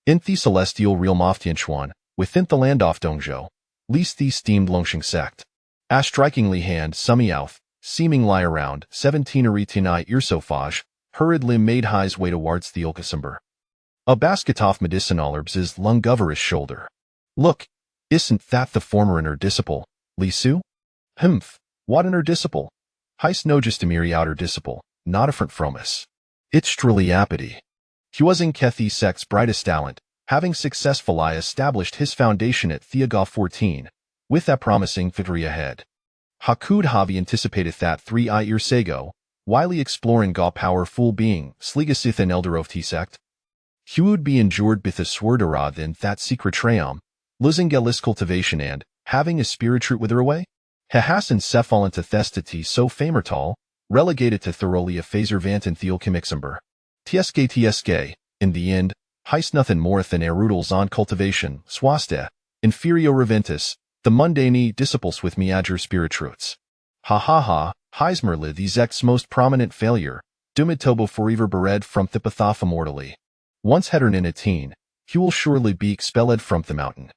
In the celestial realm of Tianchuan, within the land of Dongzhou, least the steamed Longxing sect. A strikingly hand Sumiouth, seeming lie around 17 Aritinai Earsophage, hurriedly made his way towards the Ilkasimber. A basket of medicinal herbs is lung over his shoulder. Look, isn't that the former inner disciple, Li Su? Humph, what inner disciple? Heist no just a mere outer disciple, not different from us. It's truly apity. He was in Kethi sect's brightest talent, having successfully established his foundation at Theogolf 14, with that promising victory ahead. Hakud Havi anticipated that 3 years ago, while exploring Ga powerful being, Sligasith and Elder of T sect. He would be endured with a swordera than that secret Treum, losing Gelis cultivation and, having a spirit root wither away? Hahassan Cephalon to Thestati so famertal, relegated to thoroughly a phaser vant and Theolchimiximber. TSK, in the end, heist nothing more than erudals on cultivation, swaste, inferio reventus, the mundane disciples with meager spirit roots. Ha ha ha, Heismerle the Zek's most prominent failure, Dumitobo forever bered from Thipathoth immortally. Once headern in a teen, he will surely be expelled from the mountain.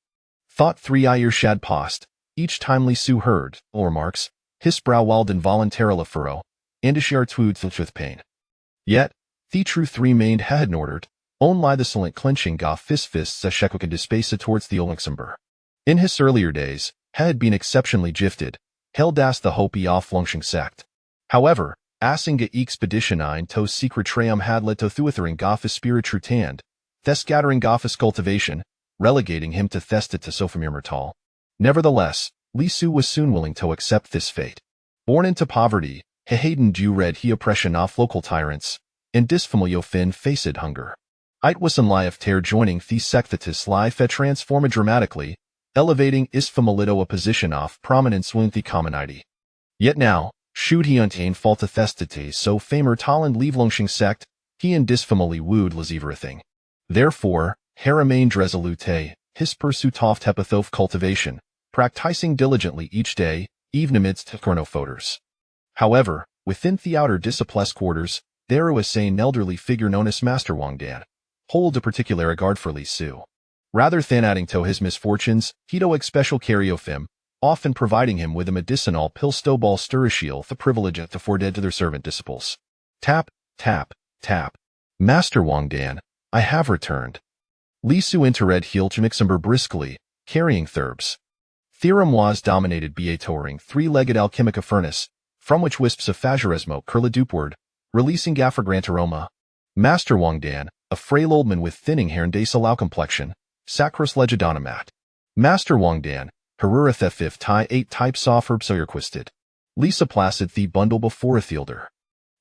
Thought 3 years shad post, each timely Su heard, or marks, his brow walled involuntarily furrow, and a sheer twood with pain. Yet, the truth remained had ordered, only the silent clenching ga fists a shekuka dispasa towards the Olingsimber. In his earlier days, had been exceptionally gifted, held as the Hopi off Longxing sect. However, Asinga expedition ein to secret Treum had led to Thuithering Goffis spirit trutand, thus scattering Goffis cultivation, relegating him to Thesta to Sophamirmertal. Nevertheless, Li Su was soon willing to accept this fate. Born into poverty, Hayden Jew read he oppression of local tyrants, and disfamilio fin faced hunger. It was in life tear joining the sectatus life at transforma dramatically, elevating isfamilito a position of prominence within the community. Yet now, should he untain falta thestate so famer talent leave Longxing sect, he and disfamily wooed Laziverathing. Therefore, he remained resolute, his pursuit of tepathof cultivation, practicing diligently each day, even amidst chronophotos. However, within the outer disciples quarters, there was an elderly figure known as Master Wangdan, hold a particular regard for Li Su. Rather than adding to his misfortunes, he'd owe special care of him, often providing him with a medicinal pill stoball sturashiel the privilege to afforded to their servant disciples. Tap, tap, tap. Master Wangdan, I have returned. Li Su interred heel Chimiximber briskly, carrying thurbs. Theorem was dominated by a towering 3-legged alchemica furnace, from which wisps of fageresmo curled upward, releasing gaffragrant aroma. Master Wangdan, a frail old man with thinning hair and desalau complexion, sacros legidonomat. Master Wangdan, Harura thefif tie 8 types of herb soyerquisted. Lisa placid the bundle before a fielder.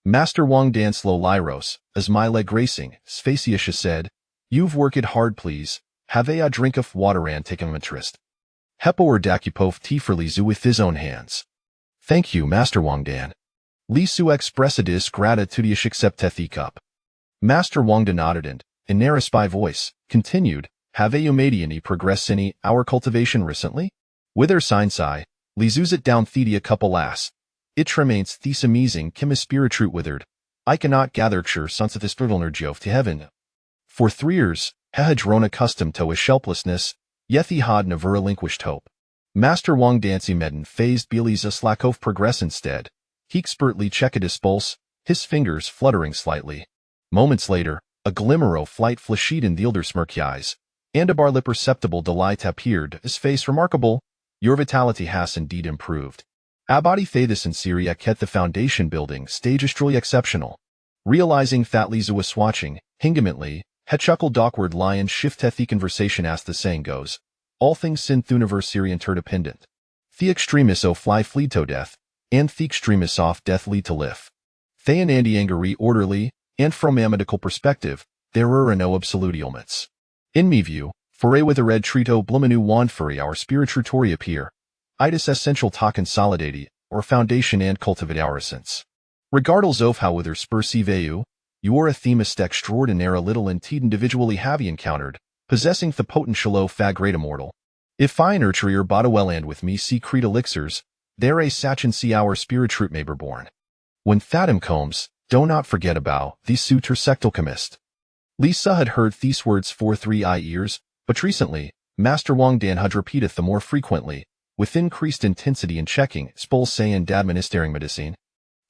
Master Wangdan slow lyros, as my leg racing, Sphaciusha said, you've worked hard please, have a drink of water and take an interest. Hepo or dakupov tea for Li Su with his own hands. Thank you, Master Wangdan. Li Su expressadis gratitudius accepteth cup. Master Wangdan nodded and, in a spy voice, continued, have you made any progress in our cultivation recently? Wither sign sigh, Li Su's it down thedia couple ass. It remains these amazing chemispiritrute withered. I cannot gather sure sons of this privilege to heaven. For 3 years, he had grown accustomed to his helplessness, yet he had never relinquished hope. Master Wang Dancy Medden phased Beely's a slack of progress instead. He expertly checked his pulse, his fingers fluttering slightly. Moments later, a glimmer of flight flashed in the elder smirky eyes, and a barely perceptible delight appeared, his face remarkable. Your vitality has indeed improved. Abadi Thadis in Syria kept the foundation building stage is truly exceptional. Realizing that Li Su was watching, hingamently, had chuckled awkward lion shifteth the conversation as the saying goes. All things sin thuniverse Syrian interdependent. The extremis o fly fleed to death, and the extremis off death lead to live. Thayan Andy Angari orderly, and from a medical perspective, there are no absolute ailments. In me view, foray with a red trito blumenu wand furry our spiritutory appear. Itis essential ta consolidati, or foundation and cultivate our essence. Regardless of how wither spursi veu, you are a themist extraordinary little and individually have you encountered, possessing the potential of fag great immortal. If I nurture your body well and with me secret elixirs, there a sachin see our spirit root may be born. When Thadim comes, do not forget about the suitor sectal chemist. Li Su had heard these words for 3 years, but recently, Master Wang Dan had repeated them more frequently, with increased intensity in checking, spol say and administering medicine.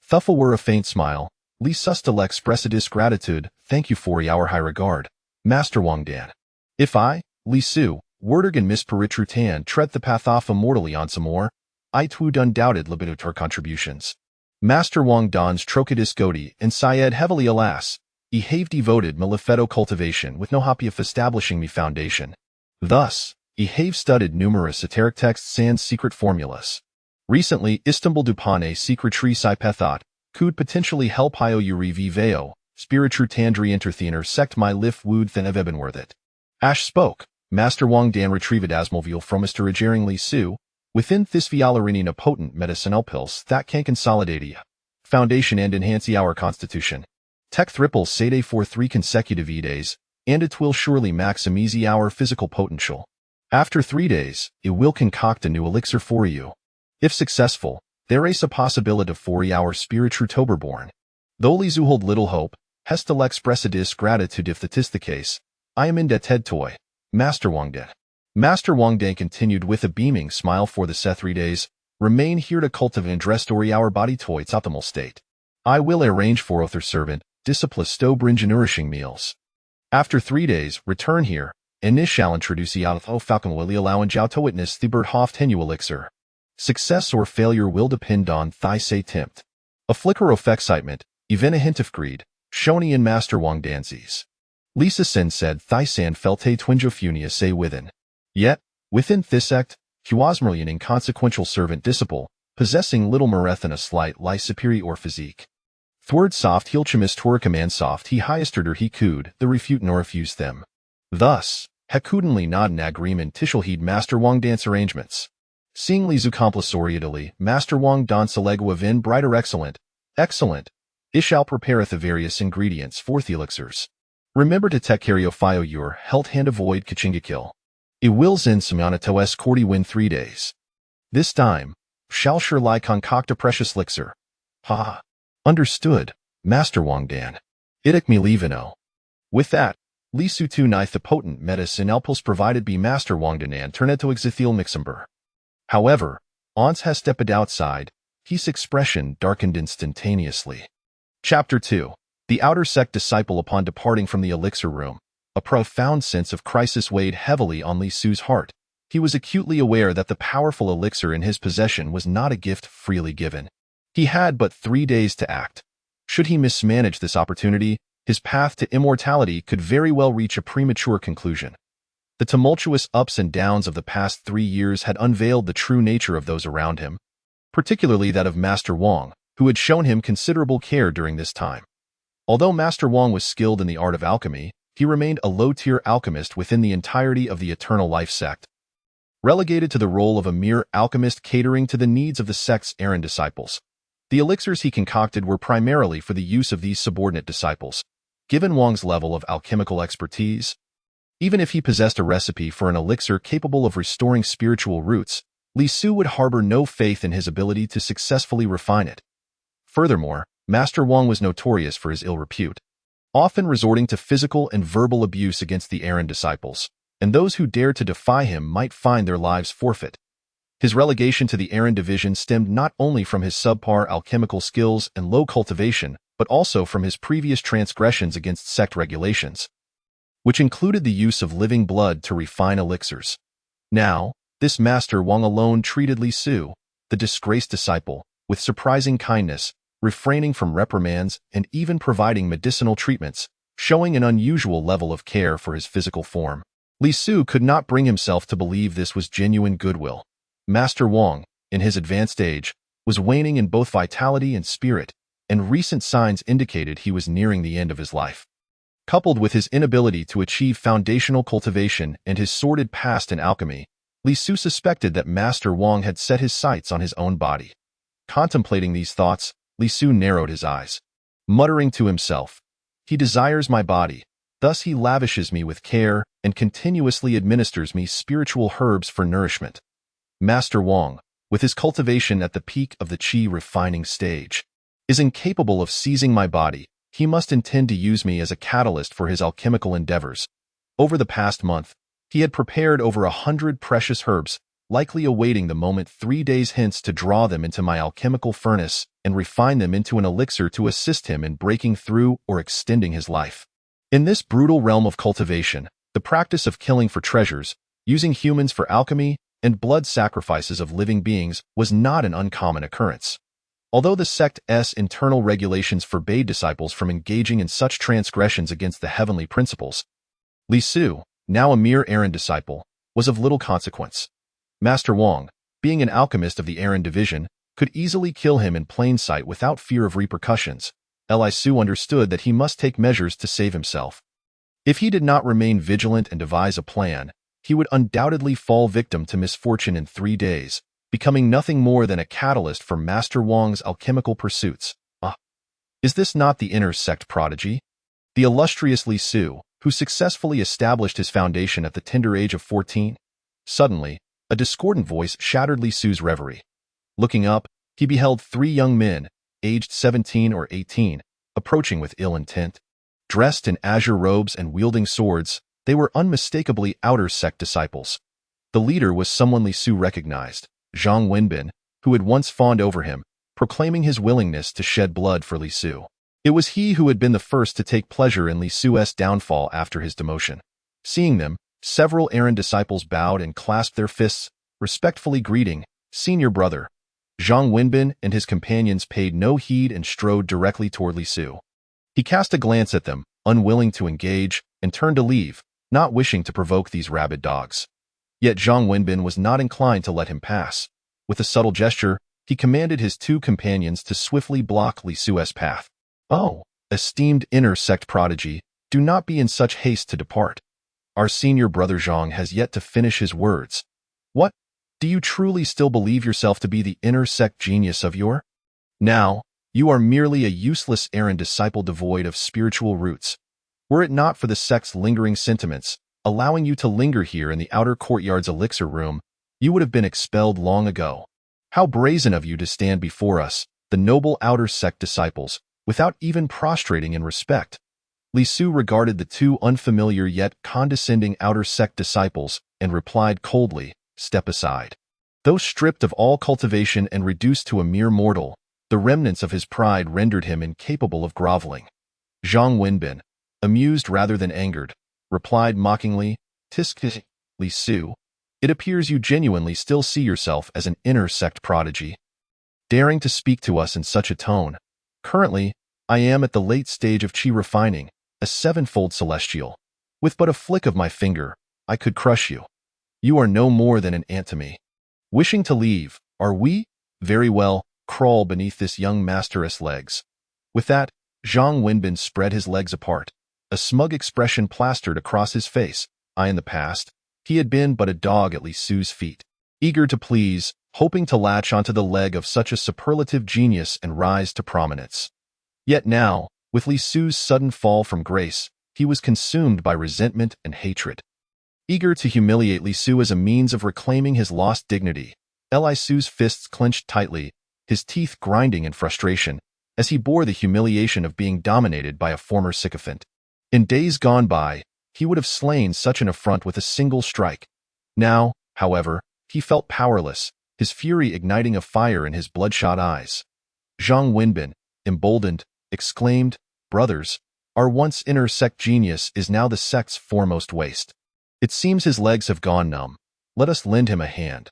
Thuffle were a faint smile. Li Su still expressedis gratitude, thank you for your high regard, Master Wang Dan. If I, Li Su, Werdergan Miss Peritrutan tread the path off immortally on some more, I twould undoubted libidotor contributions. Master Wang Dan's Trocadis Godi and Syed heavily alas, he have devoted malefeto cultivation with no hope of establishing me foundation. Thus, he have studied numerous esoteric texts and secret formulas. Recently, Istanbul Dupane secretary Sipethot could potentially help Uri Viveo, Spiritru Tandri Interthener sect my lif wood than have been worth it. Ash spoke. Master Wang Dan retrieved asmovial from Mr. Ajaring Li Su, within this vialarinina potent medicinal pills that can consolidate foundation and enhance our constitution. Tech thripple sade for 3 consecutive days, and it will surely maximize our physical potential. After 3 days, it will concoct a new elixir for you. If successful, there is a possibility for our Spiritru Toberborn. Though Li Su hold little hope, Hestel expressedis gratitude if that is the case, I am in debt head toy. Master Wang Dan. Master Wang Dan continued with a beaming smile for the 3 days, remain here to cultivate and restore our body to its optimal state. I will arrange for other servant, discipline stow bringe nourishing meals. After 3 days, return here, and this shall introduce you out of falcon will allow and to witness the Berthoff tenu elixir. Success or failure will depend on thy say tempt. A flicker of excitement, even a hint of greed, shoni in Master Wang Danzi's. Lisa Sen said Thysan felt a twinge of funia say within. Yet, within this act, he was merely an inconsequential servant disciple, possessing little mirth and a slight lie superior physique. Thward soft he'll chimis twere command soft he highest order he could, the refute nor refuse them. Thus, Hekudenly not an agreement tishel heed Master Wang Dan's arrangements. Seeing Lizu complisoriately, Master Wang Dan selegua vin brighter excellent, Ishal prepareth the various ingredients for the elixirs. Remember to take cariophio your health hand avoid kachingakil. It wills in Samyanato s cordy win 3 days. This time, shall sure lie concoct a precious elixir. Ha! Understood, Master Wang Dan. Idik me leavino. With that, Li Su tu nith the potent medicine elpils provided by Master Wang Dan turned to exithiel mixumber. However, once has stepped outside, his expression darkened instantaneously. Chapter 2. The outer sect disciple upon departing from the elixir room. A profound sense of crisis weighed heavily on Li Su's heart. He was acutely aware that the powerful elixir in his possession was not a gift freely given. He had but 3 days to act. Should he mismanage this opportunity, his path to immortality could very well reach a premature conclusion. The tumultuous ups and downs of the past 3 years had unveiled the true nature of those around him, particularly that of Master Wang, who had shown him considerable care during this time. Although Master Wang was skilled in the art of alchemy, he remained a low-tier alchemist within the entirety of the Eternal Life sect, relegated to the role of a mere alchemist catering to the needs of the sect's errand disciples. The elixirs he concocted were primarily for the use of these subordinate disciples. Given Wang's level of alchemical expertise, even if he possessed a recipe for an elixir capable of restoring spiritual roots, Li Su would harbor no faith in his ability to successfully refine it. Furthermore, Master Wang was notorious for his ill repute, often resorting to physical and verbal abuse against the errand disciples, and those who dared to defy him might find their lives forfeit. His relegation to the errand division stemmed not only from his subpar alchemical skills and low cultivation, but also from his previous transgressions against sect regulations, which included the use of living blood to refine elixirs. Now, this Master Wang alone treated Li Su, the disgraced disciple, with surprising kindness, refraining from reprimands and even providing medicinal treatments, showing an unusual level of care for his physical form. Li Su could not bring himself to believe this was genuine goodwill. Master Wang, in his advanced age, was waning in both vitality and spirit, and recent signs indicated he was nearing the end of his life. Coupled with his inability to achieve foundational cultivation and his sordid past in alchemy, Li Su suspected that Master Wang had set his sights on his own body. Contemplating these thoughts, Li Su narrowed his eyes, muttering to himself, "He desires my body, thus he lavishes me with care and continuously administers me spiritual herbs for nourishment. Master Wang, with his cultivation at the peak of the qi refining stage, is incapable of seizing my body, he must intend to use me as a catalyst for his alchemical endeavors. Over the past month, he had prepared over 100 precious herbs, likely awaiting the moment 3 days hence to draw them into my alchemical furnace and refine them into an elixir to assist him in breaking through or extending his life. In this brutal realm of cultivation, the practice of killing for treasures, using humans for alchemy, and blood sacrifices of living beings was not an uncommon occurrence. Although the sect's internal regulations forbade disciples from engaging in such transgressions against the heavenly principles, Li Su, now a mere errand disciple, was of little consequence. Master Wang, being an alchemist of the errand division, could easily kill him in plain sight without fear of repercussions. Li Su understood that he must take measures to save himself. If he did not remain vigilant and devise a plan, he would undoubtedly fall victim to misfortune in 3 days, becoming nothing more than a catalyst for Master Wang's alchemical pursuits. Is this not the inner sect prodigy? The illustrious Li Su, who successfully established his foundation at the tender age of 14? Suddenly, a discordant voice shattered Li Su's reverie. Looking up, he beheld 3 young men, aged 17 or 18, approaching with ill intent. Dressed in azure robes and wielding swords, they were unmistakably outer sect disciples. The leader was someone Li Su recognized, Zhang Wenbin, who had once fawned over him, proclaiming his willingness to shed blood for Li Su. It was he who had been the first to take pleasure in Li Su's downfall after his demotion. Seeing them, several errand disciples bowed and clasped their fists, respectfully greeting, "Senior brother." Zhang Wenbin and his companions paid no heed and strode directly toward Li Su. He cast a glance at them, unwilling to engage, and turned to leave, not wishing to provoke these rabid dogs. Yet Zhang Wenbin was not inclined to let him pass. With a subtle gesture, he commanded his 2 companions to swiftly block Li Su's path. "Oh, esteemed inner sect prodigy, do not be in such haste to depart. Our senior brother Zhang has yet to finish his words. What? Do you truly still believe yourself to be the inner sect genius of yore? Now, you are merely a useless errand disciple devoid of spiritual roots. Were it not for the sect's lingering sentiments, allowing you to linger here in the outer courtyard's elixir room, you would have been expelled long ago. How brazen of you to stand before us, the noble outer sect disciples, without even prostrating in respect." Li Su regarded the 2 unfamiliar yet condescending outer sect disciples and replied coldly, "Step aside." Though stripped of all cultivation and reduced to a mere mortal, the remnants of his pride rendered him incapable of groveling. Zhang Wenbin, amused rather than angered, replied mockingly, "Tisk, Li Su, it appears you genuinely still see yourself as an inner sect prodigy. Daring to speak to us in such a tone. Currently, I am at the late stage of chi refining, a 7-fold celestial. With but a flick of my finger, I could crush you. You are no more than an ant to me. Wishing to leave, are we? Very well, crawl beneath this young master's legs." With that, Zhang Wenbin spread his legs apart. A smug expression plastered across his face. In the past, he had been but a dog at Li Su's feet, eager to please, hoping to latch onto the leg of such a superlative genius and rise to prominence. Yet now, with Li Su's sudden fall from grace, he was consumed by resentment and hatred. Eager to humiliate Li Su as a means of reclaiming his lost dignity, Li Su's fists clenched tightly, his teeth grinding in frustration, as he bore the humiliation of being dominated by a former sycophant. In days gone by, he would have slain such an affront with a single strike. Now, however, he felt powerless, his fury igniting a fire in his bloodshot eyes. Zhang Wenbin, emboldened, exclaimed, "Brothers, our once inner sect genius is now the sect's foremost waste. It seems his legs have gone numb. Let us lend him a hand.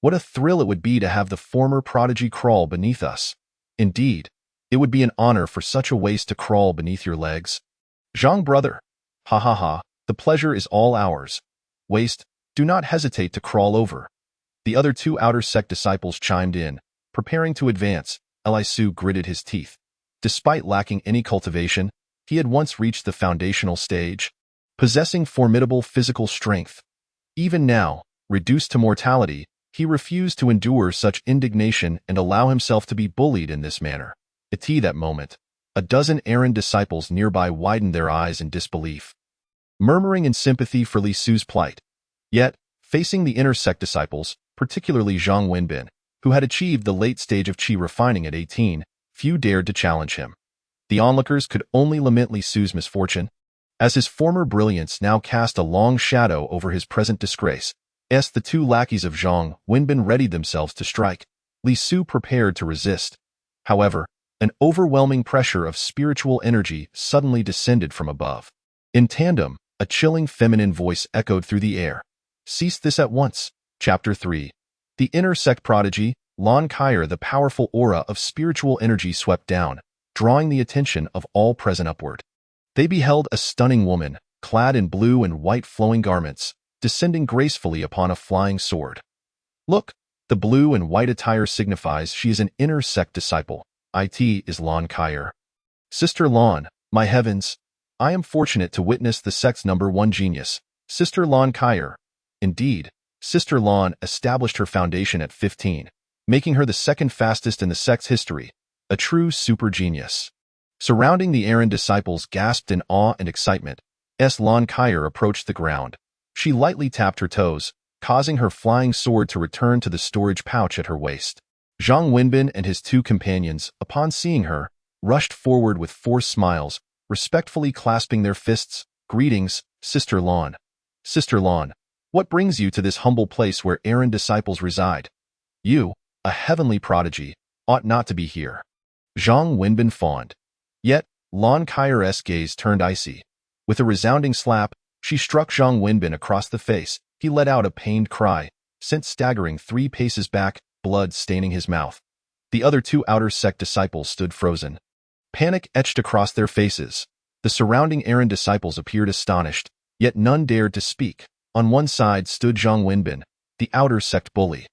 What a thrill it would be to have the former prodigy crawl beneath us. Indeed, it would be an honor for such a waste to crawl beneath your legs. Zhang brother, ha ha ha, the pleasure is all ours. Waste, do not hesitate to crawl over." The other 2 outer sect disciples chimed in, preparing to advance. Li Su gritted his teeth. Despite lacking any cultivation, he had once reached the foundational stage, possessing formidable physical strength. Even now, reduced to mortality, he refused to endure such indignation and allow himself to be bullied in this manner. At that moment, a dozen errand disciples nearby widened their eyes in disbelief, murmuring in sympathy for Li Su's plight. Yet, facing the inner sect disciples, particularly Zhang Wenbin, who had achieved the late stage of chi refining at 18, few dared to challenge him. The onlookers could only lament Li Su's misfortune, as his former brilliance now cast a long shadow over his present disgrace. As the two lackeys of Zhang Wenbin readied themselves to strike, Li Su prepared to resist. However, an overwhelming pressure of spiritual energy suddenly descended from above. In tandem, a chilling feminine voice echoed through the air. Cease this at once. Chapter 3. The inner sect prodigy, Lon Kyer. The powerful aura of spiritual energy swept down, drawing the attention of all present upward. They beheld a stunning woman, clad in blue and white flowing garments, descending gracefully upon a flying sword. Look, the blue and white attire signifies she is an inner sect disciple. It is Lon Kyer. Sister Lon, my heavens, I am fortunate to witness the sect's #1 genius, Sister Lon Kyer. Indeed, Sister Lon established her foundation at 15, making her the second fastest in the sect's history, a true super genius. Surrounding the errand disciples gasped in awe and excitement. Lon Kyer approached the ground. She lightly tapped her toes, causing her flying sword to return to the storage pouch at her waist. Zhang Wenbin and his two companions, upon seeing her, rushed forward with forced smiles, respectfully clasping their fists. Greetings, Sister Lon. Sister Lon, what brings you to this humble place where errand disciples reside? You, a heavenly prodigy, ought not to be here. Zhang Wenbin fawned. Yet, Lon Kyer's gaze turned icy. With a resounding slap, she struck Zhang Wenbin across the face. He let out a pained cry, sent staggering 3 paces back, blood staining his mouth. The other 2 outer sect disciples stood frozen. Panic etched across their faces. The surrounding errand disciples appeared astonished, yet none dared to speak. On one side stood Zhang Wenbin, the outer sect bully.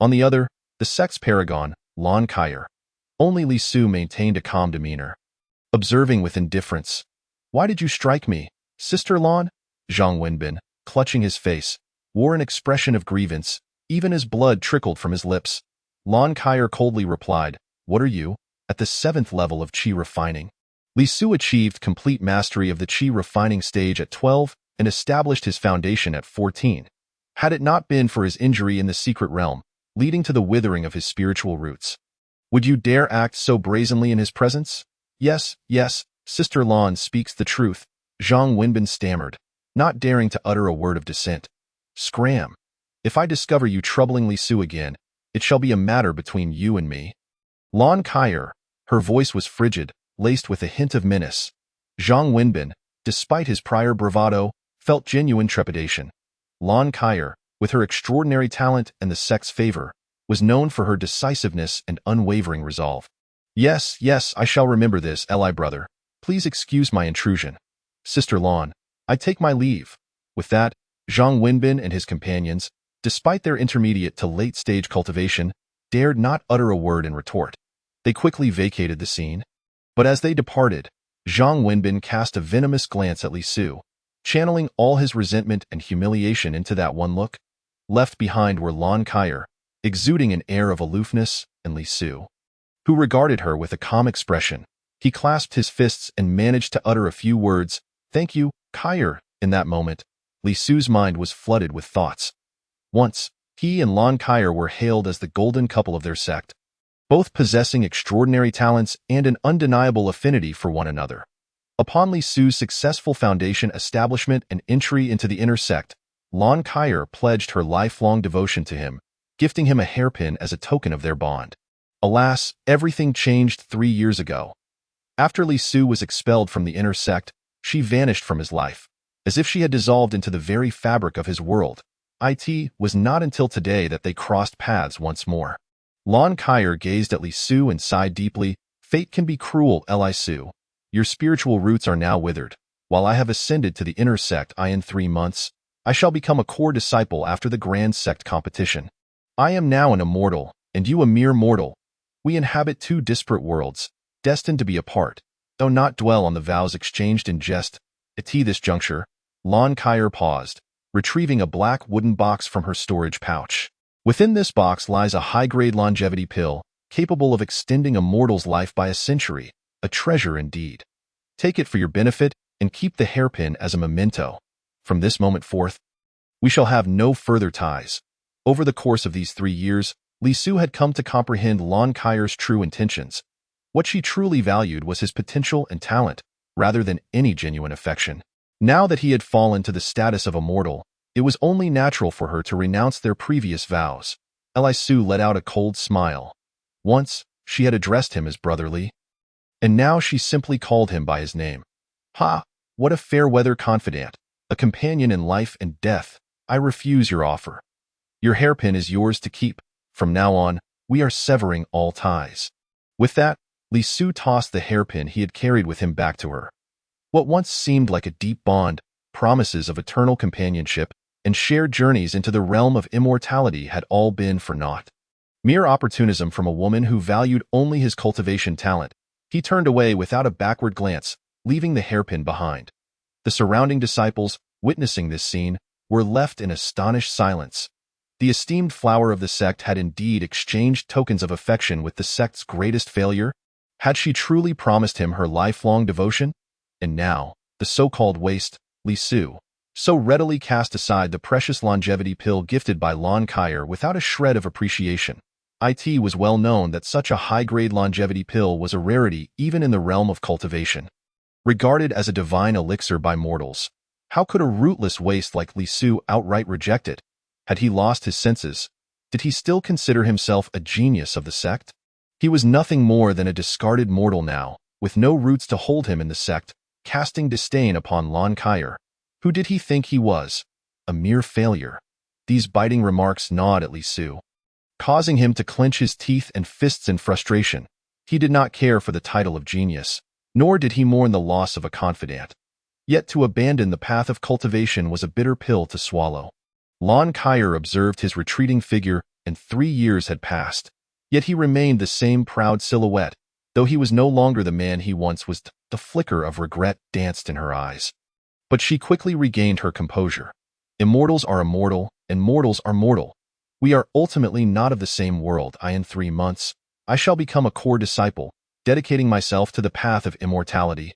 On the other, the sect's paragon, Lon Kyer. Only Li Su maintained a calm demeanor. Observing with indifference. Why did you strike me, Sister Lon? Zhang Wenbin, clutching his face, wore an expression of grievance, even as blood trickled from his lips. Lon Kyer coldly replied, What are you? At the 7th level of Qi refining. Li Su achieved complete mastery of the Qi refining stage at 12 and established his foundation at 14. Had it not been for his injury in the secret realm, leading to the withering of his spiritual roots. Would you dare act so brazenly in his presence? Yes, Sister Lon speaks the truth, Zhang Wenbin stammered, not daring to utter a word of dissent. Scram. If I discover you troubling Li Su again, it shall be a matter between you and me. Lon Kyer, her voice was frigid, laced with a hint of menace. Zhang Wenbin, despite his prior bravado, felt genuine trepidation. Lon Kyer, with her extraordinary talent and the sect's favor, was known for her decisiveness and unwavering resolve. Yes, I shall remember this, Li brother. Please excuse my intrusion. Sister Lon, I take my leave. With that, Zhang Wenbin and his companions, despite their intermediate to late-stage cultivation, dared not utter a word in retort. They quickly vacated the scene. But as they departed, Zhang Wenbin cast a venomous glance at Li Su, channeling all his resentment and humiliation into that one look. Left behind were Lon Kyer, exuding an air of aloofness, and Li Su, who regarded her with a calm expression. He clasped his fists and managed to utter a few words. Thank you, Kyer. In that moment, Li Su's mind was flooded with thoughts. Once, he and Lon Kyer were hailed as the golden couple of their sect, both possessing extraordinary talents and an undeniable affinity for one another. Upon Li Su's successful foundation establishment and entry into the inner sect, Lon Kyer pledged her lifelong devotion to him, gifting him a hairpin as a token of their bond. Alas, everything changed 3 years ago. After Li Su was expelled from the inner sect, she vanished from his life, as if she had dissolved into the very fabric of his world. It was not until today that they crossed paths once more. Lon Kyer gazed at Li Su and sighed deeply. Fate can be cruel, Li Su. Your spiritual roots are now withered. While I have ascended to the inner sect in 3 months, I shall become a core disciple after the grand sect competition. I am now an immortal, and you a mere mortal. We inhabit 2 disparate worlds, destined to be apart. Though not dwell on the vows exchanged in jest. At this juncture, Lon Kyer paused, retrieving a black wooden box from her storage pouch. Within this box lies a high-grade longevity pill, capable of extending a mortal's life by a century, a treasure indeed. Take it for your benefit and keep the hairpin as a memento. From this moment forth, we shall have no further ties. Over the course of these 3 years, Li Su had come to comprehend Lon Kyer's true intentions. What she truly valued was his potential and talent, rather than any genuine affection. Now that he had fallen to the status of immortal, it was only natural for her to renounce their previous vows. Elisu let out a cold smile. Once, she had addressed him as brotherly, and now she simply called him by his name. Ha! What a fair-weather confidant, a companion in life and death. I refuse your offer. Your hairpin is yours to keep. From now on, we are severing all ties. With that, Li Su tossed the hairpin he had carried with him back to her. What once seemed like a deep bond, promises of eternal companionship, and shared journeys into the realm of immortality had all been for naught. Mere opportunism from a woman who valued only his cultivation talent. He turned away without a backward glance, leaving the hairpin behind. The surrounding disciples, witnessing this scene, were left in astonished silence. The esteemed flower of the sect had indeed exchanged tokens of affection with the sect's greatest failure. Had she truly promised him her lifelong devotion? And now, the so-called waste, Li Su, so readily cast aside the precious longevity pill gifted by Lon Kyer without a shred of appreciation. It was well known that such a high-grade longevity pill was a rarity even in the realm of cultivation. Regarded as a divine elixir by mortals, how could a rootless waste like Li Su outright reject it? Had he lost his senses? Did he still consider himself a genius of the sect? He was nothing more than a discarded mortal now, with no roots to hold him in the sect, casting disdain upon Lon Kyer. Who did he think he was? A mere failure. These biting remarks gnawed at Li Su, causing him to clench his teeth and fists in frustration. He did not care for the title of genius, nor did he mourn the loss of a confidant. Yet to abandon the path of cultivation was a bitter pill to swallow. Lon Kyer observed his retreating figure, and 3 years had passed. Yet he remained the same proud silhouette, though he was no longer the man he once was. The flicker of regret danced in her eyes. But she quickly regained her composure. Immortals are immortal, and mortals are mortal. We are ultimately not of the same world. In 3 months, I shall become a core disciple, dedicating myself to the path of immortality.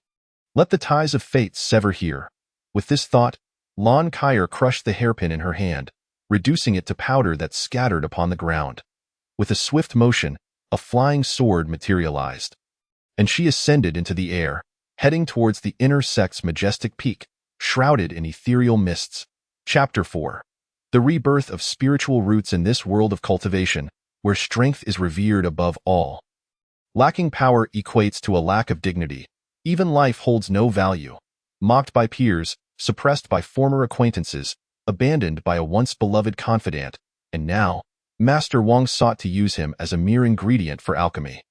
Let the ties of fate sever here. With this thought, Lon Kyer crushed the hairpin in her hand, reducing it to powder that scattered upon the ground. With a swift motion, a flying sword materialized, and she ascended into the air, heading towards the inner sect's majestic peak, shrouded in ethereal mists. Chapter 4. The rebirth of spiritual roots in this world of cultivation, where strength is revered above all. Lacking power equates to a lack of dignity. Even life holds no value. Mocked by peers, suppressed by former acquaintances, abandoned by a once beloved confidant, and now, Master Wang sought to use him as a mere ingredient for alchemy.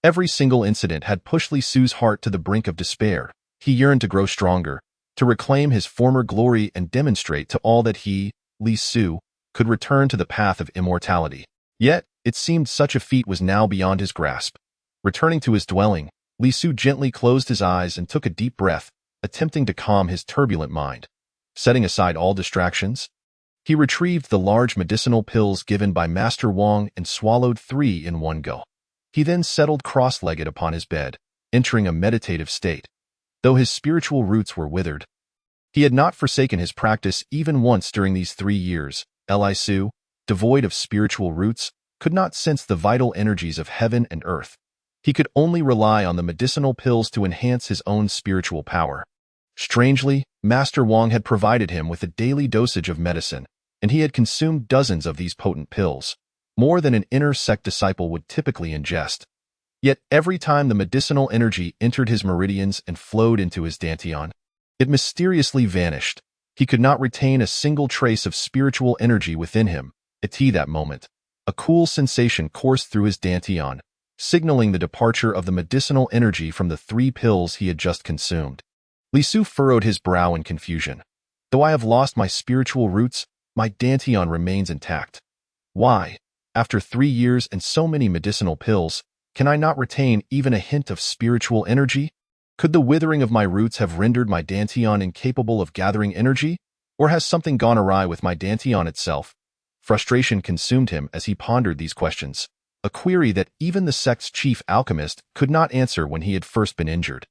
Every single incident had pushed Li Su's heart to the brink of despair. He yearned to grow stronger, to reclaim his former glory and demonstrate to all that he, Li Su, could return to the path of immortality. Yet, it seemed such a feat was now beyond his grasp. Returning to his dwelling, Li Su gently closed his eyes and took a deep breath, attempting to calm his turbulent mind. Setting aside all distractions, he retrieved the large medicinal pills given by Master Wang and swallowed 3 in one go. He then settled cross-legged upon his bed, entering a meditative state. Though his spiritual roots were withered, he had not forsaken his practice even once during these 3 years. Li Su, devoid of spiritual roots, could not sense the vital energies of heaven and earth. He could only rely on the medicinal pills to enhance his own spiritual power. Strangely, Master Wang had provided him with a daily dosage of medicine, and he had consumed dozens of these potent pills, more than an inner sect disciple would typically ingest. Yet every time the medicinal energy entered his meridians and flowed into his dantian, it mysteriously vanished. He could not retain a single trace of spiritual energy within him. At that moment, a cool sensation coursed through his dantian, signaling the departure of the medicinal energy from the 3 pills he had just consumed. Li Su furrowed his brow in confusion. Though I have lost my spiritual roots, my dantian remains intact. Why, after 3 years and so many medicinal pills, can I not retain even a hint of spiritual energy? Could the withering of my roots have rendered my dantian incapable of gathering energy? Or has something gone awry with my dantian itself? Frustration consumed him as he pondered these questions, a query that even the sect's chief alchemist could not answer when he had first been injured.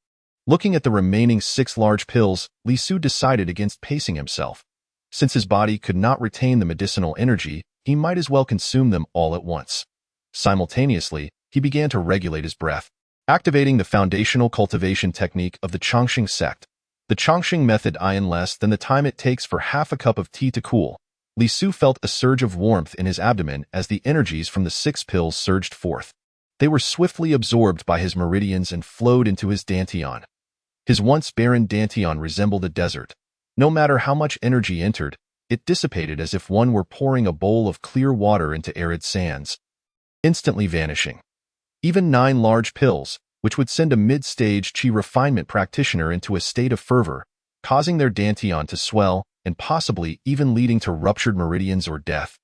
Looking at the remaining 6 large pills, Li Su decided against pacing himself. Since his body could not retain the medicinal energy, he might as well consume them all at once. Simultaneously, he began to regulate his breath. activating the foundational cultivation technique of the Chongqing sect. The Chongqing method in less than the time it takes for half a cup of tea to cool. Li Su felt a surge of warmth in his abdomen as the energies from the 6 pills surged forth. They were swiftly absorbed by his meridians and flowed into his dantian. His once barren dantian resembled a desert. No matter how much energy entered, it dissipated as if one were pouring a bowl of clear water into arid sands, instantly vanishing. Even 9 large pills, which would send a mid-stage qi refinement practitioner into a state of fervor, causing their dantian to swell and possibly even leading to ruptured meridians or death.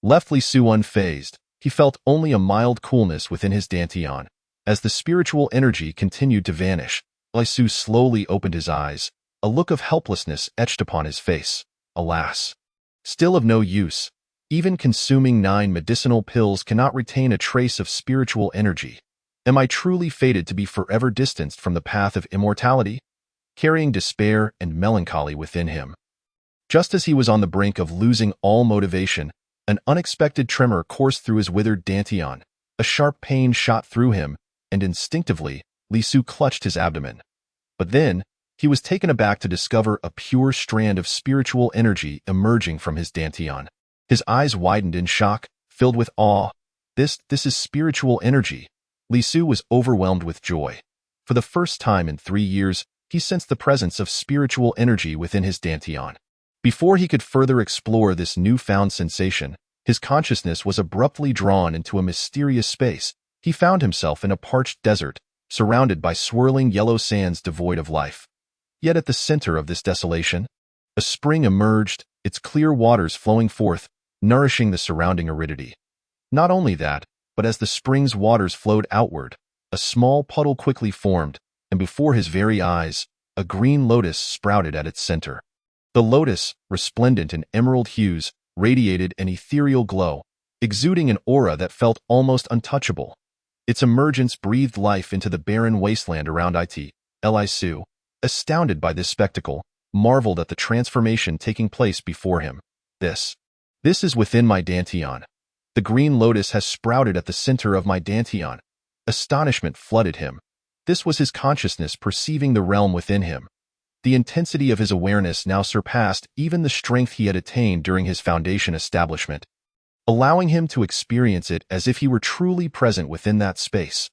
Left Li Su unfazed, he felt only a mild coolness within his dantian. As the spiritual energy continued to vanish, Li Su slowly opened his eyes, a look of helplessness etched upon his face. Alas! Still of no use. Even consuming 9 medicinal pills cannot retain a trace of spiritual energy. Am I truly fated to be forever distanced from the path of immortality? Carrying despair and melancholy within him. Just as he was on the brink of losing all motivation, an unexpected tremor coursed through his withered dantian. A sharp pain shot through him, and instinctively, Li Su clutched his abdomen. But then, he was taken aback to discover a pure strand of spiritual energy emerging from his dantian. His eyes widened in shock, filled with awe. This is spiritual energy. Li Su was overwhelmed with joy. For the first time in 3 years, he sensed the presence of spiritual energy within his dantian. Before he could further explore this newfound sensation, his consciousness was abruptly drawn into a mysterious space. He found himself in a parched desert, surrounded by swirling yellow sands devoid of life. Yet at the center of this desolation, a spring emerged, its clear waters flowing forth, nourishing the surrounding aridity. Not only that, but as the spring's waters flowed outward, a small puddle quickly formed, and before his very eyes, a green lotus sprouted at its center. The lotus, resplendent in emerald hues, radiated an ethereal glow, exuding an aura that felt almost untouchable. Its emergence breathed life into the barren wasteland around Li Su, astounded by this spectacle, marveled at the transformation taking place before him. This is within my dantian. The green lotus has sprouted at the center of my dantian. Astonishment flooded him. This was his consciousness perceiving the realm within him. The intensity of his awareness now surpassed even the strength he had attained during his foundation establishment, allowing him to experience it as if he were truly present within that space.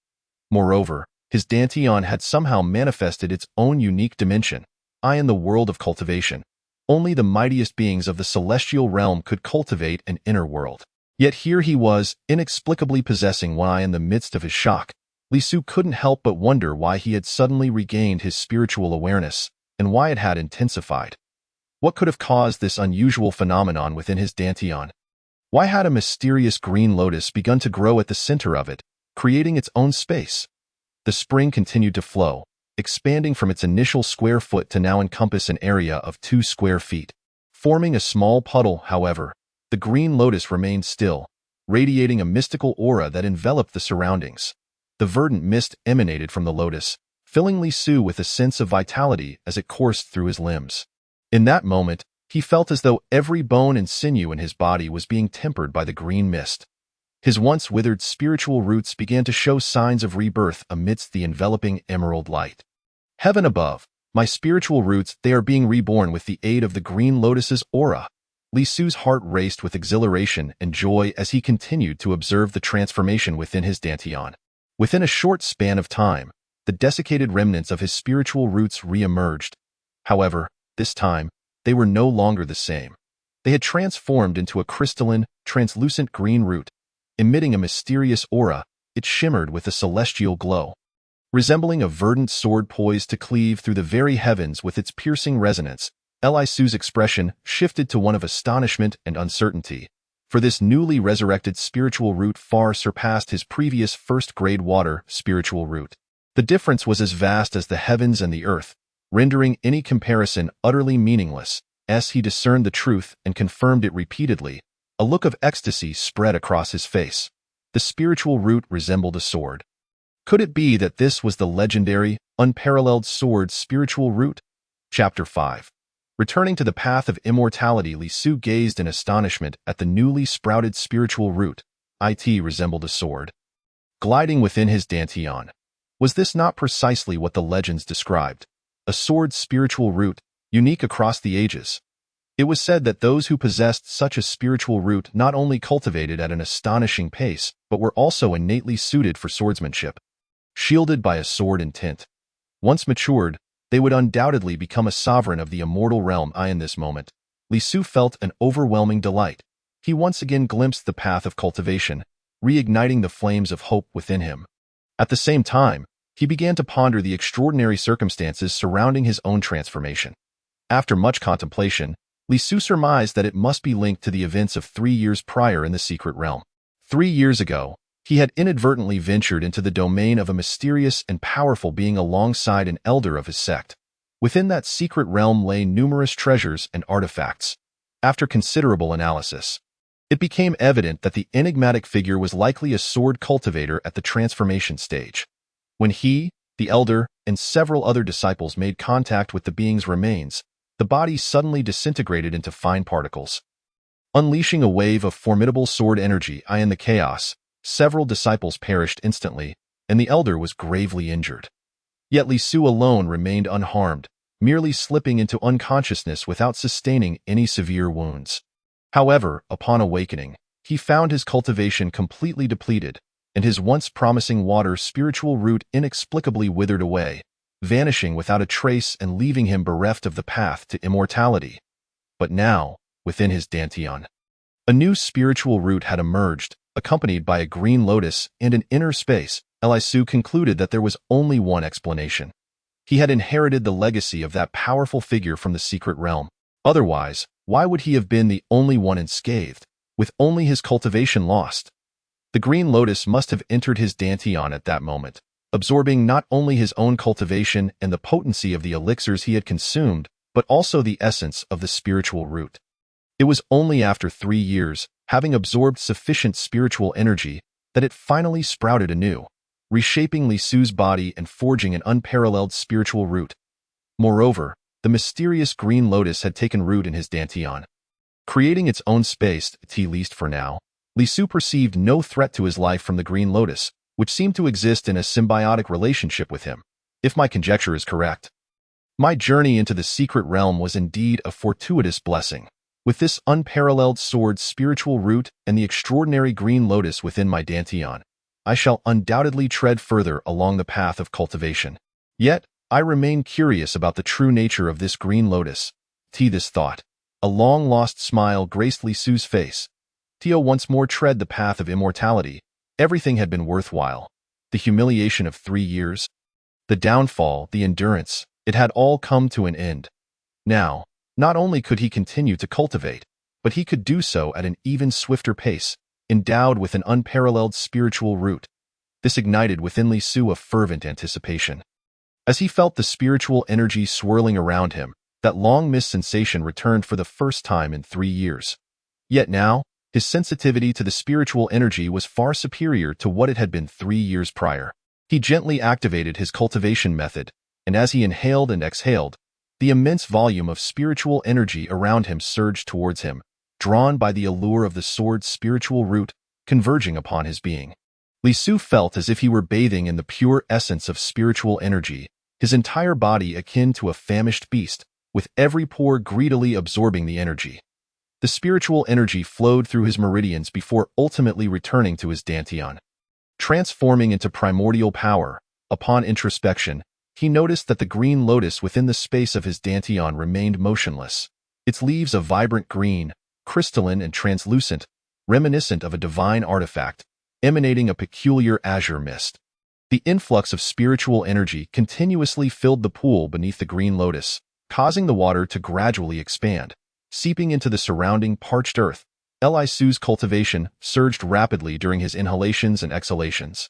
Moreover, his dantian had somehow manifested its own unique dimension. In the world of cultivation, only the mightiest beings of the celestial realm could cultivate an inner world. Yet here he was, inexplicably possessing one in the midst of his shock. Li Su couldn't help but wonder why he had suddenly regained his spiritual awareness, and why it had intensified. What could have caused this unusual phenomenon within his dantian? Why had a mysterious green lotus begun to grow at the center of it, creating its own space? The spring continued to flow, expanding from its initial square foot to now encompass an area of 2 square feet. Forming a small puddle, however, the green lotus remained still, radiating a mystical aura that enveloped the surroundings. The verdant mist emanated from the lotus, filling Li Su with a sense of vitality as it coursed through his limbs. In that moment, he felt as though every bone and sinew in his body was being tempered by the green mist. His once withered spiritual roots began to show signs of rebirth amidst the enveloping emerald light. Heaven above, my spiritual roots, they are being reborn with the aid of the green lotus's aura. Li Su's heart raced with exhilaration and joy as he continued to observe the transformation within his dantian. Within a short span of time, the desiccated remnants of his spiritual roots re-emerged. However, this time, they were no longer the same. They had transformed into a crystalline, translucent green root. Emitting a mysterious aura, it shimmered with a celestial glow. Resembling a verdant sword poised to cleave through the very heavens with its piercing resonance, Li Su's expression shifted to one of astonishment and uncertainty, for this newly resurrected spiritual root far surpassed his previous first-grade water spiritual root. The difference was as vast as the heavens and the earth, rendering any comparison utterly meaningless. As he discerned the truth and confirmed it repeatedly, a look of ecstasy spread across his face. The spiritual root resembled a sword. Could it be that this was the legendary, unparalleled sword spiritual root? Chapter 5. Returning to the path of immortality, Li Su gazed in astonishment at the newly sprouted spiritual root. It resembled a sword. Gliding within his dantian. Was this not precisely what the legends described? A sword's spiritual root, unique across the ages. It was said that those who possessed such a spiritual root not only cultivated at an astonishing pace, but were also innately suited for swordsmanship. Shielded by a sword and tint. Once matured, they would undoubtedly become a sovereign of the immortal realm. In this moment, Li Su felt an overwhelming delight. He once again glimpsed the path of cultivation, reigniting the flames of hope within him. At the same time, he began to ponder the extraordinary circumstances surrounding his own transformation. After much contemplation, Li Su surmised that it must be linked to the events of 3 years prior in the secret realm. 3 years ago, he had inadvertently ventured into the domain of a mysterious and powerful being alongside an elder of his sect. Within that secret realm lay numerous treasures and artifacts. After considerable analysis, it became evident that the enigmatic figure was likely a sword cultivator at the transformation stage. When he, the elder, and several other disciples made contact with the being's remains, the body suddenly disintegrated into fine particles. Unleashing a wave of formidable sword energy in the chaos, several disciples perished instantly, and the elder was gravely injured. Yet Li Su alone remained unharmed, merely slipping into unconsciousness without sustaining any severe wounds. However, upon awakening, he found his cultivation completely depleted, and his once promising water spiritual root inexplicably withered away, vanishing without a trace and leaving him bereft of the path to immortality. But now, within his dantian, a new spiritual root had emerged, accompanied by a green lotus and an inner space. Li Su concluded that there was only one explanation. He had inherited the legacy of that powerful figure from the secret realm. Otherwise, why would he have been the only one unscathed, with only his cultivation lost? The green lotus must have entered his dantian at that moment, absorbing not only his own cultivation and the potency of the elixirs he had consumed, but also the essence of the spiritual root. It was only after 3 years, having absorbed sufficient spiritual energy, that it finally sprouted anew, reshaping Li Su's body and forging an unparalleled spiritual root. Moreover, the mysterious green lotus had taken root in his dantian, creating its own space, at least for now. Li Su perceived no threat to his life from the green lotus, which seemed to exist in a symbiotic relationship with him. If my conjecture is correct, my journey into the secret realm was indeed a fortuitous blessing. With this unparalleled sword's spiritual root and the extraordinary green lotus within my dantian, I shall undoubtedly tread further along the path of cultivation. Yet, I remain curious about the true nature of this green lotus. This thought. A long-lost smile graced Li Su's face. Once more tread the path of immortality. Everything had been worthwhile. The humiliation of 3 years, the downfall, the endurance, it had all come to an end. Now, not only could he continue to cultivate, but he could do so at an even swifter pace, endowed with an unparalleled spiritual root. This ignited within Li Su a fervent anticipation. As he felt the spiritual energy swirling around him, that long-missed sensation returned for the first time in 3 years. Yet now, his sensitivity to the spiritual energy was far superior to what it had been 3 years prior. He gently activated his cultivation method, and as he inhaled and exhaled, the immense volume of spiritual energy around him surged towards him, drawn by the allure of the sword's spiritual root, converging upon his being. Li Su felt as if he were bathing in the pure essence of spiritual energy, his entire body akin to a famished beast, with every pore greedily absorbing the energy. The spiritual energy flowed through his meridians before ultimately returning to his dantian, transforming into primordial power. Upon introspection, he noticed that the green lotus within the space of his dantian remained motionless, its leaves a vibrant green, crystalline and translucent, reminiscent of a divine artifact, emanating a peculiar azure mist. The influx of spiritual energy continuously filled the pool beneath the green lotus, causing the water to gradually expand, seeping into the surrounding parched earth. Li Su's cultivation surged rapidly during his inhalations and exhalations.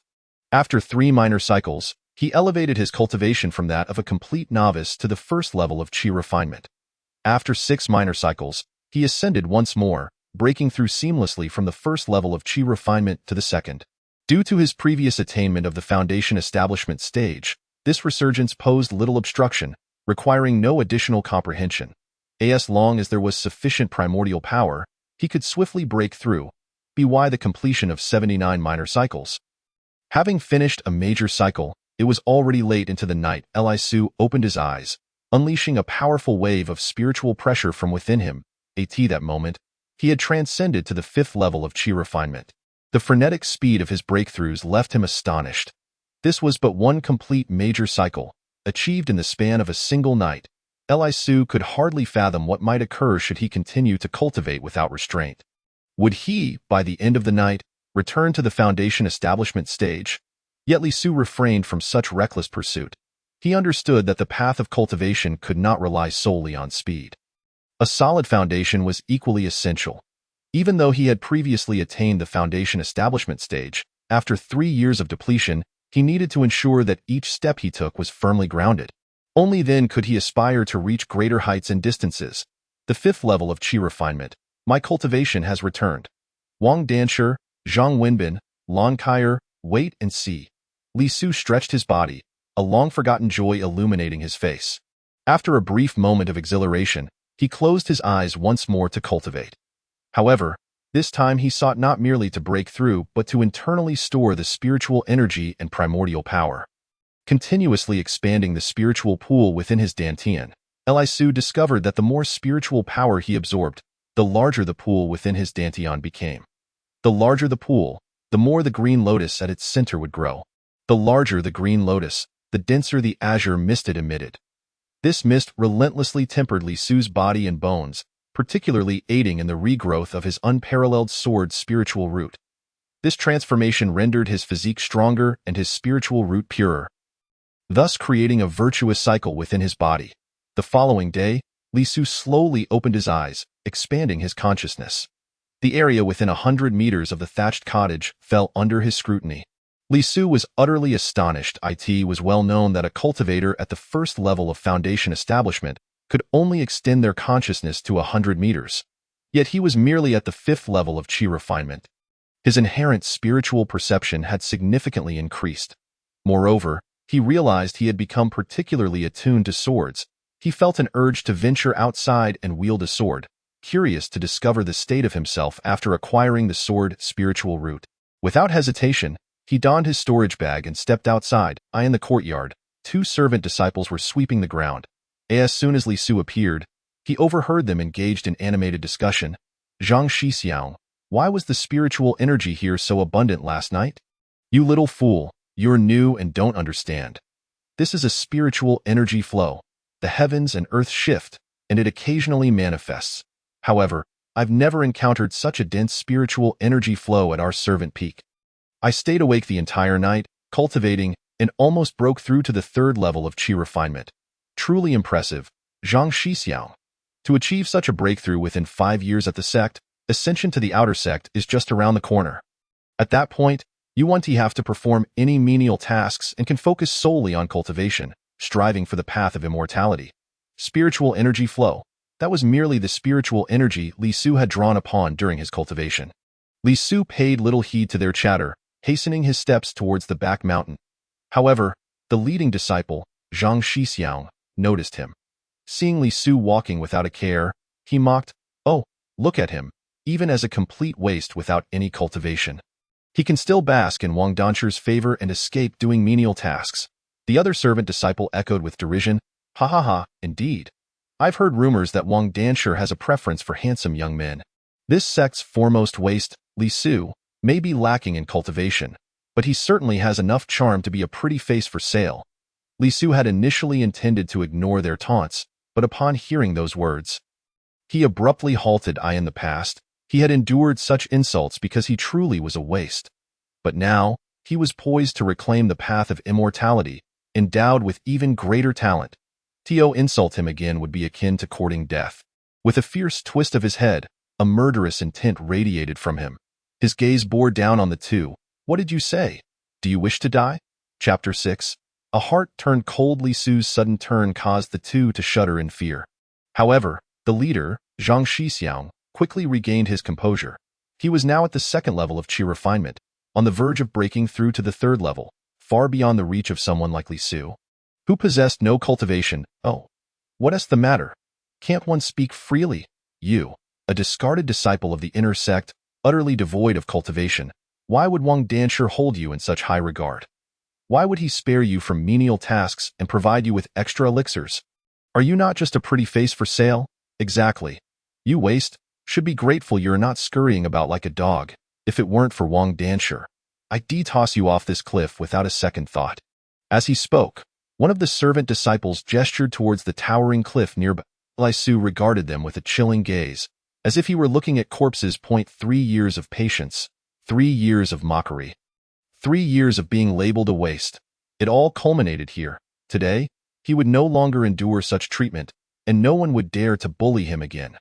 After 3 minor cycles, he elevated his cultivation from that of a complete novice to the first level of qi refinement. After 6 minor cycles, he ascended once more, breaking through seamlessly from the first level of qi refinement to the second. Due to his previous attainment of the foundation establishment stage, this resurgence posed little obstruction, requiring no additional comprehension. As long as there was sufficient primordial power, he could swiftly break through, by the completion of 79 minor cycles. Having finished a major cycle, it It was already late into the night. Li Su opened his eyes, unleashing a powerful wave of spiritual pressure from within him. At that moment, he had transcended to the 5th level of qi refinement. The frenetic speed of his breakthroughs left him astonished. This was but one complete major cycle, achieved in the span of a single night. Li Su could hardly fathom what might occur should he continue to cultivate without restraint. Would he, by the end of the night, return to the foundation establishment stage? Yet Li Su refrained from such reckless pursuit. He understood that the path of cultivation could not rely solely on speed. A solid foundation was equally essential. Even though he had previously attained the foundation establishment stage, after 3 years of depletion, he needed to ensure that each step he took was firmly grounded. Only then could he aspire to reach greater heights and distances. The 5th level of qi refinement. My cultivation has returned. Wang Danshi, Zhang Wenbin, Lan Kaier, wait and see. Li Su stretched his body, a long-forgotten joy illuminating his face. After a brief moment of exhilaration, he closed his eyes once more to cultivate. However, this time he sought not merely to break through, but to internally store the spiritual energy and primordial power. Continuously expanding the spiritual pool within his dantian, Li Su discovered that the more spiritual power he absorbed, the larger the pool within his dantian became. The larger the pool, the more the green lotus at its center would grow. The larger the green lotus, the denser the azure mist it emitted. This mist relentlessly tempered Li Su's body and bones, particularly aiding in the regrowth of his unparalleled sword's spiritual root. This transformation rendered his physique stronger and his spiritual root purer, thus creating a virtuous cycle within his body. The following day, Li Su slowly opened his eyes, expanding his consciousness. The area within 100 meters of the thatched cottage fell under his scrutiny. Li Su was utterly astonished. It was well known that a cultivator at the 1st level of foundation establishment could only extend their consciousness to 100 meters. Yet he was merely at the 5th level of qi refinement. His inherent spiritual perception had significantly increased. Moreover, he realized he had become particularly attuned to swords. He felt an urge to venture outside and wield a sword, curious to discover the state of himself after acquiring the sword spiritual root. Without hesitation, he donned his storage bag and stepped outside. In the courtyard, 2 servant disciples were sweeping the ground. As soon as Li Su appeared, he overheard them engaged in animated discussion. Zhang Shixiang, why was the spiritual energy here so abundant last night? You little fool, you're new and don't understand. This is a spiritual energy flow. The heavens and earth shift, and it occasionally manifests. However, I've never encountered such a dense spiritual energy flow at our servant peak. I stayed awake the entire night, cultivating, and almost broke through to the 3rd level of qi refinement. Truly impressive, Zhang Shixiang. To achieve such a breakthrough within 5 years at the sect, ascension to the outer sect is just around the corner. At that point, you won't have to perform any menial tasks and can focus solely on cultivation, striving for the path of immortality. Spiritual energy flow. That was merely the spiritual energy Li Su had drawn upon during his cultivation. Li Su paid little heed to their chatter, hastening his steps towards the back mountain. However, the leading disciple, Zhang Shixiang, noticed him. Seeing Li Su walking without a care, he mocked, "Oh, look at him, even as a complete waste without any cultivation. He can still bask in Wang Danshi's favor and escape doing menial tasks." The other servant disciple echoed with derision, "Ha ha ha, indeed. I've heard rumors that Wang Danshi has a preference for handsome young men. This sect's foremost waste, Li Su, may be lacking in cultivation, but he certainly has enough charm to be a pretty face for sale." Li Su had initially intended to ignore their taunts, but upon hearing those words, he abruptly halted. In the past, he had endured such insults because he truly was a waste. But now, he was poised to reclaim the path of immortality, endowed with even greater talent. To insult him again would be akin to courting death. With a fierce twist of his head, a murderous intent radiated from him. His gaze bore down on the two. "What did you say? Do you wish to die?" Chapter 6. A heart turned cold. Li Su's sudden turn caused the two to shudder in fear. However, the leader, Zhang Shixiang, quickly regained his composure. He was now at the 2nd level of qi refinement, on the verge of breaking through to the 3rd level, far beyond the reach of someone like Li Su, who possessed no cultivation. "Oh, what's the matter? Can't one speak freely? You, a discarded disciple of the inner sect, utterly devoid of cultivation. Why would Wang Danshi hold you in such high regard?" Why would he spare you from menial tasks and provide you with extra elixirs? Are you not just a pretty face for sale? Exactly. You waste should be grateful you're not scurrying about like a dog. If it weren't for Wang Danshi, I'd toss you off this cliff without a second thought. As he spoke, one of the servant disciples gestured towards the towering cliff nearby. Li Su regarded them with a chilling gaze, as if he were looking at corpses. 3 years of patience, 3 years of mockery, 3 years of being labeled a waste. It all culminated here. Today, he would no longer endure such treatment, and no one would dare to bully him again.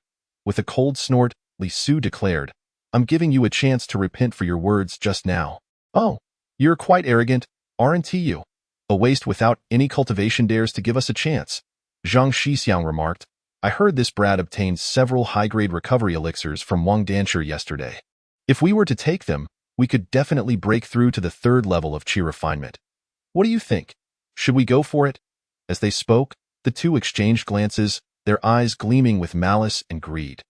With a cold snort, Li Su declared, I'm giving you a chance to repent for your words just now. Oh, you're quite arrogant, aren't you? A waste without any cultivation dares to give us a chance. Zhang Shixiang remarked, I heard this brat obtained several high-grade recovery elixirs from Wang Danshi yesterday. If we were to take them, we could definitely break through to the 3rd level of qi refinement. What do you think? Should we go for it? As they spoke, the two exchanged glances, their eyes gleaming with malice and greed.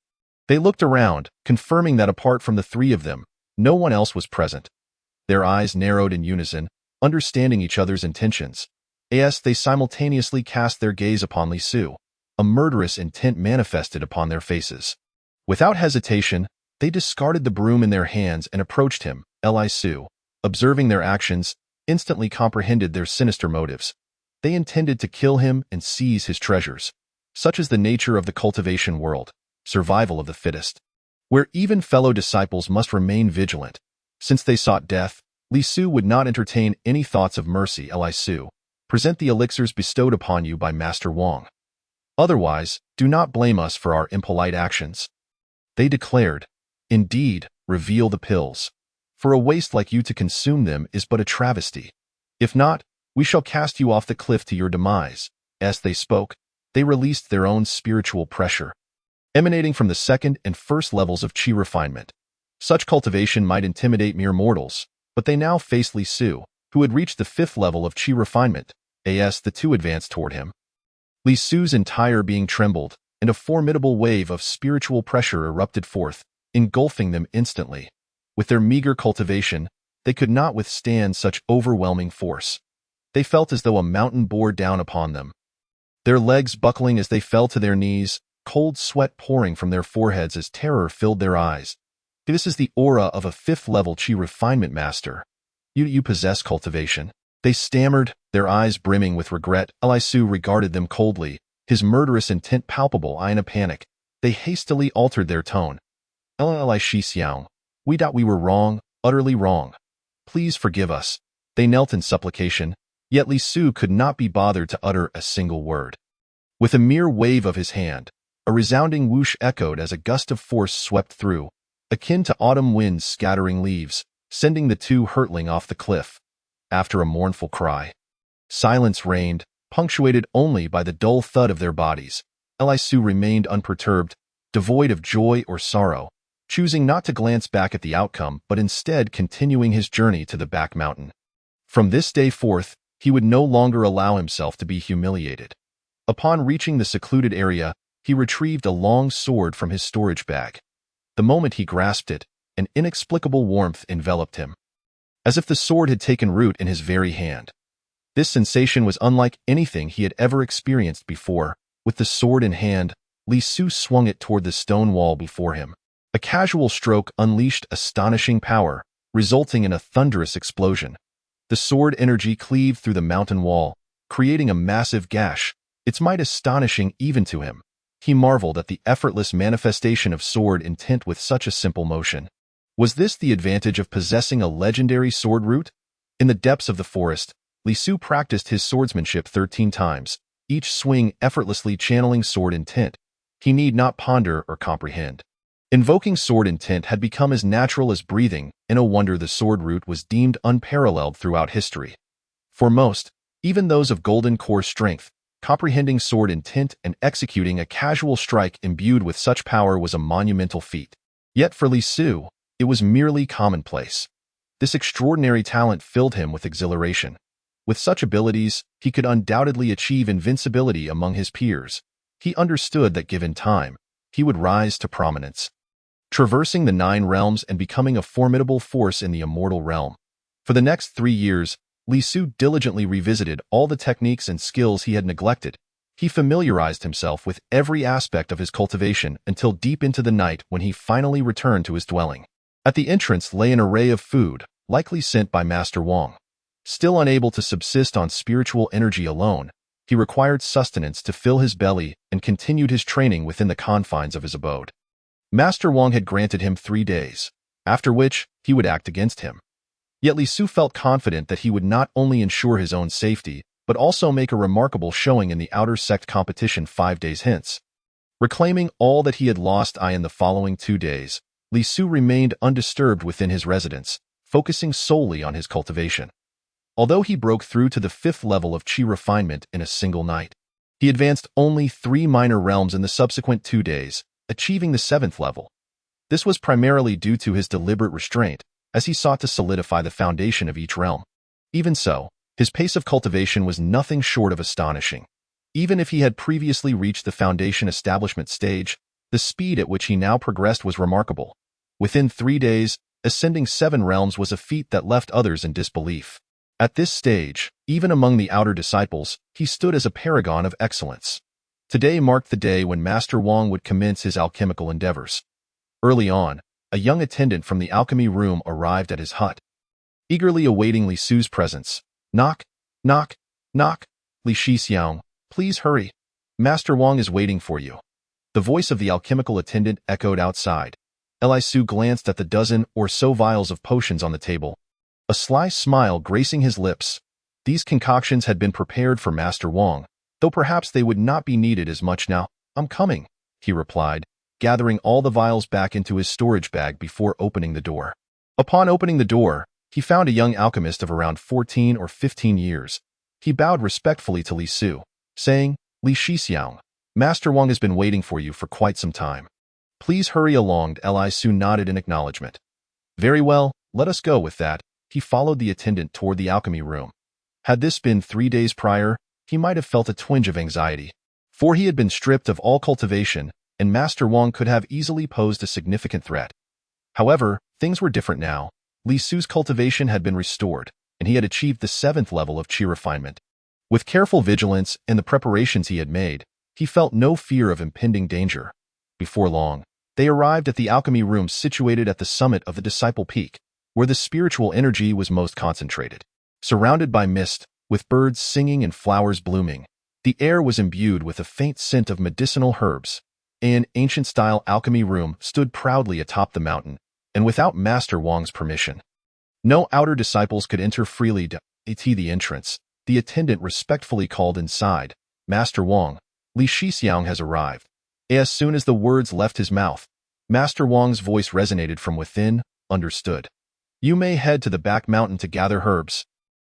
They looked around, confirming that apart from the 3 of them, no one else was present. Their eyes narrowed in unison, understanding each other's intentions. As they simultaneously cast their gaze upon Li Su, a murderous intent manifested upon their faces. Without hesitation, they discarded the broom in their hands and approached him. Li Su, observing their actions, instantly comprehended their sinister motives. They intended to kill him and seize his treasures. Such is the nature of the cultivation world, survival of the fittest, where even fellow disciples must remain vigilant. Since they sought death, Li Su would not entertain any thoughts of mercy. Li Su, present the elixirs bestowed upon you by Master Wang. Otherwise, do not blame us for our impolite actions. They declared, Indeed, reveal the pills. For a waste like you to consume them is but a travesty. If not, we shall cast you off the cliff to your demise. As they spoke, they released their own spiritual pressure, emanating from the 2nd and 1st levels of qi refinement. Such cultivation might intimidate mere mortals, but they now faced Li Su, who had reached the 5th level of qi refinement. As the two advanced toward him, Li Su's entire being trembled, and a formidable wave of spiritual pressure erupted forth, engulfing them instantly. With their meager cultivation, they could not withstand such overwhelming force. They felt as though a mountain bore down upon them, their legs buckling as they fell to their knees, cold sweat pouring from their foreheads as terror filled their eyes. This is the aura of a 5th-level qi refinement master. You possess cultivation. They stammered, their eyes brimming with regret. Li Su regarded them coldly, his murderous intent palpable. In a panic, they hastily altered their tone. Li Shixiang, we were wrong, utterly wrong. Please forgive us. They knelt in supplication, yet Li Su could not be bothered to utter a single word. With a mere wave of his hand, a resounding whoosh echoed as a gust of force swept through, akin to autumn winds scattering leaves, sending the two hurtling off the cliff. After a mournful cry, silence reigned, punctuated only by the dull thud of their bodies. Li Su remained unperturbed, devoid of joy or sorrow, choosing not to glance back at the outcome but instead continuing his journey to the back mountain. From this day forth, he would no longer allow himself to be humiliated. Upon reaching the secluded area, he retrieved a long sword from his storage bag. The moment he grasped it, an inexplicable warmth enveloped him, as if the sword had taken root in his very hand. This sensation was unlike anything he had ever experienced before. With the sword in hand, Li Su swung it toward the stone wall before him. A casual stroke unleashed astonishing power, resulting in a thunderous explosion. The sword energy cleaved through the mountain wall, creating a massive gash, its might astonishing even to him. He marveled at the effortless manifestation of sword intent with such a simple motion. Was this the advantage of possessing a legendary sword root? In the depths of the forest, Li Su practiced his swordsmanship 13 times, each swing effortlessly channeling sword intent. He need not ponder or comprehend. Invoking sword intent had become as natural as breathing, and no wonder the sword root was deemed unparalleled throughout history. For most, even those of golden core strength, comprehending sword intent and executing a casual strike imbued with such power was a monumental feat. Yet for Li Su, it was merely commonplace. This extraordinary talent filled him with exhilaration. With such abilities, he could undoubtedly achieve invincibility among his peers. He understood that given time, he would rise to prominence, traversing the 9 realms and becoming a formidable force in the immortal realm. For the next 3 years, Li Su diligently revisited all the techniques and skills he had neglected. He familiarized himself with every aspect of his cultivation until deep into the night when he finally returned to his dwelling. At the entrance lay an array of food, likely sent by Master Wang. Still unable to subsist on spiritual energy alone, he required sustenance to fill his belly and continued his training within the confines of his abode. Master Wang had granted him 3 days, after which he would act against him. Yet Li Su felt confident that he would not only ensure his own safety, but also make a remarkable showing in the outer sect competition 5 days hence. Reclaiming all that he had lost in the following 2 days, Li Su remained undisturbed within his residence, focusing solely on his cultivation. Although he broke through to the 5th level of Qi refinement in a single night, he advanced only 3 minor realms in the subsequent 2 days, achieving the 7th level. This was primarily due to his deliberate restraint, as he sought to solidify the foundation of each realm. Even so, his pace of cultivation was nothing short of astonishing. Even if he had previously reached the foundation establishment stage, the speed at which he now progressed was remarkable. Within 3 days, ascending 7 realms was a feat that left others in disbelief. At this stage, even among the outer disciples, he stood as a paragon of excellence. Today marked the day when Master Wang would commence his alchemical endeavors. Early on, a young attendant from the alchemy room arrived at his hut. Eagerly awaiting Li Su's presence, "Knock, knock, knock, Li Shixiang, please hurry. Master Wang is waiting for you." The voice of the alchemical attendant echoed outside. Li Su glanced at the dozen or so vials of potions on the table, a sly smile gracing his lips. These concoctions had been prepared for Master Wang, though perhaps they would not be needed as much now. "I'm coming," he replied, gathering all the vials back into his storage bag before opening the door. Upon opening the door, he found a young alchemist of around 14 or 15 years. He bowed respectfully to Li Su, saying, "Li Shixiang, Master Wang has been waiting for you for quite some time. Please hurry along." Li Su nodded in acknowledgement. "Very well, let us go with that." He followed the attendant toward the alchemy room. Had this been 3 days prior, he might have felt a twinge of anxiety, for he had been stripped of all cultivation, and Master Wang could have easily posed a significant threat. However, things were different now. Li Su's cultivation had been restored, and he had achieved the 7th level of Qi refinement. With careful vigilance and the preparations he had made, he felt no fear of impending danger. Before long, they arrived at the alchemy room situated at the summit of the Disciple Peak, where the spiritual energy was most concentrated. Surrounded by mist, with birds singing and flowers blooming, the air was imbued with a faint scent of medicinal herbs. An ancient-style alchemy room stood proudly atop the mountain, and without Master Wang's permission, no outer disciples could enter freely. At the entrance, the attendant respectfully called inside, "Master Wang, Li Shixiang has arrived." As soon as the words left his mouth, Master Wang's voice resonated from within. "Understood. You may head to the back mountain to gather herbs."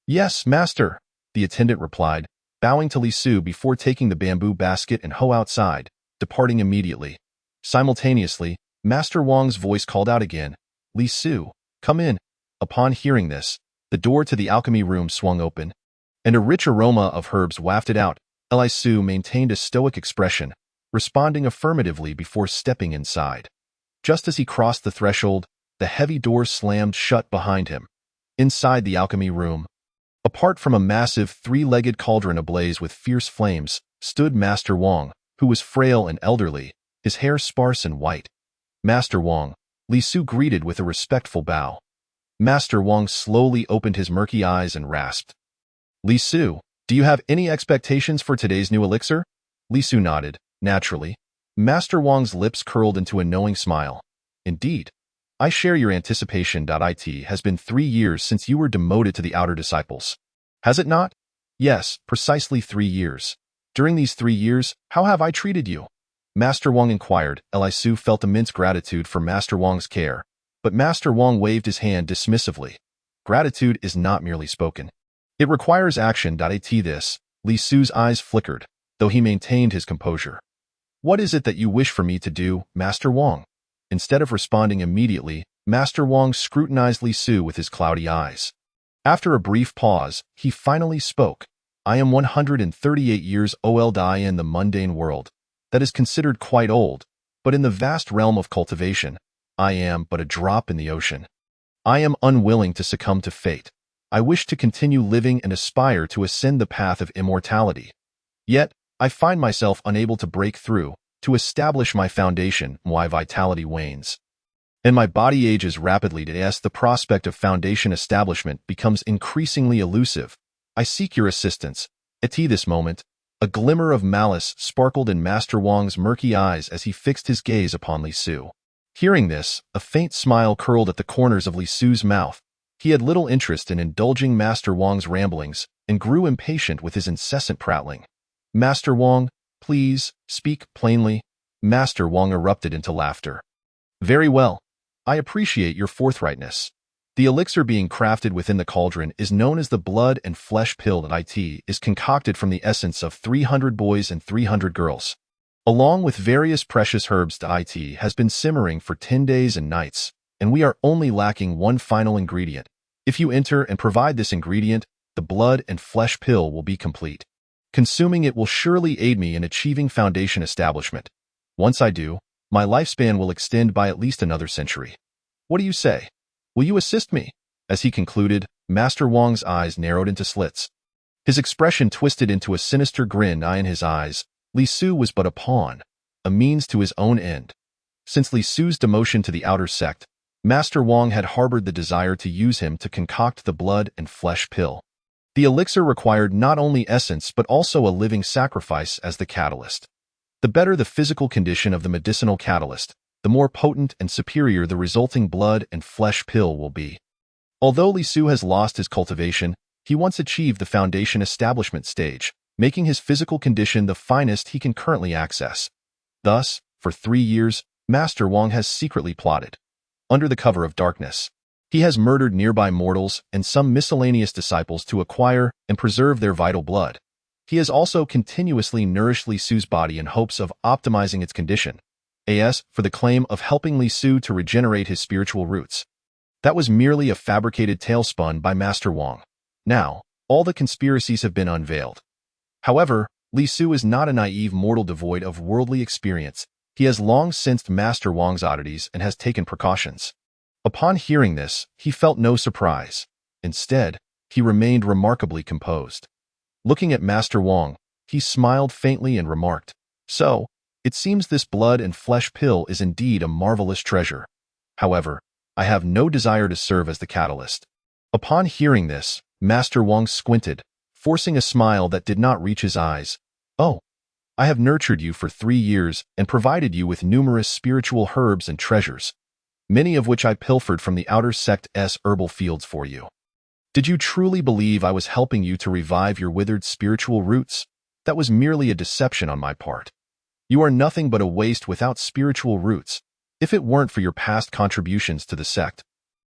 "Yes, master," the attendant replied, bowing to Li Su before taking the bamboo basket and hoe outside, departing immediately. Simultaneously, Master Wang's voice called out again, "Li Su, come in." Upon hearing this, the door to the alchemy room swung open, and a rich aroma of herbs wafted out. Li Su maintained a stoic expression, responding affirmatively before stepping inside. Just as he crossed the threshold, the heavy door slammed shut behind him. Inside the alchemy room, apart from a massive 3-legged cauldron ablaze with fierce flames, stood Master Wang, who was frail and elderly, his hair sparse and white. "Master Wang," Li Su greeted with a respectful bow. Master Wang slowly opened his murky eyes and rasped, "Li Su, do you have any expectations for today's new elixir?" Li Su nodded, naturally. Master Wang's lips curled into a knowing smile. "Indeed. I share your anticipation. It has been 3 years since you were demoted to the outer disciples. Has it not?" "Yes, precisely 3 years. During these 3 years, how have I treated you?" Master Wang inquired. Li Su felt immense gratitude for Master Wang's care, but Master Wang waved his hand dismissively. Gratitude is not merely spoken. It requires action. This, Li Su's eyes flickered, though he maintained his composure. "What is it that you wish for me to do, Master Wang?" Instead of responding immediately, Master Wang scrutinized Li Su with his cloudy eyes. After a brief pause, he finally spoke. "I am 138 years old. In the mundane world, that is considered quite old, but in the vast realm of cultivation, I am but a drop in the ocean. I am unwilling to succumb to fate. I wish to continue living and aspire to ascend the path of immortality. Yet, I find myself unable to break through, to establish my foundation, why vitality wanes. And my body ages rapidly as the prospect of foundation establishment becomes increasingly elusive. I seek your assistance. At this moment, a glimmer of malice sparkled in Master Wang's murky eyes as he fixed his gaze upon Li Su. Hearing this, a faint smile curled at the corners of Li Su's mouth. He had little interest in indulging Master Wang's ramblings and grew impatient with his incessant prattling. Master Wang, please, speak plainly. Master Wang erupted into laughter. Very well. I appreciate your forthrightness. The elixir being crafted within the cauldron is known as the blood and flesh pill that is concocted from the essence of 300 boys and 300 girls. Along with various precious herbs has been simmering for 10 days and nights, and we are only lacking one final ingredient. If you enter and provide this ingredient, the blood and flesh pill will be complete. Consuming it will surely aid me in achieving foundation establishment. Once I do, my lifespan will extend by at least another century. What do you say? Will you assist me? As he concluded, Master Wang's eyes narrowed into slits. His expression twisted into a sinister grin in his eyes. Li Su was but a pawn, a means to his own end. Since Li Su's demotion to the outer sect, Master Wang had harbored the desire to use him to concoct the blood and flesh pill. The elixir required not only essence but also a living sacrifice as the catalyst. The better the physical condition of the medicinal catalyst, the more potent and superior the resulting blood and flesh pill will be. Although Li Su has lost his cultivation, he once achieved the foundation establishment stage, making his physical condition the finest he can currently access. Thus, for 3 years, Master Wang has secretly plotted. Under the cover of darkness, he has murdered nearby mortals and some miscellaneous disciples to acquire and preserve their vital blood. He has also continuously nourished Li Su's body in hopes of optimizing its condition, for the claim of helping Li Su to regenerate his spiritual roots. That was merely a fabricated tale spun by Master Wang. Now, all the conspiracies have been unveiled. However, Li Su is not a naive mortal devoid of worldly experience. He has long sensed Master Wang's oddities and has taken precautions. Upon hearing this, he felt no surprise. Instead, he remained remarkably composed. Looking at Master Wang, he smiled faintly and remarked, "So, it seems this blood and flesh pill is indeed a marvelous treasure. However, I have no desire to serve as the catalyst." Upon hearing this, Master Wang squinted, forcing a smile that did not reach his eyes. "Oh, I have nurtured you for 3 years and provided you with numerous spiritual herbs and treasures, many of which I pilfered from the outer sect's herbal fields for you. Did you truly believe I was helping you to revive your withered spiritual roots? That was merely a deception on my part. You are nothing but a waste without spiritual roots. If it weren't for your past contributions to the sect,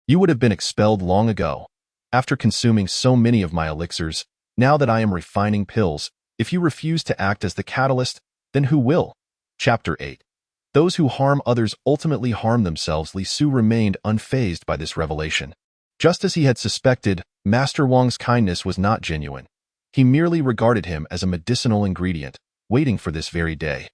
you would have been expelled long ago. After consuming so many of my elixirs, now that I am refining pills, if you refuse to act as the catalyst, then who will?" Chapter 8. Those who harm others ultimately harm themselves. Li Su remained unfazed by this revelation. Just as he had suspected, Master Wang's kindness was not genuine. He merely regarded him as a medicinal ingredient, waiting for this very day.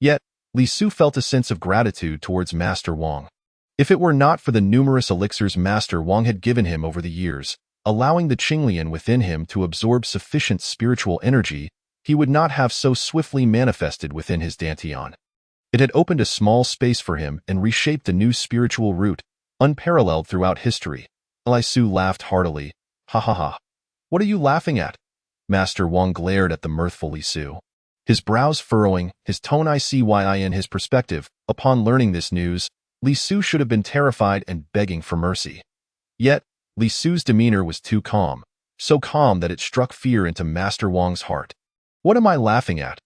Yet, Li Su felt a sense of gratitude towards Master Wang. If it were not for the numerous elixirs Master Wang had given him over the years, allowing the Qinglian within him to absorb sufficient spiritual energy, he would not have so swiftly manifested within his dantian. It had opened a small space for him and reshaped a new spiritual root, unparalleled throughout history. Li Su laughed heartily. "Ha ha ha. What are you laughing at?" Master Wang glared at the mirthful Li Su. His brows furrowing, his tone in his perspective. Upon learning this news, Li Su should have been terrified and begging for mercy. Yet, Li Su's demeanor was too calm, so calm that it struck fear into Master Wang's heart. "What am I laughing at?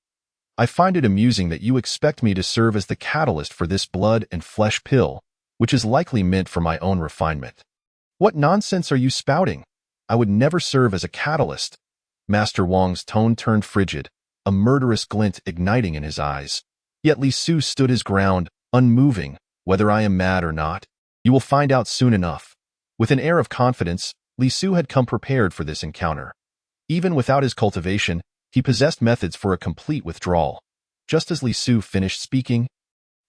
I find it amusing that you expect me to serve as the catalyst for this blood and flesh pill, which is likely meant for my own refinement. What nonsense are you spouting? I would never serve as a catalyst." Master Wang's tone turned frigid, a murderous glint igniting in his eyes. Yet Li Su stood his ground, unmoving. "Whether I am mad or not, you will find out soon enough." With an air of confidence, Li Su had come prepared for this encounter. Even without his cultivation, he possessed methods for a complete withdrawal. Just as Li Su finished speaking,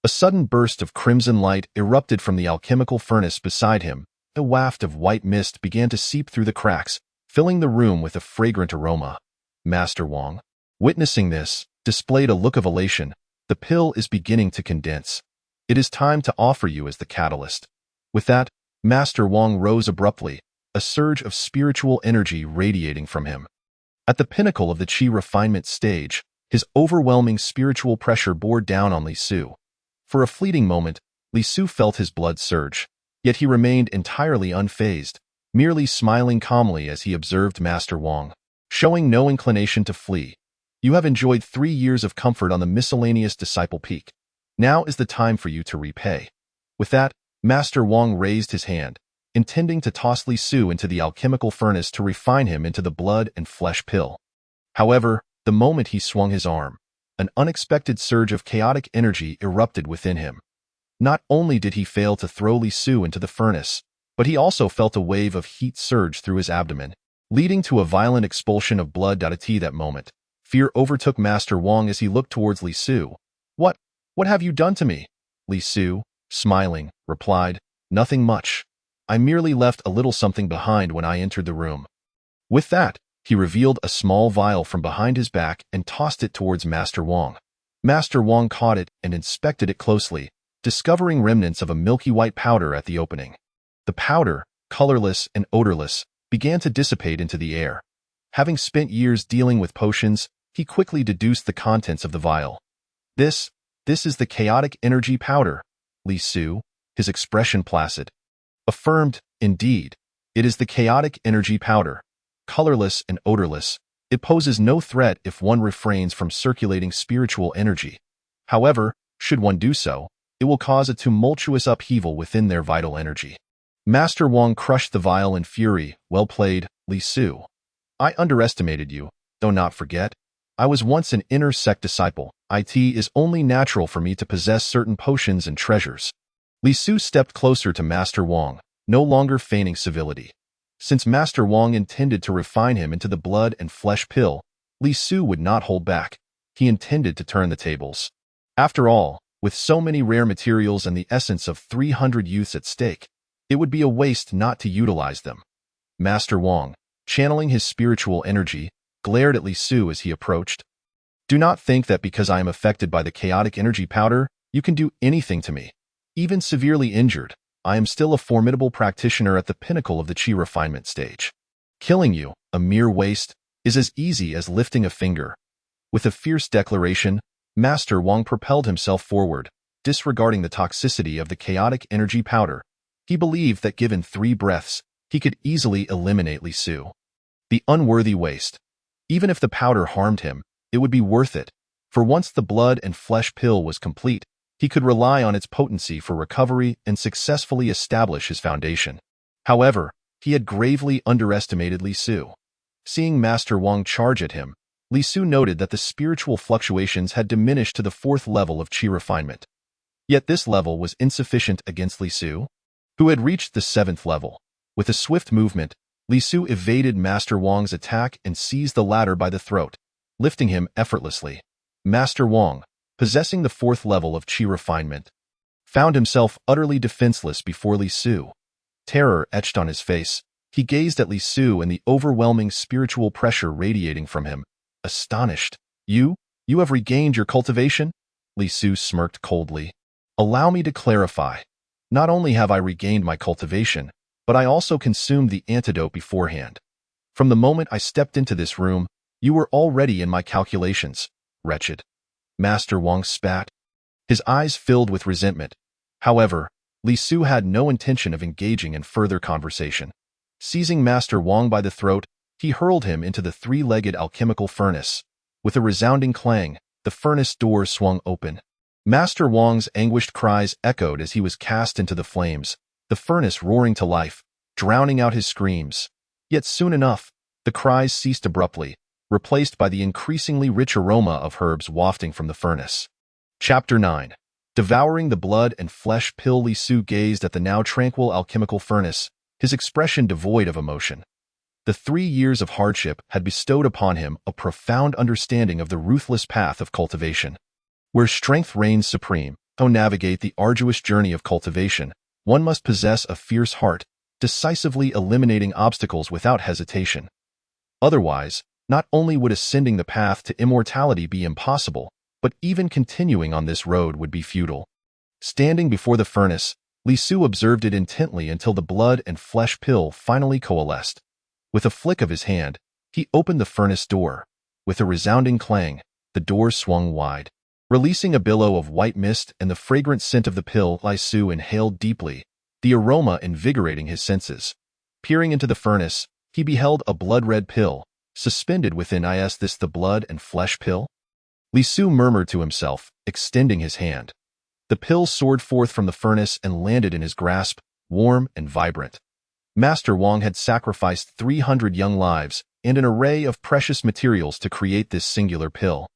a sudden burst of crimson light erupted from the alchemical furnace beside him. A waft of white mist began to seep through the cracks, filling the room with a fragrant aroma. Master Wang, witnessing this, displayed a look of elation. The pill is beginning to condense. It is time to offer you as the catalyst. With that, Master Wang rose abruptly, a surge of spiritual energy radiating from him. At the pinnacle of the qi refinement stage, his overwhelming spiritual pressure bore down on Li Su. For a fleeting moment, Li Su felt his blood surge, yet he remained entirely unfazed, merely smiling calmly as he observed Master Wang, showing no inclination to flee. You have enjoyed 3 years of comfort on the miscellaneous disciple peak. Now is the time for you to repay. With that, Master Wang raised his hand, intending to toss Li Su into the alchemical furnace to refine him into the blood and flesh pill. However, the moment he swung his arm, an unexpected surge of chaotic energy erupted within him. Not only did he fail to throw Li Su into the furnace, but he also felt a wave of heat surge through his abdomen, leading to a violent expulsion of blood. At that moment, fear overtook Master Wang as he looked towards Li Su. What have you done to me? Li Su, smiling, replied, "Nothing much. I merely left a little something behind when I entered the room." With that, he revealed a small vial from behind his back and tossed it towards Master Wang. Master Wang caught it and inspected it closely, discovering remnants of a milky white powder at the opening. The powder, colorless and odorless, began to dissipate into the air. Having spent years dealing with potions, he quickly deduced the contents of the vial. This is the chaotic energy powder, Li Su, his expression placid, affirmed. Indeed, it is the chaotic energy powder. Colorless and odorless, it poses no threat if one refrains from circulating spiritual energy. However, should one do so, it will cause a tumultuous upheaval within their vital energy. Master Wang crushed the vial in fury. Well played, Li Su. I underestimated you, though not forget. I was once an inner sect disciple. It is only natural for me to possess certain potions and treasures. Li Su stepped closer to Master Wang, no longer feigning civility. Since Master Wang intended to refine him into the blood and flesh pill, Li Su would not hold back. He intended to turn the tables. After all, with so many rare materials and the essence of 300 youths at stake, it would be a waste not to utilize them. Master Wang, channeling his spiritual energy, glared at Li Su as he approached. Do not think that because I am affected by the chaotic energy powder, you can do anything to me. Even severely injured, I am still a formidable practitioner at the pinnacle of the qi refinement stage. Killing you, a mere waste, is as easy as lifting a finger. With a fierce declaration, Master Wang propelled himself forward, disregarding the toxicity of the chaotic energy powder. He believed that given 3 breaths, he could easily eliminate Li Su. The unworthy waste. Even if the powder harmed him, it would be worth it, for once the blood and flesh pill was complete, he could rely on its potency for recovery and successfully establish his foundation. However, he had gravely underestimated Li Su. Seeing Master Wang charge at him, Li Su noted that the spiritual fluctuations had diminished to the 4th level of qi refinement. Yet this level was insufficient against Li Su, who had reached the 7th level. With a swift movement, Li Su evaded Master Wang's attack and seized the latter by the throat, lifting him effortlessly. Master Wang, possessing the 4th level of qi refinement, found himself utterly defenseless before Li Su. Terror etched on his face. He gazed at Li Su and the overwhelming spiritual pressure radiating from him. Astonished. You have regained your cultivation? Li Su smirked coldly. Allow me to clarify. Not only have I regained my cultivation, but I also consumed the antidote beforehand. From the moment I stepped into this room, you were already in my calculations, wretched. Master Wang spat. His eyes filled with resentment. However, Li Su had no intention of engaging in further conversation. Seizing Master Wang by the throat, he hurled him into the 3-legged alchemical furnace. With a resounding clang, the furnace door swung open. Master Wang's anguished cries echoed as he was cast into the flames, the furnace roaring to life, drowning out his screams. Yet soon enough, the cries ceased abruptly, replaced by the increasingly rich aroma of herbs wafting from the furnace. Chapter 9. Devouring the blood and flesh pill. Li Su gazed at the now tranquil alchemical furnace, his expression devoid of emotion. The 3 years of hardship had bestowed upon him a profound understanding of the ruthless path of cultivation. Where strength reigns supreme, to navigate the arduous journey of cultivation, one must possess a fierce heart, decisively eliminating obstacles without hesitation. Otherwise, not only would ascending the path to immortality be impossible, but even continuing on this road would be futile. Standing before the furnace, Li Su observed it intently until the blood and flesh pill finally coalesced. With a flick of his hand, he opened the furnace door. With a resounding clang, the door swung wide. Releasing a billow of white mist and the fragrant scent of the pill, Li Su inhaled deeply, the aroma invigorating his senses. Peering into the furnace, he beheld a blood-red pill, suspended within. Is this the blood and flesh pill? Li Su murmured to himself, extending his hand. The pill soared forth from the furnace and landed in his grasp, warm and vibrant. Master Wang had sacrificed 300 young lives and an array of precious materials to create this singular pill.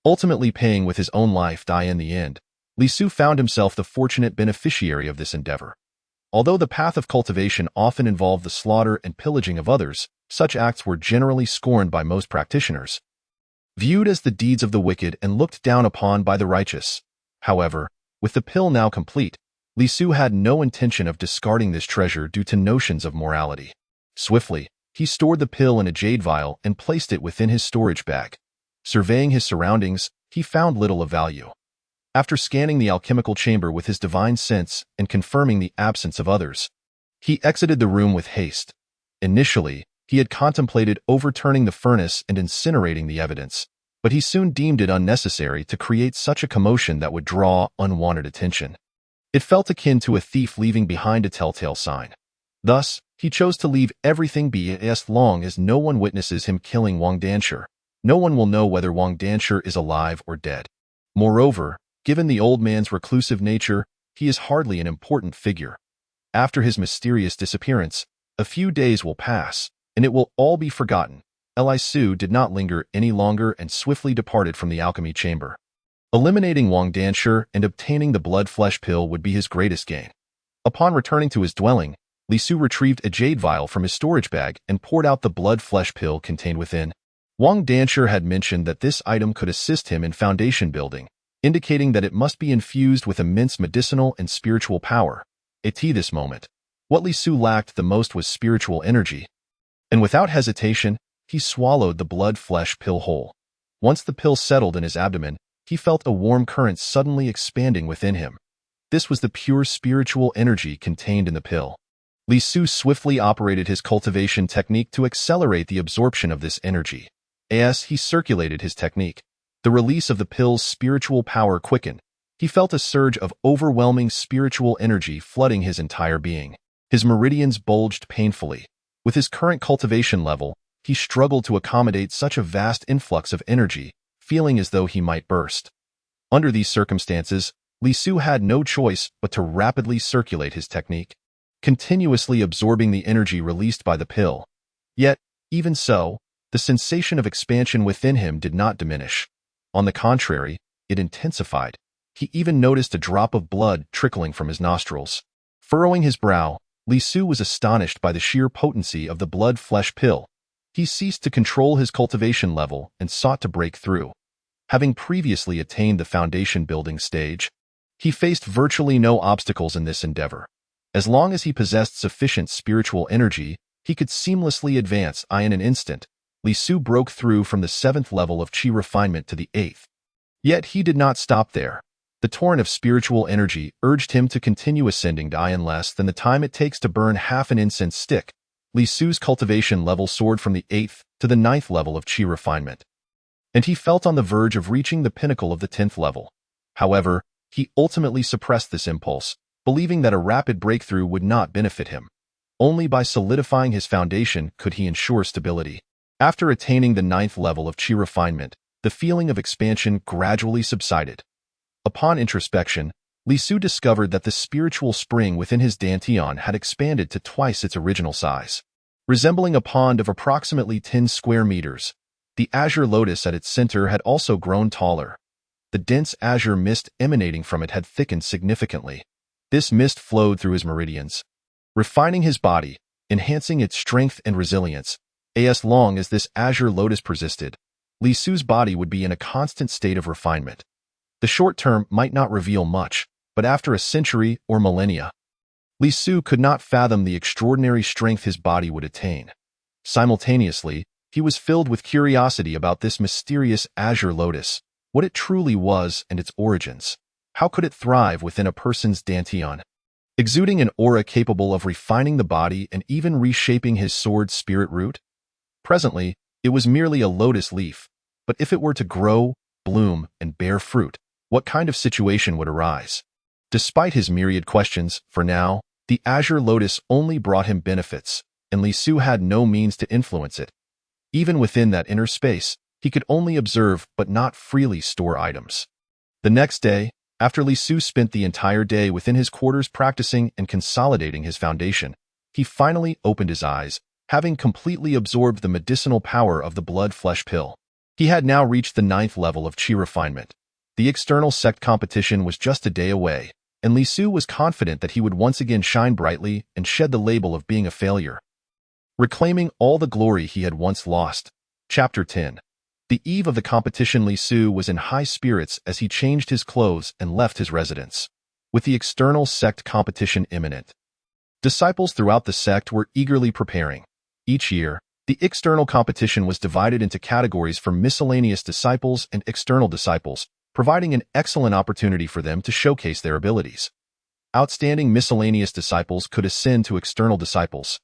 Ultimately paying with his own life in the end, Li Su found himself the fortunate beneficiary of this endeavor. Although the path of cultivation often involved the slaughter and pillaging of others, such acts were generally scorned by most practitioners, viewed as the deeds of the wicked and looked down upon by the righteous. However, with the pill now complete, Li Su had no intention of discarding this treasure due to notions of morality. Swiftly, he stored the pill in a jade vial and placed it within his storage bag. Surveying his surroundings, he found little of value. After scanning the alchemical chamber with his divine sense and confirming the absence of others, he exited the room with haste. Initially, he had contemplated overturning the furnace and incinerating the evidence, but he soon deemed it unnecessary to create such a commotion that would draw unwanted attention. It felt akin to a thief leaving behind a telltale sign. Thus, he chose to leave everything be. As long as no one witnesses him killing Wang Danshi, no one will know whether Wang Danshi is alive or dead. Moreover, given the old man's reclusive nature, he is hardly an important figure. After his mysterious disappearance, a few days will pass, and it will all be forgotten. Li Su did not linger any longer and swiftly departed from the alchemy chamber. Eliminating Wang Danshi and obtaining the blood-flesh pill would be his greatest gain. Upon returning to his dwelling, Li Su retrieved a jade vial from his storage bag and poured out the blood-flesh pill contained within. Wang Danshi had mentioned that this item could assist him in foundation building, indicating that it must be infused with immense medicinal and spiritual power. At this moment, what Li Su lacked the most was spiritual energy. And without hesitation, he swallowed the blood-flesh pill whole. Once the pill settled in his abdomen, he felt a warm current suddenly expanding within him. This was the pure spiritual energy contained in the pill. Li Su swiftly operated his cultivation technique to accelerate the absorption of this energy. As he circulated his technique, the release of the pill's spiritual power quickened. He felt a surge of overwhelming spiritual energy flooding his entire being. His meridians bulged painfully. With his current cultivation level, he struggled to accommodate such a vast influx of energy, feeling as though he might burst. Under these circumstances, Li Su had no choice but to rapidly circulate his technique, continuously absorbing the energy released by the pill. Yet, even so, the sensation of expansion within him did not diminish. On the contrary, it intensified. He even noticed a drop of blood trickling from his nostrils. Furrowing his brow, Li Su was astonished by the sheer potency of the blood-flesh pill. He ceased to control his cultivation level and sought to break through. Having previously attained the foundation-building stage, he faced virtually no obstacles in this endeavor. As long as he possessed sufficient spiritual energy, he could seamlessly advance. In an instant, Li Su broke through from the 7th level of qi refinement to the 8th. Yet he did not stop there. The torrent of spiritual energy urged him to continue ascending in less than the time it takes to burn half an incense stick. Li Su's cultivation level soared from the 8th to the 9th level of qi refinement, and he felt on the verge of reaching the pinnacle of the 10th level. However, he ultimately suppressed this impulse, believing that a rapid breakthrough would not benefit him. Only by solidifying his foundation could he ensure stability. After attaining the 9th level of qi refinement, the feeling of expansion gradually subsided. Upon introspection, Li Su discovered that the spiritual spring within his dantian had expanded to twice its original size. Resembling a pond of approximately 10 square meters, the azure lotus at its center had also grown taller. The dense azure mist emanating from it had thickened significantly. This mist flowed through his meridians, refining his body, enhancing its strength and resilience. As long as this azure lotus persisted, Li Su's body would be in a constant state of refinement. The short term might not reveal much, but after a century or millennia, Li Su could not fathom the extraordinary strength his body would attain. Simultaneously, he was filled with curiosity about this mysterious azure lotus, what it truly was and its origins. How could it thrive within a person's dantian? Exuding an aura capable of refining the body and even reshaping his sword's spirit root? Presently, it was merely a lotus leaf, but if it were to grow, bloom, and bear fruit, what kind of situation would arise? Despite his myriad questions, for now, the azure lotus only brought him benefits, and Li Su had no means to influence it. Even within that inner space, he could only observe but not freely store items. The next day, after Li Su spent the entire day within his quarters practicing and consolidating his foundation, he finally opened his eyes, having completely absorbed the medicinal power of the blood-flesh pill. He had now reached the 9th level of qi refinement. The external sect competition was just a day away, and Li Su was confident that he would once again shine brightly and shed the label of being a failure, reclaiming all the glory he had once lost. Chapter 10. The eve of the competition, Li Su was in high spirits as he changed his clothes and left his residence. With the external sect competition imminent, disciples throughout the sect were eagerly preparing. Each year, the external competition was divided into categories for miscellaneous disciples and external disciples, providing an excellent opportunity for them to showcase their abilities. Outstanding miscellaneous disciples could ascend to external disciples,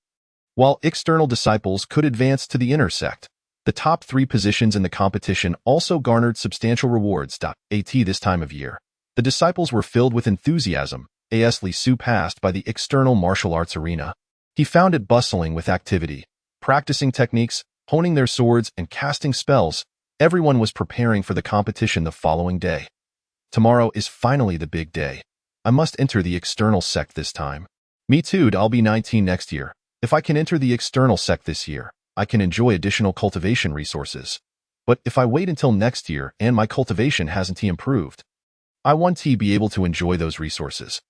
while external disciples could advance to the inner sect. The top 3 positions in the competition also garnered substantial rewards. At this time of year, the disciples were filled with enthusiasm as Li Su passed by the external martial arts arena. He found it bustling with activity, practicing techniques, honing their swords, and casting spells. Everyone was preparing for the competition the following day. Tomorrow is finally the big day. I must enter the external sect this time. Me too, I'll be 19 next year. If I can enter the external sect this year, I can enjoy additional cultivation resources. But if I wait until next year and my cultivation hasn't improved, I won't be able to enjoy those resources.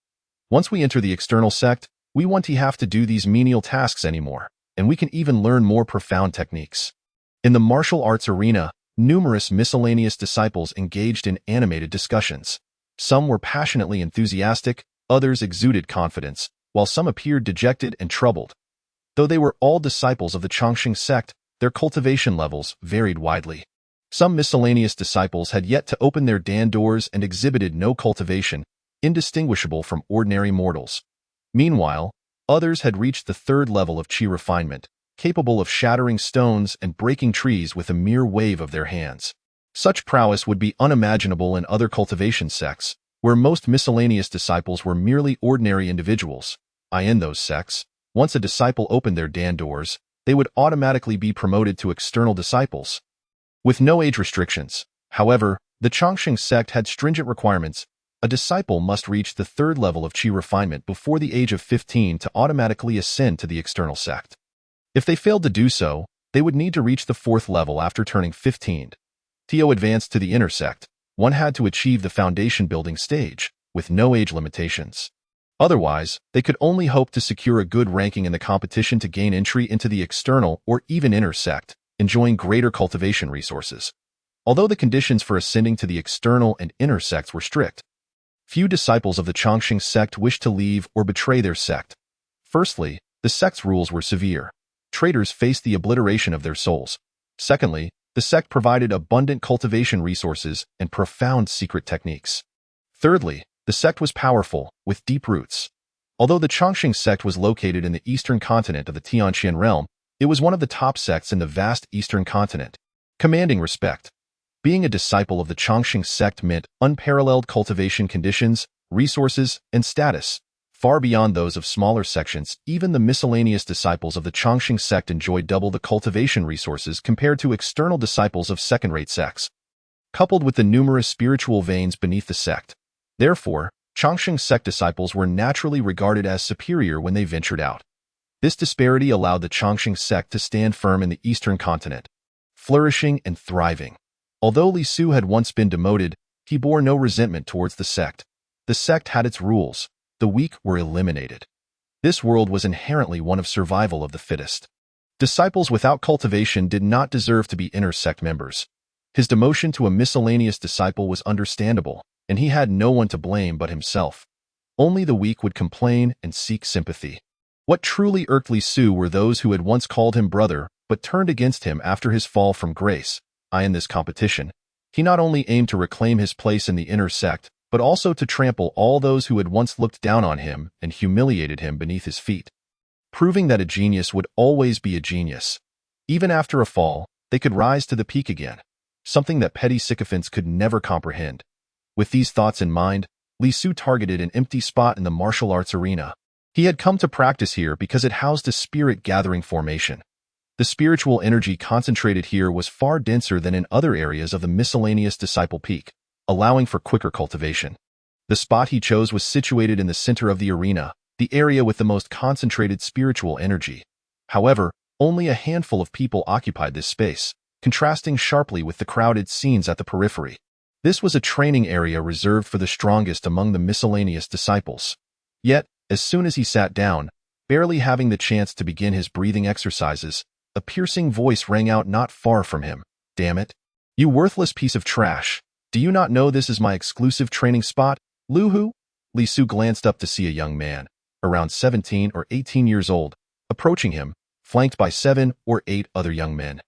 Once we enter the external sect, we won't have to do these menial tasks anymore, and we can even learn more profound techniques. In the martial arts arena, numerous miscellaneous disciples engaged in animated discussions. Some were passionately enthusiastic, others exuded confidence, while some appeared dejected and troubled. Though they were all disciples of the Chongqing sect, their cultivation levels varied widely. Some miscellaneous disciples had yet to open their dan doors and exhibited no cultivation, indistinguishable from ordinary mortals. Meanwhile, others had reached the 3rd level of qi refinement, capable of shattering stones and breaking trees with a mere wave of their hands. Such prowess would be unimaginable in other cultivation sects, where most miscellaneous disciples were merely ordinary individuals. In those sects, once a disciple opened their dan doors, they would automatically be promoted to external disciples, with no age restrictions. However, the Chongqing sect had stringent requirements. A disciple must reach the 3rd level of qi refinement before the age of 15 to automatically ascend to the external sect. If they failed to do so, they would need to reach the 4th level after turning 15. To advance to the inner sect, one had to achieve the foundation building stage, with no age limitations. Otherwise, they could only hope to secure a good ranking in the competition to gain entry into the external or even inner sect, enjoying greater cultivation resources. Although the conditions for ascending to the external and inner sects were strict, few disciples of the Chongqing sect wished to leave or betray their sect. Firstly, the sect's rules were severe. Traitors faced the obliteration of their souls. Secondly, the sect provided abundant cultivation resources and profound secret techniques. Thirdly, the sect was powerful, with deep roots. Although the Chongqing sect was located in the eastern continent of the Tianqian realm, it was one of the top sects in the vast eastern continent, commanding respect. Being a disciple of the Chongqing sect meant unparalleled cultivation conditions, resources, and status. Far beyond those of smaller sections, even the miscellaneous disciples of the Chongqing sect enjoyed double the cultivation resources compared to external disciples of second-rate sects, coupled with the numerous spiritual veins beneath the sect. Therefore, Chongqing sect disciples were naturally regarded as superior when they ventured out. This disparity allowed the Chongqing sect to stand firm in the eastern continent, flourishing and thriving. Although Li Su had once been demoted, he bore no resentment towards the sect. The sect had its rules. The weak were eliminated. This world was inherently one of survival of the fittest. Disciples without cultivation did not deserve to be inner sect members. His demotion to a miscellaneous disciple was understandable, and he had no one to blame but himself. Only the weak would complain and seek sympathy. What truly irked Li Su were those who had once called him brother, but turned against him after his fall from grace. In this competition, he not only aimed to reclaim his place in the inner sect, but also to trample all those who had once looked down on him and humiliated him beneath his feet. Proving that a genius would always be a genius. Even after a fall, they could rise to the peak again, something that petty sycophants could never comprehend. With these thoughts in mind, Li Su targeted an empty spot in the martial arts arena. He had come to practice here because it housed a spirit-gathering formation. The spiritual energy concentrated here was far denser than in other areas of the miscellaneous disciple peak, allowing for quicker cultivation. The spot he chose was situated in the center of the arena, the area with the most concentrated spiritual energy. However, only a handful of people occupied this space, contrasting sharply with the crowded scenes at the periphery. This was a training area reserved for the strongest among the miscellaneous disciples. Yet, as soon as he sat down, barely having the chance to begin his breathing exercises, a piercing voice rang out not far from him. "Damn it! You worthless piece of trash! Do you not know this is my exclusive training spot, Lu Hu?" Li Su glanced up to see a young man, around 17 or 18 years old, approaching him, flanked by 7 or 8 other young men.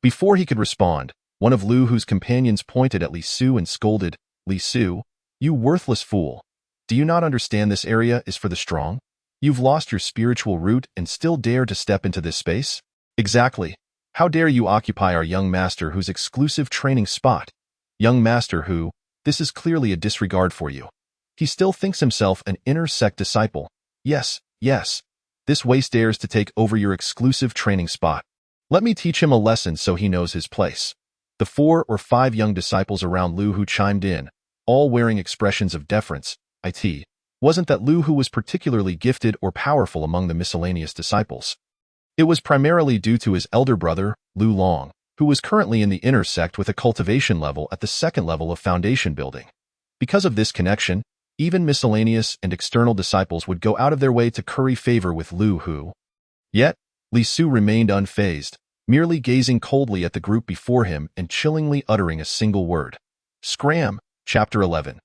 Before he could respond, one of Lu Hu's companions pointed at Li Su and scolded, "Li Su, you worthless fool! Do you not understand this area is for the strong? You've lost your spiritual root and still dare to step into this space? Exactly. How dare you occupy our young master whose exclusive training spot? Young master who, this is clearly a disregard for you. He still thinks himself an inner sect disciple. Yes, yes. This waste dares to take over your exclusive training spot. Let me teach him a lesson so he knows his place." The 4 or 5 young disciples around Lu Hu chimed in, all wearing expressions of deference. It wasn't that Lu Hu was particularly gifted or powerful among the miscellaneous disciples. It was primarily due to his elder brother, Lu Long, who was currently in the inner sect with a cultivation level at the 2nd level of foundation building. Because of this connection, even miscellaneous and external disciples would go out of their way to curry favor with Lu Hu. Yet, Li Su remained unfazed, merely gazing coldly at the group before him and chillingly uttering a single word. Scram! Chapter 11.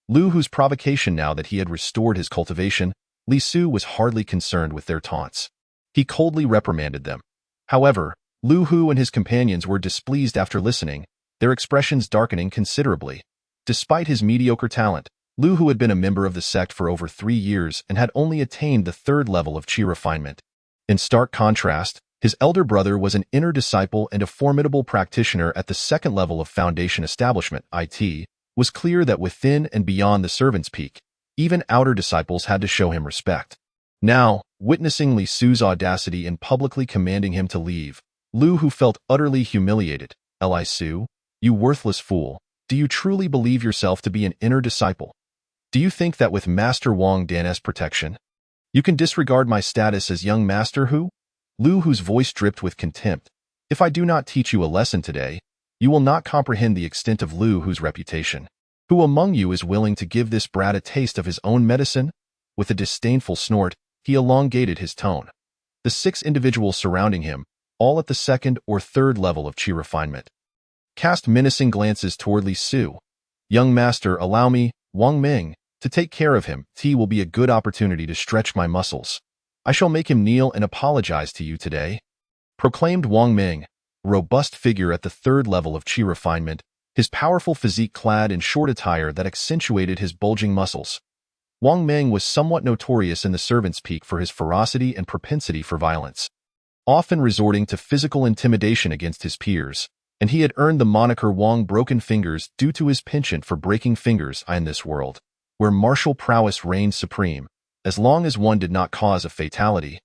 Lu Hu's provocation. Now that he had restored his cultivation, Li Su was hardly concerned with their taunts. He coldly reprimanded them. However, Lu Hu and his companions were displeased after listening, their expressions darkening considerably. Despite his mediocre talent, Lu Hu had been a member of the sect for over 3 years and had only attained the 3rd level of Qi refinement. In stark contrast, his elder brother was an inner disciple and a formidable practitioner at the 2nd level of foundation establishment. It was clear that within and beyond the servant's peak, even outer disciples had to show him respect. Now, witnessing Li Su's audacity in publicly commanding him to leave, Lu Hu felt utterly humiliated. "Li Su, you worthless fool, do you truly believe yourself to be an inner disciple? Do you think that with Master Wang Dan's protection, you can disregard my status as young Master Hu?" Lu Hu's voice dripped with contempt. "If I do not teach you a lesson today, you will not comprehend the extent of Lu Hu's reputation. Who among you is willing to give this brat a taste of his own medicine?" With a disdainful snort, he elongated his tone. The 6 individuals surrounding him, all at the 2nd or 3rd level of Qi refinement, cast menacing glances toward Li Su. "Young master, allow me, Wang Ming, to take care of him. Tea will be a good opportunity to stretch my muscles. I shall make him kneel and apologize to you today," proclaimed Wang Ming, a robust figure at the 3rd level of Qi refinement, his powerful physique clad in short attire that accentuated his bulging muscles. Wang Ming was somewhat notorious in the servant's peak for his ferocity and propensity for violence, often resorting to physical intimidation against his peers, and he had earned the moniker Wang Broken Fingers due to his penchant for breaking fingers in this world, where martial prowess reigned supreme, as long as one did not cause a fatality.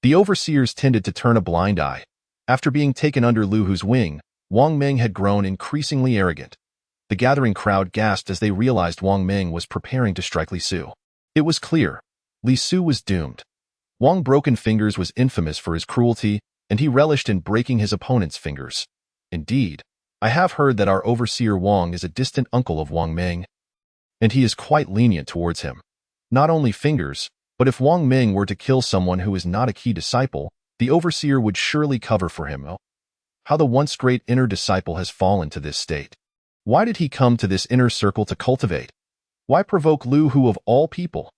The overseers tended to turn a blind eye. After being taken under Lu Hu's wing, Wang Ming had grown increasingly arrogant. The gathering crowd gasped as they realized Wang Ming was preparing to strike Li Su. It was clear. Li Su was doomed. Wang Broken Fingers was infamous for his cruelty, and he relished in breaking his opponent's fingers. Indeed, I have heard that our overseer Wang is a distant uncle of Wang Ming, and he is quite lenient towards him. Not only fingers, but if Wang Ming were to kill someone who is not a key disciple, the overseer would surely cover for him. Oh, how the once great inner disciple has fallen to this state. Why did he come to this inner circle to cultivate? Why provoke Lu Hu of all people?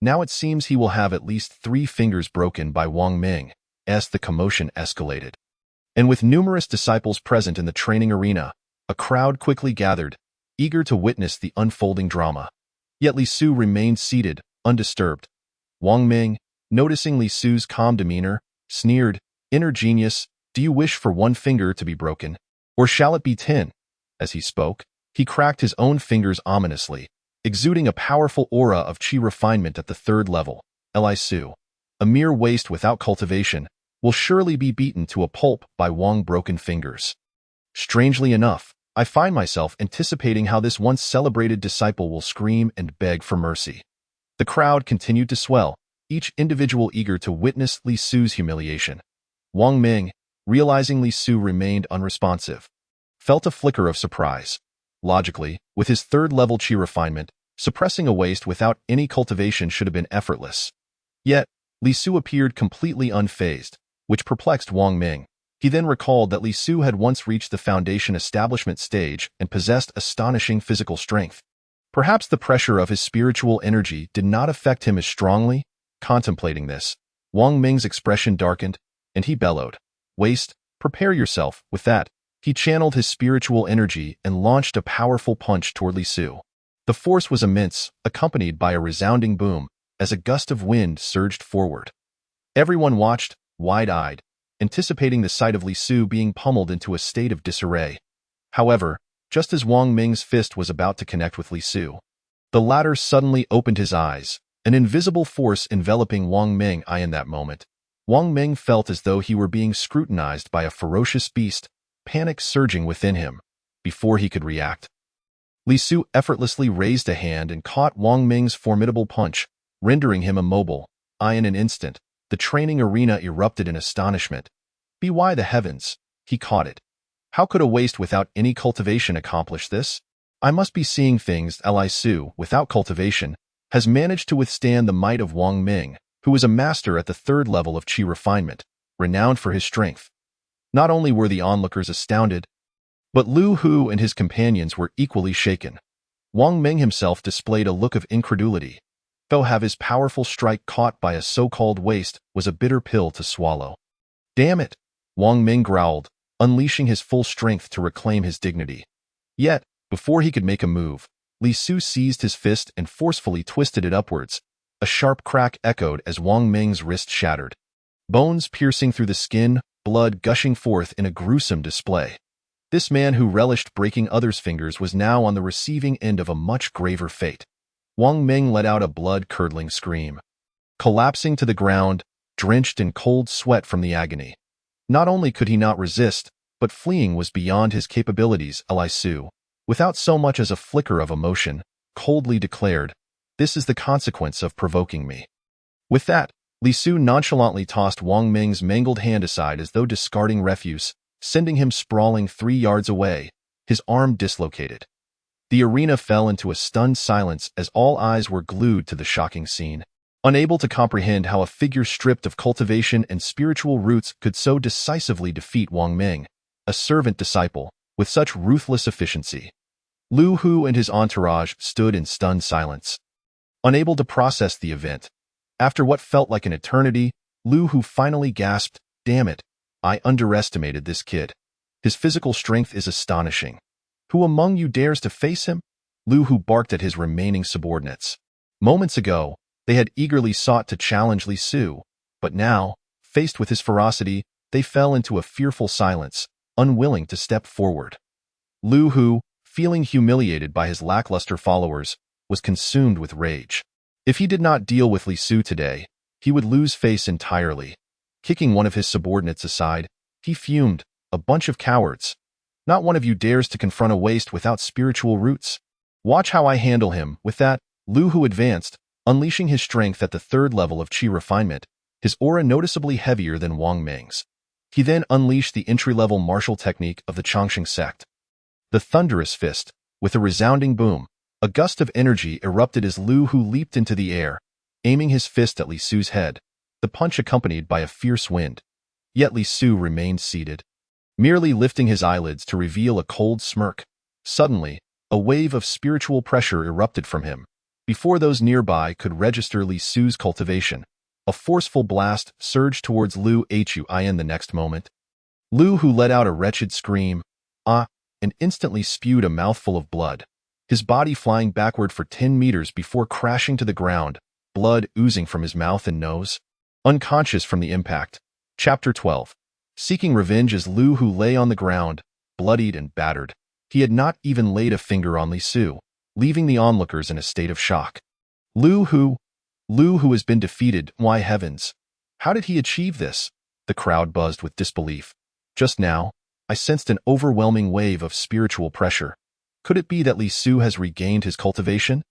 Now it seems he will have at least 3 fingers broken by Wang Ming, as the commotion escalated. And with numerous disciples present in the training arena, a crowd quickly gathered, eager to witness the unfolding drama. Yet Li Su remained seated, undisturbed. Wang Ming, noticing Li Su's calm demeanor, sneered, "Inner genius, do you wish for 1 finger to be broken? Or shall it be 10? As he spoke, he cracked his own fingers ominously, exuding a powerful aura of qi refinement at the 3rd level. Li Su, a mere waste without cultivation, will surely be beaten to a pulp by Wang broken fingers. Strangely enough, I find myself anticipating how this once celebrated disciple will scream and beg for mercy." The crowd continued to swell, each individual eager to witness Li Su's humiliation. Wang Ming, realizing Li Su remained unresponsive, felt a flicker of surprise. Logically, with his 3rd level qi refinement, suppressing a waste without any cultivation should have been effortless. Yet, Li Su appeared completely unfazed, which perplexed Wang Ming. He then recalled that Li Su had once reached the foundation establishment stage and possessed astonishing physical strength. Perhaps the pressure of his spiritual energy did not affect him as strongly. Contemplating this, Wang Ming's expression darkened, and he bellowed, "Waste, prepare yourself." With that, he channeled his spiritual energy and launched a powerful punch toward Li Su. The force was immense, accompanied by a resounding boom, as a gust of wind surged forward. Everyone watched, wide-eyed, anticipating the sight of Li Su being pummeled into a state of disarray. However, just as Wang Ming's fist was about to connect with Li Su, the latter suddenly opened his eyes, an invisible force enveloping Wang Ming. In that moment, Wang Ming felt as though he were being scrutinized by a ferocious beast, panic surging within him. Before he could react, Li Su effortlessly raised a hand and caught Wang Ming's formidable punch, rendering him immobile. In an instant, the training arena erupted in astonishment. By the heavens, he caught it. How could a waste without any cultivation accomplish this? I must be seeing things. Li Su, without cultivation, has managed to withstand the might of Wang Ming, who is a master at the 3rd level of qi refinement, renowned for his strength. Not only were the onlookers astounded, but Lu Hu and his companions were equally shaken. Wang Ming himself displayed a look of incredulity. Though have his powerful strike caught by a so-called waste was a bitter pill to swallow. "Damn it!" Wang Ming growled, unleashing his full strength to reclaim his dignity. Yet, before he could make a move, Li Su seized his fist and forcefully twisted it upwards. A sharp crack echoed as Wang Ming's wrist shattered. Bones piercing through the skin, blood gushing forth in a gruesome display. This man who relished breaking others' fingers was now on the receiving end of a much graver fate. Wang Ming let out a blood-curdling scream, collapsing to the ground, drenched in cold sweat from the agony. Not only could he not resist, but fleeing was beyond his capabilities. Li Su, without so much as a flicker of emotion, coldly declared, "This is the consequence of provoking me." With that, Li Su nonchalantly tossed Wang Ming's mangled hand aside as though discarding refuse, sending him sprawling 3 yards away, his arm dislocated. The arena fell into a stunned silence as all eyes were glued to the shocking scene, unable to comprehend how a figure stripped of cultivation and spiritual roots could so decisively defeat Wang Ming, a servant disciple, with such ruthless efficiency. Lu Hu and his entourage stood in stunned silence, unable to process the event. After what felt like an eternity, Lu Hu finally gasped, "Damn it, I underestimated this kid. His physical strength is astonishing. Who among you dares to face him?" Lu Hu barked at his remaining subordinates. Moments ago, they had eagerly sought to challenge Li Su, but now, faced with his ferocity, they fell into a fearful silence, unwilling to step forward. Lu Hu, feeling humiliated by his lackluster followers, was consumed with rage. If he did not deal with Li Su today, he would lose face entirely. Kicking one of his subordinates aside, he fumed, "A bunch of cowards. Not one of you dares to confront a waste without spiritual roots. Watch how I handle him." With that, Lu Hu advanced, unleashing his strength at the 3rd level of qi refinement, his aura noticeably heavier than Wang Ming's. He then unleashed the entry-level martial technique of the Chongqing sect, the Thunderous Fist. With a resounding boom, a gust of energy erupted as Lu Hu leaped into the air, aiming his fist at Li Su's head, the punch accompanied by a fierce wind. Yet Li Su remained seated, merely lifting his eyelids to reveal a cold smirk. Suddenly, a wave of spiritual pressure erupted from him, Before those nearby could register Li Su's cultivation, a forceful blast surged towards Lu Huin the next moment. Lu Hu let out a wretched scream, and instantly spewed a mouthful of blood, his body flying backward for 10 meters before crashing to the ground, blood oozing from his mouth and nose. Unconscious from the impact. Chapter 12. Seeking revenge as Lu Hu lay on the ground, bloodied and battered. He had not even laid a finger on Li Su, leaving the onlookers in a state of shock. Lu Hu has been defeated, why heavens? How did he achieve this? The crowd buzzed with disbelief. Just now, I sensed an overwhelming wave of spiritual pressure. Could it be that Li Su has regained his cultivation?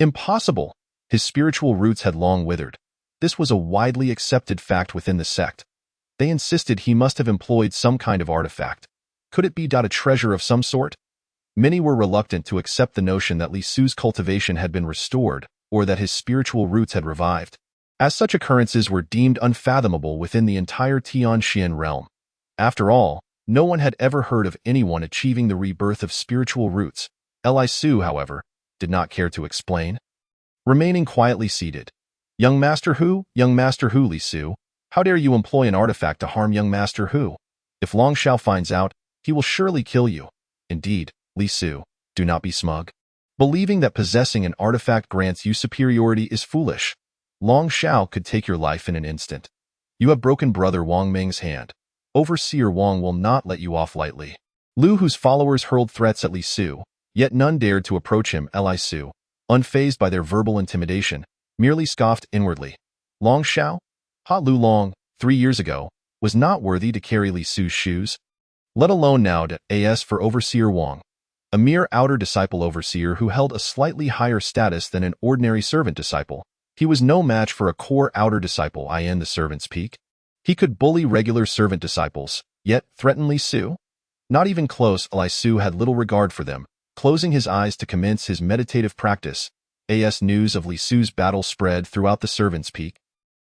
Impossible! His spiritual roots had long withered. This was a widely accepted fact within the sect. They insisted he must have employed some kind of artifact. Could it be a treasure of some sort? Many were reluctant to accept the notion that Li Su's cultivation had been restored, or that his spiritual roots had revived, as such occurrences were deemed unfathomable within the entire Tianxian realm. After all, no one had ever heard of anyone achieving the rebirth of spiritual roots. Li Su, however, did not care to explain. Remaining quietly seated. Young Master Hu, Li Su, how dare you employ an artifact to harm young Master Hu? If Long Xiao finds out, he will surely kill you. Indeed, Li Su, do not be smug. Believing that possessing an artifact grants you superiority is foolish. Long Xiao could take your life in an instant. You have broken Brother Wang Ming's hand. Overseer Wang will not let you off lightly. Lu Hu's followers hurled threats at Li Su, yet none dared to approach him. Li Su, unfazed by their verbal intimidation, merely scoffed inwardly. Long Xiao? Ha Lu Long, 3 years ago, was not worthy to carry Li Su's shoes. Let alone now to as for Overseer Wang, a mere outer disciple overseer who held a slightly higher status than an ordinary servant disciple. He was no match for a core outer disciple in the servant's peak. He could bully regular servant disciples, yet threaten Li Su? Not even close. Li Su had little regard for them, closing his eyes to commence his meditative practice. As news of Li Su's battle spread throughout the servant's peak,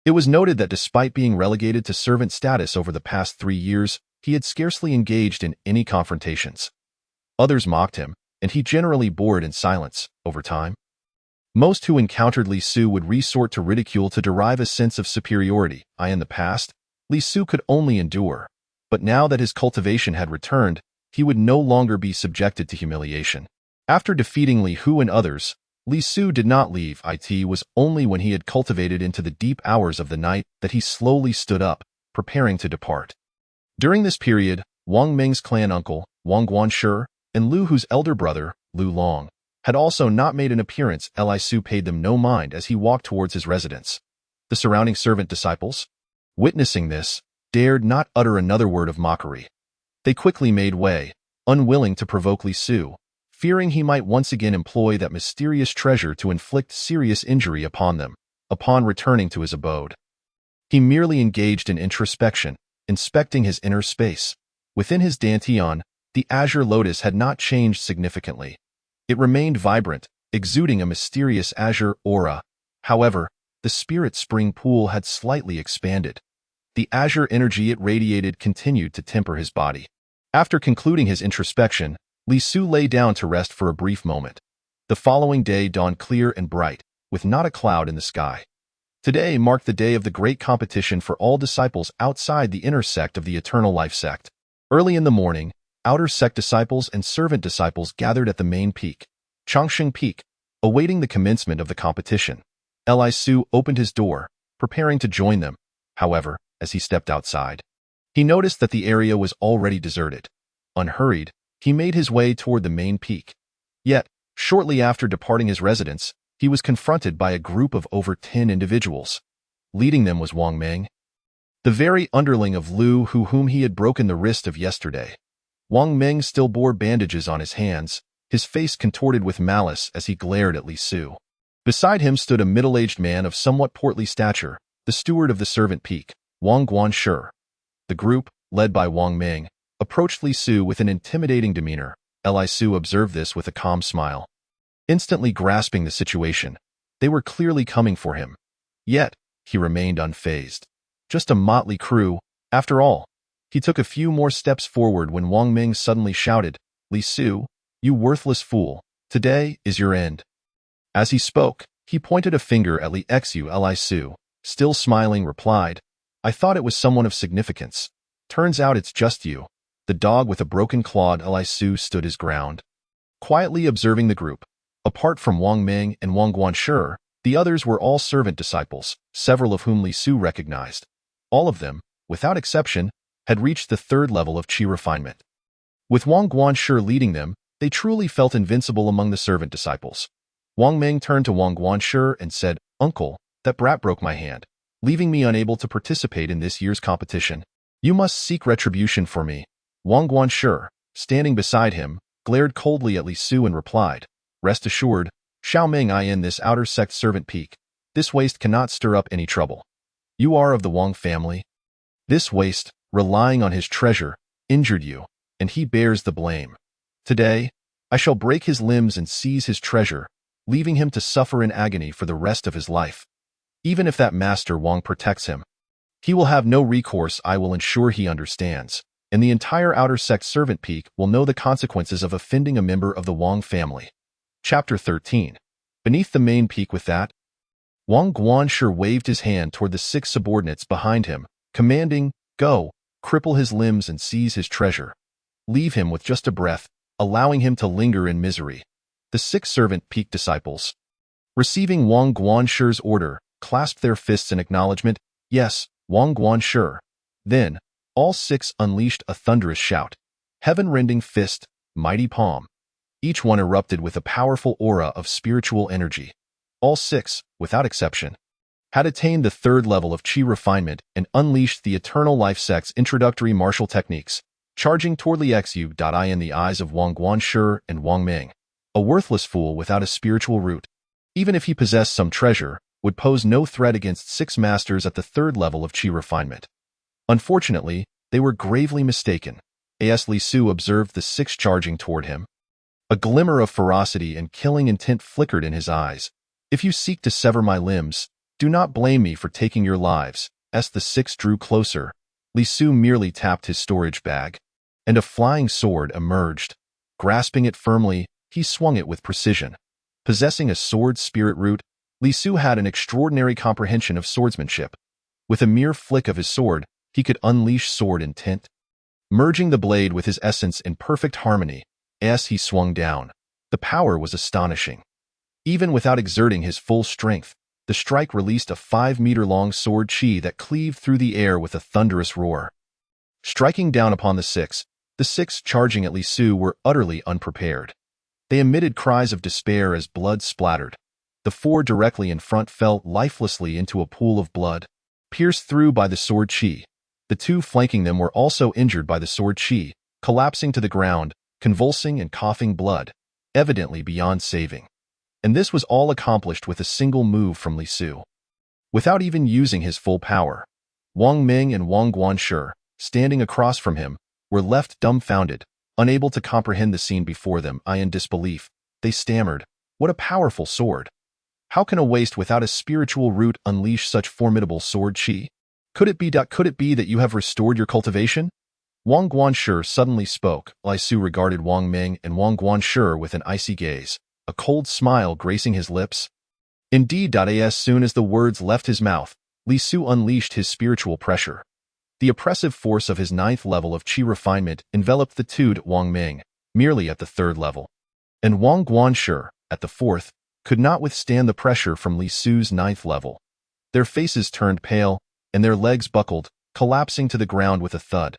it was noted that despite being relegated to servant status over the past 3 years, he had scarcely engaged in any confrontations. Others mocked him, and he generally bore it in silence. Over time, most who encountered Li Su would resort to ridicule to derive a sense of superiority. In the past, Li Su could only endure, but now that his cultivation had returned, he would no longer be subjected to humiliation. After defeating Li Hu and others, Li Su did not leave. It was only when he had cultivated into the deep hours of the night that he slowly stood up, preparing to depart. During this period, Wang Ming's clan uncle, Wang Guanshi, and Lu Hu's elder brother, Lu Long, had also not made an appearance. Li Su paid them no mind as he walked towards his residence. The surrounding servant disciples, witnessing this, dared not utter another word of mockery. They quickly made way, unwilling to provoke Li Su, fearing he might once again employ that mysterious treasure to inflict serious injury upon them. Upon returning to his abode, he merely engaged in introspection, inspecting his inner space. Within his dantian, the azure lotus had not changed significantly. It remained vibrant, exuding a mysterious azure aura. However, the spirit spring pool had slightly expanded. The azure energy it radiated continued to temper his body. After concluding his introspection, Li Su lay down to rest for a brief moment. The following day dawned clear and bright, with not a cloud in the sky. Today marked the day of the great competition for all disciples outside the inner sect of the Eternal Life sect. Early in the morning, outer sect disciples and servant disciples gathered at the main peak, Changsheng Peak, awaiting the commencement of the competition. Li Su opened his door, preparing to join them. However, as he stepped outside, he noticed that the area was already deserted. Unhurried, he made his way toward the main peak. Yet, shortly after departing his residence, he was confronted by a group of over 10 individuals. Leading them was Wang Ming, the very underling of Lu Hu whom he had broken the wrist of yesterday. Wang Ming still bore bandages on his hands, his face contorted with malice as he glared at Li Su. Beside him stood a middle-aged man of somewhat portly stature, the steward of the servant peak, Wang Guanshi. The group, led by Wang Ming, approached Li Su with an intimidating demeanor. Li Su observed this with a calm smile. Instantly grasping the situation, they were clearly coming for him. Yet, he remained unfazed. Just a motley crew, after all. He took a few more steps forward when Wang Ming suddenly shouted, "Li Su, you worthless fool, today is your end." As he spoke, He pointed a finger at Li Su, still smiling, replied, I thought it was someone of significance. Turns out it's just you. The dog with a broken clawed Li Su stood his ground, quietly observing the group. Apart from Wang Ming and Wang Guanshi, the others were all servant disciples, several of whom Li Su recognized. All of them, without exception, had reached the third level of qi refinement. With Wang Guanshi leading them, they truly felt invincible among the servant disciples. Wang Ming turned to Wang Guanshi and said, Uncle, that brat broke my hand, leaving me unable to participate in this year's competition. You must seek retribution for me. Wang Guanshi, standing beside him, glared coldly at Li Su and replied, Rest assured, Xiao Ming I in this outer sect servant peak. This waste cannot stir up any trouble. You are of the Wang family. This waste, relying on his treasure, injured you, and he bears the blame. Today, I shall break his limbs and seize his treasure, leaving him to suffer in agony for the rest of his life. Even if that master Wang protects him, he will have no recourse. I will ensure he understands, and the entire outer sect servant peak will know the consequences of offending a member of the Wang family. Chapter 13. Beneath the main peak. With that, Wang Guanshi waved his hand toward the 6 subordinates behind him, commanding, Go, cripple his limbs and seize his treasure. Leave him with just a breath, allowing him to linger in misery. The 6 servant peak disciples, receiving Wang Guanshi's order, clasped their fists in acknowledgement. Yes, Wang Guanshi. Then, all 6 unleashed a thunderous shout. Heaven-rending fist, mighty palm. Each one erupted with a powerful aura of spiritual energy. All 6, without exception, had attained the third level of qi refinement and unleashed the eternal life sect's introductory martial techniques, charging toward Li Xiu. In the eyes of Wang Guanshi and Wang Ming, a worthless fool without a spiritual root, even if he possessed some treasure, would pose no threat against 6 masters at the third level of qi refinement. Unfortunately, they were gravely mistaken. As Li Su observed the 6 charging toward him, a glimmer of ferocity and killing intent flickered in his eyes. If you seek to sever my limbs, do not blame me for taking your lives. As the 6 drew closer, Li Su merely tapped his storage bag, and a flying sword emerged. Grasping it firmly, he swung it with precision. Possessing a sword spirit root, Li Su had an extraordinary comprehension of swordsmanship. With a mere flick of his sword, he could unleash sword intent, merging the blade with his essence in perfect harmony. As he swung down, the power was astonishing. Even without exerting his full strength, the strike released a 5-meter-long sword qi that cleaved through the air with a thunderous roar. Striking down upon the 6 charging at Li Su were utterly unprepared. They emitted cries of despair as blood splattered. The 4 directly in front fell lifelessly into a pool of blood, pierced through by the sword qi. The 2 flanking them were also injured by the sword qi, collapsing to the ground, convulsing and coughing blood, evidently beyond saving. And this was all accomplished with a single move from Li Su. Without even using his full power, Wang Ming and Wang Guanshi, standing across from him, were left dumbfounded, unable to comprehend the scene before them. In disbelief, they stammered, What a powerful sword! How can a waste without a spiritual root unleash such formidable sword qi? Could it be that you have restored your cultivation? Wang Guanshi suddenly spoke. Li Su regarded Wang Ming and Wang Guanshi with an icy gaze, a cold smile gracing his lips. Indeed, as soon as the words left his mouth, Li Su unleashed his spiritual pressure. The oppressive force of his 9th level of qi refinement enveloped the 2 Wang Ming, merely at the 3rd level, and Wang Guanshi, at the 4th, could not withstand the pressure from Li Su's 9th level. Their faces turned pale, and their legs buckled, collapsing to the ground with a thud.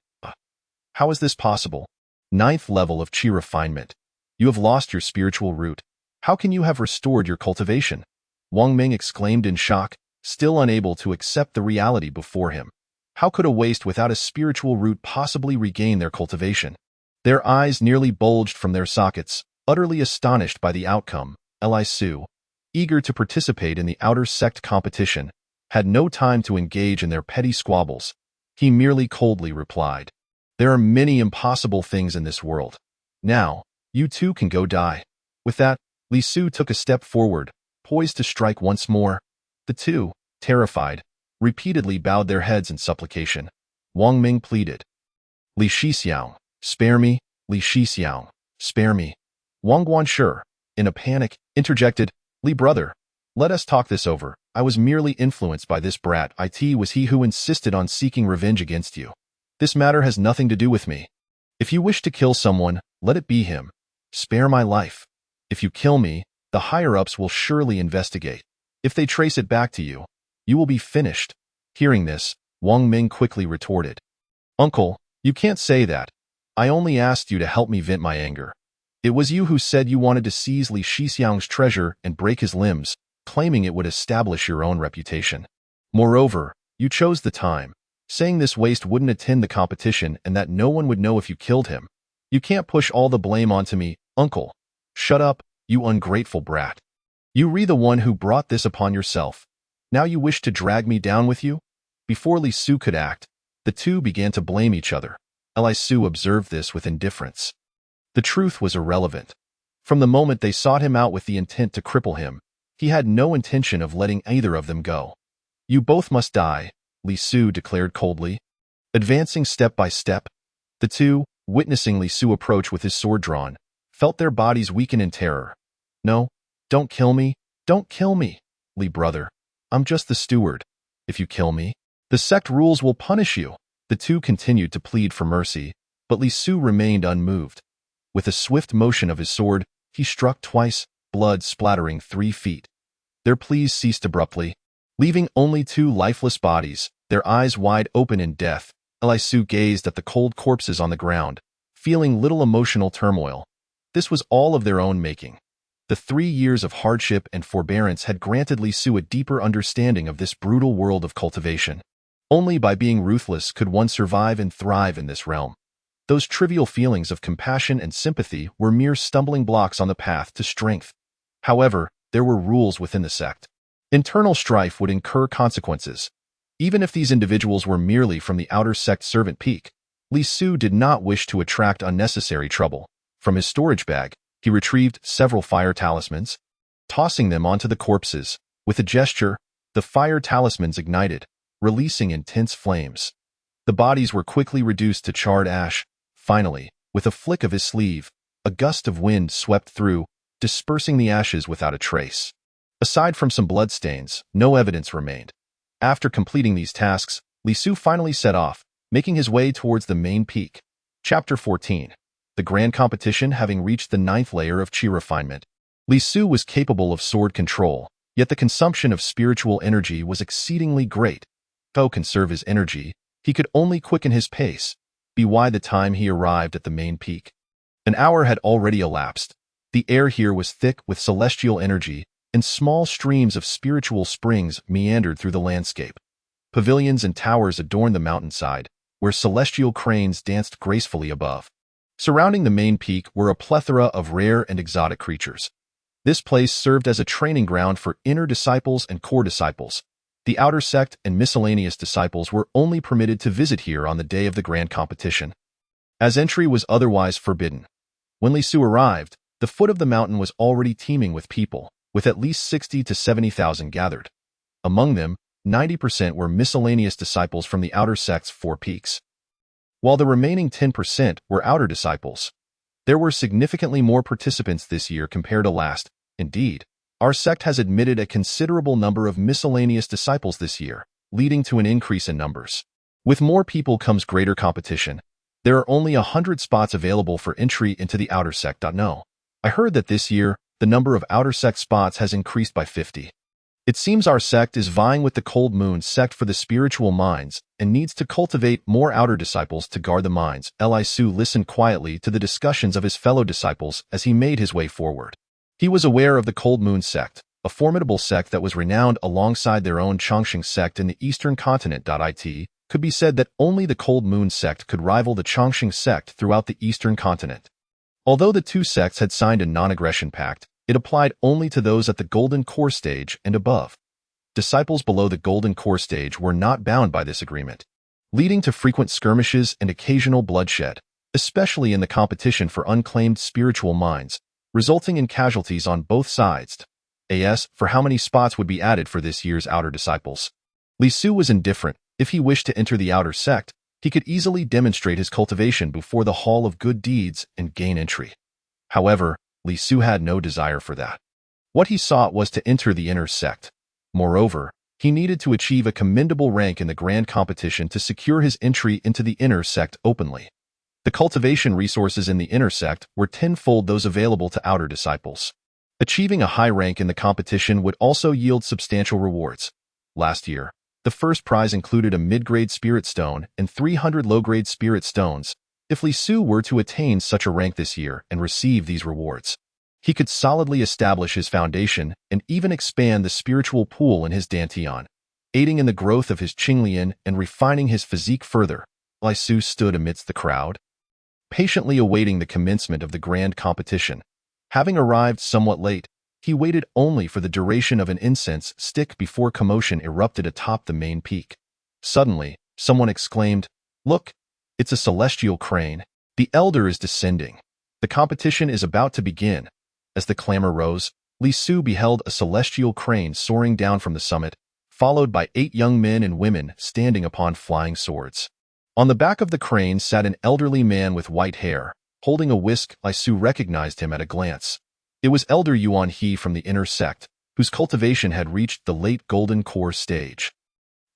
How is this possible? 9th level of qi refinement. You have lost your spiritual root. How can you have restored your cultivation? Wang Ming exclaimed in shock, still unable to accept the reality before him. How could a waste without a spiritual root possibly regain their cultivation? Their eyes nearly bulged from their sockets, utterly astonished by the outcome. Li Su, eager to participate in the outer sect competition, had no time to engage in their petty squabbles. He merely coldly replied, There are many impossible things in this world. Now, you 2 can go die. With that, Li Su took a step forward, poised to strike once more. The 2, terrified, repeatedly bowed their heads in supplication. Wang Ming pleaded, Li Shixiang, spare me, Li Shixiang, spare me. Wang Guanshi, in a panic, interjected, Li brother, Let us talk this over. I was merely influenced by this brat. It was he who insisted on seeking revenge against you. This matter has nothing to do with me. If you wish to kill someone, let it be him. Spare my life. If you kill me, the higher-ups will surely investigate. If they trace it back to you, you will be finished. Hearing this, Wang Ming quickly retorted. Uncle, you can't say that. I only asked you to help me vent my anger. It was you who said you wanted to seize Li Shixiang's treasure and break his limbs, claiming it would establish your own reputation. Moreover, you chose the time, saying this waste wouldn't attend the competition and that no one would know if you killed him. You can't push all the blame onto me, uncle. Shut up, you ungrateful brat. You were the one who brought this upon yourself. Now you wish to drag me down with you? Before Li Su could act, the two began to blame each other. Li Su observed this with indifference. The truth was irrelevant. From the moment they sought him out with the intent to cripple him, he had no intention of letting either of them go. You both must die, Li Su declared coldly. Advancing step by step, the two, witnessing Li Su approach with his sword drawn, felt their bodies weaken in terror. No, don't kill me, Li brother. I'm just the steward. If you kill me, the sect rules will punish you. The two continued to plead for mercy, but Li Su remained unmoved. With a swift motion of his sword, he struck twice, blood splattering 3 feet. Their pleas ceased abruptly, leaving only 2 lifeless bodies, their eyes wide open in death. Li Su gazed at the cold corpses on the ground, feeling little emotional turmoil. This was all of their own making. The 3 years of hardship and forbearance had granted Li Su a deeper understanding of this brutal world of cultivation. Only by being ruthless could one survive and thrive in this realm. Those trivial feelings of compassion and sympathy were mere stumbling blocks on the path to strength. However, there were rules within the sect. Internal strife would incur consequences. Even if these individuals were merely from the outer sect servant peak, Li Su did not wish to attract unnecessary trouble. From his storage bag, he retrieved several fire talismans, tossing them onto the corpses. With a gesture, the fire talismans ignited, releasing intense flames. The bodies were quickly reduced to charred ash. Finally, with a flick of his sleeve, a gust of wind swept through, dispersing the ashes without a trace. Aside from some bloodstains, no evidence remained. After completing these tasks, Li Su finally set off, making his way towards the main peak. Chapter 14. The grand competition having reached the 9th layer of chi refinement. Li Su was capable of sword control, yet the consumption of spiritual energy was exceedingly great. To conserve his energy, he could only quicken his pace. By the time he arrived at the main peak, an hour had already elapsed. The air here was thick with celestial energy, and small streams of spiritual springs meandered through the landscape. Pavilions and towers adorned the mountainside, where celestial cranes danced gracefully above. Surrounding the main peak were a plethora of rare and exotic creatures. This place served as a training ground for inner disciples and core disciples. The outer sect and miscellaneous disciples were only permitted to visit here on the day of the grand competition, as entry was otherwise forbidden. When Li Su arrived, the foot of the mountain was already teeming with people, with at least 60 to 70,000 gathered. Among them, 90% were miscellaneous disciples from the outer sect's 4 peaks, while the remaining 10% were outer disciples. There were significantly more participants this year compared to last. Indeed, our sect has admitted a considerable number of miscellaneous disciples this year, leading to an increase in numbers. With more people comes greater competition. There are only 100 spots available for entry into the outer sect. No. I heard that this year, the number of outer sect spots has increased by 50. It seems our sect is vying with the Cold Moon sect for the spiritual minds and needs to cultivate more outer disciples to guard the minds. Li Su listened quietly to the discussions of his fellow disciples as he made his way forward. He was aware of the Cold Moon sect, a formidable sect that was renowned alongside their own Chongqing sect in the eastern continent. It could be said that only the Cold Moon sect could rival the Chongqing sect throughout the eastern continent. Although the two sects had signed a non-aggression pact, it applied only to those at the Golden Core stage and above. Disciples below the Golden Core stage were not bound by this agreement, leading to frequent skirmishes and occasional bloodshed, especially in the competition for unclaimed spiritual minds, resulting in casualties on both sides. As for how many spots would be added for this year's outer disciples, Li Su was indifferent. If he wished to enter the outer sect, he could easily demonstrate his cultivation before the Hall of Good Deeds and gain entry. However, Li Su had no desire for that. What he sought was to enter the inner sect. Moreover, he needed to achieve a commendable rank in the grand competition to secure his entry into the inner sect openly. The cultivation resources in the inner sect were tenfold those available to outer disciples. Achieving a high rank in the competition would also yield substantial rewards. Last year, the first prize included a mid-grade spirit stone and 300 low-grade spirit stones. If Li Su were to attain such a rank this year and receive these rewards, he could solidly establish his foundation and even expand the spiritual pool in his dantian, aiding in the growth of his Qinglian and refining his physique further. Li Su stood amidst the crowd, patiently awaiting the commencement of the grand competition. Having arrived somewhat late, he waited only for the duration of an incense stick before commotion erupted atop the main peak. Suddenly, someone exclaimed, "Look, it's a celestial crane. The elder is descending. The competition is about to begin." As the clamor rose, Li Su beheld a celestial crane soaring down from the summit, followed by 8 young men and women standing upon flying swords. On the back of the crane sat an elderly man with white hair, holding a whisk. Li Su recognized him at a glance. It was Elder Yuan He from the inner sect, whose cultivation had reached the late golden core stage.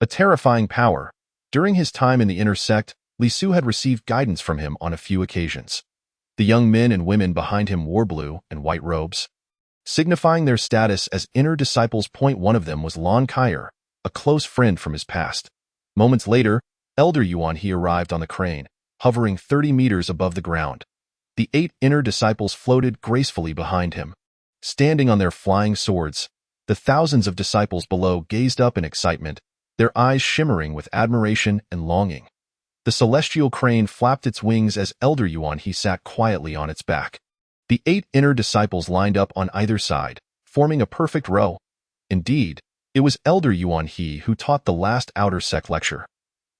A terrifying power. During his time in the inner sect, Li Su had received guidance from him on a few occasions. The young men and women behind him wore blue and white robes, signifying their status as inner disciples. One of them was Lon Kyer, a close friend from his past. Moments later, Elder Yuan He arrived on the crane, hovering 30 meters above the ground. The 8 inner disciples floated gracefully behind him. Standing on their flying swords, the thousands of disciples below gazed up in excitement, their eyes shimmering with admiration and longing. The celestial crane flapped its wings as Elder Yuan He sat quietly on its back. The 8 inner disciples lined up on either side, forming a perfect row. Indeed, it was Elder Yuan He who taught the last outer sect lecture.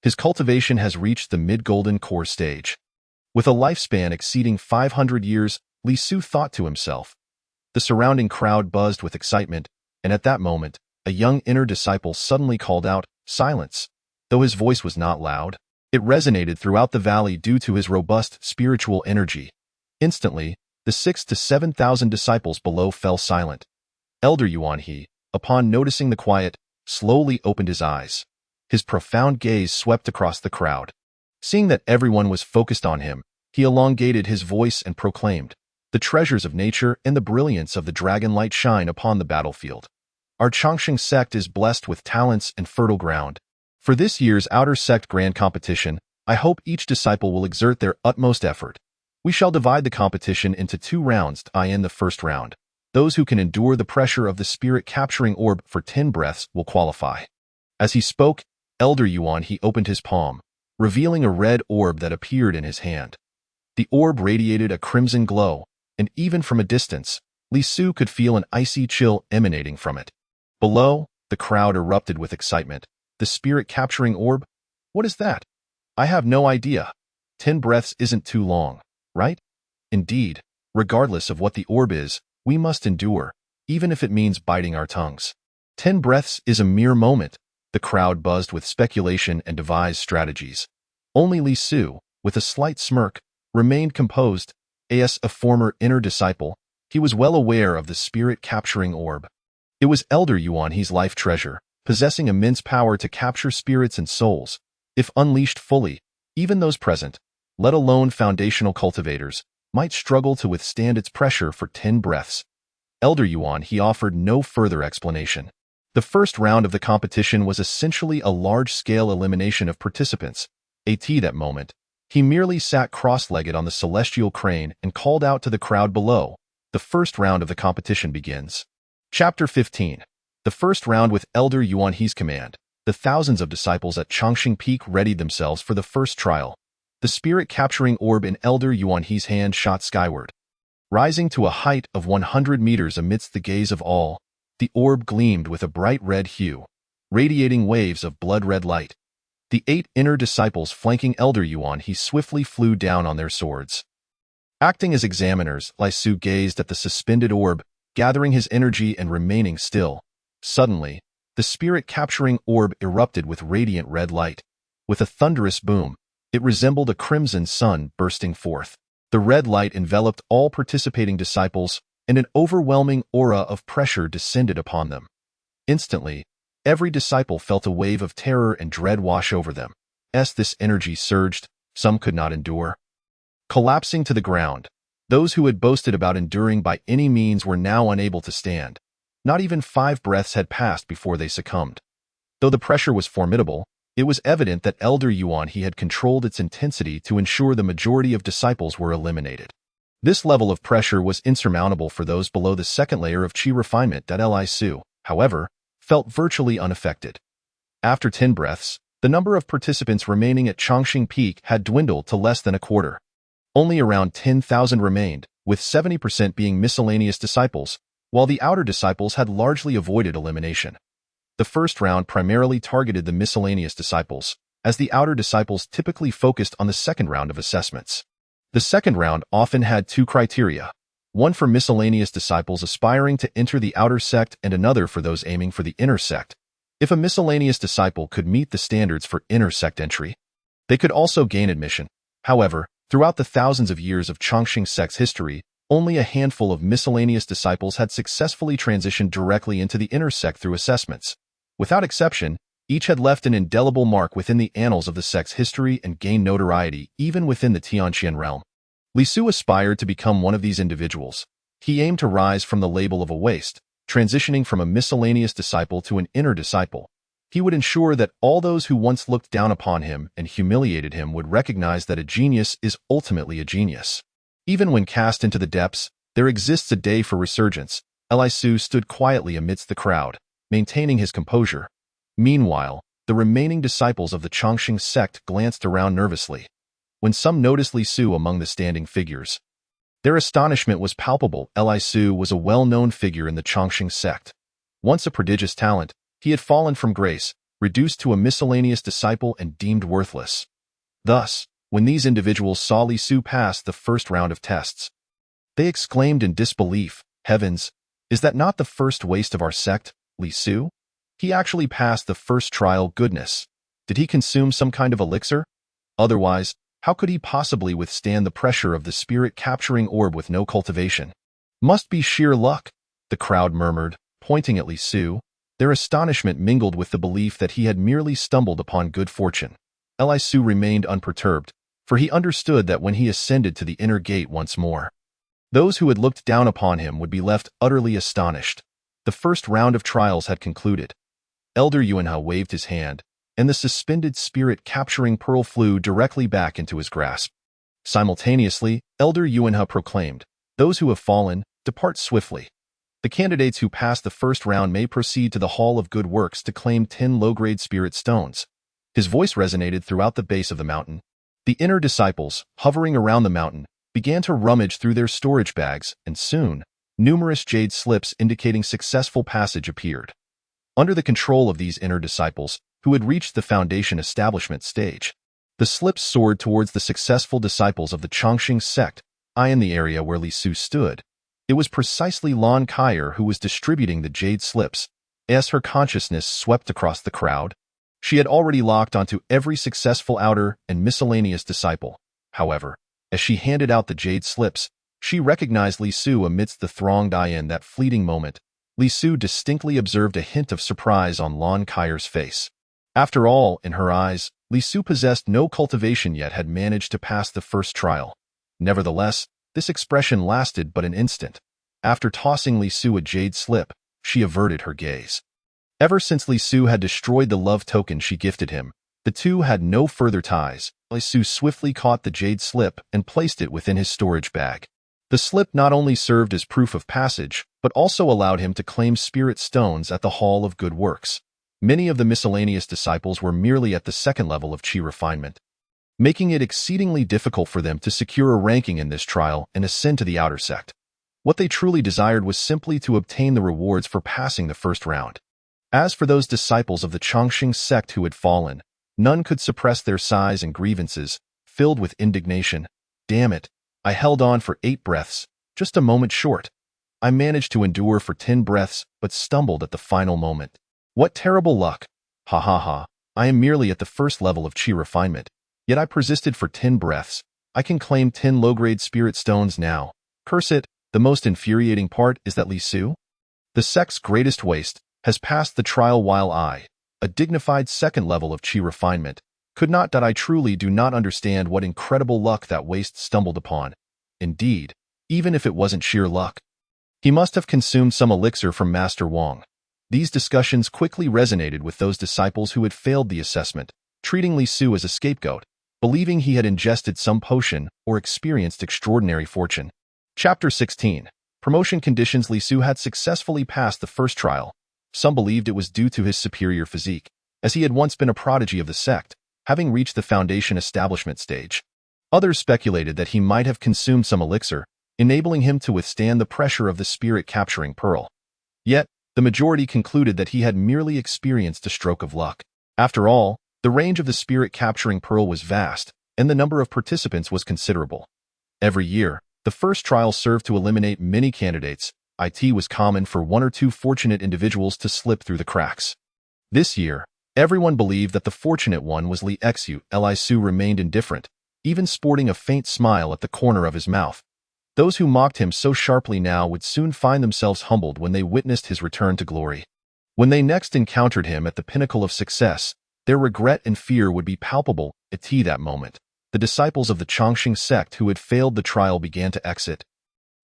His cultivation has reached the mid-golden core stage. With a lifespan exceeding 500 years, Li Su thought to himself. The surrounding crowd buzzed with excitement, and at that moment, a young inner disciple suddenly called out, "Silence!" Though his voice was not loud, it resonated throughout the valley due to his robust spiritual energy. Instantly, the 6,000 to 7,000 disciples below fell silent. Elder Yuan He, upon noticing the quiet, slowly opened his eyes. His profound gaze swept across the crowd. Seeing that everyone was focused on him, he elongated his voice and proclaimed, "The treasures of nature and the brilliance of the dragon light shine upon the battlefield. Our Changsheng sect is blessed with talents and fertile ground. For this year's outer sect grand competition, I hope each disciple will exert their utmost effort. We shall divide the competition into 2 rounds. In the first round, those who can endure the pressure of the spirit-capturing orb for 10 breaths will qualify." As he spoke, Elder Yuan He opened his palm, revealing a red orb that appeared in his hand. The orb radiated a crimson glow, and even from a distance, Li Su could feel an icy chill emanating from it. Below, the crowd erupted with excitement. The spirit-capturing orb? What is that? I have no idea. 10 breaths isn't too long, right? Indeed, regardless of what the orb is, we must endure, even if it means biting our tongues. 10 breaths is a mere moment. The crowd buzzed with speculation and devised strategies. Only Li Su, with a slight smirk, remained composed. As a former inner disciple, he was well aware of the spirit-capturing orb. It was Elder Yuan He's life treasure, possessing immense power to capture spirits and souls. If unleashed fully, even those present, let alone foundational cultivators, might struggle to withstand its pressure for 10 breaths. Elder Yuan He offered no further explanation. The first round of the competition was essentially a large-scale elimination of participants. At that moment, he merely sat cross-legged on the celestial crane and called out to the crowd below, "The first round of the competition begins." Chapter 15. The first round. With Elder Yuan He's command, the thousands of disciples at Changsheng Peak readied themselves for the first trial. The spirit-capturing orb in Elder Yuan He's hand shot skyward. Rising to a height of 100 meters amidst the gaze of all, the orb gleamed with a bright red hue, radiating waves of blood-red light. The 8 inner disciples flanking Elder Yuan He swiftly flew down on their swords. Acting as examiners, Li Su gazed at the suspended orb, gathering his energy and remaining still. Suddenly, the spirit-capturing orb erupted with radiant red light. With a thunderous boom, it resembled a crimson sun bursting forth. The red light enveloped all participating disciples, and an overwhelming aura of pressure descended upon them. Instantly, every disciple felt a wave of terror and dread wash over them. As this energy surged, some could not endure. Collapsing to the ground, those who had boasted about enduring by any means were now unable to stand. Not even 5 breaths had passed before they succumbed. Though the pressure was formidable, it was evident that Elder Yuan He had controlled its intensity to ensure the majority of disciples were eliminated. This level of pressure was insurmountable for those below the second layer of qi refinement that Li Su, however, felt virtually unaffected. After 10 breaths, the number of participants remaining at Chongqing Peak had dwindled to less than a quarter. Only around 10,000 remained, with 70% being miscellaneous disciples, while the outer disciples had largely avoided elimination. The first round primarily targeted the miscellaneous disciples, as the outer disciples typically focused on the second round of assessments. The second round often had 2 criteria, one for miscellaneous disciples aspiring to enter the outer sect and another for those aiming for the inner sect. If a miscellaneous disciple could meet the standards for inner sect entry, they could also gain admission. However, throughout the thousands of years of Chongqing sect's history, only a handful of miscellaneous disciples had successfully transitioned directly into the inner sect through assessments. Without exception, each had left an indelible mark within the annals of the sect's history and gained notoriety even within the Tianqian realm. Li Su aspired to become one of these individuals. He aimed to rise from the label of a waste, transitioning from a miscellaneous disciple to an inner disciple. He would ensure that all those who once looked down upon him and humiliated him would recognize that a genius is ultimately a genius. Even when cast into the depths, there exists a day for resurgence. Li Su stood quietly amidst the crowd, maintaining his composure. Meanwhile, the remaining disciples of the Chongqing sect glanced around nervously. When some noticed Li Su among the standing figures, their astonishment was palpable. Li Su was a well-known figure in the Chongqing sect. Once a prodigious talent, he had fallen from grace, reduced to a miscellaneous disciple and deemed worthless. Thus, when these individuals saw Li Su pass the first round of tests, they exclaimed in disbelief, "Heavens, is that not the first waste of our sect, Li Su? He actually passed the first trial. Goodness! Did he consume some kind of elixir? Otherwise, how could he possibly withstand the pressure of the spirit-capturing orb with no cultivation? Must be sheer luck," the crowd murmured, pointing at Li Su. Their astonishment mingled with the belief that he had merely stumbled upon good fortune. Li Su remained unperturbed, for he understood that when he ascended to the inner gate once more, those who had looked down upon him would be left utterly astonished. The first round of trials had concluded. Elder Yuanhao waved his hand, and the suspended spirit-capturing pearl flew directly back into his grasp. Simultaneously, Elder Yuanhao proclaimed, "Those who have fallen, depart swiftly. The candidates who pass the first round may proceed to the Hall of Good Works to claim 10 low-grade spirit stones." His voice resonated throughout the base of the mountain. The inner disciples, hovering around the mountain, began to rummage through their storage bags, and soon, numerous jade slips indicating successful passage appeared. Under the control of these inner disciples, who had reached the foundation establishment stage, the slips soared towards the successful disciples of the Chongqing sect, in the area where Li Su stood. It was precisely Lan Kaier who was distributing the jade slips. As her consciousness swept across the crowd, she had already locked onto every successful outer and miscellaneous disciple. However, as she handed out the jade slips, she recognized Li Su amidst the thronged in that fleeting moment. Li Su distinctly observed a hint of surprise on Lan Kaier's face. After all, in her eyes, Li Su possessed no cultivation yet had managed to pass the first trial. Nevertheless, this expression lasted but an instant. After tossing Li Su a jade slip, she averted her gaze. Ever since Li Su had destroyed the love token she gifted him, the two had no further ties. Li Su swiftly caught the jade slip and placed it within his storage bag. The slip not only served as proof of passage, but also allowed him to claim spirit stones at the Hall of Good Works. Many of the miscellaneous disciples were merely at the second level of qi refinement, making it exceedingly difficult for them to secure a ranking in this trial and ascend to the outer sect. What they truly desired was simply to obtain the rewards for passing the first round. As for those disciples of the Chongqing sect who had fallen, none could suppress their sighs and grievances, filled with indignation. "Damn it, I held on for 8 breaths, just a moment short. I managed to endure for 10 breaths, but stumbled at the final moment. What terrible luck! Ha ha ha, I am merely at the first level of qi refinement, yet I persisted for 10 breaths. I can claim 10 low-grade spirit stones now. Curse it, The most infuriating part is that Li Su, the sect's greatest waste, has passed the trial while I, a dignified second level of chi refinement, could not. I truly do not understand what incredible luck that waste stumbled upon. Indeed, even if it wasn't sheer luck, he must have consumed some elixir from Master Wang. These discussions quickly resonated with those disciples who had failed the assessment, treating Li Su as a scapegoat, believing he had ingested some potion or experienced extraordinary fortune. Chapter 16. Promotion conditions. Li Su had successfully passed the first trial. Some believed it was due to his superior physique, as he had once been a prodigy of the sect, having reached the foundation establishment stage. Others speculated that he might have consumed some elixir, enabling him to withstand the pressure of the spirit-capturing pearl. Yet, the majority concluded that he had merely experienced a stroke of luck. After all, the range of the spirit-capturing pearl was vast, and the number of participants was considerable. Every year, the first trial served to eliminate many candidates. It was common for one or two fortunate individuals to slip through the cracks. This year, everyone believed that the fortunate one was Li Xu. Li Su remained indifferent, even sporting a faint smile at the corner of his mouth. Those who mocked him so sharply now would soon find themselves humbled when they witnessed his return to glory. When they next encountered him at the pinnacle of success, their regret and fear would be palpable. At that moment, the disciples of the Chongqing sect who had failed the trial began to exit,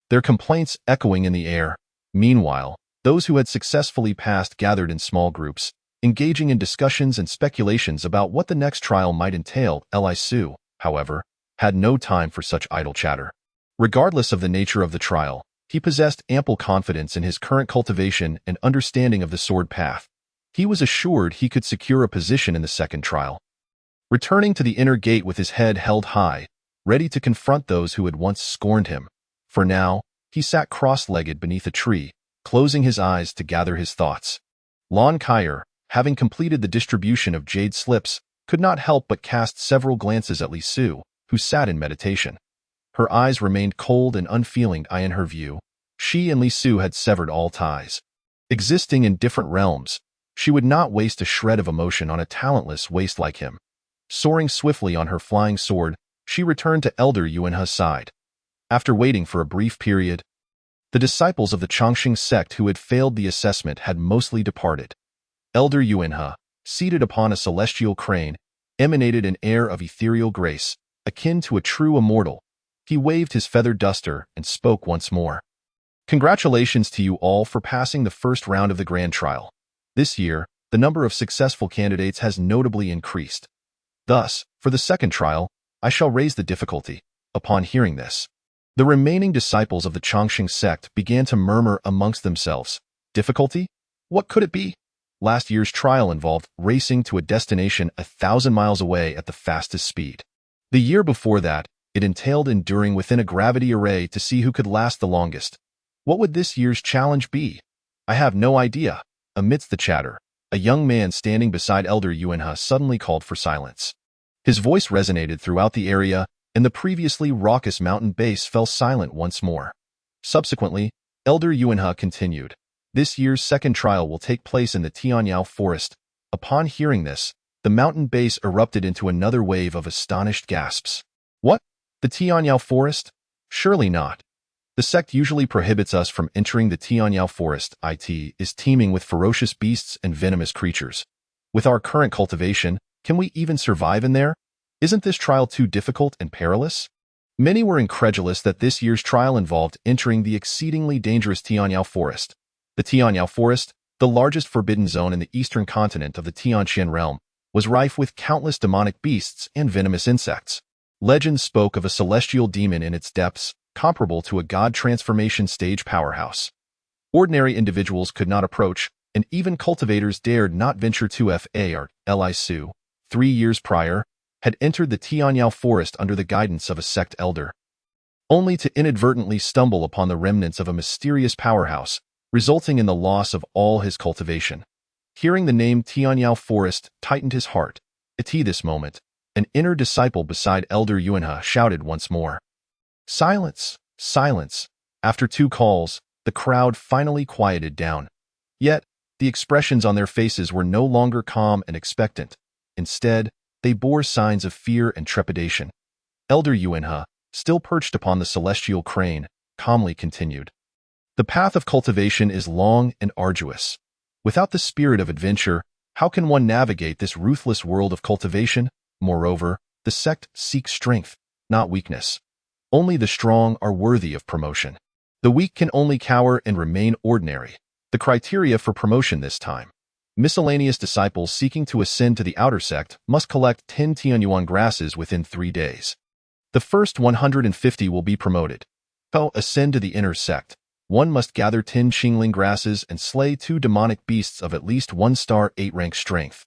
their complaints echoing in the air. Meanwhile, those who had successfully passed gathered in small groups, engaging in discussions and speculations about what the next trial might entail. Li Su, however, had no time for such idle chatter. Regardless of the nature of the trial, he possessed ample confidence in his current cultivation and understanding of the sword path. He was assured he could secure a position in the second trial. Returning to the inner gate with his head held high, ready to confront those who had once scorned him. For now, he sat cross-legged beneath a tree, closing his eyes to gather his thoughts. Lon Kyer, having completed the distribution of jade slips, could not help but cast several glances at Li Su, who sat in meditation. Her eyes remained cold and unfeeling. In her view, she and Li Su had severed all ties. Existing in different realms, she would not waste a shred of emotion on a talentless waste like him. Soaring swiftly on her flying sword, she returned to Elder Yuanhe's side. After waiting for a brief period, the disciples of the Chongqing sect who had failed the assessment had mostly departed. Elder Yuanhe, seated upon a celestial crane, emanated an air of ethereal grace, akin to a true immortal. He waved his feathered duster and spoke once more. Congratulations to you all for passing the first round of the grand trial. This year, the number of successful candidates has notably increased. Thus, for the second trial, I shall raise the difficulty. Upon hearing this, the remaining disciples of the Chongqing sect began to murmur amongst themselves. Difficulty? What could it be? Last year's trial involved racing to a destination 1,000 miles away at the fastest speed. The year before that, it entailed enduring within a gravity array to see who could last the longest. What would this year's challenge be? I have no idea. Amidst the chatter, a young man standing beside Elder Yuanhe suddenly called for silence. His voice resonated throughout the area, and the previously raucous mountain base fell silent once more. Subsequently, Elder Yuanhe continued, "This year's second trial will take place in the Tianyao forest." Upon hearing this, the mountain base erupted into another wave of astonished gasps. What? The Tianyao forest? Surely not. The sect usually prohibits us from entering the Tianyao forest. It is teeming with ferocious beasts and venomous creatures. With our current cultivation, can we even survive in there? Isn't this trial too difficult and perilous? Many were incredulous that this year's trial involved entering the exceedingly dangerous Tianyao forest. The Tianyao forest, the largest forbidden zone in the eastern continent of the Tianqian realm, was rife with countless demonic beasts and venomous insects. Legends spoke of a celestial demon in its depths, comparable to a god transformation stage powerhouse. Ordinary individuals could not approach, and even cultivators dared not venture to Li Su, 3 years prior, had entered the Tianyao forest under the guidance of a sect elder, only to inadvertently stumble upon the remnants of a mysterious powerhouse, resulting in the loss of all his cultivation. Hearing the name Tianyao forest tightened his heart. At this moment, an inner disciple beside Elder Yuanhe shouted once more. Silence! Silence! After 2 calls, the crowd finally quieted down. Yet, the expressions on their faces were no longer calm and expectant. Instead, they bore signs of fear and trepidation. Elder Yuanhe, still perched upon the celestial crane, calmly continued. The path of cultivation is long and arduous. Without the spirit of adventure, how can one navigate this ruthless world of cultivation? Moreover, the sect seeks strength, not weakness. Only the strong are worthy of promotion. The weak can only cower and remain ordinary. The criteria for promotion this time. Miscellaneous disciples seeking to ascend to the outer sect must collect 10 Tianyuan grasses within 3 days. The first 150 will be promoted. To ascend to the inner sect, one must gather 10 Qingling grasses and slay 2 demonic beasts of at least 1-star 8-rank strength,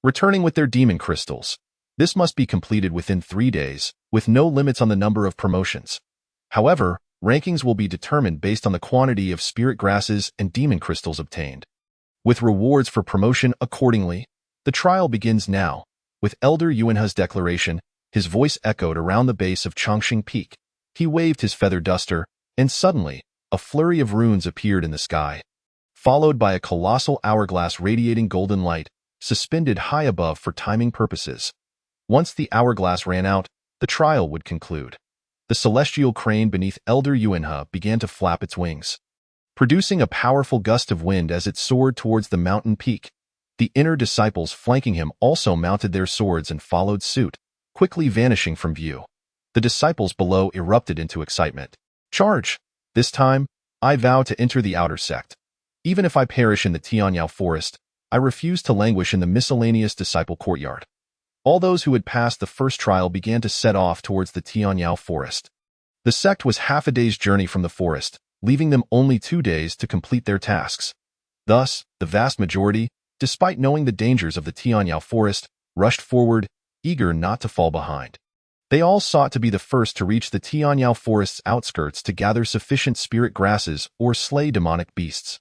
returning with their demon crystals. This must be completed within 3 days, with no limits on the number of promotions. However, rankings will be determined based on the quantity of spirit grasses and demon crystals obtained, with rewards for promotion accordingly. The trial begins now. With Elder Yuanhe's declaration, his voice echoed around the base of Chongqing Peak. He waved his feather duster, and suddenly, a flurry of runes appeared in the sky, followed by a colossal hourglass radiating golden light, suspended high above for timing purposes. Once the hourglass ran out, the trial would conclude. The celestial crane beneath Elder Yuanhe began to flap its wings, producing a powerful gust of wind as it soared towards the mountain peak. The inner disciples flanking him also mounted their swords and followed suit, quickly vanishing from view. The disciples below erupted into excitement. Charge! This time, I vow to enter the outer sect. Even if I perish in the Tianyao forest, I refuse to languish in the miscellaneous disciple courtyard. All those who had passed the first trial began to set off towards the Tianyao forest. The sect was half a day's journey from the forest, leaving them only 2 days to complete their tasks. Thus, the vast majority, despite knowing the dangers of the Tianyao forest, rushed forward, eager not to fall behind. They all sought to be the first to reach the Tianyao forest's outskirts to gather sufficient spirit grasses or slay demonic beasts.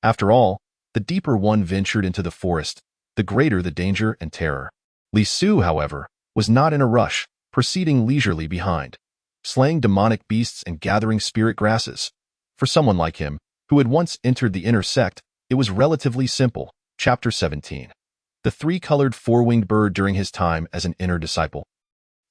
After all, the deeper one ventured into the forest, the greater the danger and terror. Li Su, however, was not in a rush, proceeding leisurely behind, slaying demonic beasts and gathering spirit grasses. For someone like him, who had once entered the inner sect, it was relatively simple. Chapter 17. The three-colored four-winged bird. During his time as an inner disciple,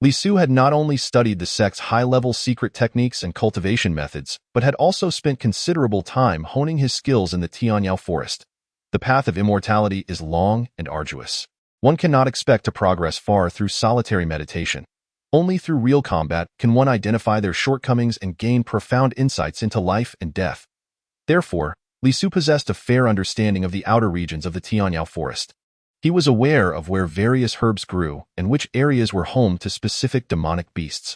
Li Su had not only studied the sect's high-level secret techniques and cultivation methods, but had also spent considerable time honing his skills in the Tianyao forest. The path of immortality is long and arduous. One cannot expect to progress far through solitary meditation. Only through real combat can one identify their shortcomings and gain profound insights into life and death. Therefore, Li Su possessed a fair understanding of the outer regions of the Tianyao forest. He was aware of where various herbs grew and which areas were home to specific demonic beasts.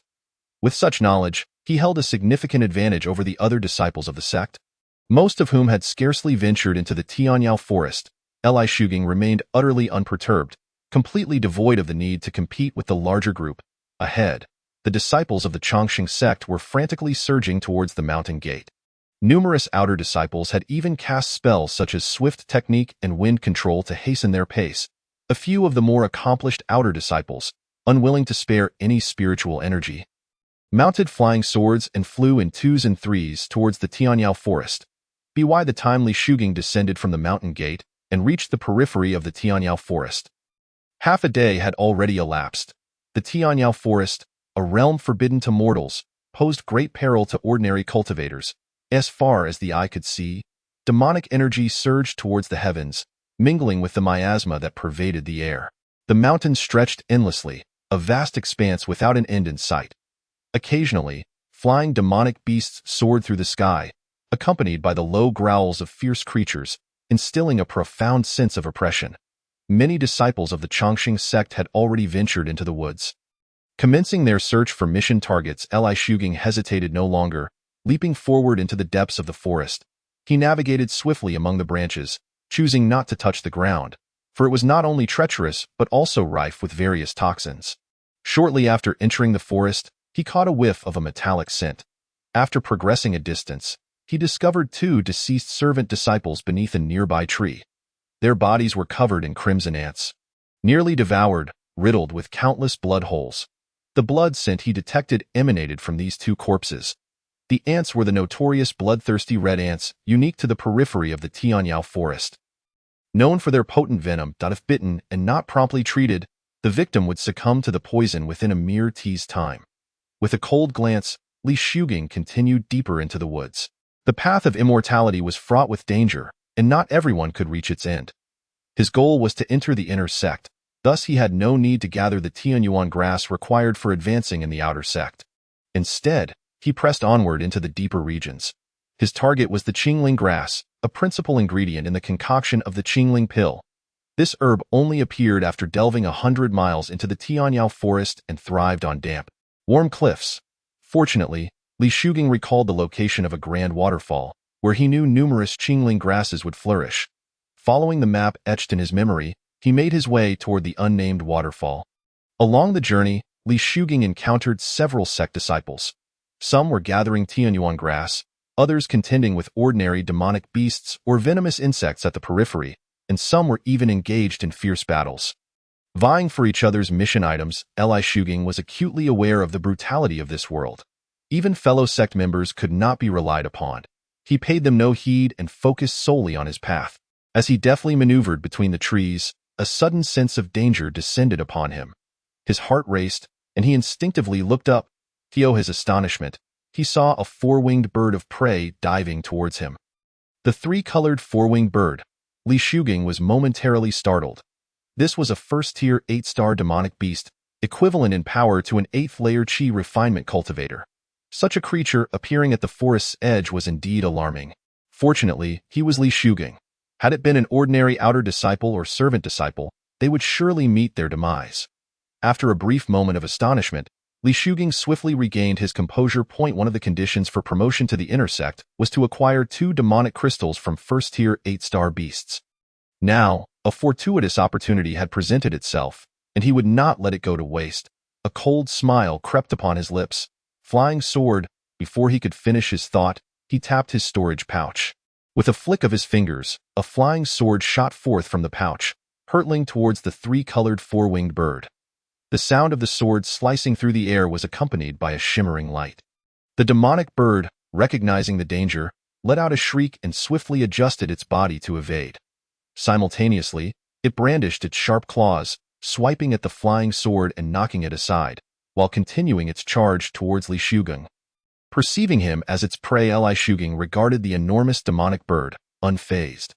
With such knowledge, he held a significant advantage over the other disciples of the sect, most of whom had scarcely ventured into the Tianyao forest. Li Shuging remained utterly unperturbed, completely devoid of the need to compete with the larger group. Ahead, the disciples of the Chongqing sect were frantically surging towards the mountain gate. Numerous outer disciples had even cast spells such as swift technique and wind control to hasten their pace. A few of the more accomplished outer disciples, unwilling to spare any spiritual energy, mounted flying swords and flew in 2s and 3s towards the Tianyao forest. By the time Li Shuging descended from the mountain gate and reached the periphery of the Tianyao forest, half a day had already elapsed. The Tianyao forest, a realm forbidden to mortals, posed great peril to ordinary cultivators. As far as the eye could see, demonic energy surged towards the heavens, mingling with the miasma that pervaded the air. The mountains stretched endlessly, a vast expanse without an end in sight. Occasionally, flying demonic beasts soared through the sky, accompanied by the low growls of fierce creatures, instilling a profound sense of oppression. Many disciples of the Chongqing sect had already ventured into the woods. Commencing their search for mission targets, Li Shuging hesitated no longer. Leaping forward into the depths of the forest, he navigated swiftly among the branches, choosing not to touch the ground, for it was not only treacherous but also rife with various toxins. Shortly after entering the forest, he caught a whiff of a metallic scent. After progressing a distance, he discovered 2 deceased servant disciples beneath a nearby tree. Their bodies were covered in crimson ants, nearly devoured, riddled with countless blood holes. The blood scent he detected emanated from these 2 corpses. The ants were the notorious bloodthirsty red ants, unique to the periphery of the Tianyao forest. Known for their potent venom that if bitten and not promptly treated, the victim would succumb to the poison within a mere tea's time. With a cold glance, Li Shuging continued deeper into the woods. The path of immortality was fraught with danger, and not everyone could reach its end. His goal was to enter the inner sect, thus he had no need to gather the Tianyuan grass required for advancing in the outer sect. Instead, he pressed onward into the deeper regions. His target was the Qingling grass, a principal ingredient in the concoction of the Qingling pill. This herb only appeared after delving 100 miles into the Tianyao forest and thrived on damp, warm cliffs. Fortunately, Li Shuging recalled the location of a grand waterfall, where he knew numerous Qingling grasses would flourish. Following the map etched in his memory, he made his way toward the unnamed waterfall. Along the journey, Li Shuging encountered several sect disciples. Some were gathering Tianyuan grass, others contending with ordinary demonic beasts or venomous insects at the periphery, and some were even engaged in fierce battles. Vying for each other's mission items, Li Shuging was acutely aware of the brutality of this world. Even fellow sect members could not be relied upon. He paid them no heed and focused solely on his path. As he deftly maneuvered between the trees, a sudden sense of danger descended upon him. His heart raced, and he instinctively looked up. To his astonishment, he saw a four-winged bird of prey diving towards him. The three-colored four-winged bird. Li Shuging was momentarily startled. This was a first-tier 8-star demonic beast, equivalent in power to an 8th-layer Qi refinement cultivator. Such a creature appearing at the forest's edge was indeed alarming. Fortunately, he was Li Shuging. Had it been an ordinary outer disciple or servant disciple, they would surely meet their demise. After a brief moment of astonishment, Li Shuging swiftly regained his composure. One of the conditions for promotion to the inner sect was to acquire 2 demonic crystals from first-tier 8-star beasts. Now, a fortuitous opportunity had presented itself, and he would not let it go to waste. A cold smile crept upon his lips. Flying sword, before he could finish his thought, he tapped his storage pouch. With a flick of his fingers, a flying sword shot forth from the pouch, hurtling towards the 3-colored four-winged bird. The sound of the sword slicing through the air was accompanied by a shimmering light. The demonic bird, recognizing the danger, let out a shriek and swiftly adjusted its body to evade. Simultaneously, it brandished its sharp claws, swiping at the flying sword and knocking it aside, while continuing its charge towards Li Shuging. Perceiving him as its prey, Li Shuging regarded the enormous demonic bird, unfazed.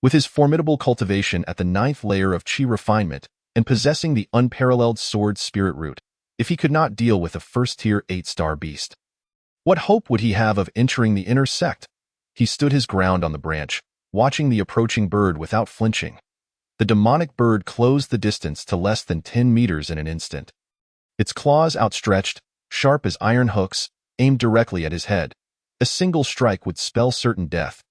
With his formidable cultivation at the 9th layer of Qi refinement, and possessing the unparalleled sword spirit root, if he could not deal with a first-tier 8-star beast, what hope would he have of entering the inner sect? He stood his ground on the branch, watching the approaching bird without flinching. The demonic bird closed the distance to less than 10 meters in an instant. Its claws outstretched, sharp as iron hooks, aimed directly at his head. A single strike would spell certain death.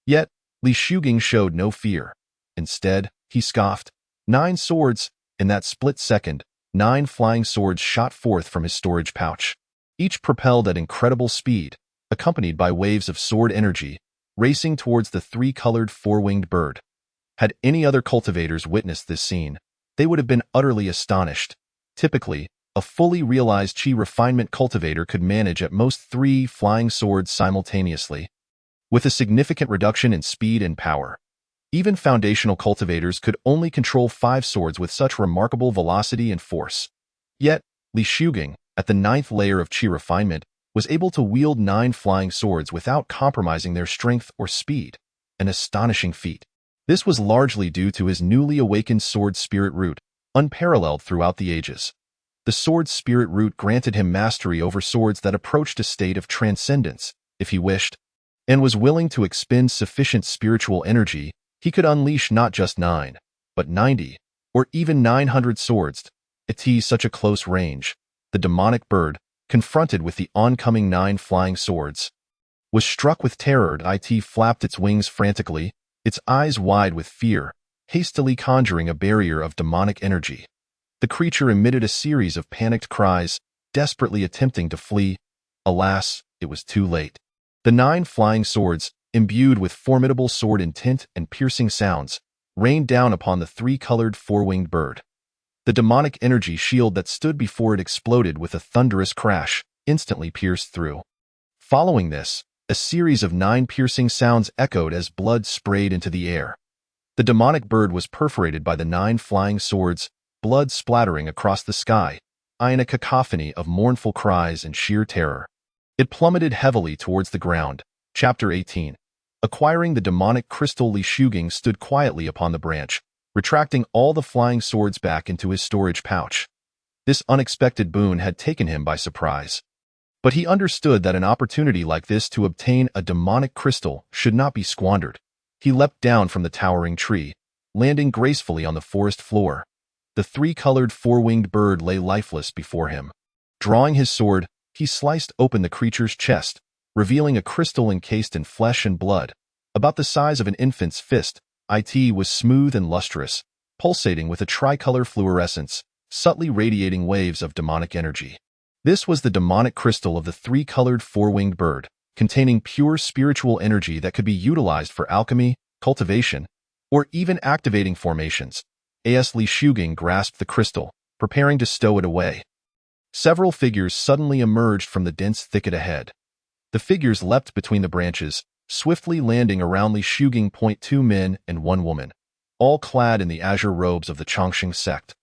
Yet, Li Shuging showed no fear. Instead, he scoffed. 9 swords. In that split second, 9 flying swords shot forth from his storage pouch, each propelled at incredible speed, accompanied by waves of sword energy, racing towards the 3-colored four-winged bird. Had any other cultivators witnessed this scene, they would have been utterly astonished. Typically, a fully realized Qi refinement cultivator could manage at most 3 flying swords simultaneously, with a significant reduction in speed and power. Even foundational cultivators could only control 5 swords with such remarkable velocity and force. Yet, Li Shuging, at the 9th layer of Qi refinement, was able to wield 9 flying swords without compromising their strength or speed, an astonishing feat. This was largely due to his newly awakened sword spirit root, unparalleled throughout the ages. The sword spirit root granted him mastery over swords that approached a state of transcendence, if he wished, and was willing to expend sufficient spiritual energy. He could unleash not just 9, but 90, or even 900 swords. At such a close range, the demonic bird, confronted with the oncoming 9 flying swords, was struck with terror. It flapped its wings frantically, its eyes wide with fear, hastily conjuring a barrier of demonic energy. The creature emitted a series of panicked cries, desperately attempting to flee. Alas, it was too late. The 9 flying swords, imbued with formidable sword intent and piercing sounds, rained down upon the 3-colored four-winged bird. The demonic energy shield that stood before it exploded with a thunderous crash, instantly pierced through. Following this, a series of 9 piercing sounds echoed as blood sprayed into the air. The demonic bird was perforated by the 9 flying swords, blood splattering across the sky, in a cacophony of mournful cries and sheer terror. It plummeted heavily towards the ground. Chapter 18. Acquiring the demonic crystal, Li Shuging stood quietly upon the branch, retracting all the flying swords back into his storage pouch. This unexpected boon had taken him by surprise. But he understood that an opportunity like this to obtain a demonic crystal should not be squandered. He leapt down from the towering tree, landing gracefully on the forest floor. The three-colored four-winged bird lay lifeless before him. Drawing his sword, he sliced open the creature's chest, revealing a crystal encased in flesh and blood. About the size of an infant's fist, it was smooth and lustrous, pulsating with a tricolor fluorescence, subtly radiating waves of demonic energy. This was the demonic crystal of the three-colored four-winged bird, containing pure spiritual energy that could be utilized for alchemy, cultivation, or even activating formations. As Li Shuging grasped the crystal, preparing to stow it away. Several figures suddenly emerged from the dense thicket ahead. The figures leapt between the branches, swiftly landing around Li Shuging. 2 men and 1 woman, all clad in the azure robes of the Chongqing sect.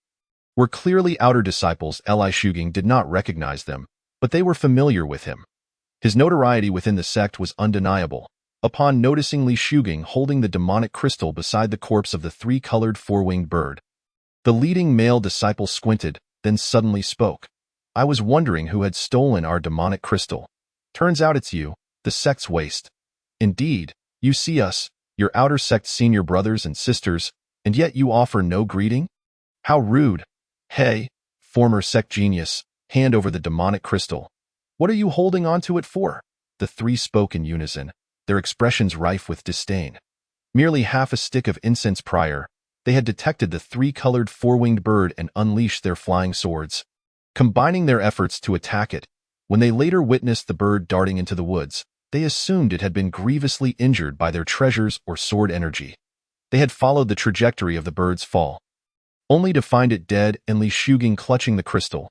Were clearly outer disciples. Li Shuging did not recognize them, but they were familiar with him. His notoriety within the sect was undeniable. Upon noticing Li Shuging holding the demonic crystal beside the corpse of the three-colored four-winged bird, the leading male disciple squinted, then suddenly spoke. "I was wondering who had stolen our demonic crystal. Turns out it's you, the sect's waste. Indeed, you see us, your outer sect senior brothers and sisters, and yet you offer no greeting? How rude. Hey, former sect genius, hand over the demonic crystal. What are you holding onto it for?" The three spoke in unison, their expressions rife with disdain. Merely half a stick of incense prior, they had detected the three-colored four-winged bird and unleashed their flying swords, combining their efforts to attack it. When they later witnessed the bird darting into the woods, they assumed it had been grievously injured by their treasures or sword energy. They had followed the trajectory of the bird's fall, only to find it dead and Li Shuging clutching the crystal.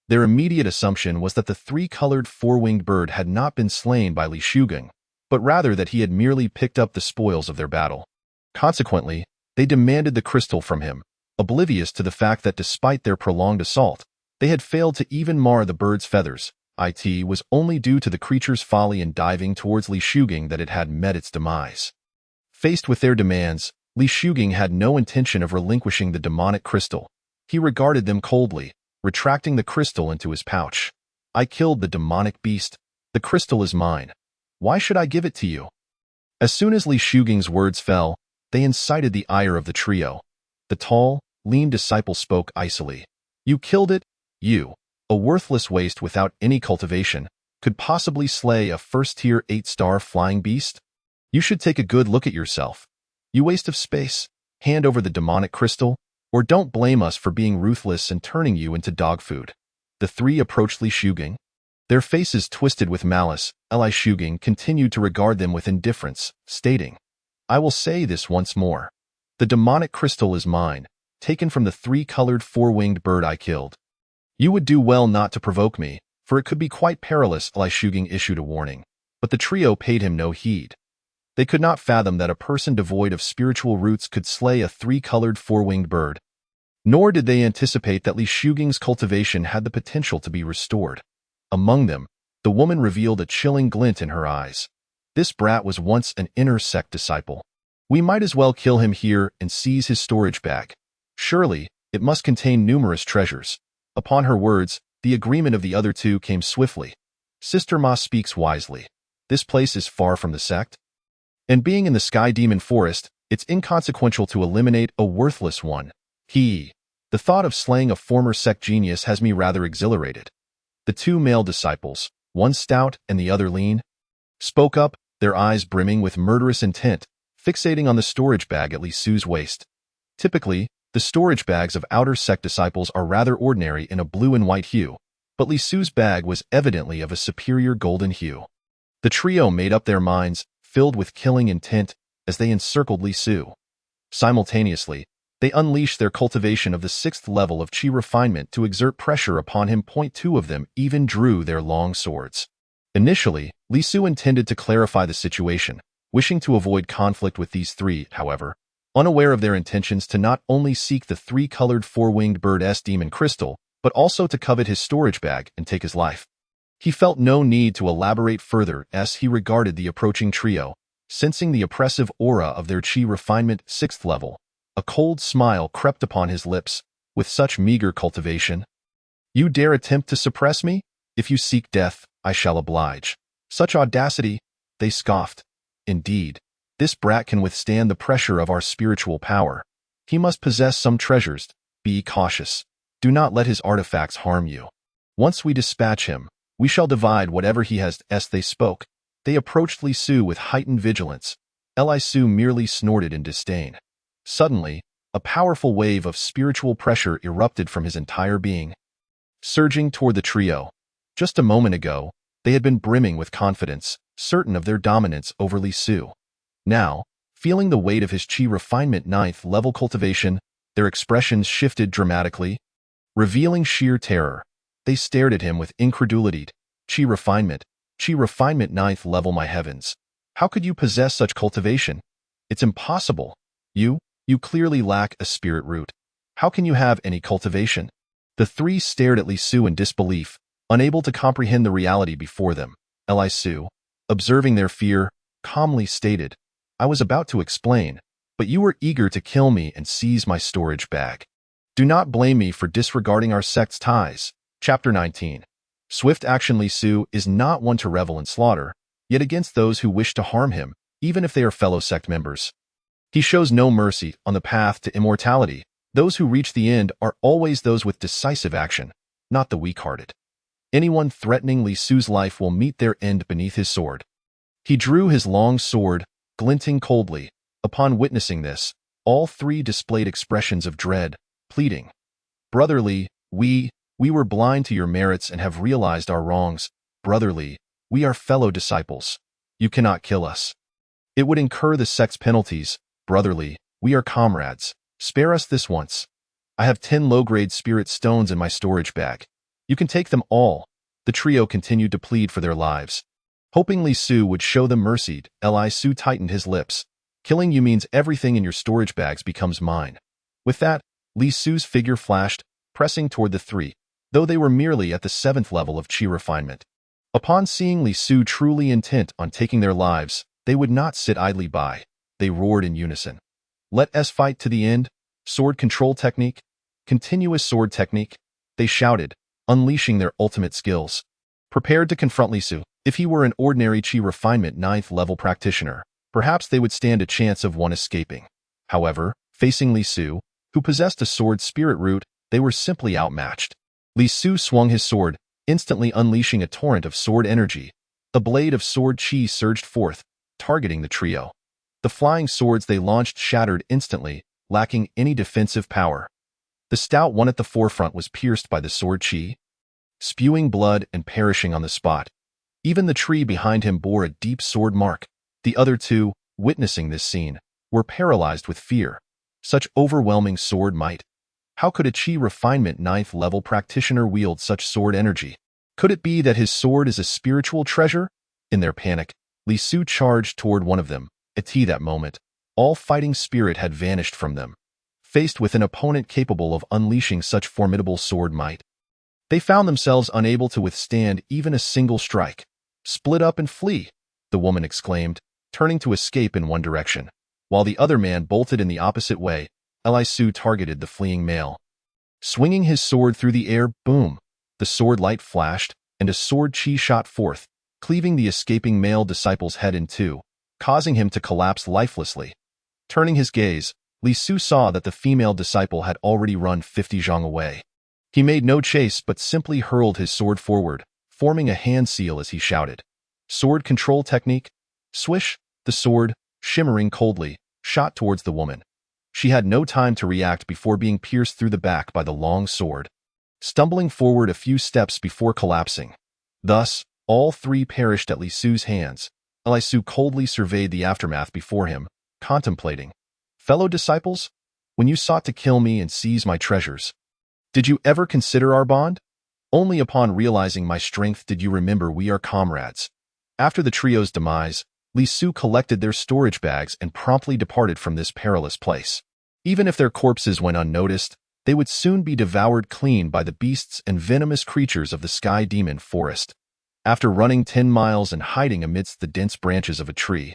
Their immediate assumption was that the three-colored four-winged bird had not been slain by Li Shuging, but rather that he had merely picked up the spoils of their battle. Consequently, they demanded the crystal from him, oblivious to the fact that despite their prolonged assault, they had failed to even mar the bird's feathers. It was only due to the creature's folly in diving towards Li Shuging that it had met its demise. Faced with their demands, Li Shuging had no intention of relinquishing the demonic crystal. He regarded them coldly, retracting the crystal into his pouch. "I killed the demonic beast. The crystal is mine. Why should I give it to you?" As soon as Li Shuging's words fell, they incited the ire of the trio. The tall, lean disciple spoke icily. "You killed it? You, a worthless waste without any cultivation, could possibly slay a first-tier 8-star flying beast? You should take a good look at yourself. You waste of space. Hand over the demonic crystal, or don't blame us for being ruthless and turning you into dog food." The three approached Li Shuging, their faces twisted with malice. Li Shuging continued to regard them with indifference, stating, "I will say this once more. The demonic crystal is mine, taken from the three-colored four-winged bird I killed. You would do well not to provoke me, for it could be quite perilous." Li Shuging issued a warning, but the trio paid him no heed. They could not fathom that a person devoid of spiritual roots could slay a three-colored four-winged bird. Nor did they anticipate that Li Shuging's cultivation had the potential to be restored. Among them, the woman revealed a chilling glint in her eyes. This brat was once an inner sect disciple. We might as well kill him here and seize his storage bag. Surely, it must contain numerous treasures. Upon her words, the agreement of the other two came swiftly. Sister Ma speaks wisely. This place is far from the sect, and being in the Sky Demon Forest, it's inconsequential to eliminate a worthless one. The thought of slaying a former sect genius has me rather exhilarated. The two male disciples, one stout and the other lean, spoke up, their eyes brimming with murderous intent, fixating on the storage bag at Li Su's waist. Typically, the storage bags of outer sect disciples are rather ordinary in a blue and white hue, but Li Su's bag was evidently of a superior golden hue. The trio made up their minds, filled with killing intent, as they encircled Li Su. Simultaneously, they unleashed their cultivation of the 6th level of Qi refinement to exert pressure upon him. 2 of them even drew their long swords. Initially, Li Su intended to clarify the situation, wishing to avoid conflict with these three, however, unaware of their intentions to not only seek the three-colored four-winged bird's demon crystal, but also to covet his storage bag and take his life. He felt no need to elaborate further as he regarded the approaching trio, sensing the oppressive aura of their chi refinement 6th level. A cold smile crept upon his lips. With such meager cultivation, you dare attempt to suppress me? If you seek death, I shall oblige. Such audacity, they scoffed. Indeed, this brat can withstand the pressure of our spiritual power. He must possess some treasures. Be cautious. Do not let his artifacts harm you. Once we dispatch him, we shall divide whatever he has. As they spoke, they approached Li Su with heightened vigilance. Li Su merely snorted in disdain. Suddenly, a powerful wave of spiritual pressure erupted from his entire being, surging toward the trio. Just a moment ago, they had been brimming with confidence, certain of their dominance over Li Su. Now, feeling the weight of his chi refinement 9th level cultivation, their expressions shifted dramatically, revealing sheer terror. They stared at him with incredulity. Chi refinement 9th level, my heavens. How could you possess such cultivation? It's impossible. You clearly lack a spirit root. How can you have any cultivation? The three stared at Li Su in disbelief, unable to comprehend the reality before them. Li Su, observing their fear, calmly stated, I was about to explain, but you were eager to kill me and seize my storage bag. Do not blame me for disregarding our sect's ties. Chapter 19. Swift action. Li Su is not one to revel in slaughter, yet against those who wish to harm him, even if they are fellow sect members. He shows no mercy on the path to immortality. Those who reach the end are always those with decisive action, not the weak-hearted. Anyone threatening Li Su's life will meet their end beneath his sword. He drew his long sword, glinting coldly. Upon witnessing this, all three displayed expressions of dread, pleading. Brother Li, we were blind to your merits and have realized our wrongs. Brother Li, we are fellow disciples. You cannot kill us. It would incur the sect's penalties. Brother Li, we are comrades. Spare us this once. I have 10 low-grade spirit stones in my storage bag. You can take them all. The trio continued to plead for their lives. Hoping Li Su would show them mercy, Li Su tightened his lips. Killing you means everything in your storage bags becomes mine. With that, Li Su's figure flashed, pressing toward the three, though they were merely at the 7th level of chi refinement. Upon seeing Li Su truly intent on taking their lives, they would not sit idly by. They roared in unison. Let us fight to the end. Sword control technique. Continuous sword technique. They shouted, unleashing their ultimate skills. Prepared to confront Li Su. If he were an ordinary chi refinement 9th level practitioner, perhaps they would stand a chance of one escaping. However, facing Li Su, who possessed a sword spirit root, they were simply outmatched. Li Su swung his sword, instantly unleashing a torrent of sword energy. A blade of sword chi surged forth, targeting the trio. The flying swords they launched shattered instantly, lacking any defensive power. The stout one at the forefront was pierced by the sword chi, spewing blood and perishing on the spot. Even the tree behind him bore a deep sword mark. The other two, witnessing this scene, were paralyzed with fear. Such overwhelming sword might. How could a chi refinement 9th level practitioner wield such sword energy? Could it be that his sword is a spiritual treasure? In their panic, Li Su charged toward one of them. At that moment, all fighting spirit had vanished from them. Faced with an opponent capable of unleashing such formidable sword might, they found themselves unable to withstand even a single strike. Split up and flee, the woman exclaimed, turning to escape in one direction. While the other man bolted in the opposite way, Li Su targeted the fleeing male. Swinging his sword through the air, boom! The sword light flashed, and a sword chi shot forth, cleaving the escaping male disciple's head in two, causing him to collapse lifelessly. Turning his gaze, Li Su saw that the female disciple had already run 50 zhang away. He made no chase but simply hurled his sword forward, forming a hand seal as he shouted. Sword control technique. Swish, the sword, shimmering coldly, shot towards the woman. She had no time to react before being pierced through the back by the long sword, stumbling forward a few steps before collapsing. Thus, all three perished at Li Su's hands. Li Su coldly surveyed the aftermath before him, contemplating. Fellow disciples, when you sought to kill me and seize my treasures, did you ever consider our bond? Only upon realizing my strength did you remember we are comrades. After the trio's demise, Li Su collected their storage bags and promptly departed from this perilous place. Even if their corpses went unnoticed, they would soon be devoured clean by the beasts and venomous creatures of the Sky Demon Forest. After running 10 miles and hiding amidst the dense branches of a tree,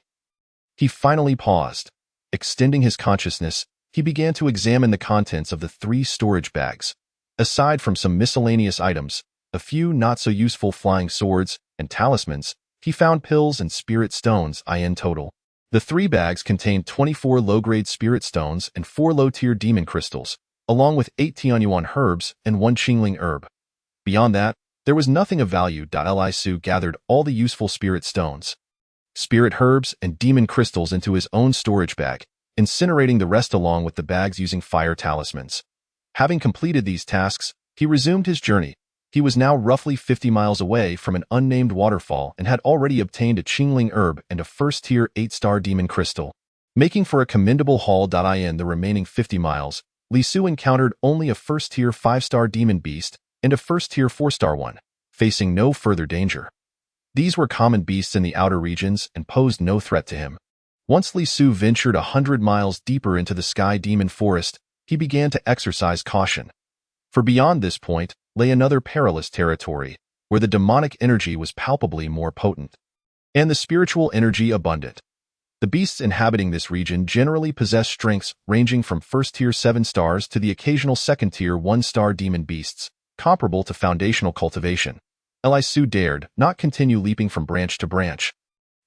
he finally paused. Extending his consciousness, he began to examine the contents of the 3 storage bags. Aside from some miscellaneous items, a few not-so-useful flying swords and talismans, he found pills and spirit stones in total. The 3 bags contained 24 low-grade spirit stones and 4 low-tier demon crystals, along with 8 Tianyuan herbs and 1 Qingling herb. Beyond that, there was nothing of value. Li Su gathered all the useful spirit stones, spirit herbs, and demon crystals into his own storage bag, incinerating the rest along with the bags using fire talismans. Having completed these tasks, he resumed his journey. He was now roughly 50 miles away from an unnamed waterfall and had already obtained a Qingling herb and a first-tier 8-star demon crystal. Making for a commendable haul. In the remaining 50 miles, Li Su encountered only a first-tier 5-star demon beast and a first-tier 4-star one, facing no further danger. These were common beasts in the outer regions and posed no threat to him. Once Li Su ventured 100 miles deeper into the Sky Demon Forest, he began to exercise caution. For beyond this point lay another perilous territory, where the demonic energy was palpably more potent, and the spiritual energy abundant. The beasts inhabiting this region generally possess strengths ranging from first-tier 7 stars to the occasional second-tier 1-star demon beasts, comparable to foundational cultivation. Li Su dared not continue leaping from branch to branch,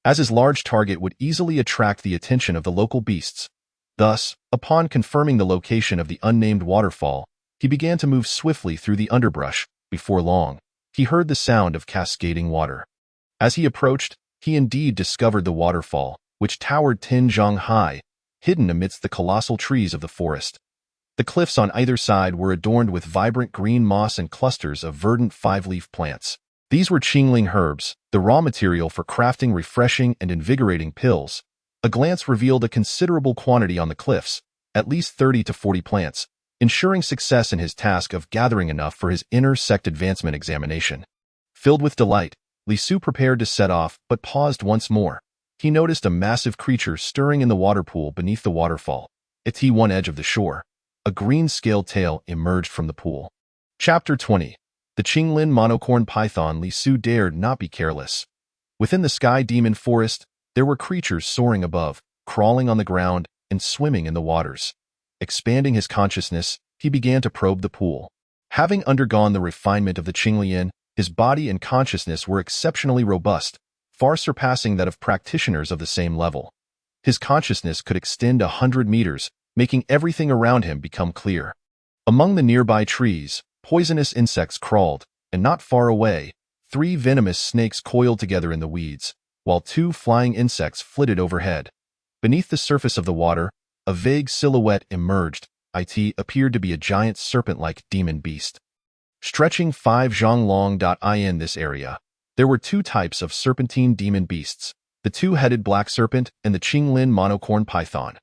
as his large target would easily attract the attention of the local beasts. Thus, upon confirming the location of the unnamed waterfall, he began to move swiftly through the underbrush. Before long, he heard the sound of cascading water. As he approached, he indeed discovered the waterfall, which towered 10 zhang high, hidden amidst the colossal trees of the forest. The cliffs on either side were adorned with vibrant green moss and clusters of verdant 5-leaf plants. These were Qingling herbs, the raw material for crafting refreshing and invigorating pills. A glance revealed a considerable quantity on the cliffs, at least 30 to 40 plants, ensuring success in his task of gathering enough for his inner sect advancement examination. Filled with delight, Li Su prepared to set off, but paused once more. He noticed a massive creature stirring in the water pool beneath the waterfall. At one edge of the shore, a green-scaled tail emerged from the pool. Chapter 20. The Qinglin Monocorn Python. Li Su dared not be careless. Within the Sky Demon Forest, there were creatures soaring above, crawling on the ground, and swimming in the waters. Expanding his consciousness, he began to probe the pool. Having undergone the refinement of the Qinglian, his body and consciousness were exceptionally robust, far surpassing that of practitioners of the same level. His consciousness could extend 100 meters, making everything around him become clear. Among the nearby trees, poisonous insects crawled, and not far away, 3 venomous snakes coiled together in the weeds, while 2 flying insects flitted overhead. Beneath the surface of the water, a vague silhouette emerged. It appeared to be a giant serpent-like demon beast, stretching 5 zhang long. In this area, there were 2 types of serpentine demon beasts, the 2-headed black serpent and the Qinglin monocorn python.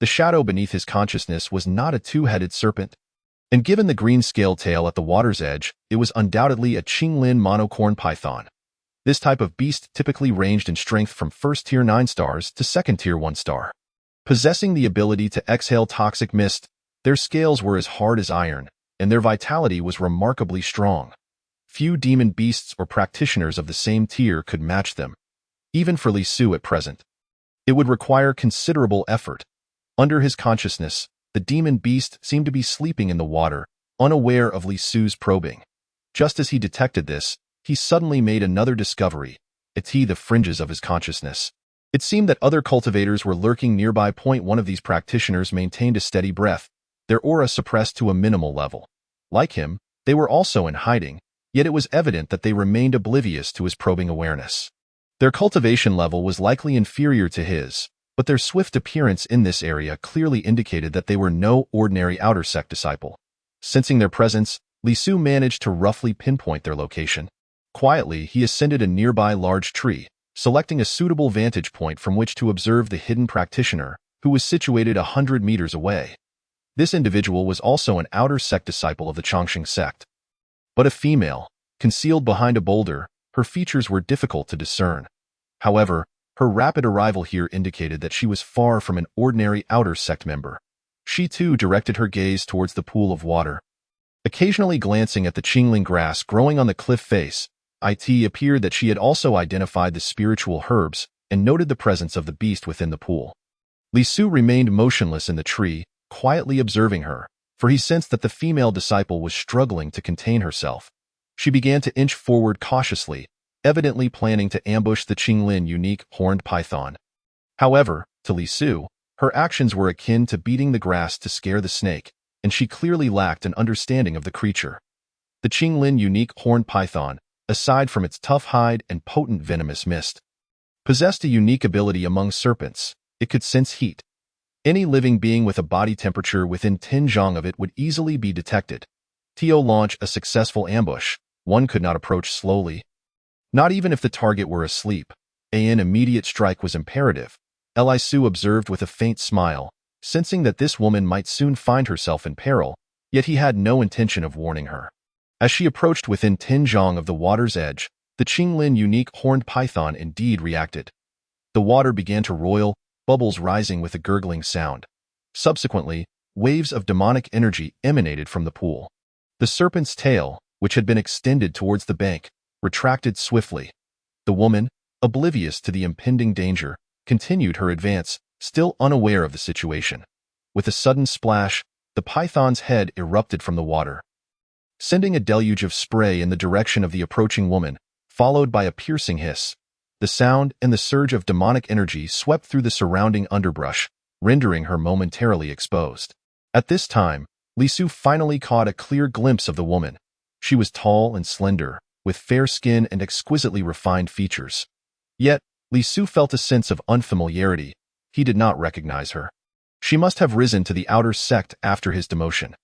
The shadow beneath his consciousness was not a 2-headed serpent, and given the green scale tail at the water's edge, it was undoubtedly a Qinglin monocorn python. This type of beast typically ranged in strength from first-tier 9 stars to second-tier 1 star. Possessing the ability to exhale toxic mist, their scales were as hard as iron, and their vitality was remarkably strong. Few demon beasts or practitioners of the same tier could match them. Even for Li Su at present, it would require considerable effort. Under his consciousness, the demon beast seemed to be sleeping in the water, unaware of Li Su's probing. Just as he detected this, he suddenly made another discovery. The fringes of his consciousness. It seemed that other cultivators were lurking nearby. One of these practitioners maintained a steady breath, their aura suppressed to a minimal level. Like him, they were also in hiding, yet it was evident that they remained oblivious to his probing awareness. Their cultivation level was likely inferior to his, but their swift appearance in this area clearly indicated that they were no ordinary outer sect disciple. Sensing their presence, Li Su managed to roughly pinpoint their location. Quietly, he ascended a nearby large tree, selecting a suitable vantage point from which to observe the hidden practitioner, who was situated 100 meters away. This individual was also an outer sect disciple of the Chongqing sect, but a female. Concealed behind a boulder, her features were difficult to discern. However, her rapid arrival here indicated that she was far from an ordinary outer sect member. She too directed her gaze towards the pool of water. Occasionally glancing at the Qingling grass growing on the cliff face, It appeared that she had also identified the spiritual herbs and noted the presence of the beast within the pool. Li Su remained motionless in the tree, quietly observing her, for he sensed that the female disciple was struggling to contain herself. She began to inch forward cautiously, evidently planning to ambush the Qinglin unique horned python. However, to Li Su, her actions were akin to beating the grass to scare the snake, and she clearly lacked an understanding of the creature. The Qinglin unique horned python, aside from its tough hide and potent venomous mist, possessed a unique ability among serpents. It could sense heat. Any living being with a body temperature within 10 zhang of it would easily be detected. To launch a successful ambush, one could not approach slowly. Not even if the target were asleep. An immediate strike was imperative. Li Su observed with a faint smile, sensing that this woman might soon find herself in peril, yet he had no intention of warning her. As she approached within 10 zhang of the water's edge, the Qinglin unique horned python indeed reacted. The water began to roil, bubbles rising with a gurgling sound. Subsequently, waves of demonic energy emanated from the pool. The serpent's tail, which had been extended towards the bank, retracted swiftly. The woman, oblivious to the impending danger, continued her advance, still unaware of the situation. With a sudden splash, the python's head erupted from the water, sending a deluge of spray in the direction of the approaching woman, followed by a piercing hiss. The sound and the surge of demonic energy swept through the surrounding underbrush, rendering her momentarily exposed. At this time, Li Su finally caught a clear glimpse of the woman. She was tall and slender, with fair skin and exquisitely refined features. Yet, Li Su felt a sense of unfamiliarity. He did not recognize her. She must have risen to the outer sect after his demotion.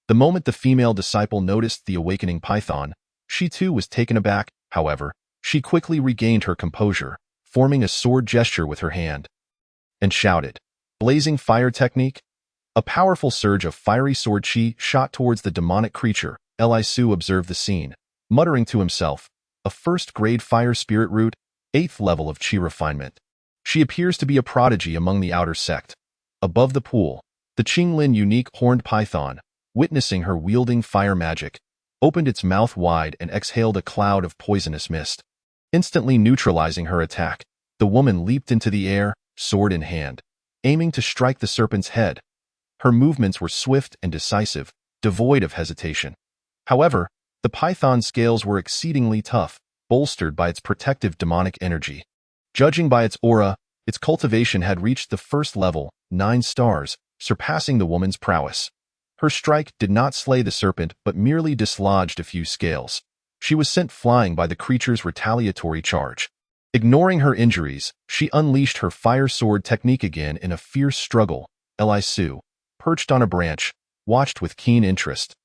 The moment the female disciple noticed the awakening python, she too was taken aback. However, she quickly regained her composure, forming a sword gesture with her hand, and shouted, "Blazing fire technique?" A powerful surge of fiery sword chi shot towards the demonic creature. Li Su observed the scene, muttering to himself, "A first-grade fire spirit root, 8th level of chi refinement. She appears to be a prodigy among the outer sect." Above the pool, the Qinglin unique horned python, witnessing her wielding fire magic, opened its mouth wide and exhaled a cloud of poisonous mist. Instantly neutralizing her attack, the woman leaped into the air, sword in hand, aiming to strike the serpent's head. Her movements were swift and decisive, devoid of hesitation. However, the python's scales were exceedingly tough, bolstered by its protective demonic energy. Judging by its aura, its cultivation had reached the first level, 9 stars, surpassing the woman's prowess. Her strike did not slay the serpent but merely dislodged a few scales. She was sent flying by the creature's retaliatory charge. Ignoring her injuries, she unleashed her fire sword technique again in a fierce struggle. Li Su, perched on a branch, watched with keen interest.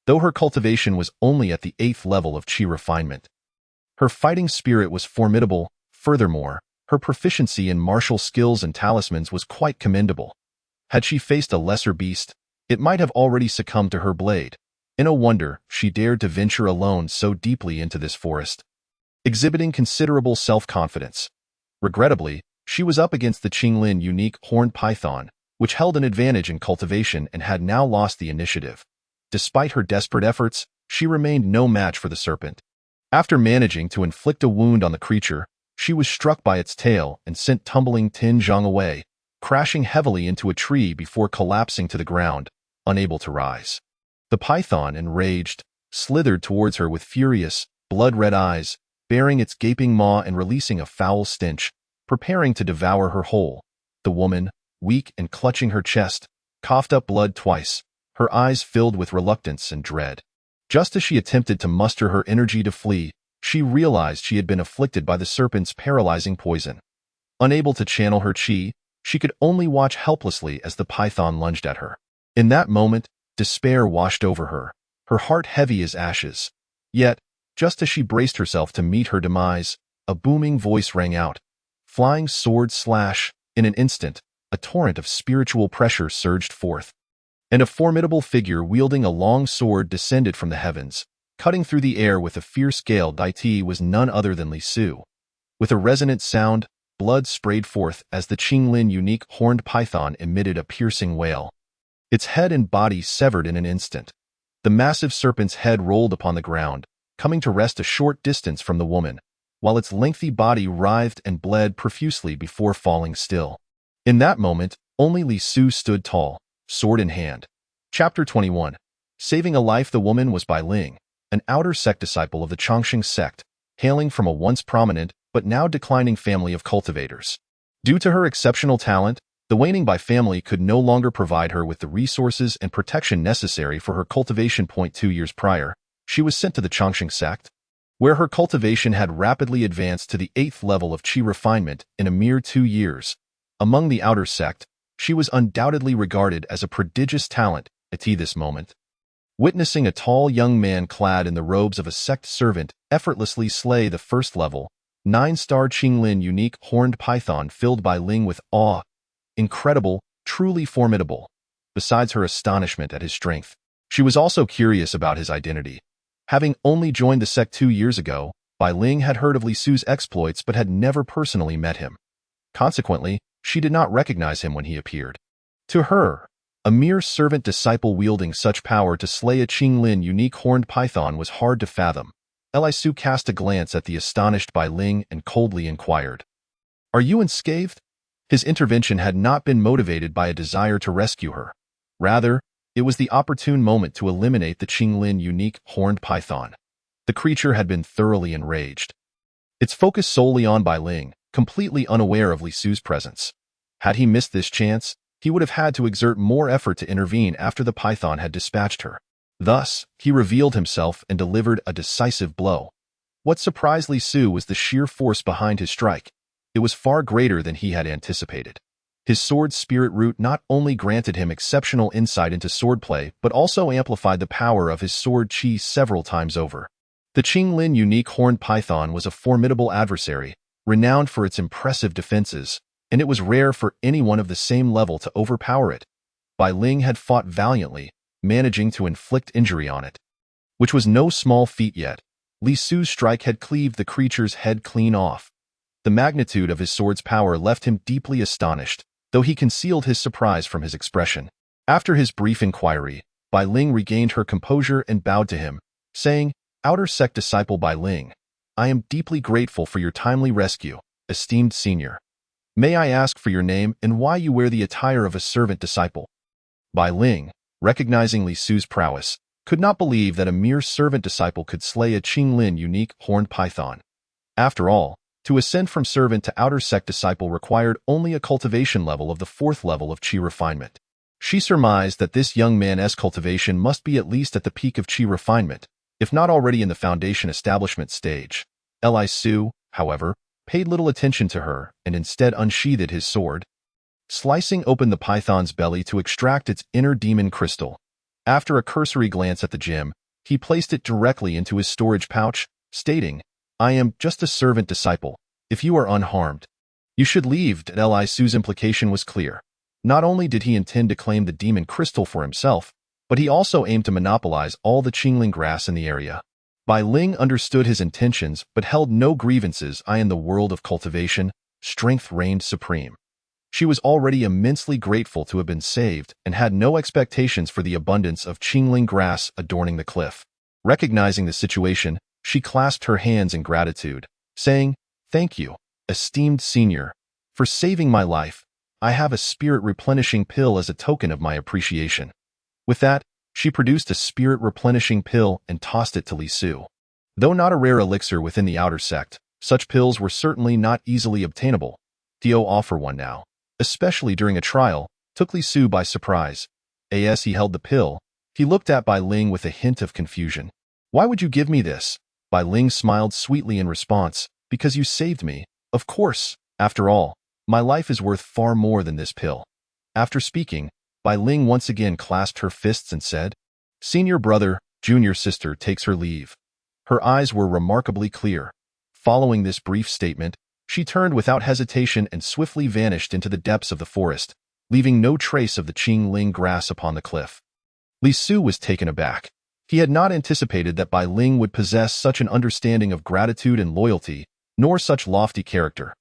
Though her cultivation was only at the 8th level of chi refinement, her fighting spirit was formidable. Furthermore, her proficiency in martial skills and talismans was quite commendable. Had she faced a lesser beast, it might have already succumbed to her blade. And no wonder she dared to venture alone so deeply into this forest, exhibiting considerable self-confidence. Regrettably, she was up against the Qinglin unique horned python, which held an advantage in cultivation and had now lost the initiative. Despite her desperate efforts, she remained no match for the serpent. After managing to inflict a wound on the creature, she was struck by its tail and sent tumbling 10 zhang away, crashing heavily into a tree before collapsing to the ground, unable to rise. The python, enraged, slithered towards her with furious, blood-red eyes, baring its gaping maw and releasing a foul stench, preparing to devour her whole. The woman, weak and clutching her chest, coughed up blood twice, her eyes filled with reluctance and dread. Just as she attempted to muster her energy to flee, she realized she had been afflicted by the serpent's paralyzing poison. Unable to channel her chi, she could only watch helplessly as the python lunged at her. In that moment, despair washed over her, her heart heavy as ashes. Yet, just as she braced herself to meet her demise, a booming voice rang out. Flying sword slash. In an instant, a torrent of spiritual pressure surged forth, and a formidable figure wielding a long sword descended from the heavens, cutting through the air with a fierce gale. It was none other than Li Su. With a resonant sound, blood sprayed forth as the Qinglin unique horned python emitted a piercing wail. Its head and body severed in an instant. The massive serpent's head rolled upon the ground, coming to rest a short distance from the woman, while its lengthy body writhed and bled profusely before falling still. In that moment, only Li Su stood tall, sword in hand. Chapter 21. Saving a life. The woman was Bai Ling, an outer sect disciple of the Chongqing sect, hailing from a once prominent but now declining family of cultivators. Due to her exceptional talent, the Waning Bai family could no longer provide her with the resources and protection necessary for her cultivation. 2 years prior, she was sent to the Chongqing sect, where her cultivation had rapidly advanced to the 8th level of qi refinement in a mere 2 years. Among the outer sect, she was undoubtedly regarded as a prodigious talent at this moment. Witnessing a tall young man clad in the robes of a sect servant effortlessly slay the 1st level, 9-star Qinglin unique horned python filled Bai Ling with awe. Incredible, truly formidable. Besides her astonishment at his strength, she was also curious about his identity. Having only joined the sect 2 years ago, Bai Ling had heard of Li Su's exploits but had never personally met him. Consequently, she did not recognize him when he appeared. To her, a mere servant disciple wielding such power to slay a Qinglin unique horned python was hard to fathom. Li Su cast a glance at the astonished Bai Ling and coldly inquired, "Are you unscathed?" His intervention had not been motivated by a desire to rescue her. Rather, it was the opportune moment to eliminate the Qinglin unique horned python. The creature had been thoroughly enraged. Its focus solely on Bai Ling, completely unaware of Li Su's presence. Had he missed this chance, he would have had to exert more effort to intervene after the python had dispatched her. Thus, he revealed himself and delivered a decisive blow. What surprised Li Su was the sheer force behind his strike. It was far greater than he had anticipated. His sword's spirit root not only granted him exceptional insight into swordplay but also amplified the power of his sword qi several times over. The Qinglin unique horned python was a formidable adversary, renowned for its impressive defenses, and it was rare for anyone of the same level to overpower it. Bai Ling had fought valiantly, managing to inflict injury on it, which was no small feat yet. Li Su's strike had cleaved the creature's head clean off. The magnitude of his sword's power left him deeply astonished, though he concealed his surprise from his expression. After his brief inquiry, Bai Ling regained her composure and bowed to him, saying, "Outer sect disciple Bai Ling, I am deeply grateful for your timely rescue, esteemed senior. May I ask for your name and why you wear the attire of a servant disciple?" Bai Ling, recognizing Li Su's prowess, could not believe that a mere servant disciple could slay a Qinglin unique horned python. After all, to ascend from servant to outer sect disciple required only a cultivation level of the 4th level of qi refinement. She surmised that this young man's cultivation must be at least at the peak of qi refinement, if not already in the foundation establishment stage. Li Su, however, paid little attention to her and instead unsheathed his sword, slicing open the python's belly to extract its inner demon crystal. After a cursory glance at the gem, he placed it directly into his storage pouch, stating, "I am just a servant disciple. If you are unharmed, you should leave." Li Su's implication was clear. Not only did he intend to claim the demon crystal for himself, but he also aimed to monopolize all the Qingling grass in the area. Bai Ling understood his intentions but held no grievances. In the world of cultivation, strength reigned supreme. She was already immensely grateful to have been saved and had no expectations for the abundance of Qingling grass adorning the cliff. Recognizing the situation, she clasped her hands in gratitude, saying, "Thank you, esteemed senior, for saving my life. I have a spirit replenishing pill as a token of my appreciation." With that, she produced a spirit replenishing pill and tossed it to Li Su. Though not a rare elixir within the outer sect, such pills were certainly not easily obtainable. Theo offer one now, especially during a trial, took Li Su by surprise. As he held the pill, he looked at Bai Ling with a hint of confusion. "Why would you give me this?" Bai Ling smiled sweetly in response, "Because you saved me, of course. After all, my life is worth far more than this pill." After speaking, Bai Ling once again clasped her fists and said, "Senior brother, junior sister takes her leave." Her eyes were remarkably clear. Following this brief statement, she turned without hesitation and swiftly vanished into the depths of the forest, leaving no trace of the Qingling grass upon the cliff. Li Su was taken aback. He had not anticipated that Bai Ling would possess such an understanding of gratitude and loyalty, nor such lofty character.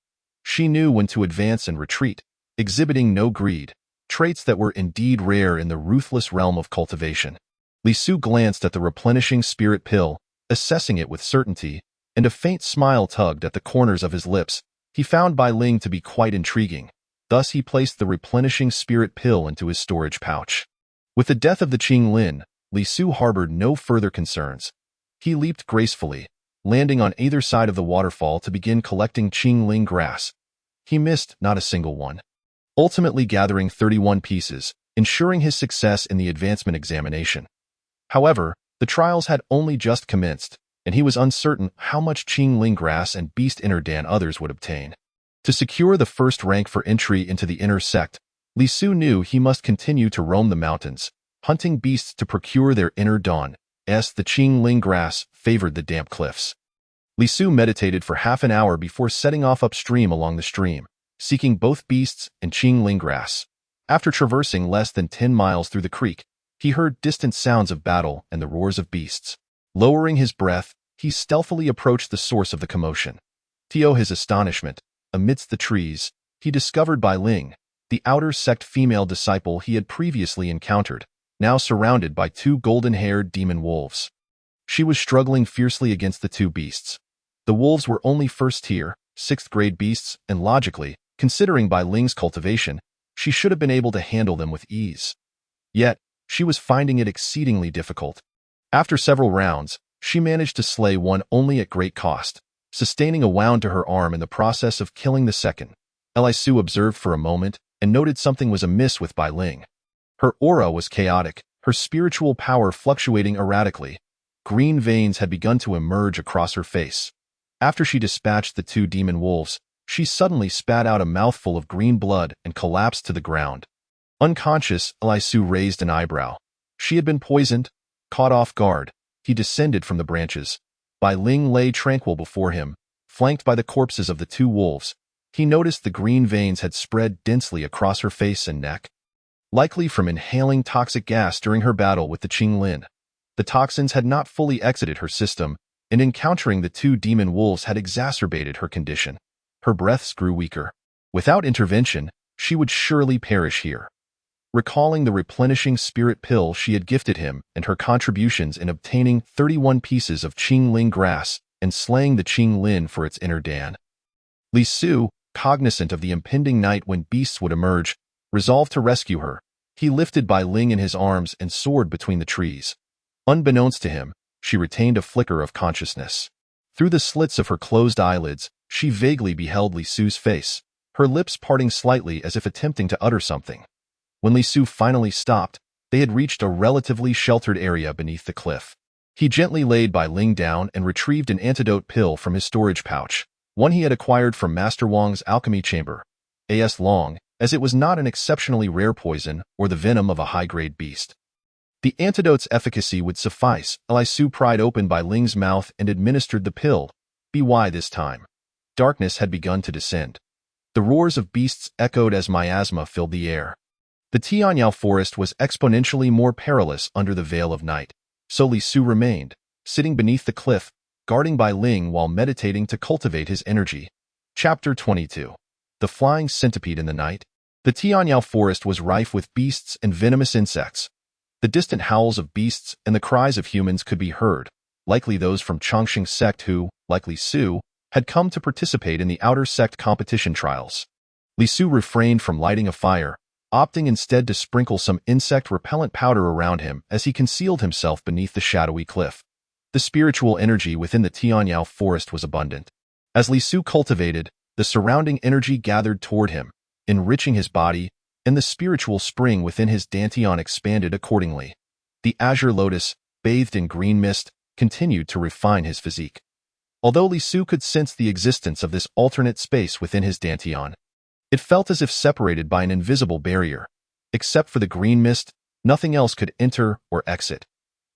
She knew when to advance and retreat, exhibiting no greed, traits that were indeed rare in the ruthless realm of cultivation. Li Su glanced at the replenishing spirit pill, assessing it with certainty, and a faint smile tugged at the corners of his lips. He found Bai Ling to be quite intriguing. Thus he placed the replenishing spirit pill into his storage pouch. With the death of the Qing Lin, Li Su harbored no further concerns. He leaped gracefully, landing on either side of the waterfall to begin collecting Qing Ling grass. He missed not a single one, ultimately gathering 31 pieces, ensuring his success in the advancement examination. However, the trials had only just commenced, and he was uncertain how much Qing Ling grass and beast inner dan others would obtain. To secure the first rank for entry into the inner sect, Li Su knew he must continue to roam the mountains, hunting beasts to procure their inner dawn, as the Qing Ling grass favored the damp cliffs. Li Su meditated for half an hour before setting off upstream along the stream, seeking both beasts and Qing Ling grass. After traversing less than 10 miles through the creek, he heard distant sounds of battle and the roars of beasts. Lowering his breath, he stealthily approached the source of the commotion. To his astonishment, amidst the trees, he discovered Bai Ling, the outer sect female disciple he had previously encountered, now surrounded by 2 golden-haired demon wolves. She was struggling fiercely against the 2 beasts. The wolves were only first-tier, 6th-grade beasts, and logically, considering Bai Ling's cultivation, she should have been able to handle them with ease. Yet, she was finding it exceedingly difficult. After several rounds, she managed to slay one only at great cost, sustaining a wound to her arm in the process of killing the second. Li Su observed for a moment and noted something was amiss with Bai Ling. Her aura was chaotic, her spiritual power fluctuating erratically. Green veins had begun to emerge across her face. After she dispatched the 2 demon wolves, she suddenly spat out a mouthful of green blood and collapsed to the ground. Unconscious, Li Su raised an eyebrow. She had been poisoned. Caught off guard, he descended from the branches. Bai Ling lay tranquil before him, flanked by the corpses of the 2 wolves. He noticed the green veins had spread densely across her face and neck, likely from inhaling toxic gas during her battle with the Qing Lin. The toxins had not fully exited her system, and encountering the 2 demon wolves had exacerbated her condition. Her breaths grew weaker. Without intervention, she would surely perish here. Recalling the replenishing spirit pill she had gifted him and her contributions in obtaining 31 pieces of Qing Ling grass and slaying the Qing Lin for its inner dan, Li Su, cognizant of the impending night when beasts would emerge, resolved to rescue her. He lifted Bai Ling in his arms and soared between the trees. Unbeknownst to him, she retained a flicker of consciousness. Through the slits of her closed eyelids, she vaguely beheld Li Su's face, her lips parting slightly as if attempting to utter something. When Li Su finally stopped, they had reached a relatively sheltered area beneath the cliff. He gently laid Bai Ling down and retrieved an antidote pill from his storage pouch, one he had acquired from Master Wang's alchemy chamber. As long as it was not an exceptionally rare poison or the venom of a high-grade beast, the antidote's efficacy would suffice. Li Su pried open Bai Ling's mouth and administered the pill. By this time, darkness had begun to descend. The roars of beasts echoed as miasma filled the air. The Tianyao forest was exponentially more perilous under the veil of night, so Li Su remained, sitting beneath the cliff, guarding Bai Ling while meditating to cultivate his energy. Chapter 22. The Flying Centipede in the Night. The Tianyao forest was rife with beasts and venomous insects. The distant howls of beasts and the cries of humans could be heard, likely those from Chongqing sect who, like Li Su, had come to participate in the outer sect competition trials. Li Su refrained from lighting a fire, opting instead to sprinkle some insect-repellent powder around him as he concealed himself beneath the shadowy cliff. The spiritual energy within the Tianyao forest was abundant. As Li Su cultivated, the surrounding energy gathered toward him, enriching his body, and the spiritual spring within his dantian expanded accordingly. The azure lotus, bathed in green mist, continued to refine his physique. Although Li Su could sense the existence of this alternate space within his dantian, it felt as if separated by an invisible barrier. Except for the green mist, nothing else could enter or exit.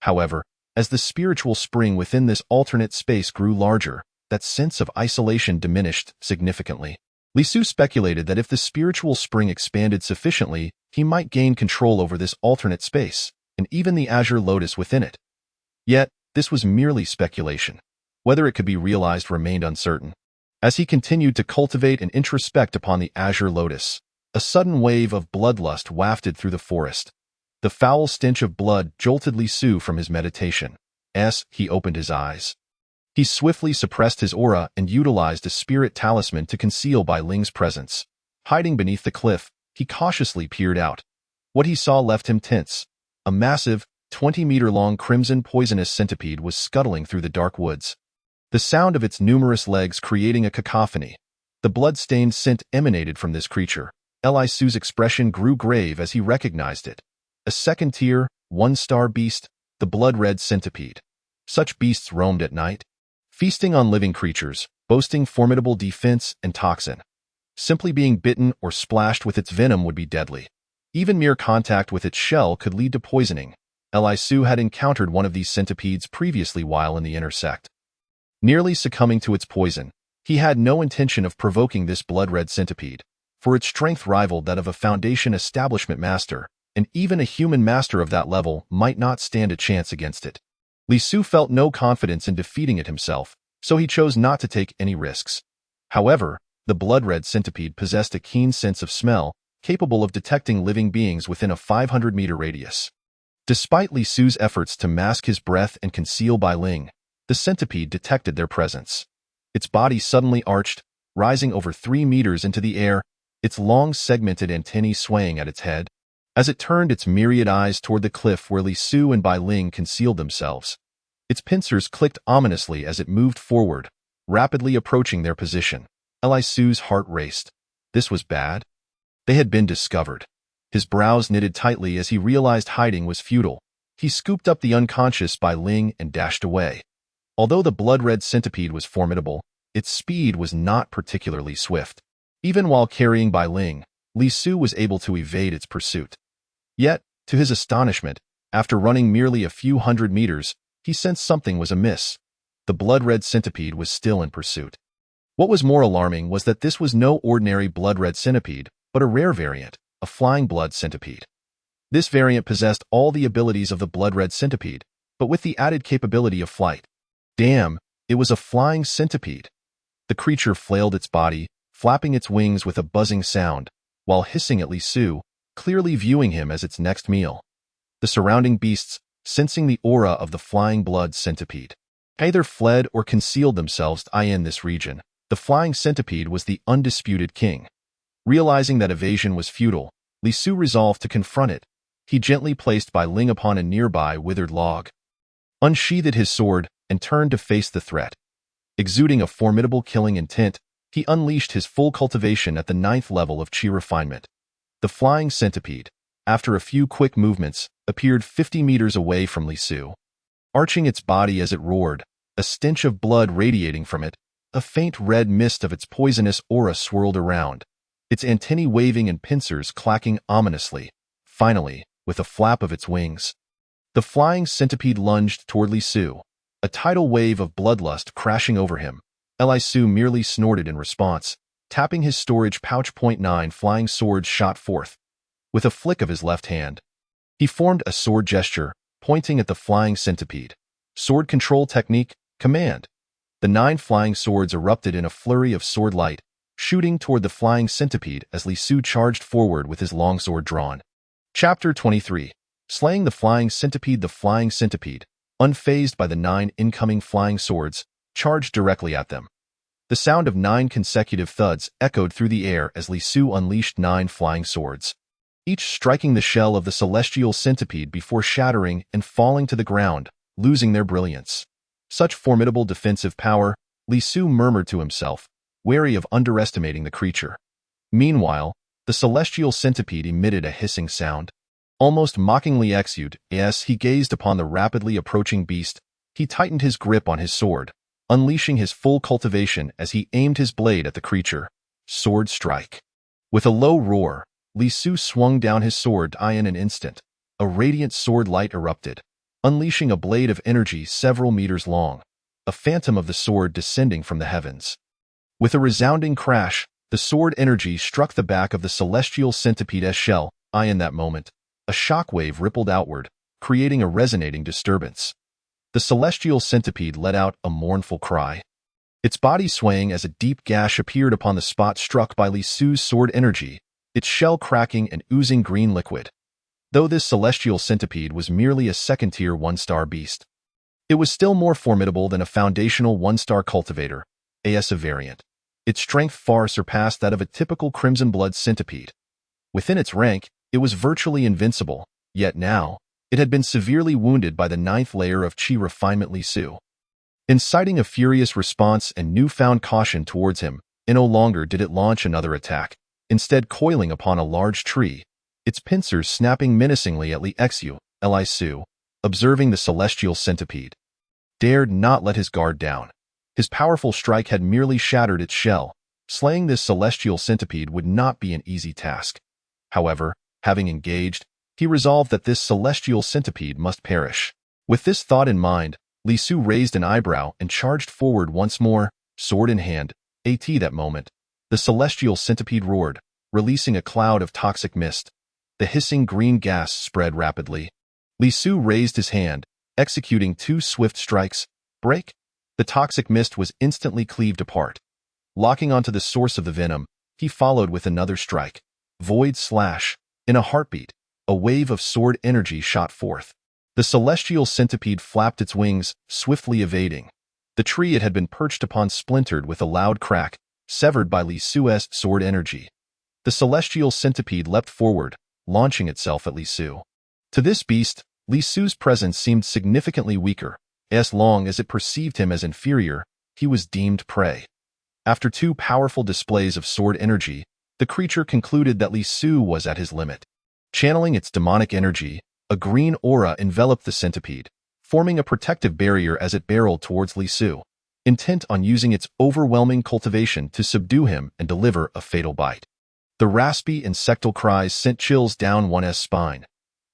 However, as the spiritual spring within this alternate space grew larger, that sense of isolation diminished significantly. Li Su speculated that if the spiritual spring expanded sufficiently, he might gain control over this alternate space, and even the azure lotus within it. Yet, this was merely speculation. Whether it could be realized remained uncertain. As he continued to cultivate and introspect upon the azure lotus, a sudden wave of bloodlust wafted through the forest. The foul stench of blood jolted Li Su from his meditation. as he opened his eyes. He swiftly suppressed his aura and utilized a spirit talisman to conceal Bai Ling's presence. Hiding beneath the cliff, he cautiously peered out. What he saw left him tense. A massive, 20-meter-long crimson poisonous centipede was scuttling through the dark woods, the sound of its numerous legs creating a cacophony. The blood-stained scent emanated from this creature. Li Su's expression grew grave as he recognized it. A second-tier, one-star beast, the blood-red centipede. Such beasts roamed at night, feasting on living creatures, boasting formidable defense and toxin. Simply being bitten or splashed with its venom would be deadly. Even mere contact with its shell could lead to poisoning. Li Su had encountered one of these centipedes previously while in the inner sect. Nearly succumbing to its poison, he had no intention of provoking this blood-red centipede, for its strength rivaled that of a Foundation establishment master, and even a human master of that level might not stand a chance against it. Li Su felt no confidence in defeating it himself, so he chose not to take any risks. However, the blood-red centipede possessed a keen sense of smell, capable of detecting living beings within a 500-meter radius. Despite Li Su's efforts to mask his breath and conceal Bai Ling, the centipede detected their presence. Its body suddenly arched, rising over 3 meters into the air, its long segmented antennae swaying at its head. As it turned its myriad eyes toward the cliff where Li Su and Bai Ling concealed themselves, its pincers clicked ominously as it moved forward, rapidly approaching their position. Li Su's heart raced. This was bad. They had been discovered. His brows knitted tightly as he realized hiding was futile. He scooped up the unconscious Bai Ling and dashed away. Although the blood-red centipede was formidable, its speed was not particularly swift. Even while carrying Bai Ling, Li Su was able to evade its pursuit. Yet, to his astonishment, after running merely a few hundred meters, he sensed something was amiss. The blood-red centipede was still in pursuit. What was more alarming was that this was no ordinary blood-red centipede, but a rare variant, a flying blood centipede. This variant possessed all the abilities of the blood-red centipede, but with the added capability of flight. Damn, it was a flying centipede. The creature flailed its body, flapping its wings with a buzzing sound, while hissing at Li Su, clearly viewing him as its next meal. The surrounding beasts, sensing the aura of the flying blood centipede, either fled or concealed themselves in this region. The flying centipede was the undisputed king. Realizing that evasion was futile, Li Su resolved to confront it. He gently placed Bai Ling upon a nearby withered log, unsheathed his sword, and turned to face the threat. Exuding a formidable killing intent, he unleashed his full cultivation at the 9th level of Qi refinement. The flying centipede, after a few quick movements, appeared 50 meters away from Li Su. Arching its body as it roared, a stench of blood radiating from it, a faint red mist of its poisonous aura swirled around, its antennae waving and pincers clacking ominously. Finally, with a flap of its wings, the flying centipede lunged toward Li Su, a tidal wave of bloodlust crashing over him. Li Su merely snorted in response, tapping his storage pouch. 9 flying swords shot forth. With a flick of his left hand, he formed a sword gesture, pointing at the flying centipede. Sword control technique, command. The 9 flying swords erupted in a flurry of sword light, shooting toward the flying centipede as Li Su charged forward with his longsword drawn. Chapter 23. Slaying the flying centipede. The flying centipede, unfazed by the 9 incoming flying swords, charged directly at them. The sound of 9 consecutive thuds echoed through the air as Li Su unleashed 9 flying swords, each striking the shell of the celestial centipede before shattering and falling to the ground, losing their brilliance. Such formidable defensive power, Li Su murmured to himself, wary of underestimating the creature. Meanwhile, the celestial centipede emitted a hissing sound, almost mockingly exude. As he gazed upon the rapidly approaching beast, he tightened his grip on his sword, unleashing his full cultivation as he aimed his blade at the creature. Sword strike. With a low roar, Li Su swung down his sword. In an instant, a radiant sword light erupted, unleashing a blade of energy several meters long, a phantom of the sword descending from the heavens. With a resounding crash, the sword energy struck the back of the celestial centipede's shell. In that moment, a shockwave rippled outward, creating a resonating disturbance. The celestial centipede let out a mournful cry, its body swaying as a deep gash appeared upon the spot struck by Li Su's sword energy, its shell cracking and oozing green liquid. Though this celestial centipede was merely a second-tier 1-star beast, It was still more formidable than a foundational one-star cultivator, a variant. Its strength far surpassed that of a typical crimson blood centipede. Within its rank, it was virtually invincible, yet now, it had been severely wounded by the 9th layer of Qi refinement Li Su. Inciting a furious response and newfound caution towards him, no longer did it launch another attack, instead coiling upon a large tree, its pincers snapping menacingly at Li Su, observing the celestial centipede. Dared not let his guard down. His powerful strike had merely shattered its shell. Slaying this celestial centipede would not be an easy task. However, having engaged, he resolved that this celestial centipede must perish. With this thought in mind, Li Su raised an eyebrow and charged forward once more, sword in hand. That moment, the celestial centipede roared, releasing a cloud of toxic mist. The hissing green gas spread rapidly. Li Su raised his hand, executing 2 swift strikes. Break! The toxic mist was instantly cleaved apart. Locking onto the source of the venom, he followed with another strike. Void slash. In a heartbeat, a wave of sword energy shot forth. The celestial centipede flapped its wings, swiftly evading. The tree it had been perched upon splintered with a loud crack, severed by Li Su's sword energy. The celestial centipede leapt forward, launching itself at Li Su. To this beast, Li Su's presence seemed significantly weaker. As long as it perceived him as inferior, he was deemed prey. After 2 powerful displays of sword energy, the creature concluded that Li Su was at his limit. Channeling its demonic energy, a green aura enveloped the centipede, forming a protective barrier as it barreled towards Li Su, intent on using its overwhelming cultivation to subdue him and deliver a fatal bite. The raspy, insectal cries sent chills down one's spine.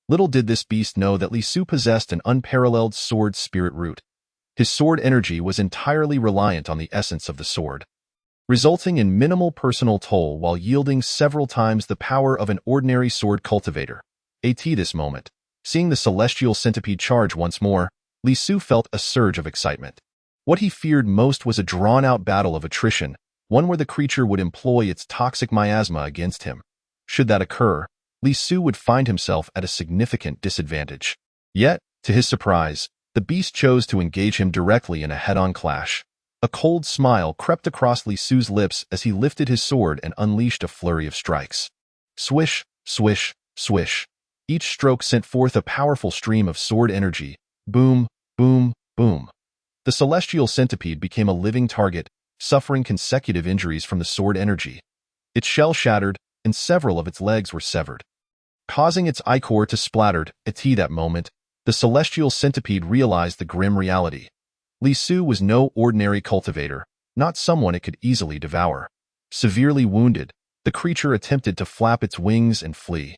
Little did this beast know that Li Su possessed an unparalleled sword spirit root. His sword energy was entirely reliant on the essence of the sword, resulting in minimal personal toll while yielding several times the power of an ordinary sword cultivator. This moment, seeing the celestial centipede charge once more, Li Su felt a surge of excitement. What he feared most was a drawn-out battle of attrition, one where the creature would employ its toxic miasma against him. Should that occur, Li Su would find himself at a significant disadvantage. Yet, to his surprise, the beast chose to engage him directly in a head-on clash. A cold smile crept across Li Su's lips as he lifted his sword and unleashed a flurry of strikes. Swish, swish, swish. Each stroke sent forth a powerful stream of sword energy. Boom, boom, boom. The celestial centipede became a living target, suffering consecutive injuries from the sword energy. Its shell shattered, and several of its legs were severed, causing its ichor to splatter. At that moment, the celestial centipede realized the grim reality. Li Su was no ordinary cultivator, not someone it could easily devour. Severely wounded, the creature attempted to flap its wings and flee.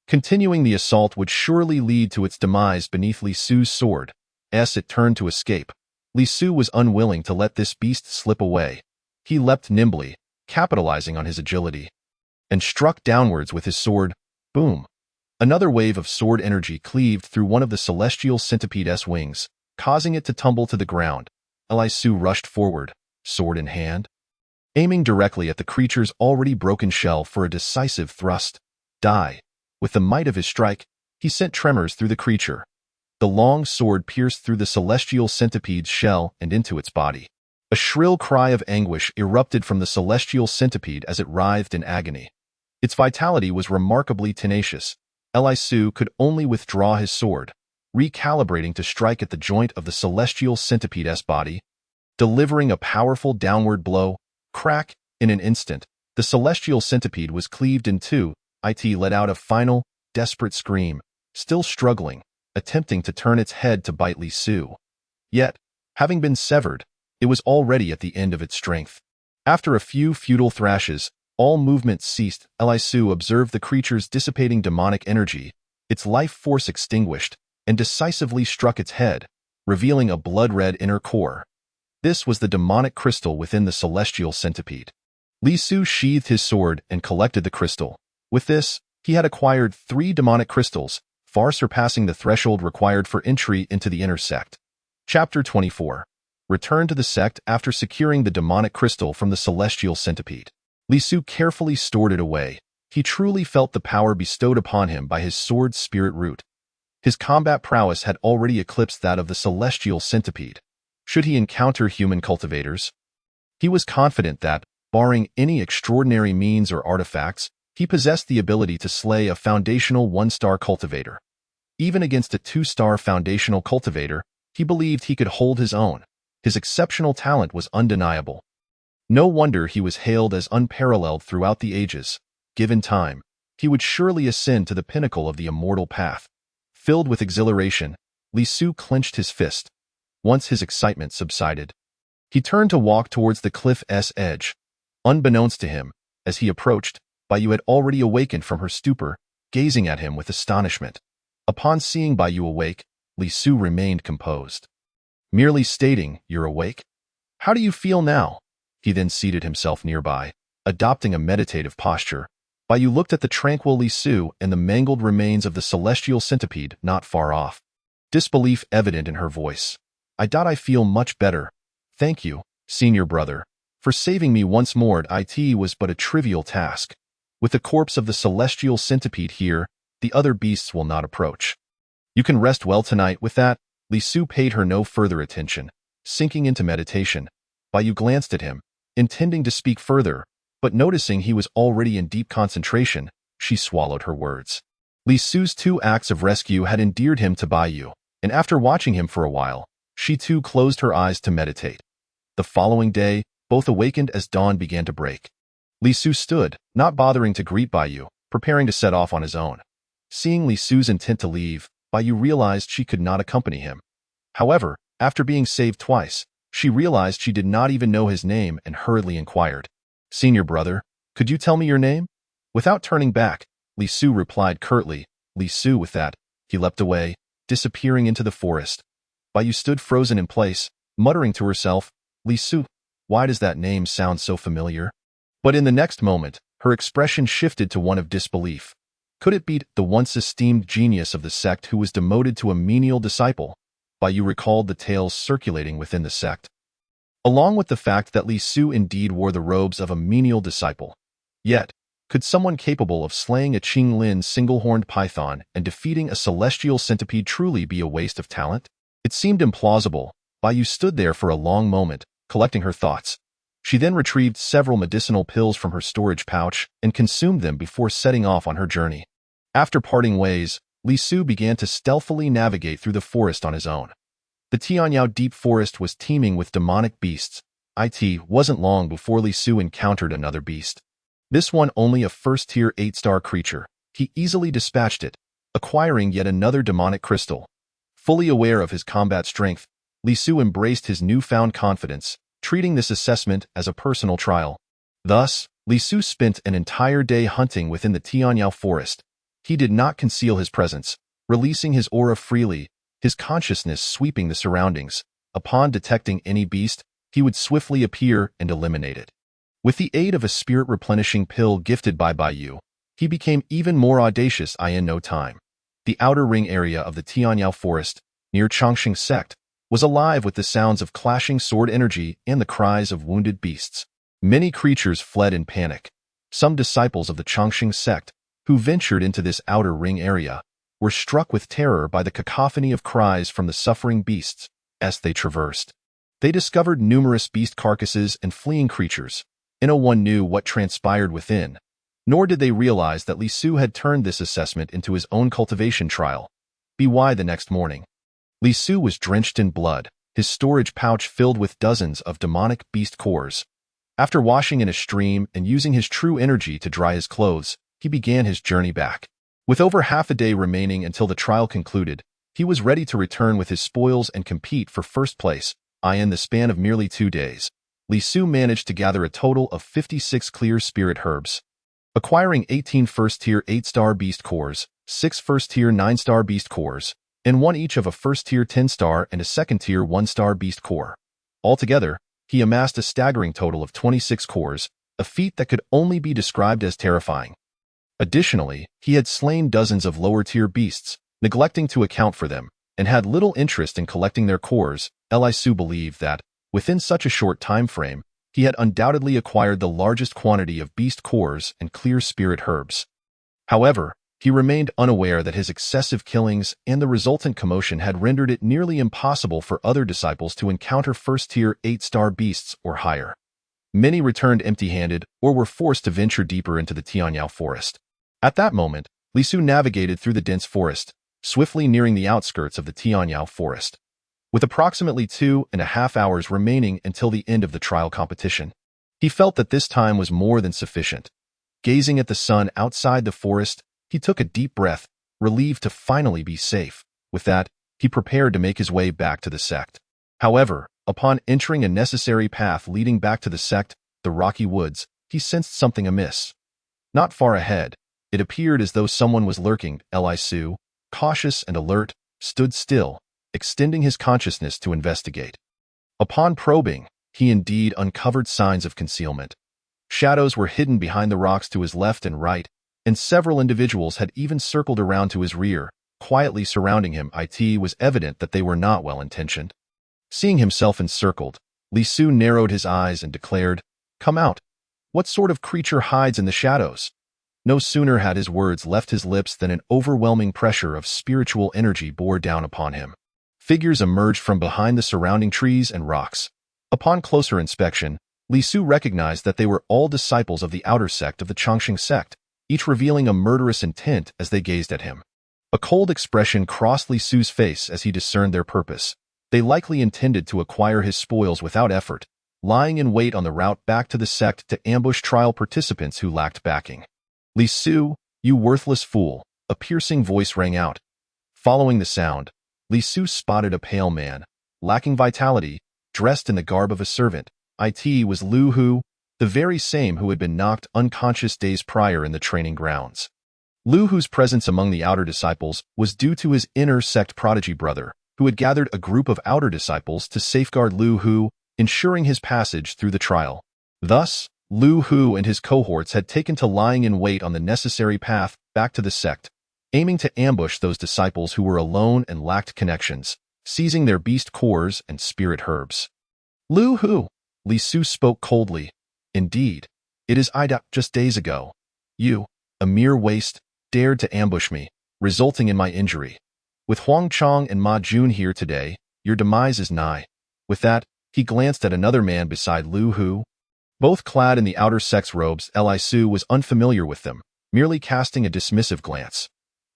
Continuing the assault would surely lead to its demise beneath Li Su's sword. As it turned to escape, Li Su was unwilling to let this beast slip away. He leapt nimbly, capitalizing on his agility, and struck downwards with his sword. Boom! Another wave of sword energy cleaved through one of the celestial centipede's wings, causing it to tumble to the ground. Li Su rushed forward, sword in hand, aiming directly at the creature's already broken shell for a decisive thrust. Die! With the might of his strike, he sent tremors through the creature. The long sword pierced through the celestial centipede's shell and into its body. A shrill cry of anguish erupted from the celestial centipede as it writhed in agony. Its vitality was remarkably tenacious. Li Su could only withdraw his sword, recalibrating to strike at the joint of the celestial centipede's body, delivering a powerful downward blow. Crack! In an instant, the celestial centipede was cleaved in two. It let out a final, desperate scream, still struggling, attempting to turn its head to bite Li Su. Yet, having been severed, it was already at the end of its strength. After a few futile thrashes, all movement ceased. Li Su observed the creature's dissipating demonic energy, its life force extinguished, and decisively struck its head, revealing a blood-red inner core. This was the demonic crystal within the celestial centipede. Li Su sheathed his sword and collected the crystal. With this, he had acquired 3 demonic crystals, far surpassing the threshold required for entry into the inner sect. Chapter 24. Return to the sect after securing the demonic crystal from the celestial centipede. Li Su carefully stored it away. He truly felt the power bestowed upon him by his sword spirit root. His combat prowess had already eclipsed that of the celestial centipede. Should he encounter human cultivators, he was confident that, barring any extraordinary means or artifacts, he possessed the ability to slay a foundational 1-star cultivator. Even against a 2-star foundational cultivator, he believed he could hold his own. His exceptional talent was undeniable. No wonder he was hailed as unparalleled throughout the ages. Given time, he would surely ascend to the pinnacle of the immortal path. Filled with exhilaration, Li Su clenched his fist. Once his excitement subsided, he turned to walk towards the cliff's edge. Unbeknownst to him, as he approached, Baiyu had already awakened from her stupor, gazing at him with astonishment. Upon seeing Baiyu awake, Li Su remained composed. Merely stating, "You're awake? How do you feel now?" He then seated himself nearby, adopting a meditative posture. Baiyu looked at the tranquil Li Su and the mangled remains of the celestial centipede not far off. Disbelief evident in her voice. I feel much better. Thank you, senior brother, for saving me once more. It was but a trivial task. With the corpse of the celestial centipede here, the other beasts will not approach. You can rest well tonight. With that, Li Su paid her no further attention. Sinking into meditation, Baiyu glanced at him, intending to speak further, but noticing he was already in deep concentration, she swallowed her words. Li Su's 2 acts of rescue had endeared him to Baiyu, and after watching him for a while, she too closed her eyes to meditate. The following day, both awakened as dawn began to break. Li Su stood, not bothering to greet Baiyu, preparing to set off on his own. Seeing Li Su's intent to leave, Baiyu realized she could not accompany him. However, after being saved twice, she realized she did not even know his name and hurriedly inquired, "Senior brother, could you tell me your name?" Without turning back, Li Su replied curtly, "Li Su." With that, he leapt away, disappearing into the forest. Baiyu stood frozen in place, muttering to herself, "Li Su, why does that name sound so familiar?" But in the next moment, her expression shifted to one of disbelief. Could it be the once esteemed genius of the sect who was demoted to a menial disciple? Baiyu recalled the tales circulating within the sect, along with the fact that Li Su indeed wore the robes of a menial disciple. Yet, could someone capable of slaying a Qinglin single-horned python and defeating a celestial centipede truly be a waste of talent? It seemed implausible. Baiyu stood there for a long moment, collecting her thoughts. She then retrieved several medicinal pills from her storage pouch and consumed them before setting off on her journey. After parting ways, Li Su began to stealthily navigate through the forest on his own. The Tianyao deep forest was teeming with demonic beasts. It wasn't long before Li Su encountered another beast. This one only a first-tier 8-star creature. He easily dispatched it, acquiring yet another demonic crystal. Fully aware of his combat strength, Li Su embraced his newfound confidence, treating this assessment as a personal trial. Thus, Li Su spent an entire day hunting within the Tianyao forest. He did not conceal his presence, releasing his aura freely, his consciousness sweeping the surroundings. Upon detecting any beast, he would swiftly appear and eliminate it. With the aid of a spirit-replenishing pill gifted by Baiyu, he became even more audacious in no time. The outer ring area of the Tianyao forest, near Chongqing sect, was alive with the sounds of clashing sword energy and the cries of wounded beasts. Many creatures fled in panic. Some disciples of the Chongqing sect, who ventured into this outer ring area, were struck with terror by the cacophony of cries from the suffering beasts as they traversed. They discovered numerous beast carcasses and fleeing creatures, and no one knew what transpired within, nor did they realize that Li Su had turned this assessment into his own cultivation trial. By the next morning, Li Su was drenched in blood, his storage pouch filled with dozens of demonic beast cores. After washing in a stream and using his true energy to dry his clothes, he began his journey back. With over half a day remaining until the trial concluded, he was ready to return with his spoils and compete for first place. In the span of merely 2 days, Li Su managed to gather a total of 56 clear spirit herbs, acquiring 18 first-tier 8-star beast cores, 6 first-tier 9-star beast cores, and 1 each of a first-tier 10-star and a second-tier 1-star beast core. Altogether, he amassed a staggering total of 26 cores, a feat that could only be described as terrifying. Additionally, he had slain dozens of lower-tier beasts, neglecting to account for them, and had little interest in collecting their cores. Li Su believed that, within such a short time frame, he had undoubtedly acquired the largest quantity of beast cores and clear spirit herbs. However, He remained unaware that his excessive killings and the resultant commotion had rendered it nearly impossible for other disciples to encounter first-tier 8-star beasts or higher. Many returned empty-handed or were forced to venture deeper into the Tianyao forest. At that moment, Li Su navigated through the dense forest, swiftly nearing the outskirts of the Tianyao forest. With approximately 2.5 hours remaining until the end of the trial competition, he felt that this time was more than sufficient. Gazing at the sun outside the forest, he took a deep breath, relieved to finally be safe. With that, he prepared to make his way back to the sect. However, upon entering a necessary path leading back to the sect, the rocky woods, he sensed something amiss. Not far ahead, it appeared as though someone was lurking. Li Su, cautious and alert, stood still, extending his consciousness to investigate. Upon probing, he indeed uncovered signs of concealment. Shadows were hidden behind the rocks to his left and right, and several individuals had even circled around to his rear, quietly surrounding him. It was evident that they were not well-intentioned. Seeing himself encircled, Li Su narrowed his eyes and declared, "Come out. What sort of creature hides in the shadows?" No sooner had his words left his lips than an overwhelming pressure of spiritual energy bore down upon him. Figures emerged from behind the surrounding trees and rocks. Upon closer inspection, Li Su recognized that they were all disciples of the outer sect of the Changxing sect, each revealing a murderous intent as they gazed at him. A cold expression crossed Li Su's face as he discerned their purpose. They likely intended to acquire his spoils without effort, lying in wait on the route back to the sect to ambush trial participants who lacked backing. "Li Su, you worthless fool," a piercing voice rang out. Following the sound, Li Su spotted a pale man, lacking vitality, dressed in the garb of a servant. It was Lu Hu, the very same who had been knocked unconscious days prior in the training grounds. Lu Hu's presence among the outer disciples was due to his inner sect prodigy brother, who had gathered a group of outer disciples to safeguard Lu Hu, ensuring his passage through the trial. Thus, Lu Hu and his cohorts had taken to lying in wait on the necessary path back to the sect, aiming to ambush those disciples who were alone and lacked connections, seizing their beast cores and spirit herbs. "Lu Hu," Li Su spoke coldly. "Indeed, it is just days ago. You, a mere waste, dared to ambush me, resulting in my injury. With Huang Chong and Ma Jun here today, your demise is nigh." With that, he glanced at another man beside Lu Hu. Both clad in the outer sect's robes, Li Su was unfamiliar with them, merely casting a dismissive glance.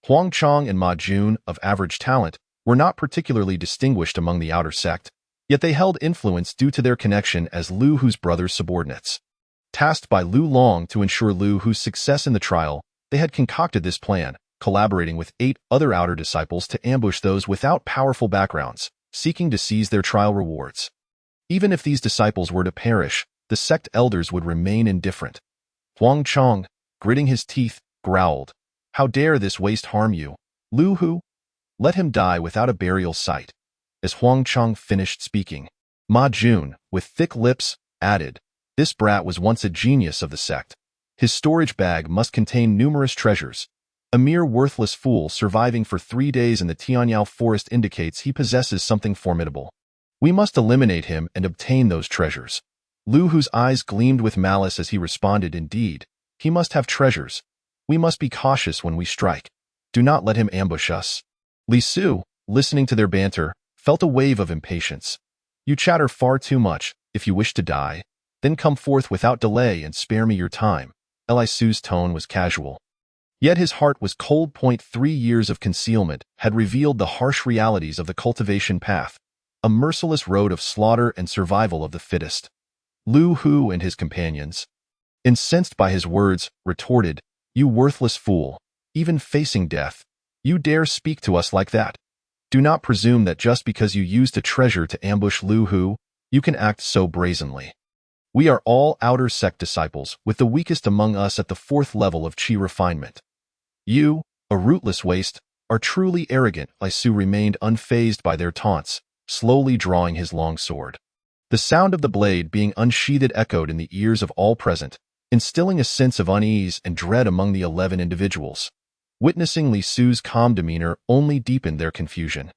Huang Chong and Ma Jun, of average talent, were not particularly distinguished among the outer sect, yet they held influence due to their connection as Lu Hu's brother's subordinates. Tasked by Lu Long to ensure Lu Hu's success in the trial, they had concocted this plan, collaborating with 8 other outer disciples to ambush those without powerful backgrounds, seeking to seize their trial rewards. Even if these disciples were to perish, the sect elders would remain indifferent. Huang Chong, gritting his teeth, growled, "How dare this waste harm you, Lu Hu? Let him die without a burial site." As Huang Chong finished speaking, Ma Jun, with thick lips, added, "This brat was once a genius of the sect. His storage bag must contain numerous treasures. A mere worthless fool surviving for 3 days in the Tianyao forest indicates he possesses something formidable. We must eliminate him and obtain those treasures." Lu Hu's eyes gleamed with malice as he responded, "Indeed, he must have treasures. We must be cautious when we strike. Do not let him ambush us." Li Su, listening to their banter, felt a wave of impatience. "You chatter far too much. If you wish to die, then come forth without delay and spare me your time." Li Su's tone was casual. Yet his heart was cold. 3 years of concealment had revealed the harsh realities of the cultivation path, a merciless road of slaughter and survival of the fittest. Lu Hu and his companions, incensed by his words, retorted, "You worthless fool, even facing death, you dare speak to us like that? Do not presume that just because you used a treasure to ambush Lu Hu, you can act so brazenly. We are all outer sect disciples, with the weakest among us at the 4th level of Qi refinement. You, a rootless waste, are truly arrogant." Li Su remained unfazed by their taunts, slowly drawing his long sword. The sound of the blade being unsheathed echoed in the ears of all present, instilling a sense of unease and dread among the 11 individuals. Witnessing Li Su's calm demeanor only deepened their confusion.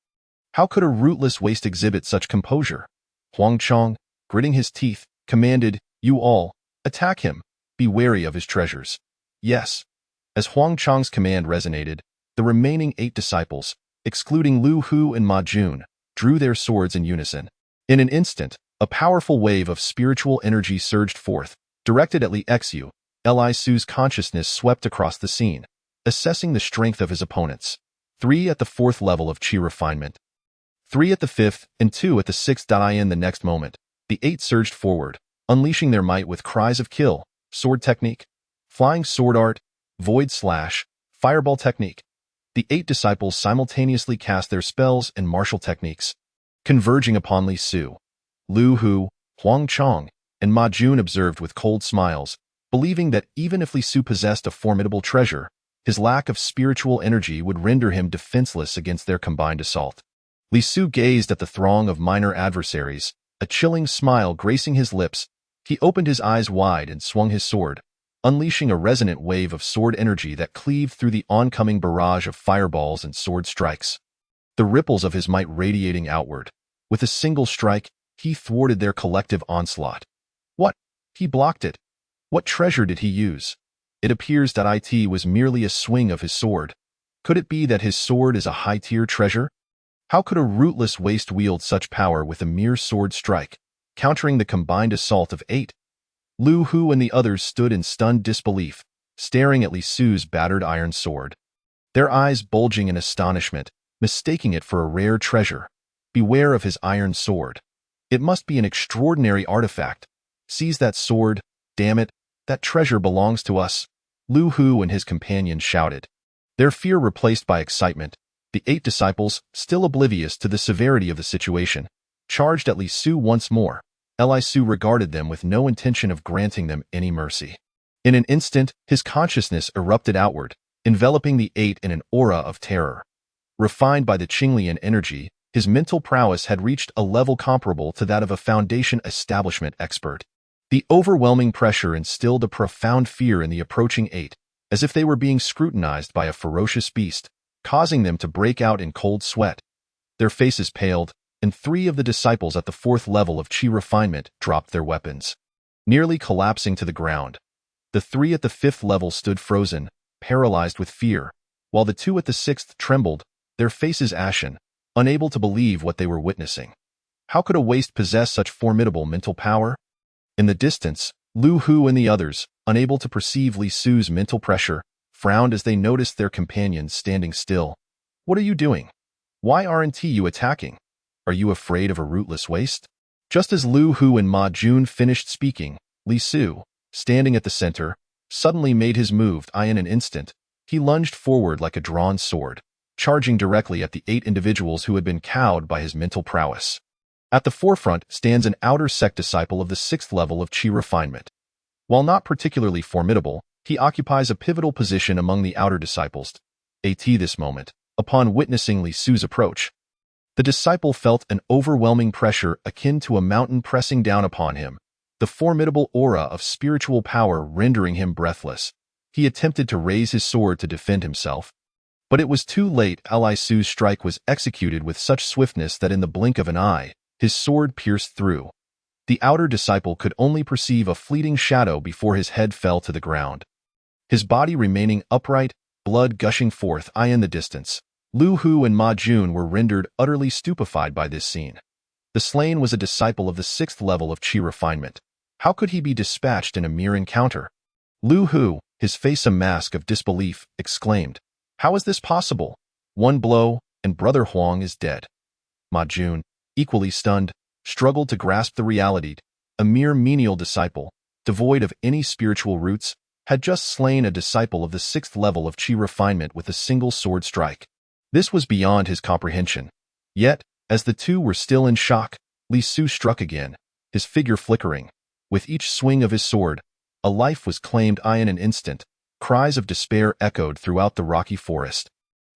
How could a rootless waste exhibit such composure? Huang Chong, gritting his teeth, commanded, "You all, attack him. Be wary of his treasures." "Yes." As Huang Chang's command resonated, the remaining 8 disciples, excluding Lu Hu and Ma Jun, drew their swords in unison. In an instant, a powerful wave of spiritual energy surged forth, directed at Li Xu. Li Su's consciousness swept across the scene, assessing the strength of his opponents. 3 at the 4th level of Qi refinement, 3 at the 5th, and 2 at the 6th. In the next moment, the 8 surged forward, unleashing their might with cries of kill, sword technique, flying sword art, void slash, fireball technique. The 8 disciples simultaneously cast their spells and martial techniques, converging upon Li Su. Lu Hu, Huang Chang, and Ma Jun observed with cold smiles, believing that even if Li Su possessed a formidable treasure, his lack of spiritual energy would render him defenseless against their combined assault. Li Su gazed at the throng of minor adversaries, a chilling smile gracing his lips. He opened his eyes wide and swung his sword, unleashing a resonant wave of sword energy that cleaved through the oncoming barrage of fireballs and sword strikes. The ripples of his might radiating outward. With a single strike, he thwarted their collective onslaught. What? He blocked it. What treasure did he use? It appears that it was merely a swing of his sword. Could it be that his sword is a high-tier treasure? How could a rootless waste wield such power with a mere sword strike, countering the combined assault of 8? Lu Hu and the others stood in stunned disbelief, staring at Li Su's battered iron sword, their eyes bulging in astonishment, mistaking it for a rare treasure. Beware of his iron sword. It must be an extraordinary artifact. Seize that sword, damn it, that treasure belongs to us, Lu Hu and his companions shouted. Their fear replaced by excitement, the 8 disciples, still oblivious to the severity of the situation, charged at Li Su once more. Li Su regarded them with no intention of granting them any mercy. In an instant, his consciousness erupted outward, enveloping the 8 in an aura of terror. Refined by the Qinglian energy, his mental prowess had reached a level comparable to that of a Foundation establishment expert. The overwhelming pressure instilled a profound fear in the approaching 8, as if they were being scrutinized by a ferocious beast, causing them to break out in cold sweat. Their faces paled, and 3 of the disciples at the 4th level of Qi refinement dropped their weapons, nearly collapsing to the ground. The 3 at the 5th level stood frozen, paralyzed with fear, while the 2 at the 6th trembled, their faces ashen, unable to believe what they were witnessing. How could a waste possess such formidable mental power? In the distance, Lu Hu and the others, unable to perceive Li Su's mental pressure, frowned as they noticed their companions standing still. What are you doing? Why aren't you attacking? Are you afraid of a rootless waste? Just as Lu Hu and Ma Jun finished speaking, Li Su, standing at the center, suddenly made his move. In an instant, he lunged forward like a drawn sword, charging directly at the 8 individuals who had been cowed by his mental prowess. At the forefront stands an outer sect disciple of the 6th level of Qi refinement. While not particularly formidable, he occupies a pivotal position among the outer disciples. At this moment, upon witnessing Li Su's approach, the disciple felt an overwhelming pressure akin to a mountain pressing down upon him, the formidable aura of spiritual power rendering him breathless. He attempted to raise his sword to defend himself, but it was too late. Li Su's strike was executed with such swiftness that in the blink of an eye, his sword pierced through. The outer disciple could only perceive a fleeting shadow before his head fell to the ground, his body remaining upright, blood gushing forth. In the distance, Lu Hu and Ma Jun were rendered utterly stupefied by this scene. The slain was a disciple of the 6th level of Qi refinement. How could he be dispatched in a mere encounter? Lu Hu, his face a mask of disbelief, exclaimed, "How is this possible? One blow, and Brother Huang is dead." Ma Jun, equally stunned, struggled to grasp the reality. A mere menial disciple, devoid of any spiritual roots, had just slain a disciple of the 6th level of Qi refinement with a single sword strike. This was beyond his comprehension. Yet, as the 2 were still in shock, Li Su struck again, his figure flickering. With each swing of his sword, a life was claimed. In an instant, cries of despair echoed throughout the rocky forest.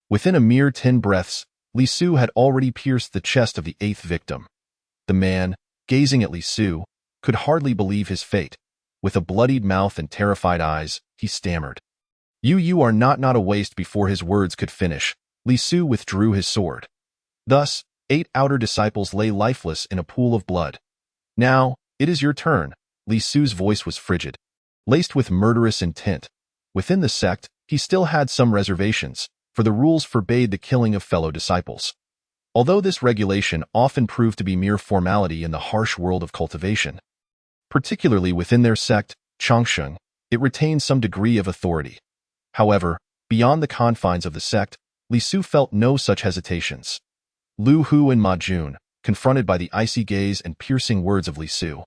Within a mere 10 breaths, Li Su had already pierced the chest of the 8th victim. The man, gazing at Li Su, could hardly believe his fate. With a bloodied mouth and terrified eyes, he stammered, You are not a waste." Before his words could finish, Li Su withdrew his sword. Thus, 8 outer disciples lay lifeless in a pool of blood. "Now, it is your turn." Li Su's voice was frigid, laced with murderous intent. Within the sect, he still had some reservations, for the rules forbade the killing of fellow disciples. Although this regulation often proved to be mere formality in the harsh world of cultivation, particularly within their sect, Changsheng, it retained some degree of authority. However, beyond the confines of the sect, Li Su felt no such hesitations. Lu Hu and Ma Jun, confronted by the icy gaze and piercing words of Li Su,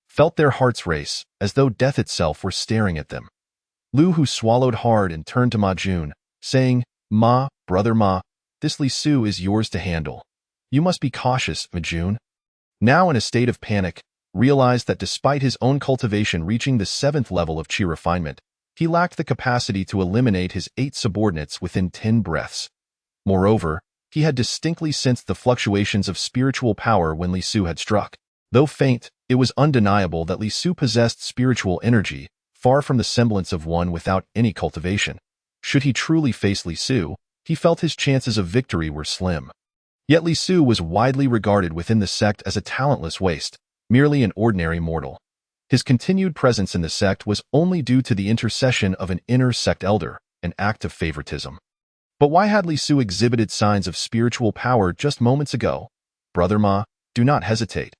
felt their hearts race, as though death itself were staring at them. Lu Hu swallowed hard and turned to Ma Jun, saying, "Ma, brother Ma, this Li Su is yours to handle. You must be cautious, Ma Jun." Now in a state of panic, realized that despite his own cultivation reaching the 7th level of Qi refinement, he lacked the capacity to eliminate his 8 subordinates within 10 breaths. Moreover, he had distinctly sensed the fluctuations of spiritual power when Li Su had struck. Though faint, it was undeniable that Li Su possessed spiritual energy, far from the semblance of one without any cultivation. Should he truly face Li Su, he felt his chances of victory were slim. Yet Li Su was widely regarded within the sect as a talentless waste, merely an ordinary mortal. His continued presence in the sect was only due to the intercession of an inner sect elder, an act of favoritism. But why had Li Su exhibited signs of spiritual power just moments ago? Brother Ma, do not hesitate.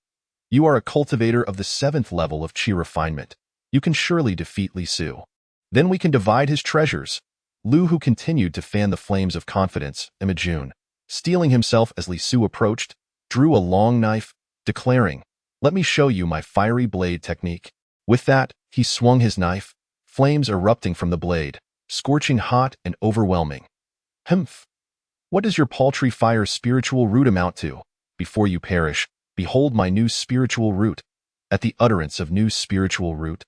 You are a cultivator of the 7th level of Qi refinement. You can surely defeat Li Su. Then we can divide his treasures. Lu Hu continued to fan the flames of confidence, and Ma Jun, steeling himself as Li Su approached, drew a long knife, declaring, "Let me show you my fiery blade technique." With that, he swung his knife, flames erupting from the blade, scorching hot and overwhelming. "Humph! What does your paltry fire spiritual root amount to? Before you perish, behold my new spiritual root." At the utterance of new spiritual root,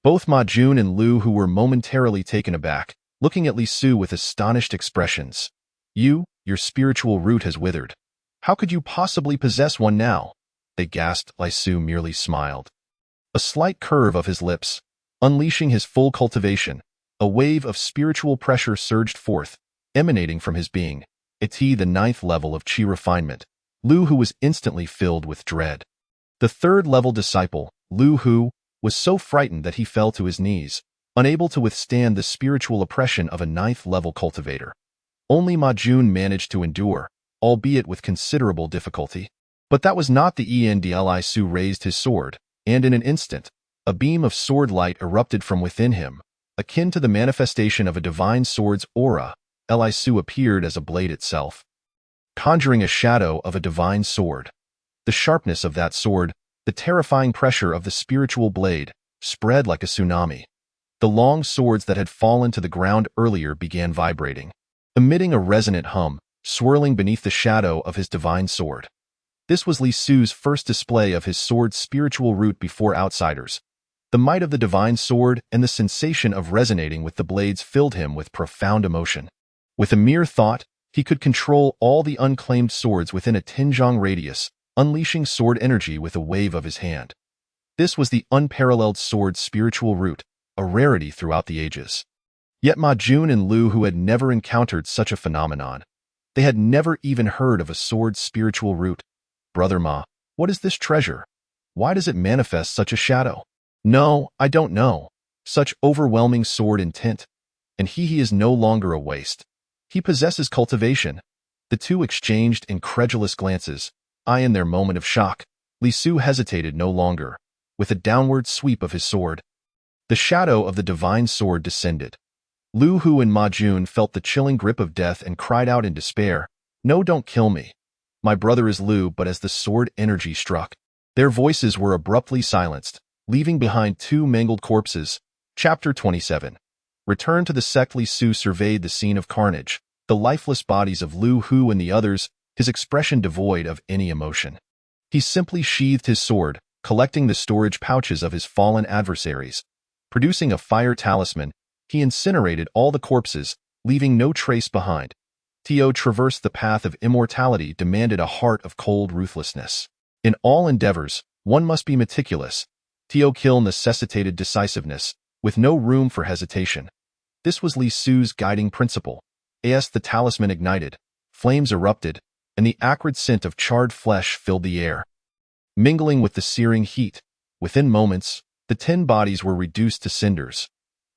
both Ma Jun and Lu Hu were momentarily taken aback, looking at Li Su with astonished expressions. Your spiritual root has withered. How could you possibly possess one now?" They gasped. Li Su merely smiled. A slight curve of his lips, unleashing his full cultivation, a wave of spiritual pressure surged forth, emanating from his being. At the 9th level of Qi refinement, Lu Hu was instantly filled with dread. The 3rd level disciple, Lu Hu, was so frightened that he fell to his knees, unable to withstand the spiritual oppression of a 9th level cultivator. Only Ma Jun managed to endure, albeit with considerable difficulty. But that was not the end. Li Su raised his sword, and in an instant, a beam of sword light erupted from within him, akin to the manifestation of a divine sword's aura. Li Su appeared as a blade itself, conjuring a shadow of a divine sword. The sharpness of that sword, the terrifying pressure of the spiritual blade, spread like a tsunami. The long swords that had fallen to the ground earlier began vibrating, emitting a resonant hum, swirling beneath the shadow of his divine sword. This was Li Su's first display of his sword's spiritual root before outsiders. The might of the divine sword and the sensation of resonating with the blades filled him with profound emotion. With a mere thought, he could control all the unclaimed swords within a 10-zhang radius, unleashing sword energy with a wave of his hand. This was the unparalleled sword's spiritual root, a rarity throughout the ages. Yet Ma Jun and Lu Hu had never encountered such a phenomenon. They had never even heard of a sword's spiritual root. "Brother Ma, what is this treasure? Why does it manifest such a shadow?" "No, I don't know. Such overwhelming sword intent. And he is no longer a waste. He possesses cultivation." The two exchanged incredulous glances. In their moment of shock, Li Su hesitated no longer. With a downward sweep of his sword, the shadow of the divine sword descended. Lu Hu and Ma Jun felt the chilling grip of death and cried out in despair, "No, don't kill me. My brother is Lu." But as the sword energy struck, their voices were abruptly silenced, leaving behind 2 mangled corpses. Chapter 27. Return to the sect. Li Su surveyed the scene of carnage, the lifeless bodies of Lu Hu and the others, his expression devoid of any emotion. He simply sheathed his sword, collecting the storage pouches of his fallen adversaries. Producing a fire talisman, he incinerated all the corpses, leaving no trace behind. To traverse the path of immortality demanded a heart of cold ruthlessness. In all endeavors, one must be meticulous. To kill necessitated decisiveness, with no room for hesitation. This was Li Su's guiding principle. As the talisman ignited, flames erupted, and the acrid scent of charred flesh filled the air. Mingling with the searing heat, within moments, the 10 bodies were reduced to cinders.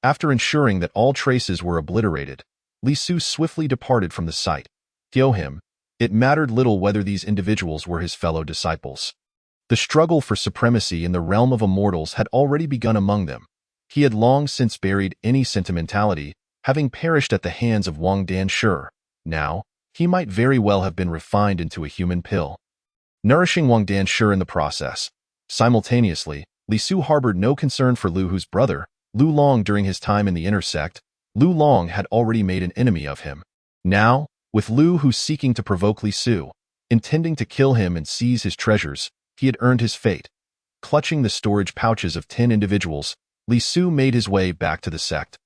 After ensuring that all traces were obliterated, Li Su swiftly departed from the site. To him, it mattered little whether these individuals were his fellow disciples. The struggle for supremacy in the realm of immortals had already begun among them. He had long since buried any sentimentality, having perished at the hands of Wang Danshi. Now, he might very well have been refined into a human pill, nourishing Wang Danshi in the process. Simultaneously, Li Su harbored no concern for Lu Hu's brother, Lu Long. During his time in the inner sect, Lu Long had already made an enemy of him. Now, with Lu Hu seeking to provoke Li Su, intending to kill him and seize his treasures, he had earned his fate. Clutching the storage pouches of 10 individuals, Li Su made his way back to the sect.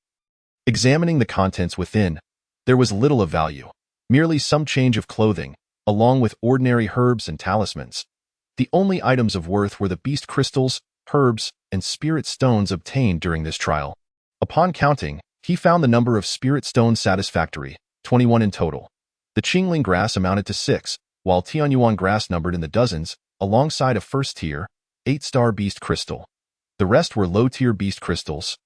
Examining the contents within, there was little of value, merely some change of clothing, along with ordinary herbs and talismans. The only items of worth were the beast crystals, herbs, and spirit stones obtained during this trial. Upon counting, he found the number of spirit stones satisfactory, 21 in total. The Qingling grass amounted to 6, while Tianyuan grass numbered in the dozens, alongside a first-tier, 8-star beast crystal. The rest were low-tier beast crystals.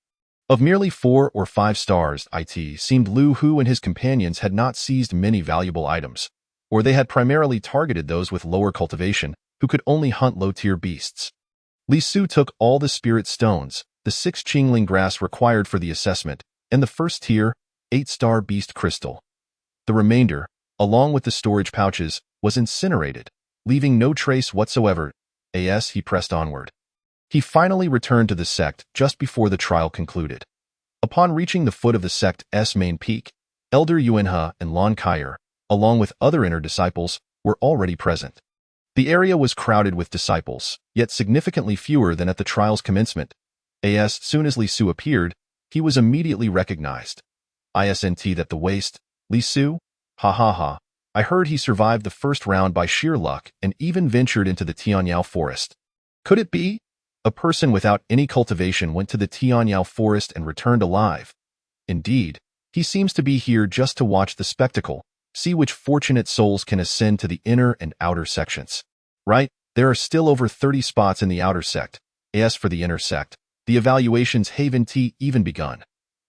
Of merely 4 or 5 stars, it seemed Lu Hu and his companions had not seized many valuable items, or they had primarily targeted those with lower cultivation, who could only hunt low-tier beasts. Li Su took all the spirit stones, the 6 Qingling grass required for the assessment, and the first-tier, 8-star beast crystal. The remainder, along with the storage pouches, was incinerated, leaving no trace whatsoever. As he pressed onward, he finally returned to the sect just before the trial concluded. Upon reaching the foot of the sect's main peak, Elder Yuanhe and Lon Kaier, along with other inner disciples, were already present. The area was crowded with disciples, yet significantly fewer than at the trial's commencement. As soon as Li Su appeared, he was immediately recognized. Isn't that the waste, Li Su? Ha ha ha. I heard he survived the first round by sheer luck and even ventured into the Tianyao forest. Could it be? A person without any cultivation went to the Tianyao forest and returned alive. Indeed, he seems to be here just to watch the spectacle, see which fortunate souls can ascend to the inner and outer sections. Right, there are still over 30 spots in the outer sect. As for the inner sect, the evaluations haven't even begun.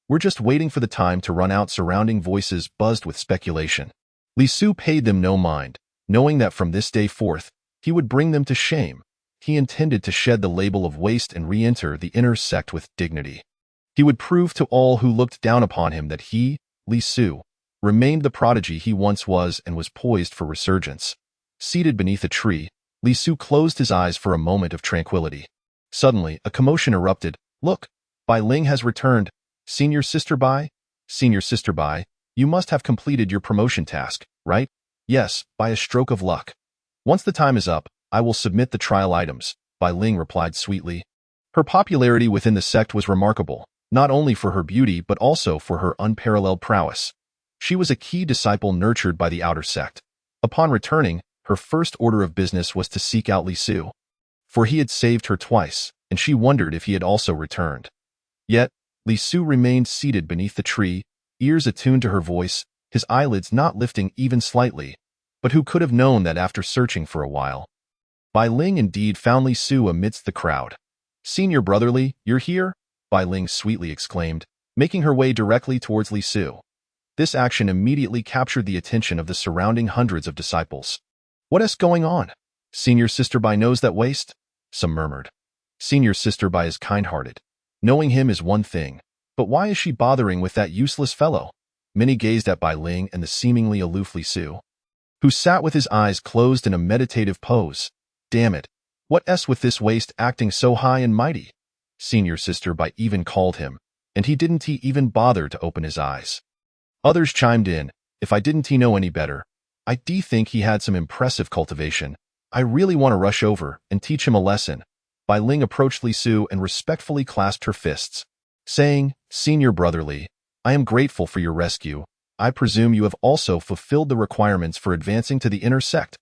We're just waiting for the time to run out. Surrounding voices buzzed with speculation. Li Su paid them no mind, knowing that from this day forth, he would bring them to shame. He intended to shed the label of waste and re-enter the inner sect with dignity. He would prove to all who looked down upon him that he, Li Su, remained the prodigy he once was and was poised for resurgence. Seated beneath a tree, Li Su closed his eyes for a moment of tranquility. Suddenly, a commotion erupted. Look, Bai Ling has returned. Senior Sister Bai? Senior Sister Bai, you must have completed your promotion task, right? Yes, by a stroke of luck. Once the time is up, I will submit the trial items, Bai Ling replied sweetly. Her popularity within the sect was remarkable, not only for her beauty but also for her unparalleled prowess. She was a key disciple nurtured by the outer sect. Upon returning, her first order of business was to seek out Li Su, for he had saved her twice, and she wondered if he had also returned. Yet, Li Su remained seated beneath the tree, ears attuned to her voice, his eyelids not lifting even slightly. But who could have known that after searching for a while, Bai Ling indeed found Li Su amidst the crowd. Senior Brotherly, you're here? Bai Ling sweetly exclaimed, making her way directly towards Li Su. This action immediately captured the attention of the surrounding hundreds of disciples. What's going on? Senior Sister Bai knows that waste? Some murmured. Senior Sister Bai is kind-hearted. Knowing him is one thing, but why is she bothering with that useless fellow? Many gazed at Bai Ling and the seemingly aloof Li Su, who sat with his eyes closed in a meditative pose. Damn it, what's with this waste acting so high and mighty? Senior Sister Bai even called him, and he didn't even bother to open his eyes. Others chimed in, if I didn't know any better, I think he had some impressive cultivation. I really want to rush over and teach him a lesson. Bai Ling approached Li Su and respectfully clasped her fists, saying, Senior Brotherly, I am grateful for your rescue. I presume you have also fulfilled the requirements for advancing to the inner sect.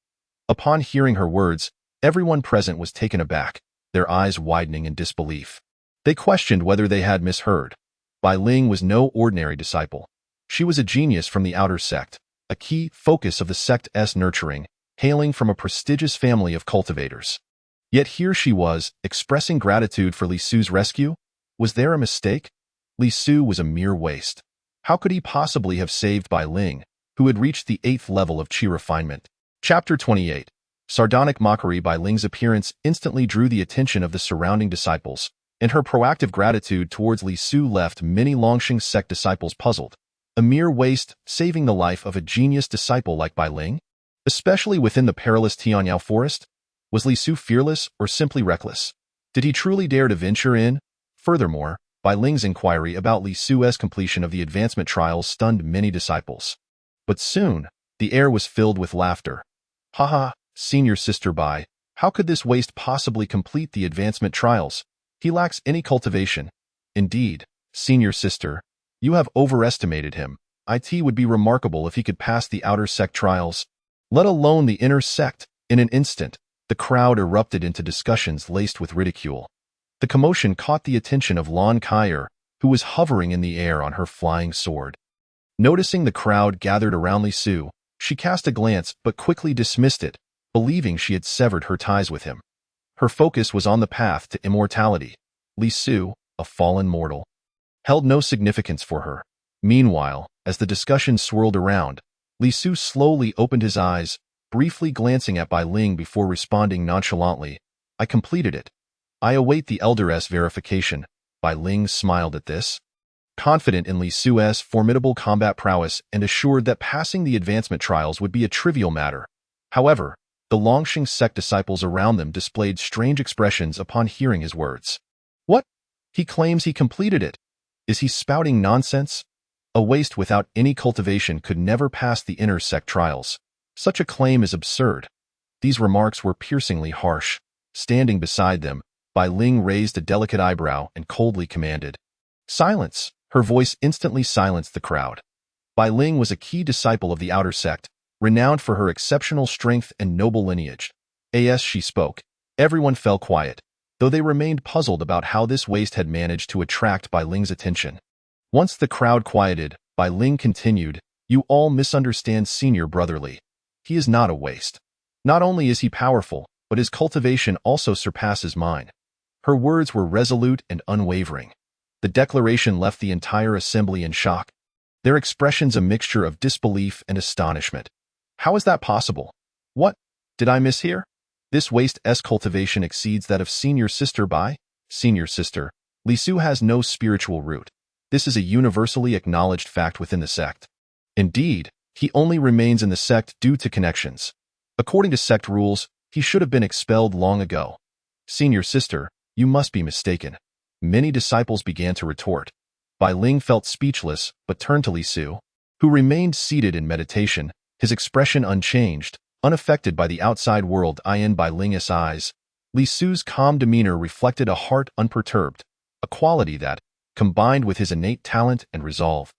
Upon hearing her words, everyone present was taken aback, their eyes widening in disbelief. They questioned whether they had misheard. Bai Ling was no ordinary disciple. She was a genius from the outer sect, a key focus of the sect's nurturing, hailing from a prestigious family of cultivators. Yet here she was, expressing gratitude for Li Su's rescue? Was there a mistake? Li Su was a mere waste. How could he possibly have saved Bai Ling, who had reached the 8th level of qi refinement? Chapter 28. Sardonic mockery. Bai Ling's appearance instantly drew the attention of the surrounding disciples, and her proactive gratitude towards Li Su left many Longxing sect disciples puzzled. A mere waste, saving the life of a genius disciple like Bai Ling? Especially within the perilous Tianyao forest? Was Li Su fearless or simply reckless? Did he truly dare to venture in? Furthermore, Bai Ling's inquiry about Li Su's completion of the advancement trials stunned many disciples. But soon, the air was filled with laughter. Haha, senior sister Bai, how could this waste possibly complete the advancement trials? He lacks any cultivation. Indeed, senior sister, you have overestimated him. It would be remarkable if he could pass the outer sect trials, let alone the inner sect. In an instant, the crowd erupted into discussions laced with ridicule. The commotion caught the attention of Lan Kaier, who was hovering in the air on her flying sword. Noticing the crowd gathered around Li Su, she cast a glance but quickly dismissed it, believing she had severed her ties with him. Her focus was on the path to immortality. Li Su, a fallen mortal, held no significance for her. Meanwhile, as the discussion swirled around, Li Su slowly opened his eyes, briefly glancing at Bai Ling before responding nonchalantly, I completed it. I await the Elder's verification. Bai Ling smiled at this, confident in Li Su's formidable combat prowess and assured that passing the advancement trials would be a trivial matter. However, the Longxing sect disciples around them displayed strange expressions upon hearing his words. What? He claims he completed it. Is he spouting nonsense? A waste without any cultivation could never pass the inner sect trials. Such a claim is absurd. These remarks were piercingly harsh. Standing beside them, Bai Ling raised a delicate eyebrow and coldly commanded, Silence! Her voice instantly silenced the crowd. Bai Ling was a key disciple of the outer sect, renowned for her exceptional strength and noble lineage. As she spoke, everyone fell quiet, though they remained puzzled about how this waste had managed to attract Bai Ling's attention. Once the crowd quieted, Bai Ling continued, You all misunderstand Senior Brotherly. He is not a waste. Not only is he powerful, but his cultivation also surpasses mine. Her words were resolute and unwavering. The declaration left the entire assembly in shock, their expressions a mixture of disbelief and astonishment. How is that possible? What? Did I mishear? This waste's cultivation exceeds that of senior sister Bai? Senior sister, Li Su has no spiritual root. This is a universally acknowledged fact within the sect. Indeed, he only remains in the sect due to connections. According to sect rules, he should have been expelled long ago. Senior sister, you must be mistaken. Many disciples began to retort. Bai Ling felt speechless, but turned to Li Su, who remained seated in meditation, his expression unchanged, unaffected by the outside world. In Bai Ling's eyes, Li Su's calm demeanor reflected a heart unperturbed, a quality that, combined with his innate talent and resolve,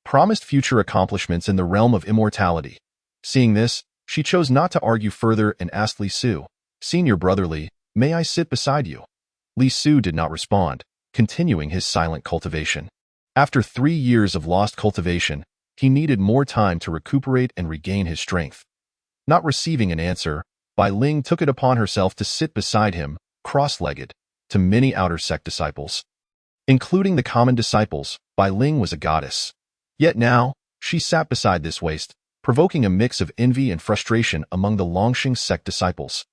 promised future accomplishments in the realm of immortality. Seeing this, she chose not to argue further and asked Li Su, Senior Brotherly, may I sit beside you? Li Su did not respond, continuing his silent cultivation. After 3 years of lost cultivation, he needed more time to recuperate and regain his strength. Not receiving an answer, Bai Ling took it upon herself to sit beside him, cross-legged. To many outer sect disciples, including the common disciples, Bai Ling was a goddess. Yet now, she sat beside this waste, provoking a mix of envy and frustration among the Longxing sect disciples.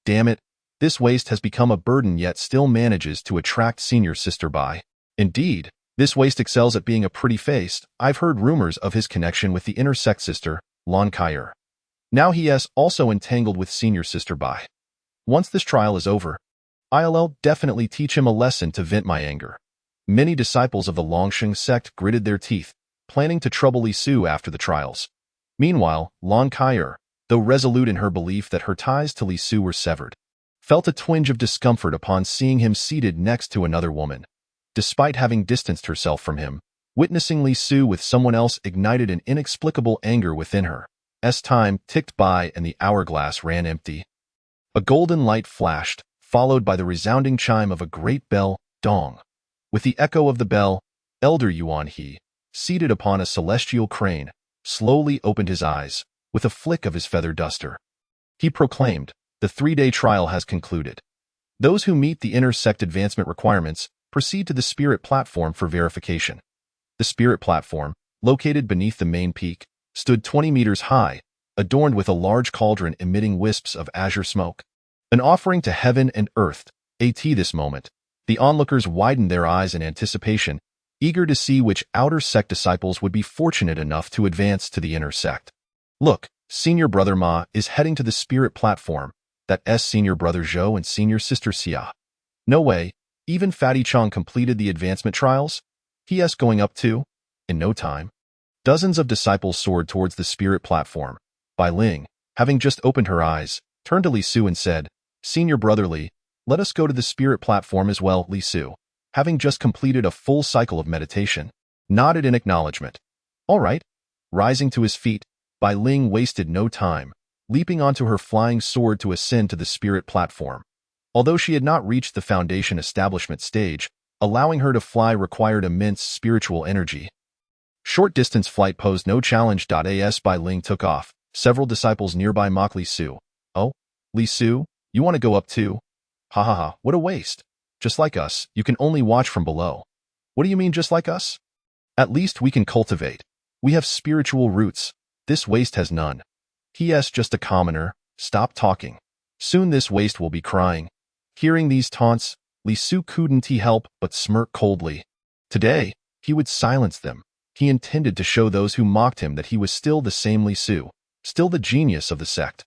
Damn it, this waste has become a burden yet still manages to attract senior sister Bai. Indeed, this waste excels at being a pretty face. I've heard rumors of his connection with the inner sect sister, Lan Kaier. Now he is also entangled with senior sister Bai. Once this trial is over, I'll definitely teach him a lesson to vent my anger. Many disciples of the Longxing sect gritted their teeth, planning to trouble Li Su after the trials. Meanwhile, Lan Kaier, though resolute in her belief that her ties to Li Su were severed, felt a twinge of discomfort upon seeing him seated next to another woman. Despite having distanced herself from him, witnessing Li Su with someone else ignited an inexplicable anger within her. As time ticked by and the hourglass ran empty, a golden light flashed, followed by the resounding chime of a great bell, dong. With the echo of the bell, Elder Yuan He, seated upon a celestial crane, slowly opened his eyes, with a flick of his feather duster. He proclaimed, The 3-day trial has concluded. Those who meet the inner sect advancement requirements proceed to the spirit platform for verification. The spirit platform, located beneath the main peak, stood 20 meters high, adorned with a large cauldron emitting wisps of azure smoke. An offering to heaven and earth. At this moment, the onlookers widened their eyes in anticipation, eager to see which outer sect disciples would be fortunate enough to advance to the inner sect. Look, Senior Brother Ma is heading to the spirit platform. That's Senior Brother Zhou and Senior Sister Xia. No way, even Fatty Chong completed the advancement trials? He's going up too? In no time. Dozens of disciples soared towards the spirit platform. Bai Ling, having just opened her eyes, turned to Li Su and said, Senior Brother Li, let us go to the spirit platform as well. Li Su, having just completed a full cycle of meditation, nodded in acknowledgement. All right. Rising to his feet, Bai Ling wasted no time, leaping onto her flying sword to ascend to the spirit platform. Although she had not reached the foundation establishment stage, allowing her to fly required immense spiritual energy. Short-distance flight posed no challenge. As Bai Ling took off, several disciples nearby mocked Li Su. Oh, Li Su, you want to go up too? Ha ha ha, what a waste. Just like us, you can only watch from below. What do you mean just like us? At least we can cultivate. We have spiritual roots. This waste has none. He's just a commoner. Stop talking. Soon this waste will be crying. Hearing these taunts, Li Su couldn't help but smirk coldly. Today, he would silence them. He intended to show those who mocked him that he was still the same Li Su, still the genius of the sect.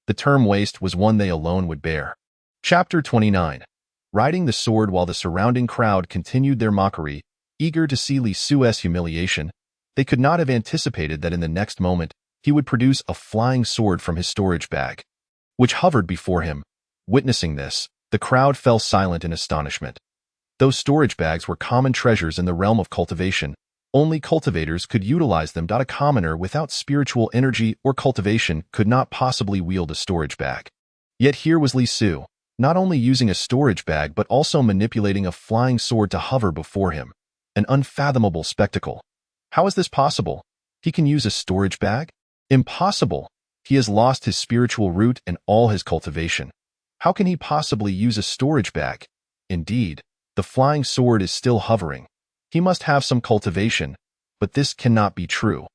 The term waste was one they alone would bear. Chapter 29. Riding the sword while the surrounding crowd continued their mockery, eager to see Li Su's humiliation, they could not have anticipated that in the next moment, he would produce a flying sword from his storage bag, which hovered before him. Witnessing this, the crowd fell silent in astonishment. Those storage bags were common treasures in the realm of cultivation. Only cultivators could utilize them. A commoner without spiritual energy or cultivation could not possibly wield a storage bag. Yet here was Li Su, not only using a storage bag but also manipulating a flying sword to hover before him. An unfathomable spectacle. How is this possible? He can use a storage bag? Impossible. He has lost his spiritual root and all his cultivation. How can he possibly use a storage bag? Indeed, the flying sword is still hovering. He must have some cultivation, but this cannot be true.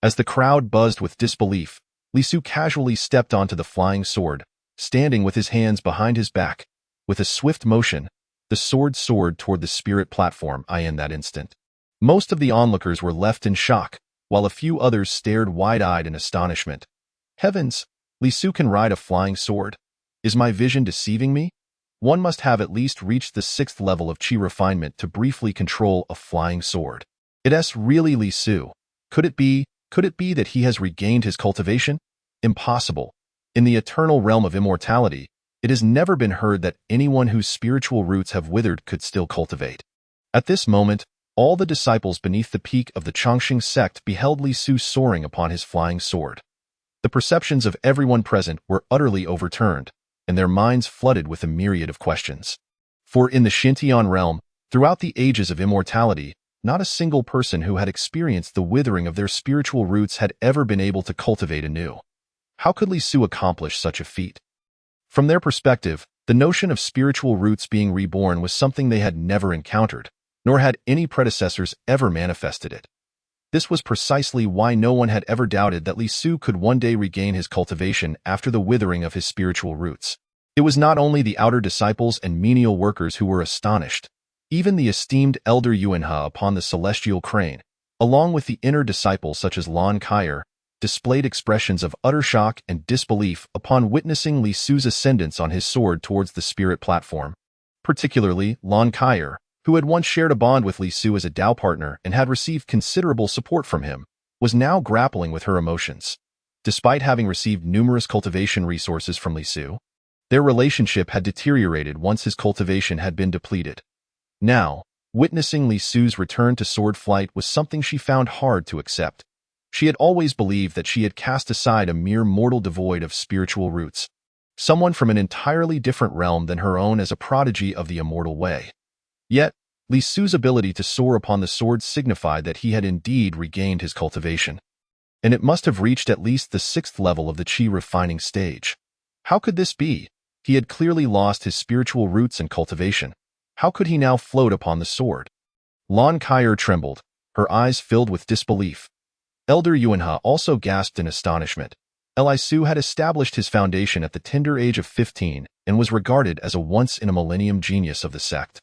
As the crowd buzzed with disbelief, Li Su casually stepped onto the flying sword, standing with his hands behind his back. With a swift motion, the sword soared toward the spirit platform. In that instant, most of the onlookers were left in shock, while a few others stared wide-eyed in astonishment. Heavens, Li Su can ride a flying sword? Is my vision deceiving me? One must have at least reached the 6th level of chi refinement to briefly control a flying sword. It's really Li Su. Could it be that he has regained his cultivation? Impossible. In the eternal realm of immortality, it has never been heard that anyone whose spiritual roots have withered could still cultivate. At this moment, all the disciples beneath the peak of the Chongqing sect beheld Li Su soaring upon his flying sword. The perceptions of everyone present were utterly overturned, and their minds flooded with a myriad of questions. For in the Xintian realm, throughout the ages of immortality, not a single person who had experienced the withering of their spiritual roots had ever been able to cultivate anew. How could Li Su accomplish such a feat? From their perspective, the notion of spiritual roots being reborn was something they had never encountered, nor had any predecessors ever manifested it. This was precisely why no one had ever doubted that Li Su could one day regain his cultivation after the withering of his spiritual roots. It was not only the outer disciples and menial workers who were astonished. Even the esteemed elder Yuanhe upon the celestial crane, along with the inner disciples such as Lan Kaier, displayed expressions of utter shock and disbelief upon witnessing Li Su's ascendance on his sword towards the spirit platform. Particularly Lan Kaier, who had once shared a bond with Li Su as a Dao partner and had received considerable support from him, was now grappling with her emotions. Despite having received numerous cultivation resources from Li Su, their relationship had deteriorated once his cultivation had been depleted. Now, witnessing Li Su's return to sword flight was something she found hard to accept. She had always believed that she had cast aside a mere mortal devoid of spiritual roots, someone from an entirely different realm than her own as a prodigy of the immortal way. Yet, Li Su's ability to soar upon the sword signified that he had indeed regained his cultivation. And it must have reached at least the 6th level of the chi refining stage. How could this be? He had clearly lost his spiritual roots and cultivation. How could he now float upon the sword? Lon Kyer trembled, her eyes filled with disbelief. Elder Yuanhe also gasped in astonishment. Li Su had established his foundation at the tender age of 15 and was regarded as a once-in-a-millennium genius of the sect.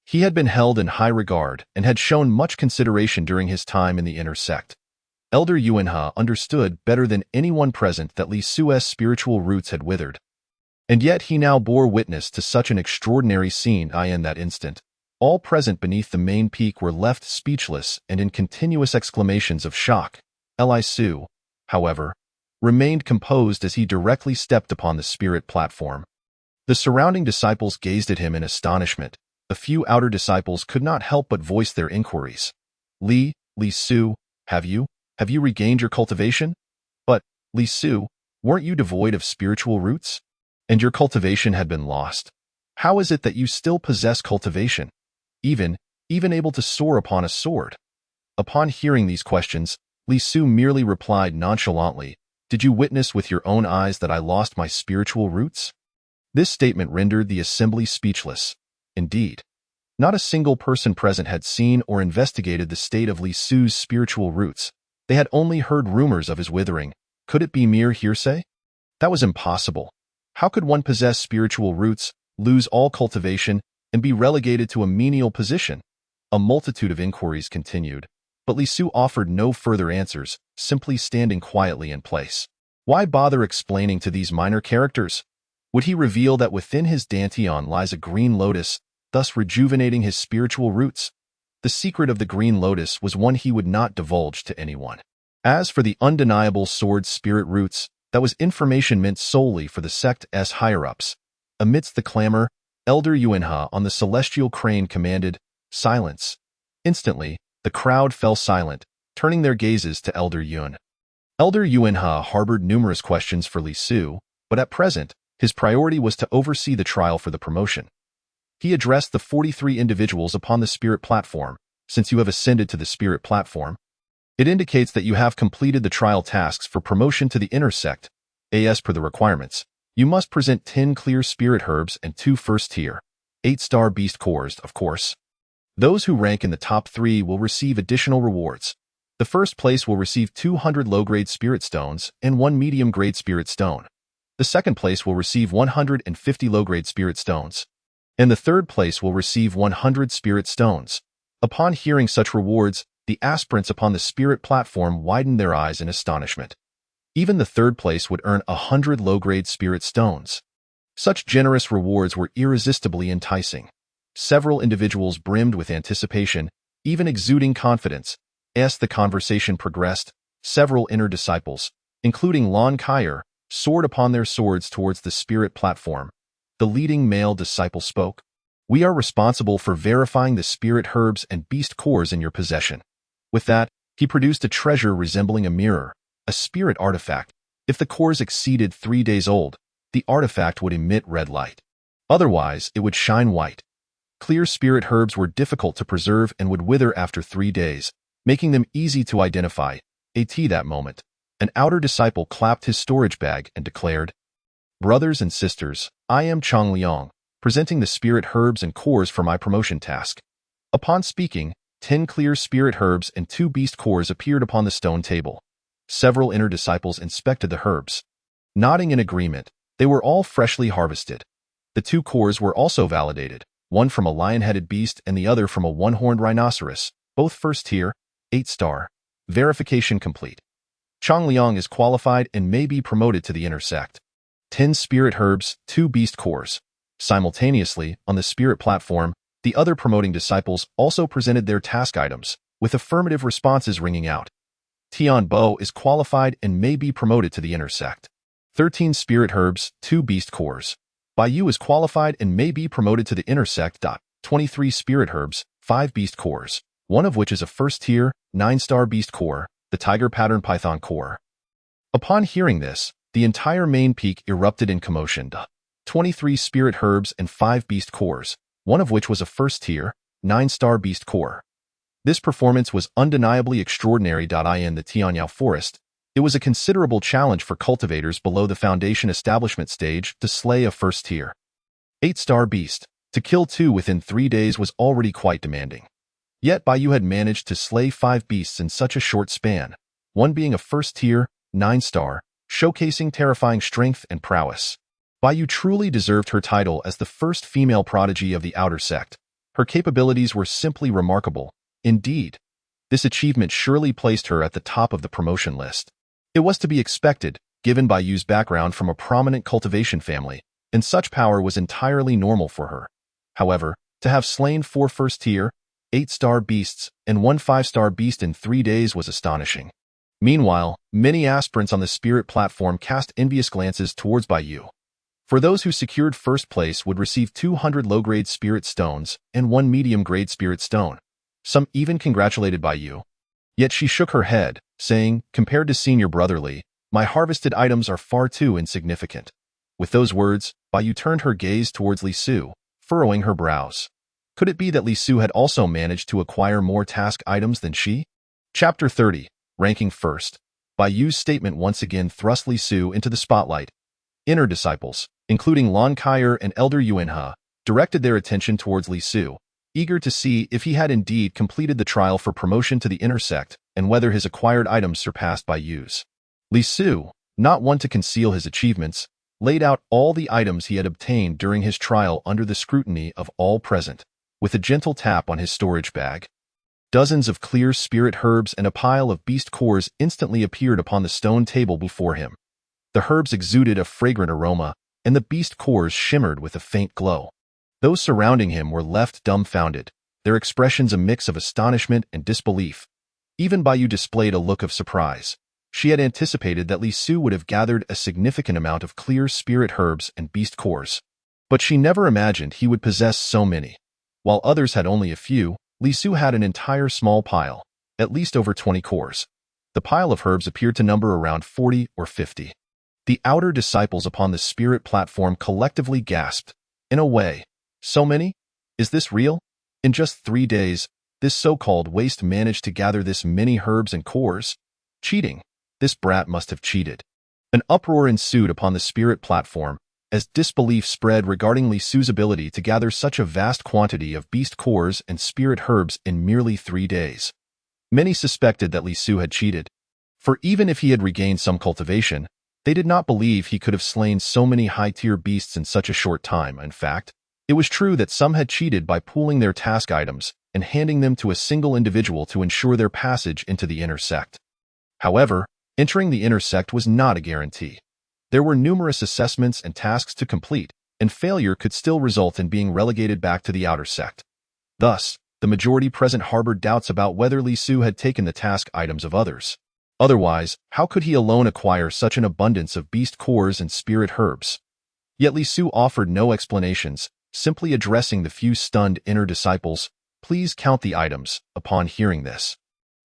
He had been held in high regard and had shown much consideration during his time in the inner sect. Elder Yuanhe understood better than anyone present that Li Su's spiritual roots had withered. And yet he now bore witness to such an extraordinary scene. In that instant, all present beneath the main peak were left speechless and in continuous exclamations of shock. Li Su, however, remained composed as he directly stepped upon the spirit platform. The surrounding disciples gazed at him in astonishment. A few outer disciples could not help but voice their inquiries. Li Su, have you regained your cultivation? But, Li Su, weren't you devoid of spiritual roots? And your cultivation had been lost. How is it that you still possess cultivation? Even able to soar upon a sword? Upon hearing these questions, Li Su merely replied nonchalantly, "Did you witness with your own eyes that I lost my spiritual roots?" This statement rendered the assembly speechless. Indeed, not a single person present had seen or investigated the state of Li Su's spiritual roots. They had only heard rumors of his withering. Could it be mere hearsay? That was impossible. How could one possess spiritual roots, lose all cultivation, and be relegated to a menial position? A multitude of inquiries continued, but Li Su offered no further answers, simply standing quietly in place. Why bother explaining to these minor characters? Would he reveal that within his dantian lies a green lotus, thus rejuvenating his spiritual roots? The secret of the green lotus was one he would not divulge to anyone. As for the undeniable sword spirit roots, that was information meant solely for the sect's higher-ups. Amidst the clamor, Elder Yuanhe on the celestial crane commanded, "Silence." Instantly, the crowd fell silent, turning their gazes to Elder Yun. Elder Yuanhe harbored numerous questions for Li Su, but at present, his priority was to oversee the trial for the promotion. He addressed the 43 individuals upon the spirit platform. "Since you have ascended to the spirit platform, it indicates that you have completed the trial tasks for promotion to the inner sect. As per the requirements, you must present 10 clear spirit herbs and 2 first-tier, 8-star beast cores, of course. Those who rank in the top 3 will receive additional rewards. The first place will receive 200 low-grade spirit stones and 1 medium-grade spirit stone. The second place will receive 150 low-grade spirit stones. And the third place will receive 100 spirit stones." Upon hearing such rewards, the aspirants upon the spirit platform widened their eyes in astonishment. Even the third place would earn 100 low-grade spirit stones. Such generous rewards were irresistibly enticing. Several individuals brimmed with anticipation, even exuding confidence. As the conversation progressed, several inner disciples, including Lon Kyer, soared upon their swords towards the spirit platform. The leading male disciple spoke. "We are responsible for verifying the spirit herbs and beast cores in your possession." With that, he produced a treasure resembling a mirror, a spirit artifact. If the cores exceeded 3 days old, the artifact would emit red light. Otherwise, it would shine white. Clear spirit herbs were difficult to preserve and would wither after 3 days, making them easy to identify. At that moment, an outer disciple clapped his storage bag and declared, "Brothers and sisters, I am Chang Liang, presenting the spirit herbs and cores for my promotion task." Upon speaking, 10 clear spirit herbs and 2 beast cores appeared upon the stone table. Several inner disciples inspected the herbs. Nodding in agreement, they were all freshly harvested. The 2 cores were also validated, one from a lion-headed beast and the other from a one-horned rhinoceros, both first-tier, 8-star. Verification complete. Chang Liang is qualified and may be promoted to the inner sect. 10 spirit herbs, 2 beast cores. Simultaneously, on the spirit platform, the other promoting disciples also presented their task items, with affirmative responses ringing out. Tian Bo is qualified and may be promoted to the inner sect. 13 spirit herbs, 2 beast cores. Bai Yu is qualified and may be promoted to the inner sect. 23 spirit herbs, 5 beast cores, one of which is a first-tier, 9-star beast core, the tiger pattern python core. Upon hearing this, the entire main peak erupted in commotion. 23 spirit herbs and 5 beast cores, one of which was a first-tier, 9-star beast core. This performance was undeniably extraordinary. In the Tianyao forest, it was a considerable challenge for cultivators below the foundation establishment stage to slay a first-tier, 8-star beast. To kill 2 within 3 days was already quite demanding. Yet Bai Yu had managed to slay 5 beasts in such a short span, one being a first-tier, 9-star, showcasing terrifying strength and prowess. Bai Yu truly deserved her title as the first female prodigy of the Outer Sect. Her capabilities were simply remarkable. Indeed, this achievement surely placed her at the top of the promotion list. It was to be expected, given Bai Yu's background from a prominent cultivation family, and such power was entirely normal for her. However, to have slain 4 first-tier, 8-star beasts and 1 5-star beast in 3 days was astonishing. Meanwhile, many aspirants on the spirit platform cast envious glances towards Bai Yu. For those who secured first place would receive 200 low-grade spirit stones and 1 medium-grade spirit stone. Some even congratulated Bai Yu. Yet she shook her head, saying, "Compared to senior brotherly, my harvested items are far too insignificant." With those words, Bai Yu turned her gaze towards Li Su, furrowing her brows. Could it be that Li Su had also managed to acquire more task items than she? Chapter 30, Ranking First. Bai Yu's statement once again thrust Li Su into the spotlight. Inner disciples, including Lan Kaier and Elder Yuanhe, directed their attention towards Li Su, eager to see if he had indeed completed the trial for promotion to the inner sect and whether his acquired items surpassed Bai Yu's. Li Su, not one to conceal his achievements, laid out all the items he had obtained during his trial under the scrutiny of all present, with a gentle tap on his storage bag. Dozens of clear spirit herbs and a pile of beast cores instantly appeared upon the stone table before him. The herbs exuded a fragrant aroma, and the beast cores shimmered with a faint glow. Those surrounding him were left dumbfounded, their expressions a mix of astonishment and disbelief. Even Bai Yu displayed a look of surprise. She had anticipated that Li Su would have gathered a significant amount of clear spirit herbs and beast cores. But she never imagined he would possess so many. While others had only a few, Li Su had an entire small pile, at least over 20 cores. The pile of herbs appeared to number around 40 or 50. The outer disciples upon the spirit platform collectively gasped. In a way, so many? Is this real? In just 3 days, this so-called waste managed to gather this many herbs and cores? Cheating. This brat must have cheated. An uproar ensued upon the spirit platform, as disbelief spread regarding Li Su's ability to gather such a vast quantity of beast cores and spirit herbs in merely 3 days. Many suspected that Li Su had cheated, for even if he had regained some cultivation, they did not believe he could have slain so many high-tier beasts in such a short time. In fact, it was true that some had cheated by pooling their task items and handing them to a single individual to ensure their passage into the inner sect. However, entering the inner sect was not a guarantee. There were numerous assessments and tasks to complete, and failure could still result in being relegated back to the outer sect. Thus, the majority present harbored doubts about whether Li Su had taken the task items of others. Otherwise, how could he alone acquire such an abundance of beast cores and spirit herbs? Yet Li Su offered no explanations, simply addressing the few stunned inner disciples. "Please count the items." Upon hearing this,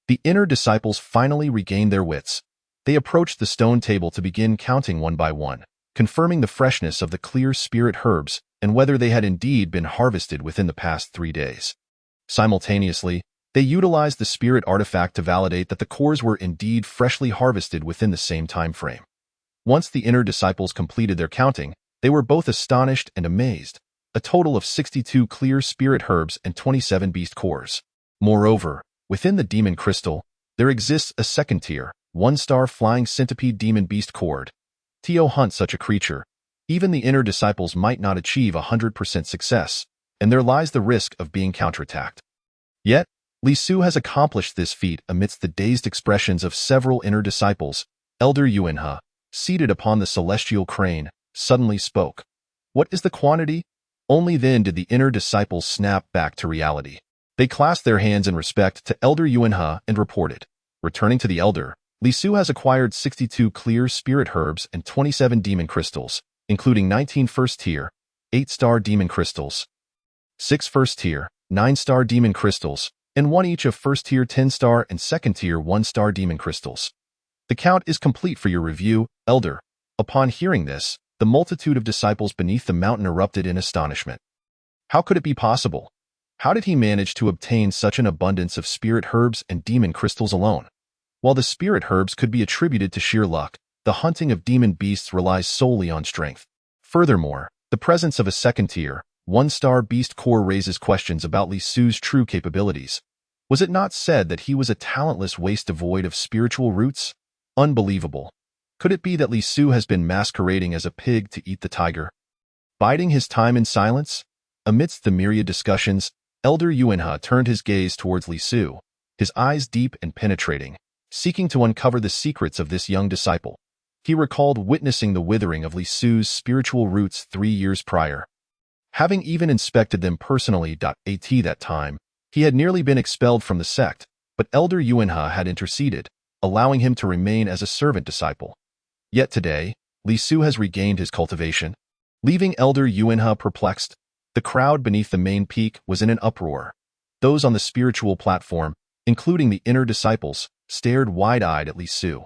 the inner disciples finally regained their wits. They approached the stone table to begin counting one by one, confirming the freshness of the clear spirit herbs and whether they had indeed been harvested within the past 3 days. Simultaneously, they utilized the spirit artifact to validate that the cores were indeed freshly harvested within the same time frame. Once the inner disciples completed their counting, they were both astonished and amazed. A total of 62 clear spirit herbs and 27 beast cores. Moreover, within the demon crystal, there exists a second tier, 1-star flying centipede demon beast cord. To hunt such a creature, even the inner disciples might not achieve 100% success, and there lies the risk of being counterattacked. Yet, Li Su has accomplished this feat amidst the dazed expressions of several inner disciples. Elder Yuanhe, seated upon the celestial crane, suddenly spoke. "What is the quantity?" Only then did the inner disciples snap back to reality. They clasped their hands in respect to Elder Yuanhe and reported. Returning to the elder, Li Su has acquired 62 clear spirit herbs and 27 demon crystals, including 19 first-tier, 8-star demon crystals, 6 first-tier, 9-star demon crystals, and 1 each of first-tier 10-star and second-tier 1-star demon crystals. The count is complete for your review, Elder. Upon hearing this, the multitude of disciples beneath the mountain erupted in astonishment. How could it be possible? How did he manage to obtain such an abundance of spirit herbs and demon crystals alone? While the spirit herbs could be attributed to sheer luck, the hunting of demon beasts relies solely on strength. Furthermore, the presence of a second-tier, one-star beast core raises questions about Li Su's true capabilities. Was it not said that he was a talentless waste devoid of spiritual roots? Unbelievable. Could it be that Li Su has been masquerading as a pig to eat the tiger? Biding his time in silence? Amidst the myriad discussions, Elder Yuanhe turned his gaze towards Li Su, his eyes deep and penetrating, seeking to uncover the secrets of this young disciple. He recalled witnessing the withering of Li Su's spiritual roots 3 years prior. Having even inspected them personally. At that time, he had nearly been expelled from the sect, but Elder Yuanhe had interceded, allowing him to remain as a servant disciple. Yet today, Li Su has regained his cultivation. Leaving Elder Yuanhe perplexed, the crowd beneath the main peak was in an uproar. Those on the spiritual platform, including the inner disciples, stared wide-eyed at Li Su.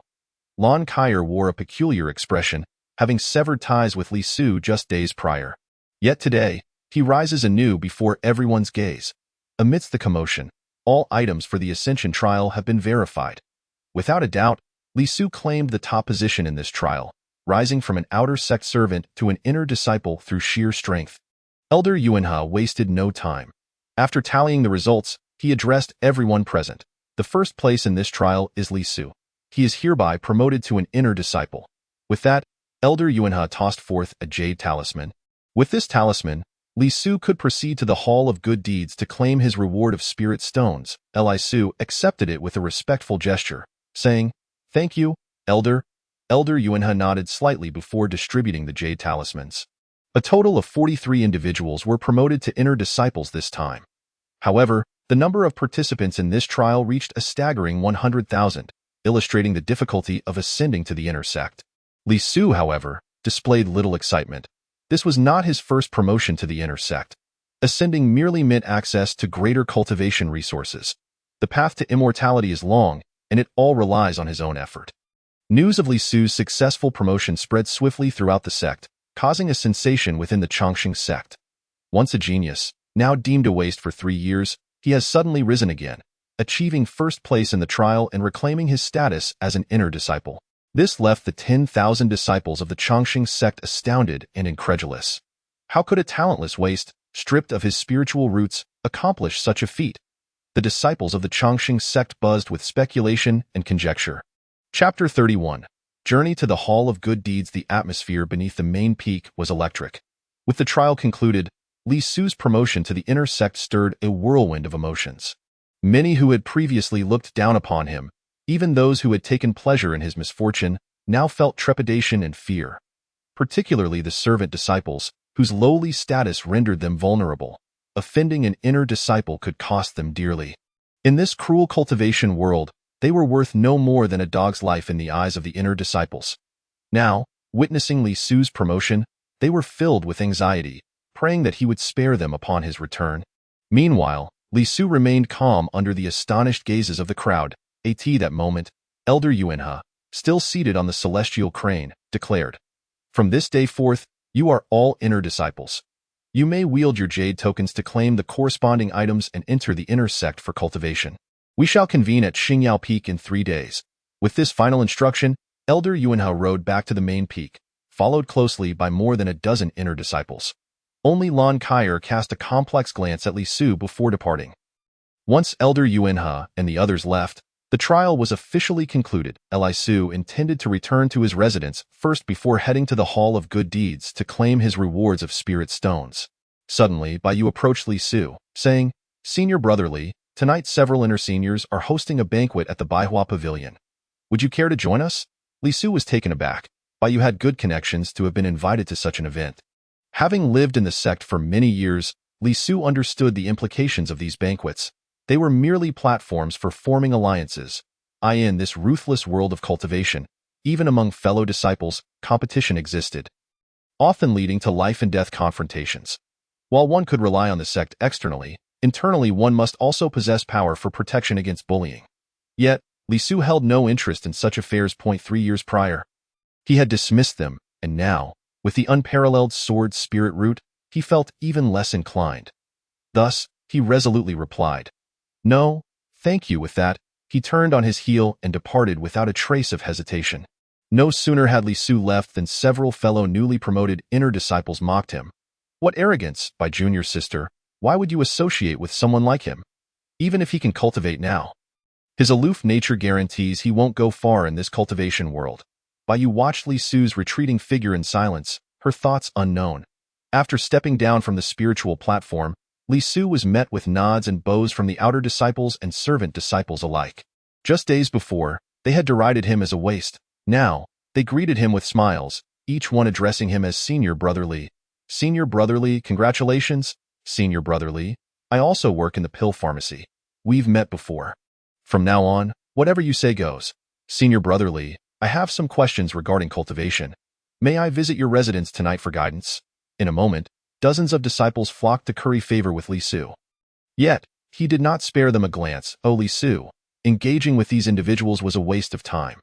Lon Kyer wore a peculiar expression, having severed ties with Li Su just days prior. Yet today, he rises anew before everyone's gaze. Amidst the commotion, all items for the Ascension trial have been verified. Without a doubt, Li Su claimed the top position in this trial, rising from an outer sect servant to an inner disciple through sheer strength. Elder Yuanhe wasted no time. After tallying the results, he addressed everyone present. The first place in this trial is Li Su. He is hereby promoted to an inner disciple. With that, Elder Yuanhe tossed forth a jade talisman. With this talisman, Li Su could proceed to the Hall of Good Deeds to claim his reward of spirit stones. Li Su accepted it with a respectful gesture, saying, "Thank you, Elder." Elder Yuanhe nodded slightly before distributing the jade talismans. A total of 43 individuals were promoted to inner disciples this time. However, the number of participants in this trial reached a staggering 100,000, illustrating the difficulty of ascending to the inner sect. Li Su, however, displayed little excitement. This was not his first promotion to the inner sect. Ascending merely meant access to greater cultivation resources. The path to immortality is long, and it all relies on his own effort. News of Li Su's successful promotion spread swiftly throughout the sect, causing a sensation within the Chongqing sect. Once a genius, now deemed a waste for 3 years, he has suddenly risen again, achieving first place in the trial and reclaiming his status as an inner disciple. This left the 10,000 disciples of the Chongqing sect astounded and incredulous. How could a talentless waste, stripped of his spiritual roots, accomplish such a feat? The disciples of the Chongqing sect buzzed with speculation and conjecture. Chapter 31. Journey to the Hall of Good Deeds. The atmosphere beneath the main peak was electric. With the trial concluded, Li Su's promotion to the inner sect stirred a whirlwind of emotions. Many who had previously looked down upon him, even those who had taken pleasure in his misfortune, now felt trepidation and fear. Particularly the servant disciples, whose lowly status rendered them vulnerable. Offending an inner disciple could cost them dearly. In this cruel cultivation world, they were worth no more than a dog's life in the eyes of the inner disciples. Now, witnessing Li Su's promotion, they were filled with anxiety, praying that he would spare them upon his return. Meanwhile, Li Su remained calm under the astonished gazes of the crowd. At that moment, Elder Yuanhe, still seated on the celestial crane, declared, "From this day forth, you are all inner disciples. You may wield your jade tokens to claim the corresponding items and enter the inner sect for cultivation. We shall convene at Xingyao Peak in 3 days." With this final instruction, Elder Yuanhe rode back to the main peak, followed closely by more than a dozen inner disciples. Only Lon Kyer cast a complex glance at Li Su before departing. Once Elder Yuanhe and the others left, the trial was officially concluded. Li Su intended to return to his residence first before heading to the Hall of Good Deeds to claim his rewards of spirit stones. Suddenly, Bai Yu approached Li Su, saying, "Senior Brother Li, tonight several inner seniors are hosting a banquet at the Baihua Pavilion. Would you care to join us?" Li Su was taken aback. Bai Yu had good connections to have been invited to such an event. Having lived in the sect for many years, Li Su understood the implications of these banquets. They were merely platforms for forming alliances. In this ruthless world of cultivation, even among fellow disciples, competition existed, often leading to life and death confrontations. While one could rely on the sect externally, internally one must also possess power for protection against bullying. Yet, Li Su held no interest in such affairs. 3 years prior, he had dismissed them, and now, with the unparalleled sword spirit root, he felt even less inclined. Thus, he resolutely replied, "No, thank you." With that, he turned on his heel and departed without a trace of hesitation. No sooner had Li Su left than several fellow newly promoted inner disciples mocked him. What arrogance, by Junior's sister. Why would you associate with someone like him? Even if he can cultivate now. His aloof nature guarantees he won't go far in this cultivation world. Bai Yu watched Li Su's retreating figure in silence, her thoughts unknown. After stepping down from the spiritual platform, Li Su was met with nods and bows from the outer disciples and servant disciples alike. Just days before, they had derided him as a waste. Now, they greeted him with smiles, each one addressing him as Senior Brother Li. Senior Brother Li, congratulations. Senior Brother Li, I also work in the pill pharmacy. We've met before. From now on, whatever you say goes. Senior Brother Li, I have some questions regarding cultivation. May I visit your residence tonight for guidance? In a moment, dozens of disciples flocked to curry favor with Li Su. Yet, he did not spare them a glance. Oh, Li Su, engaging with these individuals was a waste of time.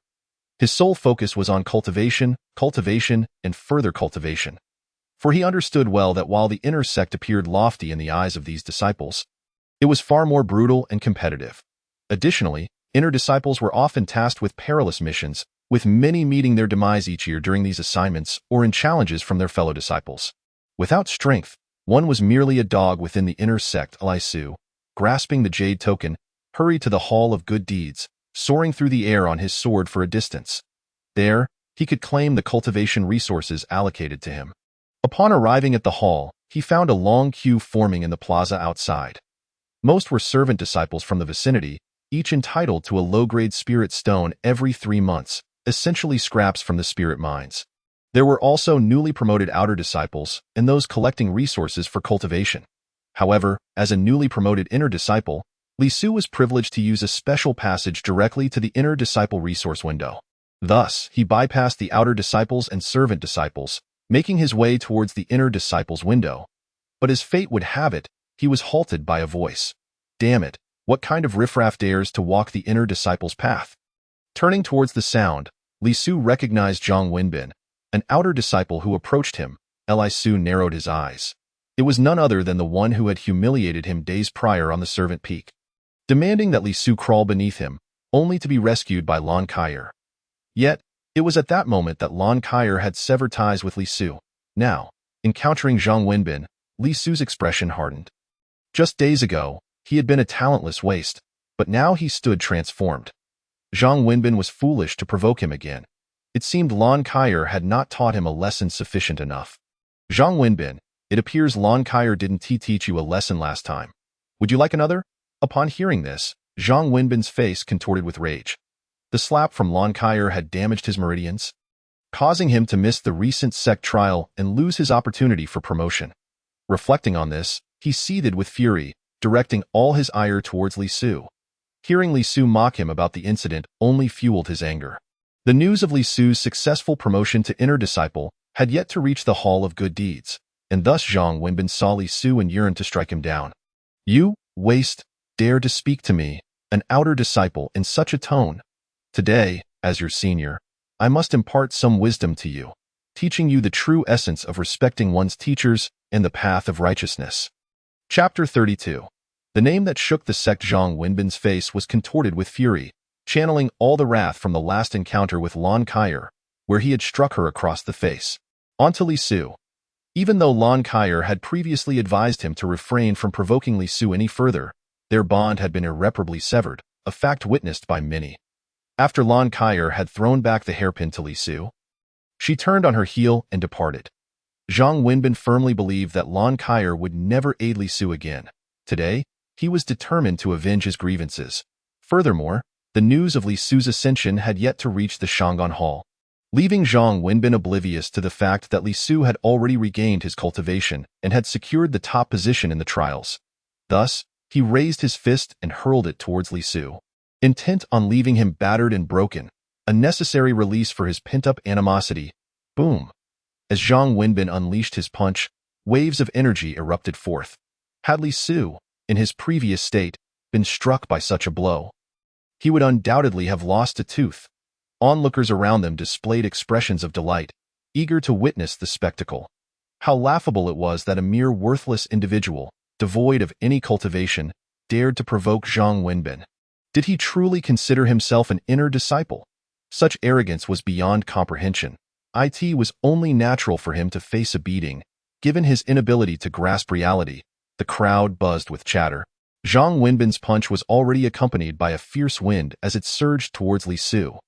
His sole focus was on cultivation, and further cultivation. For he understood well that while the inner sect appeared lofty in the eyes of these disciples, it was far more brutal and competitive. Additionally, inner disciples were often tasked with perilous missions, with many meeting their demise each year during these assignments or in challenges from their fellow disciples. Without strength, one was merely a dog within the inner sect. Li Su, grasping the jade token, hurried to the Hall of Good Deeds, soaring through the air on his sword for a distance. There, he could claim the cultivation resources allocated to him. Upon arriving at the hall, he found a long queue forming in the plaza outside. Most were servant disciples from the vicinity, each entitled to a low-grade spirit stone every 3 months, essentially scraps from the spirit mines. There were also newly promoted outer disciples and those collecting resources for cultivation. However, as a newly promoted inner disciple, Li Su was privileged to use a special passage directly to the inner disciple resource window. Thus, he bypassed the outer disciples and servant disciples, making his way towards the inner disciples window. But as fate would have it, he was halted by a voice. Damn it, what kind of riffraff dares to walk the inner disciples' path? Turning towards the sound, Li Su recognized Zhang Wenbin, an outer disciple who approached him. Li Su narrowed his eyes. It was none other than the one who had humiliated him days prior on the servant peak, demanding that Li Su crawl beneath him, only to be rescued by Lan Kaier. Yet, it was at that moment that Lan Kaier had severed ties with Li Su. Now, encountering Zhang Wenbin, Li Su's expression hardened. Just days ago, he had been a talentless waste, but now he stood transformed. Zhang Wenbin was foolish to provoke him again. It seemed Lan Kaier had not taught him a lesson sufficient enough. Zhang Wenbin, it appears Lan Kaier didn't teach you a lesson last time. Would you like another? Upon hearing this, Zhang Wenbin's face contorted with rage. The slap from Lan Kaier had damaged his meridians, causing him to miss the recent sect trial and lose his opportunity for promotion. Reflecting on this, he seethed with fury, directing all his ire towards Li Su. Hearing Li Su mock him about the incident only fueled his anger. The news of Li Su's successful promotion to inner disciple had yet to reach the Hall of Good Deeds, and thus Zhang Wenbin saw Li Su and yearned to strike him down. You, waste, dare to speak to me, an outer disciple, in such a tone. Today, as your senior, I must impart some wisdom to you, teaching you the true essence of respecting one's teachers and the path of righteousness. Chapter 32. The name that shook the sect. Zhang Wenbin's face was contorted with fury, channeling all the wrath from the last encounter with Lan Kaier, where he had struck her across the face. Onto Li Su. Even though Lan Kaier had previously advised him to refrain from provoking Li Su any further, their bond had been irreparably severed, a fact witnessed by many. After Lan Kaier had thrown back the hairpin to Li Su, she turned on her heel and departed. Zhang Wenbin firmly believed that Lan Kaier would never aid Li Su again. Today, he was determined to avenge his grievances. Furthermore, the news of Li Su's ascension had yet to reach the Shangan Hall, leaving Zhang Wenbin oblivious to the fact that Li Su had already regained his cultivation and had secured the top position in the trials. Thus, he raised his fist and hurled it towards Li Su, intent on leaving him battered and broken, a necessary release for his pent-up animosity. Boom! As Zhang Wenbin unleashed his punch, waves of energy erupted forth. Had Li Su, in his previous state, been struck by such a blow, he would undoubtedly have lost a tooth. Onlookers around them displayed expressions of delight, eager to witness the spectacle. How laughable it was that a mere worthless individual, devoid of any cultivation, dared to provoke Zhang Wenbin. Did he truly consider himself an inner disciple? Such arrogance was beyond comprehension. It was only natural for him to face a beating, Given his inability to grasp reality, the crowd buzzed with chatter. Zhang Wenbin's punch was already accompanied by a fierce wind as it surged towards Li Su.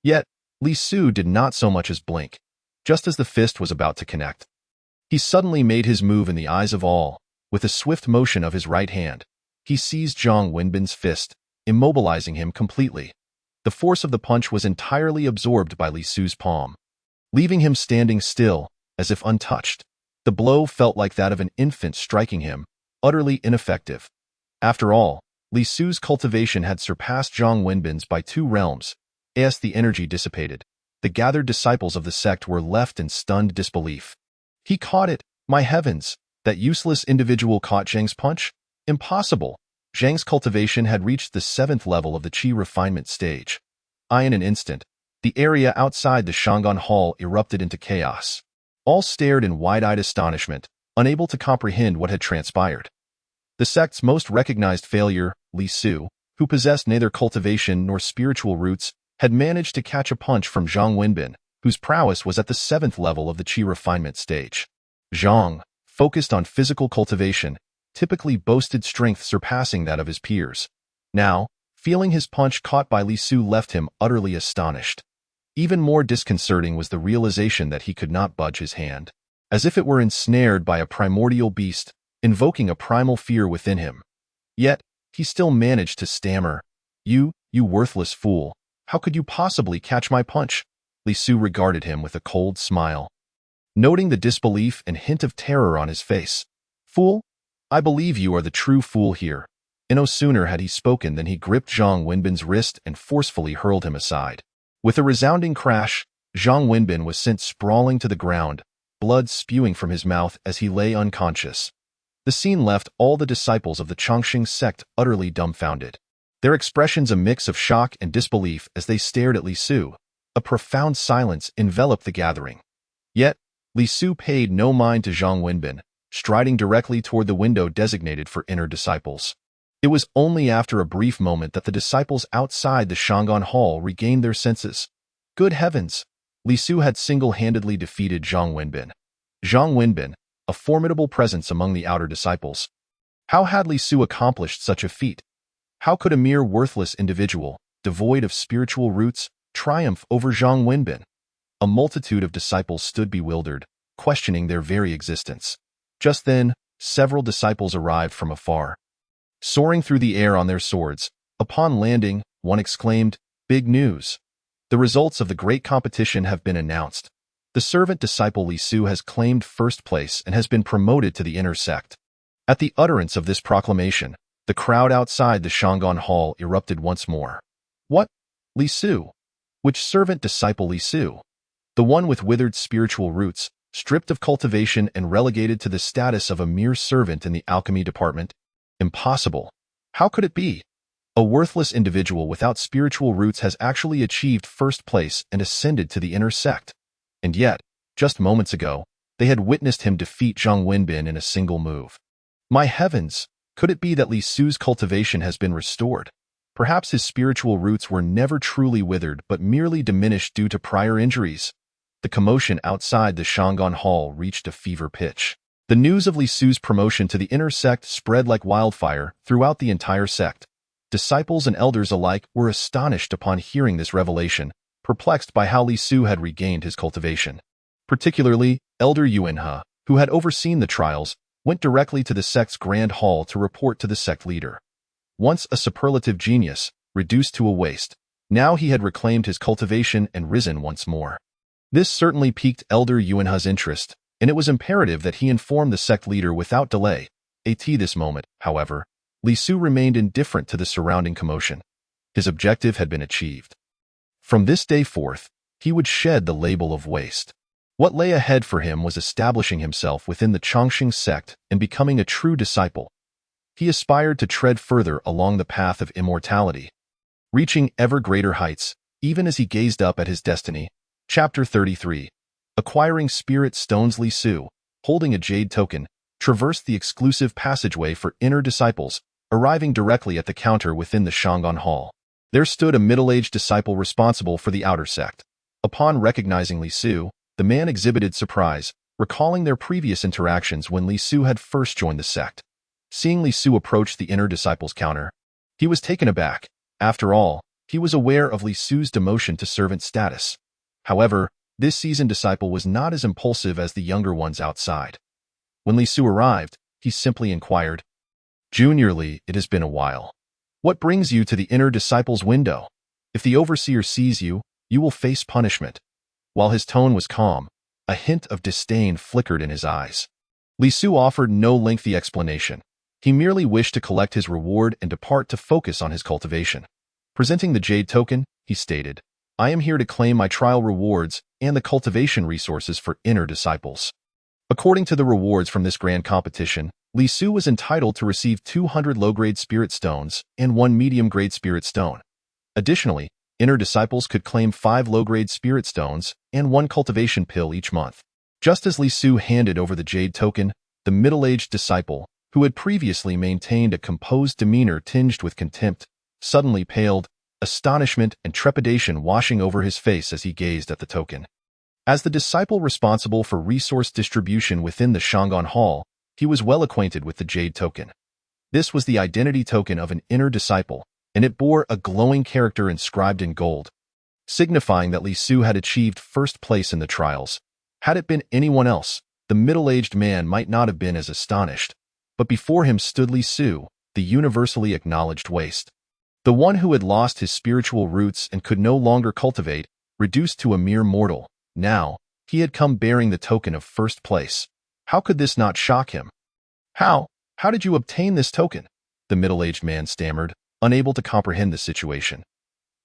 Yet, Li Su did not so much as blink. Just as the fist was about to connect, he suddenly made his move in the eyes of all. With a swift motion of his right hand, he seized Zhang Wenbin's fist, immobilizing him completely. The force of the punch was entirely absorbed by Li Su's palm, leaving him standing still, as if untouched. The blow felt like that of an infant striking him, utterly ineffective. After all, Li Su's cultivation had surpassed Zhang Wenbin's by 2 realms. As the energy dissipated, the gathered disciples of the sect were left in stunned disbelief. He caught it! My heavens! That useless individual caught Zhang's punch? Impossible! Zhang's cultivation had reached the 7th level of the qi refinement stage. In an instant, the area outside the Shangan Hall erupted into chaos. All stared in wide-eyed astonishment, unable to comprehend what had transpired. The sect's most recognized failure, Li Su, who possessed neither cultivation nor spiritual roots, had managed to catch a punch from Zhang Wenbin, whose prowess was at the 7th level of the qi refinement stage. Zhang, focused on physical cultivation, typically boasted strength surpassing that of his peers. Now, feeling his punch caught by Li Su left him utterly astonished. Even more disconcerting was the realization that he could not budge his hand, as if it were ensnared by a primordial beast, invoking a primal fear within him. Yet, he still managed to stammer, You worthless fool, how could you possibly catch my punch?" Li Su regarded him with a cold smile, noting the disbelief and hint of terror on his face. "Fool? I believe you are the true fool here." And no sooner had he spoken than he gripped Zhang Wenbin's wrist and forcefully hurled him aside. With a resounding crash, Zhang Wenbin was sent sprawling to the ground, blood spewing from his mouth as he lay unconscious. The scene left all the disciples of the Chongqing sect utterly dumbfounded, their expressions a mix of shock and disbelief as they stared at Li Su. A profound silence enveloped the gathering. Yet, Li Su paid no mind to Zhang Wenbin, striding directly toward the window designated for inner disciples. It was only after a brief moment that the disciples outside the Shangan Hall regained their senses. Good heavens! Li Su had single-handedly defeated Zhang Wenbin. Zhang Wenbin, a formidable presence among the outer disciples. How had Li Su accomplished such a feat? How could a mere worthless individual, devoid of spiritual roots, triumph over Zhang Wenbin? A multitude of disciples stood bewildered, questioning their very existence. Just then, several disciples arrived from afar. Soaring through the air on their swords, upon landing, one exclaimed, "Big news! The results of the great competition have been announced. The servant disciple Li Su has claimed first place and has been promoted to the inner sect." At the utterance of this proclamation, the crowd outside the Shangan Hall erupted once more. What? Li Su? Which servant disciple Li Su? The one with withered spiritual roots, stripped of cultivation and relegated to the status of a mere servant in the alchemy department? Impossible. How could it be? A worthless individual without spiritual roots has actually achieved first place and ascended to the inner sect. And yet, just moments ago, they had witnessed him defeat Zhang Wenbin in a single move. My heavens! Could it be that Li Su's cultivation has been restored? Perhaps his spiritual roots were never truly withered but merely diminished due to prior injuries. The commotion outside the Shangan Hall reached a fever pitch. The news of Li Su's promotion to the inner sect spread like wildfire throughout the entire sect. Disciples and elders alike were astonished upon hearing this revelation, perplexed by how Li Su had regained his cultivation. Particularly, Elder Yuanhe, who had overseen the trials, went directly to the sect's grand hall to report to the sect leader. Once a superlative genius, reduced to a waste, now he had reclaimed his cultivation and risen once more. This certainly piqued Elder Yuanhe's interest, and it was imperative that he inform the sect leader without delay. At this moment, however, Li Su remained indifferent to the surrounding commotion. His objective had been achieved. From this day forth, he would shed the label of waste. What lay ahead for him was establishing himself within the Chongqing sect and becoming a true disciple. He aspired to tread further along the path of immortality, reaching ever greater heights, even as he gazed up at his destiny. Chapter 33. Acquiring Spirit Stones. Li Su, holding a jade token, traversed the exclusive passageway for inner disciples, arriving directly at the counter within the Shangan Hall. There stood a middle-aged disciple responsible for the outer sect. Upon recognizing Li Su, the man exhibited surprise, recalling their previous interactions when Li Su had first joined the sect. Seeing Li Su approach the inner disciple's counter, he was taken aback. After all, he was aware of Li Su's demotion to servant status. However, this seasoned disciple was not as impulsive as the younger ones outside. When Li Su arrived, he simply inquired, "Junior Li, it has been a while. What brings you to the inner disciple's window? If the overseer sees you, you will face punishment." While his tone was calm, a hint of disdain flickered in his eyes. Li Su offered no lengthy explanation. He merely wished to collect his reward and depart to focus on his cultivation. Presenting the jade token, he stated, "I am here to claim my trial rewards and the cultivation resources for inner disciples." According to the rewards from this grand competition, Li Su was entitled to receive 200 low-grade spirit stones and 1 medium-grade spirit stone. Additionally, inner disciples could claim 5 low-grade spirit stones and 1 cultivation pill each month. Just as Li Su handed over the jade token, the middle-aged disciple, who had previously maintained a composed demeanor tinged with contempt, suddenly paled, astonishment and trepidation washing over his face as he gazed at the token. As the disciple responsible for resource distribution within the Shangon Hall, he was well acquainted with the jade token. This was the identity token of an inner disciple, and it bore a glowing character inscribed in gold, signifying that Li Su had achieved first place in the trials. Had it been anyone else, the middle-aged man might not have been as astonished, but before him stood Li Su, the universally acknowledged waste. The one who had lost his spiritual roots and could no longer cultivate, reduced to a mere mortal. Now, he had come bearing the token of first place. How could this not shock him? How did you obtain this token?" the middle-aged man stammered, unable to comprehend the situation.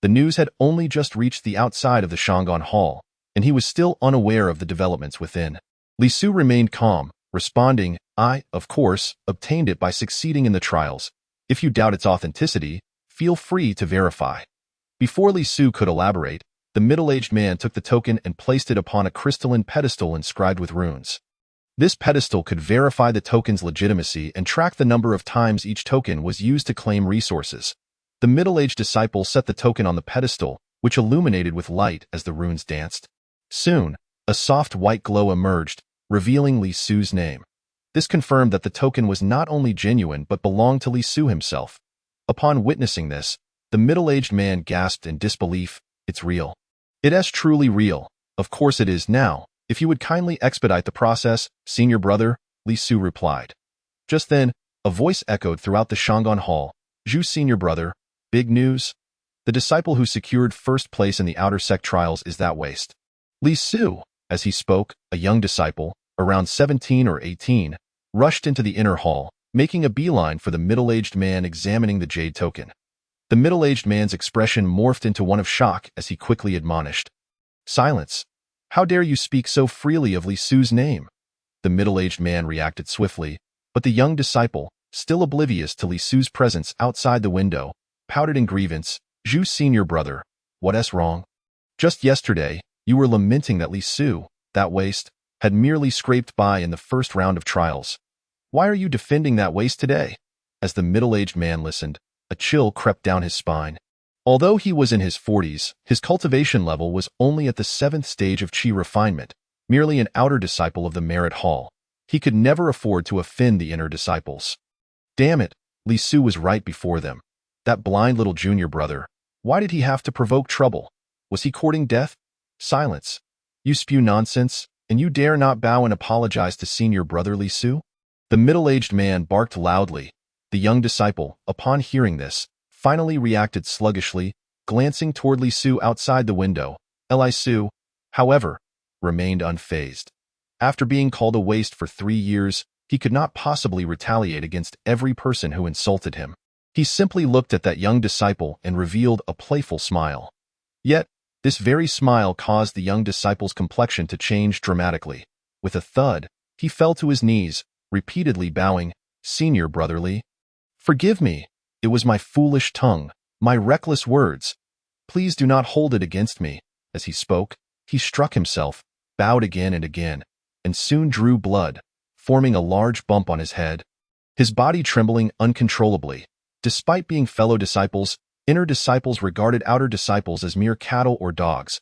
The news had only just reached the outside of the Shangon Hall, and he was still unaware of the developments within. Li Su remained calm, responding, "I, of course, obtained it by succeeding in the trials. If you doubt its authenticity, feel free to verify." Before Li Su could elaborate, the middle-aged man took the token and placed it upon a crystalline pedestal inscribed with runes. This pedestal could verify the token's legitimacy and track the number of times each token was used to claim resources. The middle-aged disciple set the token on the pedestal, which illuminated with light as the runes danced. Soon, a soft white glow emerged, revealing Li Su's name. This confirmed that the token was not only genuine but belonged to Li Su himself. Upon witnessing this, the middle-aged man gasped in disbelief. "It's real. It is truly real. Of course it is now. If you would kindly expedite the process, senior brother," Li Su replied. Just then, a voice echoed throughout the Shangon Hall. "Zhu, senior brother. Big news. The disciple who secured first place in the outer sect trials is that waste." Li Su, as he spoke, a young disciple, around 17 or 18, rushed into the inner hall, making a beeline for the middle-aged man examining the jade token. The middle-aged man's expression morphed into one of shock as he quickly admonished, "Silence! How dare you speak so freely of Li Su's name?" The middle-aged man reacted swiftly, but the young disciple, still oblivious to Li Su's presence outside the window, pouted in grievance, "Zhu, senior brother, what's wrong? Just yesterday, you were lamenting that Li Su, that waste, had merely scraped by in the first round of trials. Why are you defending that waste today?" As the middle-aged man listened, a chill crept down his spine. Although he was in his 40s, his cultivation level was only at the 7th stage of Qi refinement, merely an outer disciple of the Merit Hall. He could never afford to offend the inner disciples. Damn it, Li Su was right before them. That blind little junior brother. Why did he have to provoke trouble? Was he courting death? Silence. You spew nonsense, and you dare not bow and apologize to senior brother Li Su? The middle-aged man barked loudly. The young disciple, upon hearing this, finally reacted sluggishly, glancing toward Li Su outside the window. Li Su, however, remained unfazed. After being called a waste for 3 years, he could not possibly retaliate against every person who insulted him. He simply looked at that young disciple and revealed a playful smile. Yet, this very smile caused the young disciple's complexion to change dramatically. With a thud, he fell to his knees, repeatedly bowing, "Senior brotherly, forgive me. It was my foolish tongue, my reckless words. Please do not hold it against me." As he spoke, he struck himself, bowed again and again, and soon drew blood, forming a large bump on his head, his body trembling uncontrollably. Despite being fellow disciples, inner disciples regarded outer disciples as mere cattle or dogs.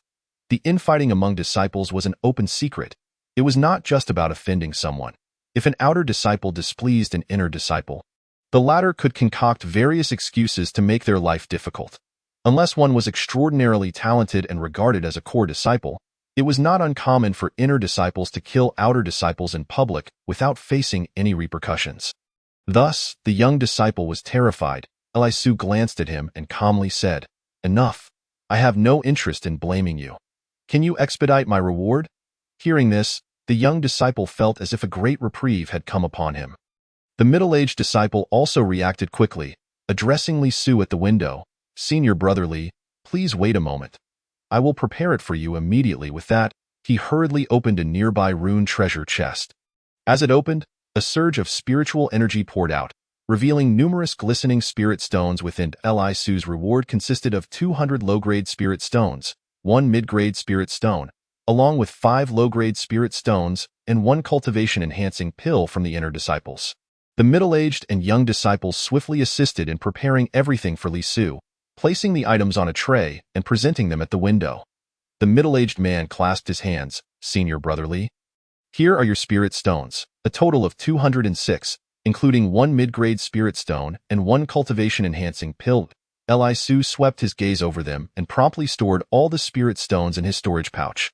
The infighting among disciples was an open secret, It was not just about offending someone. If an outer disciple displeased an inner disciple, the latter could concoct various excuses to make their life difficult. Unless one was extraordinarily talented and regarded as a core disciple, it was not uncommon for inner disciples to kill outer disciples in public without facing any repercussions. Thus, the young disciple was terrified. Lisu glanced at him and calmly said, "Enough. I have no interest in blaming you. Can you expedite my reward?" Hearing this, the young disciple felt as if a great reprieve had come upon him. The middle-aged disciple also reacted quickly, addressing Lisu at the window. "Senior brother Li, please wait a moment. I will prepare it for you immediately." With that, he hurriedly opened a nearby rune treasure chest. As it opened, a surge of spiritual energy poured out, revealing numerous glistening spirit stones within. Lisu's reward consisted of 200 low-grade spirit stones, 1 mid-grade spirit stone, along with 5 low-grade spirit stones and 1 cultivation-enhancing pill from the inner disciples. The middle-aged and young disciples swiftly assisted in preparing everything for Lisu, placing the items on a tray and presenting them at the window. The middle-aged man clasped his hands. "Senior brother Li, here are your spirit stones, a total of 206, including 1 mid-grade spirit stone and 1 cultivation-enhancing pill." Lisu swept his gaze over them and promptly stored all the spirit stones in his storage pouch.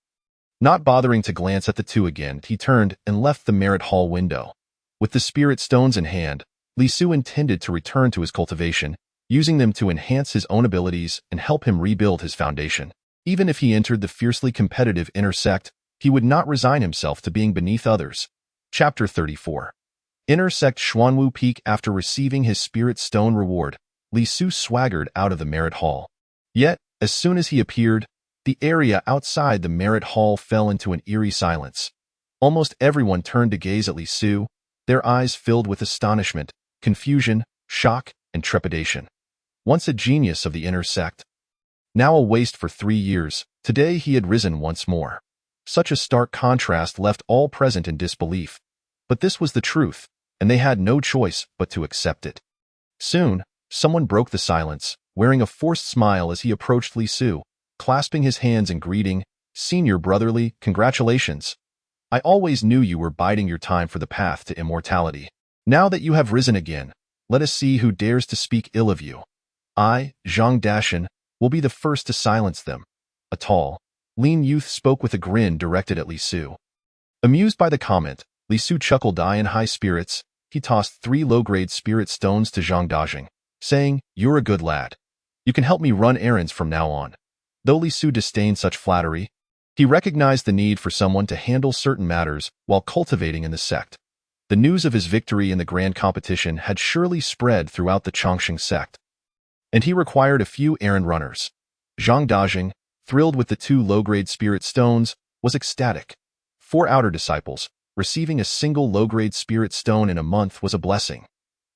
Not bothering to glance at the two again, he turned and left the merit hall window. With the spirit stones in hand, Lisu intended to return to his cultivation, using them to enhance his own abilities and help him rebuild his foundation. Even if he entered the fiercely competitive inner sect, he would not resign himself to being beneath others. Chapter 34. Inner sect Xuanwu Peak. After receiving his spirit stone reward, Lisu swaggered out of the merit hall. Yet, as soon as he appeared, the area outside the merit hall fell into an eerie silence. Almost everyone turned to gaze at Lisu, their eyes filled with astonishment, confusion, shock, and trepidation. Once a genius of the inner sect, now a waste for 3 years, today he had risen once more. Such a stark contrast left all present in disbelief. But this was the truth, and they had no choice but to accept it. Soon, someone broke the silence, wearing a forced smile as he approached Lisu, clasping his hands and greeting, "Senior brother Li, congratulations. I always knew you were biding your time for the path to immortality. Now that you have risen again, let us see who dares to speak ill of you. I, Zhang Dashan, will be the first to silence them." A tall, lean youth spoke with a grin directed at Lisu. Amused by the comment, Lisu chuckled. In high spirits, he tossed 3 low-grade spirit stones to Zhang Dajing, saying, "You're a good lad. You can help me run errands from now on." Though Lisu disdained such flattery, he recognized the need for someone to handle certain matters while cultivating in the sect. The news of his victory in the grand competition had surely spread throughout the Chongqing sect, and he required a few errand runners. Zhang Dajing, thrilled with the 2 low-grade spirit stones, was ecstatic. 4 outer disciples, receiving a single low-grade spirit stone in a month was a blessing.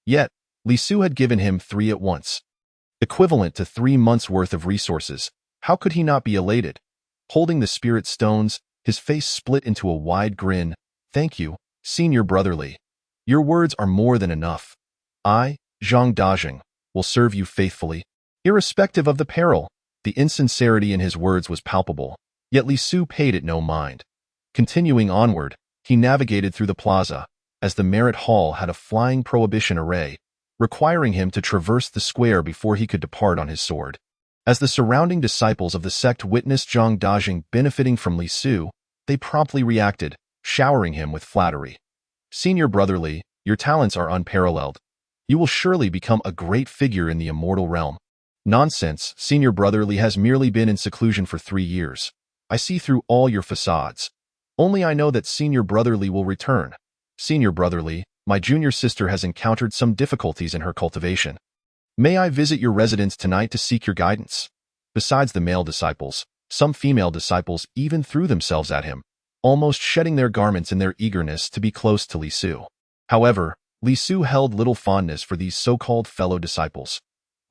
Yet, Lisu had given him 3 at once, equivalent to 3 months' worth of resources. How could he not be elated? Holding the spirit stones, his face split into a wide grin. "Thank you, Senior brother Li. Your words are more than enough. I, Zhang Dajing, will serve you faithfully, irrespective of the peril." The insincerity in his words was palpable, yet Lisu paid it no mind. Continuing onward, he navigated through the plaza, as the merit hall had a flying prohibition array, requiring him to traverse the square before he could depart on his sword. As the surrounding disciples of the sect witnessed Zhang Dajing benefiting from Lisu, they promptly reacted, showering him with flattery. "Senior brother Li, your talents are unparalleled. You will surely become a great figure in the immortal realm." "Nonsense, Senior brother Li has merely been in seclusion for 3 years. I see through all your facades. Only I know that Senior brother Li will return. Senior brother Li, my junior sister has encountered some difficulties in her cultivation. May I visit your residence tonight to seek your guidance?" Besides the male disciples, some female disciples even threw themselves at him, almost shedding their garments in their eagerness to be close to Lisu. However, Lisu held little fondness for these so-called fellow disciples.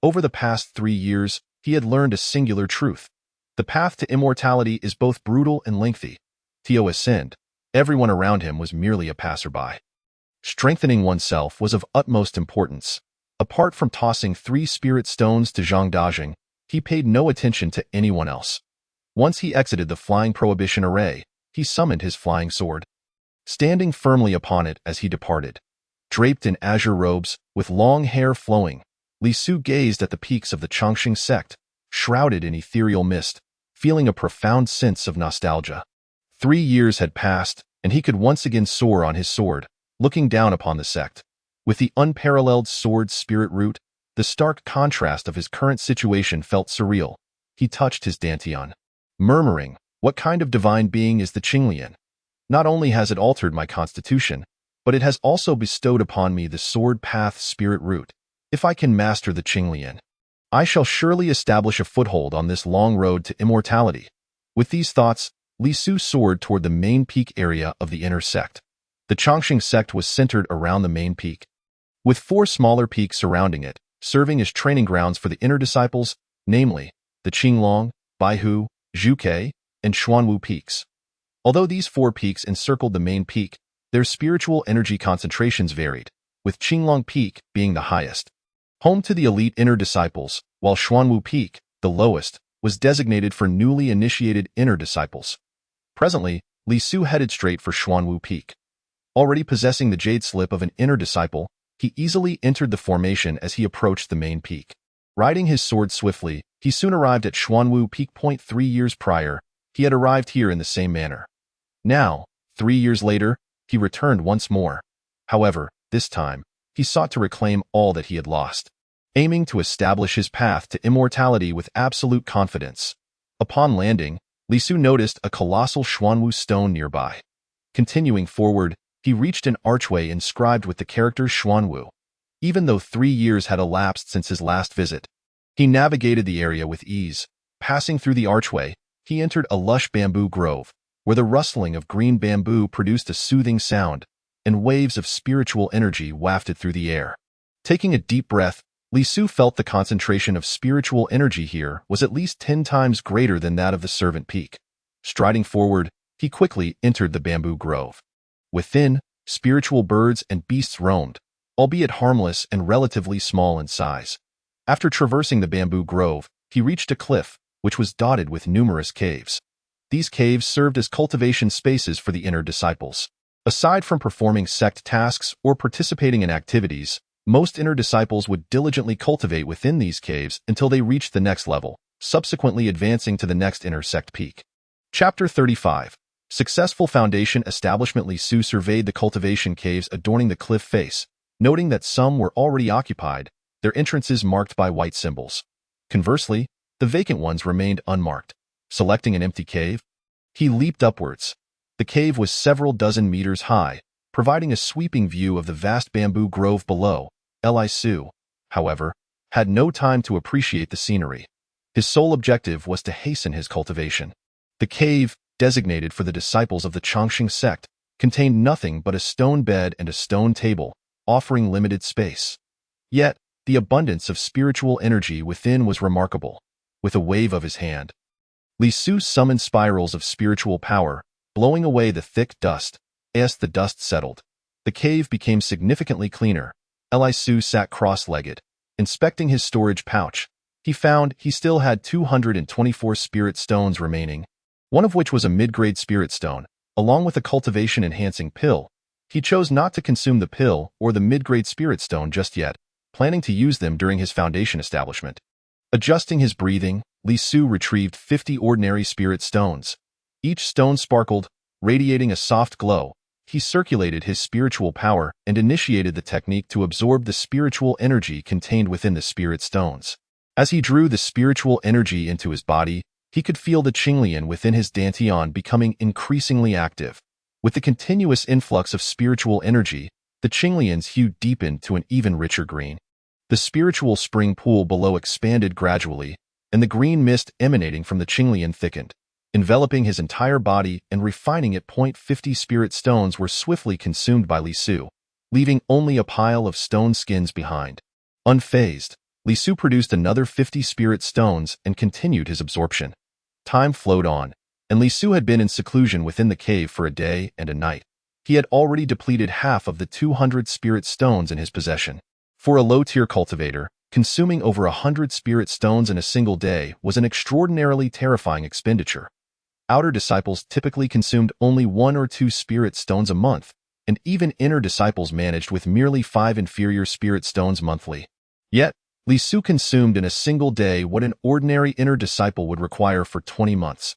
Over the past 3 years, he had learned a singular truth. The path to immortality is both brutal and lengthy. To ascend, everyone around him was merely a passerby. Strengthening oneself was of utmost importance. Apart from tossing 3 spirit stones to Zhang Dajing, he paid no attention to anyone else. Once he exited the flying prohibition array, he summoned his flying sword. Standing firmly upon it as he departed, draped in azure robes, with long hair flowing, Li Su gazed at the peaks of the Chongqing sect, shrouded in ethereal mist, feeling a profound sense of nostalgia. 3 years had passed, and he could once again soar on his sword, looking down upon the sect. With the unparalleled sword's spirit root, the stark contrast of his current situation felt surreal. He touched his dantian, murmuring, "What kind of divine being is the Qinglian? Not only has it altered my constitution, but it has also bestowed upon me the sword path spirit root. If I can master the Qinglian, I shall surely establish a foothold on this long road to immortality." With these thoughts, Li Su soared toward the main peak area of the inner sect. The Chongqing sect was centered around the main peak, with 4 smaller peaks surrounding it, serving as training grounds for the inner disciples, namely, the Qinglong, Baihu, Zhuke, and Xuanwu peaks. Although these 4 peaks encircled the main peak, their spiritual energy concentrations varied, with Qinglong Peak being the highest, home to the elite inner disciples, while Xuanwu Peak, the lowest, was designated for newly initiated inner disciples. Presently, Li Su headed straight for Xuanwu Peak. Already possessing the jade slip of an inner disciple, he easily entered the formation as he approached the main peak. Riding his sword swiftly, he soon arrived at Xuanwu Peak. 3 years prior, he had arrived here in the same manner. Now, 3 years later, he returned once more. However, this time, he sought to reclaim all that he had lost, aiming to establish his path to immortality with absolute confidence. Upon landing, Li Su noticed a colossal Xuanwu stone nearby. Continuing forward, he reached an archway inscribed with the characters Xuanwu. Even though 3 years had elapsed since his last visit, he navigated the area with ease. Passing through the archway, he entered a lush bamboo grove, where the rustling of green bamboo produced a soothing sound, and waves of spiritual energy wafted through the air. Taking a deep breath, Li Su felt the concentration of spiritual energy here was at least 10 times greater than that of the Servant Peak. Striding forward, he quickly entered the bamboo grove. Within, spiritual birds and beasts roamed, albeit harmless and relatively small in size. After traversing the bamboo grove, he reached a cliff, which was dotted with numerous caves. These caves served as cultivation spaces for the inner disciples. Aside from performing sect tasks or participating in activities, most inner disciples would diligently cultivate within these caves until they reached the next level, subsequently advancing to the next inner sect peak. Chapter 35. Successful Foundation Establishment. Li Su surveyed the cultivation caves adorning the cliff face, noting that some were already occupied, their entrances marked by white symbols. Conversely, the vacant ones remained unmarked. Selecting an empty cave, he leaped upwards. The cave was several dozen meters high, providing a sweeping view of the vast bamboo grove below. Li Su, however, had no time to appreciate the scenery. His sole objective was to hasten his cultivation. The cave, designated for the disciples of the Chongqing sect, contained nothing but a stone bed and a stone table, offering limited space. Yet, the abundance of spiritual energy within was remarkable. With a wave of his hand, Li Su summoned spirals of spiritual power, blowing away the thick dust. As the dust settled, the cave became significantly cleaner. Li Su sat cross-legged, inspecting his storage pouch. He found he still had 224 spirit stones remaining, one of which was a mid-grade spirit stone, along with a cultivation-enhancing pill. He chose not to consume the pill or the mid-grade spirit stone just yet, planning to use them during his foundation establishment. Adjusting his breathing, Li Su retrieved 50 ordinary spirit stones. Each stone sparkled, radiating a soft glow. He circulated his spiritual power and initiated the technique to absorb the spiritual energy contained within the spirit stones. As he drew the spiritual energy into his body, he could feel the Qinglian within his dantian becoming increasingly active. With the continuous influx of spiritual energy, the Qinglian's hue deepened to an even richer green. The spiritual spring pool below expanded gradually, and the green mist emanating from the Qinglian thickened, enveloping his entire body and refining it. 50 spirit stones were swiftly consumed by Li Su, leaving only a pile of stone skins behind. Unfazed, Li Su produced another 50 spirit stones and continued his absorption. Time flowed on, and Li Su had been in seclusion within the cave for a day and a night. He had already depleted half of the 200 spirit stones in his possession. For a low-tier cultivator, consuming over 100 spirit stones in a single day was an extraordinarily terrifying expenditure. Outer disciples typically consumed only 1 or 2 spirit stones a month, and even inner disciples managed with merely 5 inferior spirit stones monthly. Yet, Li Su consumed in a single day what an ordinary inner disciple would require for 20 months.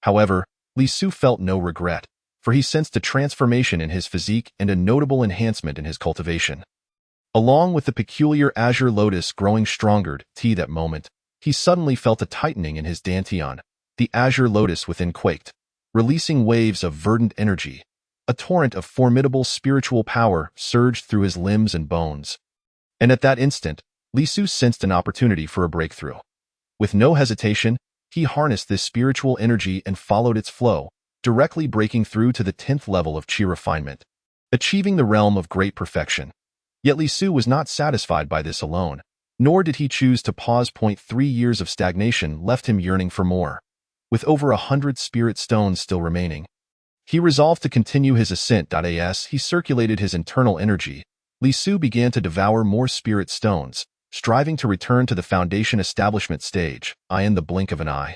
However, Li Su felt no regret, for he sensed a transformation in his physique and a notable enhancement in his cultivation. Along with the peculiar azure lotus growing stronger, that moment, he suddenly felt a tightening in his dantian. The azure lotus within quaked, releasing waves of verdant energy. A torrent of formidable spiritual power surged through his limbs and bones. And at that instant, Li Su sensed an opportunity for a breakthrough. With no hesitation, he harnessed this spiritual energy and followed its flow, directly breaking through to the 10th level of qi refinement, achieving the realm of great perfection. Yet Li Su was not satisfied by this alone, nor did he choose to pause. 3 years of stagnation left him yearning for more. With over 100 spirit stones still remaining, he resolved to continue his ascent. As he circulated his internal energy, Li Su began to devour more spirit stones, striving to return to the foundation establishment stage, in the blink of an eye.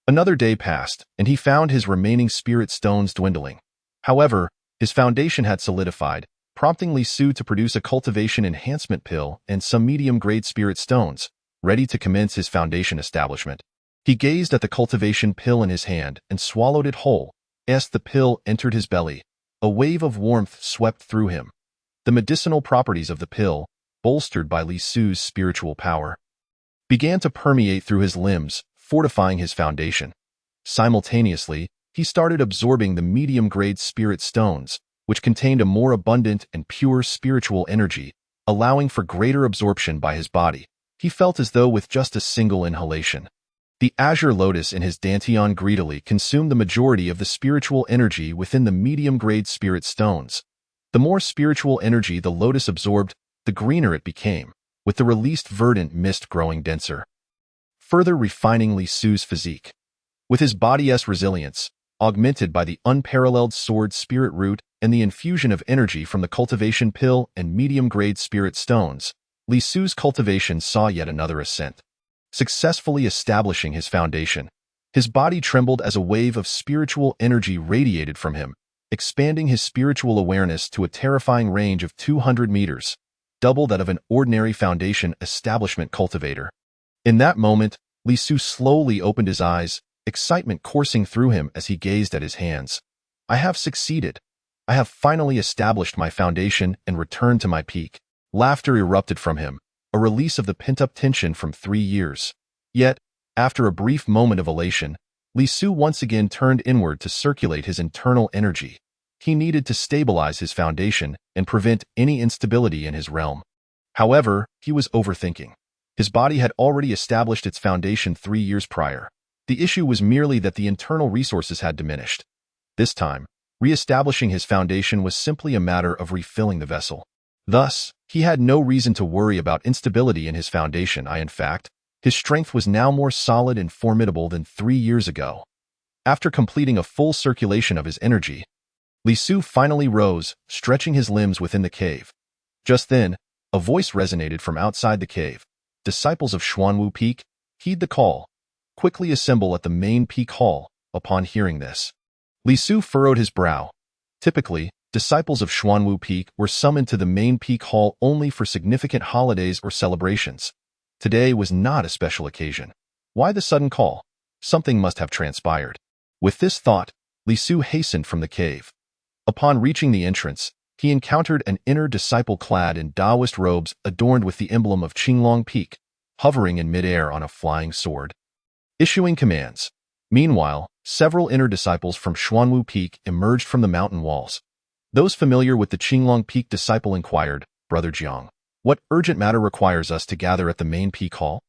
Another day passed, and he found his remaining spirit stones dwindling. However, his foundation had solidified, prompting Li Su to produce a cultivation enhancement pill and some medium-grade spirit stones, ready to commence his foundation establishment. He gazed at the cultivation pill in his hand and swallowed it whole. As the pill entered his belly, a wave of warmth swept through him. The medicinal properties of the pill, bolstered by Li Su's spiritual power, began to permeate through his limbs, fortifying his foundation. Simultaneously, he started absorbing the medium-grade spirit stones, which contained a more abundant and pure spiritual energy, allowing for greater absorption by his body. He felt as though with just a single inhalation, the azure lotus in his dantian greedily consumed the majority of the spiritual energy within the medium-grade spirit stones. The more spiritual energy the lotus absorbed, the greener it became, with the released verdant mist growing denser, further refining Li Su's physique. With his body's resilience, augmented by the unparalleled sword spirit root and the infusion of energy from the cultivation pill and medium-grade spirit stones, Li Su's cultivation saw yet another ascent. Successfully establishing his foundation, his body trembled as a wave of spiritual energy radiated from him, expanding his spiritual awareness to a terrifying range of 200 meters, double that of an ordinary foundation establishment cultivator. In that moment, Li Su slowly opened his eyes, excitement coursing through him as he gazed at his hands. I have succeeded. I have finally established my foundation and returned to my peak. Laughter erupted from him, a release of the pent-up tension from 3 years. Yet, after a brief moment of elation, Li Su once again turned inward to circulate his internal energy. He needed to stabilize his foundation and prevent any instability in his realm. However, he was overthinking. His body had already established its foundation 3 years prior. The issue was merely that the internal resources had diminished. This time, re-establishing his foundation was simply a matter of refilling the vessel. Thus, he had no reason to worry about instability in his foundation. In fact, his strength was now more solid and formidable than 3 years ago. After completing a full circulation of his energy, Li Su finally rose, stretching his limbs within the cave. Just then, a voice resonated from outside the cave. Disciples of Xuanwu Peak, heed the call. Quickly assemble at the main peak hall. Upon hearing this, Li Su furrowed his brow. Typically, disciples of Xuanwu Peak were summoned to the main peak hall only for significant holidays or celebrations. Today was not a special occasion. Why the sudden call? Something must have transpired. With this thought, Li Su hastened from the cave. Upon reaching the entrance, he encountered an inner disciple clad in Taoist robes adorned with the emblem of Qinglong Peak, hovering in midair on a flying sword, issuing commands. Meanwhile, several inner disciples from Xuanwu Peak emerged from the mountain walls. Those familiar with the Qinglong Peak disciple inquired, Brother Jiang, what urgent matter requires us to gather at the main peak hall?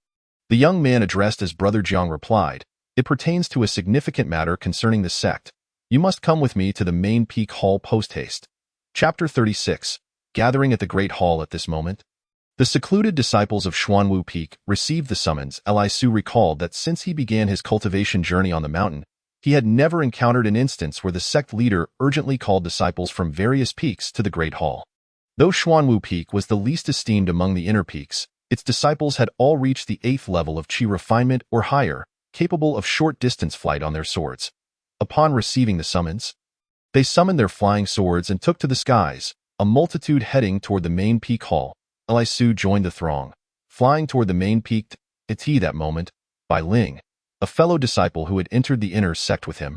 The young man addressed as Brother Jiang replied, it pertains to a significant matter concerning the sect. You must come with me to the main peak hall post-haste. Chapter 36. Gathering at the Great Hall at this moment. The secluded disciples of Xuanwu Peak received the summons. Li Su recalled that since he began his cultivation journey on the mountain, he had never encountered an instance where the sect leader urgently called disciples from various peaks to the Great Hall. Though Xuanwu Peak was the least esteemed among the inner peaks, its disciples had all reached the 8th level of qi refinement or higher, capable of short-distance flight on their swords. Upon receiving the summons, they summoned their flying swords and took to the skies, a multitude heading toward the main peak hall. Li Su joined the throng, flying toward the main peak. That moment, Bai Ling, a fellow disciple who had entered the inner sect with him,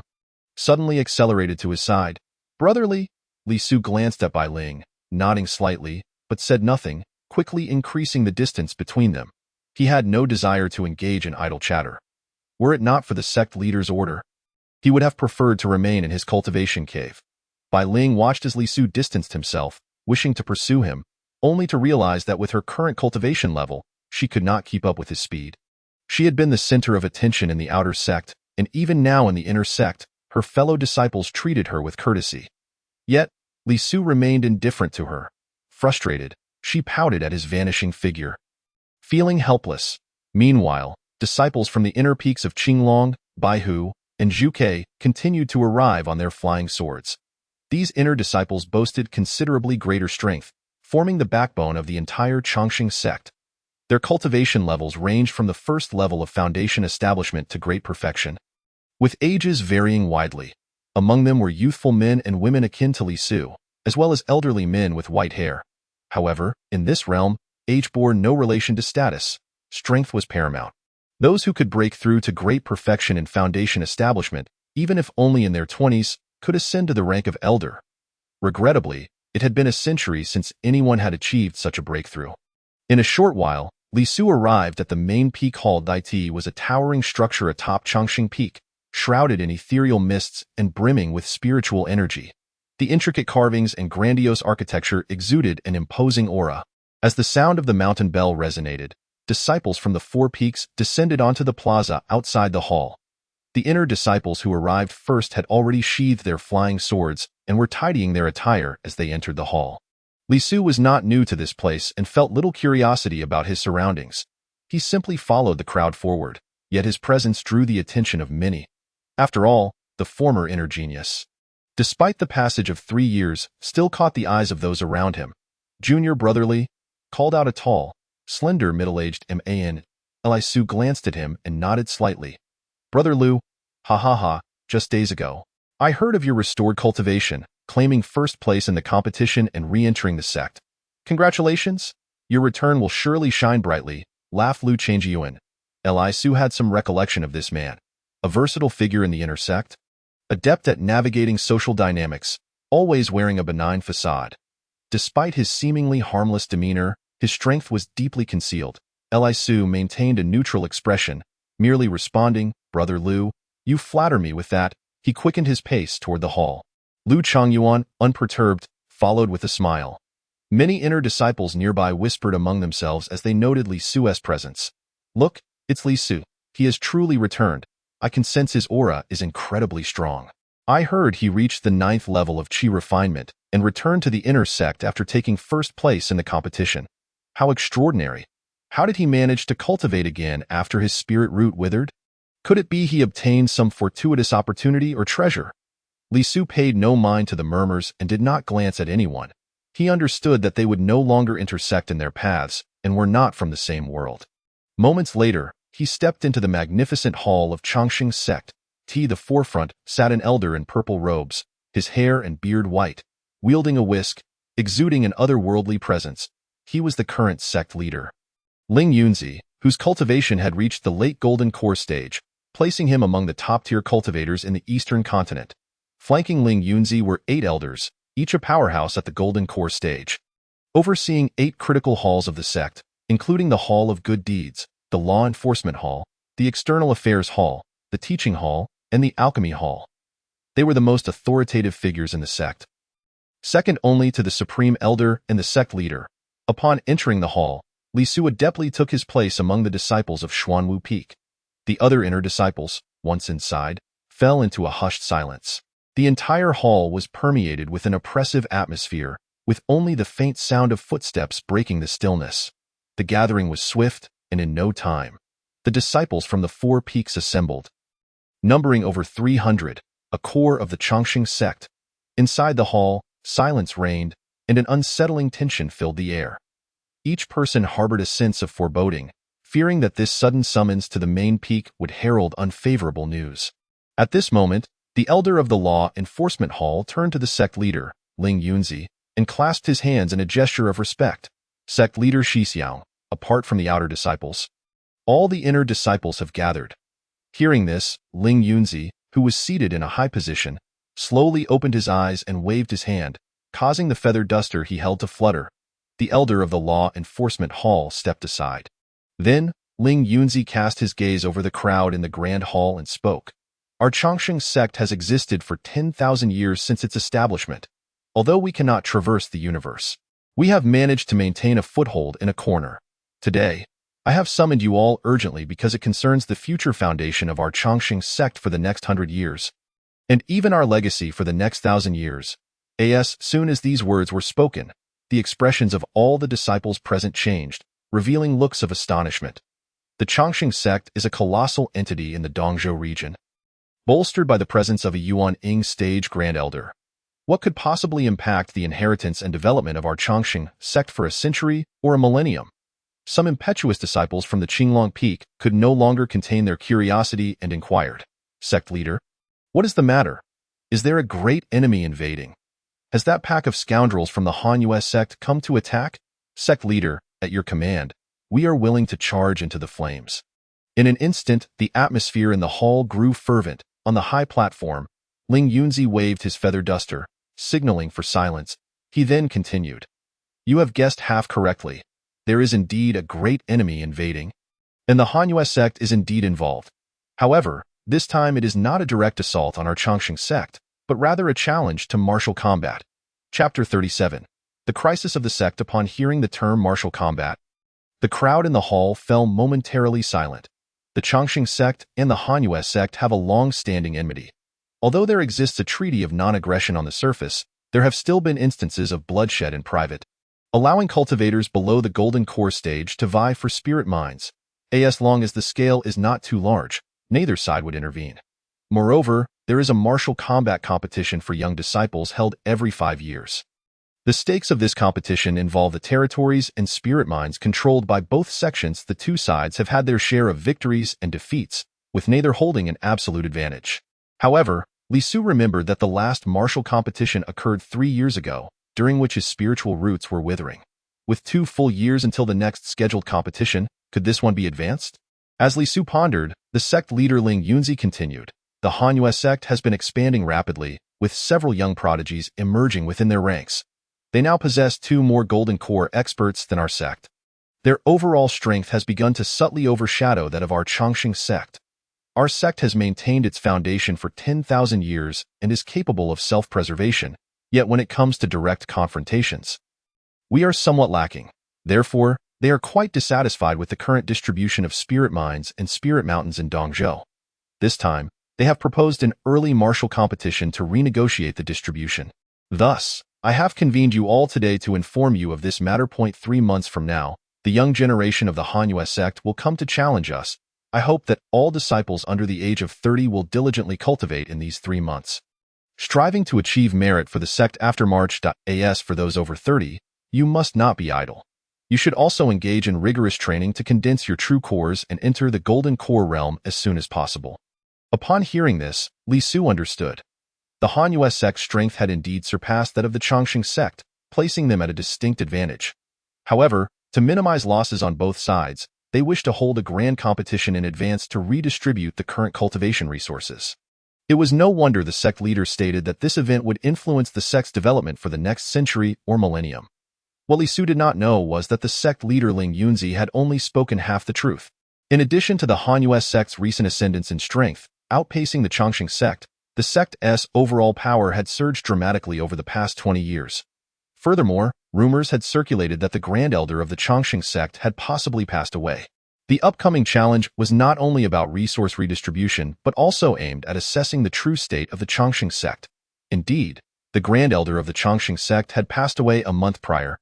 suddenly accelerated to his side. Brotherly, Li Su glanced at Bai Ling, nodding slightly, but said nothing, quickly increasing the distance between them. He had no desire to engage in idle chatter. Were it not for the sect leader's order, he would have preferred to remain in his cultivation cave. Bai Ling watched as Li Su distanced himself, wishing to pursue him, only to realize that with her current cultivation level, she could not keep up with his speed. She had been the center of attention in the outer sect, and even now in the inner sect, her fellow disciples treated her with courtesy. Yet, Li Su remained indifferent to her. Frustrated, she pouted at his vanishing figure. Feeling helpless, meanwhile, disciples from the inner peaks of Qinglong, Baihu, and Zhuke continued to arrive on their flying swords. These inner disciples boasted considerably greater strength, forming the backbone of the entire Chongqing sect. Their cultivation levels ranged from the first level of foundation establishment to great perfection, with ages varying widely. Among them were youthful men and women akin to Li Su, as well as elderly men with white hair. However, in this realm, age bore no relation to status. Strength was paramount. Those who could break through to great perfection in foundation establishment, even if only in their 20s, could ascend to the rank of elder. Regrettably, it had been a century since anyone had achieved such a breakthrough. In a short while, Li Su arrived at the main peak hall. Daiti was a towering structure atop Chongqing Peak, shrouded in ethereal mists and brimming with spiritual energy. The intricate carvings and grandiose architecture exuded an imposing aura. As the sound of the mountain bell resonated, disciples from the 4 peaks descended onto the plaza outside the hall. The inner disciples who arrived first had already sheathed their flying swords and were tidying their attire as they entered the hall. Li Su was not new to this place and felt little curiosity about his surroundings. He simply followed the crowd forward, yet his presence drew the attention of many. After all, the former inner genius, despite the passage of 3 years, still caught the eyes of those around him. Junior Brotherly, called out a tall, slender middle-aged man. Li Su glanced at him and nodded slightly. Brother Lu, just days ago, I heard of your restored cultivation, claiming first place in the competition and re-entering the sect. Congratulations! Your return will surely shine brightly, laughed Lu Changyuan. Li Su had some recollection of this man, a versatile figure in the inner sect, adept at navigating social dynamics, always wearing a benign facade. Despite his seemingly harmless demeanor, his strength was deeply concealed. Li Su maintained a neutral expression, merely responding, Brother Lu, you flatter me with that. He quickened his pace toward the hall. Lu Changyuan, unperturbed, followed with a smile. Many inner disciples nearby whispered among themselves as they noted Li Su's presence. Look, it's Li Su. He has truly returned. I can sense his aura is incredibly strong. I heard he reached the 9th level of Qi refinement and returned to the inner sect after taking first place in the competition. How extraordinary! How did he manage to cultivate again after his spirit root withered? Could it be he obtained some fortuitous opportunity or treasure? Li Su paid no mind to the murmurs and did not glance at anyone. He understood that they would no longer intersect in their paths and were not from the same world. Moments later, he stepped into the magnificent hall of Chongqing sect. The forefront sat an elder in purple robes, his hair and beard white, wielding a whisk, exuding an otherworldly presence. He was the current sect leader, Ling Yunzi, whose cultivation had reached the late golden core stage, placing him among the top-tier cultivators in the eastern continent. Flanking Ling Yunzi were 8 elders, each a powerhouse at the golden core stage, overseeing 8 critical halls of the sect, including the Hall of Good Deeds, the Law Enforcement Hall, the External Affairs Hall, the Teaching Hall, and the Alchemy Hall. They were the most authoritative figures in the sect, second only to the Supreme Elder and the sect leader. Upon entering the hall, Li Su adeptly took his place among the disciples of Xuanwu Peak. The other inner disciples, once inside, fell into a hushed silence. The entire hall was permeated with an oppressive atmosphere, with only the faint sound of footsteps breaking the stillness. The gathering was swift, and in no time, the disciples from the 4 peaks assembled, numbering over 300, a core of the Chongqing sect. Inside the hall, silence reigned, and an unsettling tension filled the air. Each person harbored a sense of foreboding, fearing that this sudden summons to the main peak would herald unfavorable news. At this moment, The elder of the Law Enforcement Hall turned to the sect leader, Ling Yunzi, and clasped his hands in a gesture of respect. Sect leader Shixiao, apart from the outer disciples. All the inner disciples have gathered. Hearing this, Ling Yunzi, who was seated in a high position, slowly opened his eyes and waved his hand, causing the feather duster he held to flutter. The elder of the Law Enforcement Hall stepped aside. Then, Ling Yunzi cast his gaze over the crowd in the grand hall and spoke. Our Chongqing sect has existed for 10,000 years since its establishment. Although we cannot traverse the universe, we have managed to maintain a foothold in a corner. Today, I have summoned you all urgently because it concerns the future foundation of our Chongqing sect for the next 100 years, and even our legacy for the next 1,000 years. As soon as these words were spoken, the expressions of all the disciples present changed, revealing looks of astonishment. The Chongqing sect is a colossal entity in the Dongzhou region, bolstered by the presence of a Yuan Ing stage grand elder. What could possibly impact the inheritance and development of our Chongqing sect for a century or a millennium? Some impetuous disciples from the Qinglong Peak could no longer contain their curiosity and inquired. Sect leader, what is the matter? Is there a great enemy invading? Has that pack of scoundrels from the Hanyue sect come to attack? Sect leader, at your command, we are willing to charge into the flames. In an instant, the atmosphere in the hall grew fervent. On the high platform, Ling Yunzi waved his feather duster, signaling for silence. He then continued. You have guessed half correctly. There is indeed a great enemy invading, and the Hanyue sect is indeed involved. However, this time it is not a direct assault on our Chongqing sect, but rather a challenge to martial combat. Chapter 37. The crisis of the sect upon hearing the term martial combat. The crowd in the hall fell momentarily silent. The Chongqing sect and the Hanyue sect have a long-standing enmity. Although there exists a treaty of non-aggression on the surface, there have still been instances of bloodshed in private, allowing cultivators below the golden core stage to vie for spirit mines. As long as the scale is not too large, neither side would intervene. Moreover, there is a martial combat competition for young disciples held every 5 years. The stakes of this competition involve the territories and spirit mines controlled by both sections. The two sides have had their share of victories and defeats, with neither holding an absolute advantage. However, Li Su remembered that the last martial competition occurred 3 years ago, during which his spiritual roots were withering. With 2 full years until the next scheduled competition, could this one be advanced? As Li Su pondered, the sect leader Ling Yunzi continued. The Hanyue sect has been expanding rapidly, with several young prodigies emerging within their ranks. They now possess 2 more golden core experts than our sect. Their overall strength has begun to subtly overshadow that of our Chongqing sect. Our sect has maintained its foundation for 10,000 years and is capable of self-preservation, yet when it comes to direct confrontations, we are somewhat lacking. Therefore, they are quite dissatisfied with the current distribution of spirit mines and spirit mountains in Dongzhou. This time, they have proposed an early martial competition to renegotiate the distribution. Thus, I have convened you all today to inform you of this matter. 3 months from now, the young generation of the Hanyue sect will come to challenge us. I hope that all disciples under the age of 30 will diligently cultivate in these 3 months, striving to achieve merit for the sect after March. As for those over 30, you must not be idle. You should also engage in rigorous training to condense your true cores and enter the golden core realm as soon as possible. Upon hearing this, Li Su understood. The Hanyue sect's strength had indeed surpassed that of the Chongqing sect, placing them at a distinct advantage. However, to minimize losses on both sides, they wished to hold a grand competition in advance to redistribute the current cultivation resources. It was no wonder the sect leader stated that this event would influence the sect's development for the next century or millennium. What Li Su did not know was that the sect leader Ling Yunzi had only spoken half the truth. In addition to the Hanyue sect's recent ascendance in strength, outpacing the Chongqing sect, the sect's overall power had surged dramatically over the past 20 years. Furthermore, rumors had circulated that the Grand Elder of the Chongqing sect had possibly passed away. The upcoming challenge was not only about resource redistribution but also aimed at assessing the true state of the Chongqing sect. Indeed, the Grand Elder of the Chongqing sect had passed away a month prior,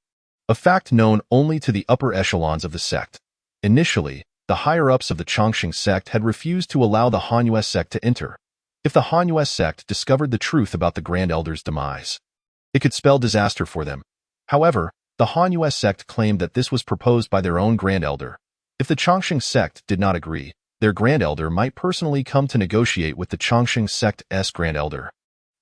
a fact known only to the upper echelons of the sect. Initially, the higher-ups of the Chongqing sect had refused to allow the Hanyue sect to enter. If the Hanyue sect discovered the truth about the Grand Elder's demise, it could spell disaster for them. However, the Hanyue sect claimed that this was proposed by their own Grand Elder. If the Chongqing sect did not agree, their Grand Elder might personally come to negotiate with the Chongqing sect's Grand Elder.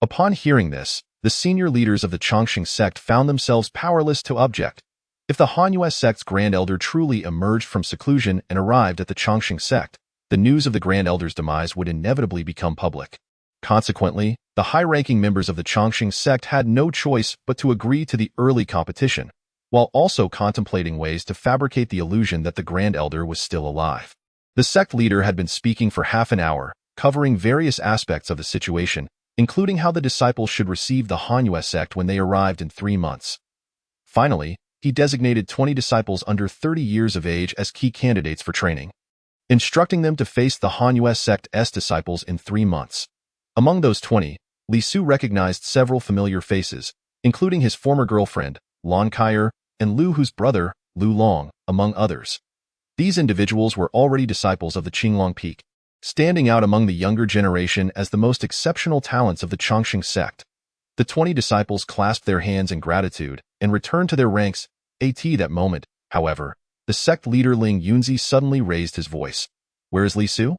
Upon hearing this, the senior leaders of the Chongqing sect found themselves powerless to object. If the Hanyu sect's Grand Elder truly emerged from seclusion and arrived at the Chongqing sect, the news of the Grand Elder's demise would inevitably become public. Consequently, the high-ranking members of the Chongqing sect had no choice but to agree to the early competition, while also contemplating ways to fabricate the illusion that the Grand Elder was still alive. The sect leader had been speaking for half an hour, covering various aspects of the situation, including how the disciples should receive the Hanyu sect when they arrived in 3 months. Finally, he designated 20 disciples under 30 years of age as key candidates for training, instructing them to face the Hanyu sect's disciples in 3 months. Among those 20, Li Su recognized several familiar faces, including his former girlfriend, Lan Kaier, and Lu Hu's brother, Lu Long, among others. These individuals were already disciples of the Qinglong Peak, standing out among the younger generation as the most exceptional talents of the Chongqing sect. The 20 disciples clasped their hands in gratitude and returned to their ranks. At that moment, however, the sect leader Ling Yunzi suddenly raised his voice. "Where is Li Su?"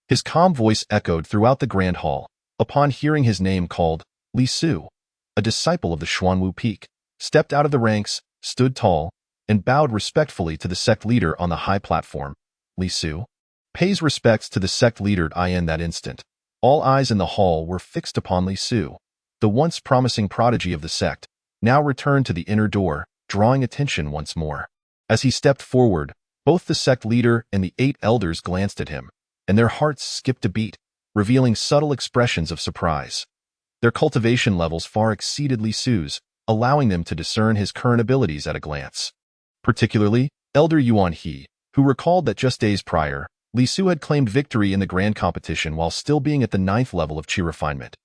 His calm voice echoed throughout the grand hall. Upon hearing his name called, Li Su, a disciple of the Xuanwu Peak, stepped out of the ranks, stood tall, and bowed respectfully to the sect leader on the high platform. Li Su pays respects to the sect leader. In that instant, all eyes in the hall were fixed upon Li Su. The once promising prodigy of the sect now returned to the inner door, drawing attention once more. As he stepped forward, both the sect leader and the 8 elders glanced at him, and their hearts skipped a beat, revealing subtle expressions of surprise. Their cultivation levels far exceeded Li Su's, allowing them to discern his current abilities at a glance. Particularly, Elder Yuan He, who recalled that just days prior, Li Su had claimed victory in the grand competition while still being at the 9th level of Qi refinement.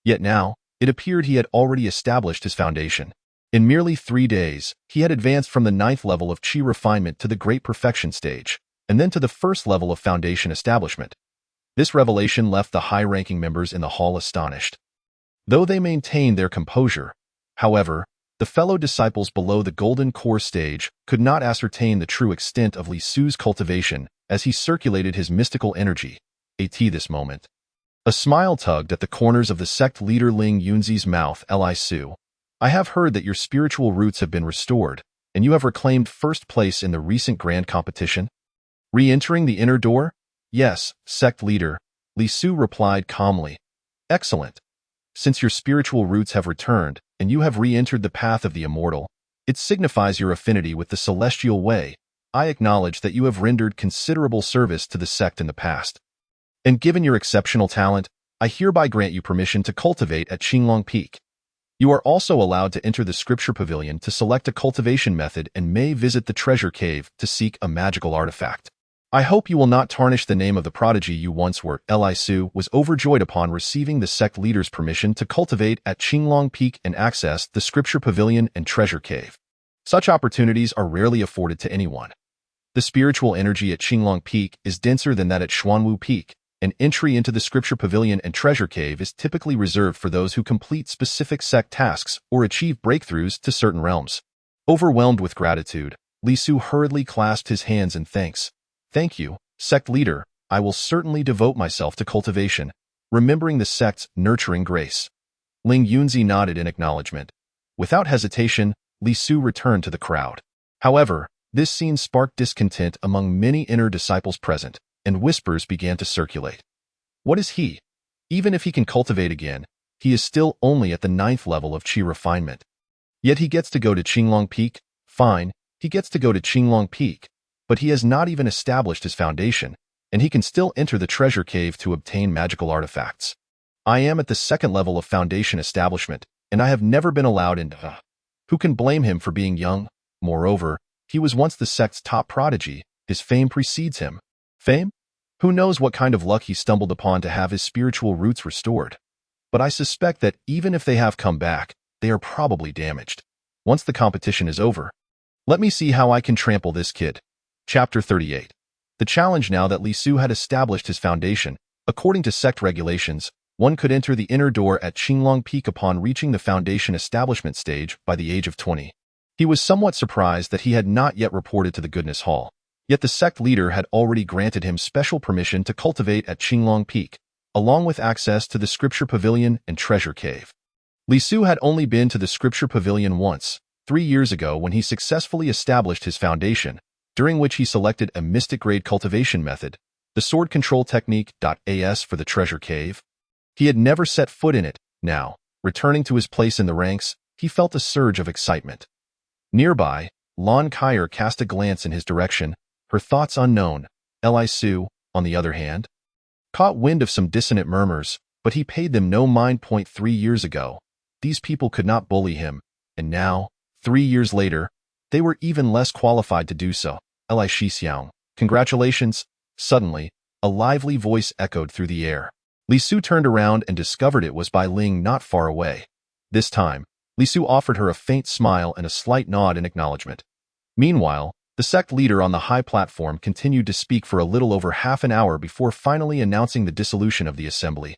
Yet now, it appeared he had already established his foundation. In merely 3 days, he had advanced from the 9th level of Qi refinement to the Great Perfection stage, and then to the 1st level of foundation establishment. This revelation left the high-ranking members in the hall astonished. Though they maintained their composure, however, the fellow disciples below the Golden Core stage could not ascertain the true extent of Li Su's cultivation as he circulated his mystical energy. At this moment, a smile tugged at the corners of the sect leader Ling Yunzi's mouth. Li Su, I have heard that your spiritual roots have been restored, and you have reclaimed first place in the recent grand competition? Re-entering the inner door? Yes, sect leader, Li Su replied calmly. Excellent. Since your spiritual roots have returned, and you have re-entered the path of the immortal, it signifies your affinity with the celestial way. I acknowledge that you have rendered considerable service to the sect in the past. And given your exceptional talent, I hereby grant you permission to cultivate at Qinglong Peak. You are also allowed to enter the scripture pavilion to select a cultivation method and may visit the treasure cave to seek a magical artifact. I hope you will not tarnish the name of the prodigy you once were. Li Su was overjoyed upon receiving the sect leader's permission to cultivate at Qinglong Peak and access the scripture pavilion and treasure cave. Such opportunities are rarely afforded to anyone. The spiritual energy at Qinglong Peak is denser than that at Xuanwu Peak, and entry into the scripture pavilion and treasure cave is typically reserved for those who complete specific sect tasks or achieve breakthroughs to certain realms. Overwhelmed with gratitude, Li Su hurriedly clasped his hands in thanks. Thank you, sect leader. I will certainly devote myself to cultivation, remembering the sect's nurturing grace. Ling Yunzi nodded in acknowledgement. Without hesitation, Li Su returned to the crowd. However, this scene sparked discontent among many inner disciples present, and whispers began to circulate. What is he? Even if he can cultivate again, he is still only at the 9th level of Qi refinement. Yet he gets to go to Qinglong Peak? Fine, he gets to go to Qinglong Peak, but he has not even established his foundation, and he can still enter the treasure cave to obtain magical artifacts. I am at the 2nd level of foundation establishment, and I have never been allowed in. Who can blame him for being young? Moreover, he was once the sect's top prodigy. His fame precedes him. Fame? Who knows what kind of luck he stumbled upon to have his spiritual roots restored? But I suspect that even if they have come back, they are probably damaged. Once the competition is over, let me see how I can trample this kid. Chapter 38. The challenge. Now that Li Su had established his foundation, according to sect regulations, one could enter the inner door at Qinglong Peak upon reaching the foundation establishment stage by the age of 20. He was somewhat surprised that he had not yet reported to the Goodness Hall. Yet the sect leader had already granted him special permission to cultivate at Qinglong Peak, along with access to the Scripture Pavilion and Treasure Cave. Li Su had only been to the Scripture Pavilion once, 3 years ago when he successfully established his foundation, during which he selected a mystic-grade cultivation method, the sword control technique.as for the Treasure Cave. He had never set foot in it. Now, returning to his place in the ranks, he felt a surge of excitement. Nearby, Lon Kyer cast a glance in his direction, her thoughts unknown. Li Su, on the other hand, caught wind of some dissonant murmurs, but he paid them no mind. 3 years ago, these people could not bully him, and now, 3 years later, they were even less qualified to do so. Li Shixiang, congratulations. Suddenly, a lively voice echoed through the air. Li Su turned around and discovered it was Bai Ling not far away. This time, Li Su offered her a faint smile and a slight nod in acknowledgement. Meanwhile, the sect leader on the high platform continued to speak for a little over half an hour before finally announcing the dissolution of the assembly.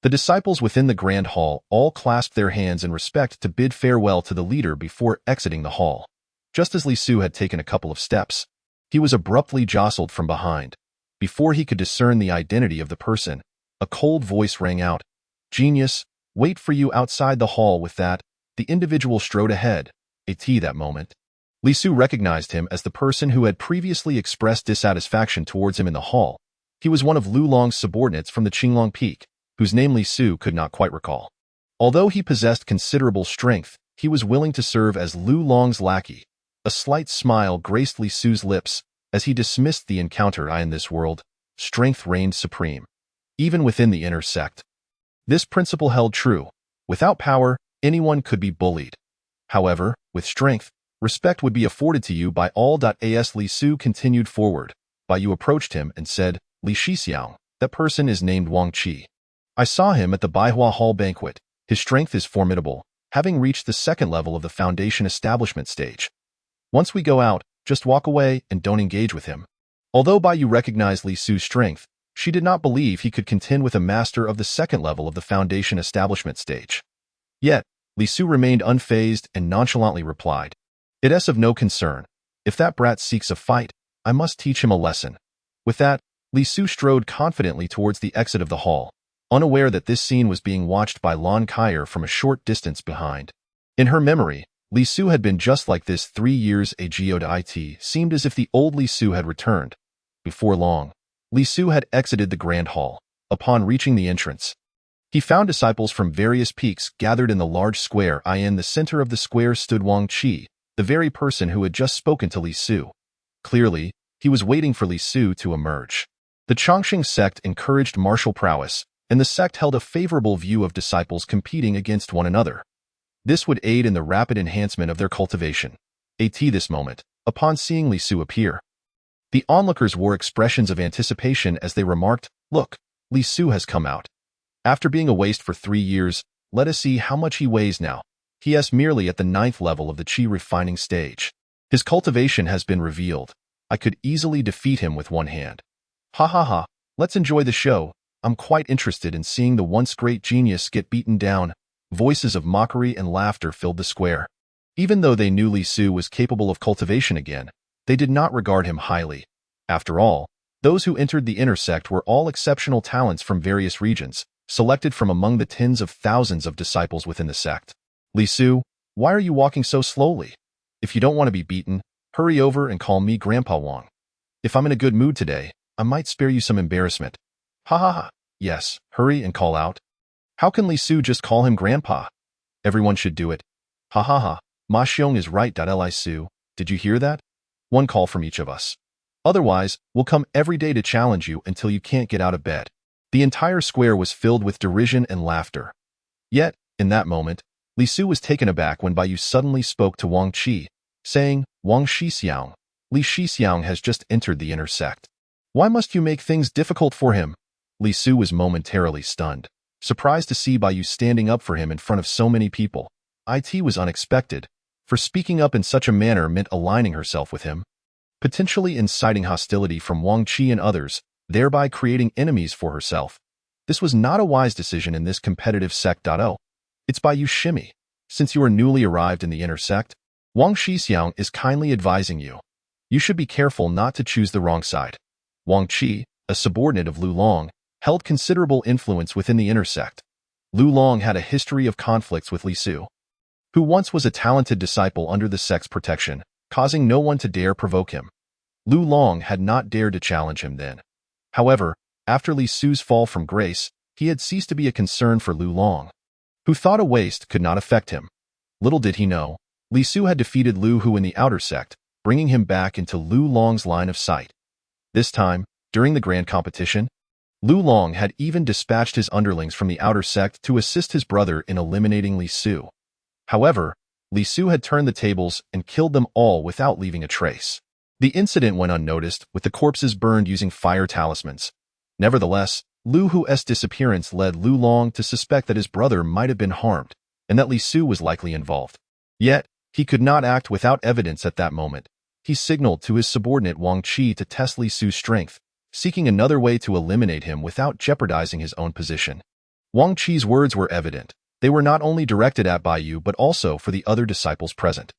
The disciples within the grand hall all clasped their hands in respect to bid farewell to the leader before exiting the hall. Just as Li Su had taken a couple of steps, he was abruptly jostled from behind. Before he could discern the identity of the person, a cold voice rang out, "Genius, wait for you outside the hall." With that, the individual strode ahead. That moment, Li Su recognized him as the person who had previously expressed dissatisfaction towards him in the hall. He was one of Lu Long's subordinates from the Qinglong Peak, whose name Li Su could not quite recall. Although he possessed considerable strength, he was willing to serve as Lu Long's lackey. A slight smile graced Li Su's lips as he dismissed the encounter. In this world, strength reigned supreme, even within the inner sect. This principle held true. Without power, anyone could be bullied. However, with strength, respect would be afforded to you by all. As Li Su continued forward, Bai Yu approached him and said, "Li Shixiang, that person is named Wang Qi. I saw him at the Baihua Hall banquet. His strength is formidable, having reached the second level of the foundation establishment stage. Once we go out, just walk away and don't engage with him." Although Bai Yu recognized Li Su's strength, she did not believe he could contend with a master of the second level of the foundation establishment stage. Yet, Li Su remained unfazed and nonchalantly replied, "It is of no concern. If that brat seeks a fight, I must teach him a lesson." With that, Li Su strode confidently towards the exit of the hall, unaware that this scene was being watched by Lon Kyer from a short distance behind. In her memory, Li Su had been just like this 3 years ago. It seemed as if the old Li Su had returned. Before long, Li Su had exited the grand hall. Upon reaching the entrance, he found disciples from various peaks gathered in the large square. In the center of the square stood Wang Qi, the very person who had just spoken to Li Su. Clearly, he was waiting for Li Su to emerge. The Chongqing sect encouraged martial prowess, and the sect held a favorable view of disciples competing against one another. This would aid in the rapid enhancement of their cultivation. This moment, upon seeing Li Su appear, the onlookers wore expressions of anticipation as they remarked, "Look, Li Su has come out. After being a waste for 3 years, let us see how much he weighs now. He is merely at the 9th level of the Qi refining stage. His cultivation has been revealed. I could easily defeat him with one hand. Ha ha ha, let's enjoy the show. I'm quite interested in seeing the once great genius get beaten down." Voices of mockery and laughter filled the square. Even though they knew Li Su was capable of cultivation again, they did not regard him highly. After all, those who entered the inner sect were all exceptional talents from various regions, selected from among the tens of thousands of disciples within the sect. "Li Su, why are you walking so slowly? If you don't want to be beaten, hurry over and call me Grandpa Wang. If I'm in a good mood today, I might spare you some embarrassment." Ha ha ha. Yes, hurry and call out. How can Li Su just call him Grandpa? Everyone should do it. Ha ha ha. Ma Xiong is right. Li Su, did you hear that? One call from each of us. Otherwise, we'll come every day to challenge you until you can't get out of bed. The entire square was filled with derision and laughter. Yet, in that moment, Li Su was taken aback when Bai Yu suddenly spoke to Wang Qi, saying, "Wang Shixiang, Li Shixiang has just entered the inner sect. Why must you make things difficult for him?" Li Su was momentarily stunned, surprised to see Bai Yu standing up for him in front of so many people. It was unexpected, for speaking up in such a manner meant aligning herself with him, potentially inciting hostility from Wang Qi and others, thereby creating enemies for herself. This was not a wise decision in this competitive sect. It's Bai Yu Shimi. Since you are newly arrived in the inner sect, Wang Shixiang is kindly advising you. You should be careful not to choose the wrong side. Wang Qi, a subordinate of Lu Long, held considerable influence within the inner sect. Lu Long had a history of conflicts with Li Su, who once was a talented disciple under the sect's protection, causing no one to dare provoke him. Lu Long had not dared to challenge him then. However, after Li Su's fall from grace, he had ceased to be a concern for Lu Long, who thought a waste could not affect him. Little did he know, Li Su had defeated Lu Hu in the outer sect, bringing him back into Lu Long's line of sight. This time, during the grand competition, Lu Long had even dispatched his underlings from the outer sect to assist his brother in eliminating Li Su. However, Li Su had turned the tables and killed them all without leaving a trace. The incident went unnoticed, with the corpses burned using fire talismans. Nevertheless, Lu Hu's disappearance led Lu Long to suspect that his brother might have been harmed, and that Li Su was likely involved. Yet, he could not act without evidence at that moment. He signaled to his subordinate Wang Qi to test Li Su's strength, seeking another way to eliminate him without jeopardizing his own position. Wang Qi's words were evident. They were not only directed at Bai Yu but also for the other disciples present.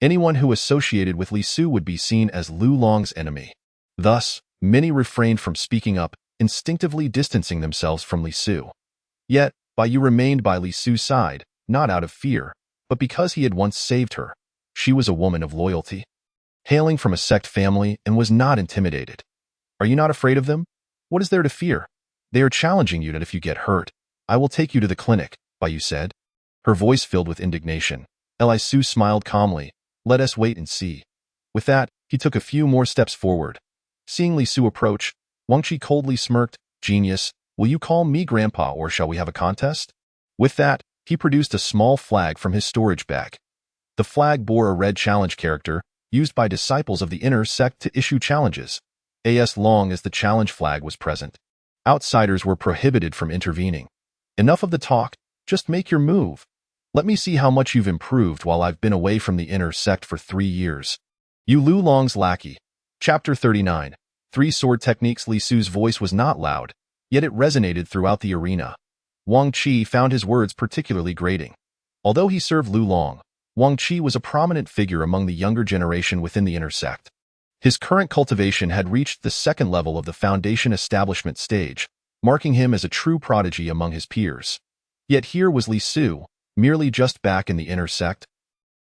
Anyone who associated with Li Su would be seen as Lu Long's enemy. Thus, many refrained from speaking up, instinctively distancing themselves from Li Su. Yet, Bai Yu remained by Li Su's side, not out of fear, but because he had once saved her. She was a woman of loyalty, hailing from a sect family, and was not intimidated. Are you not afraid of them? What is there to fear? They are challenging you that if you get hurt, I will take you to the clinic, Bai Yu said. Her voice filled with indignation. Li Su smiled calmly. Let us wait and see. With that, he took a few more steps forward. Seeing Li Su approach, Wang Qi coldly smirked. Genius, will you call me Grandpa or shall we have a contest? With that, he produced a small flag from his storage bag. The flag bore a red challenge character, used by disciples of the inner sect to issue challenges. As long as the challenge flag was present, outsiders were prohibited from intervening. Enough of the talk, just make your move. Let me see how much you've improved while I've been away from the inner sect for 3 years. You Lu Long's lackey. Chapter 39. 3 Sword Techniques. Li Su's voice was not loud, yet it resonated throughout the arena. Wang Qi found his words particularly grating. Although he served Lu Long, Wang Qi was a prominent figure among the younger generation within the inner sect. His current cultivation had reached the 2nd level of the foundation establishment stage, marking him as a true prodigy among his peers. Yet here was Li Su, merely just back in the inner sect,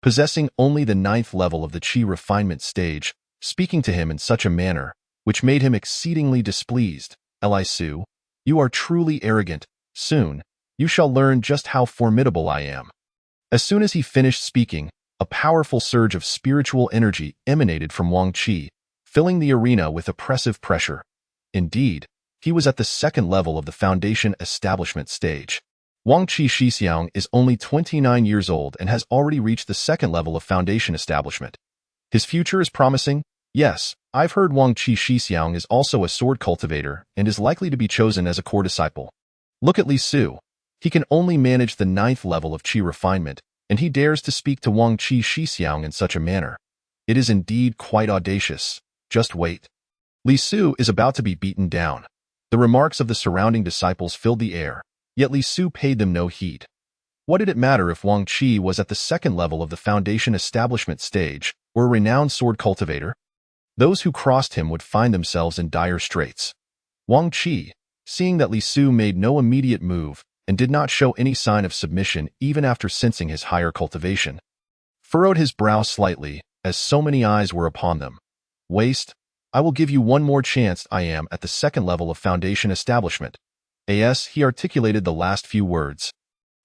possessing only the 9th level of the Qi refinement stage, speaking to him in such a manner, which made him exceedingly displeased. Li Su, you are truly arrogant. Soon, you shall learn just how formidable I am. As soon as he finished speaking, a powerful surge of spiritual energy emanated from Wang Qi, filling the arena with oppressive pressure. Indeed, he was at the 2nd level of the foundation establishment stage. Wang Qi Shixiang is only 29 years old and has already reached the 2nd level of foundation establishment. His future is promising. Yes, I've heard Wang Qi Shixiang is also a sword cultivator and is likely to be chosen as a core disciple. Look at Li Su. He can only manage the 9th level of Qi refinement, and he dares to speak to Wang Qi Shixiang in such a manner. It is indeed quite audacious. Just wait. Li Su is about to be beaten down. The remarks of the surrounding disciples filled the air, yet Li Su paid them no heed. What did it matter if Wang Qi was at the 2nd level of the foundation establishment stage, or a renowned sword cultivator? Those who crossed him would find themselves in dire straits. Wang Qi, seeing that Li Su made no immediate move and did not show any sign of submission even after sensing his higher cultivation, furrowed his brow slightly as so many eyes were upon them. Waste, I will give you one more chance. I am at the 2nd level of foundation establishment. He articulated the last few words.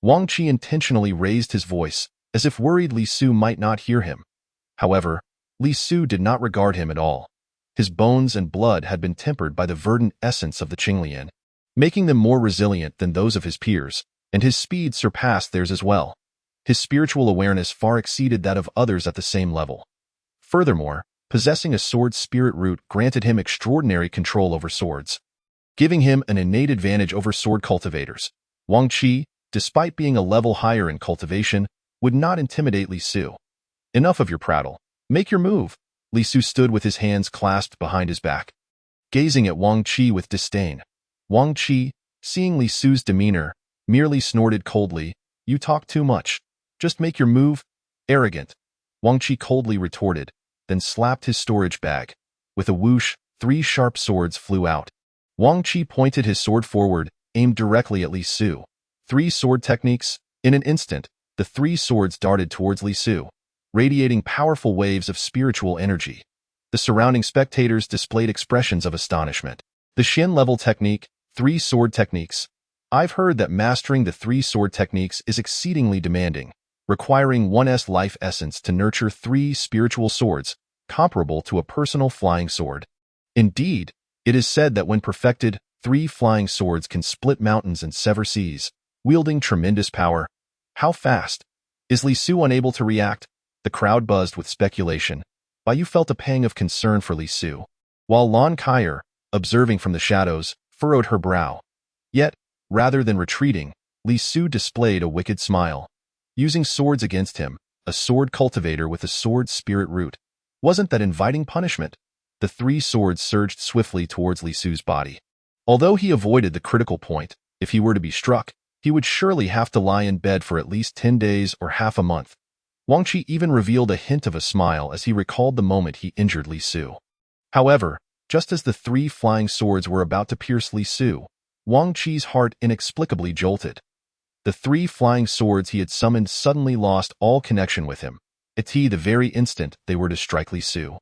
Wang Qi intentionally raised his voice, as if worried Li Su might not hear him. However, Li Su did not regard him at all. His bones and blood had been tempered by the verdant essence of the Qinglian, making them more resilient than those of his peers, and his speed surpassed theirs as well. His spiritual awareness far exceeded that of others at the same level. Furthermore, possessing a sword spirit root granted him extraordinary control over swords, giving him an innate advantage over sword cultivators. Wang Qi, despite being a level higher in cultivation, would not intimidate Li Su. Enough of your prattle. Make your move. Li Su stood with his hands clasped behind his back, gazing at Wang Qi with disdain. Wang Qi, seeing Li Su's demeanor, merely snorted coldly. You talk too much. Just make your move. Arrogant. Wang Qi coldly retorted. then slapped his storage bag. With a whoosh, 3 sharp swords flew out. Wang Qi pointed his sword forward, aimed directly at Li Su. 3 sword techniques. In an instant, the 3 swords darted towards Li Su, radiating powerful waves of spiritual energy. The surrounding spectators displayed expressions of astonishment. The Xin level technique, 3 sword techniques. I've heard that mastering the 3 sword techniques is exceedingly demanding, requiring one's life essence to nurture 3 spiritual swords, comparable to a personal flying sword. Indeed, it is said that when perfected, 3 flying swords can split mountains and sever seas, wielding tremendous power. How fast? Is Li Su unable to react? The crowd buzzed with speculation. Bai Yu felt a pang of concern for Li Su, while Lan Kaier, observing from the shadows, furrowed her brow. Yet, rather than retreating, Li Su displayed a wicked smile. Using swords against him, a sword cultivator with a sword spirit root. Wasn't that inviting punishment? The 3 swords surged swiftly towards Li Su's body. Although he avoided the critical point, if he were to be struck, he would surely have to lie in bed for at least 10 days or half a month. Wang Qi even revealed a hint of a smile as he recalled the moment he injured Li Su. However, just as the 3 flying swords were about to pierce Li Su, Wang Qi's heart inexplicably jolted. The 3 flying swords he had summoned suddenly lost all connection with him, the very instant they were to strike Li Su.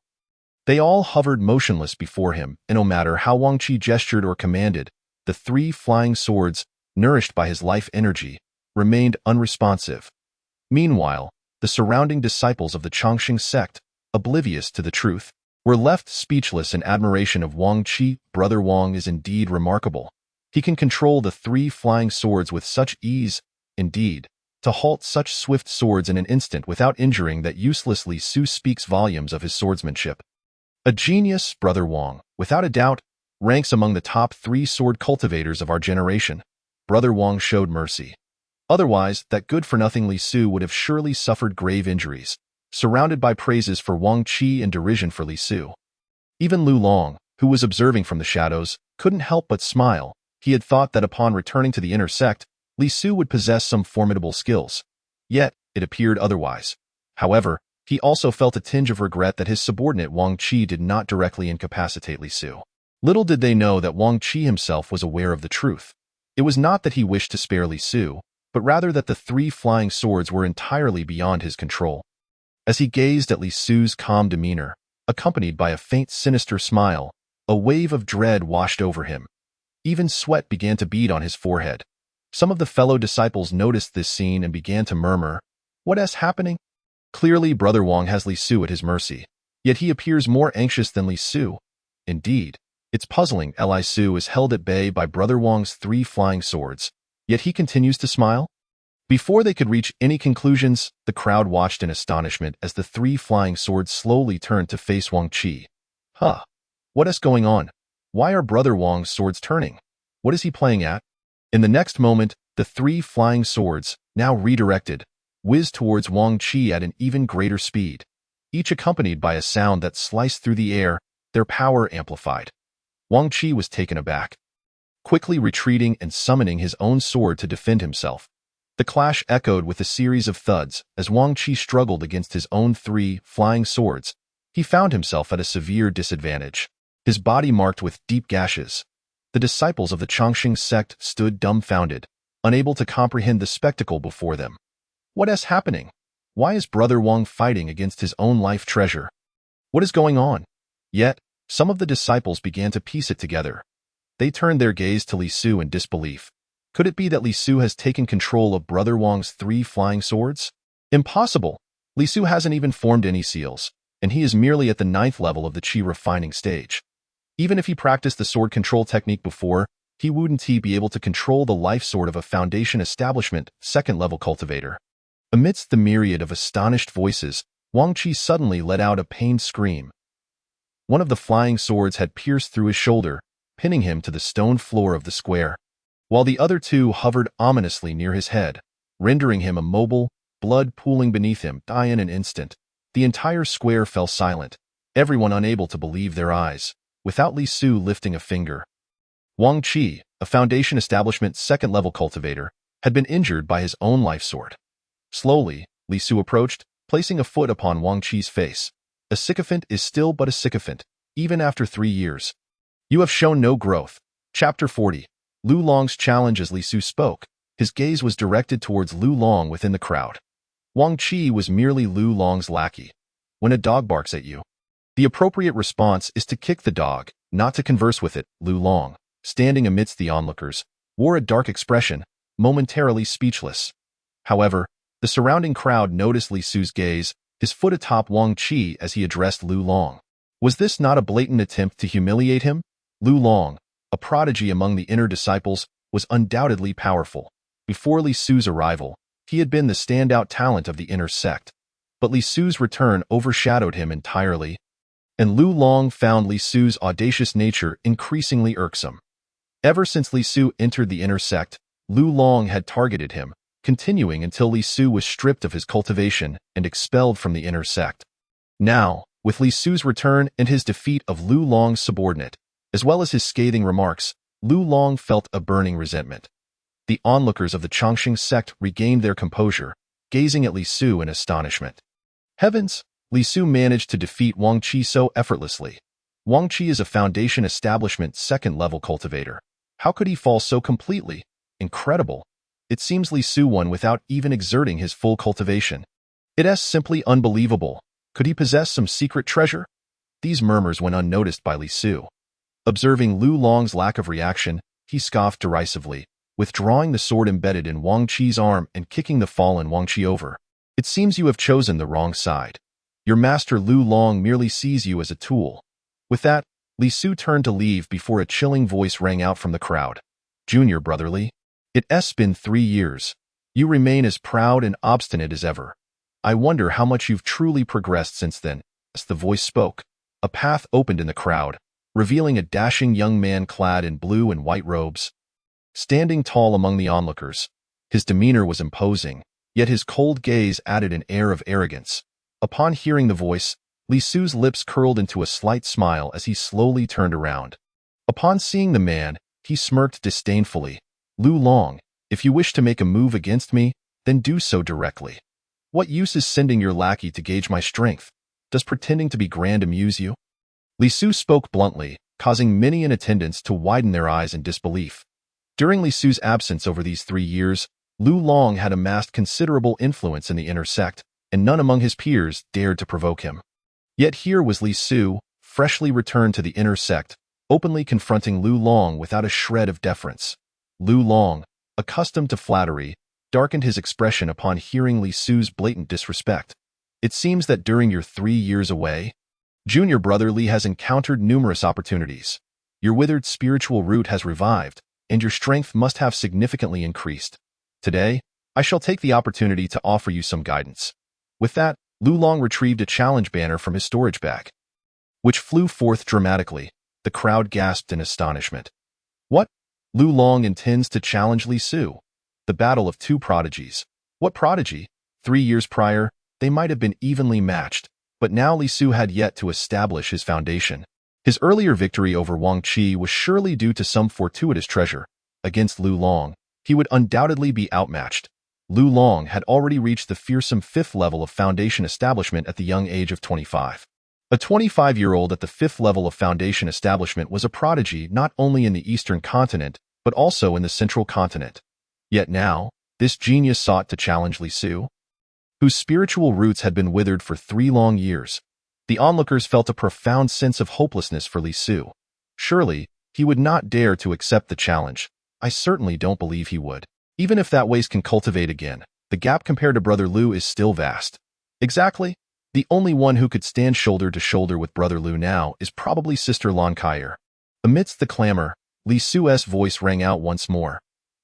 They all hovered motionless before him, and no matter how Wang Qi gestured or commanded, the 3 flying swords, nourished by his life energy, remained unresponsive. Meanwhile, the surrounding disciples of the Chongqing sect, oblivious to the truth, were left speechless in admiration of Wang Qi. Brother Wang is indeed remarkable. He can control the 3 flying swords with such ease. Indeed, to halt such swift swords in an instant without injuring that useless Li Su speaks volumes of his swordsmanship. A genius, Brother Wang, without a doubt, ranks among the top 3 sword cultivators of our generation. Brother Wang showed mercy. Otherwise, that good-for-nothing Li Su would have surely suffered grave injuries, surrounded by praises for Wang Qi and derision for Li Su. Even Lu Long, who was observing from the shadows, couldn't help but smile. He had thought that upon returning to the inner sect, Li Su would possess some formidable skills. Yet, it appeared otherwise. However, he also felt a tinge of regret that his subordinate Wang Qi did not directly incapacitate Li Su. Little did they know that Wang Qi himself was aware of the truth. It was not that he wished to spare Li Su, but rather that the 3 flying swords were entirely beyond his control. As he gazed at Li Su's calm demeanor, accompanied by a faint sinister smile, a wave of dread washed over him. Even sweat began to bead on his forehead. Some of the fellow disciples noticed this scene and began to murmur, "What is happening?" Clearly, Brother Wang has Li Su at his mercy, yet he appears more anxious than Li Su. Indeed, it's puzzling. Li Su is held at bay by Brother Wang's 3 flying swords, yet he continues to smile. Before they could reach any conclusions, the crowd watched in astonishment as the 3 flying swords slowly turned to face Wang Qi. What is going on? Why are Brother Wang's swords turning? What is he playing at? In the next moment, the 3 flying swords, now redirected, whizzed towards Wang Qi at an even greater speed, each accompanied by a sound that sliced through the air, their power amplified. Wang Qi was taken aback, quickly retreating and summoning his own sword to defend himself. The clash echoed with a series of thuds as Wang Qi struggled against his own 3 flying swords. He found himself at a severe disadvantage, his body marked with deep gashes. The disciples of the Chongqing sect stood dumbfounded, unable to comprehend the spectacle before them. What is happening? Why is Brother Wang fighting against his own life treasure? What is going on? Yet, some of the disciples began to piece it together. They turned their gaze to Li Su in disbelief. Could it be that Li Su has taken control of Brother Wang's 3 flying swords? Impossible! Li Su hasn't even formed any seals, and he is merely at the 9th level of the Qi refining stage. Even if he practiced the sword control technique before, he wouldn't be able to control the life sword of a foundation establishment 2nd level cultivator. Amidst the myriad of astonished voices, Wang Qi suddenly let out a pained scream. One of the flying swords had pierced through his shoulder, pinning him to the stone floor of the square, while the other 2 hovered ominously near his head, rendering him immobile, blood pooling beneath him. In an instant, the entire square fell silent, everyone unable to believe their eyes, without Li Su lifting a finger. Wang Qi, a foundation establishment 2nd level cultivator, had been injured by his own life sword. Slowly, Li Su approached, placing a foot upon Wang Qi's face. A sycophant is still but a sycophant, even after 3 years. You have shown no growth. Chapter 40. Lu Long's challenge. As Li Su spoke, his gaze was directed towards Lu Long within the crowd. Wang Qi was merely Lu Long's lackey. When a dog barks at you, the appropriate response is to kick the dog, not to converse with it. Lu Long, standing amidst the onlookers, wore a dark expression, momentarily speechless. However, the surrounding crowd noticed Li Su's gaze, his foot atop Wang Qi as he addressed Lu Long. Was this not a blatant attempt to humiliate him? Lu Long, a prodigy among the inner disciples, was undoubtedly powerful. Before Li Su's arrival, he had been the standout talent of the inner sect. But Li Su's return overshadowed him entirely, and Lu Long found Li Su's audacious nature increasingly irksome. Ever since Li Su entered the inner sect, Lu Long had targeted him, continuing until Li Su was stripped of his cultivation and expelled from the inner sect. Now, with Li Su's return and his defeat of Lu Long's subordinate, as well as his scathing remarks, Lu Long felt a burning resentment. The onlookers of the Chongqing sect regained their composure, gazing at Li Su in astonishment. Heavens! Li Su managed to defeat Wang Qi so effortlessly. Wang Qi is a Foundation Establishment second-level cultivator. How could he fall so completely? Incredible. It seems Li Su won without even exerting his full cultivation. It is simply unbelievable. Could he possess some secret treasure? These murmurs went unnoticed by Li Su. Observing Lu Long's lack of reaction, he scoffed derisively, withdrawing the sword embedded in Wang Qi's arm and kicking the fallen Wang Qi over. It seems you have chosen the wrong side. Your master Lu Long merely sees you as a tool. With that, Li Su turned to leave before a chilling voice rang out from the crowd. Junior brotherly, it's been 3 years. You remain as proud and obstinate as ever. I wonder how much you've truly progressed since then. As the voice spoke, a path opened in the crowd, revealing a dashing young man clad in blue and white robes. Standing tall among the onlookers, his demeanor was imposing, yet his cold gaze added an air of arrogance. Upon hearing the voice, Li Su's lips curled into a slight smile as he slowly turned around. Upon seeing the man, he smirked disdainfully. Lu Long, if you wish to make a move against me, then do so directly. What use is sending your lackey to gauge my strength? Does pretending to be grand amuse you? Li Su spoke bluntly, causing many in attendance to widen their eyes in disbelief. During Li Su's absence over these 3 years, Lu Long had amassed considerable influence in the inner sect, and none among his peers dared to provoke him. Yet here was Li Su, freshly returned to the inner sect, openly confronting Lu Long without a shred of deference. Lu Long, accustomed to flattery, darkened his expression upon hearing Li Su's blatant disrespect. It seems that during your 3 years away, Junior brother Li has encountered numerous opportunities. Your withered spiritual root has revived, and your strength must have significantly increased. Today, I shall take the opportunity to offer you some guidance. With that, Lu Long retrieved a challenge banner from his storage bag, which flew forth dramatically. The crowd gasped in astonishment. What? Lu Long intends to challenge Li Su? The battle of 2 prodigies. What prodigy? 3 years prior, they might have been evenly matched, but now Li Su had yet to establish his foundation. His earlier victory over Wang Qi was surely due to some fortuitous treasure. Against Lu Long, he would undoubtedly be outmatched. Lu Long had already reached the fearsome 5th level of Foundation Establishment at the young age of 25. A 25-year-old at the 5th level of Foundation Establishment was a prodigy not only in the Eastern continent, but also in the Central continent. Yet now, this genius sought to challenge Li Su, whose spiritual roots had been withered for 3 long years. The onlookers felt a profound sense of hopelessness for Li Su. Surely, he would not dare to accept the challenge. I certainly don't believe he would. Even if that waste can cultivate again, the gap compared to Brother Lu is still vast. Exactly. The only one who could stand shoulder to shoulder with Brother Lu now is probably Sister Lan Kaier. Amidst the clamor, Li Su's voice rang out once more.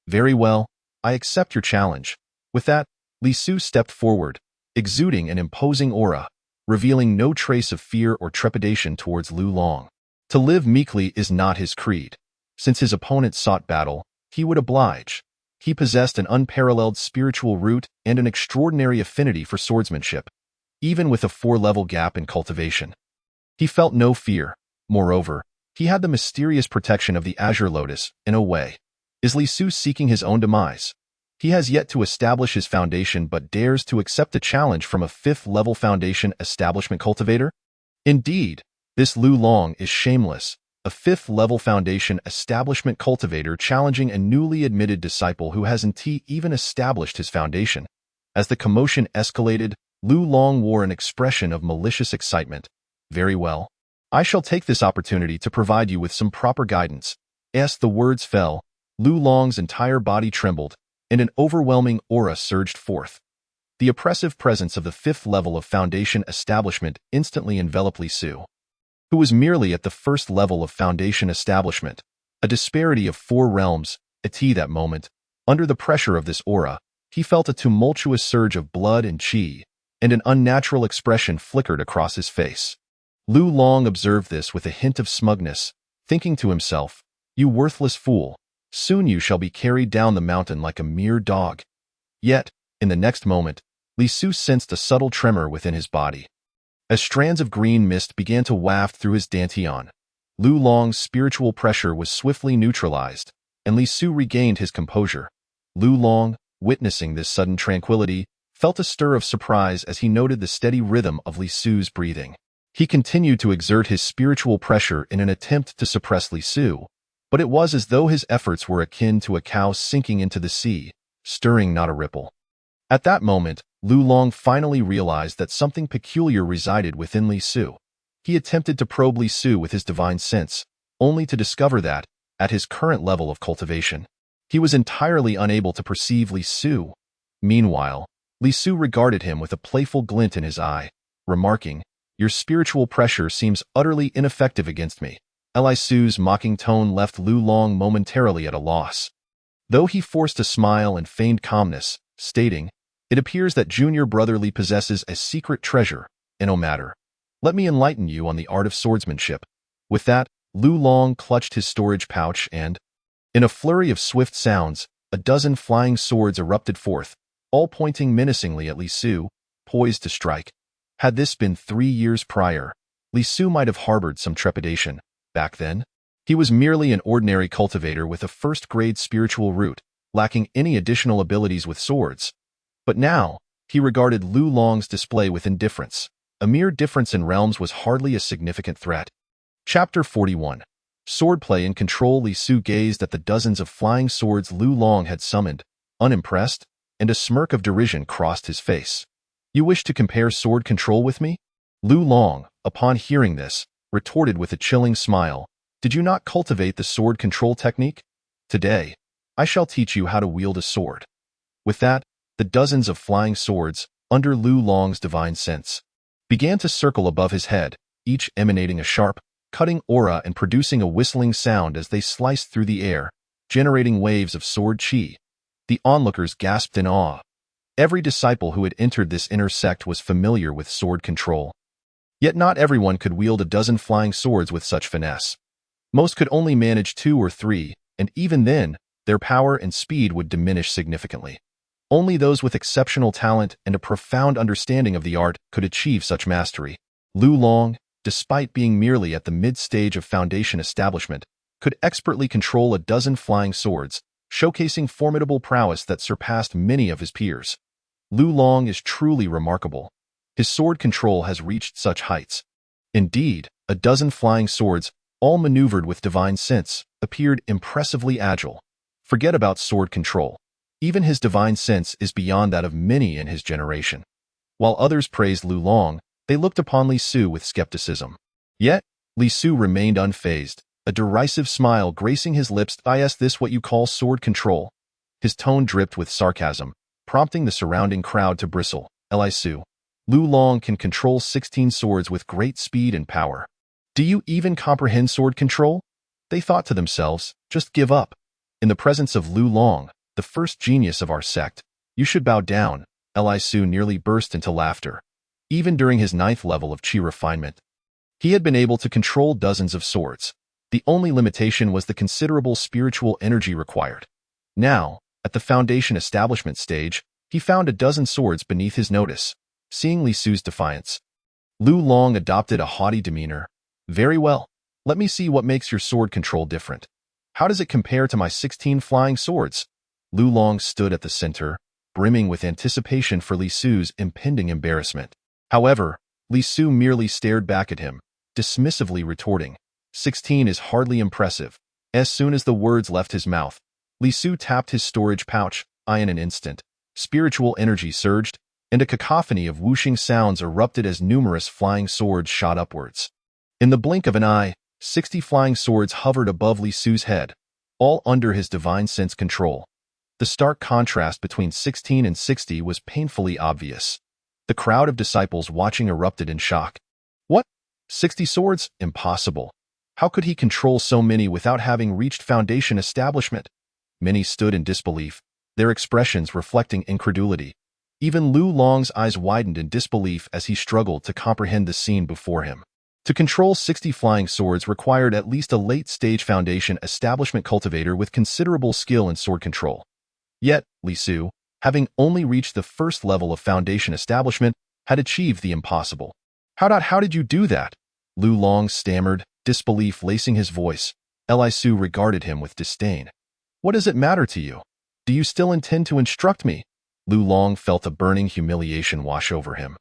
Very well, I accept your challenge. With that, Li Su stepped forward, exuding an imposing aura, revealing no trace of fear or trepidation towards Lu Long. To live meekly is not his creed. Since his opponent sought battle, he would oblige. He possessed an unparalleled spiritual root and an extraordinary affinity for swordsmanship, even with a 4-level gap in cultivation. He felt no fear. Moreover, he had the mysterious protection of the Azure Lotus, in a way. Is Li Su seeking his own demise? He has yet to establish his foundation but dares to accept a challenge from a 5th-level Foundation Establishment cultivator? Indeed, this Lu Long is shameless, a fifth-level foundation establishment cultivator challenging a newly admitted disciple who hasn't even established his foundation. As the commotion escalated, Lu Long wore an expression of malicious excitement. Very well. I shall take this opportunity to provide you with some proper guidance. As the words fell, Lu Long's entire body trembled, and an overwhelming aura surged forth. The oppressive presence of the fifth level of foundation establishment instantly enveloped Li Su, who was merely at the first level of foundation establishment, a disparity of 4 realms. At that moment, under the pressure of this aura, he felt a tumultuous surge of blood and qi, and an unnatural expression flickered across his face. Lu Long observed this with a hint of smugness, thinking to himself, "You worthless fool, soon you shall be carried down the mountain like a mere dog." Yet, in the next moment, Li Su sensed a subtle tremor within his body. As strands of green mist began to waft through his dantian, Lu Long's spiritual pressure was swiftly neutralized, and Li Su regained his composure. Lu Long, witnessing this sudden tranquility, felt a stir of surprise as he noted the steady rhythm of Li Su's breathing. He continued to exert his spiritual pressure in an attempt to suppress Li Su, but it was as though his efforts were akin to a cow sinking into the sea, stirring not a ripple. At that moment, Lu Long finally realized that something peculiar resided within Li Su. He attempted to probe Li Su with his divine sense, only to discover that, at his current level of cultivation, he was entirely unable to perceive Li Su. Meanwhile, Li Su regarded him with a playful glint in his eye, remarking, "Your spiritual pressure seems utterly ineffective against me." Li Su's mocking tone left Lu Long momentarily at a loss. Though he forced a smile and feigned calmness, stating, "It appears that Junior Brother Li possesses a secret treasure, and no matter. Let me enlighten you on the art of swordsmanship." With that, Lu Long clutched his storage pouch and, in a flurry of swift sounds, a dozen flying swords erupted forth, all pointing menacingly at Li Su, poised to strike. Had this been 3 years prior, Li Su might have harbored some trepidation. Back then, he was merely an ordinary cultivator with a first-grade spiritual root, lacking any additional abilities with swords. But now, he regarded Lu Long's display with indifference. A mere difference in realms was hardly a significant threat. Chapter 41. Swordplay and Control. Li Su gazed at the dozens of flying swords Lu Long had summoned, unimpressed, and a smirk of derision crossed his face. "You wish to compare sword control with me?" Lu Long, upon hearing this, retorted with a chilling smile, "Did you not cultivate the sword control technique? Today, I shall teach you how to wield a sword." With that, the dozens of flying swords, under Lu Long's divine sense, began to circle above his head, each emanating a sharp, cutting aura and producing a whistling sound as they sliced through the air, generating waves of sword qi. The onlookers gasped in awe. Every disciple who had entered this inner sect was familiar with sword control. Yet not everyone could wield a dozen flying swords with such finesse. Most could only manage 2 or 3, and even then, their power and speed would diminish significantly. Only those with exceptional talent and a profound understanding of the art could achieve such mastery. Lu Long, despite being merely at the mid-stage of foundation establishment, could expertly control a dozen flying swords, showcasing formidable prowess that surpassed many of his peers. Lu Long is truly remarkable. His sword control has reached such heights. Indeed, a dozen flying swords, all maneuvered with divine sense, appeared impressively agile. Forget about sword control. Even his divine sense is beyond that of many in his generation. While others praised Lu Long, they looked upon Li Su with skepticism. Yet, Li Su remained unfazed, a derisive smile gracing his lips. "Is this what you call sword control?" His tone dripped with sarcasm, prompting the surrounding crowd to bristle. "Li Su, Lu Long can control 16 swords with great speed and power. Do you even comprehend sword control?" They thought to themselves, "Just give up. In the presence of Lu Long, the first genius of our sect, you should bow down." Li Su nearly burst into laughter. Even during his 9th level of qi refinement, he had been able to control dozens of swords. The only limitation was the considerable spiritual energy required. Now, at the foundation establishment stage, he found a dozen swords beneath his notice. Seeing Li Su's defiance, Lu Long adopted a haughty demeanor. "Very well. Let me see what makes your sword control different. How does it compare to my 16 flying swords?" Lu Long stood at the center, brimming with anticipation for Li Su's impending embarrassment. However, Li Su merely stared back at him, dismissively retorting, 16 is hardly impressive. As soon as the words left his mouth, Li Su tapped his storage pouch. In an instant, spiritual energy surged, and a cacophony of whooshing sounds erupted as numerous flying swords shot upwards. In the blink of an eye, 60 flying swords hovered above Li Su's head, all under his divine sense control. The stark contrast between 16 and 60 was painfully obvious. The crowd of disciples watching erupted in shock. What? 60 swords? Impossible. How could he control so many without having reached foundation establishment? Many stood in disbelief, their expressions reflecting incredulity. Even Lu Long's eyes widened in disbelief as he struggled to comprehend the scene before him. To control 60 flying swords required at least a late-stage foundation establishment cultivator with considerable skill in sword control. Yet, Li Su, having only reached the first level of foundation establishment, had achieved the impossible. How did you do that? Lu Long stammered, disbelief lacing his voice. Li Su regarded him with disdain. What does it matter to you? Do you still intend to instruct me? Lu Long felt a burning humiliation wash over him.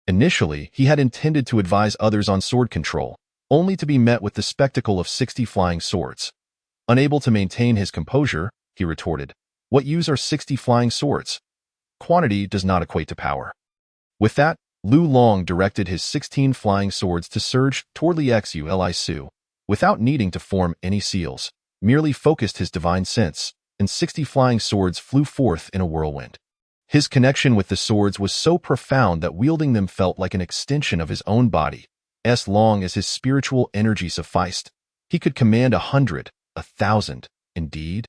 Initially, he had intended to advise others on sword control, only to be met with the spectacle of 60 flying swords. Unable to maintain his composure, he retorted, "What use are 60 flying swords? Quantity does not equate to power." With that, Lu Long directed his 16 flying swords to surge toward Li Su, without needing to form any seals, merely focused his divine sense, and 60 flying swords flew forth in a whirlwind. His connection with the swords was so profound that wielding them felt like an extension of his own body. As long as his spiritual energy sufficed, he could command 100, 1,000, indeed.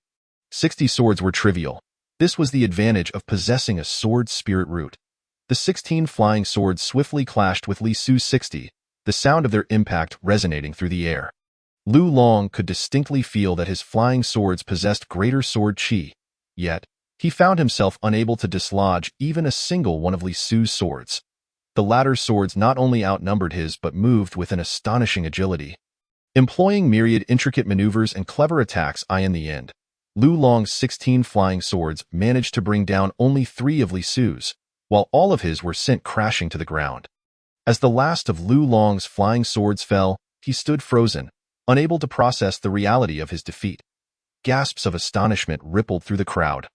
60 swords were trivial. This was the advantage of possessing a sword spirit root. The 16 flying swords swiftly clashed with Li Su's 60, the sound of their impact resonating through the air. Lu Long could distinctly feel that his flying swords possessed greater sword qi, yet he found himself unable to dislodge even a single one of Li Su's swords. The latter's swords not only outnumbered his but moved with an astonishing agility. Employing myriad intricate maneuvers and clever attacks, in the end, Lu Long's 16 flying swords managed to bring down only 3 of Li Su's, while all of his were sent crashing to the ground. As the last of Lu Long's flying swords fell, he stood frozen, unable to process the reality of his defeat. Gasps of astonishment rippled through the crowd.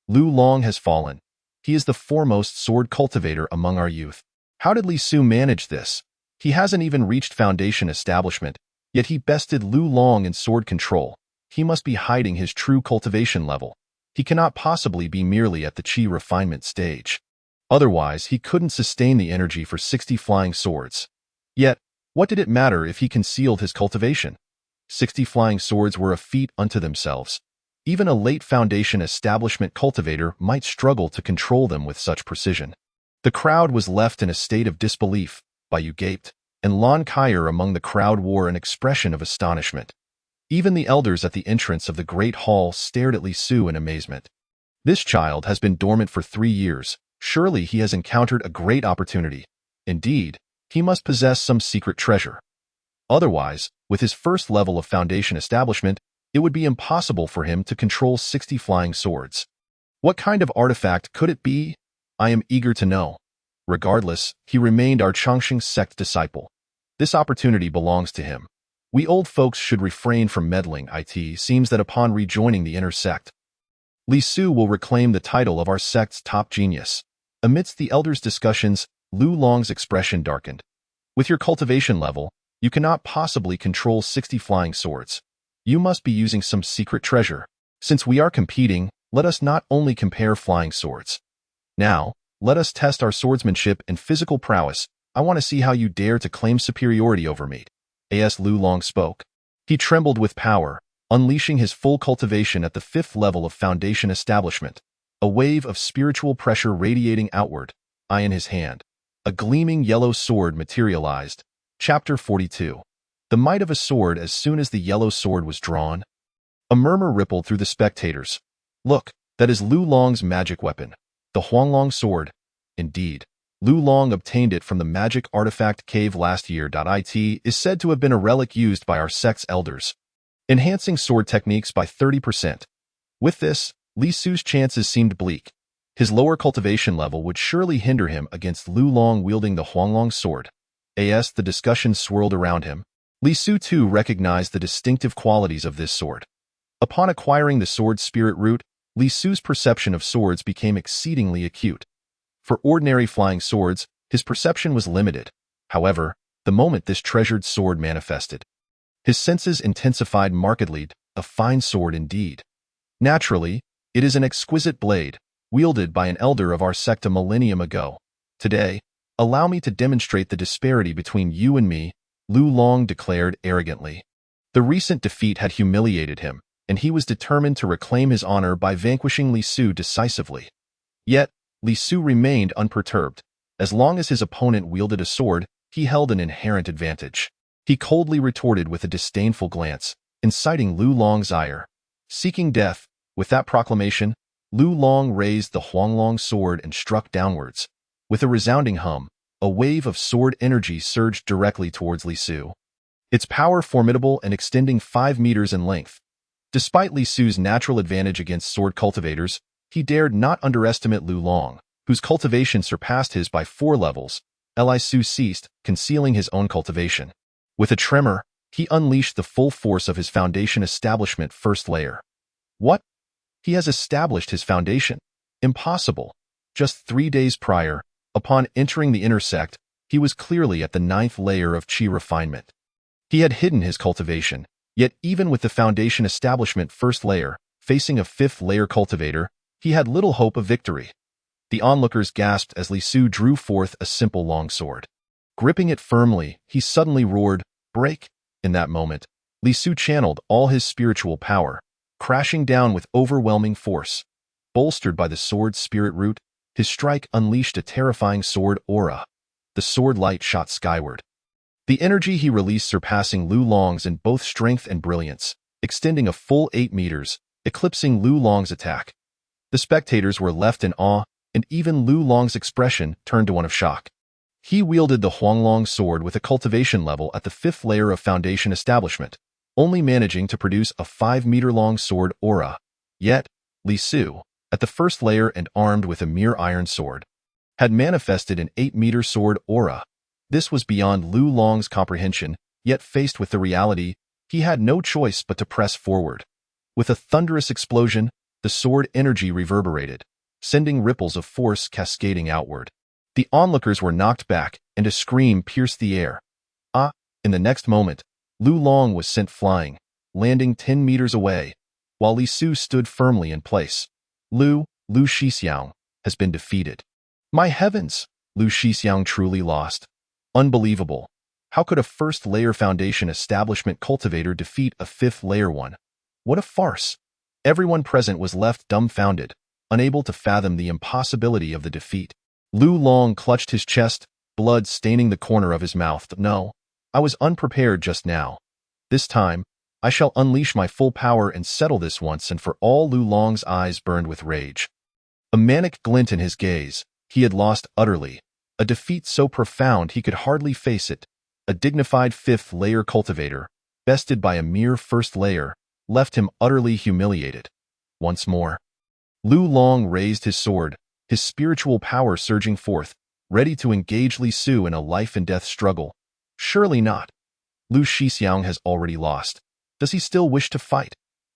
Lu Long has fallen. He is the foremost sword cultivator among our youth. How did Li Su manage this? He hasn't even reached foundation establishment, yet he bested Lu Long in sword control. He must be hiding his true cultivation level. He cannot possibly be merely at the qi refinement stage. Otherwise, he couldn't sustain the energy for 60 flying swords. Yet, what did it matter if he concealed his cultivation? 60 flying swords were a feat unto themselves. Even a late foundation establishment cultivator might struggle to control them with such precision. The crowd was left in a state of disbelief. Baiyu gaped, and Lon Kyer among the crowd wore an expression of astonishment. Even the elders at the entrance of the great hall stared at Li Su in amazement. This child has been dormant for 3 years. Surely he has encountered a great opportunity. Indeed, he must possess some secret treasure. Otherwise, with his first level of foundation establishment, it would be impossible for him to control 60 flying swords. What kind of artifact could it be? I am eager to know. Regardless, he remained our Chongqing sect disciple. This opportunity belongs to him. We old folks should refrain from meddling. It seems that upon rejoining the inner sect, Li Su will reclaim the title of our sect's top genius. Amidst the elders' discussions, Lu Long's expression darkened. With your cultivation level, you cannot possibly control 60 flying swords. You must be using some secret treasure. Since we are competing, let us not only compare flying swords. Now, let us test our swordsmanship and physical prowess. I want to see how you dare to claim superiority over me. As Lu Long spoke, he trembled with power, unleashing his full cultivation at the 5th level of foundation establishment. A wave of spiritual pressure radiating outward, in his hand. A gleaming yellow sword materialized. Chapter 42. The might of a sword as soon as the yellow sword was drawn. A murmur rippled through the spectators. Look, that is Lu Long's magic weapon. The Huanglong sword. Indeed, Lu Long obtained it from the magic artifact cave last year. It is said to have been a relic used by our sect's elders, enhancing sword techniques by 30%. With this, Li Su's chances seemed bleak. His lower cultivation level would surely hinder him against Lu Long wielding the Huanglong sword. As the discussion swirled around him, Li Su too recognized the distinctive qualities of this sword. Upon acquiring the sword's spirit root, Li Su's perception of swords became exceedingly acute. For ordinary flying swords, his perception was limited. However, the moment this treasured sword manifested, his senses intensified markedly. A fine sword indeed. Naturally, it is an exquisite blade, wielded by an elder of our sect a millennium ago. Today, allow me to demonstrate the disparity between you and me, Lu Long declared arrogantly. The recent defeat had humiliated him, and he was determined to reclaim his honor by vanquishing Li Su decisively. Yet, Li Su remained unperturbed. As long as his opponent wielded a sword, he held an inherent advantage. He coldly retorted with a disdainful glance, inciting Lu Long's ire. Seeking death, with that proclamation, Lu Long raised the Huanglong sword and struck downwards. With a resounding hum, a wave of sword energy surged directly towards Li Su. Its power formidable and extending 5 meters in length. Despite Li Su's natural advantage against sword cultivators, he dared not underestimate Lu Long, whose cultivation surpassed his by 4 levels. Li Su ceased, concealing his own cultivation. With a tremor, he unleashed the full force of his foundation establishment first layer. What? He has established his foundation? Impossible. Just 3 days prior, upon entering the intersect, he was clearly at the 9th layer of Qi refinement. He had hidden his cultivation, yet even with the foundation establishment first layer, facing a 5th layer cultivator, he had little hope of victory. The onlookers gasped as Li Su drew forth a simple longsword. Gripping it firmly, he suddenly roared, "Break!" In that moment, Li Su channeled all his spiritual power, crashing down with overwhelming force. Bolstered by the sword's spirit root, his strike unleashed a terrifying sword aura. The sword light shot skyward. The energy he released surpassing Lu Long's in both strength and brilliance, extending a full 8 meters, eclipsing Lu Long's attack. The spectators were left in awe, and even Lu Long's expression turned to one of shock. He wielded the Huanglong sword with a cultivation level at the 5th layer of foundation establishment, only managing to produce a 5-meter-long sword aura. Yet, Li Su, at the 1st layer and armed with a mere iron sword, had manifested an 8-meter sword aura. This was beyond Lu Long's comprehension, yet faced with the reality, he had no choice but to press forward. With a thunderous explosion, the sword energy reverberated, sending ripples of force cascading outward. The onlookers were knocked back, and a scream pierced the air. In the next moment, Lu Long was sent flying, landing 10 meters away, while Li Su stood firmly in place. Lu Shixiang, has been defeated. My heavens! Lu Shixiang truly lost. Unbelievable. How could a 1st layer foundation establishment cultivator defeat a 5th layer one? What a farce! Everyone present was left dumbfounded, unable to fathom the impossibility of the defeat. Lu Long clutched his chest, blood staining the corner of his mouth. No, I was unprepared just now. This time, I shall unleash my full power and settle this once and for all. Lu Long's eyes burned with rage. A manic glint in his gaze, he had lost utterly. A defeat so profound he could hardly face it. A dignified 5th layer cultivator, bested by a mere 1st layer, left him utterly humiliated. Once more, Lu Long raised his sword, his spiritual power surging forth, ready to engage Li Su in a life-and-death struggle. Surely not. Lu Shixiang has already lost. Does he still wish to fight?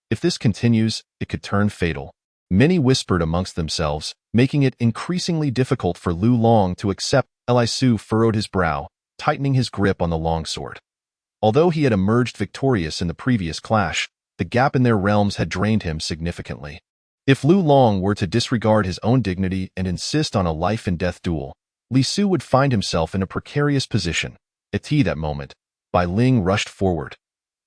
If this continues, it could turn fatal. Many whispered amongst themselves, making it increasingly difficult for Lu Long to accept. Li Su furrowed his brow, tightening his grip on the longsword. Although he had emerged victorious in the previous clash, the gap in their realms had drained him significantly. If Lu Long were to disregard his own dignity and insist on a life-and-death duel, Li Su would find himself in a precarious position. At that moment, Bai Ling rushed forward.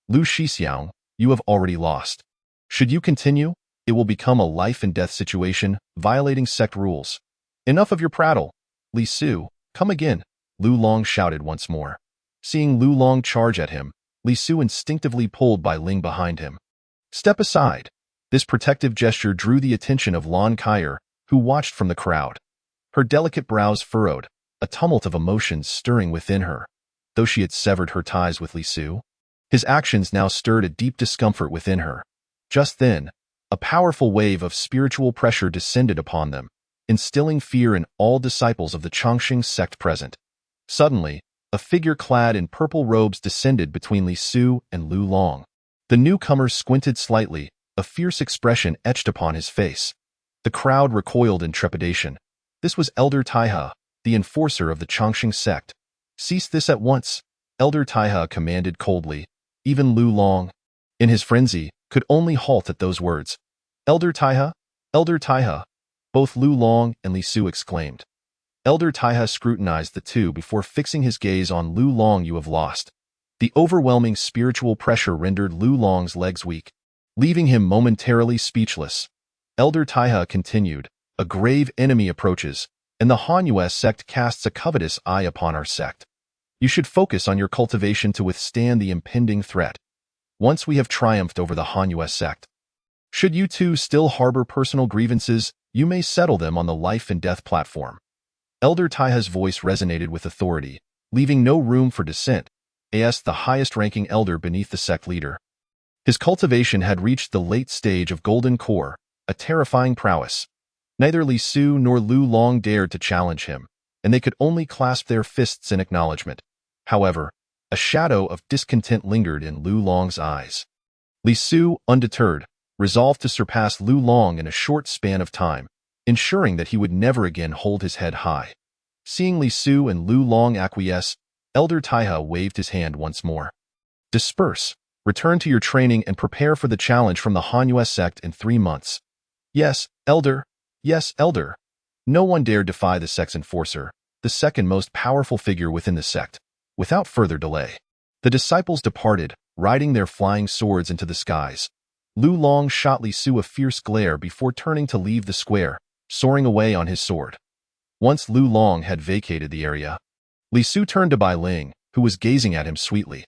Lu Shixiang, you have already lost. Should you continue, it will become a life-and-death situation, violating sect rules. Enough of your prattle. Li Su, come again, Lu Long shouted once more. Seeing Lu Long charge at him, Li Su instinctively pulled Bai Ling behind him. Step aside. This protective gesture drew the attention of Lon Kaier, who watched from the crowd. Her delicate brows furrowed, a tumult of emotions stirring within her. Though she had severed her ties with Li Su, his actions now stirred a deep discomfort within her. Just then, a powerful wave of spiritual pressure descended upon them, instilling fear in all disciples of the Chongqing sect present. Suddenly, A figure clad in purple robes descended between Li Su and Lu Long. The newcomer squinted slightly, a fierce expression etched upon his face. The crowd recoiled in trepidation. This was Elder Taihe, the enforcer of the Chongqing sect. "Cease this at once," Elder Taihe commanded coldly. Even Lu Long, in his frenzy, could only halt at those words. "Elder Taihe? Elder Taihe!" Both Lu Long and Li Su exclaimed. Elder Taihe scrutinized the two before fixing his gaze on Lu Long. "You have lost." The overwhelming spiritual pressure rendered Lu Long's legs weak, leaving him momentarily speechless. Elder Taihe continued, "A grave enemy approaches, and the Hanyu sect casts a covetous eye upon our sect. You should focus on your cultivation to withstand the impending threat. Once we have triumphed over the Hanyu sect, should you two still harbor personal grievances, you may settle them on the life and death platform." Elder Taihe's voice resonated with authority, leaving no room for dissent, as the highest-ranking elder beneath the sect leader. His cultivation had reached the late stage of golden core, a terrifying prowess. Neither Li Su nor Lu Long dared to challenge him, and they could only clasp their fists in acknowledgement. However, a shadow of discontent lingered in Lu Long's eyes. Li Su, undeterred, resolved to surpass Lu Long in a short span of time, ensuring that he would never again hold his head high. Seeing Li Su and Lu Long acquiesce, Elder Taihe waved his hand once more. "Disperse, return to your training and prepare for the challenge from the Hanyu sect in 3 months." "Yes, Elder. Yes, Elder." No one dared defy the sect's enforcer, the second most powerful figure within the sect. Without further delay, the disciples departed, riding their flying swords into the skies. Lu Long shot Li Su a fierce glare before turning to leave the square, soaring away on his sword. Once Lu Long had vacated the area, Li Su turned to Bai Ling, who was gazing at him sweetly.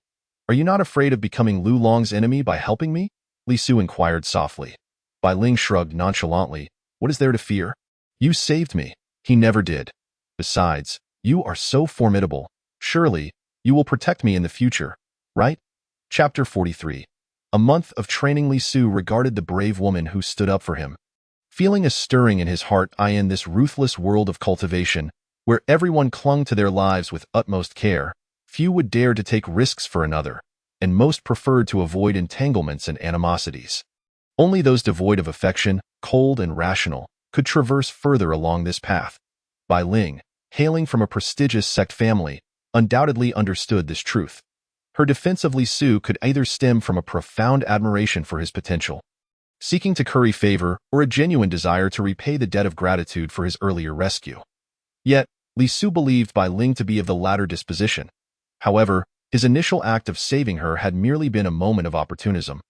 "Are you not afraid of becoming Lu Long's enemy by helping me?" Li Su inquired softly. Bai Ling shrugged nonchalantly. "What is there to fear? You saved me." "He never did. Besides, you are so formidable. Surely, you will protect me in the future, right?" Chapter 43. A month of training. Li Su regarded the brave woman who stood up for him. Feeling a stirring in his heart in this ruthless world of cultivation, where everyone clung to their lives with utmost care, few would dare to take risks for another, and most preferred to avoid entanglements and animosities. Only those devoid of affection, cold and rational, could traverse further along this path. Bai Ling, hailing from a prestigious sect family, undoubtedly understood this truth. Her defense of Li Su could either stem from a profound admiration for his potential, seeking to curry favor, or a genuine desire to repay the debt of gratitude for his earlier rescue. Yet, Li Su believed Bai Ling to be of the latter disposition. However, his initial act of saving her had merely been a moment of opportunism.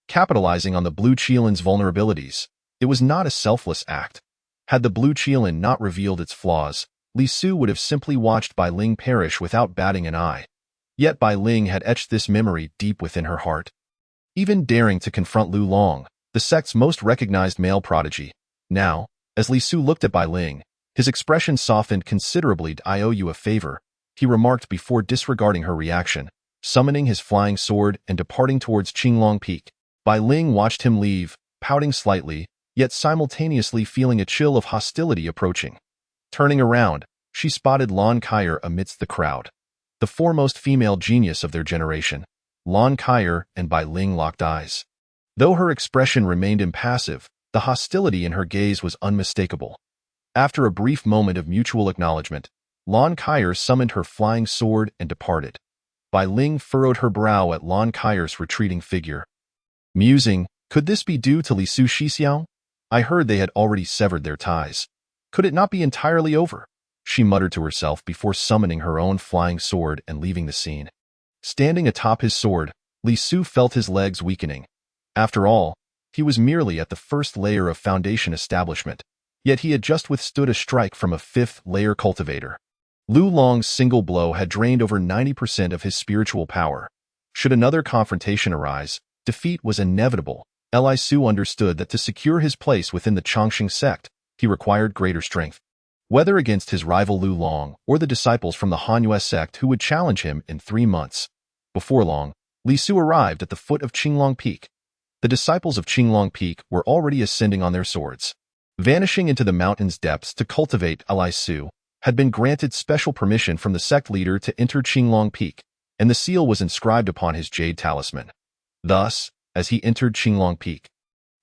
Capitalizing on the Blue Qilin's vulnerabilities, it was not a selfless act. Had the Blue Qilin not revealed its flaws, Li Su would have simply watched Bai Ling perish without batting an eye. Yet Bai Ling had etched this memory deep within her heart. Even daring to confront Lu Long, the sect's most recognized male prodigy. Now, as Li Su looked at Bai Ling, his expression softened considerably. "I owe you a favor," he remarked before disregarding her reaction, summoning his flying sword and departing towards Qinglong Peak. Bai Ling watched him leave, pouting slightly, yet simultaneously feeling a chill of hostility approaching. Turning around, she spotted Lon Kaier amidst the crowd. The foremost female genius of their generation, Lon Kaier and Bai Ling locked eyes. Though her expression remained impassive, the hostility in her gaze was unmistakable. After a brief moment of mutual acknowledgement, Lon Kaier summoned her flying sword and departed. Bai Ling furrowed her brow at Lon Kaier's retreating figure. Musing, could this be due to Li Su Shixiao? I heard they had already severed their ties. Could it not be entirely over? She muttered to herself before summoning her own flying sword and leaving the scene. Standing atop his sword, Li Su felt his legs weakening. After all, he was merely at the first layer of foundation establishment, yet he had just withstood a strike from a fifth-layer cultivator. Lu Long's single blow had drained over 90% of his spiritual power. Should another confrontation arise, defeat was inevitable. Li Su understood that to secure his place within the Chongqing sect, he required greater strength. Whether against his rival Lu Long or the disciples from the Hanyu sect who would challenge him in 3 months. Before long, Li Su arrived at the foot of Qinglong Peak. The disciples of Qinglong Peak were already ascending on their swords. Vanishing into the mountain's depths to cultivate, Li Su, had been granted special permission from the sect leader to enter Qinglong Peak, and the seal was inscribed upon his jade talisman. Thus, as he entered Qinglong Peak,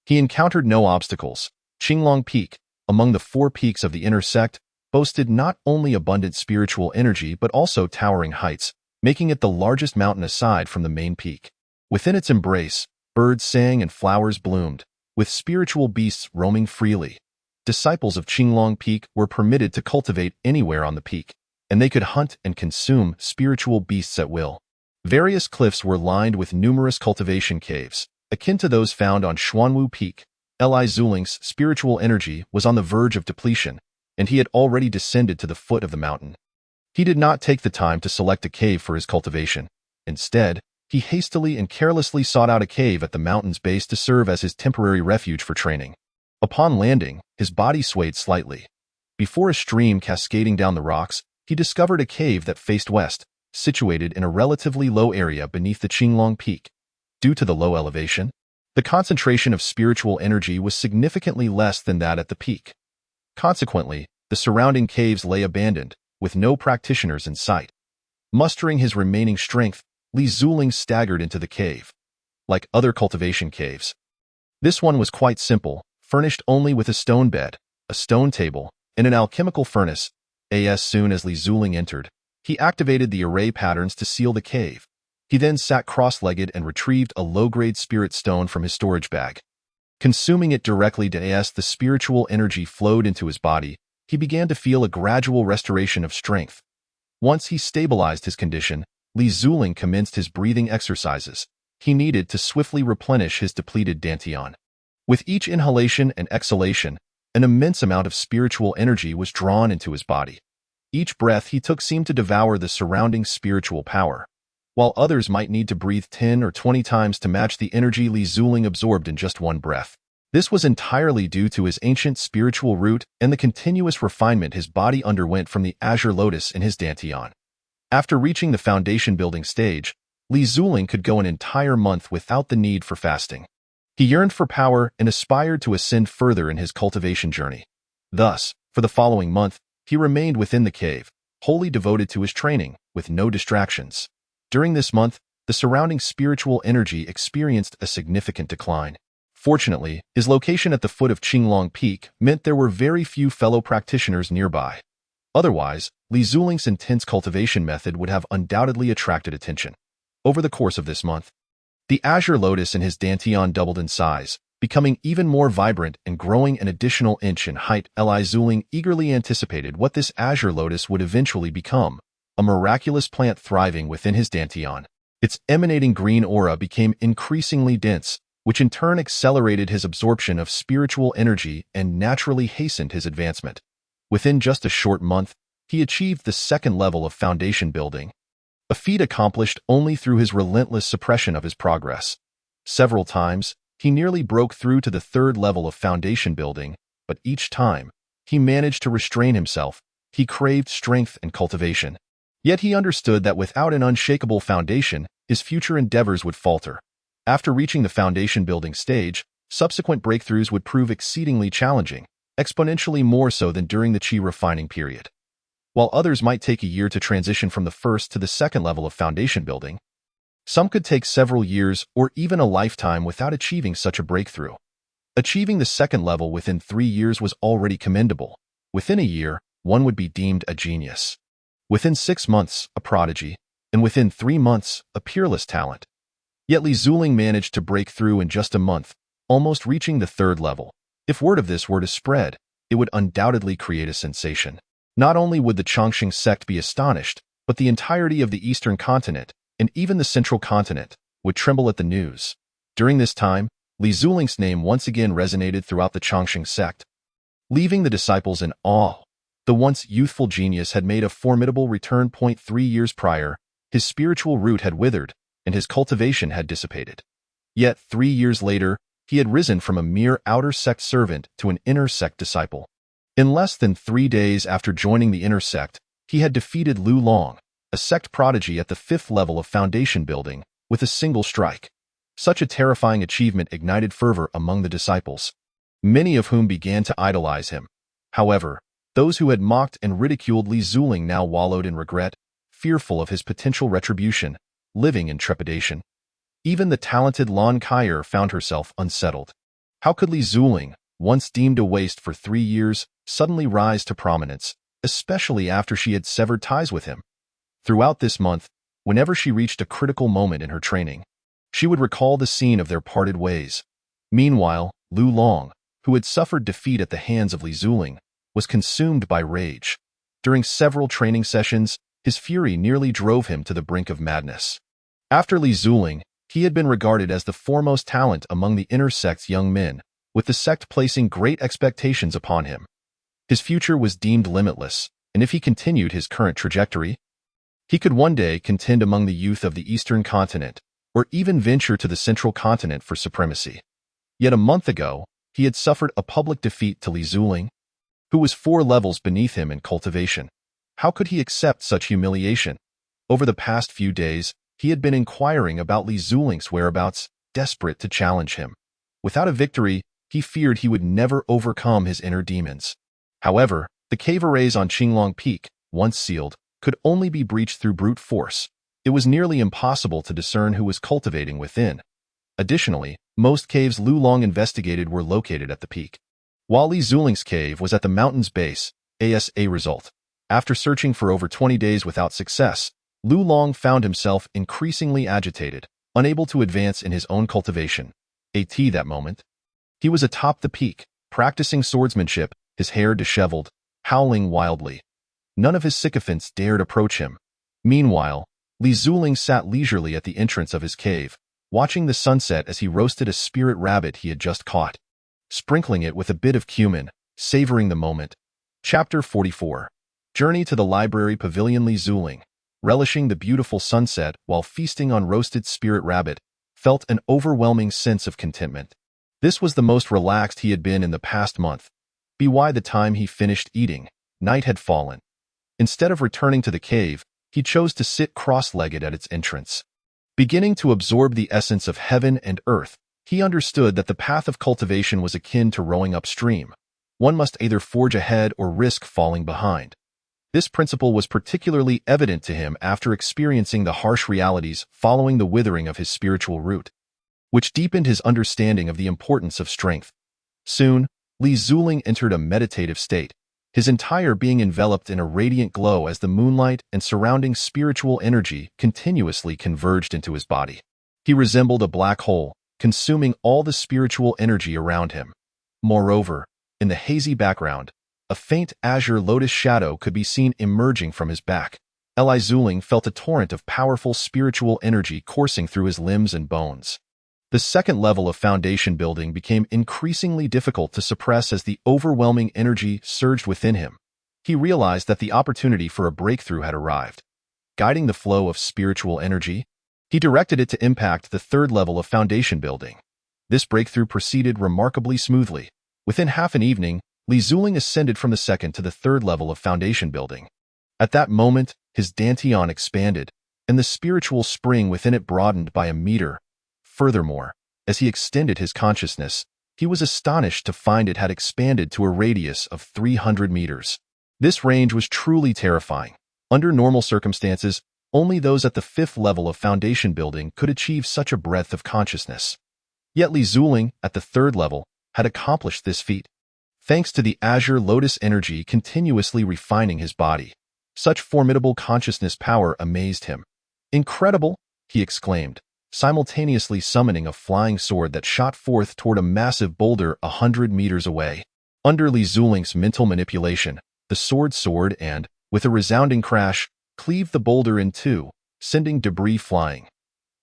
he encountered no obstacles. Qinglong Peak, among the 4 peaks of the inner sect, boasted not only abundant spiritual energy but also towering heights, making it the largest mountain aside from the main peak. Within its embrace, birds sang and flowers bloomed, with spiritual beasts roaming freely. Disciples of Qinglong Peak were permitted to cultivate anywhere on the peak, and they could hunt and consume spiritual beasts at will. Various cliffs were lined with numerous cultivation caves, akin to those found on Xuanwu Peak. Li Zuling's spiritual energy was on the verge of depletion, and he had already descended to the foot of the mountain. He did not take the time to select a cave for his cultivation. Instead, he hastily and carelessly sought out a cave at the mountain's base to serve as his temporary refuge for training. Upon landing, his body swayed slightly. Before a stream cascading down the rocks, he discovered a cave that faced west, situated in a relatively low area beneath the Qinglong Peak. Due to the low elevation, the concentration of spiritual energy was significantly less than that at the peak. Consequently, the surrounding caves lay abandoned, with no practitioners in sight. Mustering his remaining strength, Li Zuling staggered into the cave. Like other cultivation caves, this one was quite simple, furnished only with a stone bed, a stone table, and an alchemical furnace. As soon as Li Zuling entered, he activated the array patterns to seal the cave. He then sat cross-legged and retrieved a low-grade spirit stone from his storage bag. Consuming it directly as the spiritual energy flowed into his body, he began to feel a gradual restoration of strength. Once he stabilized his condition, Li Zuling commenced his breathing exercises. He needed to swiftly replenish his depleted dantian. With each inhalation and exhalation, an immense amount of spiritual energy was drawn into his body. Each breath he took seemed to devour the surrounding spiritual power. While others might need to breathe 10 or 20 times to match the energy Li Zuling absorbed in just one breath. This was entirely due to his ancient spiritual root and the continuous refinement his body underwent from the azure lotus in his dantian. After reaching the foundation building stage, Li Zuling could go an entire month without the need for fasting. He yearned for power and aspired to ascend further in his cultivation journey. Thus, for the following month, he remained within the cave, wholly devoted to his training, with no distractions. During this month, the surrounding spiritual energy experienced a significant decline. Fortunately, his location at the foot of Qinglong Peak meant there were very few fellow practitioners nearby. Otherwise, Li Zuling's intense cultivation method would have undoubtedly attracted attention. Over the course of this month, the azure lotus in his dantian doubled in size, becoming even more vibrant and growing an additional inch in height. Li Zuling eagerly anticipated what this azure lotus would eventually become, a miraculous plant thriving within his dantian. Its emanating green aura became increasingly dense, which in turn accelerated his absorption of spiritual energy and naturally hastened his advancement. Within just a short month, he achieved the 2nd level of foundation building, a feat accomplished only through his relentless suppression of his progress. Several times, he nearly broke through to the 3rd level of foundation building, but each time, he managed to restrain himself. He craved strength and cultivation. Yet he understood that without an unshakable foundation, his future endeavors would falter. After reaching the foundation building stage, subsequent breakthroughs would prove exceedingly challenging, exponentially more so than during the qi refining period. While others might take a year to transition from the 1st to the 2nd level of foundation building, some could take several years or even a lifetime without achieving such a breakthrough. Achieving the 2nd level within 3 years was already commendable. Within a year, one would be deemed a genius. Within 6 months, a prodigy, and within 3 months, a peerless talent. Yet Li Zuling managed to break through in just a month, almost reaching the 3rd level. If word of this were to spread, it would undoubtedly create a sensation. Not only would the Chongqing sect be astonished, but the entirety of the eastern continent, and even the central continent, would tremble at the news. During this time, Li Zuling's name once again resonated throughout the Chongqing sect, leaving the disciples in awe. The once youthful genius had made a formidable return. 3 years prior, his spiritual root had withered, and his cultivation had dissipated. Yet 3 years later, he had risen from a mere outer sect servant to an inner sect disciple. In less than 3 days after joining the inner sect, he had defeated Lu Long, a sect prodigy at the 5th level of foundation building, with a single strike. Such a terrifying achievement ignited fervor among the disciples, many of whom began to idolize him. However, Those who had mocked and ridiculed Li Zuling now wallowed in regret, fearful of his potential retribution, living in trepidation. Even the talented Lan Kaier found herself unsettled. How could Li Zuling, once deemed a waste for 3 years, suddenly rise to prominence, especially after she had severed ties with him? Throughout this month, whenever she reached a critical moment in her training, she would recall the scene of their parted ways. Meanwhile, Lu Long, who had suffered defeat at the hands of Li Zuling, was consumed by rage. During several training sessions, his fury nearly drove him to the brink of madness. After Li Zuling, he had been regarded as the foremost talent among the inner sect's young men, with the sect placing great expectations upon him. His future was deemed limitless, and if he continued his current trajectory, he could one day contend among the youth of the Eastern continent, or even venture to the Central continent for supremacy. Yet a month ago, he had suffered a public defeat to Li Zuling, who was 4 levels beneath him in cultivation. How could he accept such humiliation? Over the past few days, he had been inquiring about Li Zuling's whereabouts, desperate to challenge him. Without a victory, he feared he would never overcome his inner demons. However, the cave arrays on Qinglong Peak, once sealed, could only be breached through brute force. It was nearly impossible to discern who was cultivating within. Additionally, most caves Lu Long investigated were located at the peak, while Li Zuling's cave was at the mountain's base. ASA result. After searching for over 20 days without success, Lu Long found himself increasingly agitated, unable to advance in his own cultivation. At that moment, he was atop the peak, practicing swordsmanship, his hair disheveled, howling wildly. None of his sycophants dared approach him. Meanwhile, Li Zuling sat leisurely at the entrance of his cave, watching the sunset as he roasted a spirit rabbit he had just caught, sprinkling it with a bit of cumin, savoring the moment. Chapter 44. Journey to the Library Pavilion. Li Zuling, relishing the beautiful sunset while feasting on roasted spirit rabbit, felt an overwhelming sense of contentment. This was the most relaxed he had been in the past month. By the time he finished eating, night had fallen. Instead of returning to the cave, he chose to sit cross-legged at its entrance. Beginning to absorb the essence of heaven and earth, he understood that the path of cultivation was akin to rowing upstream. One must either forge ahead or risk falling behind. This principle was particularly evident to him after experiencing the harsh realities following the withering of his spiritual root, which deepened his understanding of the importance of strength. Soon, Li Zuling entered a meditative state, his entire being enveloped in a radiant glow as the moonlight and surrounding spiritual energy continuously converged into his body. He resembled a black hole, consuming all the spiritual energy around him. Moreover, in the hazy background, a faint azure lotus shadow could be seen emerging from his back. Li Zuling felt a torrent of powerful spiritual energy coursing through his limbs and bones. The second level of foundation building became increasingly difficult to suppress as the overwhelming energy surged within him. He realized that the opportunity for a breakthrough had arrived. Guiding the flow of spiritual energy, he directed it to impact the third level of foundation building. This breakthrough proceeded remarkably smoothly. Within half an evening, Li Zuling ascended from the second to the third level of foundation building. At that moment, his dantian expanded, and the spiritual spring within it broadened by a meter. Furthermore, as he extended his consciousness, he was astonished to find it had expanded to a radius of 300 meters. This range was truly terrifying. Under normal circumstances, only those at the fifth level of foundation building could achieve such a breadth of consciousness. Yet Li Zuling, at the third level, had accomplished this feat, thanks to the azure lotus energy continuously refining his body. Such formidable consciousness power amazed him. "Incredible!" he exclaimed, simultaneously summoning a flying sword that shot forth toward a massive boulder 100 meters away. Under Li Zuling's mental manipulation, the sword soared and, with a resounding crash, cleaved the boulder in two, sending debris flying.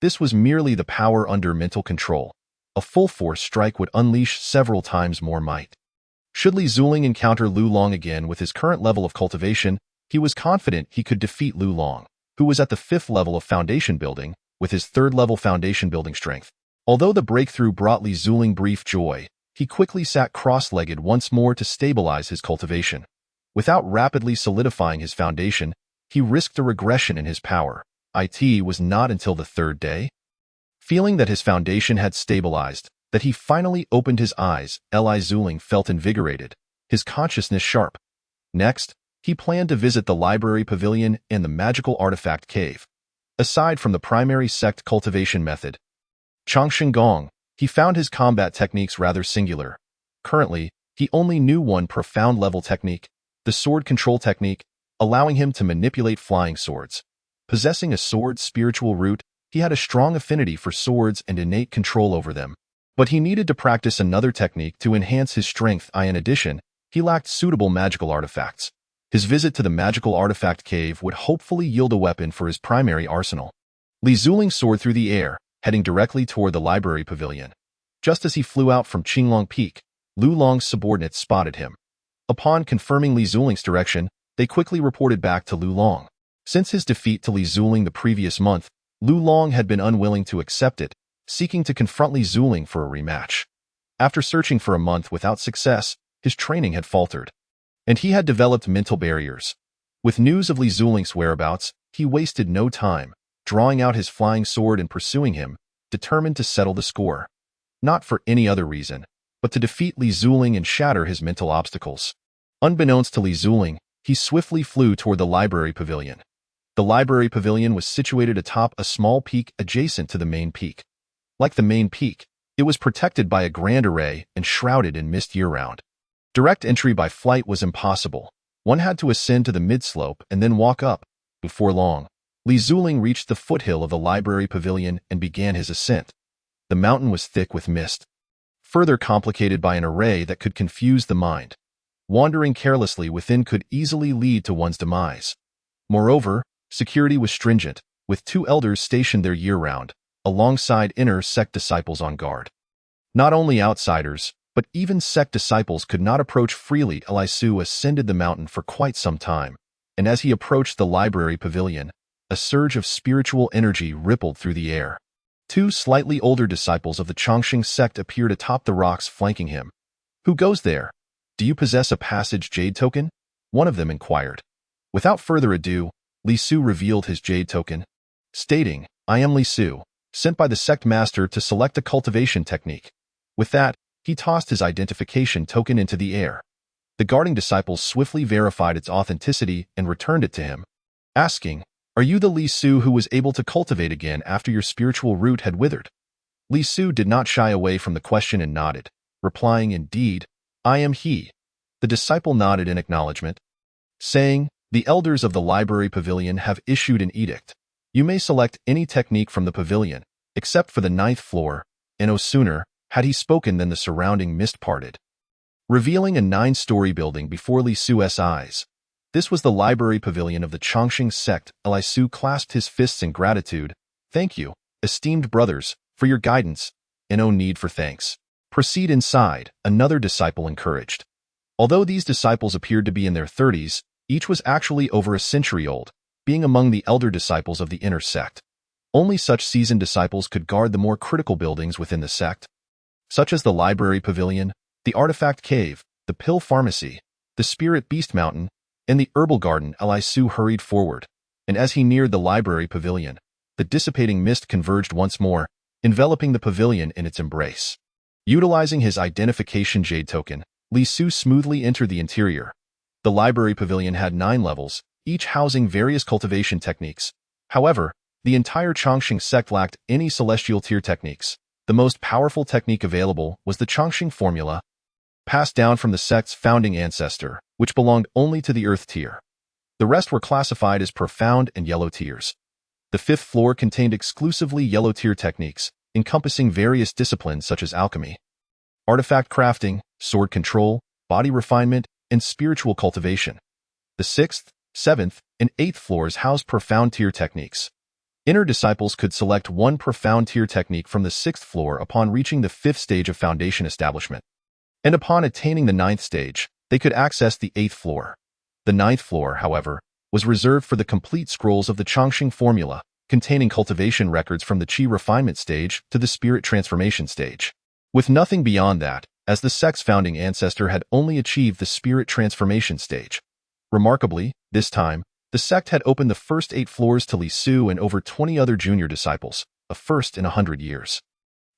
This was merely the power under mental control. A full-force strike would unleash several times more might. Should Li Zuling encounter Lu Long again with his current level of cultivation, he was confident he could defeat Lu Long, who was at the fifth level of foundation building, with his third-level foundation building strength. Although the breakthrough brought Li Zuling brief joy, he quickly sat cross-legged once more to stabilize his cultivation. Without rapidly solidifying his foundation, he risked a regression in his power. It was not until the third day, feeling that his foundation had stabilized, that he finally opened his eyes. Li Zuling felt invigorated, his consciousness sharp. Next, he planned to visit the library pavilion and the magical artifact cave. Aside from the primary sect cultivation method, Changsheng Gong, he found his combat techniques rather singular. Currently, he only knew one profound level technique, the sword control technique, allowing him to manipulate flying swords. Possessing a sword's spiritual root, he had a strong affinity for swords and innate control over them. But he needed to practice another technique to enhance his strength. In addition, he lacked suitable magical artifacts. His visit to the magical artifact cave would hopefully yield a weapon for his primary arsenal. Li Zuling soared through the air, heading directly toward the library pavilion. Just as he flew out from Qinglong Peak, Lu Long's subordinates spotted him. Upon confirming Li Zuling's direction, they quickly reported back to Lu Long. Since his defeat to Li Zuling the previous month, Lu Long had been unwilling to accept it, seeking to confront Li Zuling for a rematch. After searching for a month without success, his training had faltered, and he had developed mental barriers. With news of Li Zuling's whereabouts, he wasted no time, drawing out his flying sword and pursuing him, determined to settle the score. Not for any other reason, but to defeat Li Zuling and shatter his mental obstacles. Unbeknownst to Li Zuling, he swiftly flew toward the library pavilion. The library pavilion was situated atop a small peak adjacent to the main peak. Like the main peak, it was protected by a grand array and shrouded in mist year-round. Direct entry by flight was impossible. One had to ascend to the mid-slope and then walk up. Before long, Li Zuling reached the foothill of the library pavilion and began his ascent. The mountain was thick with mist, further complicated by an array that could confuse the mind. Wandering carelessly within could easily lead to one's demise. Moreover, security was stringent, with 2 elders stationed there year-round, alongside inner sect disciples on guard. Not only outsiders, but even sect disciples could not approach freely. Li Su ascended the mountain for quite some time, and as he approached the library pavilion, a surge of spiritual energy rippled through the air. 2 slightly older disciples of the Changsheng sect appeared atop the rocks flanking him. "Who goes there? Do you possess a passage jade token?" one of them inquired. Without further ado, Li Su revealed his jade token, stating, "I am Li Su, sent by the sect master to select a cultivation technique." With that, he tossed his identification token into the air. The guarding disciples swiftly verified its authenticity and returned it to him, asking, "Are you the Li Su who was able to cultivate again after your spiritual root had withered?" Li Su did not shy away from the question and nodded, replying, "Indeed, I am he." The disciple nodded in acknowledgement, saying, "The elders of the library pavilion have issued an edict. You may select any technique from the pavilion, except for the 9th floor," and no sooner had he spoken than the surrounding mist parted, revealing a 9-story building before Li Su's eyes. This was the library pavilion of the Changsheng sect. Li Su clasped his fists in gratitude. "Thank you, esteemed brothers, for your guidance, and no need for thanks. Proceed inside," another disciple encouraged. Although these disciples appeared to be in their 30s, each was actually over a century old, being among the elder disciples of the inner sect. Only such seasoned disciples could guard the more critical buildings within the sect, such as the library pavilion, the artifact cave, the pill pharmacy, the spirit beast mountain, and the herbal garden. Li Su hurried forward, and as he neared the library pavilion, the dissipating mist converged once more, enveloping the pavilion in its embrace. Utilizing his identification jade token, Li Su smoothly entered the interior. The library pavilion had 9 levels, each housing various cultivation techniques. However, the entire Changsheng sect lacked any celestial tier techniques. The most powerful technique available was the Changsheng formula, passed down from the sect's founding ancestor, which belonged only to the earth tier. The rest were classified as profound and yellow tiers. The 5th floor contained exclusively yellow tier techniques, encompassing various disciplines such as alchemy, artifact crafting, sword control, body refinement, and spiritual cultivation. The 6th, 7th, and 8th floors housed profound tier techniques. Inner disciples could select one profound tier technique from the 6th floor upon reaching the 5th stage of foundation establishment. And upon attaining the 9th stage, they could access the 8th floor. The 9th floor, however, was reserved for the complete scrolls of the Changsheng formula, containing cultivation records from the Qi refinement stage to the spirit transformation stage. With nothing beyond that, as the sect's founding ancestor had only achieved the spirit transformation stage. Remarkably, this time, the sect had opened the first 8 floors to Li Su and over 20 other junior disciples, a first in 100 years.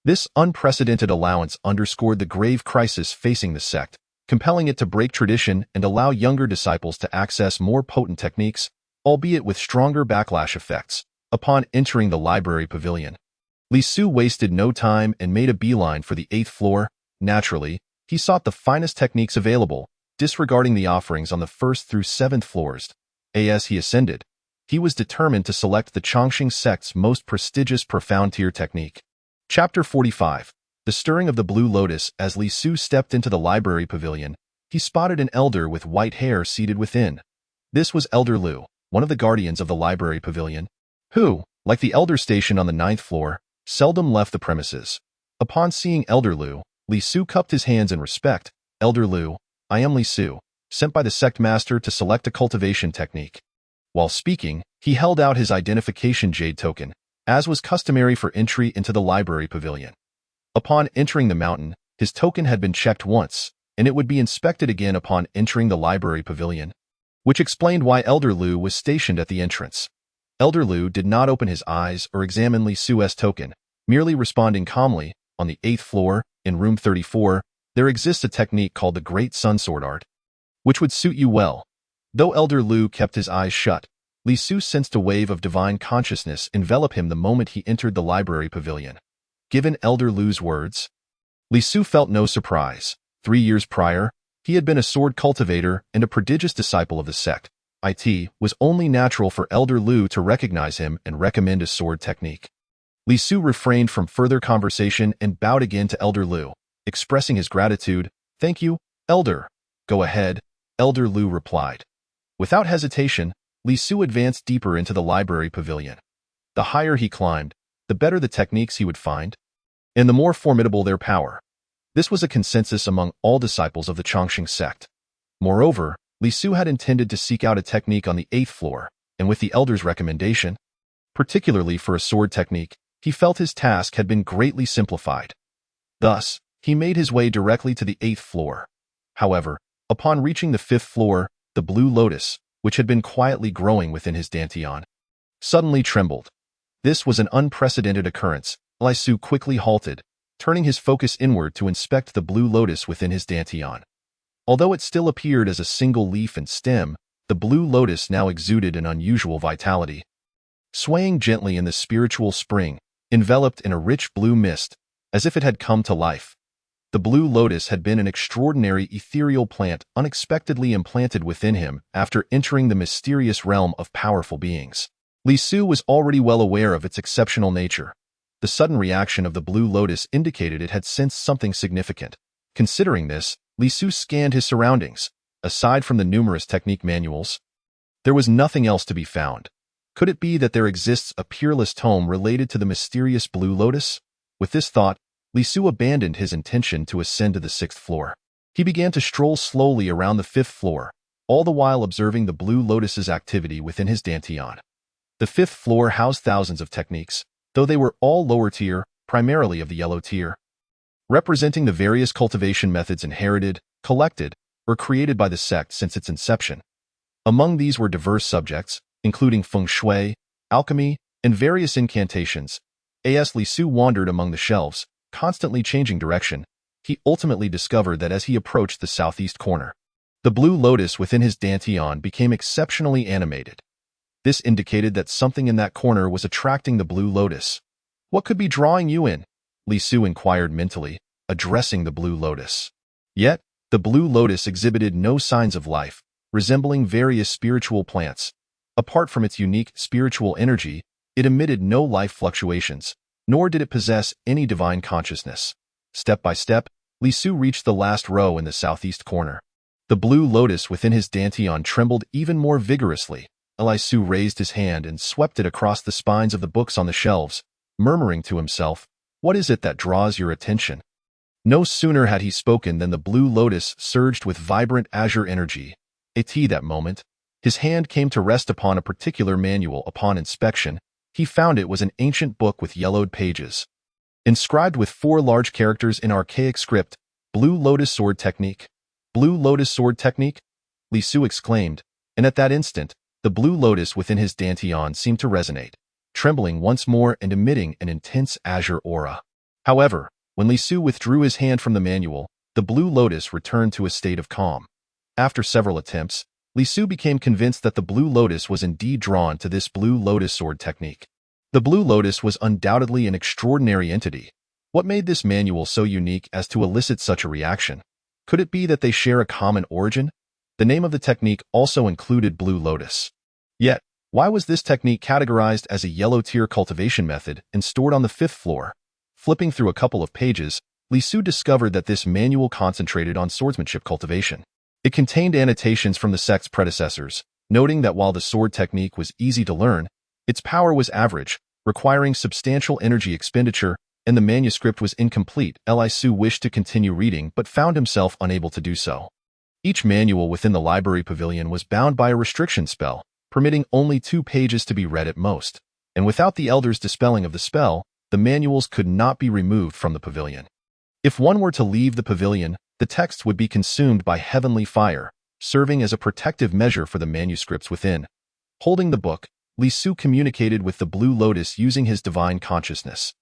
This unprecedented allowance underscored the grave crisis facing the sect, compelling it to break tradition and allow younger disciples to access more potent techniques, albeit with stronger backlash effects. Upon entering the library pavilion, Li Su wasted no time and made a beeline for the 8th floor. Naturally, he sought the finest techniques available, disregarding the offerings on the 1st through 7th floors. As he ascended, he was determined to select the Chongqing sect's most prestigious profound tier technique. Chapter 45. The Stirring of the Blue Lotus. As Li Su stepped into the library pavilion, he spotted an elder with white hair seated within. This was Elder Lu, one of the guardians of the library pavilion, who, like the elder stationed on the 9th floor, seldom left the premises. Upon seeing Elder Lu, Li Su cupped his hands in respect. Elder Lu, I am Li Su, sent by the sect master to select a cultivation technique. While speaking, he held out his identification jade token, as was customary for entry into the library pavilion. Upon entering the mountain, his token had been checked once, and it would be inspected again upon entering the library pavilion, which explained why Elder Lu was stationed at the entrance. Elder Lu did not open his eyes or examine Li Su's token, merely responding calmly. On the 8th floor, in room 34, there exists a technique called the Great Sun Sword Art, which would suit you well. Though Elder Lu kept his eyes shut, Li Su sensed a wave of divine consciousness envelop him the moment he entered the library pavilion. Given Elder Lu's words, Li Su felt no surprise. 3 years prior, he had been a sword cultivator and a prodigious disciple of the sect. It was only natural for Elder Lu to recognize him and recommend a sword technique. Li Su refrained from further conversation and bowed again to Elder Lu, expressing his gratitude. Thank you, Elder. Go ahead, Elder Lu replied. Without hesitation, Li Su advanced deeper into the library pavilion. The higher he climbed, the better the techniques he would find, and the more formidable their power. This was a consensus among all disciples of the Chongqing sect. Moreover, Li Su had intended to seek out a technique on the 8th floor, and with the elder's recommendation, particularly for a sword technique, he felt his task had been greatly simplified. Thus, he made his way directly to the 8th floor. However, upon reaching the 5th floor, the blue lotus, which had been quietly growing within his dantian, suddenly trembled. This was an unprecedented occurrence. Li Su quickly halted, turning his focus inward to inspect the blue lotus within his dantian. Although it still appeared as a single leaf and stem, the blue lotus now exuded an unusual vitality. Swaying gently in the spiritual spring, enveloped in a rich blue mist, as if it had come to life. The blue lotus had been an extraordinary ethereal plant unexpectedly implanted within him after entering the mysterious realm of powerful beings. Li Su was already well aware of its exceptional nature. The sudden reaction of the blue lotus indicated it had sensed something significant. Considering this, Li Su scanned his surroundings. Aside from the numerous technique manuals, there was nothing else to be found. Could it be that there exists a peerless tome related to the mysterious blue lotus? With this thought, Li Su abandoned his intention to ascend to the 6th floor. He began to stroll slowly around the 5th floor, all the while observing the blue lotus's activity within his dantian. The 5th floor housed thousands of techniques, though they were all lower tier, primarily of the yellow tier, representing the various cultivation methods inherited, collected, or created by the sect since its inception. Among these were diverse subjects, including feng shui, alchemy, and various incantations. As Li Su wandered among the shelves, constantly changing direction, he ultimately discovered that as he approached the southeast corner, the blue lotus within his dantian became exceptionally animated. This indicated that something in that corner was attracting the blue lotus. What could be drawing you in? Li Su inquired mentally, addressing the blue lotus. Yet, the blue lotus exhibited no signs of life, resembling various spiritual plants. Apart from its unique spiritual energy, it emitted no life fluctuations, nor did it possess any divine consciousness. Step by step, Li Su reached the last row in the southeast corner. The blue lotus within his dantian trembled even more vigorously. Li Su raised his hand and swept it across the spines of the books on the shelves, murmuring to himself, "What is it that draws your attention?" No sooner had he spoken than the blue lotus surged with vibrant azure energy. At that moment, his hand came to rest upon a particular manual. Upon inspection, he found it was an ancient book with yellowed pages, inscribed with 4 large characters in archaic script, "Blue Lotus Sword Technique." "Blue Lotus Sword Technique?" Li Su exclaimed, and at that instant, the blue lotus within his dantian seemed to resonate, trembling once more and emitting an intense azure aura. However, when Li Su withdrew his hand from the manual, the Blue Lotus returned to a state of calm. After several attempts, Li Su became convinced that the Blue Lotus was indeed drawn to this Blue Lotus sword technique. The Blue Lotus was undoubtedly an extraordinary entity. What made this manual so unique as to elicit such a reaction? Could it be that they share a common origin? The name of the technique also included Blue Lotus. Yet, why was this technique categorized as a yellow-tier cultivation method and stored on the 5th floor? Flipping through a couple of pages, Li Su discovered that this manual concentrated on swordsmanship cultivation. It contained annotations from the sect's predecessors, noting that while the sword technique was easy to learn, its power was average, requiring substantial energy expenditure, and the manuscript was incomplete. Li Su wished to continue reading but found himself unable to do so. Each manual within the library pavilion was bound by a restriction spell, permitting only 2 pages to be read at most, and without the elder's dispelling of the spell, the manuals could not be removed from the pavilion. If one were to leave the pavilion, the text would be consumed by heavenly fire, serving as a protective measure for the manuscripts within. Holding the book, Li Su communicated with the Blue Lotus using his divine consciousness.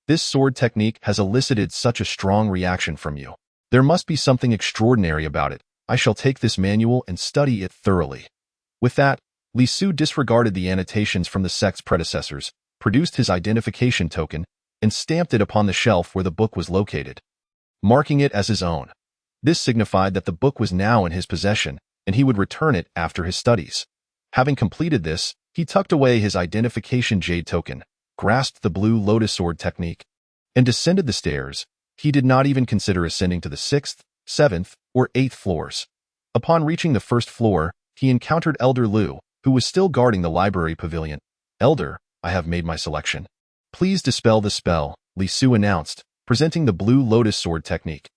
This sword technique has elicited such a strong reaction from you. There must be something extraordinary about it. I shall take this manual and study it thoroughly. With that, Li Su disregarded the annotations from the sect's predecessors, produced his identification token, and stamped it upon the shelf where the book was located, marking it as his own. This signified that the book was now in his possession, and he would return it after his studies. Having completed this, he tucked away his identification jade token, grasped the Blue Lotus sword technique, and descended the stairs. He did not even consider ascending to the 6th, 7th, or 8th floors. Upon reaching the 1st floor, he encountered Elder Lu, who was still guarding the library pavilion. "Elder, I have made my selection. Please dispel the spell," Li Su announced, presenting the Blue Lotus sword technique.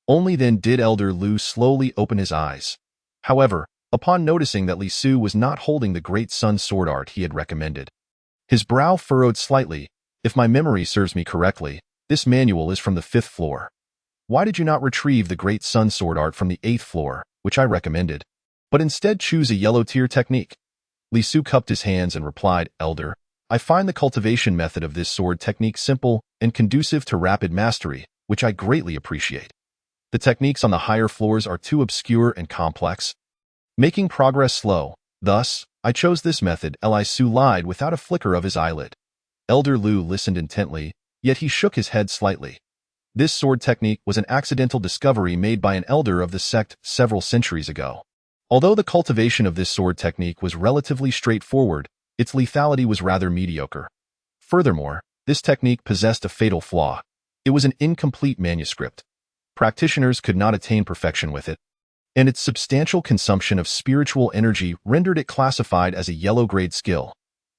Only then did Elder Lu slowly open his eyes. However, upon noticing that Li Su was not holding the Great Sun sword art he had recommended, his brow furrowed slightly. "If my memory serves me correctly, this manual is from the 5th floor. Why did you not retrieve the Great Sun sword art from the 8th floor, which I recommended, but instead choose a yellow-tier technique?" Li Su cupped his hands and replied, "Elder, I find the cultivation method of this sword technique simple and conducive to rapid mastery, which I greatly appreciate. The techniques on the higher floors are too obscure and complex, making progress slow. Thus, I chose this method." Li Su lied without a flicker of his eyelid. Elder Lu listened intently, yet he shook his head slightly. This sword technique was an accidental discovery made by an elder of the sect several centuries ago. Although the cultivation of this sword technique was relatively straightforward, its lethality was rather mediocre. Furthermore, this technique possessed a fatal flaw. It was an incomplete manuscript. Practitioners could not attain perfection with it, and its substantial consumption of spiritual energy rendered it classified as a yellow-grade skill.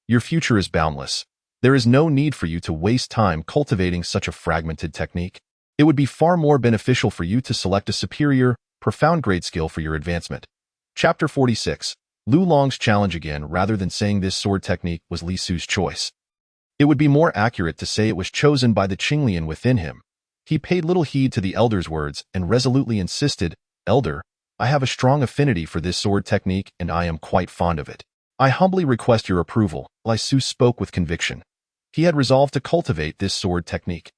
Your future is boundless. There is no need for you to waste time cultivating such a fragmented technique. It would be far more beneficial for you to select a superior, profound-grade skill for your advancement. Chapter 46. Lu Long's challenge. Again, rather than saying this sword technique was Li Su's choice, it would be more accurate to say it was chosen by the Qinglian within him. He paid little heed to the elder's words and resolutely insisted, "Elder, I have a strong affinity for this sword technique and I am quite fond of it. I humbly request your approval." Li Su spoke with conviction. He had resolved to cultivate this sword technique.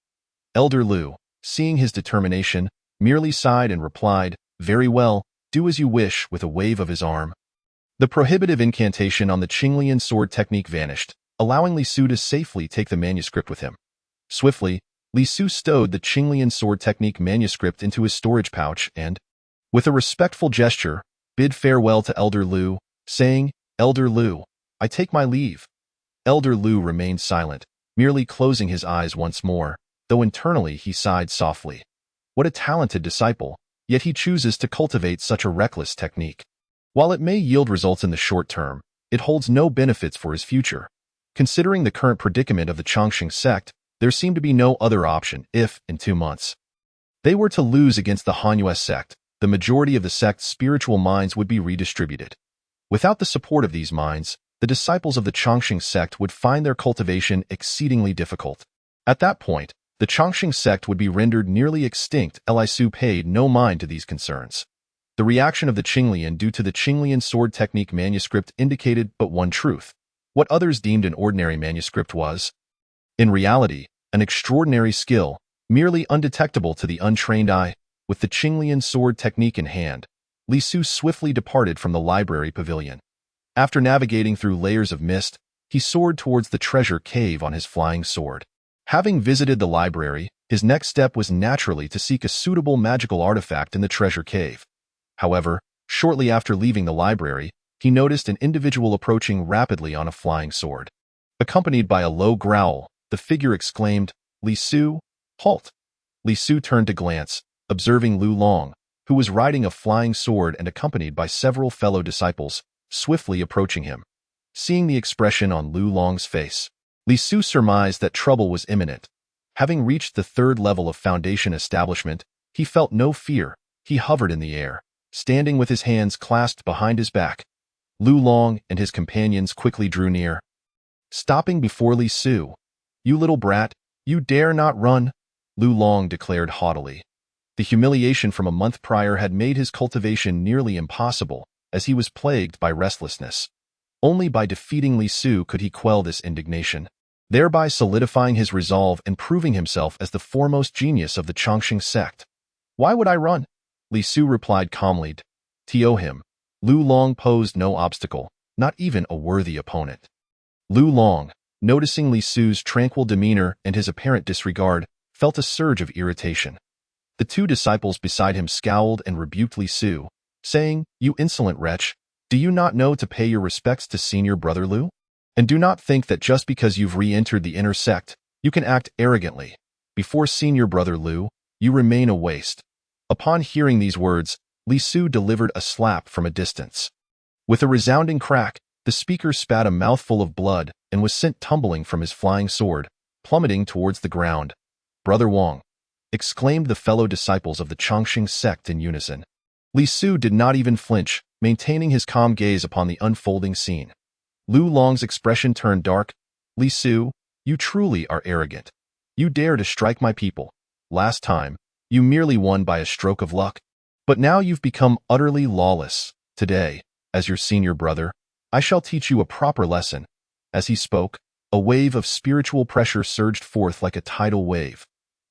Elder Lu, seeing his determination, merely sighed and replied, "Very well, do as you wish," with a wave of his arm. The prohibitive incantation on the Qinglian sword technique vanished, allowing Li Su to safely take the manuscript with him. Swiftly, Li Su stowed the Qinglian sword technique manuscript into his storage pouch and, with a respectful gesture, bid farewell to Elder Lu, saying, "Elder Lu, I take my leave." Elder Lu remained silent, merely closing his eyes once more, though internally he sighed softly. What a talented disciple, yet he chooses to cultivate such a reckless technique. While it may yield results in the short term, it holds no benefits for his future. Considering the current predicament of the Chongqing sect, there seemed to be no other option if, in 2 months, they were to lose against the Hanyue sect, the majority of the sect's spiritual minds would be redistributed. Without the support of these minds, the disciples of the Chongqing sect would find their cultivation exceedingly difficult. At that point, the Chongqing sect would be rendered nearly extinct. Li Su paid no mind to these concerns. The reaction of the Qinglian due to the Qinglian sword technique manuscript indicated but one truth. What others deemed an ordinary manuscript was, in reality, an extraordinary skill, merely undetectable to the untrained eye. With the Qinglian sword technique in hand, Li Su swiftly departed from the library pavilion. After navigating through layers of mist, he soared towards the treasure cave on his flying sword. Having visited the library, his next step was naturally to seek a suitable magical artifact in the treasure cave. However, shortly after leaving the library, he noticed an individual approaching rapidly on a flying sword. Accompanied by a low growl, the figure exclaimed, "Li Su, halt!" Li Su turned to glance, observing Lu Long, who was riding a flying sword and accompanied by several fellow disciples, swiftly approaching him. Seeing the expression on Lu Long's face, Li Su surmised that trouble was imminent. Having reached the third level of Foundation establishment, he felt no fear. He hovered in the air, standing with his hands clasped behind his back. Lu Long and his companions quickly drew near, stopping before Li Su. "You little brat, you dare not run," Lu Long declared haughtily. The humiliation from a month prior had made his cultivation nearly impossible, as he was plagued by restlessness. Only by defeating Li Su could he quell this indignation, thereby solidifying his resolve and proving himself as the foremost genius of the Chongqing sect. "Why would I run?" Li Su replied calmly. To him, Lu Long posed no obstacle, not even a worthy opponent. Lu Long, noticing Li Su's tranquil demeanor and his apparent disregard, felt a surge of irritation. The two disciples beside him scowled and rebuked Li Su, saying, "You insolent wretch, do you not know to pay your respects to senior brother Lu? And do not think that just because you've re-entered the inner sect, you can act arrogantly. Before senior brother Lu, you remain a waste." Upon hearing these words, Li Su delivered a slap from a distance. With a resounding crack, the speaker spat a mouthful of blood and was sent tumbling from his flying sword, plummeting towards the ground. "Brother Wang!" exclaimed the fellow disciples of the Chongqing sect in unison. Li Su did not even flinch, maintaining his calm gaze upon the unfolding scene. Lu Long's expression turned dark. "Li Su, you truly are arrogant. You dare to strike my people. Last time, you merely won by a stroke of luck. But now you've become utterly lawless. Today, as your senior brother, I shall teach you a proper lesson." As he spoke, a wave of spiritual pressure surged forth like a tidal wave.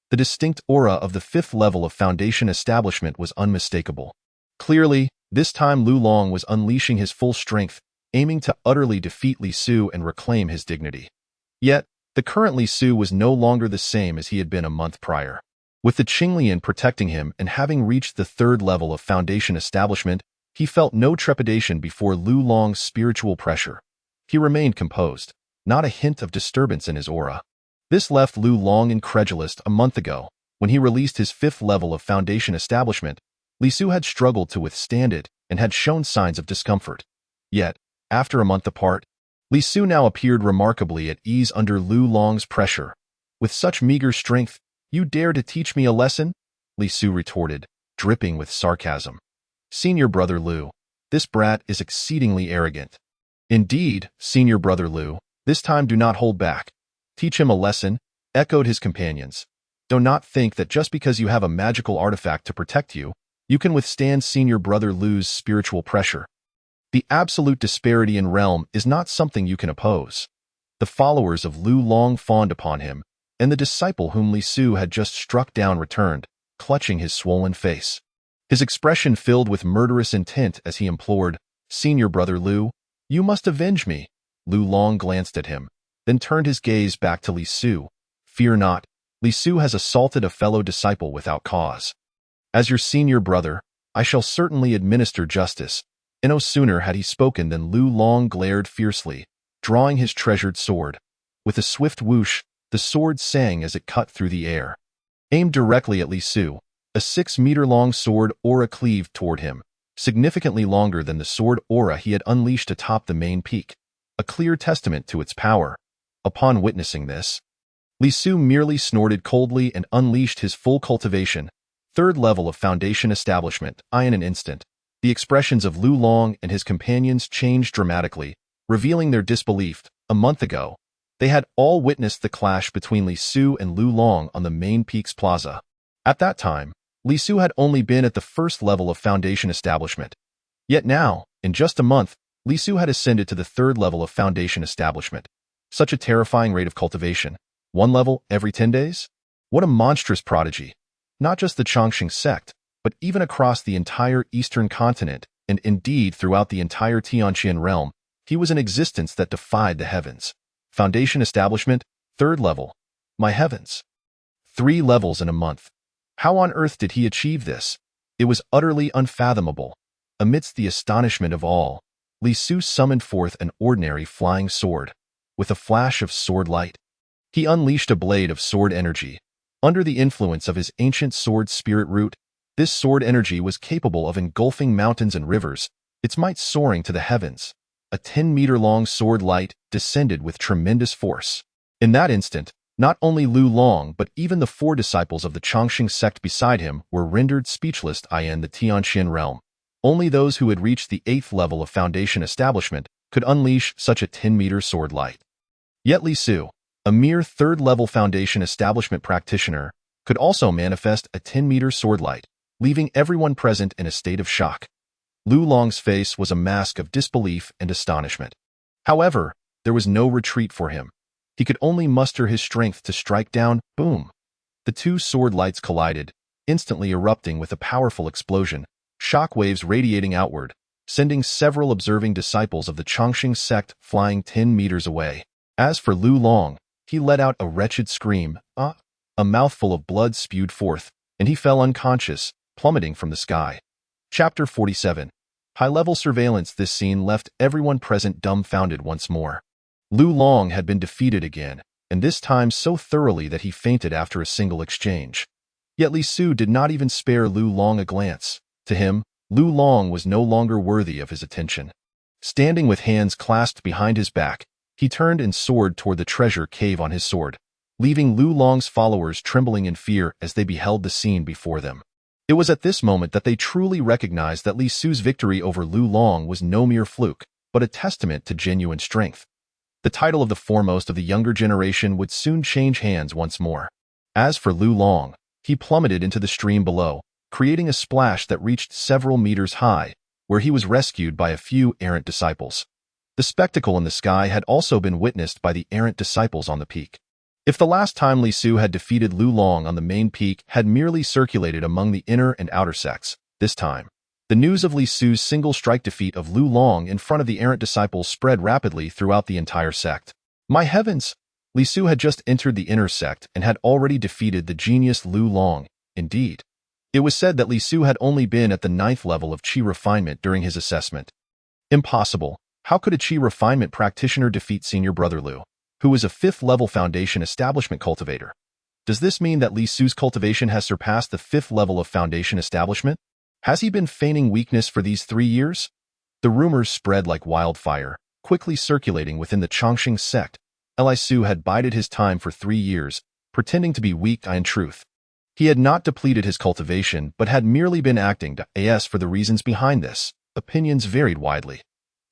The distinct aura of the fifth level of Foundation establishment was unmistakable. Clearly, this time Lu Long was unleashing his full strength, aiming to utterly defeat Li Su and reclaim his dignity. Yet, the current Li Su was no longer the same as he had been a month prior. With the Qinglian protecting him and having reached the third level of Foundation establishment, he felt no trepidation before Lu Long's spiritual pressure. He remained composed, not a hint of disturbance in his aura. This left Lu Long incredulous. A month ago, when he released his fifth level of Foundation establishment, Li Su had struggled to withstand it and had shown signs of discomfort. Yet, after a month apart, Li Su now appeared remarkably at ease under Lu Long's pressure. "With such meager strength, you dare to teach me a lesson?" Li Su retorted, dripping with sarcasm. "Senior brother Lu, this brat is exceedingly arrogant." "Indeed, senior brother Lu, this time do not hold back. Teach him a lesson," echoed his companions. "Do not think that just because you have a magical artifact to protect you, you can withstand senior brother Lu's spiritual pressure. The absolute disparity in realm is not something you can oppose." The followers of Lu Long fawned upon him, and the disciple whom Li Su had just struck down returned, clutching his swollen face. His expression filled with murderous intent as he implored, "Senior brother Lu, you must avenge me." Lu Long glanced at him, then turned his gaze back to Li Su. "Fear not, Li Su has assaulted a fellow disciple without cause. As your senior brother, I shall certainly administer justice." And no sooner had he spoken than Lu Long glared fiercely, drawing his treasured sword. With a swift whoosh, the sword sang as it cut through the air. Aimed directly at Li Su, a 6-meter-long sword aura cleaved toward him, significantly longer than the sword aura he had unleashed atop the main peak, a clear testament to its power. Upon witnessing this, Li Su merely snorted coldly and unleashed his full cultivation, third level of Foundation establishment. In an instant, the expressions of Lu Long and his companions changed dramatically, revealing their disbelief. A month ago, they had all witnessed the clash between Li Su and Lu Long on the main peak's plaza. At that time, Li Su had only been at the first level of Foundation establishment. Yet now, in just a month, Li Su had ascended to the third level of Foundation establishment. Such a terrifying rate of cultivation. 1 level every 10 days? What a monstrous prodigy. Not just the Chongqing sect, but even across the entire eastern continent, and indeed throughout the entire Tianqian realm, he was an existence that defied the heavens. Foundation establishment, 3rd level. My heavens. 3 levels in a month. How on earth did he achieve this? It was utterly unfathomable. Amidst the astonishment of all, Li Su summoned forth an ordinary flying sword. With a flash of sword light, he unleashed a blade of sword energy. Under the influence of his ancient sword spirit root, this sword energy was capable of engulfing mountains and rivers, its might soaring to the heavens. A 10-meter-long sword light descended with tremendous force. In that instant, not only Lu Long but even the 4 disciples of the Chongqing sect beside him were rendered speechless in the Tianqian realm. Only those who had reached the 8th level of foundation establishment could unleash such a 10-meter sword light. Yet Li Su, a mere 3rd-level foundation establishment practitioner, could also manifest a 10-meter sword light, leaving everyone present in a state of shock. Lu Long's face was a mask of disbelief and astonishment. However, there was no retreat for him. He could only muster his strength to strike down. Boom! The 2 sword lights collided, instantly erupting with a powerful explosion, shock waves radiating outward, sending several observing disciples of the Chongqing sect flying 10 meters away. As for Lu Long, he let out a wretched scream. A mouthful of blood spewed forth, and he fell unconscious, plummeting from the sky. Chapter 47. High-level surveillance. This scene left everyone present dumbfounded once more. Lu Long had been defeated again, and this time so thoroughly that he fainted after a single exchange. Yet Li Su did not even spare Lu Long a glance. To him, Lu Long was no longer worthy of his attention. Standing with hands clasped behind his back, he turned and soared toward the treasure cave on his sword, leaving Lu Long's followers trembling in fear as they beheld the scene before them. It was at this moment that they truly recognized that Li Su's victory over Lu Long was no mere fluke, but a testament to genuine strength. The title of the foremost of the younger generation would soon change hands once more. As for Lu Long, he plummeted into the stream below, creating a splash that reached several meters high, where he was rescued by a few errant disciples. The spectacle in the sky had also been witnessed by the errant disciples on the peak. If the last time Li Su had defeated Lu Long on the main peak had merely circulated among the inner and outer sects, this time, the news of Li Su's single-strike defeat of Lu Long in front of the errant disciples spread rapidly throughout the entire sect. My heavens! Li Su had just entered the inner sect and had already defeated the genius Lu Long. Indeed, it was said that Li Su had only been at the 9th level of Qi refinement during his assessment. Impossible! How could a Qi refinement practitioner defeat senior brother Lu, who is a 5th-level foundation establishment cultivator? Does this mean that Li Su's cultivation has surpassed the 5th level of foundation establishment? Has he been feigning weakness for these 3 years? The rumors spread like wildfire, quickly circulating within the Chongqing sect. Li Su had bided his time for 3 years, pretending to be weak in truth. He had not depleted his cultivation, but had merely been acting as for the reasons behind this. Opinions varied widely.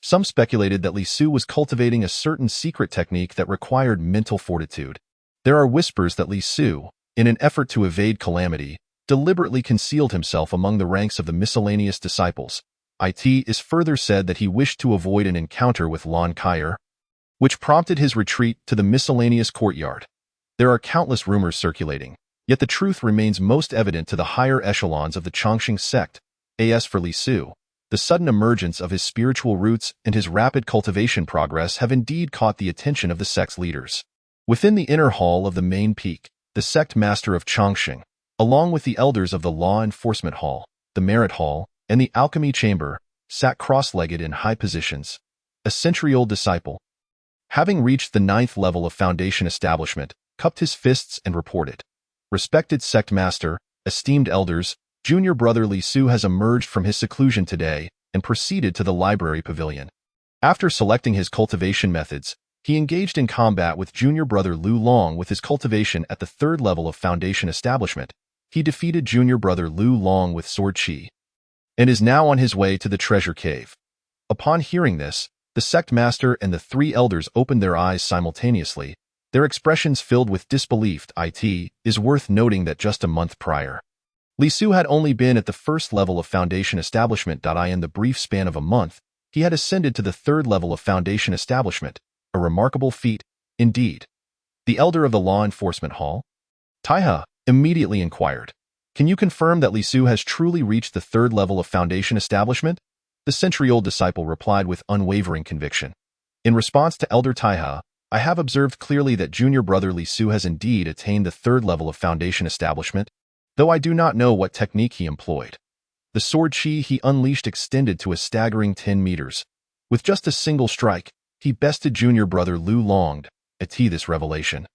Some speculated that Li Su was cultivating a certain secret technique that required mental fortitude. There are whispers that Li Su, in an effort to evade calamity, deliberately concealed himself among the ranks of the miscellaneous disciples. It is further said that he wished to avoid an encounter with Lon Kaier, which prompted his retreat to the miscellaneous courtyard. There are countless rumors circulating, yet the truth remains most evident to the higher echelons of the Chongqing sect. As for Li Su, the sudden emergence of his spiritual roots and his rapid cultivation progress have indeed caught the attention of the sect's leaders. Within the inner hall of the main peak, the sect master of Chongqing, along with the elders of the Law Enforcement Hall, the Merit Hall, and the Alchemy Chamber, sat cross-legged in high positions. A century-old disciple, having reached the 9th level of foundation establishment, cupped his fists and reported, "Respected sect master, esteemed elders, junior brother Li Su has emerged from his seclusion today and proceeded to the library pavilion. After selecting his cultivation methods, he engaged in combat with junior brother Lu Long with his cultivation at the 3rd level of foundation establishment. He defeated junior brother Lu Long with sword chi, and is now on his way to the treasure cave." Upon hearing this, the sect master and the 3 elders opened their eyes simultaneously, their expressions filled with disbelief. It is worth noting that just a month prior, Li Su had only been at the 1st level of foundation establishment. In the brief span of a month, he had ascended to the 3rd level of foundation establishment, a remarkable feat, indeed. The elder of the Law Enforcement Hall, Taiha, immediately inquired, Can you confirm that Li Su has truly reached the third level of foundation establishment? The century-old disciple replied with unwavering conviction. In response to Elder Taiha, I have observed clearly that junior brother Li Su has indeed attained the third level of foundation establishment, though I do not know what technique he employed. The sword chi he unleashed extended to a staggering 10 meters. With just a single strike, he bested junior brother Lu Longed. At this revelation,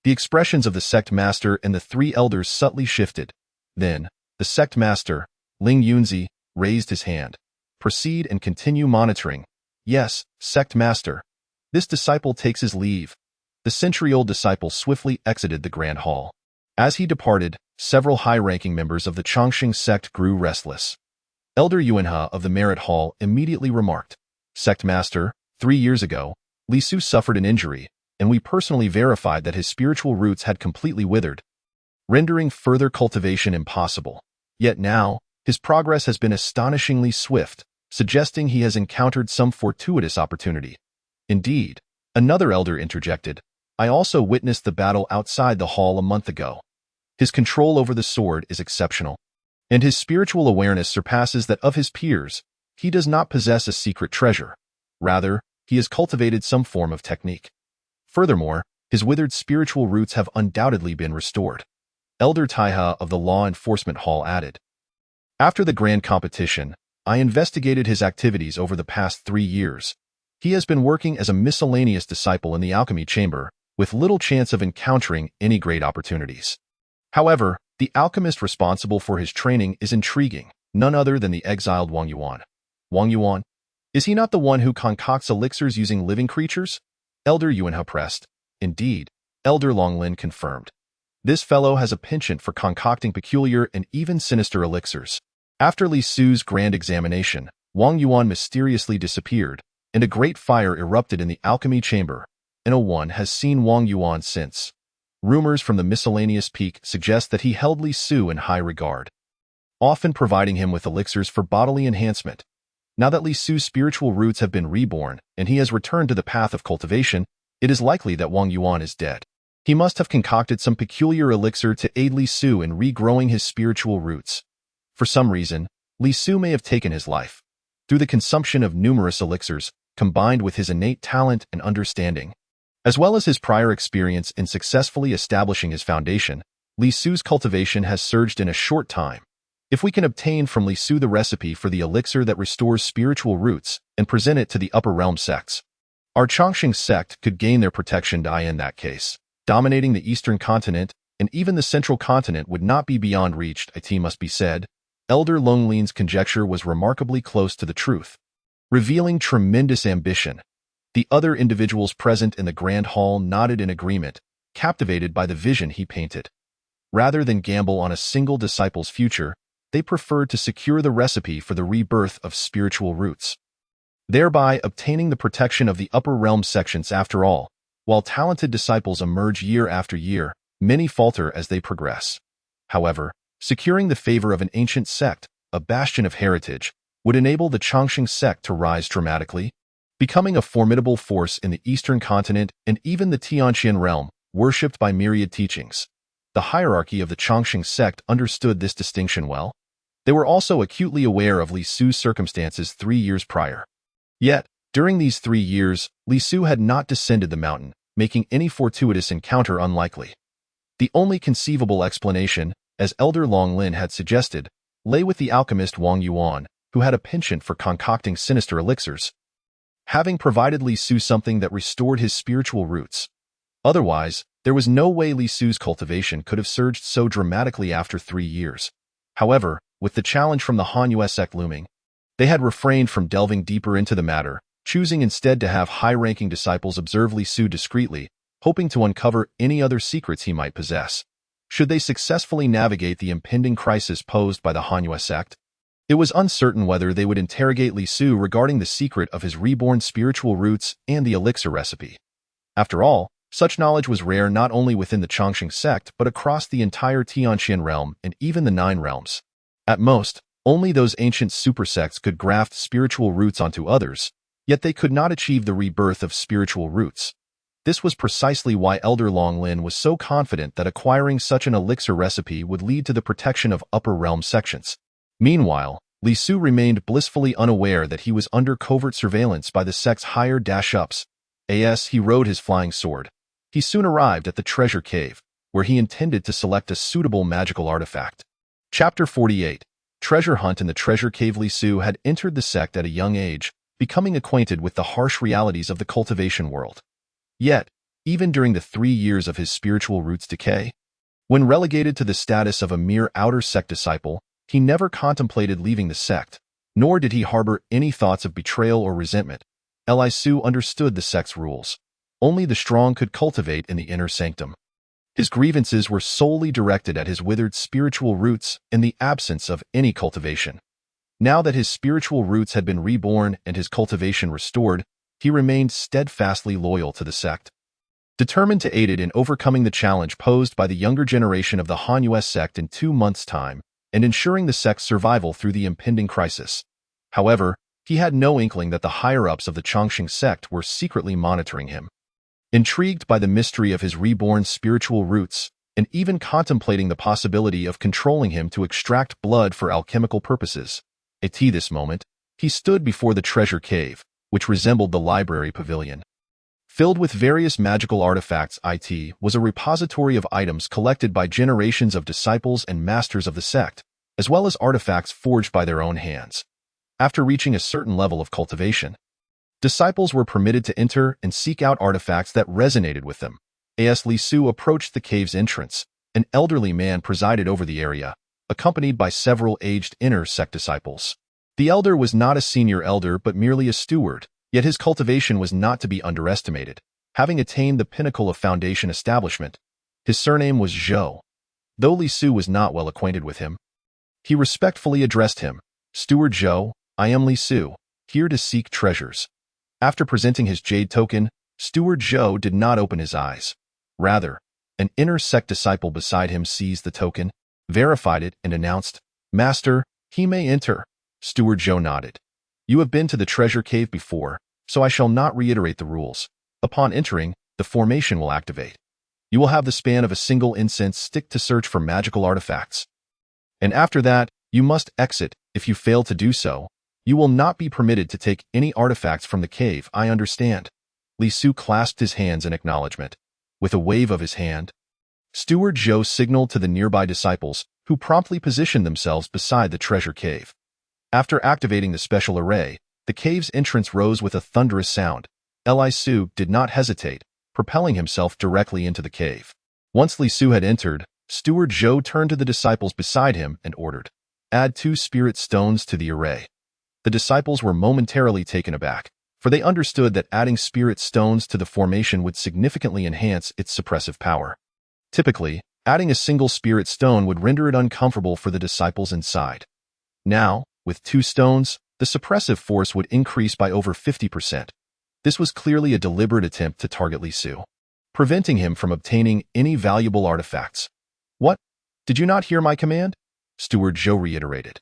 the expressions of the sect master and the three elders subtly shifted. Then, the sect master, Ling Yunzi, raised his hand. Proceed and continue monitoring. Yes, sect master. This disciple takes his leave. The century-old disciple swiftly exited the grand hall. As he departed, several high-ranking members of the Chongqing sect grew restless. Elder Yuanhe of the Merit Hall immediately remarked, Sect master, 3 years ago, Li Su suffered an injury, and we personally verified that his spiritual roots had completely withered, rendering further cultivation impossible. Yet now, his progress has been astonishingly swift, suggesting he has encountered some fortuitous opportunity. Indeed, another elder interjected, I also witnessed the battle outside the hall a month ago. His control over the sword is exceptional, and his spiritual awareness surpasses that of his peers. He does not possess a secret treasure. Rather, he has cultivated some form of technique. Furthermore, his withered spiritual roots have undoubtedly been restored. Elder Taiha of the Law Enforcement Hall added, After the grand competition, I investigated his activities over the past 3 years. He has been working as a miscellaneous disciple in the alchemy chamber, with little chance of encountering any great opportunities. However, the alchemist responsible for his training is intriguing, none other than the exiled Wang Yuan. Wang Yuan? Is he not the one who concocts elixirs using living creatures? Elder Yuanhe pressed. Indeed, Elder Longlin confirmed. This fellow has a penchant for concocting peculiar and even sinister elixirs. After Li Su's grand examination, Wang Yuan mysteriously disappeared, and a great fire erupted in the alchemy chamber. No one has seen Wang Yuan since. Rumors from the miscellaneous peak suggest that he held Li Su in high regard, often providing him with elixirs for bodily enhancement. Now that Li Su's spiritual roots have been reborn and he has returned to the path of cultivation, it is likely that Wang Yuan is dead. He must have concocted some peculiar elixir to aid Li Su in regrowing his spiritual roots. For some reason, Li Su may have taken his life. Through the consumption of numerous elixirs, combined with his innate talent and understanding, as well as his prior experience in successfully establishing his foundation, Li Su's cultivation has surged in a short time. If we can obtain from Li Su the recipe for the elixir that restores spiritual roots and present it to the upper realm sects, our Chongqing sect could gain their protection in that case. Dominating the eastern continent and even the central continent would not be beyond reach, it must be said. Elder Longlin's conjecture was remarkably close to the truth, revealing tremendous ambition. The other individuals present in the grand hall nodded in agreement, captivated by the vision he painted. Rather than gamble on a single disciple's future, they preferred to secure the recipe for the rebirth of spiritual roots, thereby obtaining the protection of the upper realm sections. After all, while talented disciples emerge year after year, many falter as they progress. However, securing the favor of an ancient sect, a bastion of heritage, would enable the Chongqing sect to rise dramatically, becoming a formidable force in the eastern continent and even the Tianqian realm, worshipped by myriad teachings. The hierarchy of the Chongqing sect understood this distinction well. They were also acutely aware of Li Su's circumstances 3 years prior. Yet, during these 3 years, Li Su had not descended the mountain, making any fortuitous encounter unlikely. The only conceivable explanation, as Elder Longlin had suggested, lay with the alchemist Wang Yuan, who had a penchant for concocting sinister elixirs, having provided Li Su something that restored his spiritual roots. Otherwise, there was no way Li Su's cultivation could have surged so dramatically after 3 years. However, with the challenge from the Hanyue sect looming, they had refrained from delving deeper into the matter, choosing instead to have high-ranking disciples observe Li Su discreetly, hoping to uncover any other secrets he might possess. Should they successfully navigate the impending crisis posed by the Hanyue sect, it was uncertain whether they would interrogate Li Su regarding the secret of his reborn spiritual roots and the elixir recipe. After all, such knowledge was rare not only within the Chongqing sect but across the entire Tianqian realm and even the 9 realms. At most, only those ancient supersects could graft spiritual roots onto others, yet they could not achieve the rebirth of spiritual roots. This was precisely why Elder Long Lin was so confident that acquiring such an elixir recipe would lead to the protection of upper realm sections. Meanwhile, Li Su remained blissfully unaware that he was under covert surveillance by the sect's higher dash-ups. As he rode his flying sword, he soon arrived at the treasure cave, where he intended to select a suitable magical artifact. Chapter 48. Treasure Hunt in the Treasure Cave. Li Su had entered the sect at a young age, becoming acquainted with the harsh realities of the cultivation world. Yet, even during the 3 years of his spiritual roots decay, when relegated to the status of a mere outer sect disciple, he never contemplated leaving the sect, nor did he harbor any thoughts of betrayal or resentment. Li Su understood the sect's rules. Only the strong could cultivate in the inner sanctum. His grievances were solely directed at his withered spiritual roots and the absence of any cultivation. Now that his spiritual roots had been reborn and his cultivation restored, he remained steadfastly loyal to the sect. Determined to aid it in overcoming the challenge posed by the younger generation of the Han US sect in 2 months' time and ensuring the sect's survival through the impending crisis. However, he had no inkling that the higher-ups of the Chongqing sect were secretly monitoring him. Intrigued by the mystery of his reborn spiritual roots, and even contemplating the possibility of controlling him to extract blood for alchemical purposes, at this moment, he stood before the treasure cave, which resembled the library pavilion. Filled with various magical artifacts, it was a repository of items collected by generations of disciples and masters of the sect, as well as artifacts forged by their own hands. After reaching a certain level of cultivation, disciples were permitted to enter and seek out artifacts that resonated with them. As Li Su approached the cave's entrance, an elderly man presided over the area, accompanied by several aged inner sect disciples. The elder was not a senior elder but merely a steward, yet his cultivation was not to be underestimated. Having attained the pinnacle of foundation establishment, his surname was Zhou. Though Li Su was not well acquainted with him, he respectfully addressed him, "Steward Zhou, I am Li Su, here to seek treasures." After presenting his jade token, Steward Zhou did not open his eyes. Rather, an inner sect disciple beside him seized the token, verified it, and announced, "Master, he may enter." Steward Zhou nodded. "You have been to the treasure cave before, so I shall not reiterate the rules. Upon entering, the formation will activate. You will have the span of a single incense stick to search for magical artifacts. And after that, you must exit. If you fail to do so, you will not be permitted to take any artifacts from the cave. I understand." Li Su clasped his hands in acknowledgement. With a wave of his hand, Steward Zhou signaled to the nearby disciples, who promptly positioned themselves beside the treasure cave. After activating the special array, the cave's entrance rose with a thunderous sound. Li Su did not hesitate, propelling himself directly into the cave. Once Li Su had entered, Steward Zhou turned to the disciples beside him and ordered, "Add 2 spirit stones to the array." The disciples were momentarily taken aback, for they understood that adding spirit stones to the formation would significantly enhance its suppressive power. Typically, adding a single spirit stone would render it uncomfortable for the disciples inside. Now, with 2 stones, the suppressive force would increase by over 50%. This was clearly a deliberate attempt to target Li Su, preventing him from obtaining any valuable artifacts. "What? Did you not hear my command?" Steward Zhou reiterated.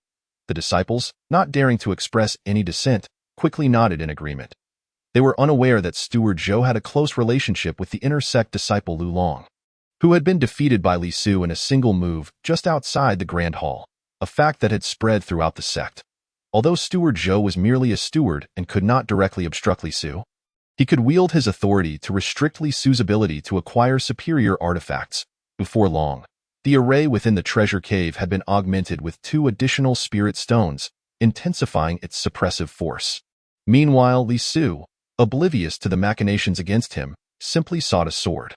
The disciples, not daring to express any dissent, quickly nodded in agreement. They were unaware that Steward Zhou had a close relationship with the inner sect disciple Lu Long, who had been defeated by Li Su in a single move just outside the Grand Hall, a fact that had spread throughout the sect. Although Steward Zhou was merely a steward and could not directly obstruct Li Su, he could wield his authority to restrict Li Su's ability to acquire superior artifacts. Before long, the array within the treasure cave had been augmented with 2 additional spirit stones, intensifying its suppressive force. Meanwhile, Li Su, oblivious to the machinations against him, simply sought a sword.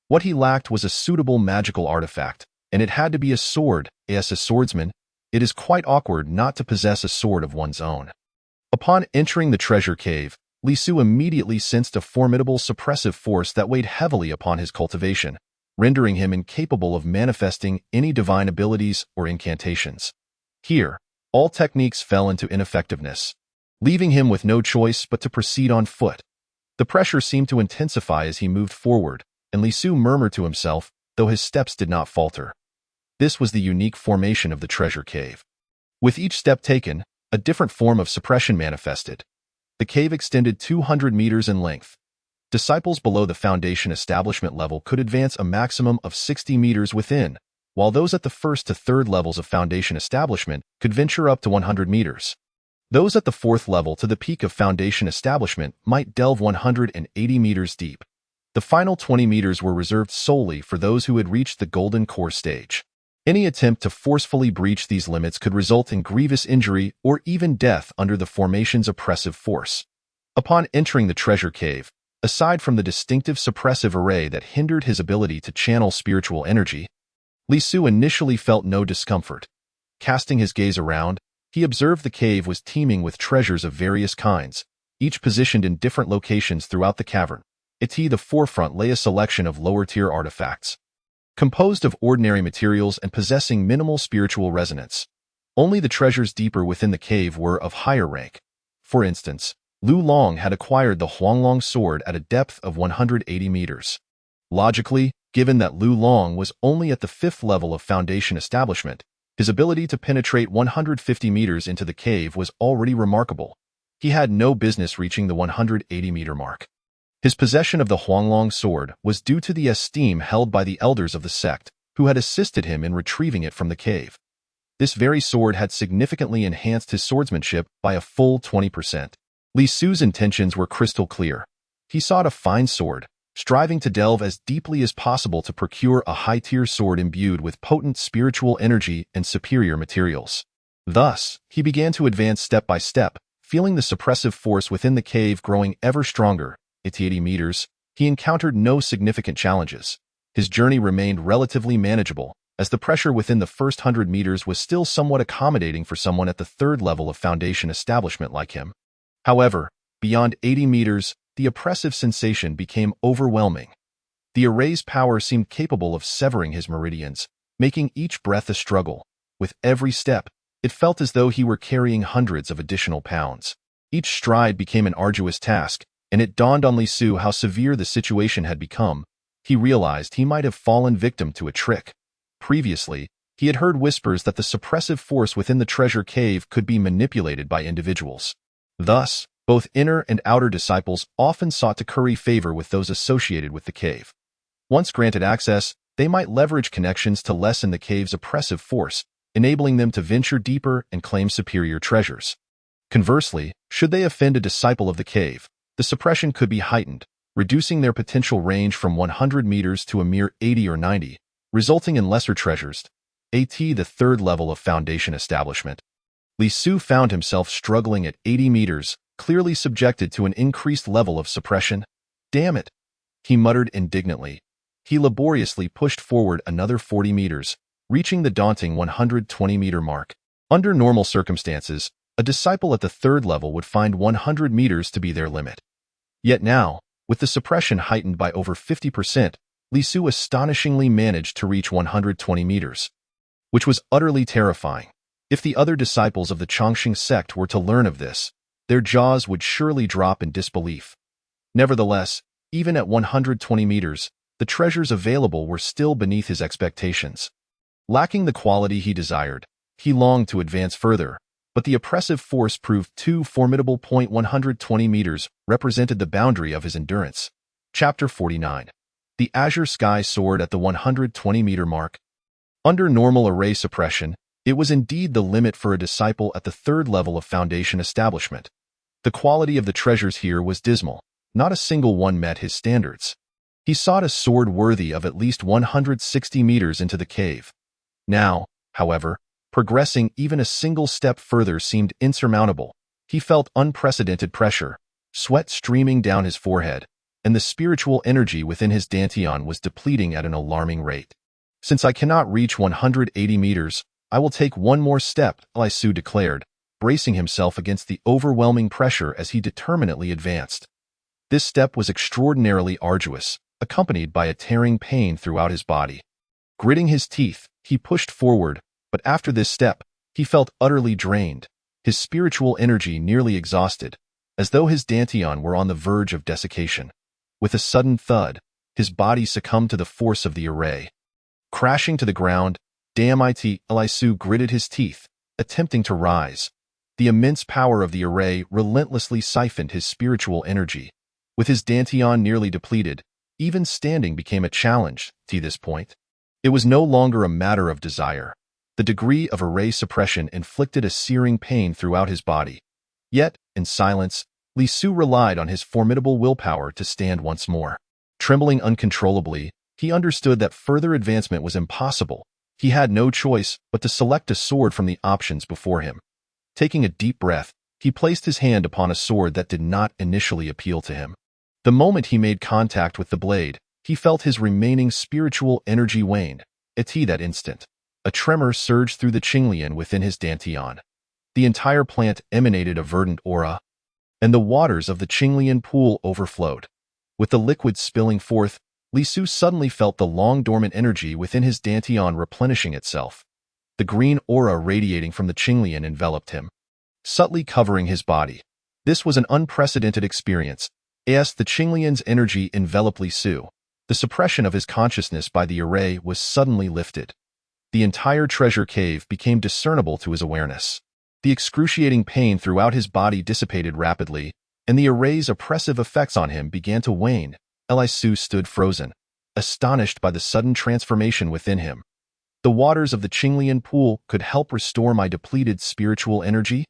What he lacked was a suitable magical artifact, and it had to be a sword. As a swordsman, it is quite awkward not to possess a sword of one's own. Upon entering the treasure cave, Li Su immediately sensed a formidable suppressive force that weighed heavily upon his cultivation, rendering him incapable of manifesting any divine abilities or incantations. Here, all techniques fell into ineffectiveness, leaving him with no choice but to proceed on foot. The pressure seemed to intensify as he moved forward, and Li Su murmured to himself, though his steps did not falter. This was the unique formation of the treasure cave. With each step taken, a different form of suppression manifested. The cave extended 200 meters in length. Disciples below the Foundation establishment level could advance a maximum of 60 meters within, while those at the first to third levels of Foundation establishment could venture up to 100 meters. Those at the fourth level to the peak of Foundation establishment might delve 180 meters deep. The final 20 meters were reserved solely for those who had reached the Golden Core stage. Any attempt to forcefully breach these limits could result in grievous injury or even death under the formation's oppressive force. Upon entering the treasure cave, aside from the distinctive suppressive array that hindered his ability to channel spiritual energy, Li Su initially felt no discomfort. Casting his gaze around, he observed the cave was teeming with treasures of various kinds, each positioned in different locations throughout the cavern. At the forefront lay a selection of lower-tier artifacts, composed of ordinary materials and possessing minimal spiritual resonance. Only the treasures deeper within the cave were of higher rank. For instance, Lu Long had acquired the Huanglong sword at a depth of 180 meters. Logically, given that Lu Long was only at the fifth level of Foundation establishment, his ability to penetrate 150 meters into the cave was already remarkable. He had no business reaching the 180-meter mark. His possession of the Huanglong sword was due to the esteem held by the elders of the sect, who had assisted him in retrieving it from the cave. This very sword had significantly enhanced his swordsmanship by a full 20%. Li Su's intentions were crystal clear. He sought a fine sword, striving to delve as deeply as possible to procure a high-tier sword imbued with potent spiritual energy and superior materials. Thus, he began to advance step by step, feeling the suppressive force within the cave growing ever stronger. At 80 meters, he encountered no significant challenges. His journey remained relatively manageable, as the pressure within the first 100 meters was still somewhat accommodating for someone at the third level of Foundation establishment like him. However, beyond 80 meters, the oppressive sensation became overwhelming. The array's power seemed capable of severing his meridians, making each breath a struggle. With every step, it felt as though he were carrying hundreds of additional pounds. Each stride became an arduous task, and it dawned on Li Su how severe the situation had become. He realized he might have fallen victim to a trick. Previously, he had heard whispers that the suppressive force within the treasure cave could be manipulated by individuals. Thus, both inner and outer disciples often sought to curry favor with those associated with the cave. Once granted access, they might leverage connections to lessen the cave's oppressive force, enabling them to venture deeper and claim superior treasures. Conversely, should they offend a disciple of the cave, the suppression could be heightened, reducing their potential range from 100 meters to a mere 80 or 90, resulting in lesser treasures. At the third level of Foundation establishment, Li Su found himself struggling at 80 meters, clearly subjected to an increased level of suppression. Damn it! He muttered indignantly. He laboriously pushed forward another 40 meters, reaching the daunting 120-meter mark. Under normal circumstances, a disciple at the third level would find 100 meters to be their limit. Yet now, with the suppression heightened by over 50%, Li Su astonishingly managed to reach 120 meters, which was utterly terrifying. If the other disciples of the Chongqing sect were to learn of this, their jaws would surely drop in disbelief. Nevertheless, even at 120 meters, the treasures available were still beneath his expectations. Lacking the quality he desired, he longed to advance further, but the oppressive force proved too formidable. 120 meters represented the boundary of his endurance. Chapter 49. The Azure Sky Sword at the 120-meter mark. Under normal array suppression, it was indeed the limit for a disciple at the third level of Foundation establishment. The quality of the treasures here was dismal. Not a single one met his standards. He sought a sword worthy of at least 160 meters into the cave. Now, however, progressing even a single step further seemed insurmountable. He felt unprecedented pressure, sweat streaming down his forehead, and the spiritual energy within his dantian was depleting at an alarming rate. Since I cannot reach 180 meters, I will take one more step, Li Su declared, bracing himself against the overwhelming pressure as he determinedly advanced. This step was extraordinarily arduous, accompanied by a tearing pain throughout his body. Gritting his teeth, he pushed forward, but after this step, he felt utterly drained, his spiritual energy nearly exhausted, as though his dantian were on the verge of desiccation. With a sudden thud, his body succumbed to the force of the array. Crashing to the ground, damn it, Li Su gritted his teeth, attempting to rise. The immense power of the array relentlessly siphoned his spiritual energy. With his dantian nearly depleted, even standing became a challenge to this point. It was no longer a matter of desire. The degree of array suppression inflicted a searing pain throughout his body. Yet, in silence, Li Su relied on his formidable willpower to stand once more. Trembling uncontrollably, he understood that further advancement was impossible. He had no choice but to select a sword from the options before him. Taking a deep breath, he placed his hand upon a sword that did not initially appeal to him. The moment he made contact with the blade, he felt his remaining spiritual energy wane. At that instant, a tremor surged through the Qinglian within his dantian. The entire plant emanated a verdant aura, and the waters of the Qinglian pool overflowed. With the liquid spilling forth, Li Su suddenly felt the long-dormant energy within his dantian replenishing itself. The green aura radiating from the Qinglian enveloped him, subtly covering his body. This was an unprecedented experience, as the Qinglian's energy enveloped Li Su. The suppression of his consciousness by the array was suddenly lifted. The entire treasure cave became discernible to his awareness. The excruciating pain throughout his body dissipated rapidly, and the array's oppressive effects on him began to wane. Li Su stood frozen, astonished by the sudden transformation within him. The waters of the Qinglian pool could help restore my depleted spiritual energy.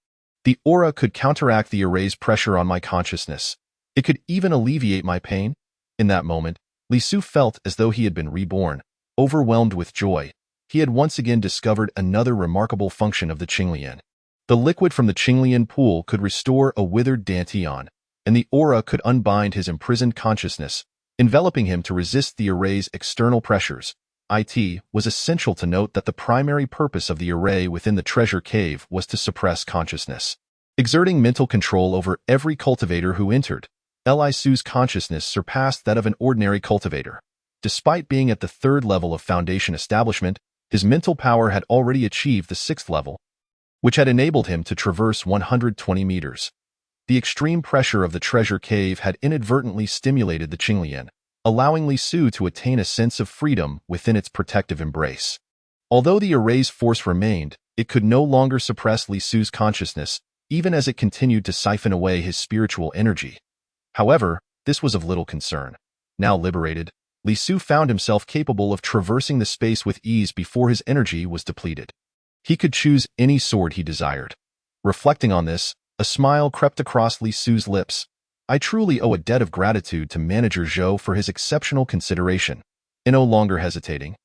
The aura could counteract the array's pressure on my consciousness. It could even alleviate my pain. In that moment, Li Su felt as though he had been reborn. Overwhelmed with joy, he had once again discovered another remarkable function of the Qinglian. The liquid from the Qinglian pool could restore a withered dantian, and the aura could unbind his imprisoned consciousness, enveloping him to resist the array's external pressures. It was essential to note that the primary purpose of the array within the treasure cave was to suppress consciousness. Exerting mental control over every cultivator who entered, Li Su's consciousness surpassed that of an ordinary cultivator. Despite being at the 3rd level of Foundation establishment, his mental power had already achieved the 6th level, which had enabled him to traverse 120 meters. The extreme pressure of the treasure cave had inadvertently stimulated the Qinglian, allowing Li Su to attain a sense of freedom within its protective embrace. Although the array's force remained, it could no longer suppress Li Su's consciousness, even as it continued to siphon away his spiritual energy. However, this was of little concern. Now liberated, Li Su found himself capable of traversing the space with ease before his energy was depleted. He could choose any sword he desired. Reflecting on this, a smile crept across Li Su's lips. I truly owe a debt of gratitude to Manager Zhou for his exceptional consideration. And no longer hesitating,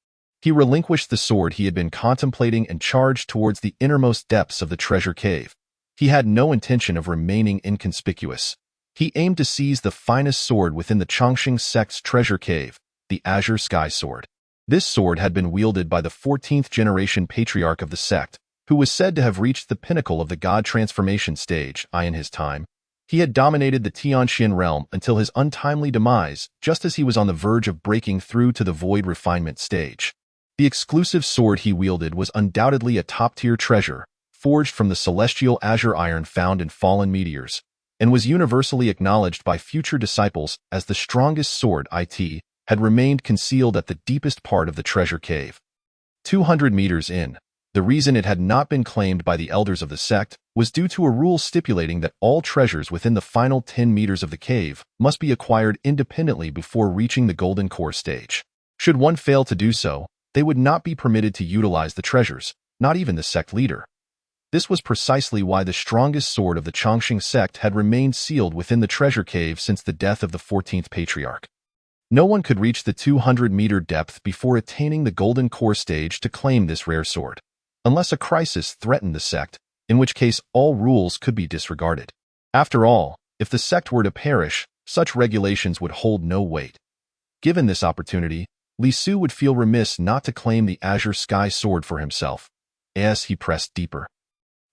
he relinquished the sword he had been contemplating and charged towards the innermost depths of the treasure cave. He had no intention of remaining inconspicuous. He aimed to seize the finest sword within the Chongqing sect's treasure cave, the Azure Sky Sword. This sword had been wielded by the 14th generation patriarch of the sect, who was said to have reached the pinnacle of the god transformation stage. In his time, he had dominated the Tianxian realm until his untimely demise, just as he was on the verge of breaking through to the void refinement stage. The exclusive sword he wielded was undoubtedly a top-tier treasure, forged from the celestial azure iron found in fallen meteors, and was universally acknowledged by future disciples as the strongest sword. It had remained concealed at the deepest part of the treasure cave. 200 meters in, the reason it had not been claimed by the elders of the sect was due to a rule stipulating that all treasures within the final 10 meters of the cave must be acquired independently before reaching the golden core stage. Should one fail to do so, they would not be permitted to utilize the treasures, not even the sect leader. This was precisely why the strongest sword of the Chongqing sect had remained sealed within the treasure cave since the death of the 14th patriarch. No one could reach the 200-meter depth before attaining the golden core stage to claim this rare sword, unless a crisis threatened the sect, in which case all rules could be disregarded. After all, if the sect were to perish, such regulations would hold no weight. Given this opportunity, Li Su would feel remiss not to claim the Azure Sky Sword for himself. As he pressed deeper,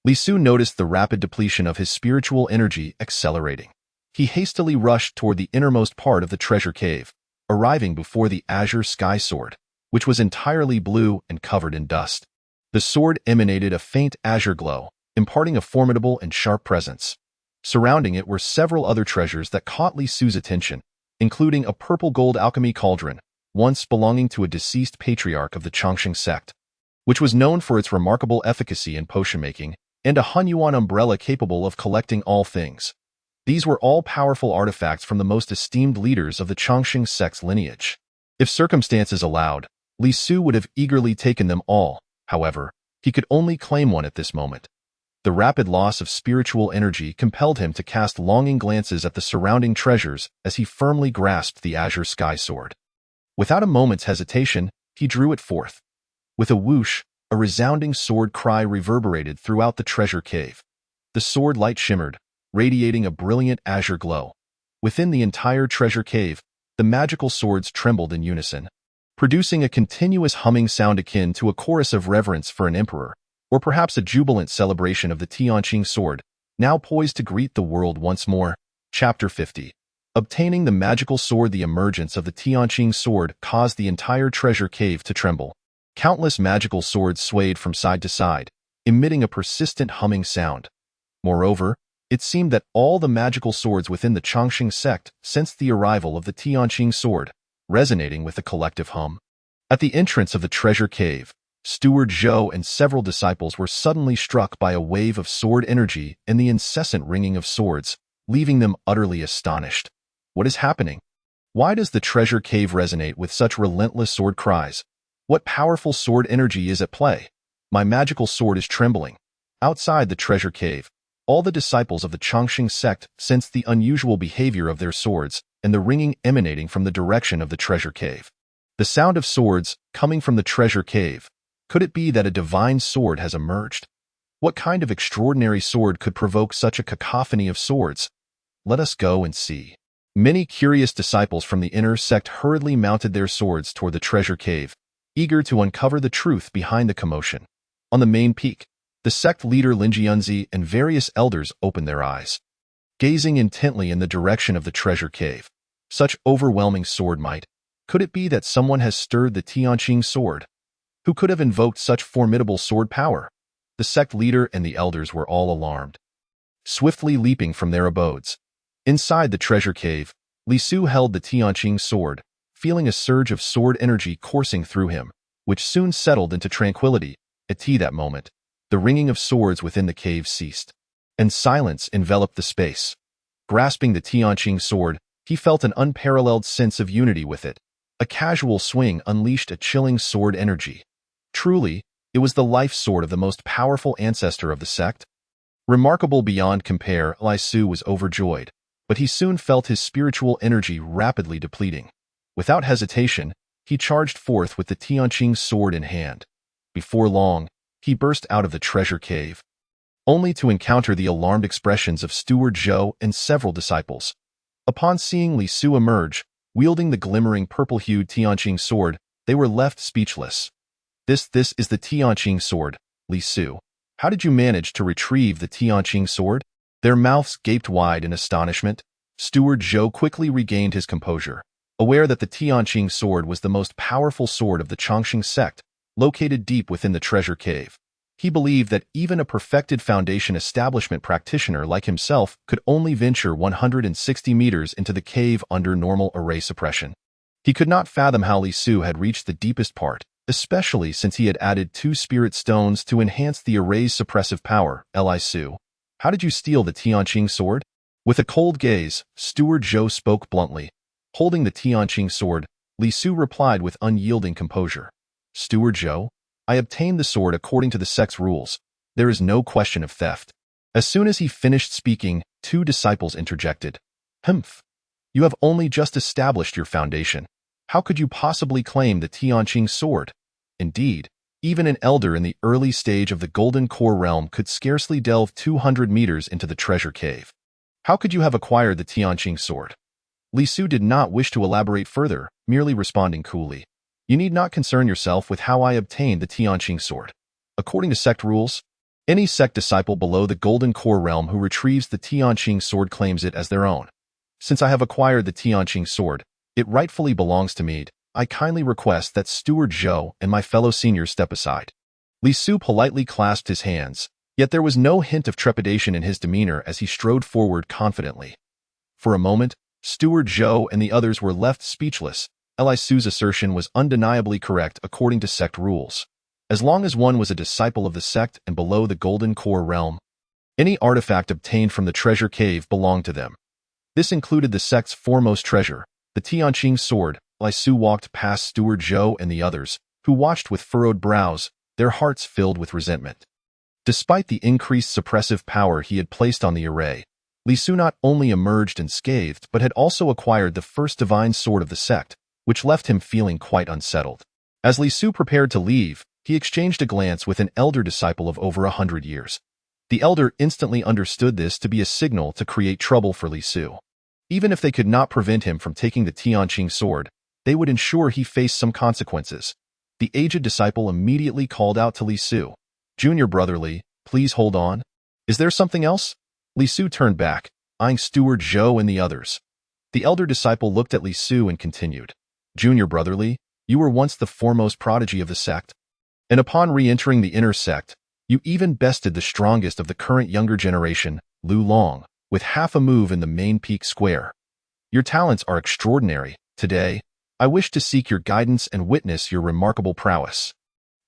Li Su noticed the rapid depletion of his spiritual energy accelerating. He hastily rushed toward the innermost part of the treasure cave, arriving before the Azure Sky Sword, which was entirely blue and covered in dust. The sword emanated a faint azure glow, imparting a formidable and sharp presence. Surrounding it were several other treasures that caught Li Su's attention, including a purple gold alchemy cauldron, once belonging to a deceased patriarch of the Chongqing sect, which was known for its remarkable efficacy in potion making, and a Hunyuan umbrella capable of collecting all things. These were all powerful artifacts from the most esteemed leaders of the Chongqing sect's lineage. If circumstances allowed, Li Su would have eagerly taken them all. However, he could only claim one at this moment. The rapid loss of spiritual energy compelled him to cast longing glances at the surrounding treasures as he firmly grasped the azure sky sword. Without a moment's hesitation, he drew it forth. With a whoosh, a resounding sword cry reverberated throughout the treasure cave. The sword light shimmered, radiating a brilliant azure glow. Within the entire treasure cave, the magical swords trembled in unison, producing a continuous humming sound akin to a chorus of reverence for an emperor, or perhaps a jubilant celebration of the Tianqing sword, now poised to greet the world once more. Chapter 50. Obtaining the magical sword. The emergence of the Tianqing sword caused the entire treasure cave to tremble. Countless magical swords swayed from side to side, emitting a persistent humming sound. Moreover, it seemed that all the magical swords within the Chongqing sect sensed the arrival of the Tianqing sword, resonating with the collective hum. At the entrance of the treasure cave, Steward Zhou and several disciples were suddenly struck by a wave of sword energy and the incessant ringing of swords, leaving them utterly astonished. What is happening? Why does the treasure cave resonate with such relentless sword cries? What powerful sword energy is at play? My magical sword is trembling. Outside the treasure cave, all the disciples of the Chongqing sect sensed the unusual behavior of their swords and the ringing emanating from the direction of the treasure cave. The sound of swords coming from the treasure cave. Could it be that a divine sword has emerged? What kind of extraordinary sword could provoke such a cacophony of swords? Let us go and see. Many curious disciples from the inner sect hurriedly mounted their swords toward the treasure cave, eager to uncover the truth behind the commotion. On the main peak, the sect leader Lin Jianzi and various elders opened their eyes, gazing intently in the direction of the treasure cave. Such overwhelming sword might. Could it be that someone has stirred the Tianqing sword? Who could have invoked such formidable sword power? The sect leader and the elders were all alarmed, swiftly leaping from their abodes. Inside the treasure cave, Li Su held the Tianqing sword, feeling a surge of sword energy coursing through him, which soon settled into tranquility. At that moment, the ringing of swords within the cave ceased, and silence enveloped the space. Grasping the Tianqing sword, he felt an unparalleled sense of unity with it. A casual swing unleashed a chilling sword energy. Truly, it was the life sword of the most powerful ancestor of the sect. Remarkable beyond compare, Li Su was overjoyed, but he soon felt his spiritual energy rapidly depleting. Without hesitation, he charged forth with the Tianqing sword in hand. Before long, he burst out of the treasure cave, only to encounter the alarmed expressions of Steward Zhou and several disciples. Upon seeing Li Su emerge, wielding the glimmering purple-hued Tianqing sword, they were left speechless. This is the Tianqing sword, Li Su. How did you manage to retrieve the Tianqing sword? Their mouths gaped wide in astonishment. Steward Zhou quickly regained his composure, aware that the Tianqing sword was the most powerful sword of the Chongqing sect, located deep within the treasure cave. He believed that even a perfected Foundation establishment practitioner like himself could only venture 160 meters into the cave under normal array suppression. He could not fathom how Li Su had reached the deepest part, especially since he had added 2 spirit stones to enhance the array's suppressive power. Li Su, how did you steal the Tianqing sword? With a cold gaze, Steward Zhou spoke bluntly. Holding the Tianqing sword, Li Su replied with unyielding composure. Steward Zhou, I obtained the sword according to the sect's rules. There is no question of theft. As soon as he finished speaking, 2 disciples interjected. Humph! You have only just established your foundation. How could you possibly claim the Tianqing sword? Indeed, even an elder in the early stage of the Golden Core realm could scarcely delve 200 meters into the treasure cave. How could you have acquired the Tianqing sword? Li Su did not wish to elaborate further, merely responding coolly. You need not concern yourself with how I obtained the Tianqing sword. According to sect rules, any sect disciple below the Golden Core realm who retrieves the Tianqing sword claims it as their own. Since I have acquired the Tianqing sword, it rightfully belongs to me. I kindly request that Steward Zhou and my fellow seniors step aside. Li Su politely clasped his hands, yet there was no hint of trepidation in his demeanor as he strode forward confidently. For a moment, Steward Zhou and the others were left speechless. Li Su's assertion was undeniably correct according to sect rules. As long as one was a disciple of the sect and below the Golden Core realm, Any artifact obtained from the treasure cave belonged to them. This included the sect's foremost treasure, the Tianqing sword. Li Su walked past Steward Zhou and the others, who watched with furrowed brows, their hearts filled with resentment. Despite the increased suppressive power he had placed on the array, Li Su not only emerged unscathed but had also acquired the first divine sword of the sect, which left him feeling quite unsettled. As Li Su prepared to leave, he exchanged a glance with an elder disciple of over 100 years. The elder instantly understood this to be a signal to create trouble for Li Su. Even if they could not prevent him from taking the Tianqing sword, they would ensure he faced some consequences. The aged disciple immediately called out to Li Su, "Junior brother Li, please hold on. Is there something else?" Li Su turned back, eyeing Steward Zhou and the others. The elder disciple looked at Li Su and continued, "Junior brother Li, you were once the foremost prodigy of the sect. And upon re-entering the inner sect, you even bested the strongest of the current younger generation, Lu Long, with half a move in the main peak square. Your talents are extraordinary. Today, I wish to seek your guidance and witness your remarkable prowess."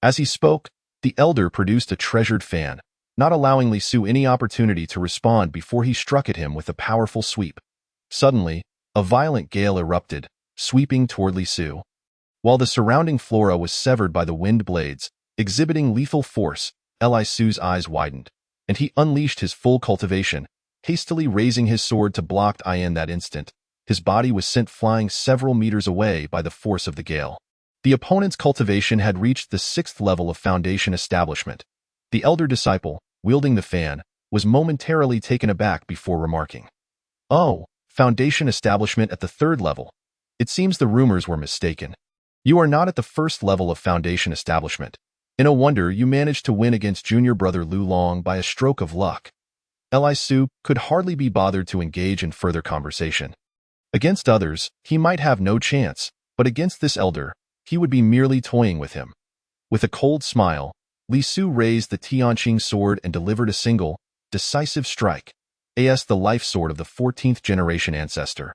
As he spoke, the elder produced a treasured fan, not allowing Li Su any opportunity to respond before he struck at him with a powerful sweep. Suddenly, a violent gale erupted, sweeping toward Li Su. While the surrounding flora was severed by the wind blades, exhibiting lethal force, Li Su's eyes widened, and he unleashed his full cultivation, hastily raising his sword to block in that instant. His body was sent flying several meters away by the force of the gale. The opponent's cultivation had reached the 6th level of foundation establishment. The elder disciple, wielding the fan, was momentarily taken aback before remarking, "Oh, foundation establishment at the 3rd level. It seems the rumors were mistaken. You are not at the 1st level of foundation establishment. No wonder you managed to win against junior brother Lu Long by a stroke of luck." Li Su could hardly be bothered to engage in further conversation. Against others, he might have no chance, but against this elder, he would be merely toying with him. With a cold smile, Li Su raised the Tianqing sword and delivered a single, decisive strike, as the life sword of the 14th generation ancestor.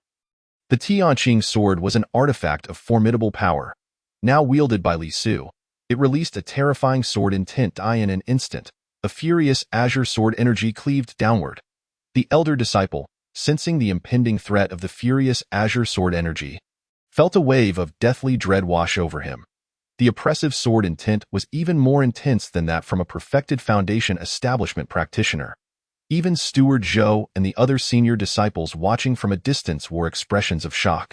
The Tianqing sword was an artifact of formidable power. Now wielded by Li Su, it released a terrifying sword intent in an instant. A furious azure sword energy cleaved downward. The elder disciple, sensing the impending threat of the furious azure sword energy, felt a wave of deathly dread wash over him. The oppressive sword intent was even more intense than that from a perfected foundation establishment practitioner. Even Steward Zhou and the other senior disciples watching from a distance wore expressions of shock.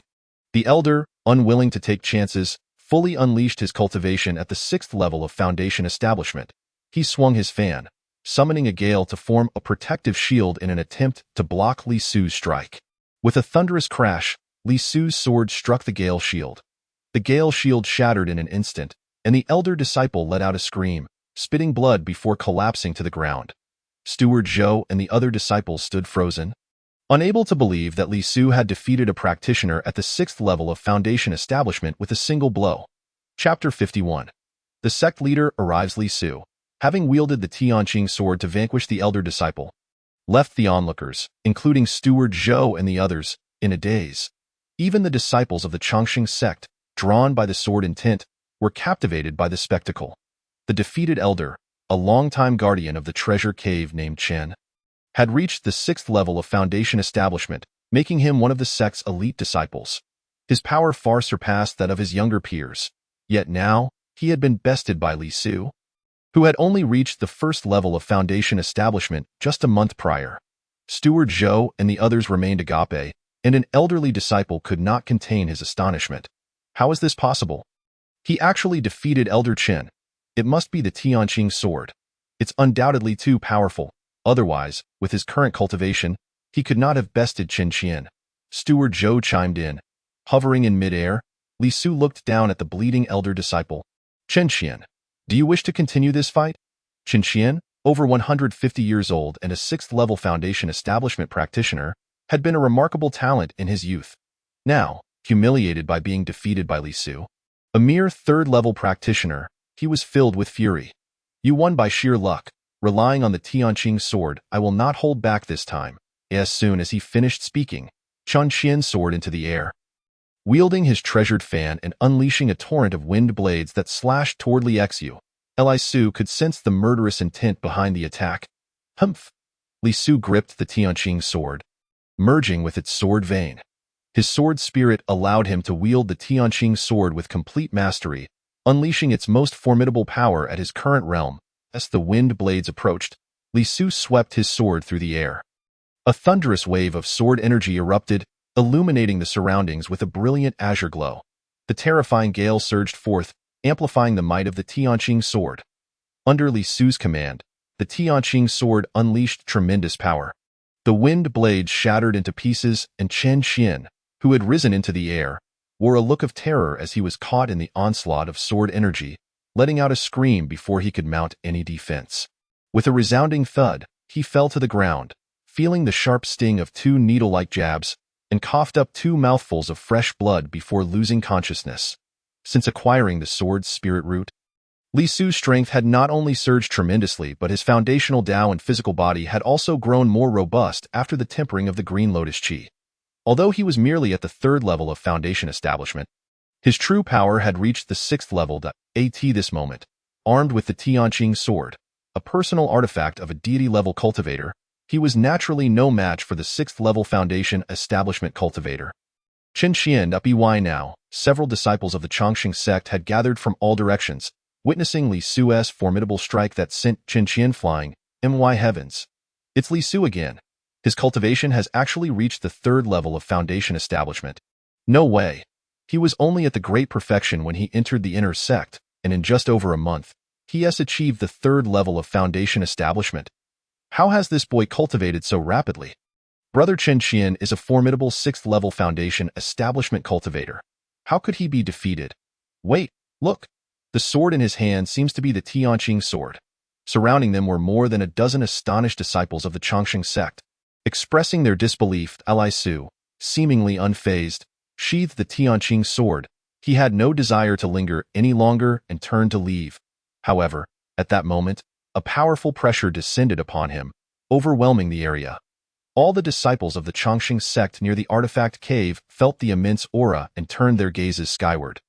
The elder, unwilling to take chances, fully unleashed his cultivation at the 6th level of foundation establishment. He swung his fan, summoning a gale to form a protective shield in an attempt to block Li Su's strike. With a thunderous crash, Li Su's sword struck the gale shield. The gale shield shattered in an instant, and the elder disciple let out a scream, spitting blood before collapsing to the ground. Steward Zhou and the other disciples stood frozen, unable to believe that Li Su had defeated a practitioner at the 6th level of foundation establishment with a single blow. Chapter 51. The sect leader arrives. Li Su, having wielded the Tianqing sword to vanquish the elder disciple, left the onlookers, including Steward Zhou and the others, in a daze. Even the disciples of the Chongqing sect, drawn by the sword intent, were captivated by the spectacle. The defeated elder, a longtime guardian of the treasure cave named Chen, had reached the 6th level of foundation establishment, making him one of the sect's elite disciples. His power far surpassed that of his younger peers. Yet now, he had been bested by Li Su, who had only reached the 1st level of foundation establishment just a month prior. Steward Zhou and the others remained agape, and an elderly disciple could not contain his astonishment. How is this possible? He actually defeated Elder Chen. It must be the Tianqing sword. It's undoubtedly too powerful. Otherwise, with his current cultivation, he could not have bested Chen Qian. Steward Zhou chimed in. Hovering in midair, Li Su looked down at the bleeding elder disciple. Chen Qian, do you wish to continue this fight? Chen Qian, over 150 years old and a 6th level foundation establishment practitioner, had been a remarkable talent in his youth. Now, humiliated by being defeated by Li Su, a mere 3rd level practitioner, he was filled with fury. You won by sheer luck. Relying on the Tianqing sword, I will not hold back this time. As soon as he finished speaking, Chen Qian soared into the air. Wielding his treasured fan and unleashing a torrent of wind blades that slashed toward Li Su, Li Su could sense the murderous intent behind the attack. Humph! Li Su gripped the Tianqing sword, merging with its sword vein. His sword spirit allowed him to wield the Tianqing sword with complete mastery, unleashing its most formidable power at his current realm. As the wind blades approached, Li Su swept his sword through the air. A thunderous wave of sword energy erupted, illuminating the surroundings with a brilliant azure glow. The terrifying gale surged forth, amplifying the might of the Tianqing sword. Under Li Su's command, the Tianqing sword unleashed tremendous power. The wind blades shattered into pieces, and Chen Qian, who had risen into the air, wore a look of terror as he was caught in the onslaught of sword energy, letting out a scream before he could mount any defense. With a resounding thud, he fell to the ground, feeling the sharp sting of 2 needle-like jabs, and coughed up 2 mouthfuls of fresh blood before losing consciousness. Since acquiring the sword's spirit root, Li Su's strength had not only surged tremendously, but his foundational Tao and physical body had also grown more robust after the tempering of the Green Lotus Qi. Although he was merely at the 3rd level of foundation establishment, his true power had reached the 6th level. At this moment, armed with the Tianqing sword, a personal artifact of a deity-level cultivator, he was naturally no match for the 6th level foundation establishment cultivator. Chen Qian By now, several disciples of the Chongqing sect had gathered from all directions, witnessing Li Su's formidable strike that sent Chen Qian flying. My heavens! It's Li Su again. His cultivation has actually reached the 3rd level of foundation establishment. No way. He was only at the great perfection when he entered the inner sect, and in just over a month, he has achieved the 3rd level of foundation establishment. How has this boy cultivated so rapidly? Brother Chen Qian is a formidable 6th level foundation establishment cultivator. How could he be defeated? Wait, look. The sword in his hand seems to be the Tianqing sword. Surrounding them were more than a dozen astonished disciples of the Chongqing sect. Expressing their disbelief, Li Su, seemingly unfazed, sheathed the Tianqing sword. He had no desire to linger any longer and turned to leave. However, at that moment, a powerful pressure descended upon him, overwhelming the area. All the disciples of the Chongqing sect near the artifact cave felt the immense aura and turned their gazes skyward,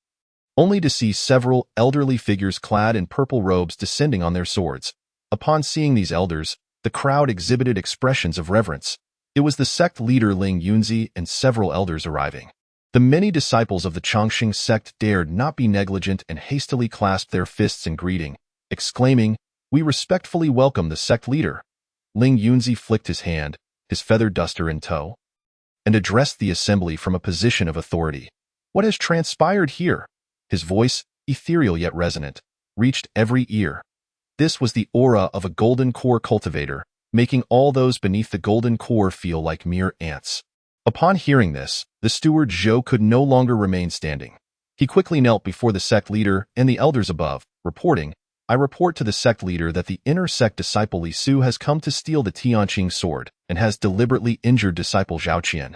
only to see several elderly figures clad in purple robes descending on their swords. Upon seeing these elders, the crowd exhibited expressions of reverence. It was the sect leader Ling Yunzi and several elders arriving. The many disciples of the Chongqing sect dared not be negligent and hastily clasped their fists in greeting, exclaiming, "We respectfully welcome the sect leader." Ling Yunzi flicked his hand, his feather duster in tow, and addressed the assembly from a position of authority. "What has transpired here?" His voice, ethereal yet resonant, reached every ear. This was the aura of a golden core cultivator, making all those beneath the golden core feel like mere ants. Upon hearing this, the steward Zhou could no longer remain standing. He quickly knelt before the sect leader and the elders above, reporting, "I report to the sect leader that the inner sect disciple Li Su has come to steal the Tianqing sword and has deliberately injured disciple Zhao Qian.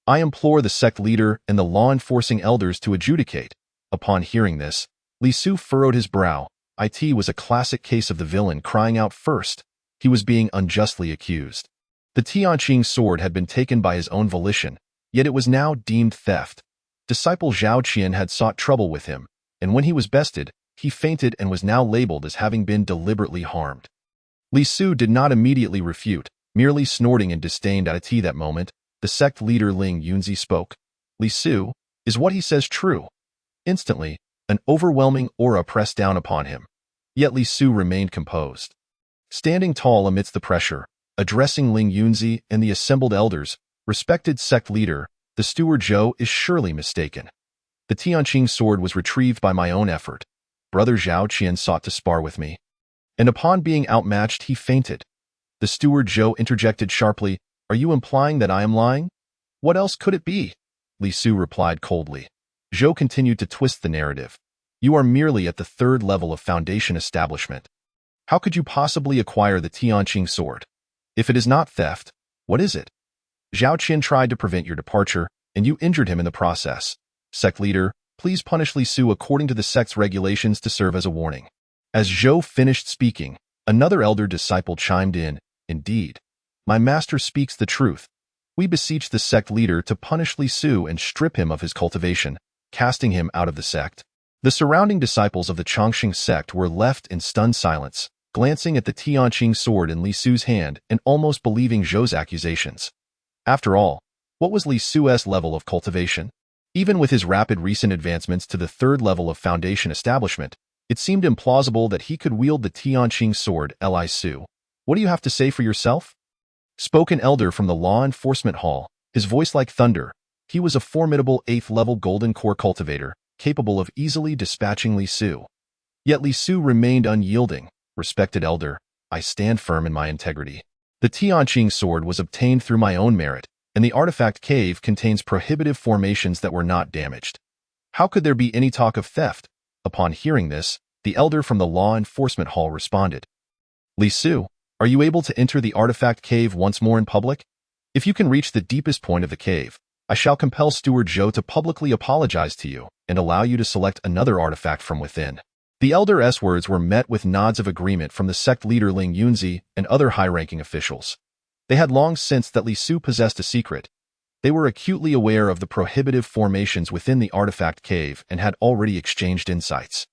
I implore the sect leader and the law-enforcing elders to adjudicate." Upon hearing this, Li Su furrowed his brow. It was a classic case of the villain crying out first. He was being unjustly accused. The Tianqing sword had been taken by his own volition, yet it was now deemed theft. Disciple Zhao Qian had sought trouble with him, and when he was bested, he fainted and was now labeled as having been deliberately harmed. Li Su did not immediately refute, merely snorting in disdain. At that moment, the sect leader Ling Yunzi spoke. "Li Su, is what he says true?" Instantly, an overwhelming aura pressed down upon him. Yet Li Su remained composed. Standing tall amidst the pressure, addressing Ling Yunzi and the assembled elders, "Respected sect leader, the steward Zhou is surely mistaken. The Tianqing sword was retrieved by my own effort. Brother Zhao Qian sought to spar with me, and upon being outmatched he fainted." The steward Zhou interjected sharply, "Are you implying that I am lying?" "What else could it be?" Li Su replied coldly. Zhou continued to twist the narrative. "You are merely at the 3rd level of foundation establishment. How could you possibly acquire the Tianqing sword? If it is not theft, what is it? Zhao Qian tried to prevent your departure, and you injured him in the process. Sect leader, please punish Li Su according to the sect's regulations to serve as a warning." As Zhou finished speaking, another elder disciple chimed in, "Indeed, my master speaks the truth. We beseech the sect leader to punish Li Su and strip him of his cultivation, casting him out of the sect." The surrounding disciples of the Chongqing sect were left in stunned silence, glancing at the Tianqing sword in Li Su's hand and almost believing Zhou's accusations. After all, what was Li Su's level of cultivation? Even with his rapid recent advancements to the third level of foundation establishment, it seemed implausible that he could wield the Tianqing sword. Li Su, what do you have to say for yourself? Spoke an elder from the law enforcement hall, his voice like thunder. He was a formidable 8th-level golden core cultivator, capable of easily dispatching Li Su. Yet Li Su remained unyielding. Respected elder, I stand firm in my integrity. The Tianqing sword was obtained through my own merit, and the artifact cave contains prohibitive formations that were not damaged. How could there be any talk of theft? Upon hearing this, the elder from the law enforcement hall responded. Li Su, are you able to enter the artifact cave once more in public? If you can reach the deepest point of the cave, I shall compel Steward Zhou to publicly apologize to you and allow you to select another artifact from within. The elder's words were met with nods of agreement from the sect leader Ling Yunzi and other high-ranking officials. They had long sensed that Li Su possessed a secret. They were acutely aware of the prohibitive formations within the artifact cave and had already exchanged insights.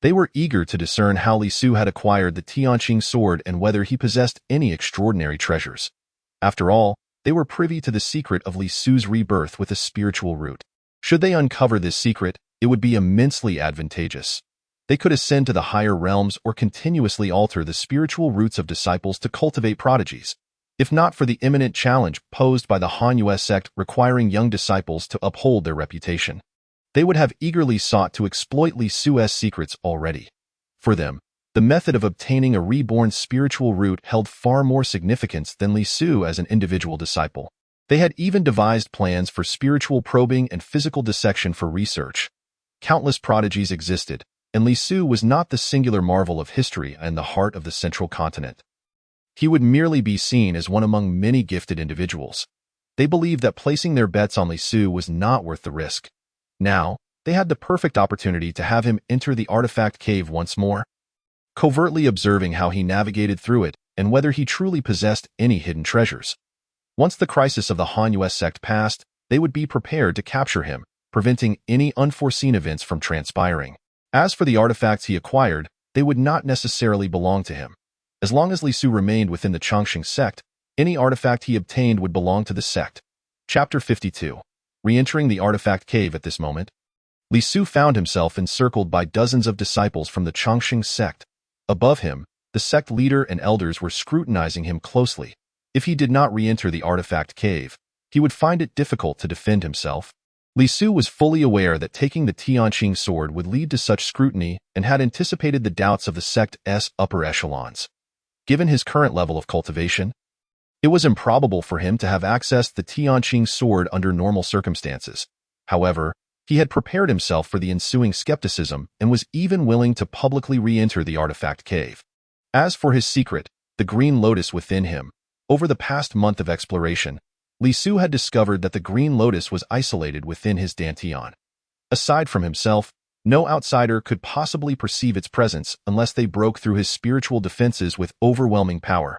They were eager to discern how Li Su had acquired the Tianqing sword and whether he possessed any extraordinary treasures. After all, they were privy to the secret of Li Su's rebirth with a spiritual root. Should they uncover this secret, it would be immensely advantageous. They could ascend to the higher realms or continuously alter the spiritual roots of disciples to cultivate prodigies. If not for the imminent challenge posed by the Hanyue sect requiring young disciples to uphold their reputation, they would have eagerly sought to exploit Li Su's secrets already. For them, the method of obtaining a reborn spiritual root held far more significance than Li Su as an individual disciple. They had even devised plans for spiritual probing and physical dissection for research. Countless prodigies existed, and Li Su was not the singular marvel of history and the heart of the central continent. He would merely be seen as one among many gifted individuals. They believed that placing their bets on Li Su was not worth the risk. Now, they had the perfect opportunity to have him enter the artifact cave once more, covertly observing how he navigated through it and whether he truly possessed any hidden treasures. Once the crisis of the Hanyue sect passed, they would be prepared to capture him, preventing any unforeseen events from transpiring. As for the artifacts he acquired, they would not necessarily belong to him. As long as Li Su remained within the Chongqing sect, any artifact he obtained would belong to the sect. Chapter 52. Re-entering the artifact cave at this moment, Li Su found himself encircled by dozens of disciples from the Chongqing sect. Above him, the sect leader and elders were scrutinizing him closely. If he did not re-enter the artifact cave, he would find it difficult to defend himself. Li Su was fully aware that taking the Tianqing sword would lead to such scrutiny and had anticipated the doubts of the sect's upper echelons. Given his current level of cultivation, it was improbable for him to have accessed the Tianqing sword under normal circumstances. However, he had prepared himself for the ensuing skepticism and was even willing to publicly re-enter the artifact cave. As for his secret, the green lotus within him, over the past month of exploration, Li Su had discovered that the green lotus was isolated within his dantian. Aside from himself, no outsider could possibly perceive its presence unless they broke through his spiritual defenses with overwhelming power.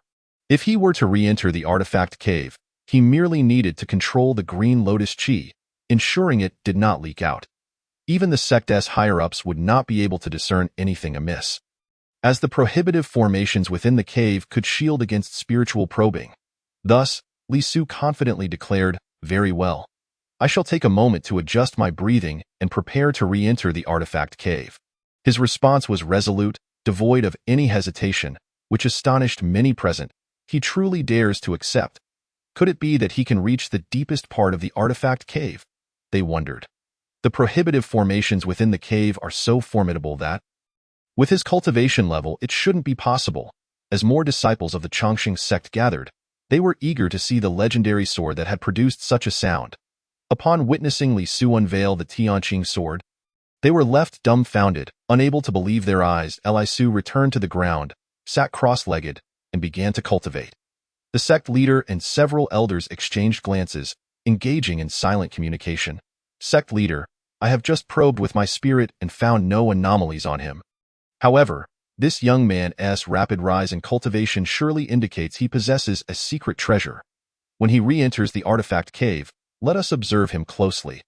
If he were to re-enter the artifact cave, he merely needed to control the green lotus chi, ensuring it did not leak out. Even the sect's higher-ups would not be able to discern anything amiss, as the prohibitive formations within the cave could shield against spiritual probing. Thus, Li Su confidently declared, "Very well. I shall take a moment to adjust my breathing and prepare to re-enter the artifact cave." His response was resolute, devoid of any hesitation, which astonished many present. He truly dares to accept. Could it be that he can reach the deepest part of the artifact cave? They wondered. The prohibitive formations within the cave are so formidable that, with his cultivation level, it shouldn't be possible. As more disciples of the Chongqing sect gathered, they were eager to see the legendary sword that had produced such a sound. Upon witnessing Li Su unveil the Tianqing sword, they were left dumbfounded, unable to believe their eyes. Li Su returned to the ground, sat cross-legged, and began to cultivate. The sect leader and several elders exchanged glances, engaging in silent communication. Sect leader, I have just probed with my spirit and found no anomalies on him. However, this young man's rapid rise in cultivation surely indicates he possesses a secret treasure. When he re-enters the artifact cave, let us observe him closely.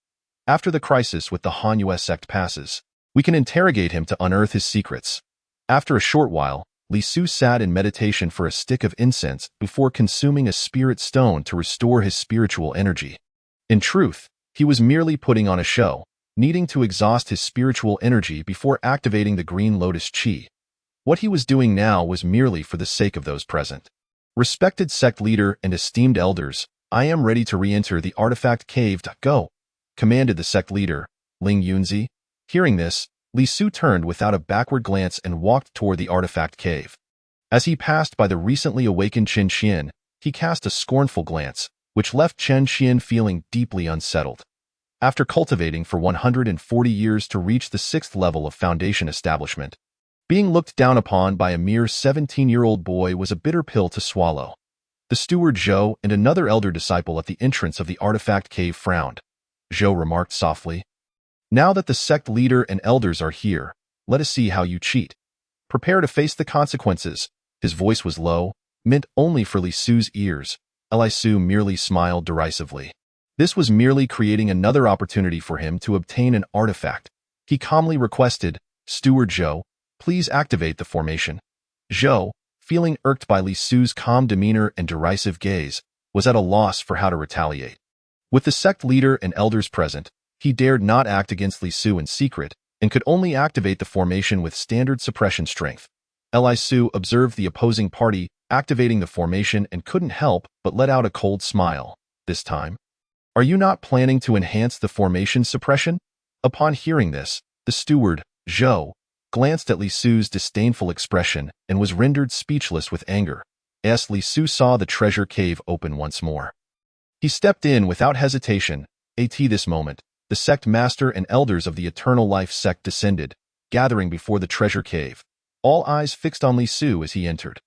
After the crisis with the Hanyue sect passes, we can interrogate him to unearth his secrets. After a short while, Li Su sat in meditation for a stick of incense before consuming a spirit stone to restore his spiritual energy. In truth, he was merely putting on a show, needing to exhaust his spiritual energy before activating the green lotus chi. What he was doing now was merely for the sake of those present. Respected sect leader and esteemed elders, I am ready to re-enter the artifact cave. Go, commanded the sect leader, Ling Yunzi. Hearing this, Li Su turned without a backward glance and walked toward the artifact cave. As he passed by the recently awakened Chen Xian, he cast a scornful glance, which left Chen Xian feeling deeply unsettled. After cultivating for 140 years to reach the 6th level of foundation establishment, being looked down upon by a mere 17-year-old boy was a bitter pill to swallow. The steward Zhou and another elder disciple at the entrance of the artifact cave frowned. Zhou remarked softly, "Now that the sect leader and elders are here, let us see how you cheat. Prepare to face the consequences." His voice was low, meant only for Li Su's ears. Li Su merely smiled derisively. This was merely creating another opportunity for him to obtain an artifact. He calmly requested, "Steward Zhou, please activate the formation." Zhou, feeling irked by Li Su's calm demeanor and derisive gaze, was at a loss for how to retaliate. With the sect leader and elders present, he dared not act against Li Su in secret and could only activate the formation with standard suppression strength. Li Su observed the opposing party activating the formation and couldn't help but let out a cold smile. This time, "Are you not planning to enhance the formation suppression?" Upon hearing this, the steward, Zhou, glanced at Li Su's disdainful expression and was rendered speechless with anger. As Li Su saw the treasure cave open once more, he stepped in without hesitation. At this moment, the sect master and elders of the Eternal Life sect descended, gathering before the treasure cave, all eyes fixed on Li Su as he entered.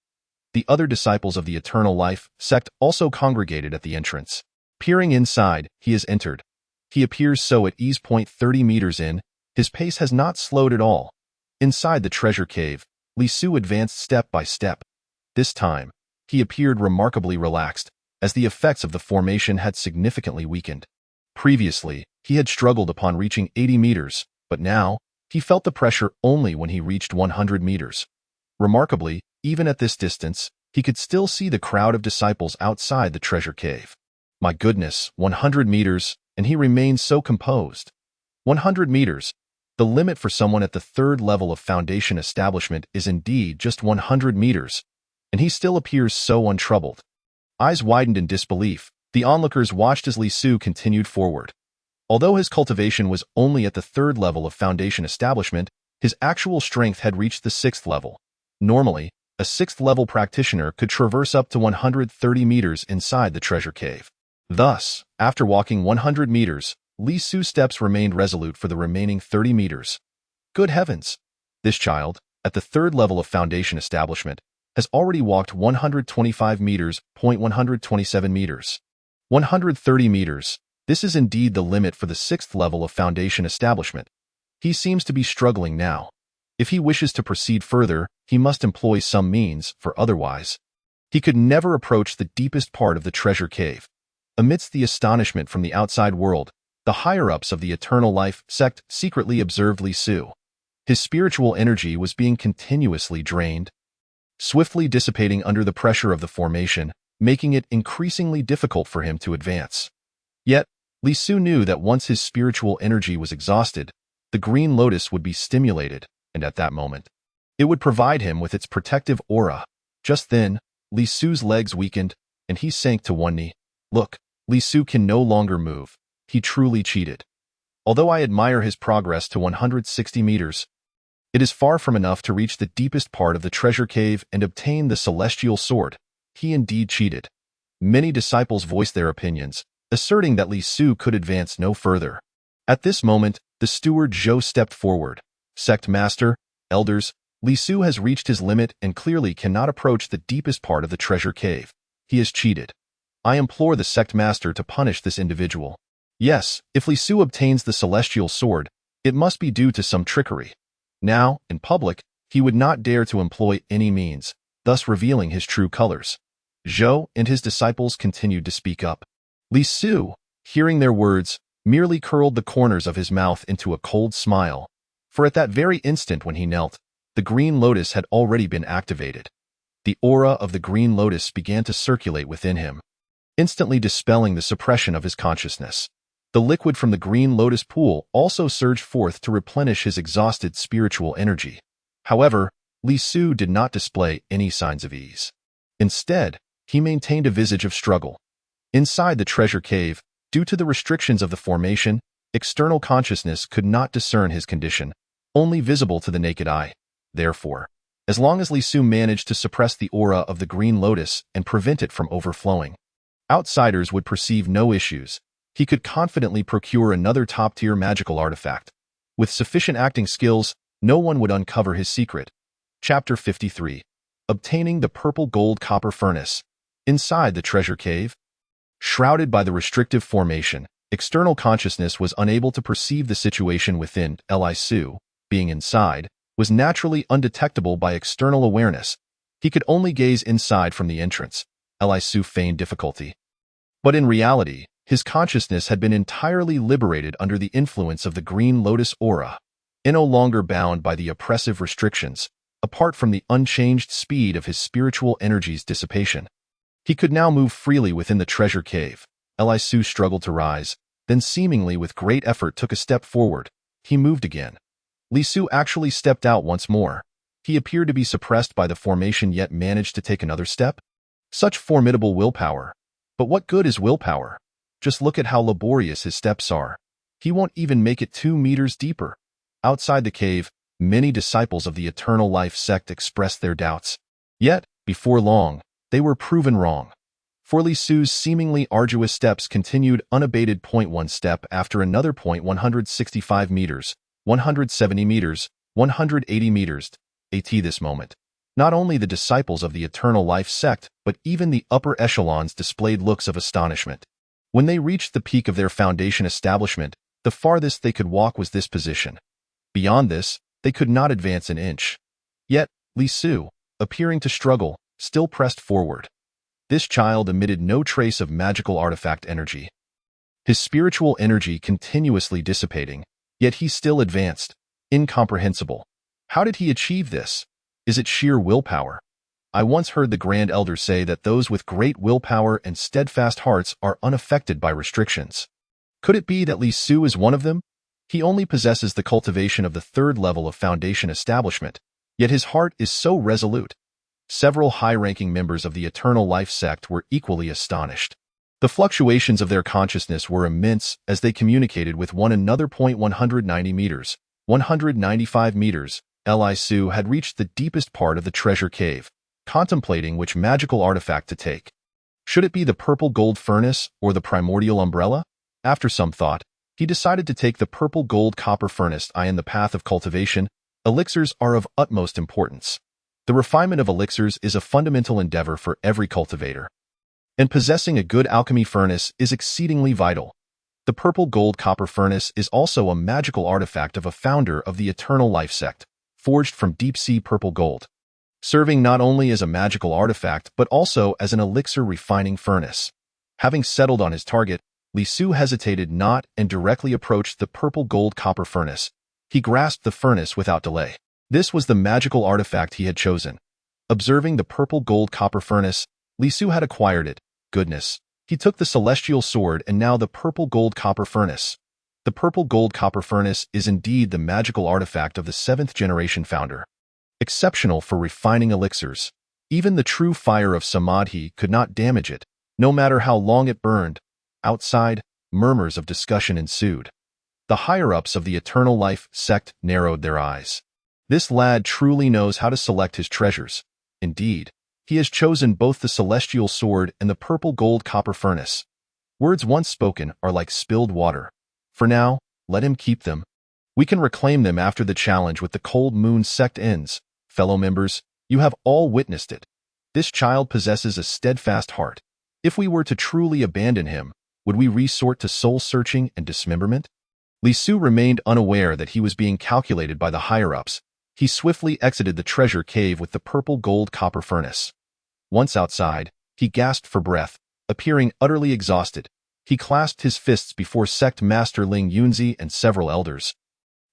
The other disciples of the Eternal Life sect also congregated at the entrance. Peering inside, he has entered. He appears so at ease. 30 meters in, his pace has not slowed at all. Inside the treasure cave, Li Su advanced step by step. This time, he appeared remarkably relaxed, as the effects of the formation had significantly weakened. Previously, he had struggled upon reaching 80 meters, but now, he felt the pressure only when he reached 100 meters. Remarkably, even at this distance, he could still see the crowd of disciples outside the treasure cave. My goodness, 100 meters, and he remains so composed. 100 meters. The limit for someone at the 3rd level of foundation establishment is indeed just 100 meters, and he still appears so untroubled. Eyes widened in disbelief, the onlookers watched as Li Su continued forward. Although his cultivation was only at the 3rd level of foundation establishment, his actual strength had reached the 6th level. Normally, a 6th level practitioner could traverse up to 130 meters inside the treasure cave. Thus, after walking 100 meters, Li Su's steps remained resolute for the remaining 30 meters. Good heavens! This child, at the 3rd level of foundation establishment, has already walked 125 meters. 127 meters. 130 meters. This is indeed the limit for the 6th level of foundation establishment. He seems to be struggling now. If he wishes to proceed further, he must employ some means, for otherwise, he could never approach the deepest part of the treasure cave. Amidst the astonishment from the outside world, the higher-ups of the Eternal Life sect secretly observed Li Su. His spiritual energy was being continuously drained, swiftly dissipating under the pressure of the formation, making it increasingly difficult for him to advance. Yet, Li Su knew that once his spiritual energy was exhausted, the green lotus would be stimulated, and at that moment, it would provide him with its protective aura. Just then, Li Su's legs weakened, and he sank to one knee. Look, Li Su can no longer move. He truly cheated. Although I admire his progress to 160 meters, it is far from enough to reach the deepest part of the treasure cave and obtain the celestial sword. He indeed cheated. Many disciples voiced their opinions, asserting that Li Su could advance no further. At this moment, the steward Zhou stepped forward. Sect Master, elders, Li Su has reached his limit and clearly cannot approach the deepest part of the treasure cave. He has cheated. I implore the sect master to punish this individual. Yes, if Li Su obtains the celestial sword, it must be due to some trickery. Now, in public, he would not dare to employ any means, thus revealing his true colors. Zhou and his disciples continued to speak up. Li Su, hearing their words, merely curled the corners of his mouth into a cold smile, for at that very instant when he knelt, The Green Lotus had already been activated. The aura of the Green Lotus began to circulate within him, instantly dispelling the suppression of his consciousness. The liquid from the Green Lotus pool also surged forth to replenish his exhausted spiritual energy. However, Li Su did not display any signs of ease. Instead, he maintained a visage of struggle. Inside the treasure cave, due to the restrictions of the formation, external consciousness could not discern his condition, only visible to the naked eye. Therefore, as long as Li Su managed to suppress the aura of the Green Lotus and prevent it from overflowing, outsiders would perceive no issues. He could confidently procure another top-tier magical artifact. With sufficient acting skills, no one would uncover his secret. Chapter 53. Obtaining the Purple Gold Copper Furnace. Inside the treasure cave, shrouded by the restrictive formation, external consciousness was unable to perceive the situation within. Li Su, being inside, was naturally undetectable by external awareness. He could only gaze inside from the entrance. Li Su feigned difficulty. But in reality, his consciousness had been entirely liberated under the influence of the Green Lotus aura, no longer bound by the oppressive restrictions, apart from the unchanged speed of his spiritual energy's dissipation. He could now move freely within the treasure cave. Li Su struggled to rise, then seemingly with great effort took a step forward. He moved again. Li Su actually stepped out once more. He appeared to be suppressed by the formation yet managed to take another step. Such formidable willpower. But what good is willpower? Just look at how laborious his steps are. He won't even make it 2 meters deeper. Outside the cave, many disciples of the Eternal Life sect expressed their doubts. Yet, before long, they were proven wrong. For Li Su's seemingly arduous steps continued unabated. 1 step after another. 165 meters, 170 meters, 180 meters. At this moment, not only the disciples of the Eternal Life sect, but even the upper echelons displayed looks of astonishment. When they reached the peak of their foundation establishment, the farthest they could walk was this position. Beyond this, they could not advance an inch. Yet, Li Su, appearing to struggle, still pressed forward. This child emitted no trace of magical artifact energy. His spiritual energy continuously dissipating, yet he still advanced. Incomprehensible. How did he achieve this? Is it sheer willpower? I once heard the Grand Elder say that those with great willpower and steadfast hearts are unaffected by restrictions. Could it be that Li Su is one of them? He only possesses the cultivation of the 3rd level of foundation establishment, yet his heart is so resolute. Several high-ranking members of the Eternal Life sect were equally astonished. The fluctuations of their consciousness were immense as they communicated with one another. 190 meters, 195 meters. Li Su had reached the deepest part of the treasure cave, contemplating which magical artifact to take. Should it be the Purple Gold Furnace or the Primordial Umbrella? After some thought, he decided to take the Purple Gold Copper Furnace. In the path of cultivation, elixirs are of utmost importance. The refinement of elixirs is a fundamental endeavor for every cultivator, and possessing a good alchemy furnace is exceedingly vital. The Purple Gold Copper Furnace is also a magical artifact of a founder of the Eternal Life sect, forged from deep-sea purple gold, serving not only as a magical artifact but also as an elixir refining furnace. Having settled on his target, Li Su hesitated not and directly approached the Purple Gold Copper Furnace. He grasped the furnace without delay. This was the magical artifact he had chosen. Observing the Purple Gold Copper Furnace, Li Su had acquired it. Goodness. He took the Celestial Sword and now the Purple Gold Copper Furnace. The Purple Gold Copper Furnace is indeed the magical artifact of the 7th generation founder. Exceptional for refining elixirs. Even the true fire of Samadhi could not damage it, no matter how long it burned. Outside, murmurs of discussion ensued. The higher-ups of the Eternal Life sect narrowed their eyes. This lad truly knows how to select his treasures. Indeed, he has chosen both the Celestial Sword and the Purple Gold Copper Furnace. Words once spoken are like spilled water. For now, let him keep them. We can reclaim them after the challenge with the Cold Moon sect ends. Fellow members, you have all witnessed it. This child possesses a steadfast heart. If we were to truly abandon him, would we resort to soul-searching and dismemberment? Li Su remained unaware that he was being calculated by the higher-ups. He swiftly exited the treasure cave with the Purple Gold Copper Furnace. Once outside, he gasped for breath, appearing utterly exhausted. He clasped his fists before Sect Master Ling Yunzi and several elders,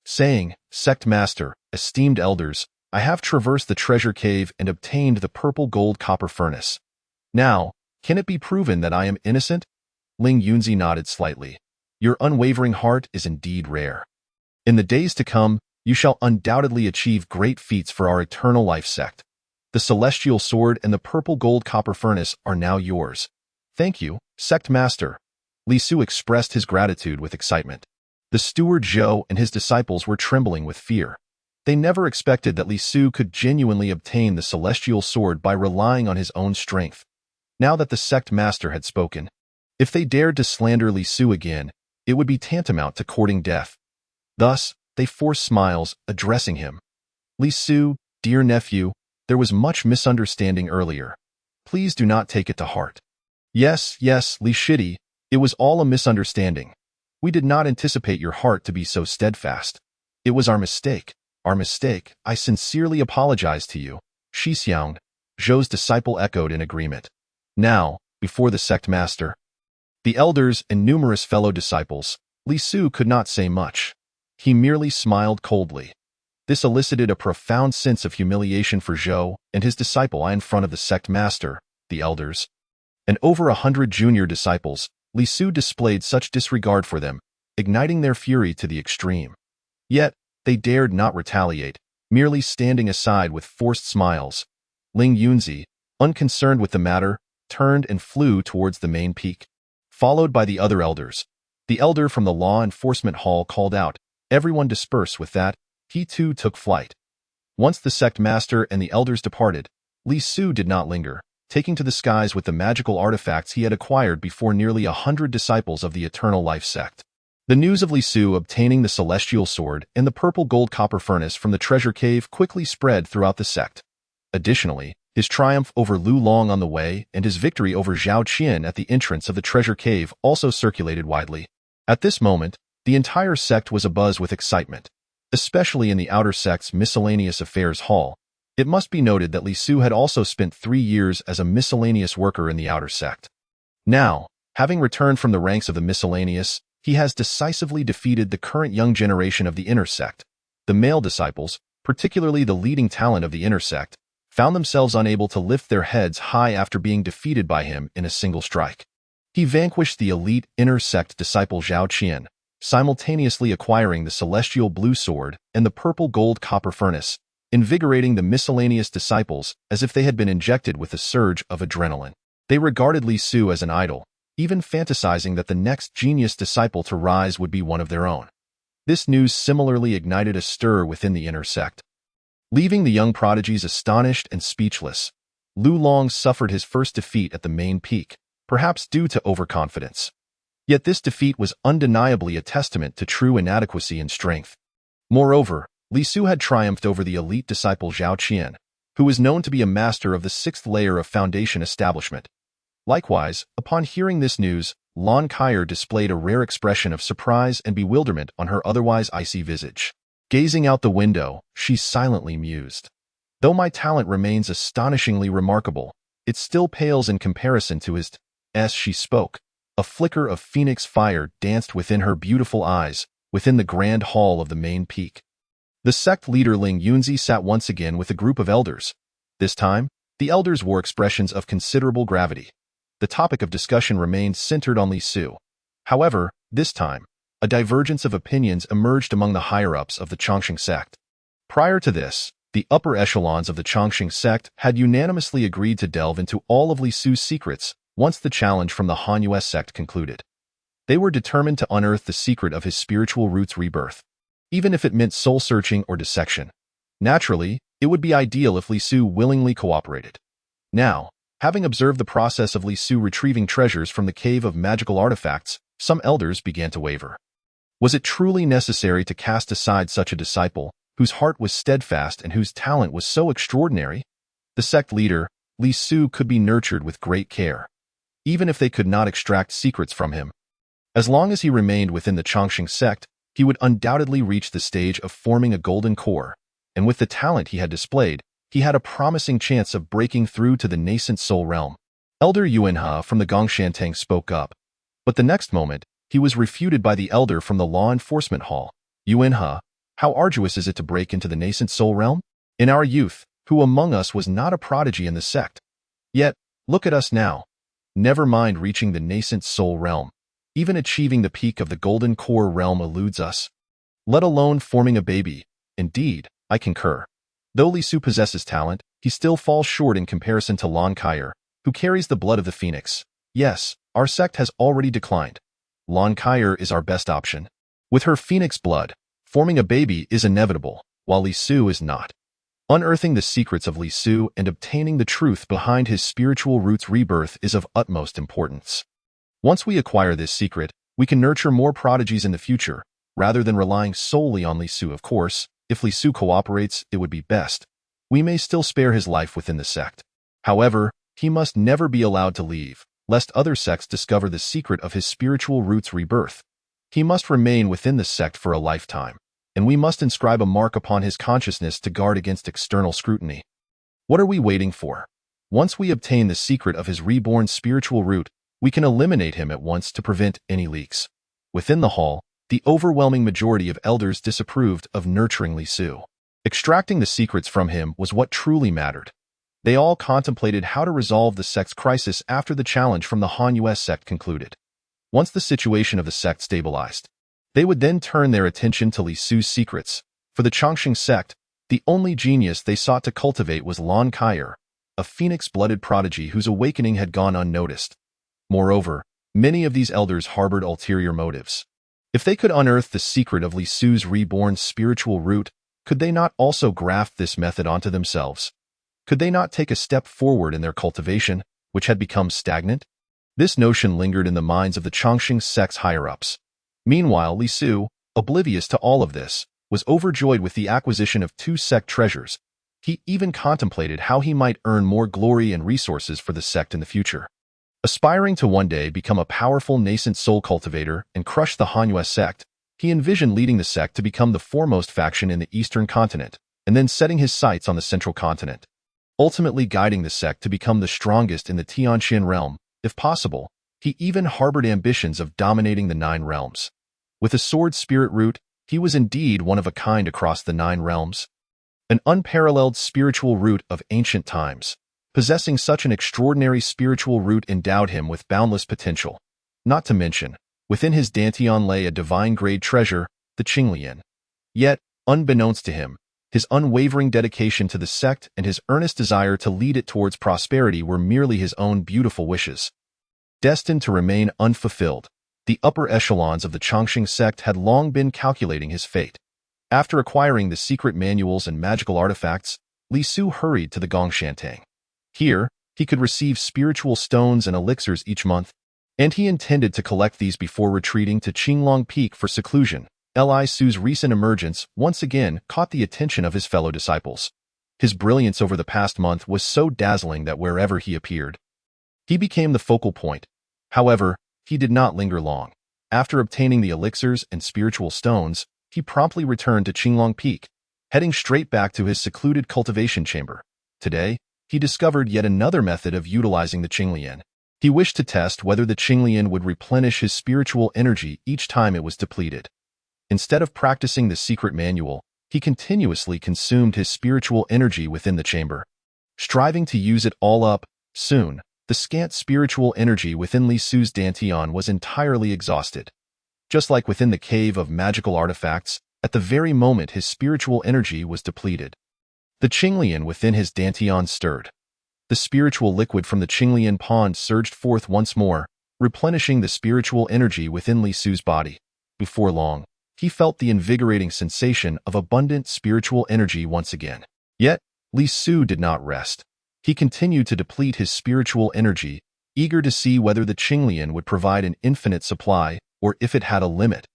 saying, "Sect Master, esteemed elders, I have traversed the treasure cave and obtained the purple gold copper furnace. Now, can it be proven that I am innocent? Ling Yunzi nodded slightly. Your unwavering heart is indeed rare. In the days to come, you shall undoubtedly achieve great feats for our eternal life sect. The celestial sword and the purple gold copper furnace are now yours. Thank you, sect master. Li Su expressed his gratitude with excitement. The steward Zhou and his disciples were trembling with fear. They never expected that Li Su could genuinely obtain the celestial sword by relying on his own strength. Now that the sect master had spoken, if they dared to slander Li Su again, it would be tantamount to courting death. Thus, they forced smiles, addressing him. Li Su, dear nephew, there was much misunderstanding earlier. Please do not take it to heart. Yes, Li Shidi, it was all a misunderstanding. We did not anticipate your heart to be so steadfast. It was our mistake. Our mistake. I sincerely apologize to you. Shi Xiang, Zhou's disciple echoed in agreement. Now, before the sect master, the elders and numerous fellow disciples, Li Su could not say much. He merely smiled coldly. This elicited a profound sense of humiliation for Zhou and his disciple in front of the sect master, the elders, and over 100 junior disciples. Li Su displayed such disregard for them, igniting their fury to the extreme. Yet, they dared not retaliate, merely standing aside with forced smiles. Ling Yunzi, unconcerned with the matter, turned and flew towards the main peak. Followed by the other elders, the elder from the law enforcement hall called out, "Everyone disperse." With that, he too took flight. Once the sect master and the elders departed, Li Su did not linger, taking to the skies with the magical artifacts he had acquired before nearly 100 disciples of the Eternal Life sect. The news of Li Su obtaining the celestial sword and the purple gold copper furnace from the treasure cave quickly spread throughout the sect. Additionally, his triumph over Lu Long on the way and his victory over Zhao Qian at the entrance of the treasure cave also circulated widely. At this moment, the entire sect was abuzz with excitement, especially in the outer sect's miscellaneous affairs hall. It must be noted that Li Su had also spent 3 years as a miscellaneous worker in the outer sect. Now, having returned from the ranks of the miscellaneous, he has decisively defeated the current young generation of the inner sect. The male disciples, particularly the leading talent of the inner sect, found themselves unable to lift their heads high after being defeated by him in a single strike. He vanquished the elite inner sect disciple Zhao Qian, simultaneously acquiring the celestial blue sword and the purple gold copper furnace, invigorating the miscellaneous disciples as if they had been injected with a surge of adrenaline. They regarded Li Su as an idol, even fantasizing that the next genius disciple to rise would be one of their own. This news similarly ignited a stir within the inner sect. Leaving the young prodigies astonished and speechless, Lu Long suffered his first defeat at the main peak, perhaps due to overconfidence. Yet this defeat was undeniably a testament to true inadequacy and strength. Moreover, Li Su had triumphed over the elite disciple Zhao Qian, who was known to be a master of the 6th layer of foundation establishment. Likewise, upon hearing this news, Lon Kyer displayed a rare expression of surprise and bewilderment on her otherwise icy visage. Gazing out the window, she silently mused. Though my talent remains astonishingly remarkable, it still pales in comparison to his. As she spoke, a flicker of phoenix fire danced within her beautiful eyes, within the grand hall of the main peak. The sect leader Ling Yunzi sat once again with a group of elders. This time, the elders wore expressions of considerable gravity. The topic of discussion remained centered on Li Su. However, this time, a divergence of opinions emerged among the higher-ups of the Chongqing sect. Prior to this, the upper echelons of the Chongqing sect had unanimously agreed to delve into all of Li Su's secrets once the challenge from the Hanyue sect concluded. They were determined to unearth the secret of his spiritual roots' rebirth, even if it meant soul-searching or dissection. Naturally, it would be ideal if Li Su willingly cooperated. Now, having observed the process of Li Su retrieving treasures from the cave of magical artifacts, some elders began to waver. Was it truly necessary to cast aside such a disciple, whose heart was steadfast and whose talent was so extraordinary? The sect leader, Li Su, could be nurtured with great care, even if they could not extract secrets from him. As long as he remained within the Chongqing sect, he would undoubtedly reach the stage of forming a golden core, and with the talent he had displayed, he had a promising chance of breaking through to the nascent soul realm. Elder Yuanhe from the Gongshantung spoke up, but the next moment, he was refuted by the elder from the law enforcement hall. Yuanhe, how arduous is it to break into the nascent soul realm? In our youth, who among us was not a prodigy in the sect? Yet, look at us now. Never mind reaching the nascent soul realm. Even achieving the peak of the golden core realm eludes us. Let alone forming a baby. Indeed, I concur. Though Li Su possesses talent, he still falls short in comparison to Lan Kaier, who carries the blood of the phoenix. Yes, our sect has already declined. Lan Kaier is our best option. With her phoenix blood, forming a baby is inevitable, while Li Su is not. Unearthing the secrets of Li Su and obtaining the truth behind his spiritual root's rebirth is of utmost importance. Once we acquire this secret, we can nurture more prodigies in the future, rather than relying solely on Li Su. Of course, if Li Su cooperates, it would be best. We may still spare his life within the sect. However, he must never be allowed to leave, lest other sects discover the secret of his spiritual root's rebirth. He must remain within the sect for a lifetime, and we must inscribe a mark upon his consciousness to guard against external scrutiny. What are we waiting for? Once we obtain the secret of his reborn spiritual root, we can eliminate him at once to prevent any leaks. Within the hall, the overwhelming majority of elders disapproved of nurturing Li Su. Extracting the secrets from him was what truly mattered. They all contemplated how to resolve the sect's crisis after the challenge from the Han Yue sect concluded. Once the situation of the sect stabilized, they would then turn their attention to Li Su's secrets. For the Chongqing sect, the only genius they sought to cultivate was Lan Kaier, a phoenix-blooded prodigy whose awakening had gone unnoticed. Moreover, many of these elders harbored ulterior motives. If they could unearth the secret of Li Su's reborn spiritual root, could they not also graft this method onto themselves? Could they not take a step forward in their cultivation, which had become stagnant? This notion lingered in the minds of the Chongqing sect's higher-ups. Meanwhile, Li Su, oblivious to all of this, was overjoyed with the acquisition of 2 sect treasures. He even contemplated how he might earn more glory and resources for the sect in the future. Aspiring to one day become a powerful nascent soul cultivator and crush the Han Yue sect, he envisioned leading the sect to become the foremost faction in the eastern continent, and then setting his sights on the central continent. Ultimately guiding the sect to become the strongest in the Tianqian realm. If possible, he even harbored ambitions of dominating the 9 realms. With a sword spirit root, he was indeed one of a kind across the 9 realms. An unparalleled spiritual root of ancient times. Possessing such an extraordinary spiritual root endowed him with boundless potential. Not to mention, within his dantian lay a divine-grade treasure, the Qinglian. Yet, unbeknownst to him, his unwavering dedication to the sect and his earnest desire to lead it towards prosperity were merely his own beautiful wishes. Destined to remain unfulfilled, the upper echelons of the Chongqing sect had long been calculating his fate. After acquiring the secret manuals and magical artifacts, Li Su hurried to the Gongshanting. Here, he could receive spiritual stones and elixirs each month, and he intended to collect these before retreating to Qinglong Peak for seclusion. Li Su's recent emergence once again caught the attention of his fellow disciples. His brilliance over the past month was so dazzling that wherever he appeared, he became the focal point. However, he did not linger long. After obtaining the elixirs and spiritual stones, he promptly returned to Qinglong Peak, heading straight back to his secluded cultivation chamber. Today, he discovered yet another method of utilizing the Qinglian. He wished to test whether the Qinglian would replenish his spiritual energy each time it was depleted. Instead of practicing the secret manual, he continuously consumed his spiritual energy within the chamber, striving to use it all up. Soon, the scant spiritual energy within Li Su's dantian was entirely exhausted. Just like within the cave of magical artifacts, at the very moment his spiritual energy was depleted, the Qinglian within his dantian stirred. The spiritual liquid from the Qinglian pond surged forth once more, replenishing the spiritual energy within Li Su's body. Before long, he felt the invigorating sensation of abundant spiritual energy once again. Yet, Li Su did not rest. He continued to deplete his spiritual energy, eager to see whether the Qinglian would provide an infinite supply or if it had a limit.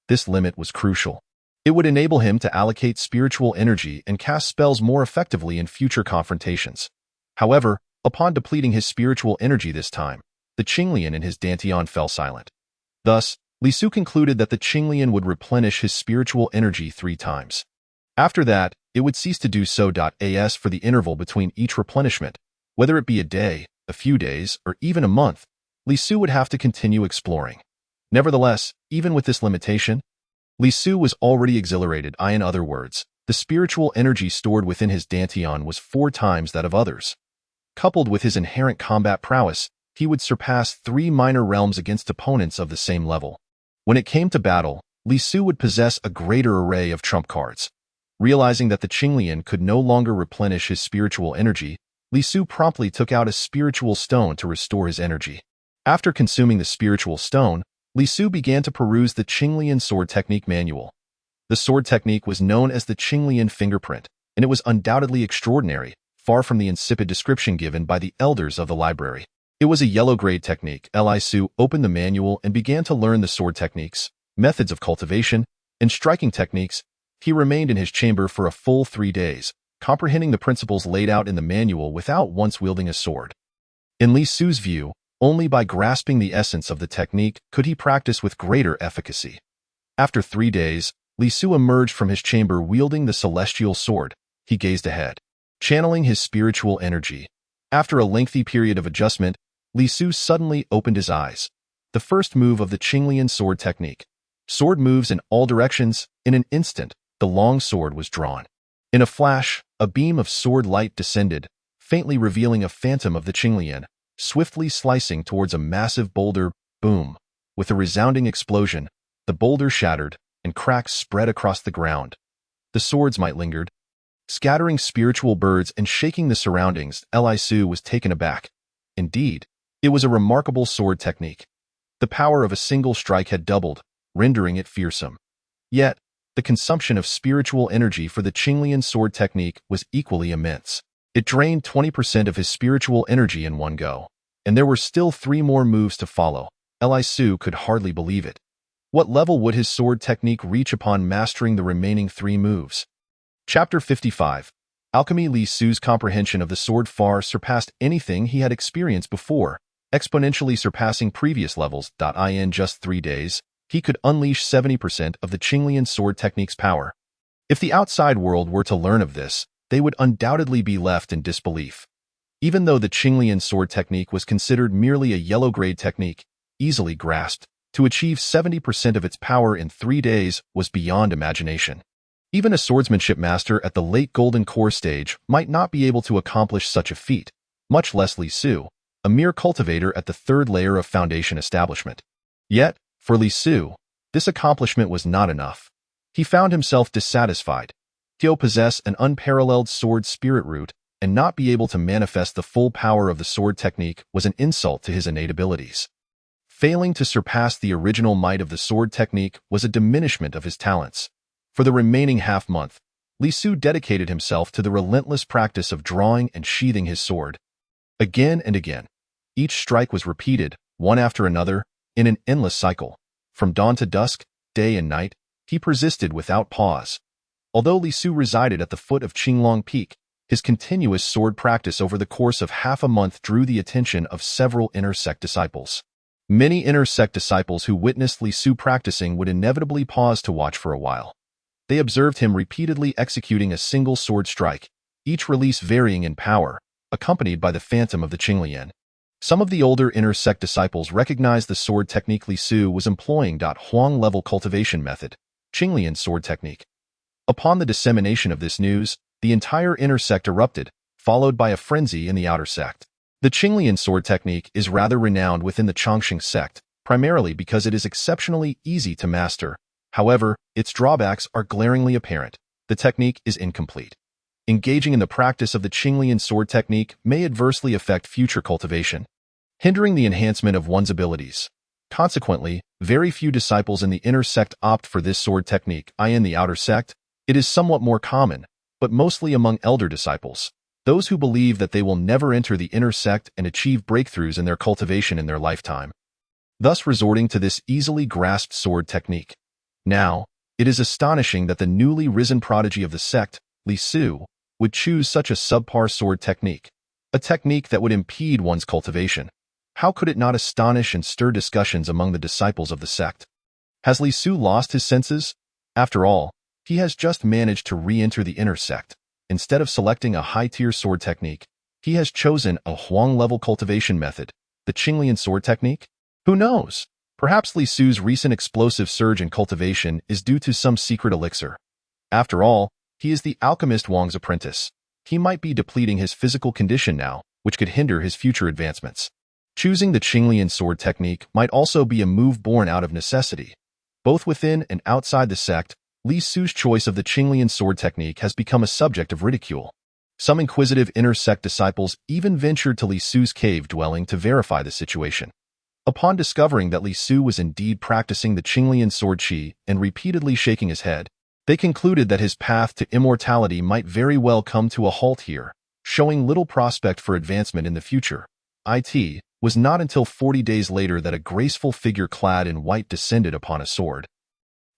This limit was crucial. It would enable him to allocate spiritual energy and cast spells more effectively in future confrontations. However, upon depleting his spiritual energy this time, the Qinglian in his dantian fell silent. Thus, Li Su concluded that the Qinglian would replenish his spiritual energy 3 times. After that, it would cease to do so. As for the interval between each replenishment, whether it be a day, a few days, or even a month, Li Su would have to continue exploring. Nevertheless, even with this limitation, Li Su was already exhilarated. In other words, The spiritual energy stored within his dantian was 4 times that of others. Coupled with his inherent combat prowess, he would surpass 3 minor realms against opponents of the same level. When it came to battle, Li Su would possess a greater array of trump cards. Realizing that the Qinglian could no longer replenish his spiritual energy, Li Su promptly took out a spiritual stone to restore his energy. After consuming the spiritual stone, Li Su began to peruse the Qinglian sword technique manual. The sword technique was known as the Qinglian fingerprint, and it was undoubtedly extraordinary, far from the insipid description given by the elders of the library. It was a yellow-grade technique. Li Su opened the manual and began to learn the sword techniques, methods of cultivation, and striking techniques. He remained in his chamber for a full 3 days, comprehending the principles laid out in the manual without once wielding a sword. In Li Su's view, only by grasping the essence of the technique could he practice with greater efficacy. After 3 days, Li Su emerged from his chamber wielding the celestial sword. He gazed ahead, channeling his spiritual energy. After a lengthy period of adjustment, Li Su suddenly opened his eyes. The first move of the Qinglian sword technique. Sword moves in all directions. In an instant, the long sword was drawn. In a flash, a beam of sword light descended, faintly revealing a phantom of the Qinglian, swiftly slicing towards a massive boulder. Boom! With a resounding explosion, the boulder shattered, and cracks spread across the ground. The swords might lingered, scattering spiritual birds and shaking the surroundings. Li Su was taken aback. Indeed, it was a remarkable sword technique. The power of a single strike had doubled, rendering it fearsome. Yet, the consumption of spiritual energy for the Qinglian sword technique was equally immense. It drained 20% of his spiritual energy in one go, and there were still 3 more moves to follow. Li Su could hardly believe it. What level would his sword technique reach upon mastering the remaining 3 moves? Chapter 55. Alchemy. Li Su's comprehension of the sword far surpassed anything he had experienced before, exponentially surpassing previous levels. In just 3 days, he could unleash 70% of the Qinglian sword technique's power. If the outside world were to learn of this, they would undoubtedly be left in disbelief. Even though the Qinglian sword technique was considered merely a yellow-grade technique, easily grasped, to achieve 70% of its power in 3 days was beyond imagination. Even a swordsmanship master at the late Golden Core stage might not be able to accomplish such a feat, much less Li Su, a mere cultivator at the 3rd layer of foundation establishment. Yet, for Li Su, this accomplishment was not enough. He found himself dissatisfied. To possess an unparalleled sword spirit root and not be able to manifest the full power of the sword technique was an insult to his innate abilities. Failing to surpass the original might of the sword technique was a diminishment of his talents. For the remaining half-month, Li Su dedicated himself to the relentless practice of drawing and sheathing his sword. Again and again, each strike was repeated, one after another, in an endless cycle. From dawn to dusk, day and night, he persisted without pause. Although Li Su resided at the foot of Qinglong Peak, his continuous sword practice over the course of half a month drew the attention of several inner sect disciples. Many inner sect disciples who witnessed Li Su practicing would inevitably pause to watch for a while. They observed him repeatedly executing a single sword strike, each release varying in power, accompanied by the phantom of the Qinglian. Some of the older inner sect disciples recognized the sword technique Li Su was employing. Huang-level cultivation method, Qinglian sword technique. Upon the dissemination of this news, the entire inner sect erupted, followed by a frenzy in the outer sect. The Qinglian sword technique is rather renowned within the Chongqing sect, primarily because it is exceptionally easy to master. However, its drawbacks are glaringly apparent. The technique is incomplete. Engaging in the practice of the Qinglian sword technique may adversely affect future cultivation, hindering the enhancement of one's abilities. Consequently, very few disciples in the inner sect opt for this sword technique. In the outer sect, it is somewhat more common, but mostly among elder disciples, those who believe that they will never enter the inner sect and achieve breakthroughs in their cultivation in their lifetime, thus resorting to this easily grasped sword technique. Now, it is astonishing that the newly risen prodigy of the sect, Li Su, would choose such a subpar sword technique, a technique that would impede one's cultivation. How could it not astonish and stir discussions among the disciples of the sect? Has Li Su lost his senses? After all, he has just managed to re-enter the inner sect. Instead of selecting a high-tier sword technique, he has chosen a Huang-level cultivation method, the Qinglian sword technique? Who knows? Perhaps Li Su's recent explosive surge in cultivation is due to some secret elixir. After all, He is the alchemist Wang's apprentice. He might be depleting his physical condition now, which could hinder his future advancements. Choosing the Qinglian sword technique might also be a move born out of necessity. Both within and outside the sect, Li Su's choice of the Qinglian sword technique has become a subject of ridicule. Some inquisitive inner sect disciples even ventured to Li Su's cave dwelling to verify the situation. Upon discovering that Li Su was indeed practicing the Qinglian sword qi and repeatedly shaking his head, they concluded that his path to immortality might very well come to a halt here, showing little prospect for advancement in the future. It was not until 40 days later that a graceful figure clad in white descended upon a sword,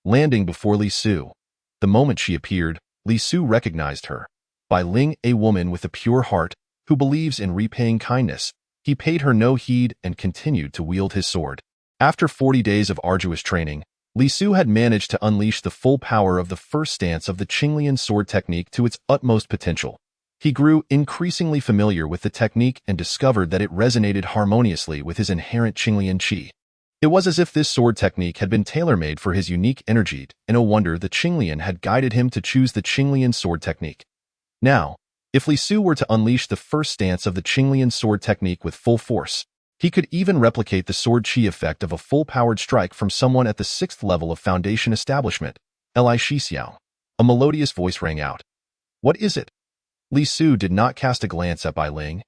landing before Li Su. The moment she appeared, Li Su recognized her. Bai Ling, a woman with a pure heart, who believes in repaying kindness, he paid her no heed and continued to wield his sword. After 40 days of arduous training, Li Su had managed to unleash the full power of the first stance of the Qinglian sword technique to its utmost potential. He grew increasingly familiar with the technique and discovered that it resonated harmoniously with his inherent Qinglian qi. It was as if this sword technique had been tailor-made for his unique energy, and no wonder the Qinglian had guided him to choose the Qinglian sword technique. Now, if Li Su were to unleash the first stance of the Qinglian sword technique with full force, he could even replicate the sword qi effect of a full-powered strike from someone at the 6th level of Foundation Establishment. Li Shixiao. A melodious voice rang out. What is it? Li Su did not cast a glance at Bai Ling.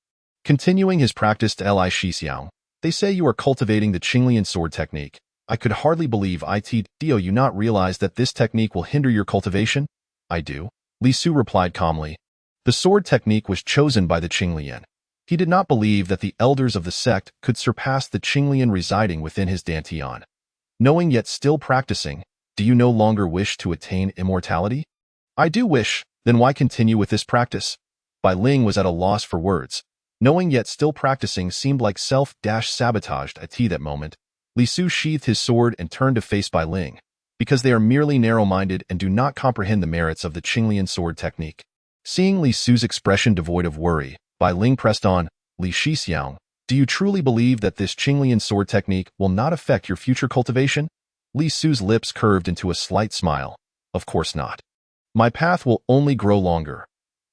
Continuing his practice to Li Shixiao, they say you are cultivating the Qinglian sword technique. I could hardly believe it. Do you not realize that this technique will hinder your cultivation? I do, Li Su replied calmly. The sword technique was chosen by the Qinglian. He did not believe that the elders of the sect could surpass the Qinglian residing within his dantian. Knowing yet still practicing, do you no longer wish to attain immortality? I do wish, then why continue with this practice? Bai Ling was at a loss for words. Knowing yet still practicing seemed like self-sabotaged at that moment. Li Su sheathed his sword and turned to face Bai Ling, because they are merely narrow-minded and do not comprehend the merits of the Qinglian sword technique. Seeing Li Su's expression devoid of worry, Bai Ling pressed on, Li Shixiang, do you truly believe that this Qinglian sword technique will not affect your future cultivation? Li Su's lips curved into a slight smile. Of course not. My path will only grow longer.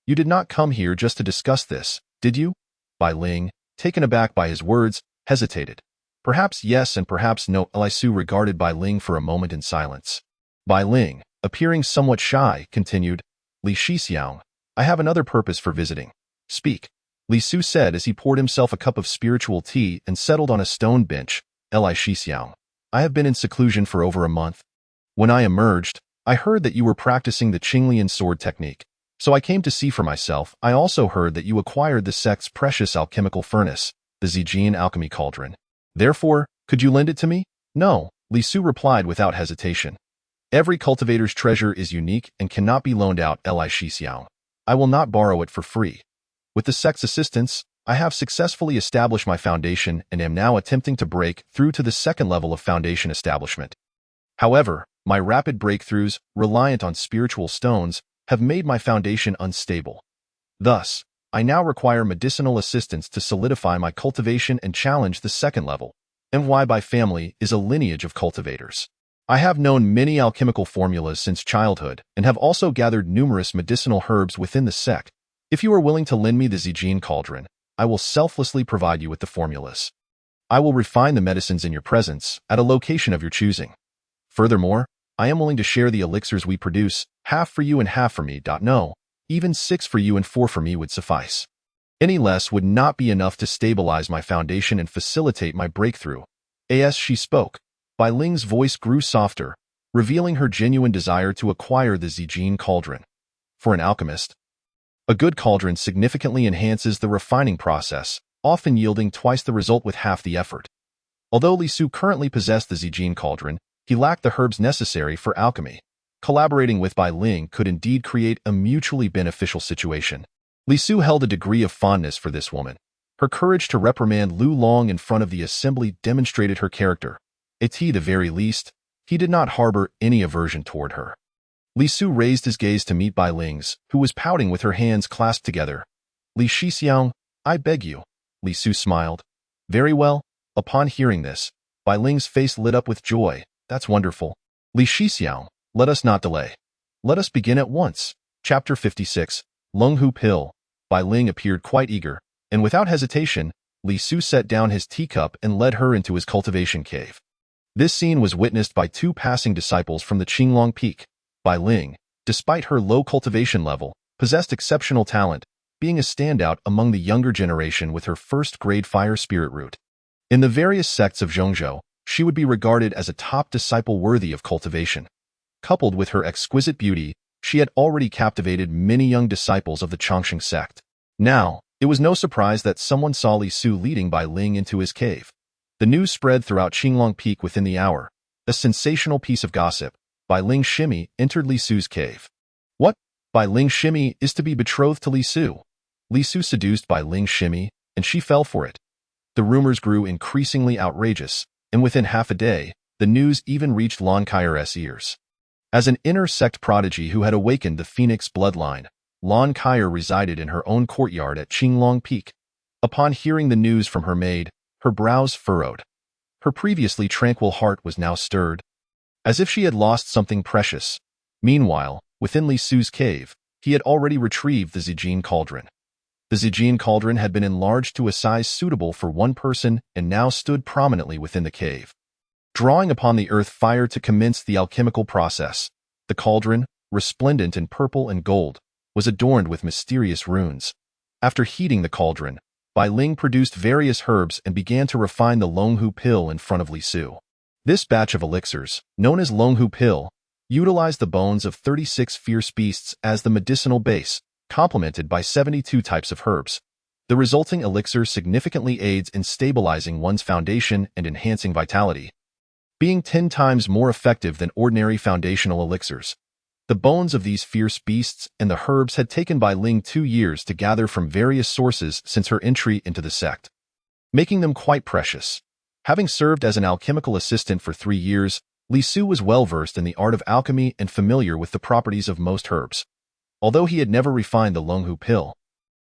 You did not come here just to discuss this, did you? Bai Ling, taken aback by his words, hesitated. Perhaps yes and perhaps no. Li Su regarded Bai Ling for a moment in silence. Bai Ling, appearing somewhat shy, continued, Li Shixiang, I have another purpose for visiting. Speak, Li Su said as he poured himself a cup of spiritual tea and settled on a stone bench. Li Shixiang, I have been in seclusion for over a month. When I emerged, I heard that you were practicing the Qinglian sword technique, so I came to see for myself. I also heard that you acquired the sect's precious alchemical furnace, the Zijin alchemy cauldron. Therefore, could you lend it to me? No, Li Su replied without hesitation. Every cultivator's treasure is unique and cannot be loaned out. Li Shixiang, I will not borrow it for free. With the sect's assistance, I have successfully established my foundation and am now attempting to break through to the 2nd level of Foundation Establishment. However, my rapid breakthroughs, reliant on spiritual stones, have made my foundation unstable. Thus, I now require medicinal assistance to solidify my cultivation and challenge the 2nd level. My family is a lineage of cultivators. I have known many alchemical formulas since childhood and have also gathered numerous medicinal herbs within the sect. If you are willing to lend me the Zijin cauldron, I will selflessly provide you with the formulas. I will refine the medicines in your presence at a location of your choosing. Furthermore, I am willing to share the elixirs we produce, half for you and half for me. No, even 6 for you and 4 for me would suffice. Any less would not be enough to stabilize my foundation and facilitate my breakthrough. As she spoke, Bai Ling's voice grew softer, revealing her genuine desire to acquire the Zijin cauldron. For an alchemist, a good cauldron significantly enhances the refining process, often yielding twice the result with half the effort. Although Li Su currently possessed the Zijin cauldron, he lacked the herbs necessary for alchemy. Collaborating with Bai Ling could indeed create a mutually beneficial situation. Li Su held a degree of fondness for this woman. Her courage to reprimand Lu Long in front of the assembly demonstrated her character. At the very least, he did not harbor any aversion toward her. Li Su raised his gaze to meet Bai Ling's, who was pouting with her hands clasped together. Li Shixiang, I beg you. Li Su smiled. Very well. Upon hearing this, Bai Ling's face lit up with joy. That's wonderful. Li Shixiang, let us not delay. Let us begin at once. Chapter 56, Longhu Pill. Bai Ling appeared quite eager, and without hesitation, Li Su set down his teacup and led her into his cultivation cave. This scene was witnessed by two passing disciples from the Qinglong Peak. Bai Ling, despite her low cultivation level, possessed exceptional talent, being a standout among the younger generation with her first-grade fire spirit root. In the various sects of Zhongzhou, she would be regarded as a top disciple worthy of cultivation. Coupled with her exquisite beauty, she had already captivated many young disciples of the Chongqing sect. Now, it was no surprise that someone saw Li Su leading Bai Ling into his cave. The news spread throughout Qinglong Peak within the hour. A sensational piece of gossip. Bai Ling Shimi entered Li Su's cave. What? Bai Ling Shimi is to be betrothed to Li Su. Li Su seduced Bai Ling Shimi, and she fell for it. The rumors grew increasingly outrageous, and within half a day, the news even reached Lon Kair's ears. As an inner sect prodigy who had awakened the Phoenix bloodline, Lon Kair resided in her own courtyard at Qinglong Peak. Upon hearing the news from her maid, her brows furrowed. Her previously tranquil heart was now stirred, as if she had lost something precious. Meanwhile, within Li Su's cave, he had already retrieved the Zijin cauldron. The Zijin cauldron had been enlarged to a size suitable for one person and now stood prominently within the cave. Drawing upon the earth fire to commence the alchemical process, the cauldron, resplendent in purple and gold, was adorned with mysterious runes. After heating the cauldron, Bai Ling produced various herbs and began to refine the Longhu Pill in front of Li Su. This batch of elixirs, known as Longhu Pill, utilized the bones of 36 fierce beasts as the medicinal base, complemented by 72 types of herbs. The resulting elixir significantly aids in stabilizing one's foundation and enhancing vitality, being 10 times more effective than ordinary foundational elixirs. The bones of these fierce beasts and the herbs had taken Bai Ling 2 years to gather from various sources since her entry into the sect, making them quite precious. Having served as an alchemical assistant for 3 years, Li Su was well-versed in the art of alchemy and familiar with the properties of most herbs. Although he had never refined the Longhu Pill,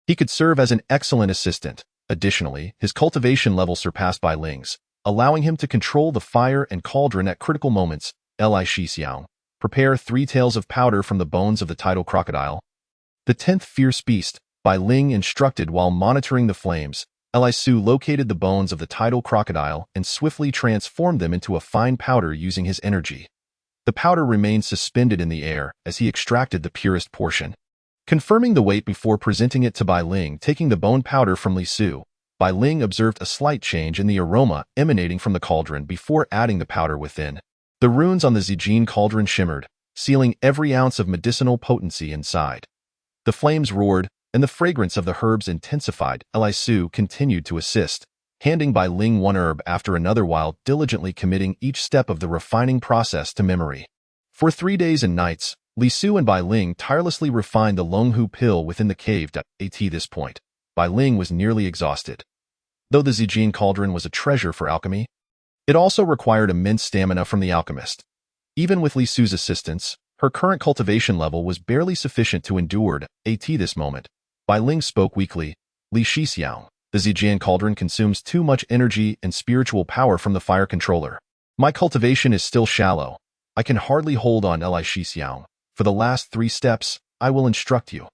he could serve as an excellent assistant. Additionally, his cultivation level surpassed Bai Ling's, allowing him to control the fire and cauldron at critical moments. Li Shixiang. Prepare 3 tails of powder from the bones of the tidal crocodile. The 10th fierce beast, Bai Ling instructed while monitoring the flames. Li Su located the bones of the tidal crocodile and swiftly transformed them into a fine powder using his energy. The powder remained suspended in the air as he extracted the purest portion. Confirming the weight before presenting it to Bai Ling, taking the bone powder from Li Su, Bai Ling observed a slight change in the aroma emanating from the cauldron before adding the powder within. The runes on the Zijin cauldron shimmered, sealing every ounce of medicinal potency inside. The flames roared, and the fragrance of the herbs intensified. Li Su continued to assist, handing Bai Ling one herb after another while diligently committing each step of the refining process to memory. For 3 days and nights, Li Su and Bai Ling tirelessly refined the Longhu Pill within the cave. At this point, Bai Ling was nearly exhausted. Though the Zijin cauldron was a treasure for alchemy, it also required immense stamina from the alchemist. Even with Li Su's assistance, her current cultivation level was barely sufficient to endure. At this moment, Bai Ling spoke weakly. Li Shixiang, the Zijin cauldron consumes too much energy and spiritual power from the fire controller. My cultivation is still shallow. I can hardly hold on. Li Shixiang. For the last 3 steps, I will instruct you.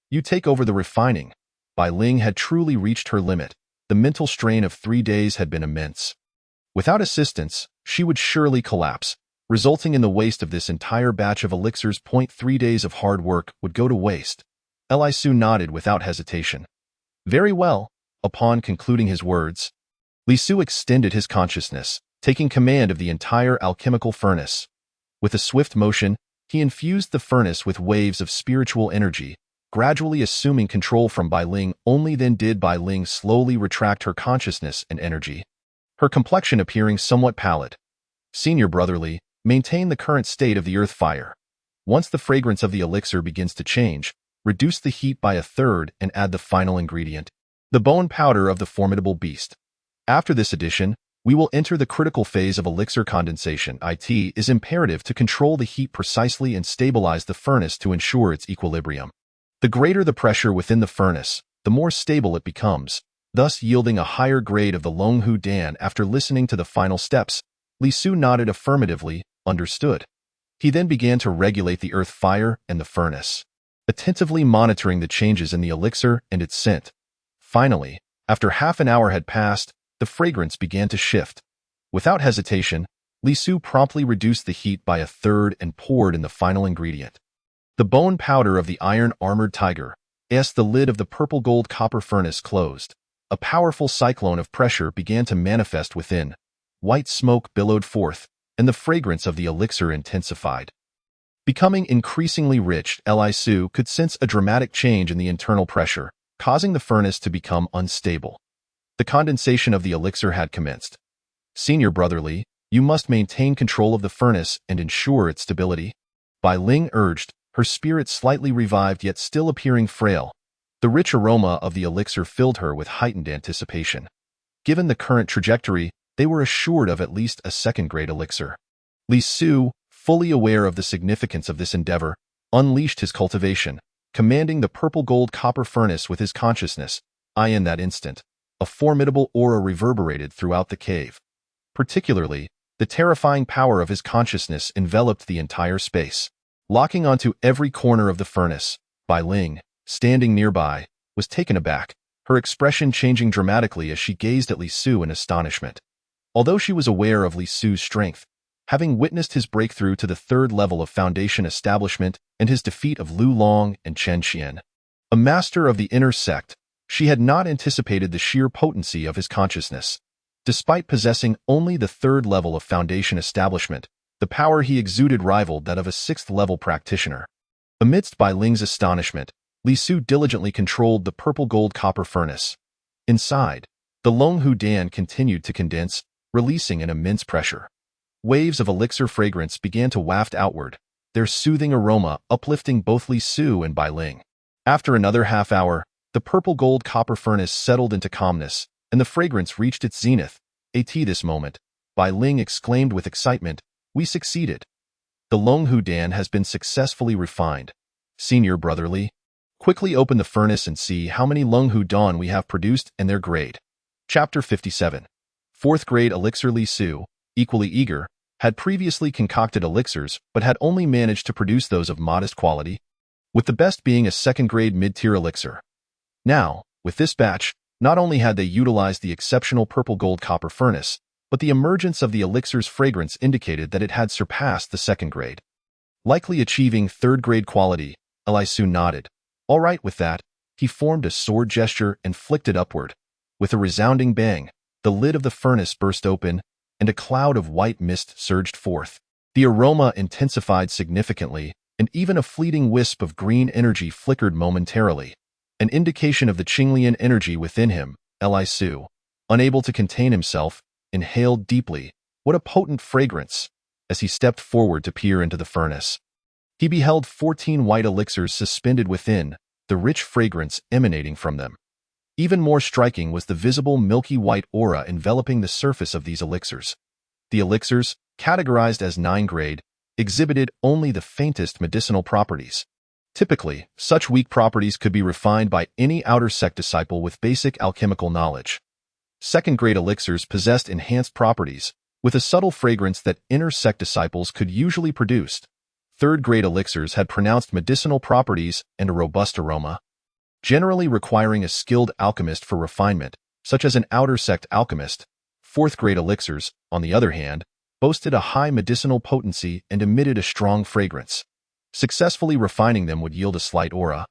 You take over the refining. Bai Ling had truly reached her limit. The mental strain of 3 days had been immense. Without assistance, she would surely collapse, resulting in the waste of this entire batch of elixirs. 3 days of hard work would go to waste. Li Su nodded without hesitation. Very well. Upon concluding his words, Li Su extended his consciousness, taking command of the entire alchemical furnace. With a swift motion, he infused the furnace with waves of spiritual energy, gradually assuming control from Bai Ling. Only then did Bai Ling slowly retract her consciousness and energy, her complexion appearing somewhat pallid. Senior brotherly, maintain the current state of the earth fire. Once the fragrance of the elixir begins to change, reduce the heat by 1/3 and add the final ingredient, the bone powder of the formidable beast. After this addition, we will enter the critical phase of elixir condensation. It is imperative to control the heat precisely and stabilize the furnace to ensure its equilibrium. The greater the pressure within the furnace, the more stable it becomes, thus yielding a higher grade of the Longhu Dan. After listening to the final steps, Li Su nodded affirmatively, understood. He then began to regulate the earth fire and the furnace. attentively monitoring the changes in the elixir and its scent. Finally, after half an hour had passed, the fragrance began to shift. Without hesitation, Li Su promptly reduced the heat by a third and poured in the final ingredient. The bone powder of the iron-armored tiger. As the lid of the purple-gold copper furnace closed, a powerful cyclone of pressure began to manifest within. White smoke billowed forth, and the fragrance of the elixir intensified. Becoming increasingly rich, Li Su could sense a dramatic change in the internal pressure, causing the furnace to become unstable. The condensation of the elixir had commenced. Senior Brotherly, you must maintain control of the furnace and ensure its stability. Bai Ling urged, her spirit slightly revived yet still appearing frail. The rich aroma of the elixir filled her with heightened anticipation. Given the current trajectory, they were assured of at least a second-grade elixir. Li Su, fully aware of the significance of this endeavor, unleashed his cultivation, commanding the purple-gold copper furnace with his consciousness. In that instant, a formidable aura reverberated throughout the cave. Particularly, the terrifying power of his consciousness enveloped the entire space. Locking onto every corner of the furnace, Bai Ling, standing nearby, was taken aback, her expression changing dramatically as she gazed at Li Su in astonishment. Although she was aware of Li Su's strength, having witnessed his breakthrough to the third level of foundation establishment and his defeat of Lu Long and Chen Xian, a master of the inner sect, she had not anticipated the sheer potency of his consciousness. Despite possessing only the third level of foundation establishment, the power he exuded rivaled that of a sixth-level practitioner. Amidst Bai Ling's astonishment, Li Su diligently controlled the purple-gold copper furnace. Inside, the Longhu Dan continued to condense, releasing an immense pressure. Waves of elixir fragrance began to waft outward, their soothing aroma uplifting both Li Su and Bai Ling. After another half-hour, the purple-gold copper furnace settled into calmness, and the fragrance reached its zenith. At this moment, Bai Ling exclaimed with excitement, "We succeeded. The Longhu Dan has been successfully refined. Senior Brotherly, quickly open the furnace and see how many Longhu Dan we have produced and their grade." Chapter 57. Fourth grade elixir. Li Su, equally eager, had previously concocted elixirs but had only managed to produce those of modest quality, with the best being a second-grade mid-tier elixir. Now, with this batch, not only had they utilized the exceptional purple-gold copper furnace, but the emergence of the elixir's fragrance indicated that it had surpassed the second grade, likely achieving third-grade quality. Li Su nodded. All right with that, he formed a sword gesture and flicked it upward. With a resounding bang, the lid of the furnace burst open, and a cloud of white mist surged forth. The aroma intensified significantly, and even a fleeting wisp of green energy flickered momentarily, an indication of the Qinglian energy within him. Li Su, unable to contain himself, inhaled deeply. What a potent fragrance! As he stepped forward to peer into the furnace, he beheld 14 white elixirs suspended within, the rich fragrance emanating from them. Even more striking was the visible milky white aura enveloping the surface of these elixirs. The elixirs, categorized as 9-grade, exhibited only the faintest medicinal properties. Typically, such weak properties could be refined by any outer sect disciple with basic alchemical knowledge. Second-grade elixirs possessed enhanced properties, with a subtle fragrance that inner sect disciples could usually produce. Third-grade elixirs had pronounced medicinal properties and a robust aroma, generally requiring a skilled alchemist for refinement, such as an outer sect alchemist. Fourth-grade elixirs, on the other hand, boasted a high medicinal potency and emitted a strong fragrance. Successfully refining them would yield a slight aura,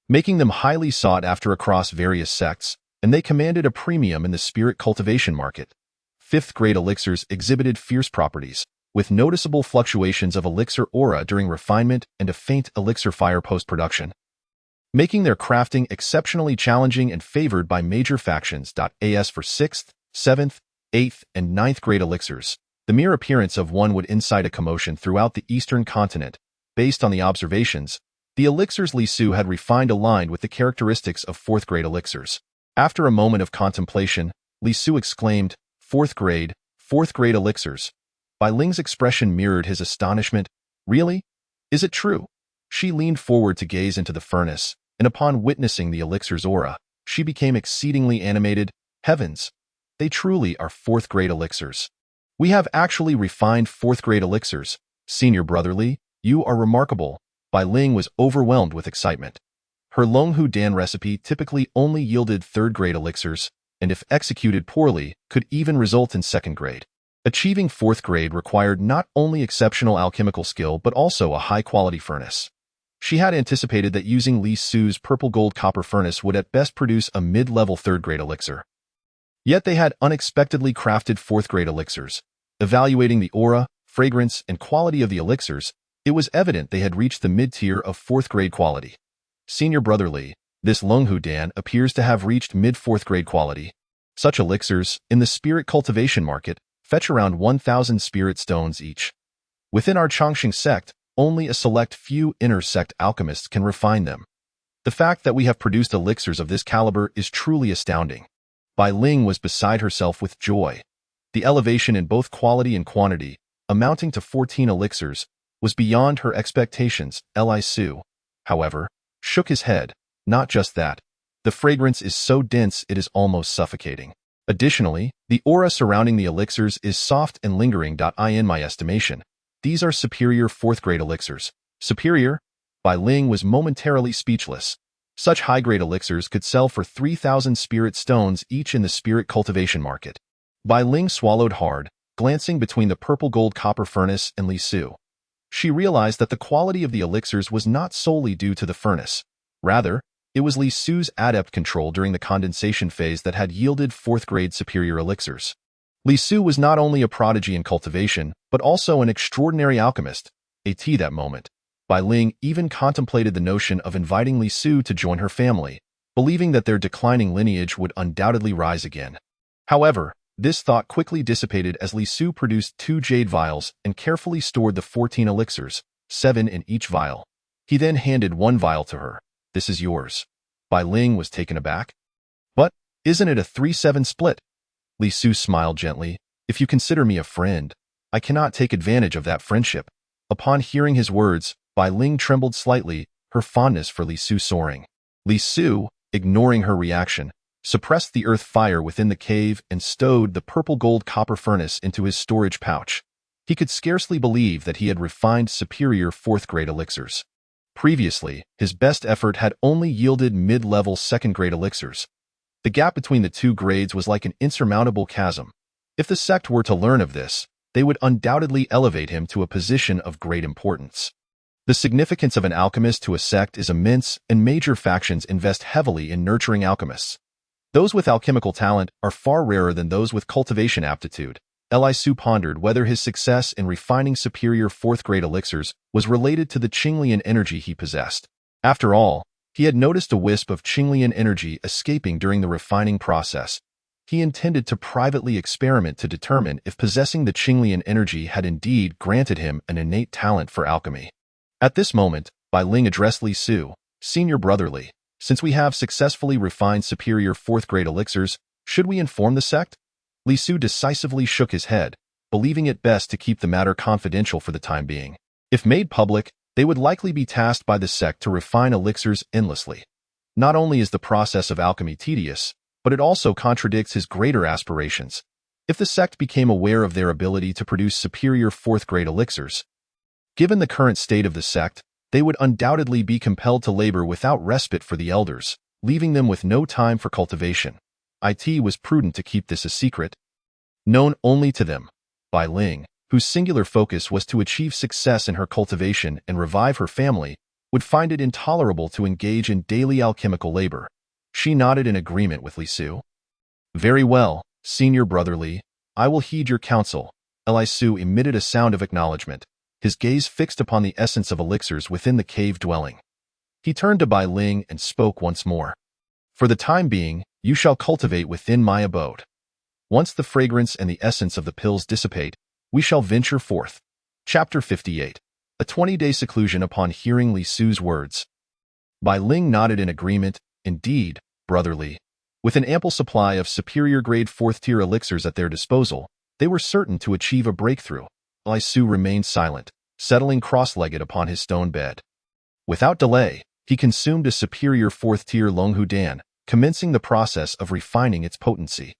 making them highly sought after across various sects, and they commanded a premium in the spirit cultivation market. Fifth-grade elixirs exhibited fierce properties, with noticeable fluctuations of elixir aura during refinement and a faint elixir fire post-production, making their crafting exceptionally challenging and favored by major factions. As for 6th, 7th, 8th, and 9th-grade elixirs, the mere appearance of one would incite a commotion throughout the eastern continent. Based on the observations, the elixirs Li Su had refined aligned with the characteristics of 4th-grade elixirs. After a moment of contemplation, Li Su exclaimed, fourth grade elixirs." Bai Ling's expression mirrored his astonishment. "Really? Is it true?" She leaned forward to gaze into the furnace, and upon witnessing the elixir's aura, she became exceedingly animated. "Heavens! They truly are fourth-grade elixirs. We have actually refined fourth-grade elixirs. Senior Brotherly, you are remarkable." Bai Ling was overwhelmed with excitement. Her Longhu Dan recipe typically only yielded third-grade elixirs, and if executed poorly, could even result in second grade. Achieving fourth grade required not only exceptional alchemical skill but also a high-quality furnace. She had anticipated that using Li Su's purple gold copper furnace would at best produce a mid-level third-grade elixir. Yet they had unexpectedly crafted fourth-grade elixirs. Evaluating the aura, fragrance, and quality of the elixirs, it was evident they had reached the mid-tier of fourth-grade quality. Senior Brother Li, this Longhu Dan appears to have reached mid-fourth grade quality. Such elixirs, in the spirit cultivation market, fetch around 1,000 spirit stones each. Within our Chongqing sect, only a select few inner sect alchemists can refine them. The fact that we have produced elixirs of this caliber is truly astounding. Bai Ling was beside herself with joy. The elevation in both quality and quantity, amounting to 14 elixirs, was beyond her expectations. Li Su, however, shook his head. Not just that. The fragrance is so dense it is almost suffocating. Additionally, the aura surrounding the elixirs is soft and lingering. In my estimation, these are superior fourth-grade elixirs. Superior? Bai Ling was momentarily speechless. Such high-grade elixirs could sell for 3,000 spirit stones each in the spirit cultivation market. Bai Ling swallowed hard, glancing between the purple gold copper furnace and Li Su. She realized that the quality of the elixirs was not solely due to the furnace. Rather, it was Li Su's adept control during the condensation phase that had yielded fourth-grade superior elixirs. Li Su was not only a prodigy in cultivation, but also an extraordinary alchemist. At that moment, Bai Ling even contemplated the notion of inviting Li Su to join her family, believing that their declining lineage would undoubtedly rise again. However, this thought quickly dissipated as Li Su produced 2 jade vials and carefully stored the 14 elixirs, 7 in each vial. He then handed 1 vial to her. This is yours. Bai Ling was taken aback. But, isn't it a 3-7 split? Li Su smiled gently. If you consider me a friend, I cannot take advantage of that friendship. Upon hearing his words, Bai Ling trembled slightly, her fondness for Li Su soaring. Li Su, ignoring her reaction, suppressed the earth fire within the cave and stowed the purple gold copper furnace into his storage pouch. He could scarcely believe that he had refined superior fourth-grade elixirs. Previously, his best effort had only yielded mid-level second-grade elixirs. The gap between the 2 grades was like an insurmountable chasm. If the sect were to learn of this, they would undoubtedly elevate him to a position of great importance. The significance of an alchemist to a sect is immense, and major factions invest heavily in nurturing alchemists. Those with alchemical talent are far rarer than those with cultivation aptitude. Li Su pondered whether his success in refining superior fourth-grade elixirs was related to the Qinglian energy he possessed. After all, he had noticed a wisp of Qinglian energy escaping during the refining process. He intended to privately experiment to determine if possessing the Qinglian energy had indeed granted him an innate talent for alchemy. At this moment, Bai Ling addressed Li Su, Senior Brother Li. Since we have successfully refined superior fourth-grade elixirs, should we inform the sect? Li Su decisively shook his head, believing it best to keep the matter confidential for the time being. If made public, they would likely be tasked by the sect to refine elixirs endlessly. Not only is the process of alchemy tedious, but it also contradicts his greater aspirations. If the sect became aware of their ability to produce superior fourth-grade elixirs, given the current state of the sect, they would undoubtedly be compelled to labor without respite for the elders, leaving them with no time for cultivation. It was prudent to keep this a secret, known only to them. Bai Ling, whose singular focus was to achieve success in her cultivation and revive her family, would find it intolerable to engage in daily alchemical labor. She nodded in agreement with Li Su. Very well, Senior Brother Li, I will heed your counsel. Li Su emitted a sound of acknowledgement, his gaze fixed upon the essence of elixirs within the cave dwelling. He turned to Bai Ling and spoke once more. For the time being, you shall cultivate within my abode. Once the fragrance and the essence of the pills dissipate, we shall venture forth. Chapter 58. A 20-day seclusion. Upon hearing Li Su's words, Bai Ling nodded in agreement. Indeed, Brother Li. With an ample supply of superior-grade fourth-tier elixirs at their disposal, they were certain to achieve a breakthrough. Li Su remained silent, settling cross-legged upon his stone bed. Without delay, he consumed a superior fourth-tier Longhu Dan, commencing the process of refining its potency.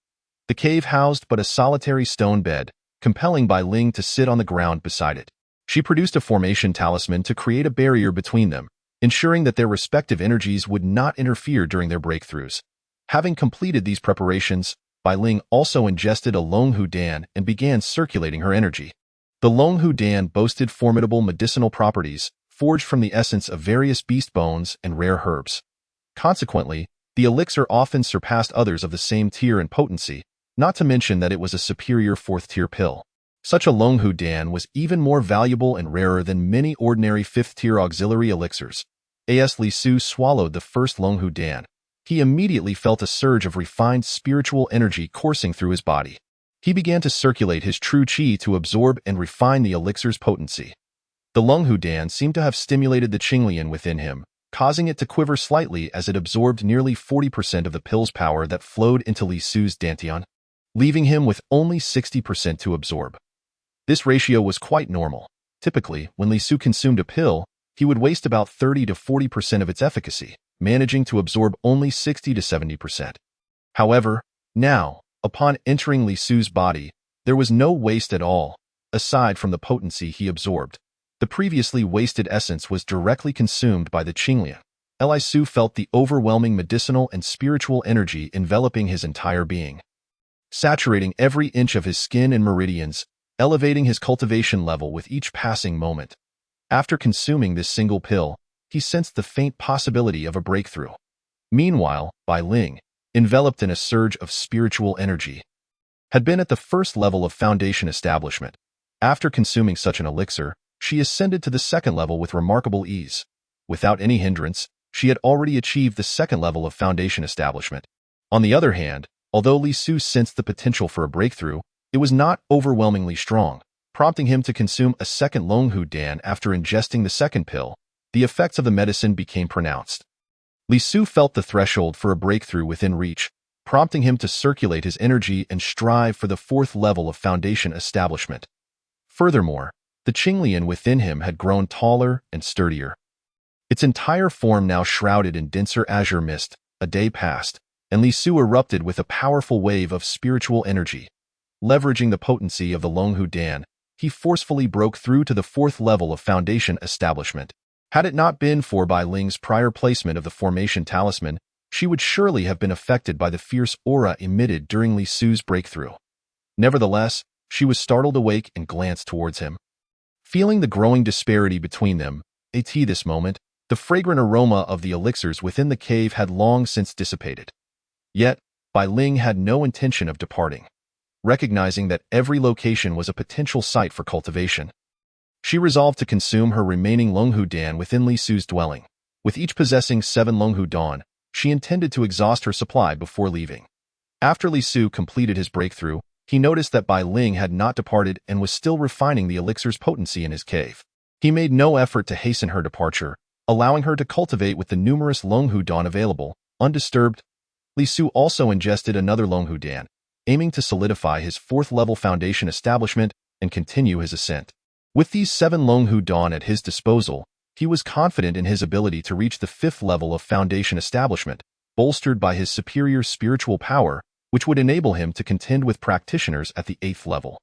The cave housed but a solitary stone bed, compelling Bai Ling to sit on the ground beside it. She produced a formation talisman to create a barrier between them, ensuring that their respective energies would not interfere during their breakthroughs. Having completed these preparations, Bai Ling also ingested a Longhu Dan and began circulating her energy. The Longhu Dan boasted formidable medicinal properties, forged from the essence of various beast bones and rare herbs. Consequently, the elixir often surpassed others of the same tier in potency, not to mention that it was a superior fourth-tier pill. Such a Longhu Dan was even more valuable and rarer than many ordinary fifth-tier auxiliary elixirs. As Li Su swallowed the first Longhu Dan, he immediately felt a surge of refined spiritual energy coursing through his body. He began to circulate his true qi to absorb and refine the elixir's potency. The Longhu Dan seemed to have stimulated the Qinglian within him, causing it to quiver slightly as it absorbed nearly 40% of the pill's power that flowed into Li Su's dantian, leaving him with only 60% to absorb. This ratio was quite normal. Typically, when Li Su consumed a pill, he would waste about 30 to 40% of its efficacy, managing to absorb only 60 to 70%. However, now, upon entering Li Su's body, there was no waste at all. Aside from the potency he absorbed, the previously wasted essence was directly consumed by the Qinglian. Li Su felt the overwhelming medicinal and spiritual energy enveloping his entire being, saturating every inch of his skin and meridians, elevating his cultivation level with each passing moment. After consuming this single pill, he sensed the faint possibility of a breakthrough. Meanwhile, Bai Ling, enveloped in a surge of spiritual energy, had been at the first level of foundation establishment. After consuming such an elixir, she ascended to the second level with remarkable ease. Without any hindrance, she had already achieved the second level of foundation establishment. On the other hand, although Li Su sensed the potential for a breakthrough, it was not overwhelmingly strong, prompting him to consume a second Longhu Dan after ingesting the second pill. The effects of the medicine became pronounced. Li Su felt the threshold for a breakthrough within reach, prompting him to circulate his energy and strive for the fourth level of foundation establishment. Furthermore, the Qinglian within him had grown taller and sturdier. Its entire form now shrouded in denser azure mist. A day passed, and Li Su erupted with a powerful wave of spiritual energy. Leveraging the potency of the Longhu Dan, he forcefully broke through to the fourth level of foundation establishment. Had it not been for Bai Ling's prior placement of the formation talisman, she would surely have been affected by the fierce aura emitted during Li Su's breakthrough. Nevertheless, she was startled awake and glanced towards him. Feeling the growing disparity between them, at this moment, the fragrant aroma of the elixirs within the cave had long since dissipated. Yet, Bai Ling had no intention of departing. Recognizing that every location was a potential site for cultivation, she resolved to consume her remaining Longhu Dan within Li Su's dwelling. With each possessing 7 Longhu Dan, she intended to exhaust her supply before leaving. After Li Su completed his breakthrough, he noticed that Bai Ling had not departed and was still refining the elixir's potency in his cave. He made no effort to hasten her departure, allowing her to cultivate with the numerous Longhu Dan available, undisturbed. Li Su also ingested another Longhu Dan, aiming to solidify his fourth-level foundation establishment and continue his ascent. With these 7 Longhu Dan at his disposal, he was confident in his ability to reach the 5th level of foundation establishment, bolstered by his superior spiritual power, which would enable him to contend with practitioners at the 8th level.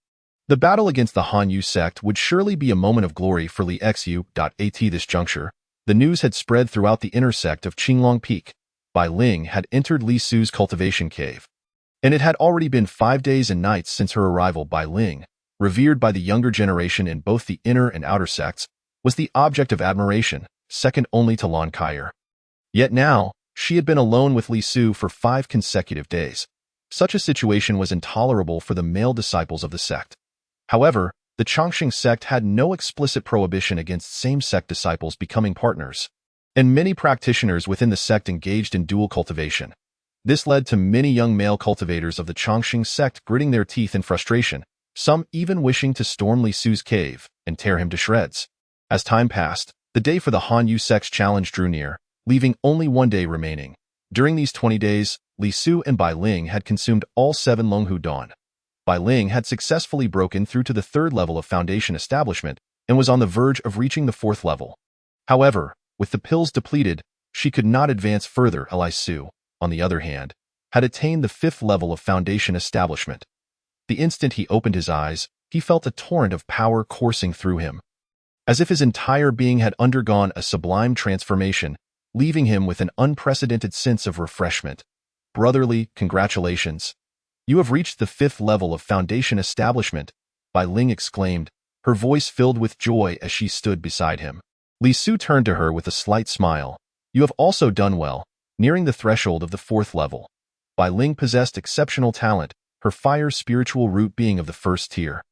The battle against the Han Yu sect would surely be a moment of glory for Li Xu. At this juncture, the news had spread throughout the inner sect of Qinglong Peak. Bai Ling had entered Li Su's cultivation cave, and it had already been 5 days and nights since her arrival. Bai Ling, revered by the younger generation in both the inner and outer sects, was the object of admiration, second only to Lan Kaier. Yet now, she had been alone with Li Su for 5 consecutive days. Such a situation was intolerable for the male disciples of the sect. However, the Chongqing sect had no explicit prohibition against same-sect disciples becoming partners, and many practitioners within the sect engaged in dual cultivation. This led to many young male cultivators of the Chongqing sect gritting their teeth in frustration, some even wishing to storm Li Su's cave and tear him to shreds. As time passed, the day for the Han Yu sect's challenge drew near, leaving only 1 day remaining. During these 20 days, Li Su and Bai Ling had consumed all 7 Longhu Dan. Bai Ling had successfully broken through to the 3rd level of foundation establishment and was on the verge of reaching the 4th level. However, with the pills depleted, she could not advance further. Li Su, on the other hand, had attained the 5th level of foundation establishment. The instant he opened his eyes, he felt a torrent of power coursing through him. as if his entire being had undergone a sublime transformation, leaving him with an unprecedented sense of refreshment. Brotherly, congratulations. You have reached the 5th level of Foundation Establishment, Bai Ling exclaimed, her voice filled with joy as she stood beside him. Li Su turned to her with a slight smile. You have also done well, nearing the threshold of the 4th level. Bai Ling possessed exceptional talent, her fire spiritual root being of the 1st tier.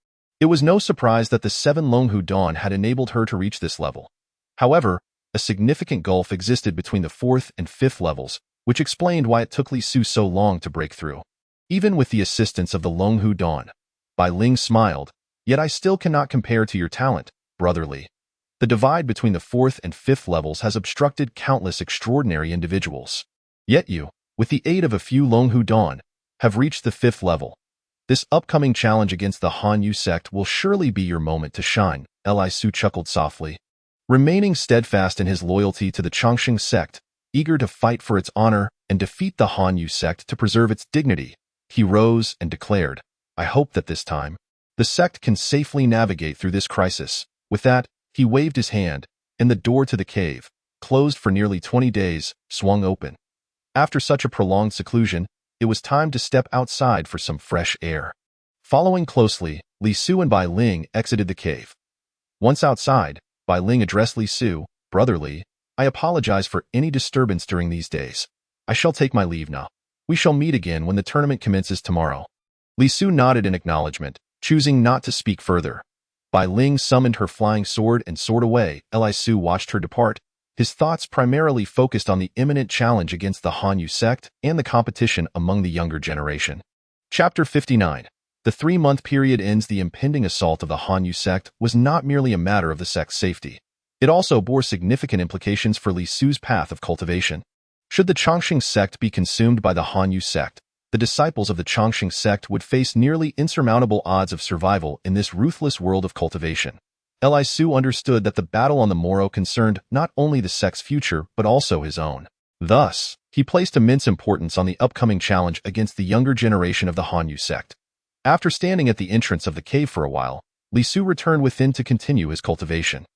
It was no surprise that the 7 Longhu Dawn had enabled her to reach this level. However, a significant gulf existed between the 4th and 5th levels, which explained why it took Li Su so long to break through. Even with the assistance of the Longhu Dawn, Bai Ling smiled, yet I still cannot compare to your talent, brotherly. The divide between the 4th and 5th levels has obstructed countless extraordinary individuals. Yet you, with the aid of a few Longhu Dawn, have reached the 5th level. This upcoming challenge against the Han Yu sect will surely be your moment to shine, Li Su chuckled softly. Remaining steadfast in his loyalty to the Chongqing sect, eager to fight for its honor and defeat the Han Yu sect to preserve its dignity, he rose and declared, I hope that this time, the sect can safely navigate through this crisis. With that, he waved his hand, and the door to the cave, closed for nearly 20 days, swung open. After such a prolonged seclusion, it was time to step outside for some fresh air. Following closely, Li Su and Bai Ling exited the cave. Once outside, Bai Ling addressed Li Su, brotherly, I apologize for any disturbance during these days. I shall take my leave now. We shall meet again when the tournament commences tomorrow. Li Su nodded in acknowledgement, choosing not to speak further. Bai Ling summoned her flying sword and soared away. Li Su watched her depart, his thoughts primarily focused on the imminent challenge against the Han Yu sect and the competition among the younger generation. Chapter 59. The 3-month period ends. The impending assault of the Han Yu sect was not merely a matter of the sect's safety. It also bore significant implications for Li Su's path of cultivation. Should the Chongqing sect be consumed by the Han Yu sect, the disciples of the Chongqing sect would face nearly insurmountable odds of survival in this ruthless world of cultivation. Li Su understood that the battle on the morrow concerned not only the sect's future but also his own. Thus, he placed immense importance on the upcoming challenge against the younger generation of the Han Yu sect. After standing at the entrance of the cave for a while, Li Su returned within to continue his cultivation.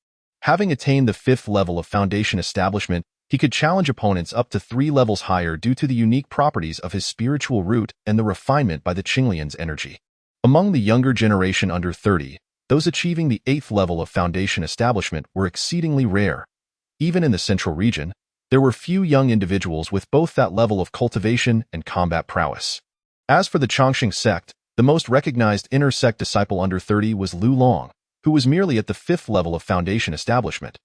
Having attained the 5th level of Foundation Establishment, he could challenge opponents up to 3 levels higher due to the unique properties of his spiritual root and the refinement by the Qinglian's energy. Among the younger generation under 30, those achieving the 8th level of Foundation Establishment were exceedingly rare. Even in the central region, there were few young individuals with both that level of cultivation and combat prowess. As for the Chongqing sect, the most recognized inner sect disciple under 30 was Lu Long, who was merely at the 5th level of Foundation Establishment.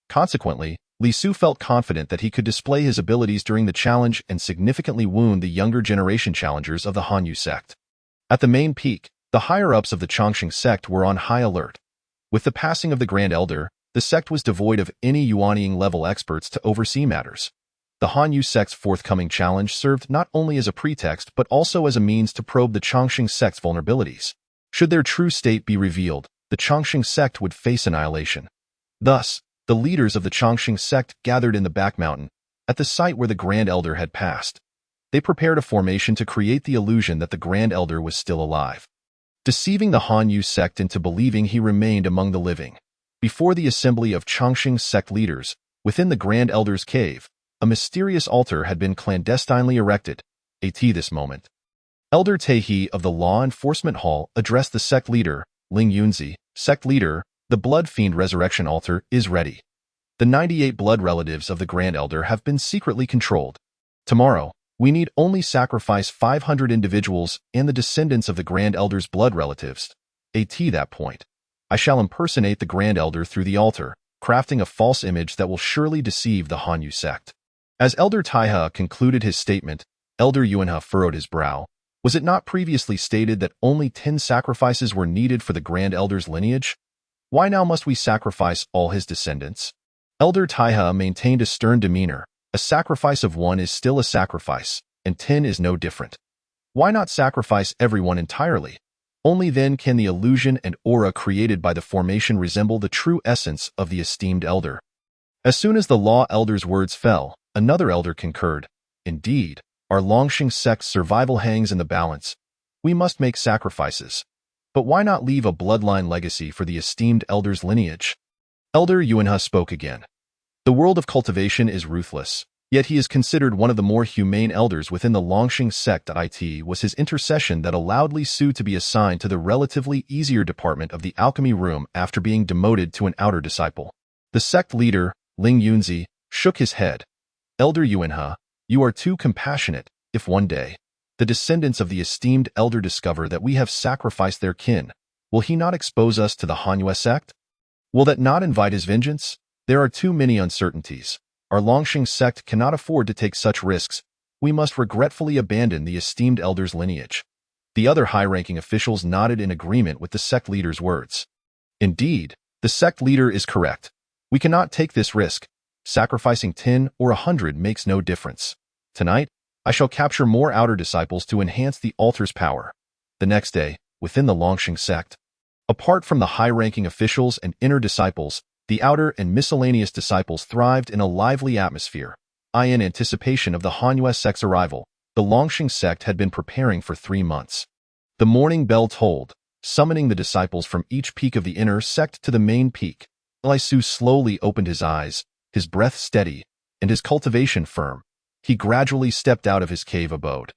Consequently, Li Su felt confident that he could display his abilities during the challenge and significantly wound the younger generation challengers of the Han Yu sect. At the main peak, the higher-ups of the Chongqing sect were on high alert. With the passing of the Grand Elder, the sect was devoid of any Yuanying-level experts to oversee matters. The Han Yu sect's forthcoming challenge served not only as a pretext but also as a means to probe the Chongqing sect's vulnerabilities. Should their true state be revealed, the Chongqing sect would face annihilation. Thus, the leaders of the Chongqing sect gathered in the back mountain, at the site where the Grand Elder had passed. They prepared a formation to create the illusion that the Grand Elder was still alive, deceiving the Han Yu sect into believing he remained among the living. Before the assembly of Chongqing sect leaders, within the Grand Elder's cave, a mysterious altar had been clandestinely erected. At this moment, Elder Taehi of the Law Enforcement Hall addressed the sect leader, Ling Yunzi. Sect leader, the Blood Fiend Resurrection Altar is ready. The 98 blood relatives of the Grand Elder have been secretly controlled. Tomorrow, we need only sacrifice 500 individuals and the descendants of the Grand Elder's blood relatives. At that point, I shall impersonate the Grand Elder through the altar, crafting a false image that will surely deceive the Han Yu sect. As Elder Taiha concluded his statement, Elder Yuanha furrowed his brow. Was it not previously stated that only 10 sacrifices were needed for the Grand Elder's lineage? Why now must we sacrifice all his descendants? Elder Taiha maintained a stern demeanor. A sacrifice of 1 is still a sacrifice, and 10 is no different. Why not sacrifice everyone entirely? Only then can the illusion and aura created by the formation resemble the true essence of the esteemed elder. As soon as the Law Elder's words fell, another elder concurred. Indeed, our Longqing sect's survival hangs in the balance. We must make sacrifices. But why not leave a bloodline legacy for the esteemed elder's lineage? Elder Yuanhe spoke again. The world of cultivation is ruthless, yet he is considered one of the more humane elders within the Longxing sect. It was his intercession that allowed Li Su to be assigned to the relatively easier department of the alchemy room after being demoted to an outer disciple. The sect leader, Ling Yunzi, shook his head. Elder Yuanhe, you are too compassionate. If one day, the descendants of the esteemed elder discover that we have sacrificed their kin, will he not expose us to the Hanyue sect? Will that not invite his vengeance? There are too many uncertainties. Our Longxing sect cannot afford to take such risks. We must regretfully abandon the esteemed elder's lineage. The other high-ranking officials nodded in agreement with the sect leader's words. Indeed, the sect leader is correct. We cannot take this risk. Sacrificing 10 or 100 makes no difference. Tonight, I shall capture more outer disciples to enhance the altar's power. The next day, within the Longxing sect, apart from the high-ranking officials and inner disciples, the outer and miscellaneous disciples thrived in a lively atmosphere. In anticipation of the Hanyue sect's arrival, the Longxing sect had been preparing for 3 months. The morning bell tolled, summoning the disciples from each peak of the inner sect to the main peak. Li Su slowly opened his eyes, his breath steady, and his cultivation firm. He gradually stepped out of his cave abode.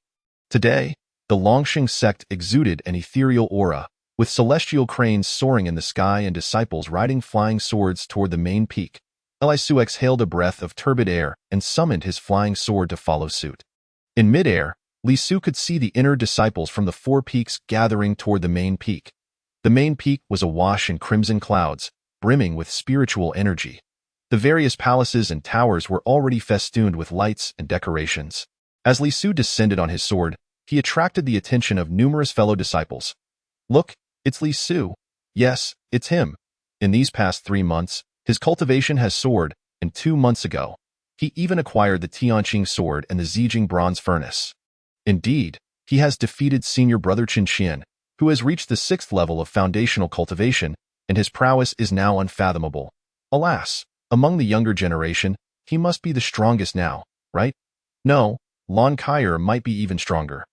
Today, the Longxing sect exuded an ethereal aura, with celestial cranes soaring in the sky and disciples riding flying swords toward the main peak. Li Su exhaled a breath of turbid air and summoned his flying sword to follow suit. In midair, Li Su could see the inner disciples from the 4 peaks gathering toward the main peak. The main peak was awash in crimson clouds, brimming with spiritual energy. The various palaces and towers were already festooned with lights and decorations. As Li Su descended on his sword, he attracted the attention of numerous fellow disciples. Look, it's Li Su. Yes, it's him. In these past 3 months, his cultivation has soared, and 2 months ago, he even acquired the Tianqing sword and the Zijing bronze furnace. Indeed, he has defeated senior brother Qin Xian, who has reached the 6th level of foundational cultivation, and his prowess is now unfathomable. Alas, among the younger generation, he must be the strongest now, right? No, Lon Kaier might be even stronger.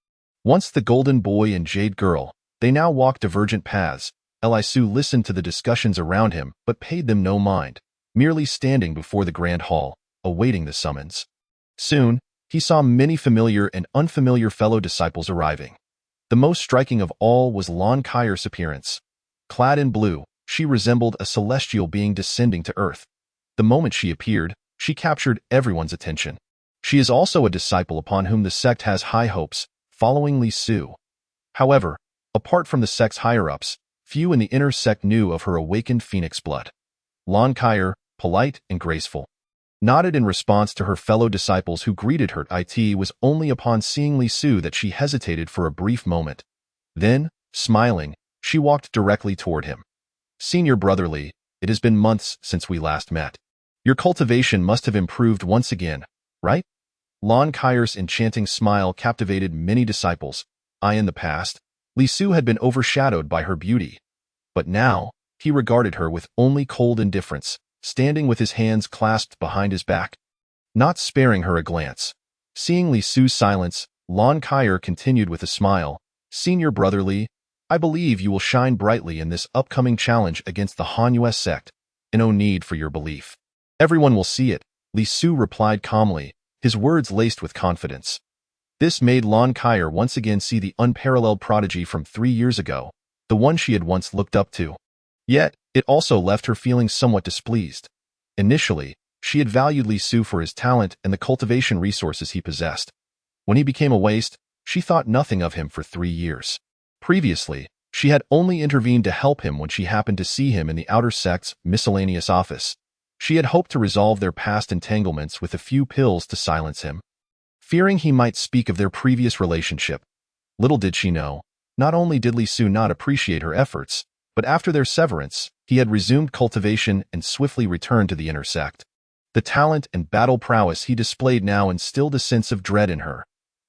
Once the golden boy and jade girl, they now walk divergent paths. Li Su listened to the discussions around him but paid them no mind, merely standing before the grand hall, awaiting the summons. Soon, he saw many familiar and unfamiliar fellow disciples arriving. The most striking of all was Lon Kaier's appearance. Clad in blue, she resembled a celestial being descending to earth. The moment she appeared, she captured everyone's attention. She is also a disciple upon whom the sect has high hopes, following Li Su. However, apart from the sect's higher-ups, few in the inner sect knew of her awakened phoenix blood. Lon Kaier, polite and graceful, nodded in response to her fellow disciples who greeted her. It was only upon seeing Li Su that she hesitated for a brief moment. Then, smiling, she walked directly toward him. Senior brother Li, it has been months since we last met. Your cultivation must have improved once again, right? Lon Kaier's enchanting smile captivated many disciples. In the past, Li Su had been overshadowed by her beauty. But now, he regarded her with only cold indifference, standing with his hands clasped behind his back, not sparing her a glance. Seeing Li Su's silence, Lon Kaier continued with a smile. Senior brother Li, I believe you will shine brightly in this upcoming challenge against the Hanyue sect, and no need for your belief. Everyone will see it, Li Su replied calmly, his words laced with confidence. This made Lon Kaier once again see the unparalleled prodigy from 3 years ago, the one she had once looked up to. Yet, it also left her feeling somewhat displeased. Initially, she had valued Li Su for his talent and the cultivation resources he possessed. When he became a waste, she thought nothing of him for 3 years. Previously, she had only intervened to help him when she happened to see him in the outer sect's miscellaneous office. She had hoped to resolve their past entanglements with a few pills to silence him, fearing he might speak of their previous relationship. Little did she know, not only did Li Su not appreciate her efforts, but after their severance, he had resumed cultivation and swiftly returned to the inner sect. The talent and battle prowess he displayed now instilled a sense of dread in her.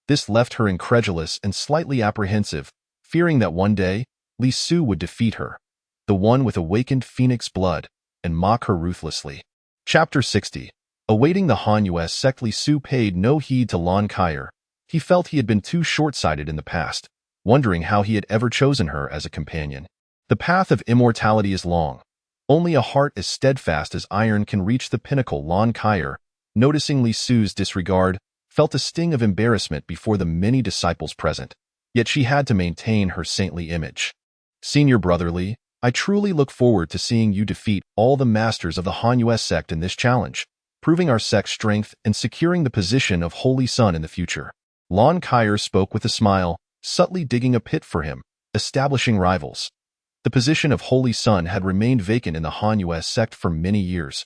This left her incredulous and slightly apprehensive, fearing that one day, Li Su would defeat her, the one with awakened phoenix blood, and mock her ruthlessly. Chapter 60. Awaiting the Hanyue sect, Li Su paid no heed to Lon Kaier. He felt he had been too short-sighted in the past, wondering how he had ever chosen her as a companion. The path of immortality is long. Only a heart as steadfast as iron can reach the pinnacle. Lon Kyer, noticing Li Su's disregard, felt a sting of embarrassment before the many disciples present, yet she had to maintain her saintly image. Senior Brother Li, I truly look forward to seeing you defeat all the masters of the Han Yue sect in this challenge, proving our sect's strength and securing the position of Holy Son in the future. Lon Kyer spoke with a smile, subtly digging a pit for him, establishing rivals. The position of Holy Son had remained vacant in the Han Yue sect for many years.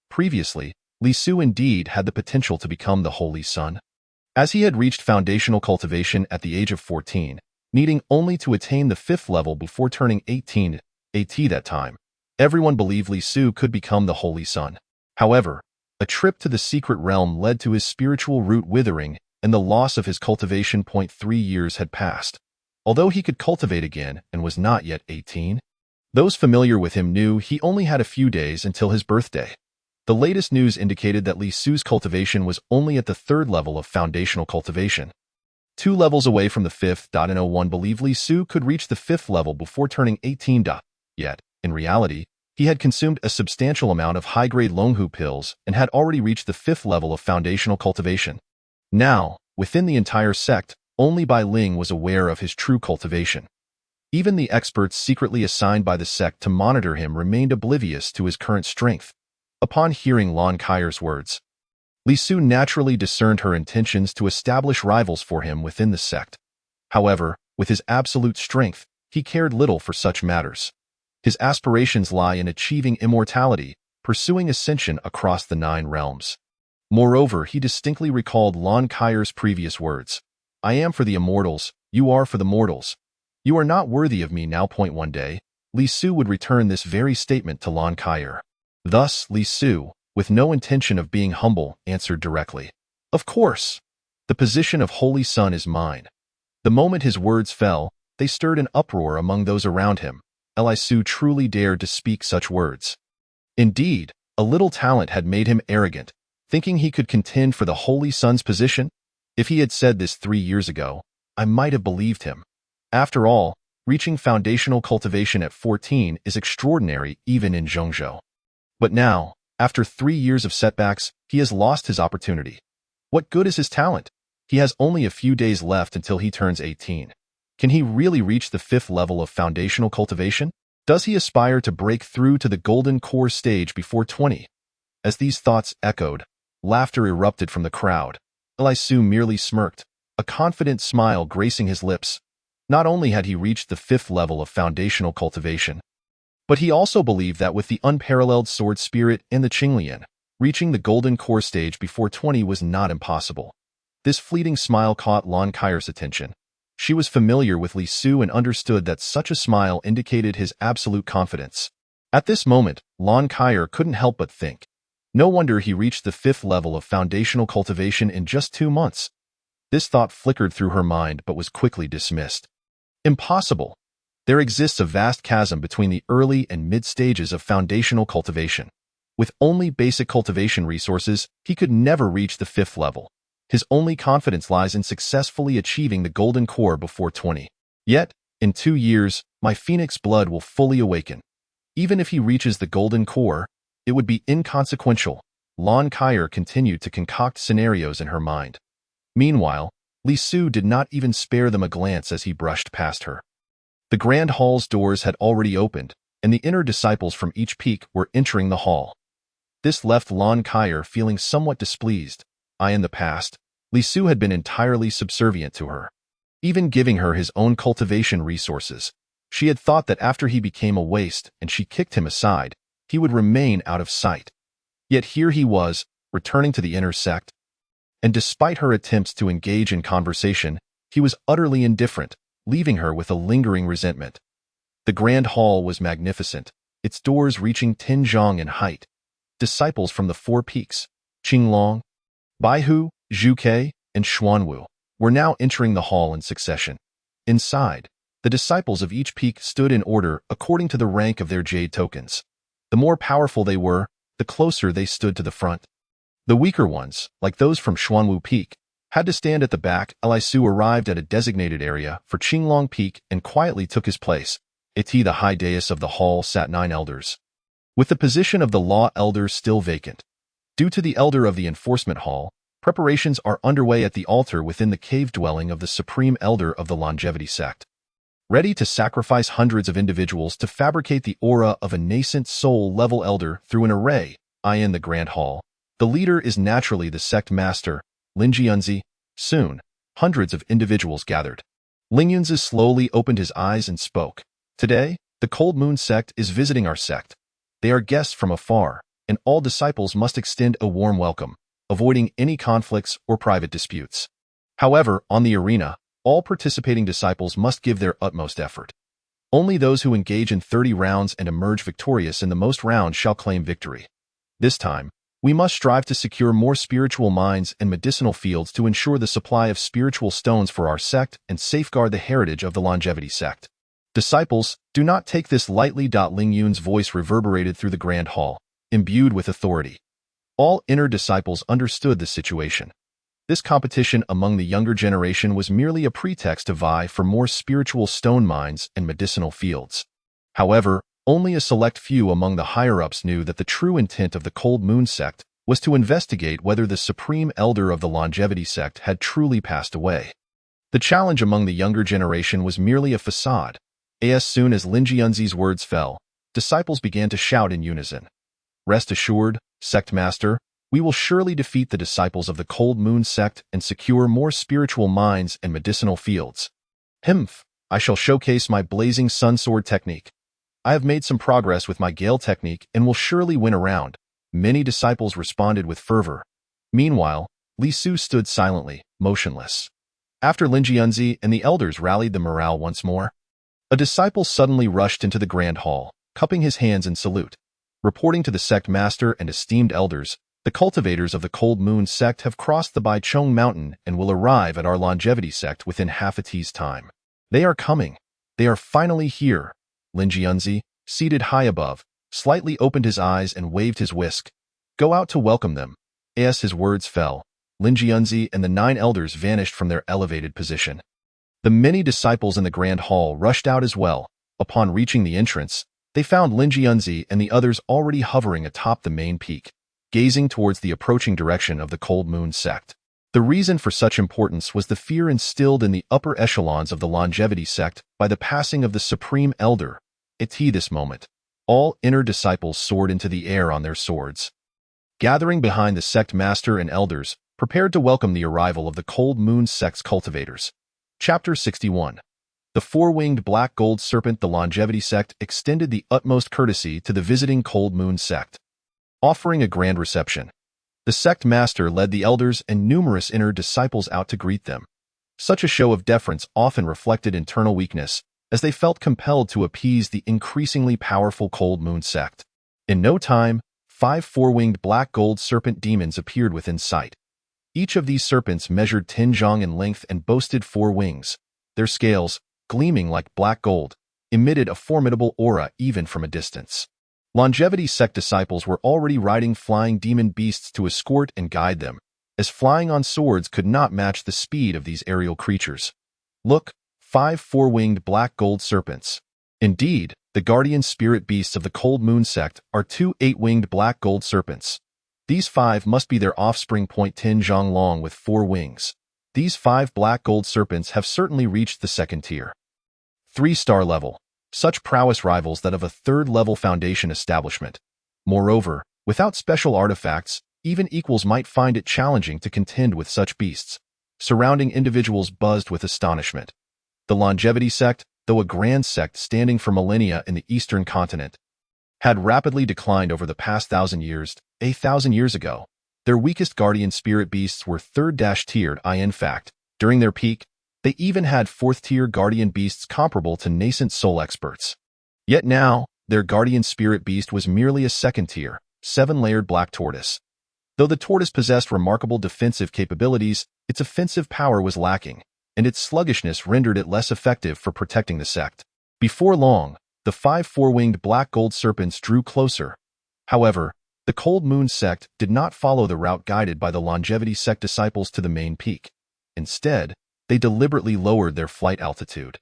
Previously, Li Su indeed had the potential to become the Holy Son. As he had reached foundational cultivation at the age of 14, needing only to attain the 5th level before turning 18 AT that time, everyone believed Li Su could become the Holy Son. However, a trip to the secret realm led to his spiritual root withering and the loss of his cultivation. 3 years had passed. Although he could cultivate again and was not yet 18, those familiar with him knew he only had a few days until his birthday. The latest news indicated that Li Su's cultivation was only at the 3rd level of foundational cultivation. 2 levels away from the 5th. No one believed Li Su could reach the 5th level before turning 18. Yet, in reality, he had consumed a substantial amount of high-grade Longhu pills and had already reached the 5th level of foundational cultivation. Now, within the entire sect, only Bai Ling was aware of his true cultivation. Even the experts secretly assigned by the sect to monitor him remained oblivious to his current strength. Upon hearing Lon Kyer's words, Li Su naturally discerned her intentions to establish rivals for him within the sect. However, with his absolute strength, he cared little for such matters. His aspirations lie in achieving immortality, pursuing ascension across the 9 realms. Moreover, he distinctly recalled Lon Kyer's previous words. I am for the immortals, you are for the mortals. You are not worthy of me now. One day, Li Su would return this very statement to Lon Kyer. Thus, Li Su, with no intention of being humble, answered directly. Of course. The position of Holy Son is mine. The moment his words fell, they stirred an uproar among those around him. Li Su truly dared to speak such words. Indeed, a little talent had made him arrogant, thinking he could contend for the Holy Son's position. If he had said this 3 years ago, I might have believed him. After all, reaching foundational cultivation at 14 is extraordinary even in Zhengzhou. But now, after 3 years of setbacks, he has lost his opportunity. What good is his talent? He has only a few days left until he turns 18. Can he really reach the 5th level of foundational cultivation? Does he aspire to break through to the golden core stage before 20? As these thoughts echoed, laughter erupted from the crowd. Li Su merely smirked, a confident smile gracing his lips. Not only had he reached the 5th level of foundational cultivation, but he also believed that with the unparalleled sword spirit and the Qinglian, reaching the golden core stage before 20 was not impossible. This fleeting smile caught Lon Kyer's attention. She was familiar with Li Su and understood that such a smile indicated his absolute confidence. At this moment, Lon Kyer couldn't help but think. No wonder he reached the 5th level of foundational cultivation in just 2 months. This thought flickered through her mind but was quickly dismissed. Impossible. There exists a vast chasm between the early and mid stages of foundational cultivation. With only basic cultivation resources, he could never reach the 5th level. His only confidence lies in successfully achieving the golden core before 20. Yet, in 2 years, my phoenix blood will fully awaken. Even if he reaches the golden core, it would be inconsequential. Lon Kyer continued to concoct scenarios in her mind. Meanwhile, Li Su did not even spare them a glance as he brushed past her. The grand hall's doors had already opened, and the inner disciples from each peak were entering the hall. This left Lon Kyer feeling somewhat displeased. In the past, Li Su had been entirely subservient to her, even giving her his own cultivation resources. She had thought that after he became a waste and she kicked him aside, he would remain out of sight. Yet here he was, returning to the inner sect. And despite her attempts to engage in conversation, he was utterly indifferent, leaving her with a lingering resentment. The grand hall was magnificent, its doors reaching 10 zhang in height. Disciples from the 4 peaks, Qinglong, Baihu, Zhuke, and Xuanwu, were now entering the hall in succession. Inside, the disciples of each peak stood in order according to the rank of their jade tokens. The more powerful they were, the closer they stood to the front. The weaker ones, like those from Xuanwu Peak, had to stand at the back. Li Su arrived at a designated area for Qinglong Peak and quietly took his place. At the high dais of the hall sat 9 elders. with the position of the Law Elder still vacant. Due to the Elder of the Enforcement Hall, preparations are underway at the altar within the cave dwelling of the Supreme Elder of the Longevity Sect, ready to sacrifice hundreds of individuals to fabricate the aura of a nascent soul-level elder through an array. In the Grand Hall, the leader is naturally the sect master, Lin Jianzi. Soon, hundreds of individuals gathered. Ling Yunzi slowly opened his eyes and spoke. Today, the Cold Moon Sect is visiting our sect. They are guests from afar, and all disciples must extend a warm welcome, avoiding any conflicts or private disputes. However, on the arena, all participating disciples must give their utmost effort. Only those who engage in 30 rounds and emerge victorious in the most rounds shall claim victory. This time, we must strive to secure more spiritual minds and medicinal fields to ensure the supply of spiritual stones for our sect and safeguard the heritage of the Longevity Sect. Disciples, do not take this lightly. Ling Yun's voice reverberated through the Grand Hall, imbued with authority. All inner disciples understood the situation. This competition among the younger generation was merely a pretext to vie for more spiritual stone mines and medicinal fields. However, only a select few among the higher-ups knew that the true intent of the Cold Moon Sect was to investigate whether the Supreme Elder of the Longevity Sect had truly passed away. The challenge among the younger generation was merely a facade. As soon as Lin Jianzi's words fell, disciples began to shout in unison. Rest assured, Sect Master, we will surely defeat the disciples of the Cold Moon Sect and secure more spiritual minds and medicinal fields. I shall showcase my blazing sun sword technique. I have made some progress with my Gale technique and will surely win a round. Many disciples responded with fervor. Meanwhile, Li Su stood silently, motionless. After Lin Jianzi and the elders rallied the morale once more, a disciple suddenly rushed into the Grand Hall, cupping his hands in salute. Reporting to the sect master and esteemed elders, the cultivators of the Cold Moon Sect have crossed the Baichong Mountain and will arrive at our Longevity Sect within half a tea's time. They are coming. They are finally here. Lin Jianzi, seated high above, slightly opened his eyes and waved his whisk. Go out to welcome them. As his words fell, Lin Jianzi and the 9 elders vanished from their elevated position. The many disciples in the Grand Hall rushed out as well. Upon reaching the entrance, they found Lin Jianzi and the others already hovering atop the main peak, gazing towards the approaching direction of the Cold Moon Sect. The reason for such importance was the fear instilled in the upper echelons of the Longevity Sect by the passing of the Supreme Elder. At this moment, all inner disciples soared into the air on their swords, gathering behind the sect master and elders, prepared to welcome the arrival of the Cold Moon Sect's cultivators. Chapter 61. The four-winged black gold serpent. The Longevity Sect extended the utmost courtesy to the visiting Cold Moon Sect, offering a grand reception. The sect master led the elders and numerous inner disciples out to greet them. Such a show of deference often reflected internal weakness, as they felt compelled to appease the increasingly powerful Cold Moon Sect. In no time, 5 four-winged black gold serpent demons appeared within sight. Each of these serpents measured 10 zhang in length and boasted 4 wings. Their scales, gleaming like black gold, emitted a formidable aura even from a distance. Longevity Sect disciples were already riding flying demon beasts to escort and guide them, as flying on swords could not match the speed of these aerial creatures. Look, 5 four-winged black gold serpents. Indeed, the guardian spirit beasts of the Cold Moon Sect are 2 8-winged black gold serpents. These 5 must be their offspring. 10 zhang long with 4 wings. These 5 black gold serpents have certainly reached the 2nd tier. 3-star level. Such prowess rivals that of a 3rd-level foundation establishment. Moreover, without special artifacts, even equals might find it challenging to contend with such beasts. Surrounding individuals buzzed with astonishment. The Longevity Sect, though a grand sect standing for millennia in the eastern continent, had rapidly declined over the past 1,000 years. 1,000 years ago, their weakest guardian spirit beasts were 3rd-tiered. In fact, during their peak, they even had 4th-tier guardian beasts comparable to nascent soul experts. Yet now, their guardian spirit beast was merely a 2nd-tier, 7-layered black tortoise. Though the tortoise possessed remarkable defensive capabilities, its offensive power was lacking, and its sluggishness rendered it less effective for protecting the sect. Before long, the 5 four-winged black gold serpents drew closer. However, the Cold Moon Sect did not follow the route guided by the Longevity Sect disciples to the main peak. Instead, they deliberately lowered their flight altitude.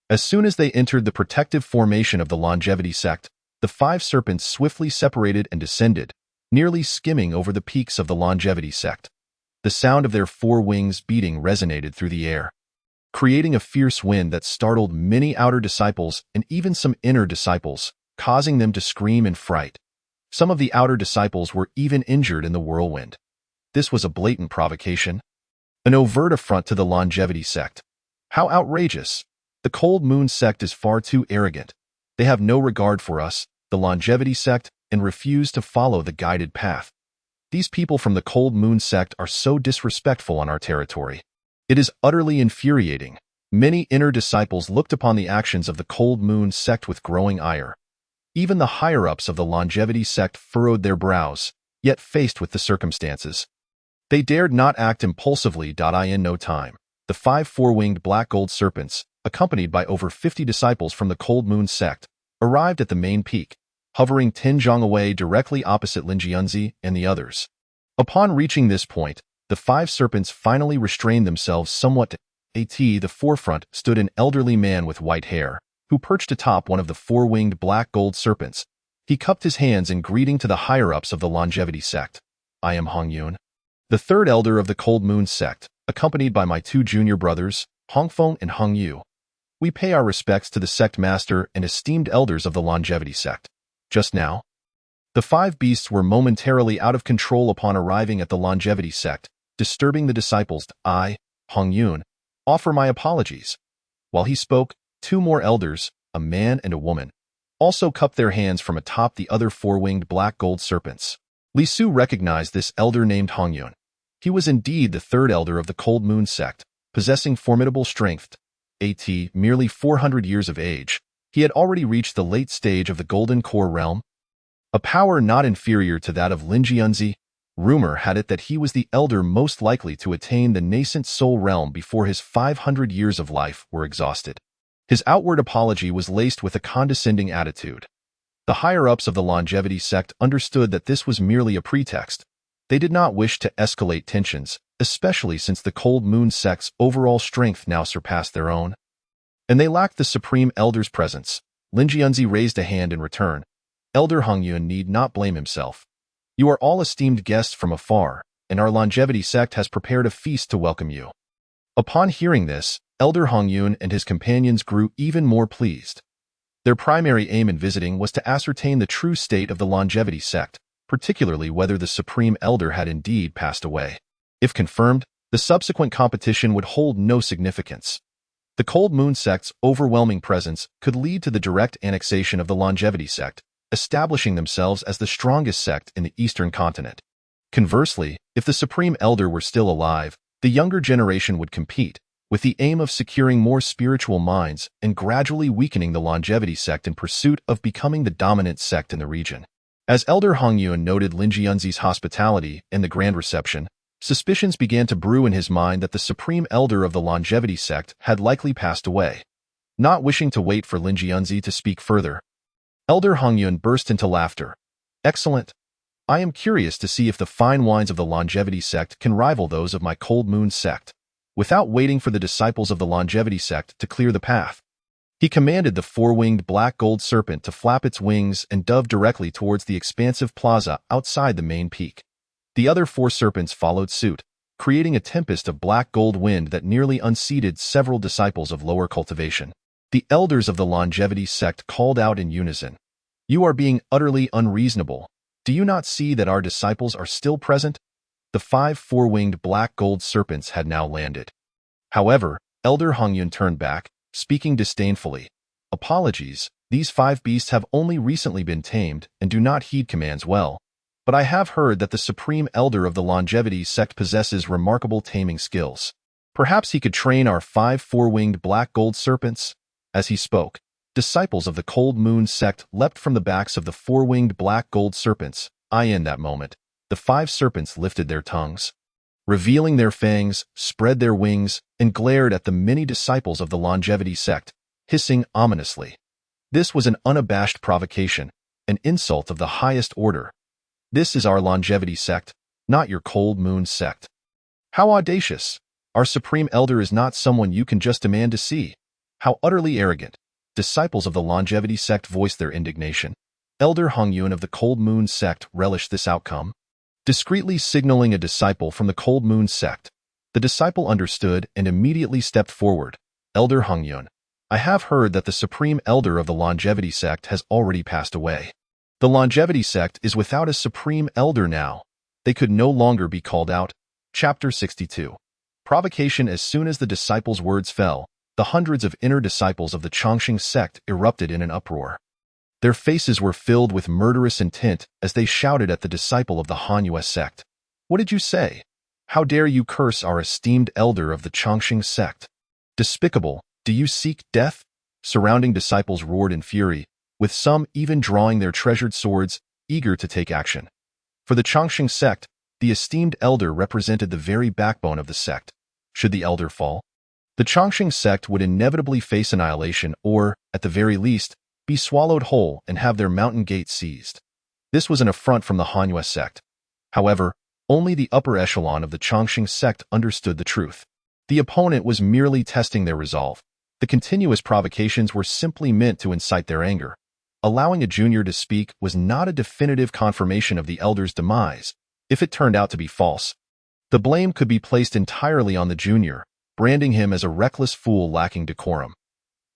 As soon as they entered the protective formation of the Longevity Sect, The 5 serpents swiftly separated and descended, nearly skimming over the peaks of the longevity sect. The sound of their 4 wings beating resonated through the air, creating a fierce wind that startled many outer disciples and even some inner disciples, causing them to scream in fright. Some of the outer disciples were even injured in the whirlwind. This was a blatant provocation, an overt affront to the longevity sect. How outrageous! The Cold Moon sect is far too arrogant. They have no regard for us, the longevity sect, and refuse to follow the guided path. These people from the Cold Moon sect are so disrespectful on our territory. It is utterly infuriating. Many inner disciples looked upon the actions of the Cold Moon sect with growing ire. Even the higher-ups of the longevity sect furrowed their brows, yet faced with the circumstances, they dared not act impulsively. In no time, the 5 four-winged black gold serpents, accompanied by over 50 disciples from the Cold Moon sect, arrived at the main peak, hovering 10 zhang away directly opposite Lin Jianzi and the others. Upon reaching this point, the 5 serpents finally restrained themselves somewhat. At the forefront stood an elderly man with white hair, who perched atop one of the 4-winged black gold serpents. He cupped his hands in greeting to the higher-ups of the longevity sect. I am Hongyun, the 3rd elder of the Cold Moon sect, accompanied by my 2 junior brothers, Hongfeng and Hongyu. We pay our respects to the sect master and esteemed elders of the longevity sect. Just now, the 5 beasts were momentarily out of control upon arriving at the longevity sect, disturbing the disciples. I, Hongyun, offer my apologies. While he spoke, 2 more elders, a man and a woman, also cupped their hands from atop the other 4-winged black gold serpents. Li Su recognized this elder named Hongyun. He was indeed the 3rd elder of the Cold Moon sect, possessing formidable strength. At merely 400 years of age, he had already reached the late stage of the Golden Core realm, a power not inferior to that of Lin Jianzi. Rumor had it that he was the elder most likely to attain the nascent soul realm before his 500 years of life were exhausted. His outward apology was laced with a condescending attitude. The higher-ups of the longevity sect understood that this was merely a pretext. They did not wish to escalate tensions, especially since the Cold Moon sect's overall strength now surpassed their own, and they lacked the Supreme Elder's presence. Lin Jianzi raised a hand in return. Elder Hongyun need not blame himself. You are all esteemed guests from afar, and our longevity sect has prepared a feast to welcome you. Upon hearing this, Elder Hongyun and his companions grew even more pleased. Their primary aim in visiting was to ascertain the true state of the longevity sect, particularly whether the Supreme Elder had indeed passed away. If confirmed, the subsequent competition would hold no significance. The Cold Moon sect's overwhelming presence could lead to the direct annexation of the longevity sect, establishing themselves as the strongest sect in the Eastern continent. Conversely, if the Supreme Elder were still alive, the younger generation would compete, with the aim of securing more spiritual minds and gradually weakening the longevity sect in pursuit of becoming the dominant sect in the region. As Elder Hongyun noted Lin Jianzi's hospitality and the grand reception, suspicions began to brew in his mind that the Supreme Elder of the longevity sect had likely passed away. Not wishing to wait for Lin Jianzi to speak further, Elder Hongyun burst into laughter. Excellent. I am curious to see if the fine wines of the longevity sect can rival those of my Cold Moon sect. Without waiting for the disciples of the longevity sect to clear the path, he commanded the 4-winged black gold serpent to flap its wings and dove directly towards the expansive plaza outside the main peak. The other 4 serpents followed suit, creating a tempest of black gold wind that nearly unseated several disciples of lower cultivation. The elders of the longevity sect called out in unison. You are being utterly unreasonable. Do you not see that our disciples are still present? The 5 4-winged black gold serpents had now landed. However, Elder Hongyun turned back, speaking disdainfully. Apologies, these 5 beasts have only recently been tamed and do not heed commands well, but I have heard that the Supreme Elder of the longevity sect possesses remarkable taming skills. Perhaps he could train our 5 4-winged black gold serpents? As he spoke, disciples of the Cold Moon sect leapt from the backs of the 4-winged black gold serpents. In that moment, the 5 serpents lifted their tongues, revealing their fangs, spread their wings, and glared at the many disciples of the longevity sect, hissing ominously. This was an unabashed provocation, an insult of the highest order. This is our longevity sect, not your Cold Moon sect. How audacious! Our Supreme Elder is not someone you can just demand to see. How utterly arrogant! Disciples of the longevity sect voiced their indignation. Elder Hongyun of the Cold Moon sect relished this outcome. Discreetly signaling a disciple from the Cold Moon sect, the disciple understood and immediately stepped forward. Elder Hongyun, I have heard that the supreme elder of the Longevity sect has already passed away. The Longevity sect is without a supreme elder now. They could no longer be called out. Chapter 62. Provocation. As soon as the disciples' words fell, the hundreds of inner disciples of the Chongqing sect erupted in an uproar. Their faces were filled with murderous intent as they shouted at the disciple of the Hanyue sect. What did you say? How dare you curse our esteemed elder of the Chongqing sect? Despicable, do you seek death? Surrounding disciples roared in fury, with some even drawing their treasured swords, eager to take action. For the Chongqing sect, the esteemed elder represented the very backbone of the sect. Should the elder fall, the Chongqing sect would inevitably face annihilation or, at the very least, be swallowed whole and have their mountain gates seized. This was an affront from the Hanyue sect. However, only the upper echelon of the Chongqing sect understood the truth. The opponent was merely testing their resolve. The continuous provocations were simply meant to incite their anger. Allowing a junior to speak was not a definitive confirmation of the elder's demise. If it turned out to be false, the blame could be placed entirely on the junior, branding him as a reckless fool lacking decorum.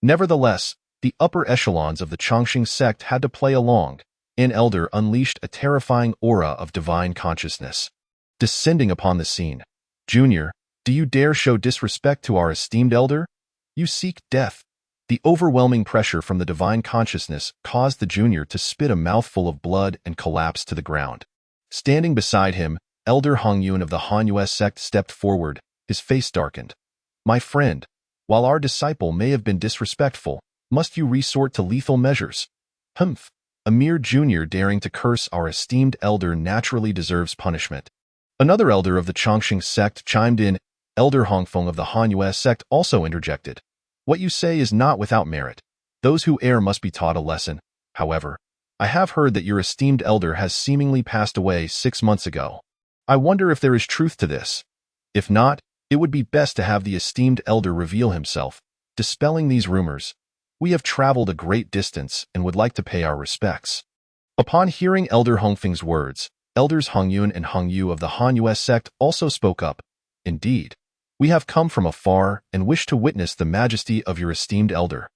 Nevertheless, the upper echelons of the Chongqing sect had to play along. An elder unleashed a terrifying aura of divine consciousness. Descending upon the scene, Junior, do you dare show disrespect to our esteemed elder? You seek death. The overwhelming pressure from the divine consciousness caused the junior to spit a mouthful of blood and collapse to the ground. Standing beside him, Elder Hongyun of the Hanyue sect stepped forward, his face darkened. My friend, while our disciple may have been disrespectful, must you resort to lethal measures? Humph! A mere junior daring to curse our esteemed elder naturally deserves punishment. Another elder of the Chongqing sect chimed in. Elder Hongfeng of the Hanyue sect also interjected. What you say is not without merit. Those who err must be taught a lesson. However, I have heard that your esteemed elder has seemingly passed away 6 months ago. I wonder if there is truth to this. If not, it would be best to have the esteemed elder reveal himself, dispelling these rumors. We have traveled a great distance and would like to pay our respects. Upon hearing Elder Hongfeng's words, Elders Hongyun and Hongyu of the Hanyue sect also spoke up. Indeed, we have come from afar and wish to witness the majesty of your esteemed elder.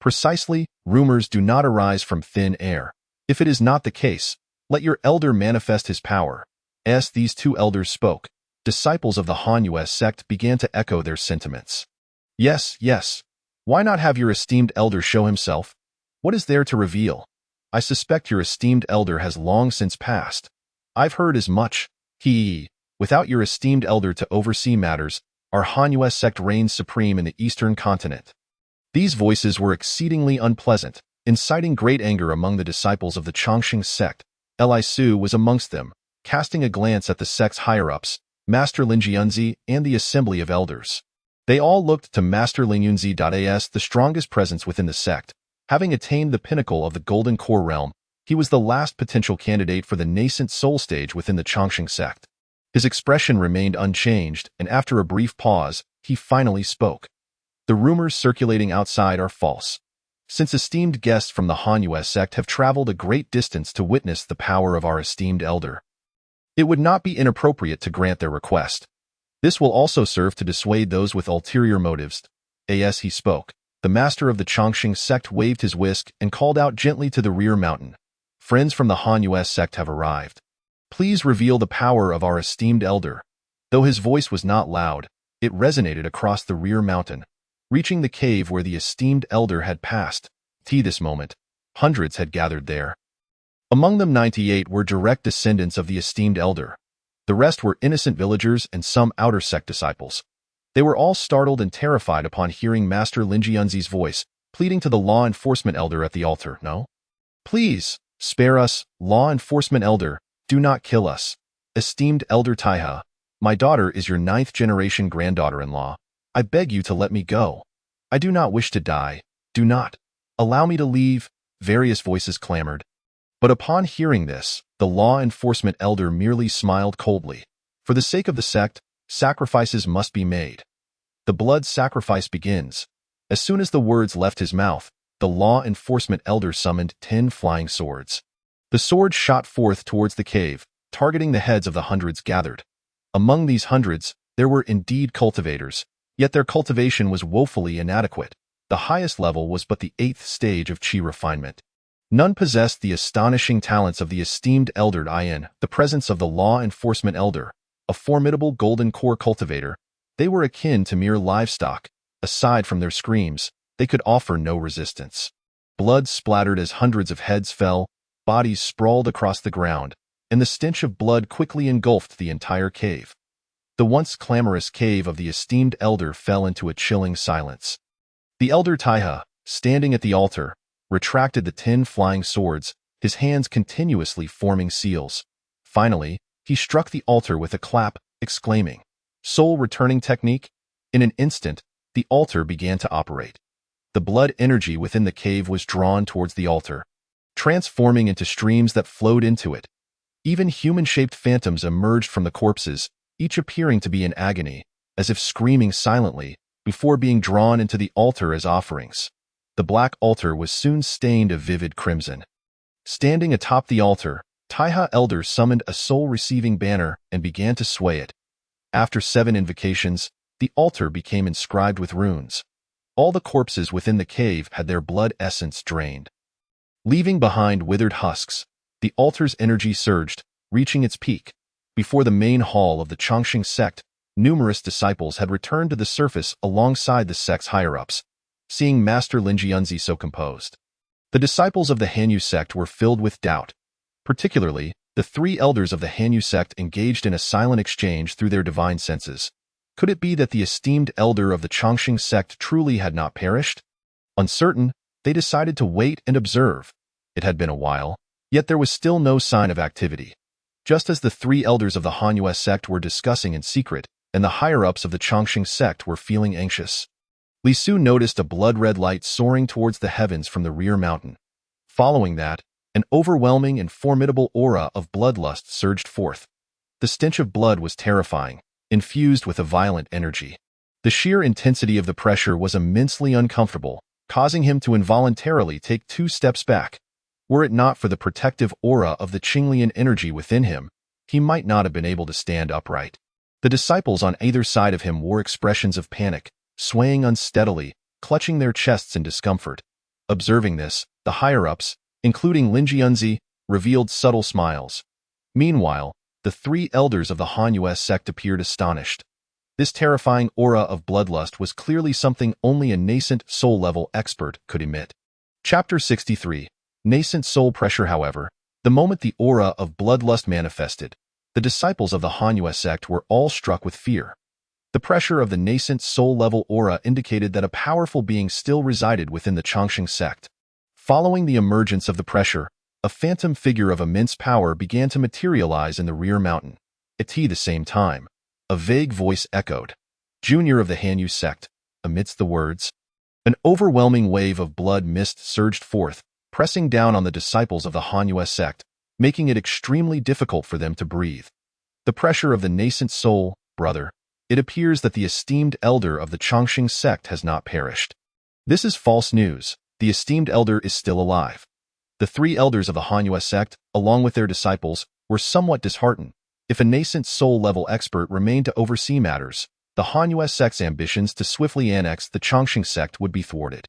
Precisely, rumors do not arise from thin air. If it is not the case, let your elder manifest his power. As these two elders spoke, disciples of the Hanyue sect began to echo their sentiments. Yes, yes. Why not have your esteemed elder show himself? What is there to reveal? I suspect your esteemed elder has long since passed. I've heard as much. Without your esteemed elder to oversee matters, our Hanyue sect reigns supreme in the eastern continent. These voices were exceedingly unpleasant, inciting great anger among the disciples of the Chongqing sect. Li Su was amongst them, casting a glance at the sect's higher-ups, Master Lin Jianzi and the assembly of elders. They all looked to Master Lin Yunzi as the strongest presence within the sect. Having attained the pinnacle of the Golden Core realm, he was the last potential candidate for the nascent soul stage within the Chongqing sect. His expression remained unchanged, and after a brief pause, he finally spoke. The rumors circulating outside are false. Since esteemed guests from the Hanyue sect have traveled a great distance to witness the power of our esteemed elder, it would not be inappropriate to grant their request. This will also serve to dissuade those with ulterior motives. As he spoke, the master of the Chongqing sect waved his whisk and called out gently to the rear mountain. Friends from the Hanyue sect have arrived. Please reveal the power of our esteemed elder. Though his voice was not loud, it resonated across the rear mountain, reaching the cave where the esteemed elder had passed. This moment, hundreds had gathered there. Among them 98 were direct descendants of the esteemed elder. The rest were innocent villagers and some outer sect disciples. They were all startled and terrified upon hearing Master Lin Jianzi's voice, pleading to the law enforcement elder at the altar. No? Please, spare us, law enforcement elder, do not kill us. Esteemed elder Taiha, my daughter is your 9th-generation granddaughter-in-law. I beg you to let me go. I do not wish to die. Do not. Allow me to leave, various voices clamored. But upon hearing this, the law enforcement elder merely smiled coldly. For the sake of the sect, sacrifices must be made. The blood sacrifice begins. As soon as the words left his mouth, the law enforcement elder summoned 10 flying swords. The swords shot forth towards the cave, targeting the heads of the hundreds gathered. Among these hundreds, there were indeed cultivators, yet their cultivation was woefully inadequate. The highest level was but the 8th stage of chi refinement. None possessed the astonishing talents of the esteemed Elder Ian, the presence of the law enforcement elder, a formidable golden core cultivator. They were akin to mere livestock. Aside from their screams, they could offer no resistance. Blood splattered as hundreds of heads fell, bodies sprawled across the ground, and the stench of blood quickly engulfed the entire cave. The once clamorous cave of the esteemed elder fell into a chilling silence. The elder Taiha, standing at the altar, retracted the 10 flying swords, his hands continuously forming seals. Finally, he struck the altar with a clap, exclaiming, "Soul returning technique?" In an instant, the altar began to operate. The blood energy within the cave was drawn towards the altar, transforming into streams that flowed into it. Even human-shaped phantoms emerged from the corpses, each appearing to be in agony, as if screaming silently, before being drawn into the altar as offerings. The black altar was soon stained a vivid crimson. Standing atop the altar, Taiha Elder summoned a soul-receiving banner and began to sway it. After 7 invocations, the altar became inscribed with runes. All the corpses within the cave had their blood essence drained. Leaving behind withered husks, the altar's energy surged, reaching its peak. Before the main hall of the Chongqing sect, numerous disciples had returned to the surface alongside the sect's higher-ups, seeing Master Linjianzi so composed. The disciples of the Hanyu sect were filled with doubt. Particularly, the 3 elders of the Hanyu sect engaged in a silent exchange through their divine senses. Could it be that the esteemed elder of the Chongqing sect truly had not perished? Uncertain, they decided to wait and observe. It had been a while, yet there was still no sign of activity. Just as the 3 elders of the Hanyu sect were discussing in secret, and the higher-ups of the Chongqing sect were feeling anxious, Li Su noticed a blood-red light soaring towards the heavens from the rear mountain. Following that, an overwhelming and formidable aura of bloodlust surged forth. The stench of blood was terrifying, infused with a violent energy. The sheer intensity of the pressure was immensely uncomfortable, causing him to involuntarily take 2 steps back. Were it not for the protective aura of the Qinglian energy within him, he might not have been able to stand upright. The disciples on either side of him wore expressions of panic, swaying unsteadily, clutching their chests in discomfort. Observing this, the higher-ups, including Linjianzi, revealed subtle smiles. Meanwhile, the 3 elders of the Hanyu sect appeared astonished. This terrifying aura of bloodlust was clearly something only a nascent soul-level expert could emit. Chapter 63. Nascent soul pressure. However, the moment the aura of bloodlust manifested, the disciples of the Hanyu sect were all struck with fear. The pressure of the nascent soul-level aura indicated that a powerful being still resided within the Chongqing sect. Following the emergence of the pressure, a phantom figure of immense power began to materialize in the rear mountain. At the same time, a vague voice echoed, "Junior of the Hanyu sect." Amidst the words, an overwhelming wave of blood mist surged forth, pressing down on the disciples of the Hanyu sect, making it extremely difficult for them to breathe. The pressure of the nascent soul, brother. It appears that the esteemed elder of the Chongqing sect has not perished. This is false news. The esteemed elder is still alive. The 3 elders of the Hanyu sect, along with their disciples, were somewhat disheartened. If a nascent soul-level expert remained to oversee matters, the Hanyu sect's ambitions to swiftly annex the Chongqing sect would be thwarted.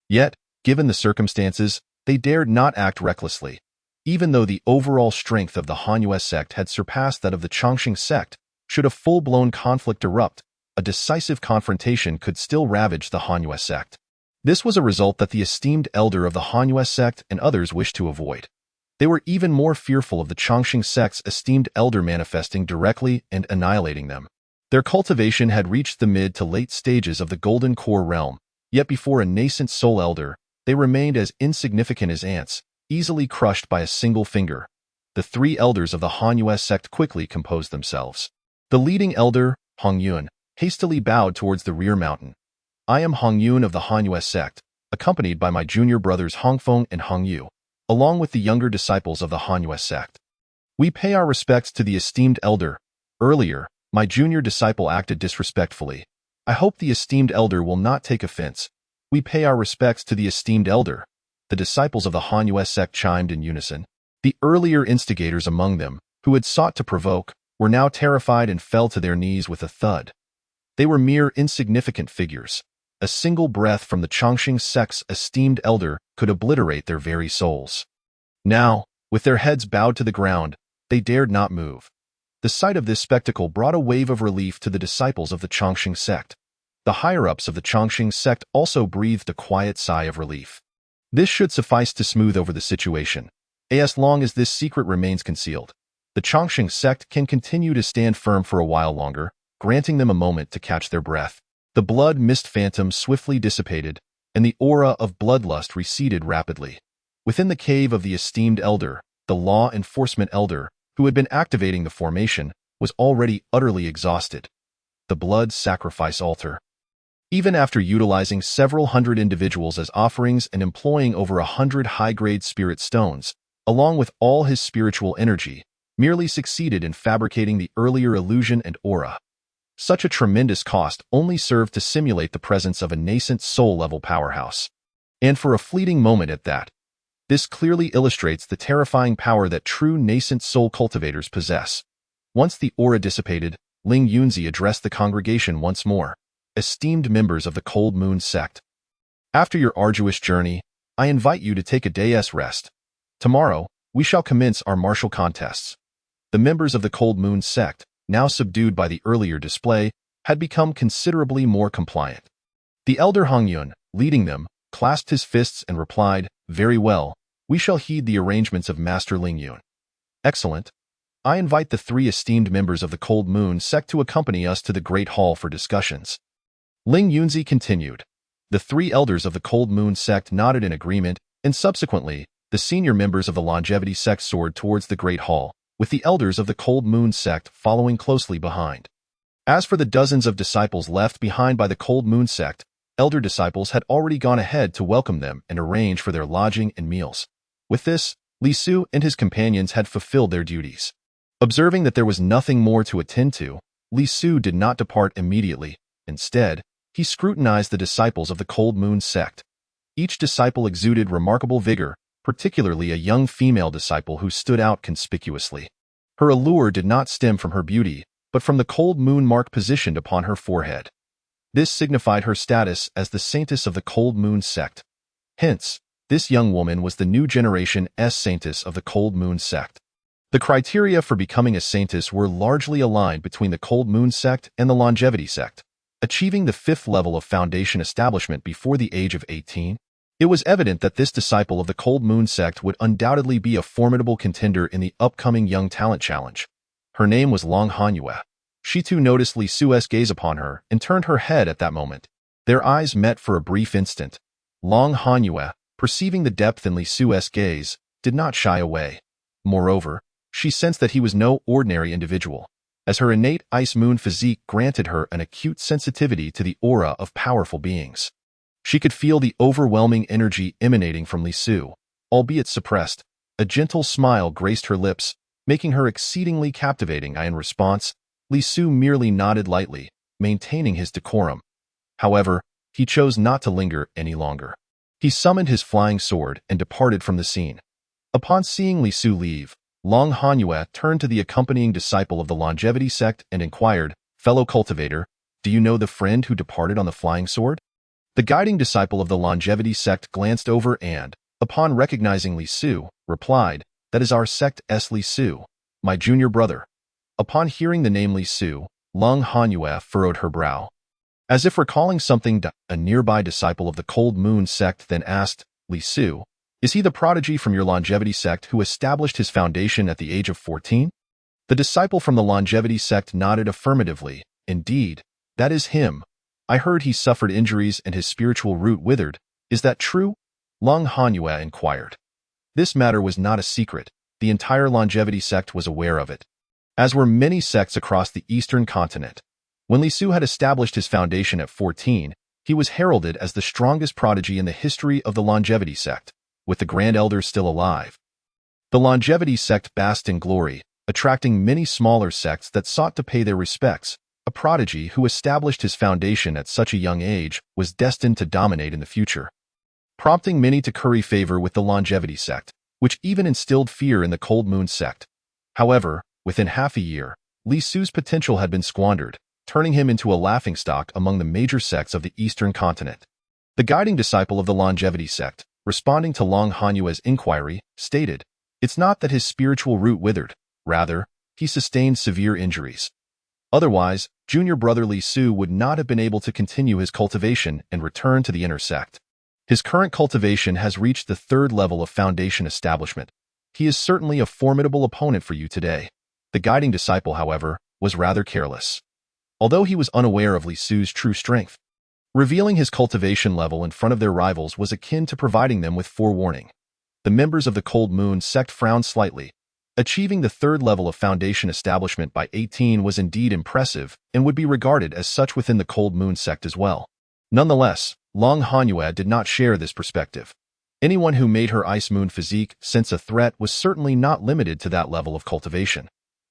Yet, given the circumstances, they dared not act recklessly. Even though the overall strength of the Hanyu sect had surpassed that of the Chongqing sect, should a full-blown conflict erupt, a decisive confrontation could still ravage the Hanyu sect. This was a result that the esteemed elder of the Hanyu sect and others wished to avoid. They were even more fearful of the Chongqing sect's esteemed elder manifesting directly and annihilating them. Their cultivation had reached the mid to late stages of the Golden Core realm, yet before a nascent soul elder, they remained as insignificant as ants, easily crushed by a single finger. The 3 elders of the Hanyu sect quickly composed themselves. The leading elder, Hong Yun, hastily bowed towards the rear mountain. "I am Hong Yun of the Hanyu sect, accompanied by my junior brothers Hongfeng and Hong Yu, along with the younger disciples of the Hanyu sect. We pay our respects to the esteemed elder. Earlier, my junior disciple acted disrespectfully. I hope the esteemed elder will not take offense. We pay our respects to the esteemed elder." The disciples of the Hanyu sect chimed in unison. The earlier instigators among them, who had sought to provoke, were now terrified and fell to their knees with a thud. They were mere insignificant figures. A single breath from the Chongqing sect's esteemed elder could obliterate their very souls. Now, with their heads bowed to the ground, they dared not move. The sight of this spectacle brought a wave of relief to the disciples of the Chongqing sect. The higher-ups of the Chongqing sect also breathed a quiet sigh of relief. This should suffice to smooth over the situation. As long as this secret remains concealed, the Chongqing sect can continue to stand firm for a while longer, granting them a moment to catch their breath. The blood mist phantom swiftly dissipated, and the aura of bloodlust receded rapidly. Within the cave of the esteemed elder, the law enforcement elder, who had been activating the formation, was already utterly exhausted. The blood sacrifice altar. Even after utilizing several hundred individuals as offerings and employing over 100 high-grade spirit stones, along with all his spiritual energy, merely succeeded in fabricating the earlier illusion and aura. Such a tremendous cost only served to simulate the presence of a nascent soul-level powerhouse. And for a fleeting moment at that, this clearly illustrates the terrifying power that true nascent soul cultivators possess. Once the aura dissipated, Ling Yunzi addressed the congregation once more. Esteemed members of the Cold Moon sect, after your arduous journey, I invite you to take a day's rest. Tomorrow, we shall commence our martial contests. The members of the Cold Moon sect, now subdued by the earlier display, had become considerably more compliant. The elder Hongyun, leading them, clasped his fists and replied, "Very well, we shall heed the arrangements of Master Ling Yun." "Excellent. I invite the 3 esteemed members of the Cold Moon sect to accompany us to the Great Hall for discussions." Ling Yunzi continued. The 3 elders of the Cold Moon sect nodded in agreement, and subsequently, the senior members of the Longevity sect soared towards the Great Hall, with the elders of the Cold Moon sect following closely behind. As for the dozens of disciples left behind by the Cold Moon sect, elder disciples had already gone ahead to welcome them and arrange for their lodging and meals. With this, Li Su and his companions had fulfilled their duties. Observing that there was nothing more to attend to, Li Su did not depart immediately. Instead, he scrutinized the disciples of the Cold Moon sect. Each disciple exuded remarkable vigor, particularly a young female disciple who stood out conspicuously. Her allure did not stem from her beauty, but from the cold moon mark positioned upon her forehead. This signified her status as the saintess of the Cold Moon sect. Hence, this young woman was the new generation's saintess of the Cold Moon sect. The criteria for becoming a saintess were largely aligned between the Cold Moon sect and the Longevity sect. Achieving the 5th level of foundation establishment before the age of 18, it was evident that this disciple of the Cold Moon sect would undoubtedly be a formidable contender in the upcoming Young Talent Challenge. Her name was Long Hanyue. She too noticed Li Su's gaze upon her and turned her head at that moment. Their eyes met for a brief instant. Long Hanyue, perceiving the depth in Li Su's gaze, did not shy away. Moreover, she sensed that he was no ordinary individual, as her innate ice moon physique granted her an acute sensitivity to the aura of powerful beings. She could feel the overwhelming energy emanating from Li Su, albeit suppressed. A gentle smile graced her lips, making her exceedingly captivating. In response, Li Su merely nodded lightly, maintaining his decorum. However, he chose not to linger any longer. He summoned his flying sword and departed from the scene. Upon seeing Li Su leave, Long Hanyue turned to the accompanying disciple of the Longevity sect and inquired, "Fellow cultivator, do you know the friend who departed on the flying sword?" The guiding disciple of the Longevity sect glanced over and, upon recognizing Li Su, replied, "That is our sect's Li Su, my junior brother." Upon hearing the name Li Su, Long Hanyue furrowed her brow. As if recalling something, a nearby disciple of the Cold Moon sect then asked, "Li Su, is he the prodigy from your Longevity sect who established his foundation at the age of 14? The disciple from the Longevity sect nodded affirmatively. "Indeed, that is him. I heard he suffered injuries and his spiritual root withered. Is that true?" Long Hanyue inquired. This matter was not a secret. The entire Longevity sect was aware of it, as were many sects across the eastern continent. When Li Su had established his foundation at 14, he was heralded as the strongest prodigy in the history of the Longevity sect, with the Grand Elders still alive. The Longevity sect basked in glory, attracting many smaller sects that sought to pay their respects. A prodigy who established his foundation at such a young age was destined to dominate in the future, prompting many to curry favor with the Longevity sect. which even instilled fear in the Cold Moon sect. However, within half a year, Li Su's potential had been squandered, turning him into a laughingstock among the major sects of the Eastern continent. The guiding disciple of the Longevity sect, responding to Long Hanyue's inquiry, stated, "It's not that his spiritual root withered, rather, he sustained severe injuries. Otherwise, junior brother Li Su would not have been able to continue his cultivation and return to the inner sect. His current cultivation has reached the third level of foundation establishment. He is certainly a formidable opponent for you today." The guiding disciple, however, was rather careless. Although he was unaware of Li Su's true strength, revealing his cultivation level in front of their rivals was akin to providing them with forewarning. The members of the Cold Moon sect frowned slightly. Achieving the third level of foundation establishment by 18 was indeed impressive and would be regarded as such within the Cold Moon sect as well. Nonetheless, Long Hanyue did not share this perspective. Anyone who made her Ice Moon physique sense a threat was certainly not limited to that level of cultivation.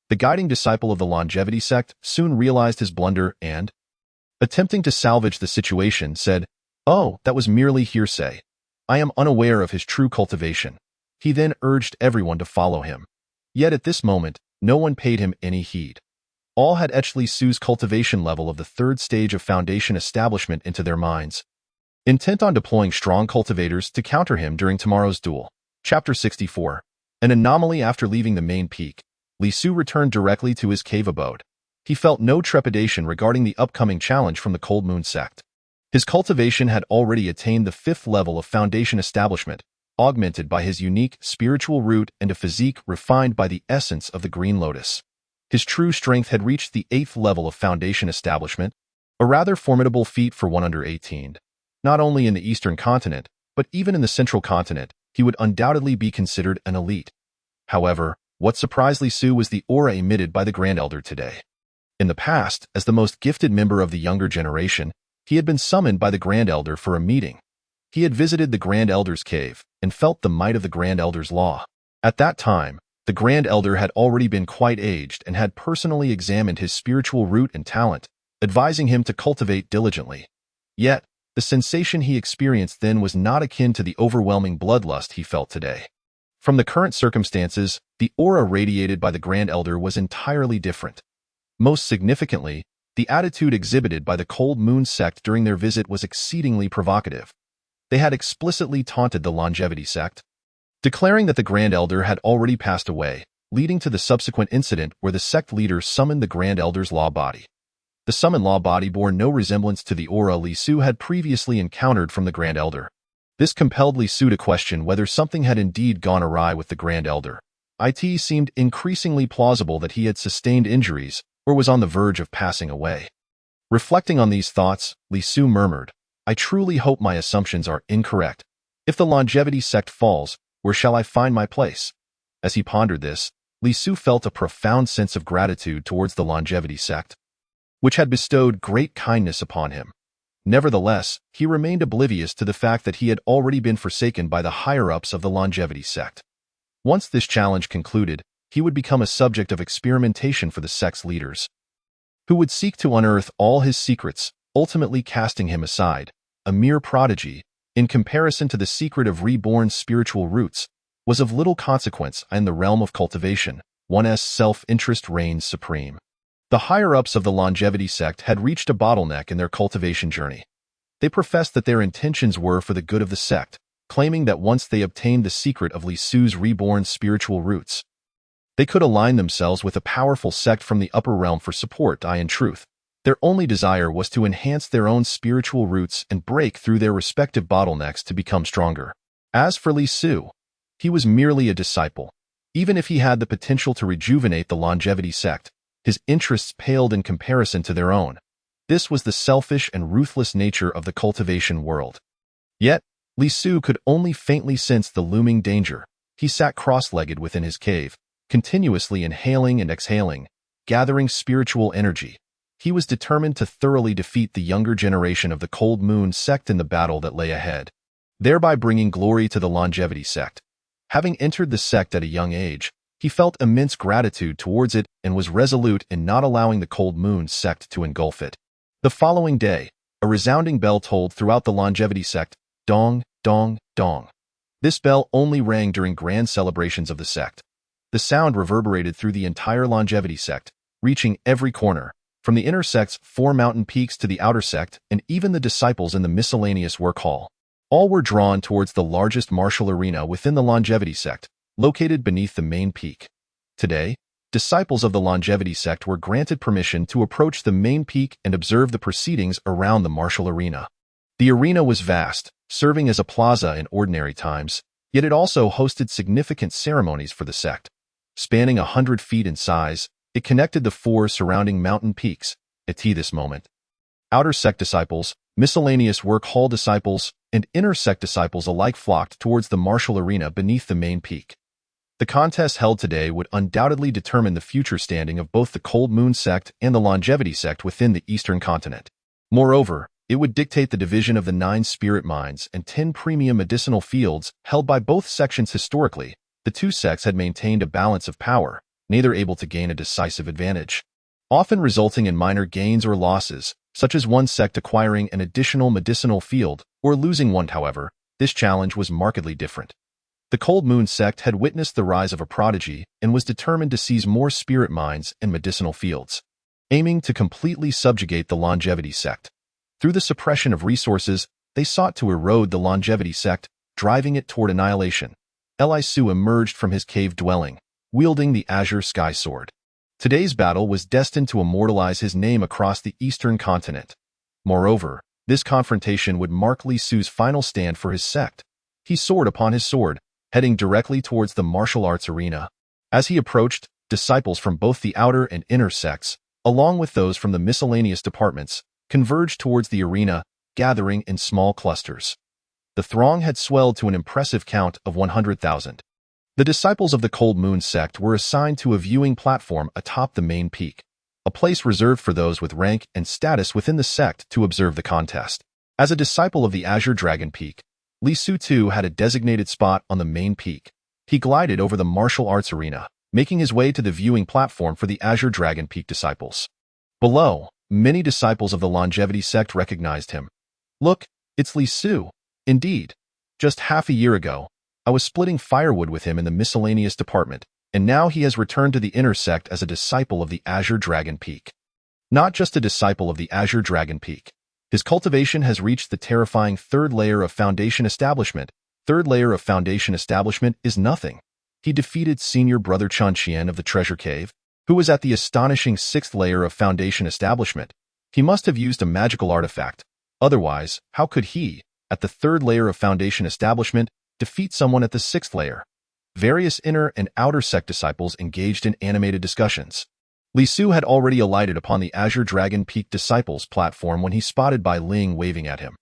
The guiding disciple of the Longevity sect soon realized his blunder and, attempting to salvage the situation, said, "Oh, that was merely hearsay. I am unaware of his true cultivation." He then urged everyone to follow him. Yet at this moment, no one paid him any heed. All had etched Li Su's cultivation level of the third stage of foundation establishment into their minds, intent on deploying strong cultivators to counter him during tomorrow's duel. Chapter 64. An anomaly. After leaving the main peak, Li Su returned directly to his cave abode. He felt no trepidation regarding the upcoming challenge from the Cold Moon sect. His cultivation had already attained the fifth level of foundation establishment, augmented by his unique spiritual root and a physique refined by the essence of the green lotus. His true strength had reached the eighth level of foundation establishment, a rather formidable feat for one under 18. Not only in the Eastern continent, but even in the Central continent, he would undoubtedly be considered an elite. However, what surprised Li Su was the aura emitted by the Grand Elder today. In the past, as the most gifted member of the younger generation, he had been summoned by the Grand Elder for a meeting. He had visited the Grand Elder's cave and felt the might of the Grand Elder's law. At that time, the Grand Elder had already been quite aged and had personally examined his spiritual root and talent, advising him to cultivate diligently. Yet, the sensation he experienced then was not akin to the overwhelming bloodlust he felt today. From the current circumstances, the aura radiated by the Grand Elder was entirely different. Most significantly, the attitude exhibited by the Cold Moon sect during their visit was exceedingly provocative. They had explicitly taunted the Longevity sect, declaring that the Grand Elder had already passed away, leading to the subsequent incident where the sect leader summoned the Grand Elder's law body. The summoned law body bore no resemblance to the aura Li Su had previously encountered from the Grand Elder. This compelled Li Su to question whether something had indeed gone awry with the Grand Elder. It seemed increasingly plausible that he had sustained injuries or was on the verge of passing away. Reflecting on these thoughts, Li Su murmured, "I truly hope my assumptions are incorrect. If the Longevity sect falls, where shall I find my place?" As he pondered this, Li Su felt a profound sense of gratitude towards the Longevity sect, which had bestowed great kindness upon him. Nevertheless, he remained oblivious to the fact that he had already been forsaken by the higher-ups of the Longevity sect. Once this challenge concluded, he would become a subject of experimentation for the sect's leaders, who would seek to unearth all his secrets, ultimately casting him aside, a mere prodigy, in comparison to the secret of reborn spiritual roots, was of little consequence in the realm of cultivation. One's self-interest reigns supreme. The higher-ups of the Longevity sect had reached a bottleneck in their cultivation journey. They professed that their intentions were for the good of the sect, claiming that once they obtained the secret of Li Su's reborn spiritual roots, they could align themselves with a powerful sect from the upper realm for support. In truth, their only desire was to enhance their own spiritual roots and break through their respective bottlenecks to become stronger. As for Li Su, he was merely a disciple. Even if he had the potential to rejuvenate the Longevity sect, his interests paled in comparison to their own. This was the selfish and ruthless nature of the cultivation world. Yet, Li Su could only faintly sense the looming danger. He sat cross-legged within his cave, continuously inhaling and exhaling, gathering spiritual energy. He was determined to thoroughly defeat the younger generation of the Cold Moon sect in the battle that lay ahead, thereby bringing glory to the Longevity sect. Having entered the sect at a young age, he felt immense gratitude towards it and was resolute in not allowing the Cold Moon sect to engulf it. The following day, a resounding bell tolled throughout the Longevity sect, dong, dong, dong. This bell only rang during grand celebrations of the sect. The sound reverberated through the entire longevity sect, reaching every corner, from the inner sect's 4 mountain peaks to the outer sect, and even the disciples in the miscellaneous work hall. All were drawn towards the largest martial arena within the longevity sect, located beneath the main peak. Today, disciples of the longevity sect were granted permission to approach the main peak and observe the proceedings around the martial arena. The arena was vast, serving as a plaza in ordinary times, yet it also hosted significant ceremonies for the sect. Spanning 100 feet in size, it connected the 4 surrounding mountain peaks. At this moment, outer sect disciples, miscellaneous work hall disciples, and inner sect disciples alike flocked towards the martial arena beneath the main peak. The contest held today would undoubtedly determine the future standing of both the Cold Moon sect and the longevity sect within the Eastern continent. Moreover, it would dictate the division of the 9 spirit mines and 10 premium medicinal fields held by both sections. Historically, the two sects had maintained a balance of power, neither able to gain a decisive advantage, often resulting in minor gains or losses, such as one sect acquiring an additional medicinal field or losing one. However, this challenge was markedly different. The Cold Moon sect had witnessed the rise of a prodigy and was determined to seize more spirit mines and medicinal fields, aiming to completely subjugate the longevity sect. Through the suppression of resources, they sought to erode the longevity sect, driving it toward annihilation. Elisu emerged from his cave dwelling, wielding the azure sky sword. Today's battle was destined to immortalize his name across the Eastern continent. Moreover, this confrontation would mark Li Su's final stand for his sect. He soared upon his sword, heading directly towards the martial arts arena. As he approached, disciples from both the outer and inner sects, along with those from the miscellaneous departments, converged towards the arena, gathering in small clusters. The throng had swelled to an impressive count of 100,000. The disciples of the Cold Moon sect were assigned to a viewing platform atop the main peak, a place reserved for those with rank and status within the sect to observe the contest. As a disciple of the Azure Dragon Peak, Li Su too had a designated spot on the main peak. He glided over the martial arts arena, making his way to the viewing platform for the Azure Dragon Peak disciples. Below, many disciples of the longevity sect recognized him. "Look, it's Li Su." Indeed, just half a year ago, I was splitting firewood with him in the miscellaneous department, and now he has returned to the inner sect as a disciple of the Azure Dragon Peak. Not just a disciple of the Azure Dragon Peak. His cultivation has reached the terrifying 3rd layer of Foundation Establishment. 3rd layer of Foundation Establishment is nothing. He defeated senior brother Chun Qian of the Treasure Cave, who was at the astonishing 6th layer of Foundation Establishment. He must have used a magical artifact. Otherwise, how could he, at the 3rd layer of Foundation Establishment, defeat someone at the 6th layer? Various inner and outer sect disciples engaged in animated discussions. Li Su had already alighted upon the Azure Dragon Peak disciples platform when he spotted Bai Ling waving at him.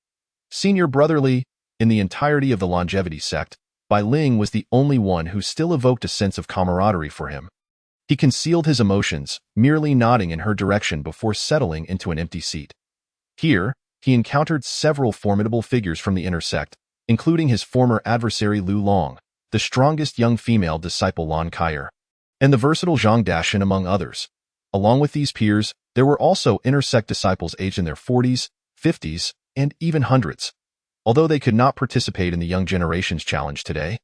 Senior brother Li, in the entirety of the longevity sect, Bai Ling was the only one who still evoked a sense of camaraderie for him. He concealed his emotions, merely nodding in her direction before settling into an empty seat. Here, he encountered several formidable figures from the inner sect, including his former adversary Lu Long, the strongest young female disciple Lan Kaier, and the versatile Zhang Dashan, among others. Along with these peers, there were also inner sect disciples aged in their 40s, 50s, and even hundreds. Although they could not participate in the Young Generations Challenge today,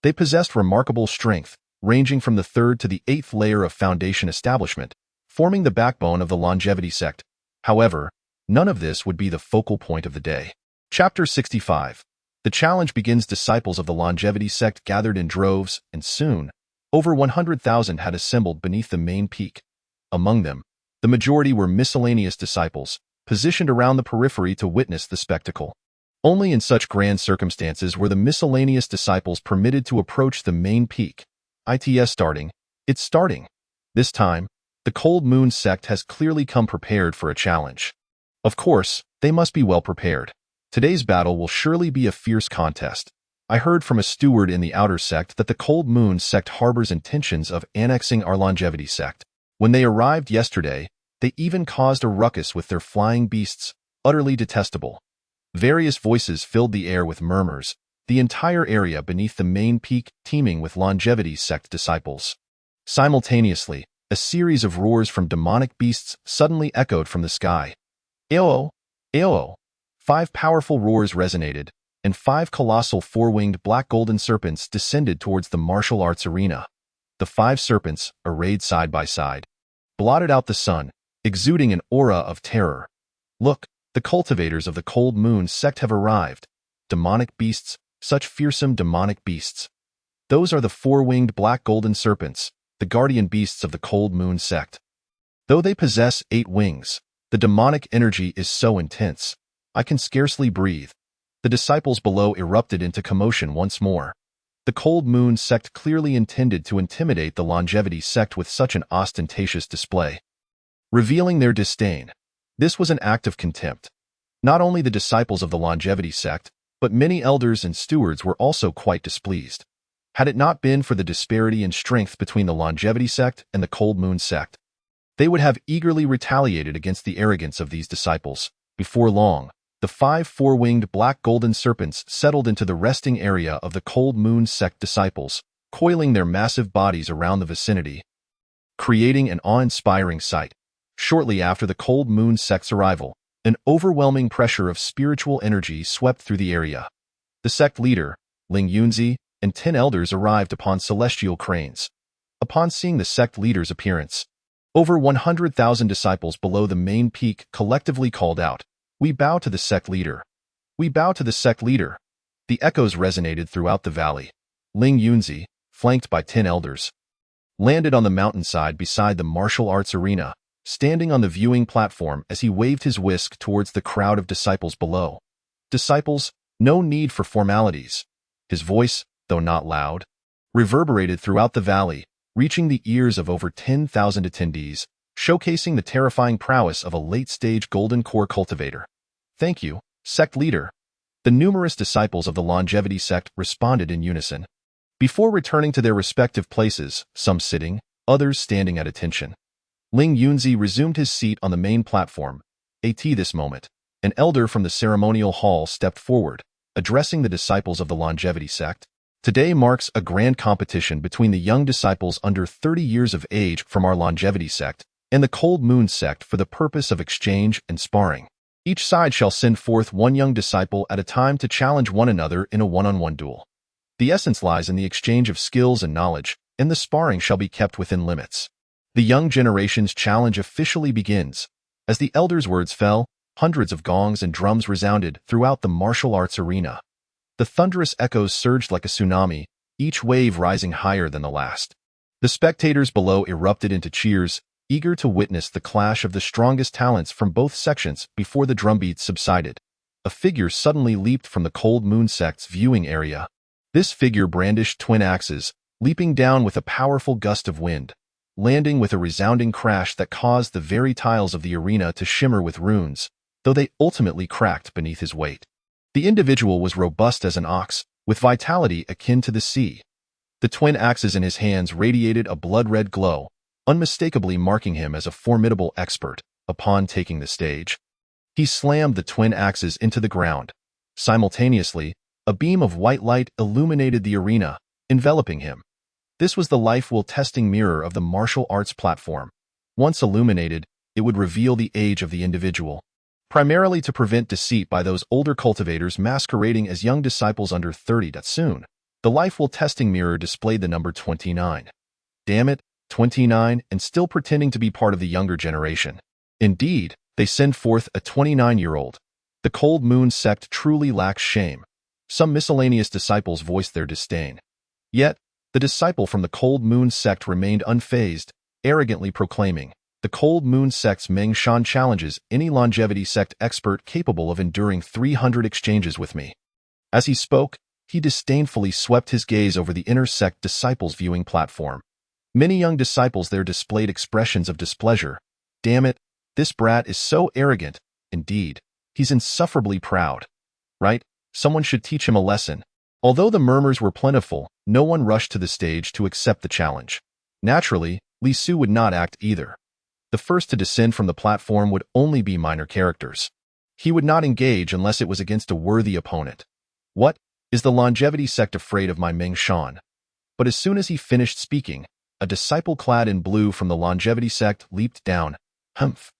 they possessed remarkable strength, ranging from the 3rd to the 8th layer of Foundation Establishment, forming the backbone of the longevity sect. However, none of this would be the focal point of the day. Chapter 65. The challenge begins. Disciples of the longevity sect gathered in droves, and soon, over 100,000 had assembled beneath the main peak. Among them, the majority were miscellaneous disciples, positioned around the periphery to witness the spectacle. Only in such grand circumstances were the miscellaneous disciples permitted to approach the main peak. It's starting. This time, the Cold Moon sect has clearly come prepared for a challenge. Of course, they must be well prepared. Today's battle will surely be a fierce contest. I heard from a steward in the outer sect that the Cold Moon sect harbors intentions of annexing our longevity sect. When they arrived yesterday, they even caused a ruckus with their flying beasts, utterly detestable. Various voices filled the air with murmurs, the entire area beneath the main peak teeming with longevity sect disciples. Simultaneously, a series of roars from demonic beasts suddenly echoed from the sky. Ayo! Ayo! 5 powerful roars resonated, and 5 colossal four-winged black golden serpents descended towards the martial arts arena. The 5 serpents, arrayed side by side, blotted out the sun, exuding an aura of terror. Look, the cultivators of the Cold Moon sect have arrived. Demonic beasts, such fearsome demonic beasts. Those are the 4-winged black golden serpents, the guardian beasts of the Cold Moon sect. Though they possess 8 wings, the demonic energy is so intense, I can scarcely breathe. The disciples below erupted into commotion once more. The Cold Moon sect clearly intended to intimidate the Longevity sect with such an ostentatious display. Revealing their disdain, this was an act of contempt. Not only the disciples of the Longevity sect, but many elders and stewards were also quite displeased. Had it not been for the disparity in strength between the Longevity sect and the Cold Moon sect, they would have eagerly retaliated against the arrogance of these disciples. Before long, the 5 four-winged black golden serpents settled into the resting area of the Cold Moon sect disciples, coiling their massive bodies around the vicinity, creating an awe-inspiring sight. Shortly after the Cold Moon sect's arrival, an overwhelming pressure of spiritual energy swept through the area. The sect leader, Ling Yunzi, and 10 elders arrived upon celestial cranes. Upon seeing the sect leader's appearance, over 100,000 disciples below the main peak collectively called out, "We bow to the sect leader. We bow to the sect leader." The echoes resonated throughout the valley. Ling Yunzi, flanked by 10 elders, landed on the mountainside beside the martial arts arena, standing on the viewing platform as he waved his whisk towards the crowd of disciples below. "Disciples, no need for formalities." His voice, though not loud, reverberated throughout the valley, reaching the ears of over 10,000 attendees, showcasing the terrifying prowess of a late-stage golden core cultivator. "Thank you, sect leader." The numerous disciples of the Longevity sect responded in unison. Before returning to their respective places, some sitting, others standing at attention, Ling Yunzi resumed his seat on the main platform. This moment, an elder from the ceremonial hall stepped forward, addressing the disciples of the Longevity sect. "Today marks a grand competition between the young disciples under 30 years of age from our Longevity sect and the Cold Moon sect for the purpose of exchange and sparring. Each side shall send forth one young disciple at a time to challenge one another in a one-on-one duel. The essence lies in the exchange of skills and knowledge, and the sparring shall be kept within limits. The young generation's challenge officially begins." As the elders' words fell, hundreds of gongs and drums resounded throughout the martial arts arena. The thunderous echoes surged like a tsunami, each wave rising higher than the last. The spectators below erupted into cheers, eager to witness the clash of the strongest talents from both sections. Before the drumbeats subsided, a figure suddenly leaped from the Cold Moon sect's viewing area. This figure brandished twin axes, leaping down with a powerful gust of wind, landing with a resounding crash that caused the very tiles of the arena to shimmer with runes, though they ultimately cracked beneath his weight. The individual was robust as an ox, with vitality akin to the sea. The twin axes in his hands radiated a blood-red glow, unmistakably marking him as a formidable expert. Upon taking the stage, he slammed the twin axes into the ground. Simultaneously, a beam of white light illuminated the arena, enveloping him. This was the life-will-testing mirror of the martial arts platform. Once illuminated, it would reveal the age of the individual, primarily to prevent deceit by those older cultivators masquerading as young disciples under 30. Soon, the life-will-testing mirror displayed the number 29. Damn it, 29, and still pretending to be part of the younger generation. Indeed, they send forth a 29-year-old. The Cold Moon sect truly lacks shame. Some miscellaneous disciples voiced their disdain. Yet, the disciple from the Cold Moon sect remained unfazed, arrogantly proclaiming, "The Cold Moon sect's Meng Shan challenges any Longevity sect expert capable of enduring 300 exchanges with me." As he spoke, he disdainfully swept his gaze over the inner sect disciples' viewing platform. Many young disciples there displayed expressions of displeasure. "Damn it, this brat is so arrogant. Indeed, he's insufferably proud. Right? Someone should teach him a lesson." Although the murmurs were plentiful, no one rushed to the stage to accept the challenge. Naturally, Li Su would not act either. The first to descend from the platform would only be minor characters. He would not engage unless it was against a worthy opponent. "What? Is the Longevity sect afraid of my Meng Shan?" But as soon as he finished speaking, a disciple clad in blue from the Longevity sect leaped down. "Humph.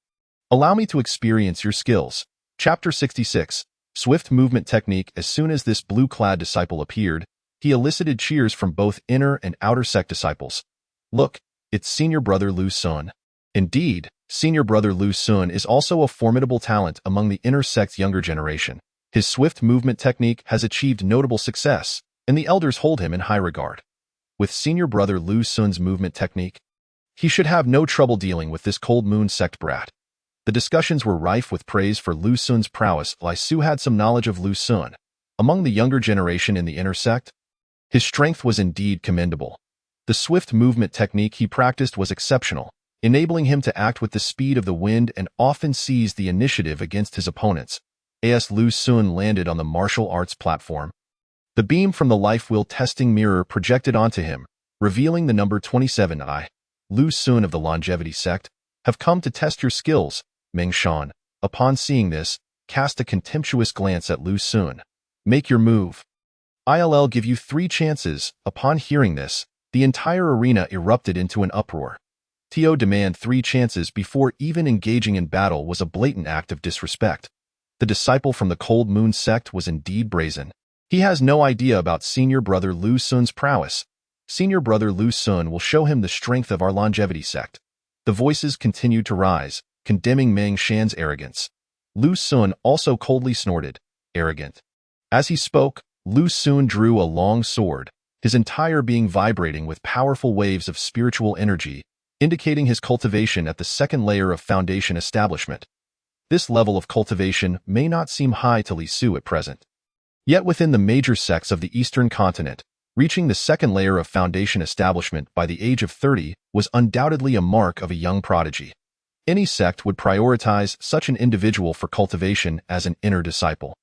Allow me to experience your skills." Chapter 66. Swift movement technique. As soon as this blue-clad disciple appeared, he elicited cheers from both inner and outer sect disciples. Look, it's senior brother Lu Sun. Indeed, senior brother Lu Sun is also a formidable talent among the inner sect's younger generation. His swift movement technique has achieved notable success, and the elders hold him in high regard. With senior brother Lu Sun's movement technique, he should have no trouble dealing with this cold moon sect brat. The discussions were rife with praise for Lu Sun's prowess. Lai Su had some knowledge of Lu Sun. Among the younger generation in the inner sect, his strength was indeed commendable. The swift movement technique he practiced was exceptional, enabling him to act with the speed of the wind and often seize the initiative against his opponents. As Lu Sun landed on the martial arts platform, the beam from the life wheel testing mirror projected onto him, revealing the number 27. I, Lu Sun of the longevity sect, have come to test your skills. Meng Shan, upon seeing this, cast a contemptuous glance at Lu Sun. Make your move. I'll give you 3 chances. Upon hearing this, the entire arena erupted into an uproar. To demand 3 chances before even engaging in battle was a blatant act of disrespect. The disciple from the Cold Moon sect was indeed brazen. He has no idea about senior brother Lu Sun's prowess. Senior brother Lu Sun will show him the strength of our longevity sect. The voices continued to rise, condemning Meng Shan's arrogance. Lu Sun also coldly snorted, arrogant. As he spoke, Lu Sun drew a long sword, his entire being vibrating with powerful waves of spiritual energy, indicating his cultivation at the second layer of foundation establishment. This level of cultivation may not seem high to Li Su at present. Yet within the major sects of the Eastern continent, reaching the second layer of foundation establishment by the age of 30 was undoubtedly a mark of a young prodigy. Any sect would prioritize such an individual for cultivation as an inner disciple.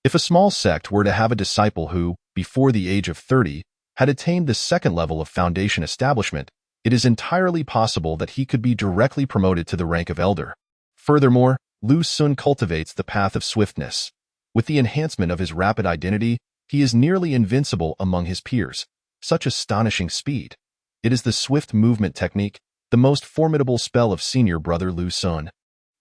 If a small sect were to have a disciple who, before the age of 30, had attained the second level of foundation establishment, it is entirely possible that he could be directly promoted to the rank of elder. Furthermore, Lu Sun cultivates the path of swiftness. With the enhancement of his rapid identity, he is nearly invincible among his peers. Such astonishing speed. It is the swift movement technique, the most formidable spell of senior brother Lu Sun.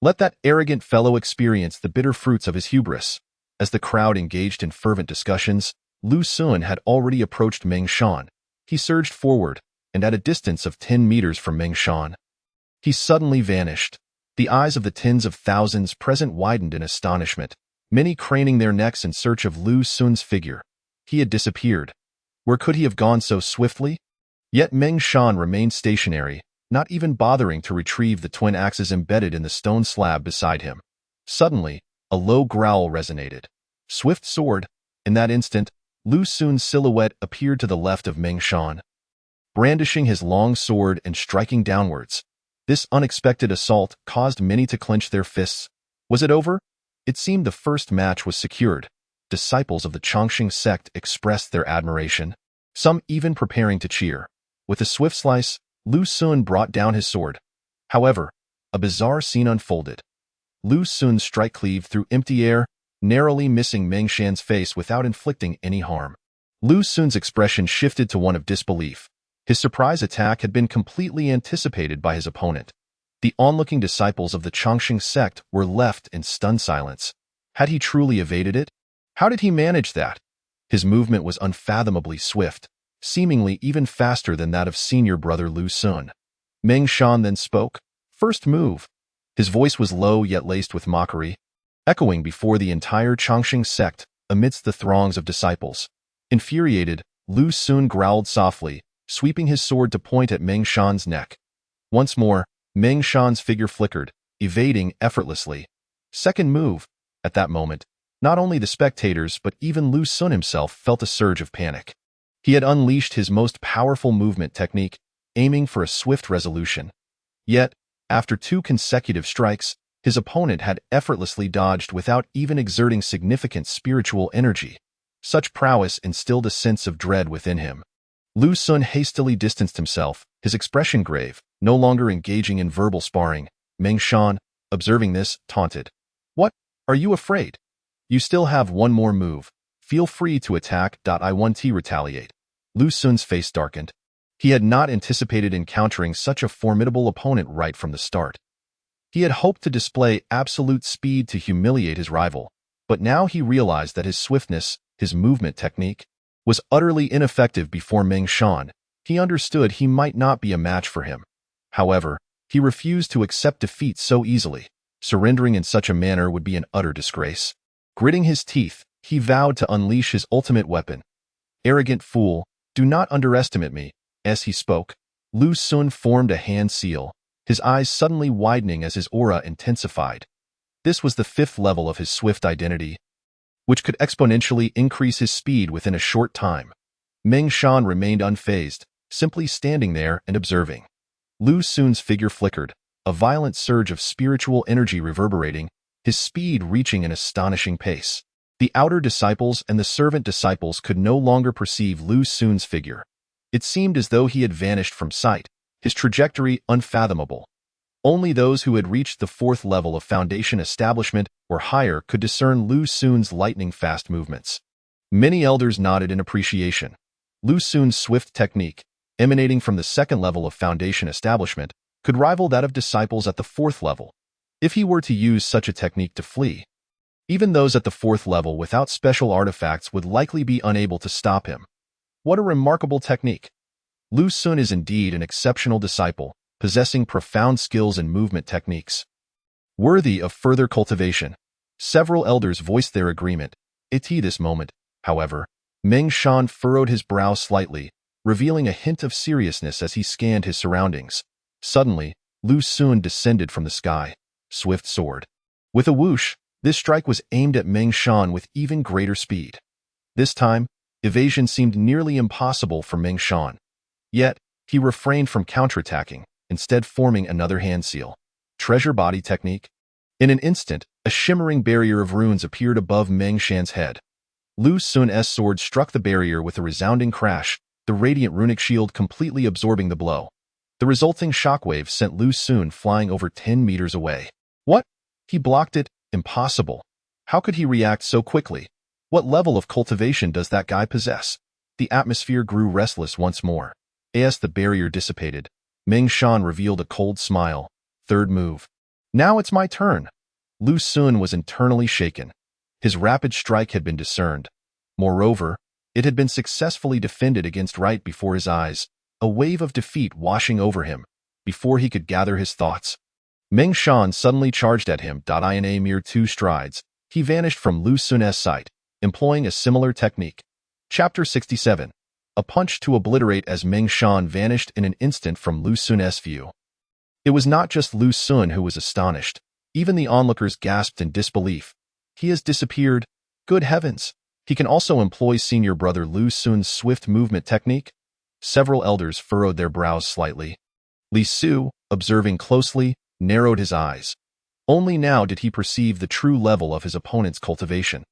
Let that arrogant fellow experience the bitter fruits of his hubris. As the crowd engaged in fervent discussions, Lu Sun had already approached Meng Shan. He surged forward, and at a distance of 10 meters from Meng Shan, he suddenly vanished. The eyes of the tens of thousands present widened in astonishment, many craning their necks in search of Lu Sun's figure. He had disappeared. Where could he have gone so swiftly? Yet Meng Shan remained stationary, not even bothering to retrieve the twin axes embedded in the stone slab beside him. Suddenly, a low growl resonated. Swift sword. In that instant, Lu Sun's silhouette appeared to the left of Meng Shan, brandishing his long sword and striking downwards. This unexpected assault caused many to clench their fists. Was it over? It seemed the first match was secured. Disciples of the Chongqing sect expressed their admiration, some even preparing to cheer. With a swift slice, Lu Sun brought down his sword. However, a bizarre scene unfolded. Lu Sun's strike cleaved through empty air, narrowly missing Meng Shan's face without inflicting any harm. Lu Sun's expression shifted to one of disbelief. His surprise attack had been completely anticipated by his opponent. The onlooking disciples of the Chongqing sect were left in stunned silence. Had he truly evaded it? How did he manage that? His movement was unfathomably swift, seemingly even faster than that of senior brother Lu Sun. Meng Shan then spoke. First move. His voice was low yet laced with mockery, echoing before the entire Chongqing sect amidst the throngs of disciples. Infuriated, Lu Sun growled softly, sweeping his sword to point at Meng Shan's neck. Once more, Meng Shan's figure flickered, evading effortlessly. Second move. At that moment, not only the spectators but even Lu Sun himself felt a surge of panic. He had unleashed his most powerful movement technique, aiming for a swift resolution. Yet, after 2 consecutive strikes, his opponent had effortlessly dodged without even exerting significant spiritual energy. Such prowess instilled a sense of dread within him. Lu Sun hastily distanced himself, his expression grave, no longer engaging in verbal sparring. Meng Shan, observing this, taunted. What? Are you afraid? You still have one more move. Feel free to attack. I want to retaliate. Lu Sun's face darkened. He had not anticipated encountering such a formidable opponent right from the start. He had hoped to display absolute speed to humiliate his rival, But now he realized that his swiftness, his movement technique, was utterly ineffective before Meng Shan. He understood he might not be a match for him. However, he refused to accept defeat so easily. Surrendering in such a manner would be an utter disgrace. Gritting his teeth, he vowed to unleash his ultimate weapon. Arrogant fool, do not underestimate me. As he spoke, Lu Xun formed a hand seal, his eyes suddenly widening as his aura intensified. This was the 5th level of his swift identity, which could exponentially increase his speed within a short time. Meng Shan remained unfazed, simply standing there and observing. Lu Xun's figure flickered, a violent surge of spiritual energy reverberating, his speed reaching an astonishing pace. The outer disciples and the servant disciples could no longer perceive Lu Xun's figure. It seemed as though he had vanished from sight, his trajectory unfathomable. Only those who had reached the 4th level of foundation establishment or higher could discern Lu Xun's lightning-fast movements. Many elders nodded in appreciation. Lu Xun's swift technique, emanating from the 2nd level of foundation establishment, could rival that of disciples at the 4th level. If he were to use such a technique to flee, even those at the 4th level without special artifacts would likely be unable to stop him. What a remarkable technique! Lu Xun is indeed an exceptional disciple, possessing profound skills and movement techniques, worthy of further cultivation. Several elders voiced their agreement. At this moment, however, Meng Shan furrowed his brow slightly, revealing a hint of seriousness as he scanned his surroundings. Suddenly, Lu Xun descended from the sky, swift sword. With a whoosh, this strike was aimed at Meng Shan with even greater speed. This time, evasion seemed nearly impossible for Meng Shan. Yet, he refrained from counterattacking, instead forming another hand seal. Treasure body technique. In an instant, a shimmering barrier of runes appeared above Meng Shan's head. Lu Xun's sword struck the barrier with a resounding crash, the radiant runic shield completely absorbing the blow. The resulting shockwave sent Lu Xun flying over 10 meters away. What? He blocked it? Impossible. How could he react so quickly? What level of cultivation does that guy possess? The atmosphere grew restless once more. As the barrier dissipated, Meng Shan revealed a cold smile. Third move. Now it's my turn. Lu Xun was internally shaken. His rapid strike had been discerned. Moreover, it had been successfully defended against right before his eyes, a wave of defeat washing over him. Before he could gather his thoughts, Meng Shan suddenly charged at him. In a mere 2 strides, he vanished from Lu Xun's sight, employing a similar technique. Chapter 67. A punch to obliterate. As Meng Shan vanished in an instant from Lu Xun's view, it was not just Lu Xun who was astonished. Even the onlookers gasped in disbelief. He has disappeared. Good heavens! He can also employ senior brother Lu Xun's swift movement technique? Several elders furrowed their brows slightly. Li Su, observing closely, narrowed his eyes. Only now did he perceive the true level of his opponent's cultivation.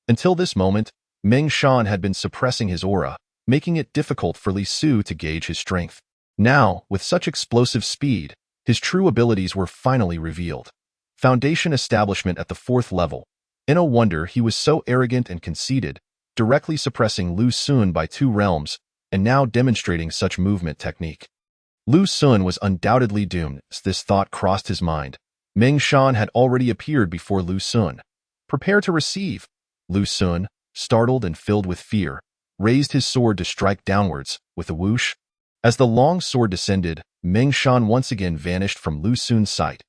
Until this moment, Meng Shan had been suppressing his aura, making it difficult for Li Su to gauge his strength. Now, with such explosive speed, his true abilities were finally revealed. Foundation establishment at the 4th level. No wonder he was so arrogant and conceited, directly suppressing Lu Xun by 2 realms, and now demonstrating such movement technique. Lu Xun was undoubtedly doomed. As this thought crossed his mind, Meng Shan had already appeared before Lu Xun. Prepare to receive. Lu Xun, startled and filled with fear, raised his sword to strike downwards, with a whoosh. As the long sword descended, Meng Shan once again vanished from Lu Xun's sight.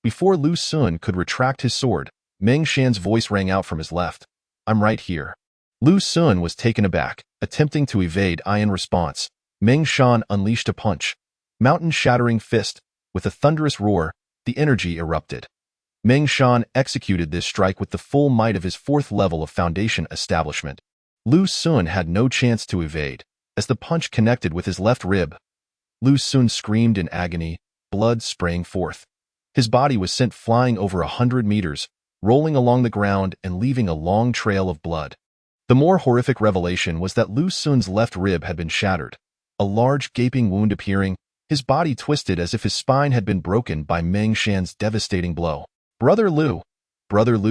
Before Lu Xun could retract his sword, Meng Shan's voice rang out from his left. I'm right here. Lu Xun was taken aback, attempting to evade. In response, Meng Shan unleashed a punch. Mountain-shattering fist. With a thunderous roar, the energy erupted. Meng Shan executed this strike with the full might of his 4th level of foundation establishment. Lu Xun had no chance to evade, as the punch connected with his left rib. Lu Xun screamed in agony, blood spraying forth. His body was sent flying over 100 meters, rolling along the ground and leaving a long trail of blood. The more horrific revelation was that Lu Xun's left rib had been shattered, a large gaping wound appearing, his body twisted as if his spine had been broken by Meng Shan's devastating blow. Brother Lu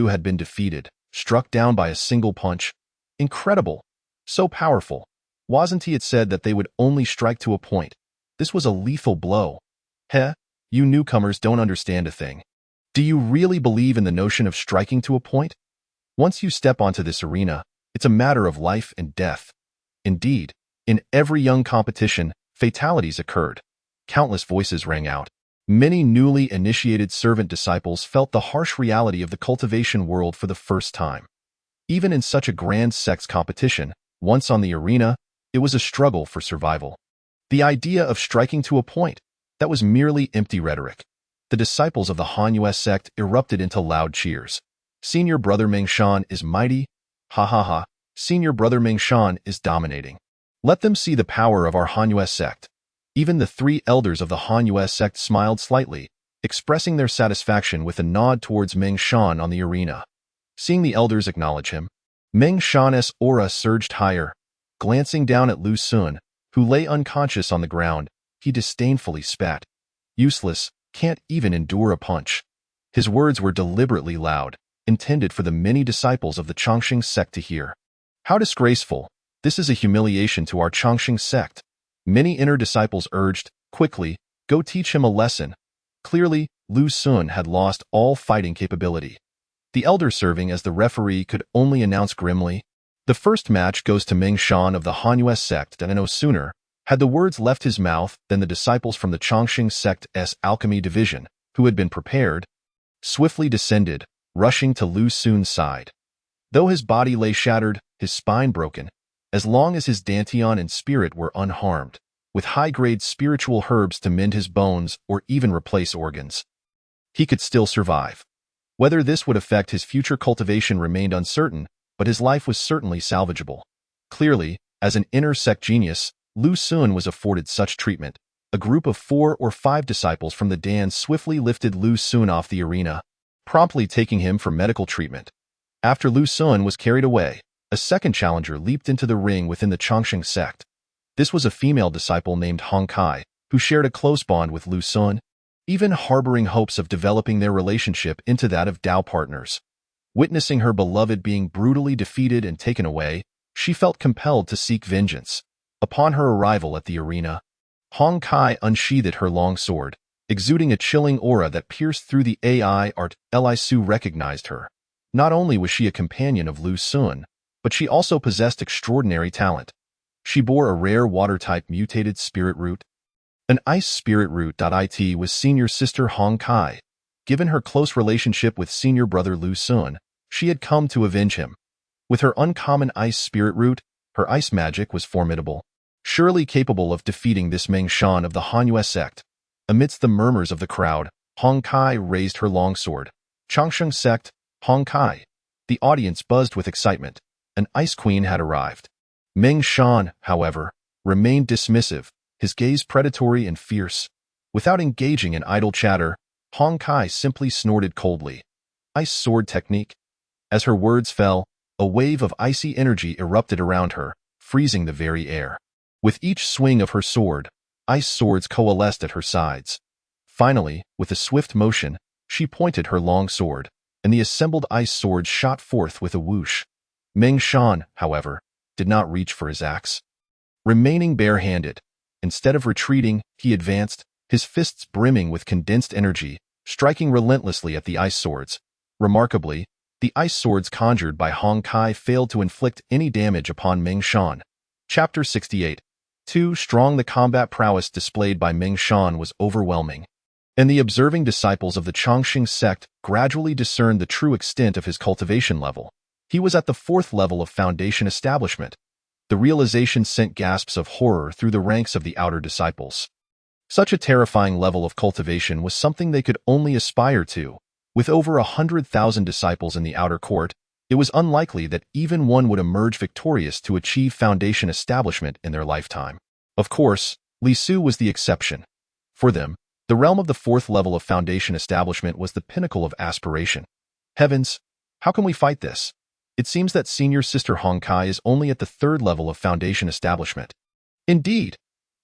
had been defeated, struck down by a single punch. Incredible! So powerful. Wasn't he had said that they would only strike to a point? This was a lethal blow. Heh, you newcomers don't understand a thing. Do you really believe in the notion of striking to a point? Once you step onto this arena, it's a matter of life and death. Indeed, in every young competition, fatalities occurred. Countless voices rang out. Many newly initiated servant disciples felt the harsh reality of the cultivation world for the first time. Even in such a grand sex competition, once on the arena, it was a struggle for survival. The idea of striking to a point, that was merely empty rhetoric. The disciples of the Han sect erupted into loud cheers. Senior Brother Mengshan is mighty. Ha ha ha. Senior Brother Mengshan is dominating. Let them see the power of our Han sect. Even the 3 elders of the Han sect smiled slightly, expressing their satisfaction with a nod towards Mengshan on the arena. Seeing the elders acknowledge him, Mengshan's aura surged higher. Glancing down at Lu Sun, who lay unconscious on the ground, he disdainfully spat. Useless, can't even endure a punch. His words were deliberately loud, intended for the many disciples of the Chongqing sect to hear. How disgraceful! This is a humiliation to our Chongqing sect. Many inner disciples urged, quickly, go teach him a lesson. Clearly, Lu Sun had lost all fighting capability. The elder serving as the referee could only announce grimly, the first match goes to Mengshan of the Han sect, and no sooner had the words left his mouth than the disciples from the Chongqing sect's alchemy division, who had been prepared, swiftly descended, rushing to Lu Sun's side. Though his body lay shattered, his spine broken, as long as his dantian and spirit were unharmed, with high-grade spiritual herbs to mend his bones or even replace organs, he could still survive. Whether this would affect his future cultivation remained uncertain, but his life was certainly salvageable. Clearly, as an inner sect genius, Lu Sun was afforded such treatment. A group of 4 or 5 disciples from the Dan swiftly lifted Lu Sun off the arena, promptly taking him for medical treatment. After Lu Sun was carried away, a second challenger leaped into the ring within the Chongqing sect. This was a female disciple named Hong Kai, who shared a close bond with Lu Sun, even harboring hopes of developing their relationship into that of Dao partners. Witnessing her beloved being brutally defeated and taken away, she felt compelled to seek vengeance. Upon her arrival at the arena, Hong Kai unsheathed her long sword, exuding a chilling aura that pierced through the AI art. Li Su recognized her. Not only was she a companion of Lu Sun, but she also possessed extraordinary talent. She bore a rare water-type mutated spirit root. An ice spirit root. It was senior sister Hong Kai. Given her close relationship with senior brother Lu Sun, she had come to avenge him. With her uncommon ice spirit root, her ice magic was formidable, surely capable of defeating this Mengshan of the Han sect. Amidst the murmurs of the crowd, Hong Kai raised her longsword. Chongqing sect, Hong Kai. The audience buzzed with excitement. An ice queen had arrived. Mengshan, however, remained dismissive, his gaze predatory and fierce. Without engaging in idle chatter, Hong Kai simply snorted coldly. Ice sword technique. As her words fell, a wave of icy energy erupted around her, freezing the very air. With each swing of her sword, ice swords coalesced at her sides. Finally, with a swift motion, she pointed her long sword, and the assembled ice swords shot forth with a whoosh. Mengshan, however, did not reach for his axe. Remaining bare-handed, instead of retreating, he advanced, his fists brimming with condensed energy, striking relentlessly at the ice swords. Remarkably, the ice swords conjured by Hong Kai failed to inflict any damage upon Mengshan. Chapter 68. Too strong. The combat prowess displayed by Mengshan was overwhelming, and the observing disciples of the Chongqing sect gradually discerned the true extent of his cultivation level. He was at the 4th level of foundation establishment. The realization sent gasps of horror through the ranks of the outer disciples. Such a terrifying level of cultivation was something they could only aspire to. With over 100,000 disciples in the outer court, it was unlikely that even one would emerge victorious to achieve foundation establishment in their lifetime. Of course, Li Su was the exception. For them, the realm of the 4th level of foundation establishment was the pinnacle of aspiration. Heavens, how can we fight this? It seems that senior sister Hong Kai is only at the 3rd level of foundation establishment. Indeed,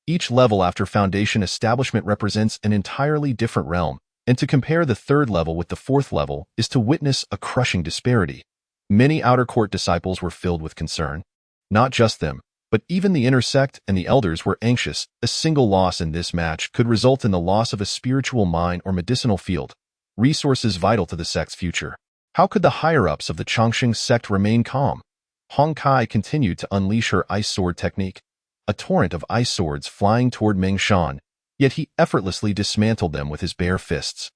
each level after foundation establishment represents an entirely different realm, and to compare the 3rd level with the 4th level is to witness a crushing disparity. Many outer court disciples were filled with concern. Not just them, but even the inner sect and the elders were anxious. A single loss in this match could result in the loss of a spiritual mine or medicinal field, resources vital to the sect's future. How could the higher-ups of the Chongqing sect remain calm? Hong Kai continued to unleash her ice sword technique, a torrent of ice swords flying toward Meng Shan, yet he effortlessly dismantled them with his bare fists.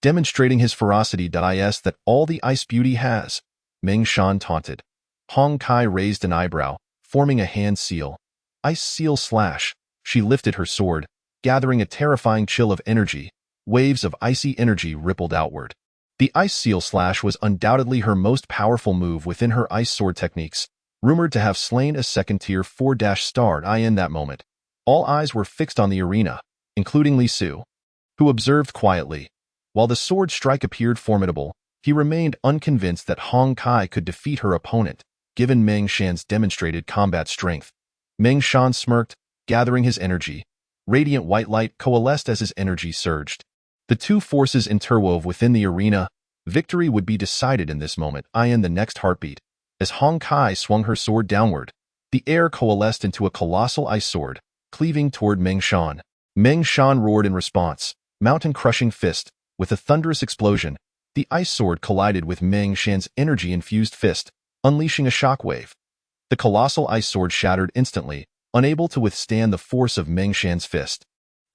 Demonstrating his ferocity. Is that all the ice beauty has? Meng Shan taunted. Hong Kai raised an eyebrow, forming a hand seal. Ice seal slash. She lifted her sword, gathering a terrifying chill of energy. Waves of icy energy rippled outward. The ice seal slash was undoubtedly her most powerful move within her ice sword techniques, rumored to have slain a second-tier 4-star in that moment. All eyes were fixed on the arena, including Li Su, who observed quietly. While the sword strike appeared formidable, he remained unconvinced that Hong Kai could defeat her opponent, given Meng Shan's demonstrated combat strength. Meng Shan smirked, gathering his energy. Radiant white light coalesced as his energy surged. The two forces interwove within the arena. Victory would be decided in this moment. In the next heartbeat, as Hong Kai swung her sword downward, the air coalesced into a colossal ice sword, cleaving toward Meng Shan. Meng Shan roared in response, mountain-crushing fist. With a thunderous explosion, the ice sword collided with Meng Shan's energy-infused fist, unleashing a shockwave. The colossal ice sword shattered instantly, unable to withstand the force of Meng Shan's fist.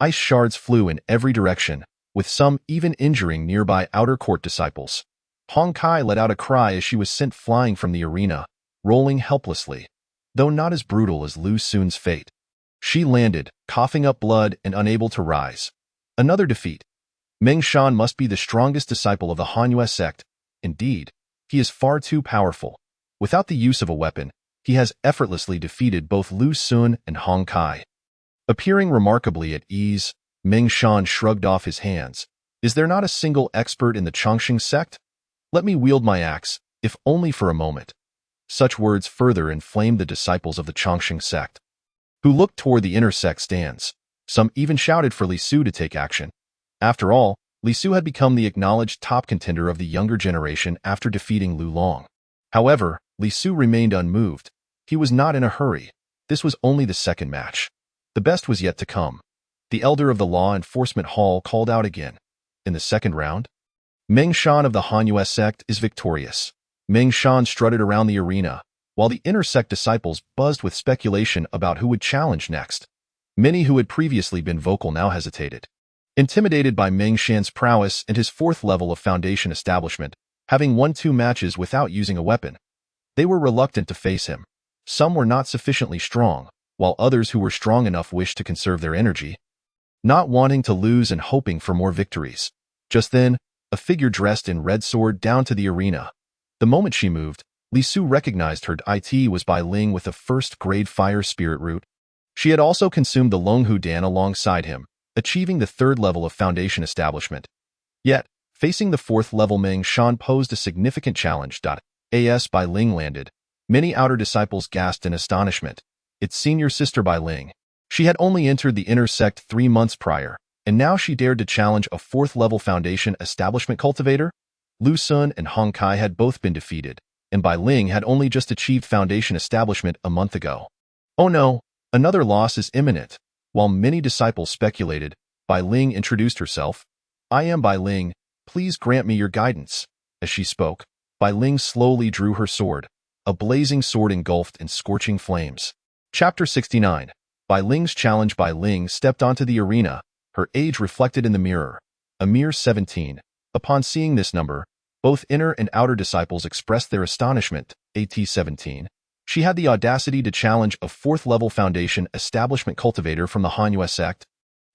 Ice shards flew in every direction, with some even injuring nearby outer court disciples. Hong Kai let out a cry as she was sent flying from the arena, rolling helplessly, though not as brutal as Lu Xun's fate. She landed, coughing up blood and unable to rise. Another defeat. Meng Shan must be the strongest disciple of the Hanyue sect. Indeed, he is far too powerful. Without the use of a weapon, he has effortlessly defeated both Lu Xun and Hong Kai. Appearing remarkably at ease, Meng Shan shrugged off his hands. Is there not a single expert in the Chongqing sect? Let me wield my axe, if only for a moment. Such words further inflamed the disciples of the Chongqing sect, who looked toward the inner sect stands. Some even shouted for Li Su to take action. After all, Li Su had become the acknowledged top contender of the younger generation after defeating Lu Long. However, Li Su remained unmoved. He was not in a hurry. This was only the second match. The best was yet to come. The elder of the Law Enforcement Hall called out again. In the second round, Meng Shan of the Hanyue sect is victorious. Meng Shan strutted around the arena, while the inner sect disciples buzzed with speculation about who would challenge next. Many who had previously been vocal now hesitated. Intimidated by Meng Shan's prowess and his fourth level of foundation establishment, having won 2 matches without using a weapon, they were reluctant to face him. Some were not sufficiently strong, while others who were strong enough wished to conserve their energy, not wanting to lose and hoping for more victories. Just then, a figure dressed in red soared down to the arena. The moment she moved, Li Su recognized her. It was Bai Ling with a first-grade fire spirit root. She had also consumed the Longhu Dan alongside him, achieving the 3rd level of foundation establishment. Yet, facing the 4th level Meng Shan posed a significant challenge. As Bai Ling landed, many outer disciples gasped in astonishment. Its senior sister Bai Ling. She had only entered the inner sect 3 months prior, and now she dared to challenge a 4th level foundation establishment cultivator? Lu Xun and Hong Kai had both been defeated, and Bai Ling had only just achieved foundation establishment a month ago. Oh no, another loss is imminent. While many disciples speculated, Bai Ling introduced herself. I am Bai Ling, please grant me your guidance. As she spoke, Bai Ling slowly drew her sword, a blazing sword engulfed in scorching flames. Chapter 69. Bai Ling's challenge. Bai Ling stepped onto the arena, her age reflected in the mirror, a mere 17. Upon seeing this number, both inner and outer disciples expressed their astonishment. At-17. She had the audacity to challenge a 4th level foundation establishment cultivator from the Hanyue sect,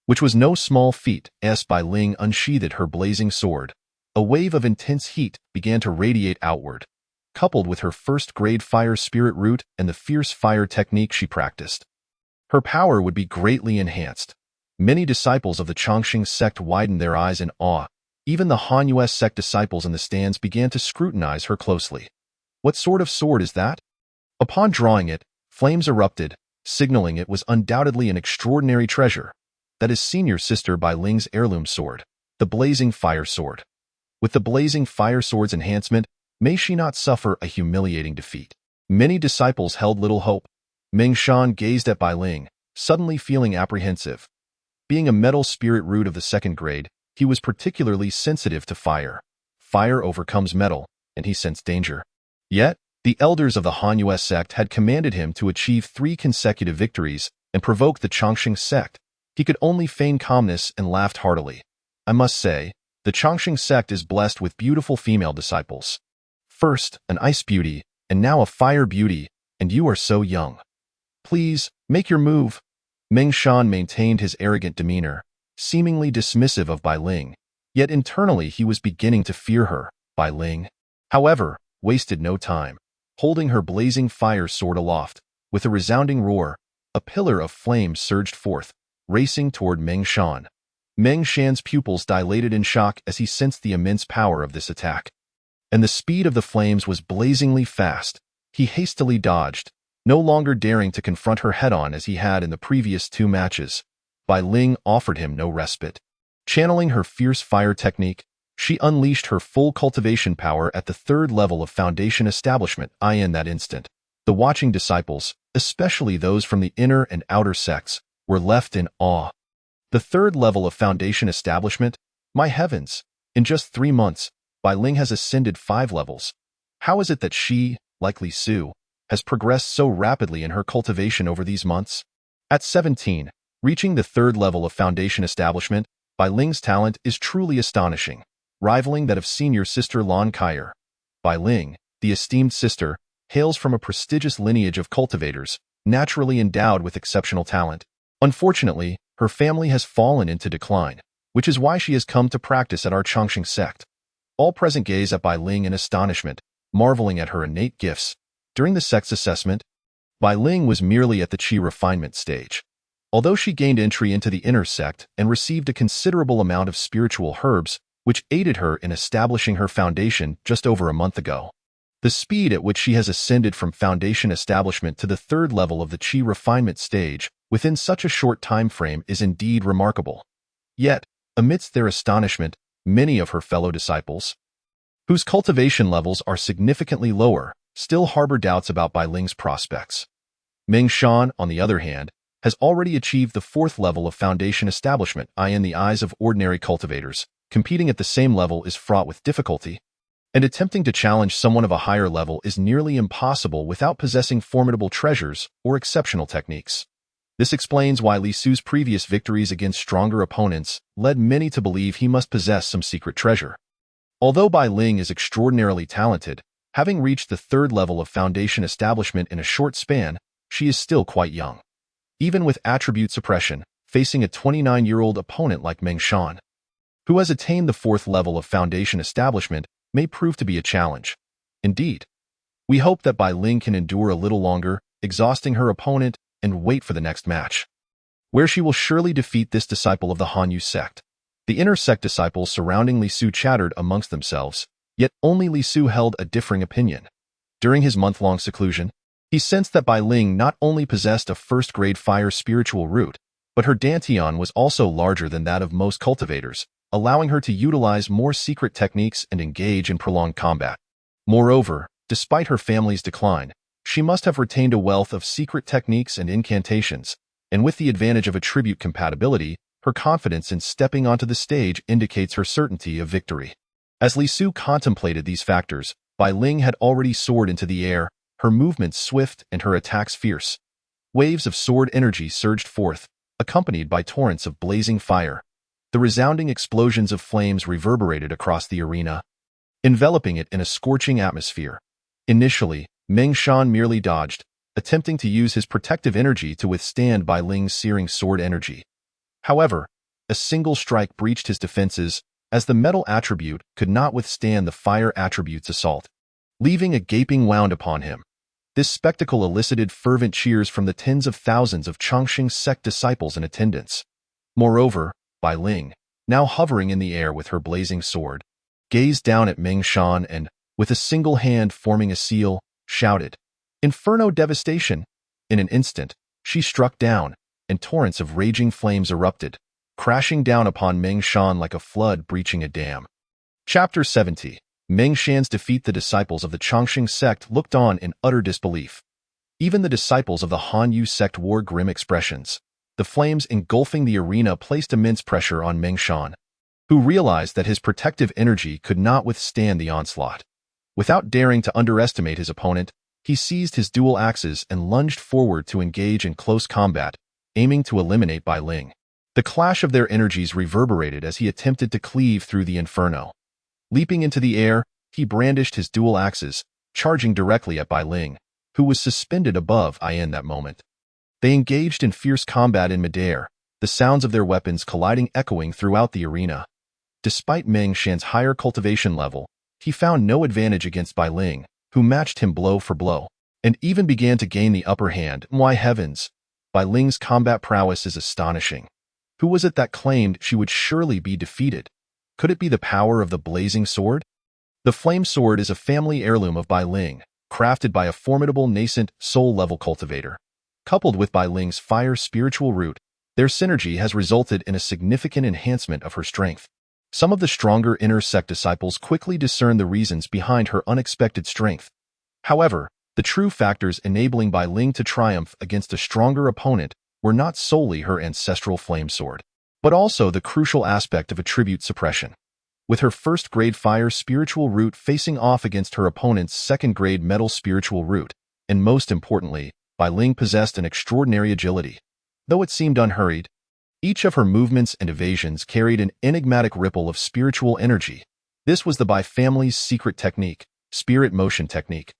which was no small feat. As Bai Ling unsheathed her blazing sword, a wave of intense heat began to radiate outward, coupled with her first-grade fire spirit root and the fierce fire technique she practiced. Her power would be greatly enhanced. Many disciples of the Chongqing sect widened their eyes in awe. Even the Hanyue sect disciples in the stands began to scrutinize her closely. What sort of sword is that? Upon drawing it, flames erupted, signaling it was undoubtedly an extraordinary treasure. That is senior sister Bai Ling's heirloom sword, the blazing fire sword. With the blazing fire sword's enhancement, may she not suffer a humiliating defeat. Many disciples held little hope. Meng Shan gazed at Bai Ling, suddenly feeling apprehensive. Being a metal spirit root of the 2nd grade, he was particularly sensitive to fire. Fire overcomes metal, and he sensed danger. Yet, the elders of the Han sect had commanded him to achieve 3 consecutive victories and provoke the Chongqing sect. He could only feign calmness and laughed heartily. I must say, the Chongqing sect is blessed with beautiful female disciples. First, an ice beauty, and now a fire beauty, and you are so young. Please, make your move. Meng Shan maintained his arrogant demeanor, seemingly dismissive of Bai Ling, yet internally he was beginning to fear her. Bai Ling, however, wasted no time. Holding her blazing fire sword aloft, with a resounding roar, a pillar of flame surged forth, racing toward Meng Shan. Meng Shan's pupils dilated in shock as he sensed the immense power of this attack. And the speed of the flames was blazingly fast. He hastily dodged, no longer daring to confront her head-on as he had in the previous 2 matches. Bai Ling offered him no respite. Channeling her fierce fire technique, she unleashed her full cultivation power at the 3rd level of Foundation Establishment. In that instant, the watching disciples, especially those from the inner and outer sects, were left in awe. The 3rd level of Foundation Establishment? My heavens! In just 3 months, Bai Ling has ascended 5 levels. How is it that she, like Li Su, has progressed so rapidly in her cultivation over these months? At 17, reaching the 3rd level of Foundation Establishment, Bai Ling's talent is truly astonishing, rivaling that of senior sister Lan Kaier. Bai Ling, the esteemed sister, hails from a prestigious lineage of cultivators, naturally endowed with exceptional talent. Unfortunately, her family has fallen into decline, which is why she has come to practice at our Chongqing sect. All present gaze at Bai Ling in astonishment, marveling at her innate gifts. During the sect's assessment, Bai Ling was merely at the Qi refinement stage. Although she gained entry into the inner sect and received a considerable amount of spiritual herbs, which aided her in establishing her foundation just over a month ago. The speed at which she has ascended from foundation establishment to the 3rd level of the Qi refinement stage within such a short time frame is indeed remarkable. Yet, amidst their astonishment, many of her fellow disciples, whose cultivation levels are significantly lower, still harbor doubts about Bai Ling's prospects. Meng Shan, on the other hand, has already achieved the 4th level of foundation establishment. In the eyes of ordinary cultivators, competing at the same level is fraught with difficulty, and attempting to challenge someone of a higher level is nearly impossible without possessing formidable treasures or exceptional techniques. This explains why Li Su's previous victories against stronger opponents led many to believe he must possess some secret treasure. Although Bai Ling is extraordinarily talented, having reached the 3rd level of foundation establishment in a short span, she is still quite young. Even with attribute suppression, facing a 29-year-old opponent like Meng Shan, who has attained the 4th level of foundation establishment, may prove to be a challenge. Indeed, we hope that Bai Ling can endure a little longer, exhausting her opponent, and wait for the next match, where she will surely defeat this disciple of the Han sect. The inner sect disciples surrounding Li Su chattered amongst themselves, yet only Li Su held a differing opinion. During his month-long seclusion, he sensed that Bai Ling not only possessed a 1st-grade fire spiritual root, but her dantian was also larger than that of most cultivators, allowing her to utilize more secret techniques and engage in prolonged combat. Moreover, despite her family's decline, she must have retained a wealth of secret techniques and incantations, and with the advantage of attribute compatibility, her confidence in stepping onto the stage indicates her certainty of victory. As Li Su contemplated these factors, Bai Ling had already soared into the air, her movements swift and her attacks fierce. Waves of sword energy surged forth, accompanied by torrents of blazing fire. The resounding explosions of flames reverberated across the arena, enveloping it in a scorching atmosphere. Initially, Meng Shan merely dodged, attempting to use his protective energy to withstand Bai Ling's searing sword energy. However, a single strike breached his defenses, as the metal attribute could not withstand the fire attribute's assault, leaving a gaping wound upon him. This spectacle elicited fervent cheers from the tens of thousands of Chongqing sect disciples in attendance. Moreover, Bai Ling, now hovering in the air with her blazing sword, gazed down at Meng Shan and, with a single hand forming a seal, shouted, "Inferno devastation!" In an instant, she struck down, and torrents of raging flames erupted, crashing down upon Meng Shan like a flood breaching a dam. Chapter 70. Meng Shan's defeat. The disciples of the Chongqing sect looked on in utter disbelief. Even the disciples of the Han sect wore grim expressions. The flames engulfing the arena placed immense pressure on Meng Shan, who realized that his protective energy could not withstand the onslaught. Without daring to underestimate his opponent, he seized his dual axes and lunged forward to engage in close combat, aiming to eliminate Bai Ling. The clash of their energies reverberated as he attempted to cleave through the inferno. Leaping into the air, he brandished his dual axes, charging directly at Bai Ling, who was suspended above in that moment. They engaged in fierce combat in midair, the sounds of their weapons colliding echoing throughout the arena. Despite Meng Shan's higher cultivation level, he found no advantage against Bai Ling, who matched him blow for blow, and even began to gain the upper hand. My heavens! Bai Ling's combat prowess is astonishing. Who was it that claimed she would surely be defeated? Could it be the power of the blazing sword? The flame sword is a family heirloom of Bai Ling, crafted by a formidable nascent soul-level cultivator. Coupled with Bai Ling's fire spiritual root, their synergy has resulted in a significant enhancement of her strength. Some of the stronger inner sect disciples quickly discerned the reasons behind her unexpected strength. However, the true factors enabling Bai Ling to triumph against a stronger opponent were not solely her ancestral flame sword, but also the crucial aspect of attribute suppression. With her first-grade fire spiritual root facing off against her opponent's second-grade metal spiritual root, and most importantly, Bai Ling possessed an extraordinary agility. Though it seemed unhurried, each of her movements and evasions carried an enigmatic ripple of spiritual energy. This was the Bai family's secret technique, spirit motion technique.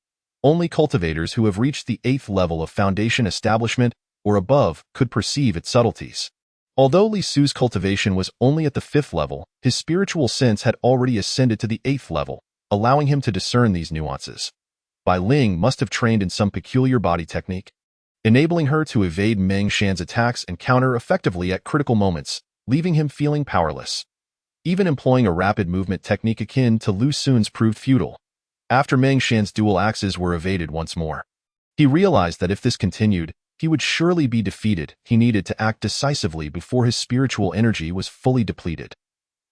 Only cultivators who have reached the 8th level of foundation establishment or above could perceive its subtleties. Although Li Su's cultivation was only at the 5th level, his spiritual sense had already ascended to the 8th level, allowing him to discern these nuances. Bai Ling must have trained in some peculiar body technique, enabling her to evade Meng Shan's attacks and counter effectively at critical moments, leaving him feeling powerless. Even employing a rapid movement technique akin to Lu Xun's proved futile. After Meng Shan's dual axes were evaded once more, he realized that if this continued, he would surely be defeated. He needed to act decisively before his spiritual energy was fully depleted.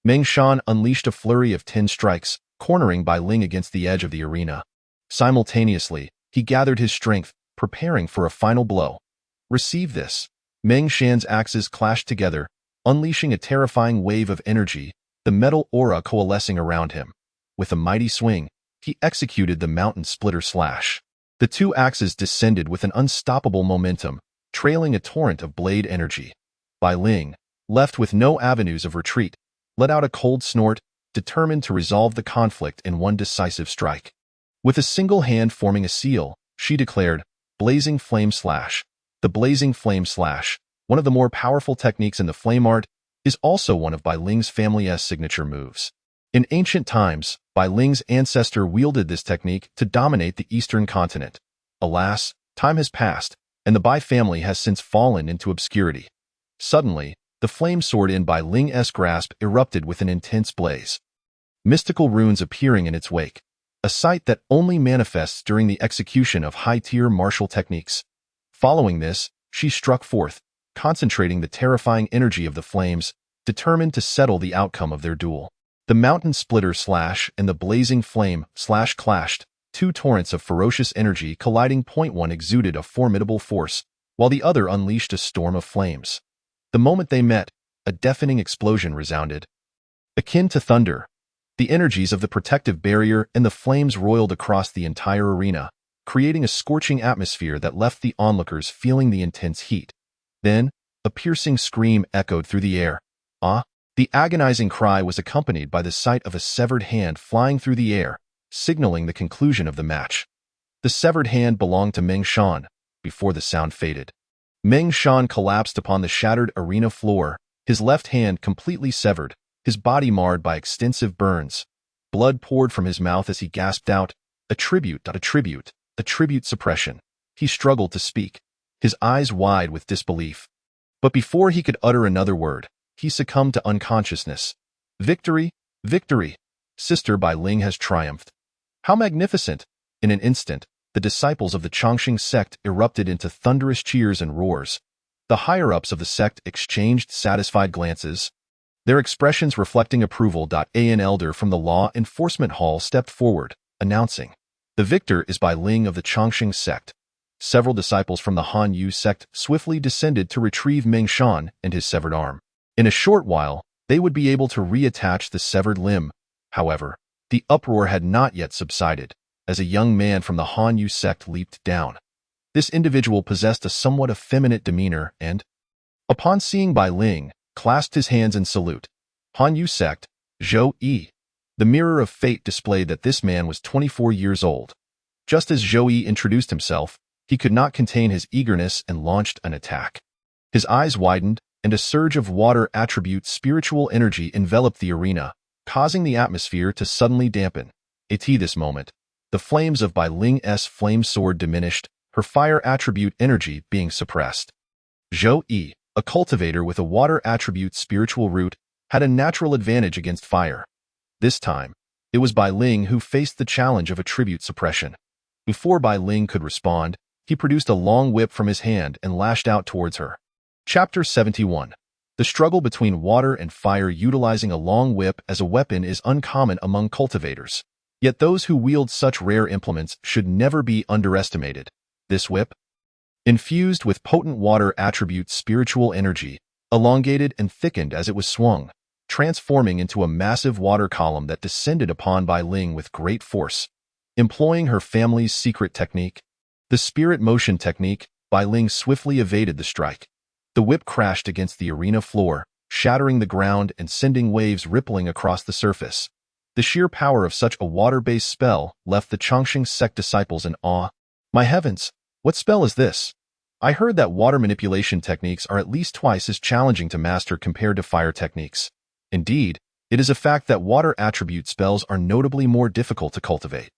Meng Shan unleashed a flurry of 10 strikes, cornering Bai Ling against the edge of the arena. Simultaneously, he gathered his strength, preparing for a final blow. Receive this. Meng Shan's axes clashed together, unleashing a terrifying wave of energy, the metal aura coalescing around him. With a mighty swing, he executed the mountain splitter slash. The two axes descended with an unstoppable momentum, trailing a torrent of blade energy. Bai Ling, left with no avenues of retreat, let out a cold snort, determined to resolve the conflict in one decisive strike. With a single hand forming a seal, she declared, Blazing Flame Slash. The Blazing Flame Slash, one of the more powerful techniques in the flame art, is also one of Bai Ling's family's signature moves. In ancient times, Bai Ling's ancestor wielded this technique to dominate the eastern continent. Alas, time has passed, and the Bai family has since fallen into obscurity. Suddenly, the flame sword in Bai Ling's grasp erupted with an intense blaze. Mystical runes appearing in its wake, a sight that only manifests during the execution of high-tier martial techniques. Following this, she struck forth, concentrating the terrifying energy of the flames, determined to settle the outcome of their duel. The mountain splitter slash and the blazing flame slash clashed, two torrents of ferocious energy colliding. One exuded a formidable force, while the other unleashed a storm of flames. The moment they met, a deafening explosion resounded. Akin to thunder, the energies of the protective barrier and the flames roiled across the entire arena, creating a scorching atmosphere that left the onlookers feeling the intense heat. Then, a piercing scream echoed through the air. Ah! The agonizing cry was accompanied by the sight of a severed hand flying through the air, signaling the conclusion of the match. The severed hand belonged to Meng Shan. Before the sound faded, Meng Shan collapsed upon the shattered arena floor, his left hand completely severed, his body marred by extensive burns. Blood poured from his mouth as he gasped out, attribute suppression. He struggled to speak, his eyes wide with disbelief. But before he could utter another word, he succumbed to unconsciousness. Victory! Victory! Sister Bai Ling has triumphed. How magnificent! In an instant, the disciples of the Chongqing sect erupted into thunderous cheers and roars. The higher-ups of the sect exchanged satisfied glances, their expressions reflecting approval. An elder from the law enforcement hall stepped forward, announcing, The victor is Bai Ling of the Chongqing sect. Several disciples from the Han Yu sect swiftly descended to retrieve Meng Shan and his severed arm. In a short while, they would be able to reattach the severed limb. However, The uproar had not yet subsided, as a young man from the Han Yu sect leaped down. This individual possessed a somewhat effeminate demeanor and, upon seeing Bai Ling, clasped his hands in salute. Han Yu sect, Zhou Yi. The mirror of fate displayed that this man was 24 years old. Just as Zhou Yi introduced himself, he could not contain his eagerness and launched an attack. His eyes widened, and a surge of water attribute spiritual energy enveloped the arena, causing the atmosphere to suddenly dampen. At this moment, the flames of Bai Ling's flame sword diminished, her fire attribute energy being suppressed. Zhou Yi, a cultivator with a water attribute spiritual root, had a natural advantage against fire. This time, it was Bai Ling who faced the challenge of attribute suppression. Before Bai Ling could respond, he produced a long whip from his hand and lashed out towards her. Chapter 71. The struggle between water and fire. Utilizing a long whip as a weapon is uncommon among cultivators. Yet those who wield such rare implements should never be underestimated. This whip, infused with potent water attribute spiritual energy, elongated and thickened as it was swung, transforming into a massive water column that descended upon Bai Ling with great force. Employing her family's secret technique, the spirit motion technique, Bai Ling swiftly evaded the strike. The whip crashed against the arena floor, shattering the ground and sending waves rippling across the surface. The sheer power of such a water-based spell left the Chongqing sect disciples in awe. My heavens, what spell is this? I heard that water manipulation techniques are at least twice as challenging to master compared to fire techniques. Indeed, it is a fact that water attribute spells are notably more difficult to cultivate.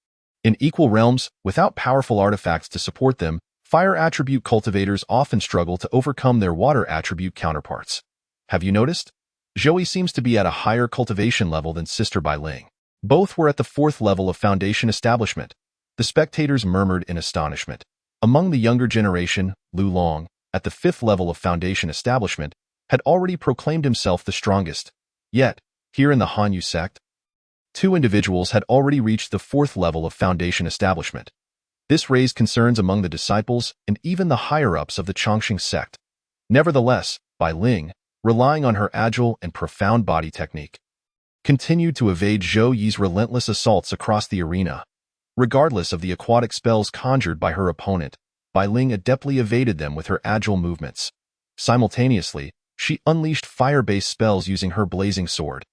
In equal realms, without powerful artifacts to support them, fire attribute cultivators often struggle to overcome their water attribute counterparts. Have you noticed? Zhou Yi seems to be at a higher cultivation level than Sister Bai Ling. Both were at the 4th level of foundation establishment. The spectators murmured in astonishment. Among the younger generation, Lu Long, at the 5th level of foundation establishment, had already proclaimed himself the strongest. Yet, here in the Han Yu sect, 2 individuals had already reached the 4th level of foundation establishment. This raised concerns among the disciples and even the higher-ups of the Chongqing sect. Nevertheless, Bai Ling, relying on her agile and profound body technique, continued to evade Zhou Yi's relentless assaults across the arena. Regardless of the aquatic spells conjured by her opponent, Bai Ling adeptly evaded them with her agile movements. Simultaneously, she unleashed fire-based spells using her blazing sword.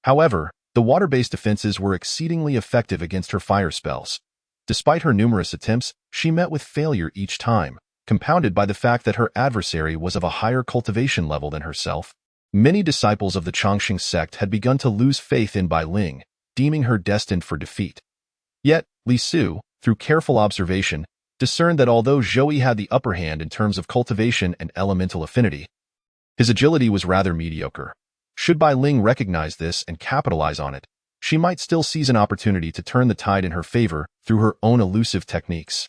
However, the water-based defenses were exceedingly effective against her fire spells. Despite her numerous attempts, she met with failure each time, compounded by the fact that her adversary was of a higher cultivation level than herself. Many disciples of the Chongqing sect had begun to lose faith in Bai Ling, deeming her destined for defeat. Yet, Li Su, through careful observation, discerned that although Zhou Yi had the upper hand in terms of cultivation and elemental affinity, his agility was rather mediocre. Should Bai Ling recognize this and capitalize on it, she might still seize an opportunity to turn the tide in her favor through her own elusive techniques.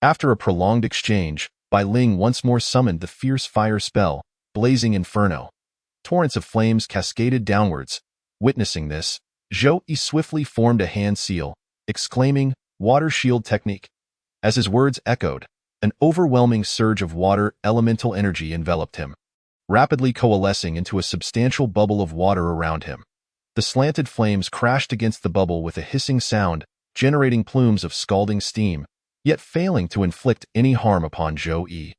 After a prolonged exchange, Bai Ling once more summoned the fierce fire spell, Blazing Inferno. Torrents of flames cascaded downwards. Witnessing this, Zhou Yi swiftly formed a hand seal, exclaiming, "Water shield technique." As his words echoed, an overwhelming surge of water elemental energy enveloped him, rapidly coalescing into a substantial bubble of water around him. The slanted flames crashed against the bubble with a hissing sound, generating plumes of scalding steam, yet failing to inflict any harm upon Zhou Yi.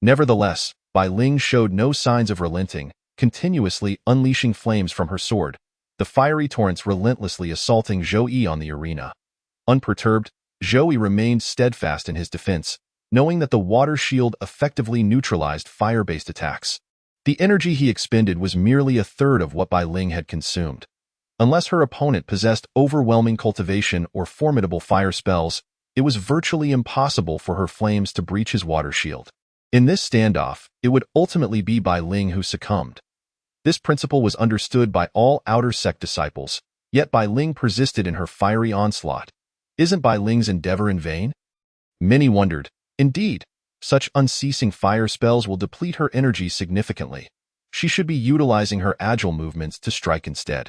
Nevertheless, Bai Ling showed no signs of relenting, continuously unleashing flames from her sword, the fiery torrents relentlessly assaulting Zhou Yi on the arena. Unperturbed, Zhou Yi remained steadfast in his defense, knowing that the water shield effectively neutralized fire-based attacks. The energy he expended was merely a third of what Bai Ling had consumed. Unless her opponent possessed overwhelming cultivation or formidable fire spells, it was virtually impossible for her flames to breach his water shield. In this standoff, it would ultimately be Bai Ling who succumbed. This principle was understood by all outer sect disciples, yet Bai Ling persisted in her fiery onslaught. Isn't Bai Ling's endeavor in vain? Many wondered. Indeed, such unceasing fire spells will deplete her energy significantly. She should be utilizing her agile movements to strike instead.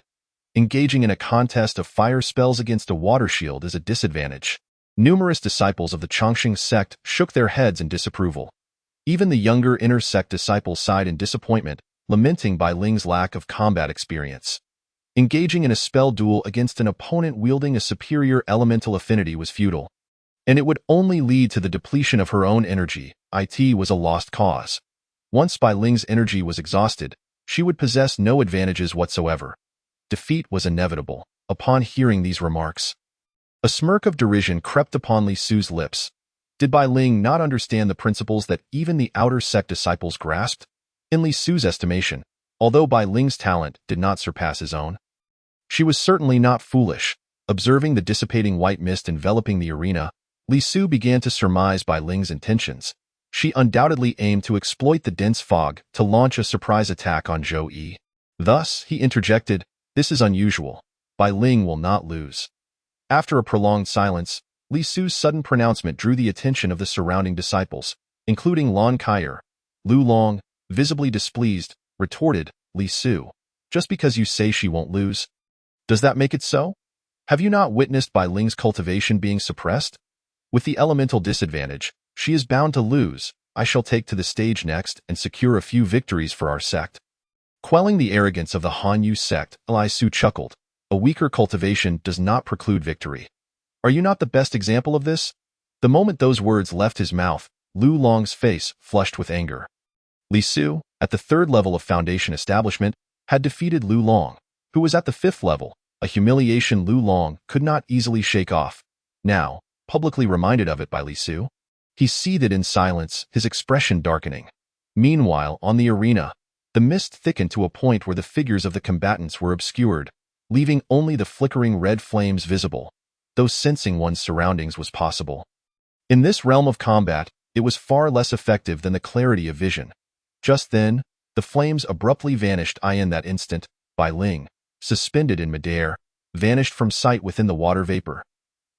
Engaging in a contest of fire spells against a water shield is a disadvantage. Numerous disciples of the Chongqing sect shook their heads in disapproval. Even the younger inner sect disciples sighed in disappointment, lamenting Bai Ling's lack of combat experience. Engaging in a spell duel against an opponent wielding a superior elemental affinity was futile, and it would only lead to the depletion of her own energy. It was a lost cause. Once Bai Ling's energy was exhausted, she would possess no advantages whatsoever. Defeat was inevitable. Upon hearing these remarks, a smirk of derision crept upon Li Su's lips. Did Bai Ling not understand the principles that even the outer sect disciples grasped? In Li Su's estimation, although Bai Ling's talent did not surpass his own, she was certainly not foolish. Observing the dissipating white mist enveloping the arena, Li Su began to surmise Bai Ling's intentions. She undoubtedly aimed to exploit the dense fog to launch a surprise attack on Zhou Yi. Thus, he interjected, "This is unusual. Bai Ling will not lose." After a prolonged silence, Li Su's sudden pronouncement drew the attention of the surrounding disciples, including Lan Kaier. Lu Long, visibly displeased, retorted, "Li Su, just because you say she won't lose, does that make it so? Have you not witnessed Bai Ling's cultivation being suppressed? With the elemental disadvantage, she is bound to lose. I shall take to the stage next and secure a few victories for our sect." Quelling the arrogance of the Han Yu sect, Li Su chuckled. "A weaker cultivation does not preclude victory. Are you not the best example of this?" The moment those words left his mouth, Lu Long's face flushed with anger. Li Su, at the 3rd level of Foundation establishment, had defeated Lu Long, who was at the 5th level, a humiliation Lu Long could not easily shake off. Now, publicly reminded of it by Li Su, he seethed in silence, his expression darkening. Meanwhile, on the arena, the mist thickened to a point where the figures of the combatants were obscured, leaving only the flickering red flames visible, though sensing one's surroundings was possible. In this realm of combat, it was far less effective than the clarity of vision. Just then, the flames abruptly vanished. In that instant, Bai Ling, suspended in midair, vanished from sight within the water vapor.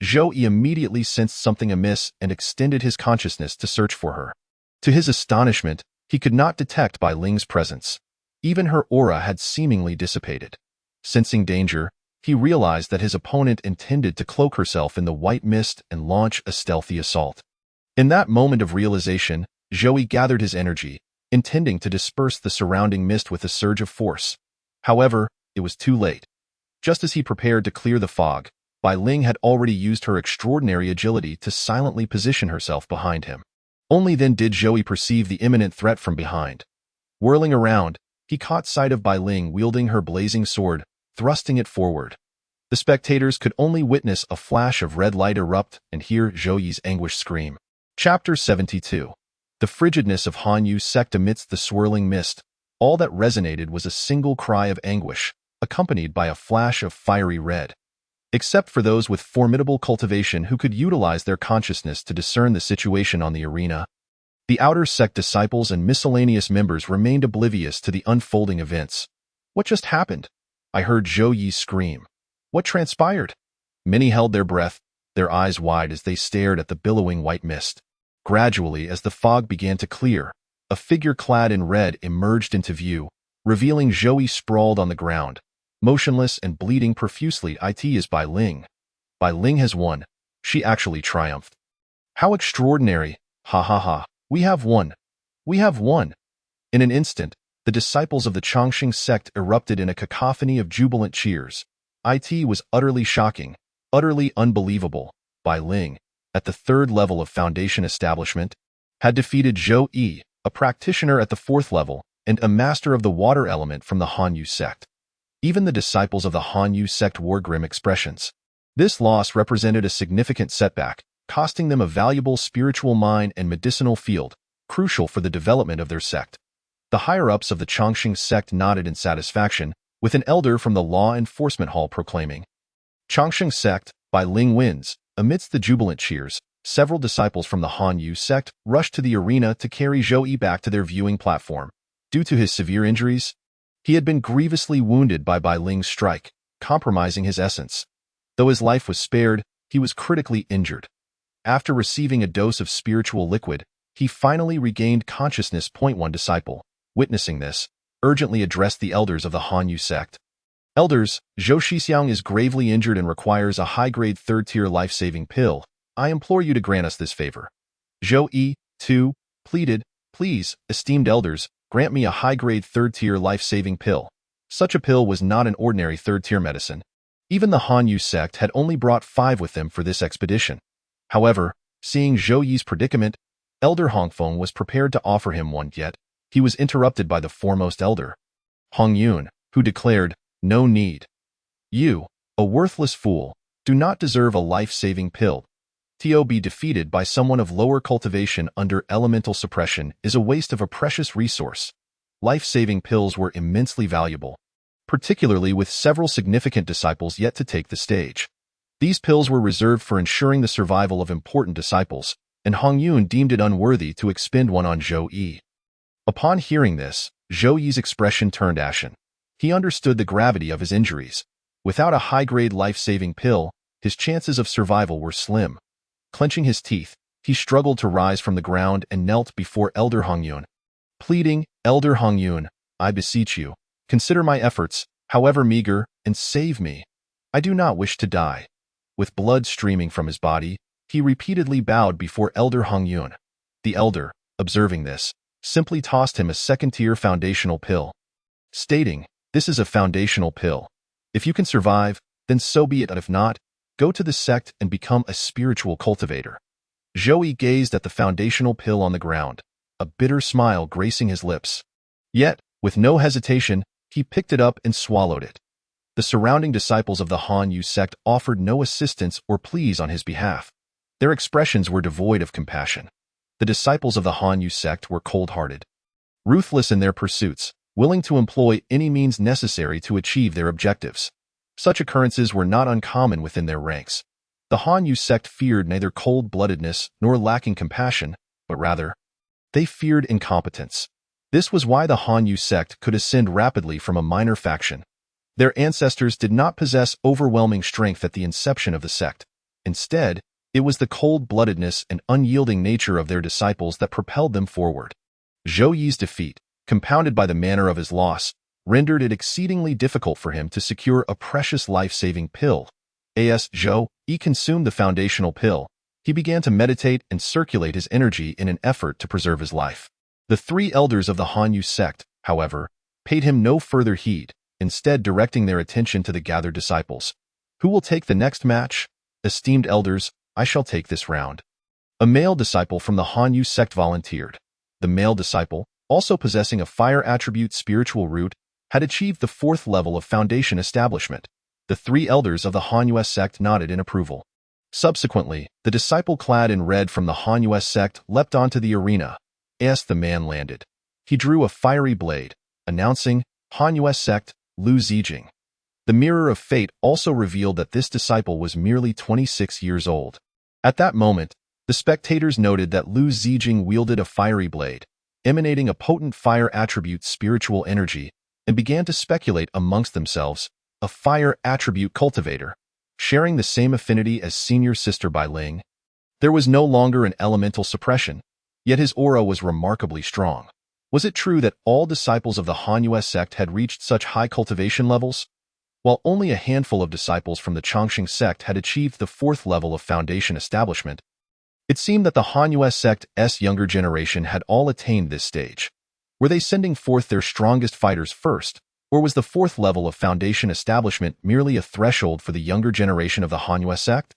Zhou Yi immediately sensed something amiss and extended his consciousness to search for her. To his astonishment, he could not detect Bai Ling's presence. Even her aura had seemingly dissipated. Sensing danger, he realized that his opponent intended to cloak herself in the white mist and launch a stealthy assault. In that moment of realization, Zhou Yi gathered his energy, intending to disperse the surrounding mist with a surge of force. However, it was too late. Just as he prepared to clear the fog, Bai Ling had already used her extraordinary agility to silently position herself behind him. Only then did Zhou Yi perceive the imminent threat from behind. Whirling around, he caught sight of Bai Ling wielding her blazing sword, thrusting it forward. The spectators could only witness a flash of red light erupt and hear Zhou Yi's anguished scream. Chapter 72. The frigidness of Han Yu's sect amidst the swirling mist. All that resonated was a single cry of anguish, accompanied by a flash of fiery red. Except for those with formidable cultivation who could utilize their consciousness to discern the situation on the arena, the outer sect disciples and miscellaneous members remained oblivious to the unfolding events. What just happened? I heard Zhou Yi scream. What transpired? Many held their breath, their eyes wide as they stared at the billowing white mist. Gradually, as the fog began to clear, a figure clad in red emerged into view, revealing Zhou Yi sprawled on the ground, motionless and bleeding profusely. It is Bai Ling. Bai Ling has won. She actually triumphed. How extraordinary! Ha ha ha. We have won. We have won. In an instant, the disciples of the Chongqing sect erupted in a cacophony of jubilant cheers. It was utterly shocking, utterly unbelievable. Bai Ling, at the 3rd level of Foundation establishment, had defeated Zhou Yi, a practitioner at the 4th level and a master of the water element from the Han Yu sect. Even the disciples of the Han Yu sect wore grim expressions. This loss represented a significant setback, costing them a valuable spiritual mine and medicinal field, crucial for the development of their sect. The higher-ups of the Chongqing sect nodded in satisfaction, with an elder from the Law Enforcement Hall proclaiming, "Chongqing sect, Bai Ling wins." Amidst the jubilant cheers, several disciples from the Han Yu sect rushed to the arena to carry Zhou Yi back to their viewing platform. Due to his severe injuries, he had been grievously wounded by Bai Ling's strike, compromising his essence. Though his life was spared, he was critically injured. After receiving a dose of spiritual liquid, he finally regained consciousness. One disciple, witnessing this, urgently addressed the elders of the Han Yu sect. "Elders, Zhou Shixiang is gravely injured and requires a high-grade 3rd-tier life-saving pill. I implore you to grant us this favor." Zhou Yi, too, pleaded, "Please, esteemed elders, grant me a high-grade 3rd-tier life-saving pill. Such a pill was not an ordinary third-tier medicine. Even the Han Yu sect had only brought 5 with them for this expedition. However, seeing Zhou Yi's predicament, Elder Hongfeng was prepared to offer him one, yet he was interrupted by the foremost elder, Hong Yun, who declared, "No need. You, a worthless fool, do not deserve a life-saving pill. To be defeated by someone of lower cultivation under elemental suppression is a waste of a precious resource." Life-saving pills were immensely valuable, particularly with several significant disciples yet to take the stage. These pills were reserved for ensuring the survival of important disciples, and Hong Yun deemed it unworthy to expend one on Zhou Yi. Upon hearing this, Zhou Yi's expression turned ashen. He understood the gravity of his injuries. Without a high-grade life-saving pill, his chances of survival were slim. Clenching his teeth, he struggled to rise from the ground and knelt before Elder Hong Yun. Pleading, "Elder Hong Yun, I beseech you, consider my efforts, however meager, and save me. I do not wish to die." With blood streaming from his body, he repeatedly bowed before Elder Hong Yun. The elder, observing this, simply tossed him a second-tier foundational pill, stating, "This is a foundational pill. If you can survive, then so be it. If not, go to the sect and become a spiritual cultivator." Zhou Yi gazed at the foundational pill on the ground, a bitter smile gracing his lips. Yet, with no hesitation, he picked it up and swallowed it. The surrounding disciples of the Han Yu sect offered no assistance or pleas on his behalf. Their expressions were devoid of compassion. The disciples of the Han Yu sect were cold-hearted, ruthless in their pursuits, willing to employ any means necessary to achieve their objectives. Such occurrences were not uncommon within their ranks. The Han Yu sect feared neither cold-bloodedness nor lacking compassion, but rather, they feared incompetence. This was why the Han Yu sect could ascend rapidly from a minor faction. Their ancestors did not possess overwhelming strength at the inception of the sect. Instead, it was the cold-bloodedness and unyielding nature of their disciples that propelled them forward. Zhou Yi's defeat, compounded by the manner of his loss, rendered it exceedingly difficult for him to secure a precious life-saving pill. As Zhou Yi consumed the foundational pill, he began to meditate and circulate his energy in an effort to preserve his life. The 3 elders of the Han Yu sect, however, paid him no further heed, instead directing their attention to the gathered disciples. "Who will take the next match? Esteemed elders, I shall take this round." A male disciple from the Han Yu sect volunteered. The male disciple, also possessing a fire attribute spiritual root, had achieved the 4th level of foundation establishment. The 3 elders of the Han Yu sect nodded in approval. Subsequently, the disciple clad in red from the Han Yu sect leapt onto the arena. As the man landed, he drew a fiery blade, announcing, "Han Yu sect, Lu Zijing." The mirror of fate also revealed that this disciple was merely 26 years old. At that moment, the spectators noted that Lu Zijing wielded a fiery blade, emanating a potent fire attribute spiritual energy, and began to speculate amongst themselves, a fire attribute cultivator, sharing the same affinity as senior sister Bai Ling. There was no longer an elemental suppression, yet his aura was remarkably strong. Was it true that all disciples of the Han Yu sect had reached such high cultivation levels? While only a handful of disciples from the Chongqing sect had achieved the 4th level of foundation establishment, it seemed that the Han Yu sect's younger generation had all attained this stage. Were they sending forth their strongest fighters first, or was the 4th level of foundation establishment merely a threshold for the younger generation of the Han Yu sect?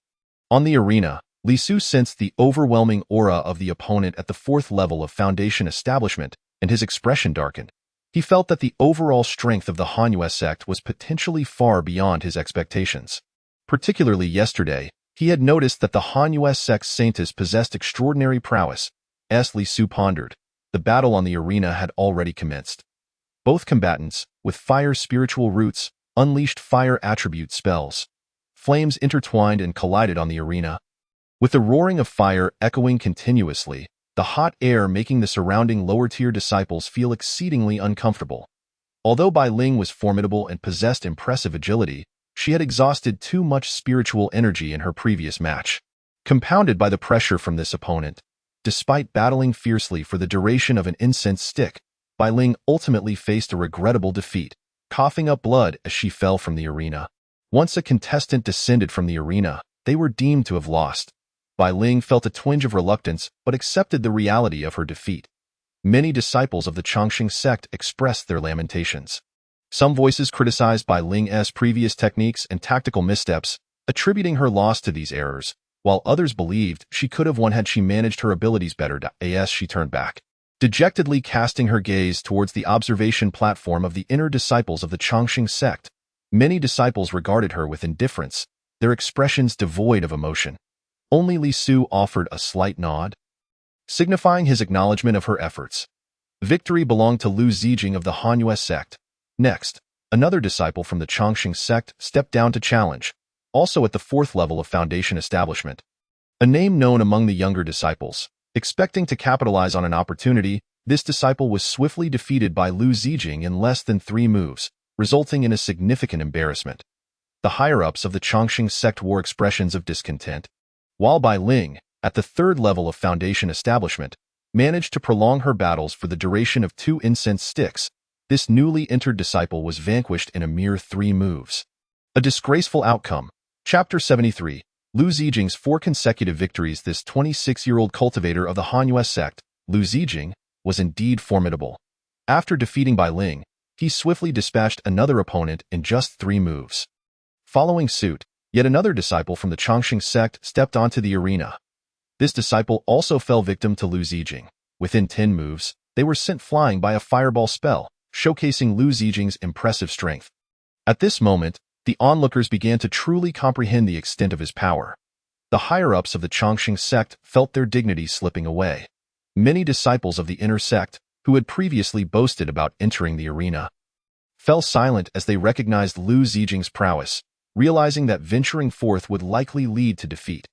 On the arena, Li Su sensed the overwhelming aura of the opponent at the 4th level of foundation establishment, and his expression darkened. He felt that the overall strength of the Han Yu sect was potentially far beyond his expectations. Particularly yesterday, he had noticed that the Han Yu sect's saintess possessed extraordinary prowess. As Li Su pondered, the battle on the arena had already commenced. Both combatants, with fire spiritual roots, unleashed fire attribute spells. Flames intertwined and collided on the arena, with the roaring of fire echoing continuously, the hot air making the surrounding lower-tier disciples feel exceedingly uncomfortable. Although Bai Ling was formidable and possessed impressive agility, she had exhausted too much spiritual energy in her previous match. Compounded by the pressure from this opponent, despite battling fiercely for the duration of an incense stick, Bai Ling ultimately faced a regrettable defeat, coughing up blood as she fell from the arena. Once a contestant descended from the arena, they were deemed to have lost. Bai Ling felt a twinge of reluctance but accepted the reality of her defeat. Many disciples of the Chongqing sect expressed their lamentations. Some voices criticized Bai Ling's previous techniques and tactical missteps, attributing her loss to these errors, while others believed she could have won had she managed her abilities better. As she turned back, dejectedly casting her gaze towards the observation platform of the inner disciples of the Chongqing sect. Many disciples regarded her with indifference, their expressions devoid of emotion. Only Li Su offered a slight nod, signifying his acknowledgement of her efforts. Victory belonged to Lu Zijing of the Hanyue sect. Next, another disciple from the Chongqing sect stepped down to challenge, also at the 4th level of Foundation establishment. A name known among the younger disciples. Expecting to capitalize on an opportunity, this disciple was swiftly defeated by Lu Zijing in less than 3 moves, resulting in a significant embarrassment. The higher-ups of the Chongqing sect wore expressions of discontent, while Bai Ling, at the 3rd level of Foundation establishment, managed to prolong her battles for the duration of 2 incense sticks. This newly entered disciple was vanquished in a mere 3 moves. A disgraceful outcome. Chapter 73. Lu Zijing's 4 consecutive victories. This 26-year-old cultivator of the Hanyue sect, Lu Zijing, was indeed formidable. After defeating Bai Ling, he swiftly dispatched another opponent in just 3 moves. Following suit, yet another disciple from the Chongqing sect stepped onto the arena. This disciple also fell victim to Lu Zijing. Within 10 moves, they were sent flying by a fireball spell, showcasing Lu Zijing's impressive strength. At this moment, the onlookers began to truly comprehend the extent of his power. The higher-ups of the Chongqing sect felt their dignity slipping away. Many disciples of the inner sect, who had previously boasted about entering the arena, fell silent as they recognized Lu Zijing's prowess, realizing that venturing forth would likely lead to defeat.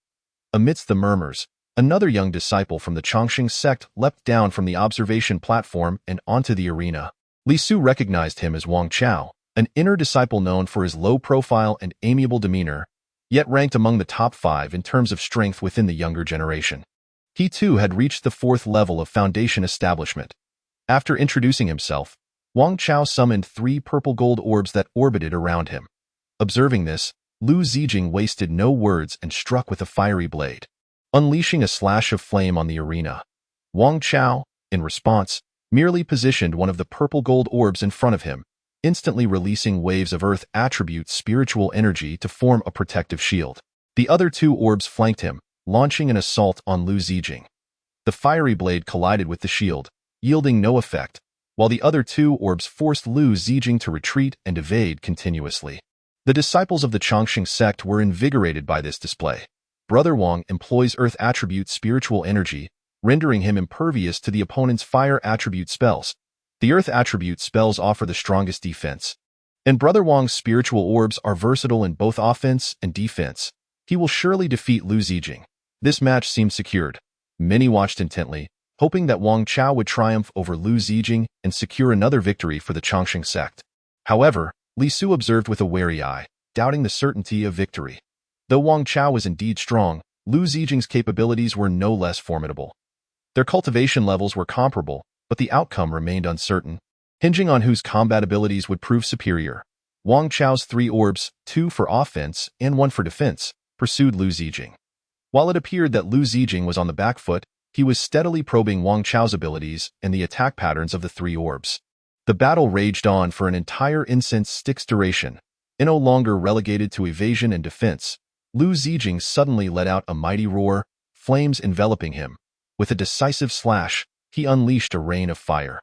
Amidst the murmurs, another young disciple from the Chongqing sect leapt down from the observation platform and onto the arena. Li Su recognized him as Wang Chao, an inner disciple known for his low profile and amiable demeanor, yet ranked among the top 5 in terms of strength within the younger generation. He too had reached the 4th level of Foundation establishment. After introducing himself, Wang Chao summoned 3 purple gold orbs that orbited around him. Observing this, Lu Zijing wasted no words and struck with a fiery blade, unleashing a slash of flame on the arena. Wang Chao, in response, merely positioned one of the purple gold orbs in front of him, instantly releasing waves of earth attribute spiritual energy to form a protective shield. The other 2 orbs flanked him, launching an assault on Lu Zijing. The fiery blade collided with the shield, yielding no effect, while the other 2 orbs forced Lu Zijing to retreat and evade continuously. The disciples of the Chongqing sect were invigorated by this display. Brother Wang employs earth attribute spiritual energy, rendering him impervious to the opponent's fire attribute spells. The earth attribute spells offer the strongest defense, and Brother Wang's spiritual orbs are versatile in both offense and defense. He will surely defeat Lu Zijing. This match seemed secured. Many watched intently, hoping that Wang Chao would triumph over Lu Zijing and secure another victory for the Chongqing sect. However, Li Su observed with a wary eye, doubting the certainty of victory. Though Wang Chao was indeed strong, Lu Zijing's capabilities were no less formidable. Their cultivation levels were comparable, but the outcome remained uncertain, hinging on whose combat abilities would prove superior. Wang Chao's 3 orbs, 2 for offense and 1 for defense, pursued Lu Zijing. While it appeared that Lu Zijing was on the back foot, he was steadily probing Wang Chao's abilities and the attack patterns of the 3 orbs. The battle raged on for an entire incense stick's duration. No longer relegated to evasion and defense, Lu Zijing suddenly let out a mighty roar, flames enveloping him. With a decisive slash, he unleashed a rain of fire.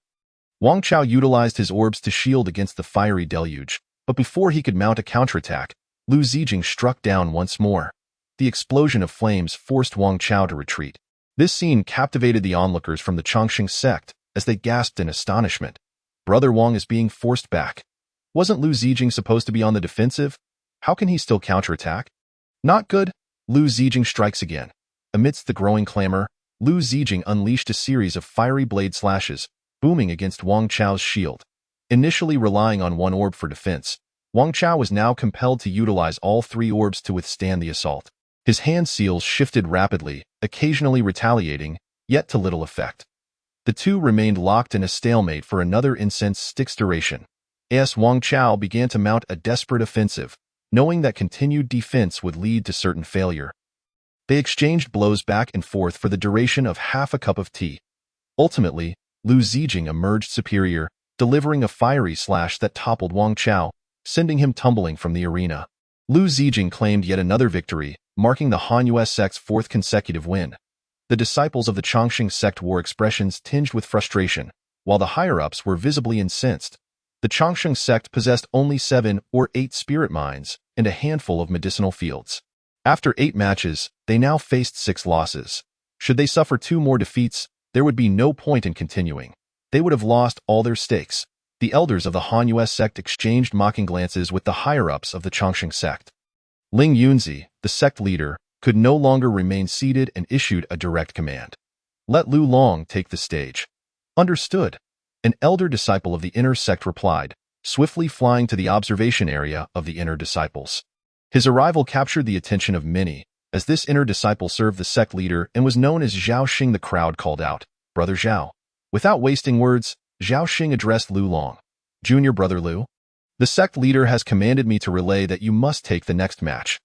Wang Chao utilized his orbs to shield against the fiery deluge, but before he could mount a counterattack, Lu Zijing struck down once more. The explosion of flames forced Wang Chao to retreat. This scene captivated the onlookers from the Chongqing sect as they gasped in astonishment. Brother Wang is being forced back. Wasn't Lu Zijing supposed to be on the defensive? How can he still counterattack? Not good. Lu Zijing strikes again. Amidst the growing clamor, Lu Zijing unleashed a series of fiery blade slashes, booming against Wang Chao's shield. Initially relying on 1 orb for defense, Wang Chao was now compelled to utilize all 3 orbs to withstand the assault. His hand seals shifted rapidly, occasionally retaliating, yet to little effect. The 2 remained locked in a stalemate for another incense stick's duration. As Wang Chao began to mount a desperate offensive, knowing that continued defense would lead to certain failure. They exchanged blows back and forth for the duration of half a cup of tea. Ultimately, Lu Zijing emerged superior, delivering a fiery slash that toppled Wang Chao, sending him tumbling from the arena. Lu Zijing claimed yet another victory, marking the Han Yue sect's fourth consecutive win. The disciples of the Chongqing sect wore expressions tinged with frustration, while the higher-ups were visibly incensed. The Chongqing sect possessed only 7 or 8 spirit mines and a handful of medicinal fields. After 8 matches, they now faced 6 losses. Should they suffer 2 more defeats, there would be no point in continuing. They would have lost all their stakes. The elders of the Han Yue sect exchanged mocking glances with the higher-ups of the Chongqing sect. Ling Yunzi, the sect leader, could no longer remain seated and issued a direct command. Let Lu Long take the stage. Understood. An elder disciple of the inner sect replied, swiftly flying to the observation area of the inner disciples. His arrival captured the attention of many, as this inner disciple served the sect leader and was known as Zhao Xing. The crowd called out, "Brother Zhao." Without wasting words, Zhao Xing addressed Lu Long. "Junior Brother Lu, the sect leader has commanded me to relay that you must take the next match.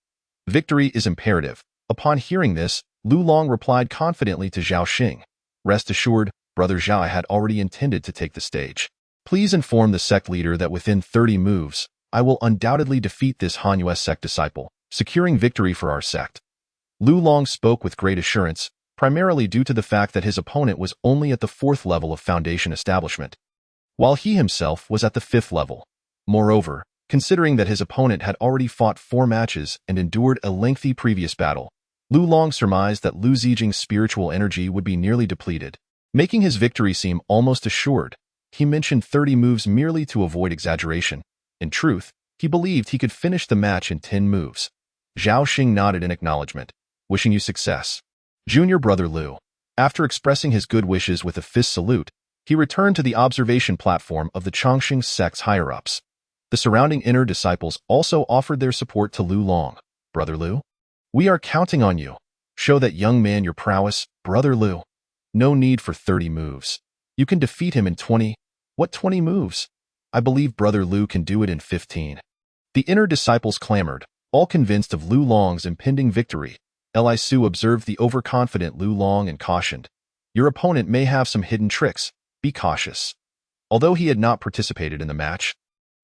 Victory is imperative." Upon hearing this, Lu Long replied confidently to Zhao Xing, "Rest assured, Brother Zhao had already intended to take the stage. Please inform the sect leader that within 30 moves, I will undoubtedly defeat this Han Yue sect disciple, securing victory for our sect." Lu Long spoke with great assurance, primarily due to the fact that his opponent was only at the 4th level of Foundation establishment, while he himself was at the 5th level. Moreover, considering that his opponent had already fought 4 matches and endured a lengthy previous battle, Lu Long surmised that Lu Zijing's spiritual energy would be nearly depleted, making his victory seem almost assured. He mentioned 30 moves merely to avoid exaggeration. In truth, he believed he could finish the match in 10 moves. Zhao Xing nodded in acknowledgement, "Wishing you success, Junior Brother Lu." After expressing his good wishes with a fist salute, he returned to the observation platform of the Chongqing sect's higher-ups. The surrounding inner disciples also offered their support to Lu Long. "Brother Lu, we are counting on you. Show that young man your prowess, Brother Lu. No need for 30 moves. You can defeat him in 20. What 20 moves? I believe Brother Lu can do it in 15. The inner disciples clamored, all convinced of Lu Long's impending victory. Li Su observed the overconfident Lu Long and cautioned, "Your opponent may have some hidden tricks. Be cautious." Although he had not participated in the match,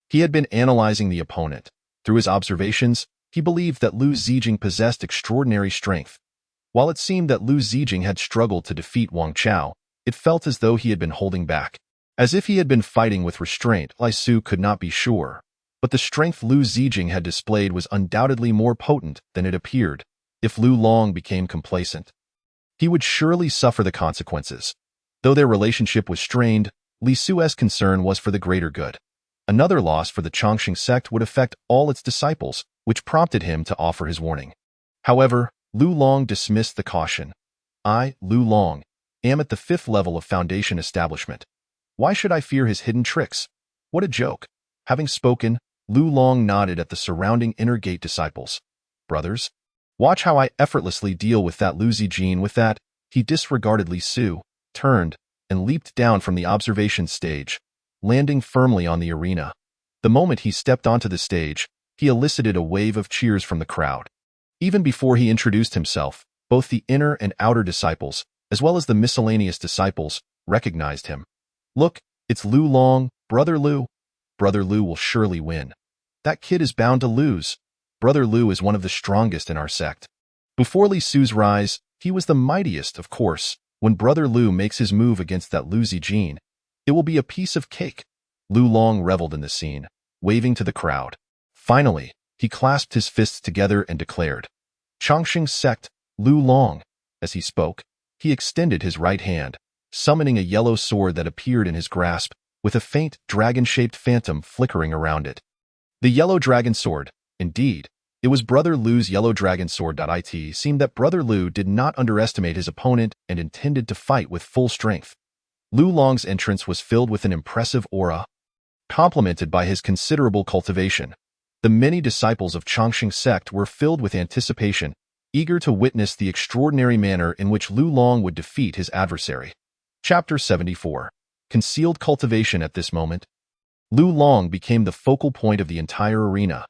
he had been analyzing the opponent. Through his observations, he believed that Lu Zijing possessed extraordinary strength. While it seemed that Lu Zijing had struggled to defeat Wang Chao, it felt as though he had been holding back. As if he had been fighting with restraint, Li Su could not be sure. But the strength Lu Zijing had displayed was undoubtedly more potent than it appeared. If Lu Long became complacent, he would surely suffer the consequences. Though their relationship was strained, Li Su's concern was for the greater good. Another loss for the Chongqing sect would affect all its disciples, which prompted him to offer his warning. However, Lu Long dismissed the caution. "I, Lu Long, am at the 5th level of Foundation establishment. Why should I fear his hidden tricks? What a joke." Having spoken, Lu Long nodded at the surrounding inner gate disciples. "Brothers, watch how I effortlessly deal with that Lu Zijing." With that, he disregarded Li Su, turned, and leaped down from the observation stage, landing firmly on the arena. The moment he stepped onto the stage, he elicited a wave of cheers from the crowd. Even before he introduced himself, both the inner and outer disciples, as well as the miscellaneous disciples, recognized him. "Look, it's Lu Long, Brother Lu. Brother Lu will surely win. That kid is bound to lose. Brother Lu is one of the strongest in our sect." Before Li Su's rise, he was the mightiest, of course. When Brother Lu makes his move against that Lu Zijing, it will be a piece of cake. Lu Long reveled in the scene, waving to the crowd. Finally, he clasped his fists together and declared, "Chongqing sect, Lu Long." As he spoke, he extended his right hand, summoning a yellow sword that appeared in his grasp, with a faint, dragon-shaped phantom flickering around it. The yellow dragon sword, indeed. It was Brother Lu's yellow dragon sword. It seemed that Brother Lu did not underestimate his opponent and intended to fight with full strength. Lu Long's entrance was filled with an impressive aura, complemented by his considerable cultivation. The many disciples of Chongqing sect were filled with anticipation, eager to witness the extraordinary manner in which Lu Long would defeat his adversary. Chapter 74. Concealed cultivation. At this moment, Lu Long became the focal point of the entire arena,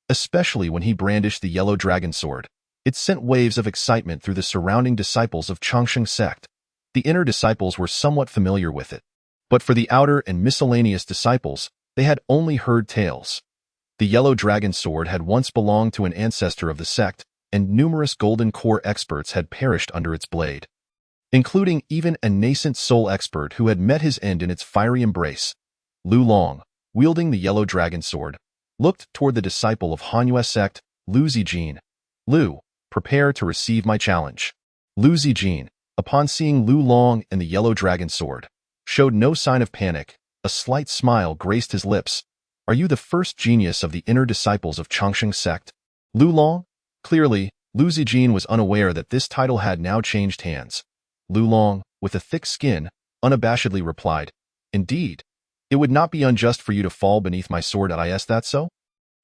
especially when he brandished the yellow dragon sword. It sent waves of excitement through the surrounding disciples of Chongqing sect. The inner disciples were somewhat familiar with it. But for the outer and miscellaneous disciples, they had only heard tales. The yellow dragon sword had once belonged to an ancestor of the sect, and numerous golden core experts had perished under its blade, including even a nascent soul expert who had met his end in its fiery embrace. Lu Long, wielding the yellow dragon sword, looked toward the disciple of Hanyu sect, Lu Zijin. Lu, prepare to receive my challenge. Lu Zijin, upon seeing Lu Long and the yellow dragon sword, showed no sign of panic. A slight smile graced his lips. Are you the first genius of the inner disciples of Changsheng sect? Lu Long? Clearly, Lu Zijin was unaware that this title had now changed hands. Lu Long, with a thick skin, unabashedly replied, Indeed. It would not be unjust for you to fall beneath my sword. Is that so?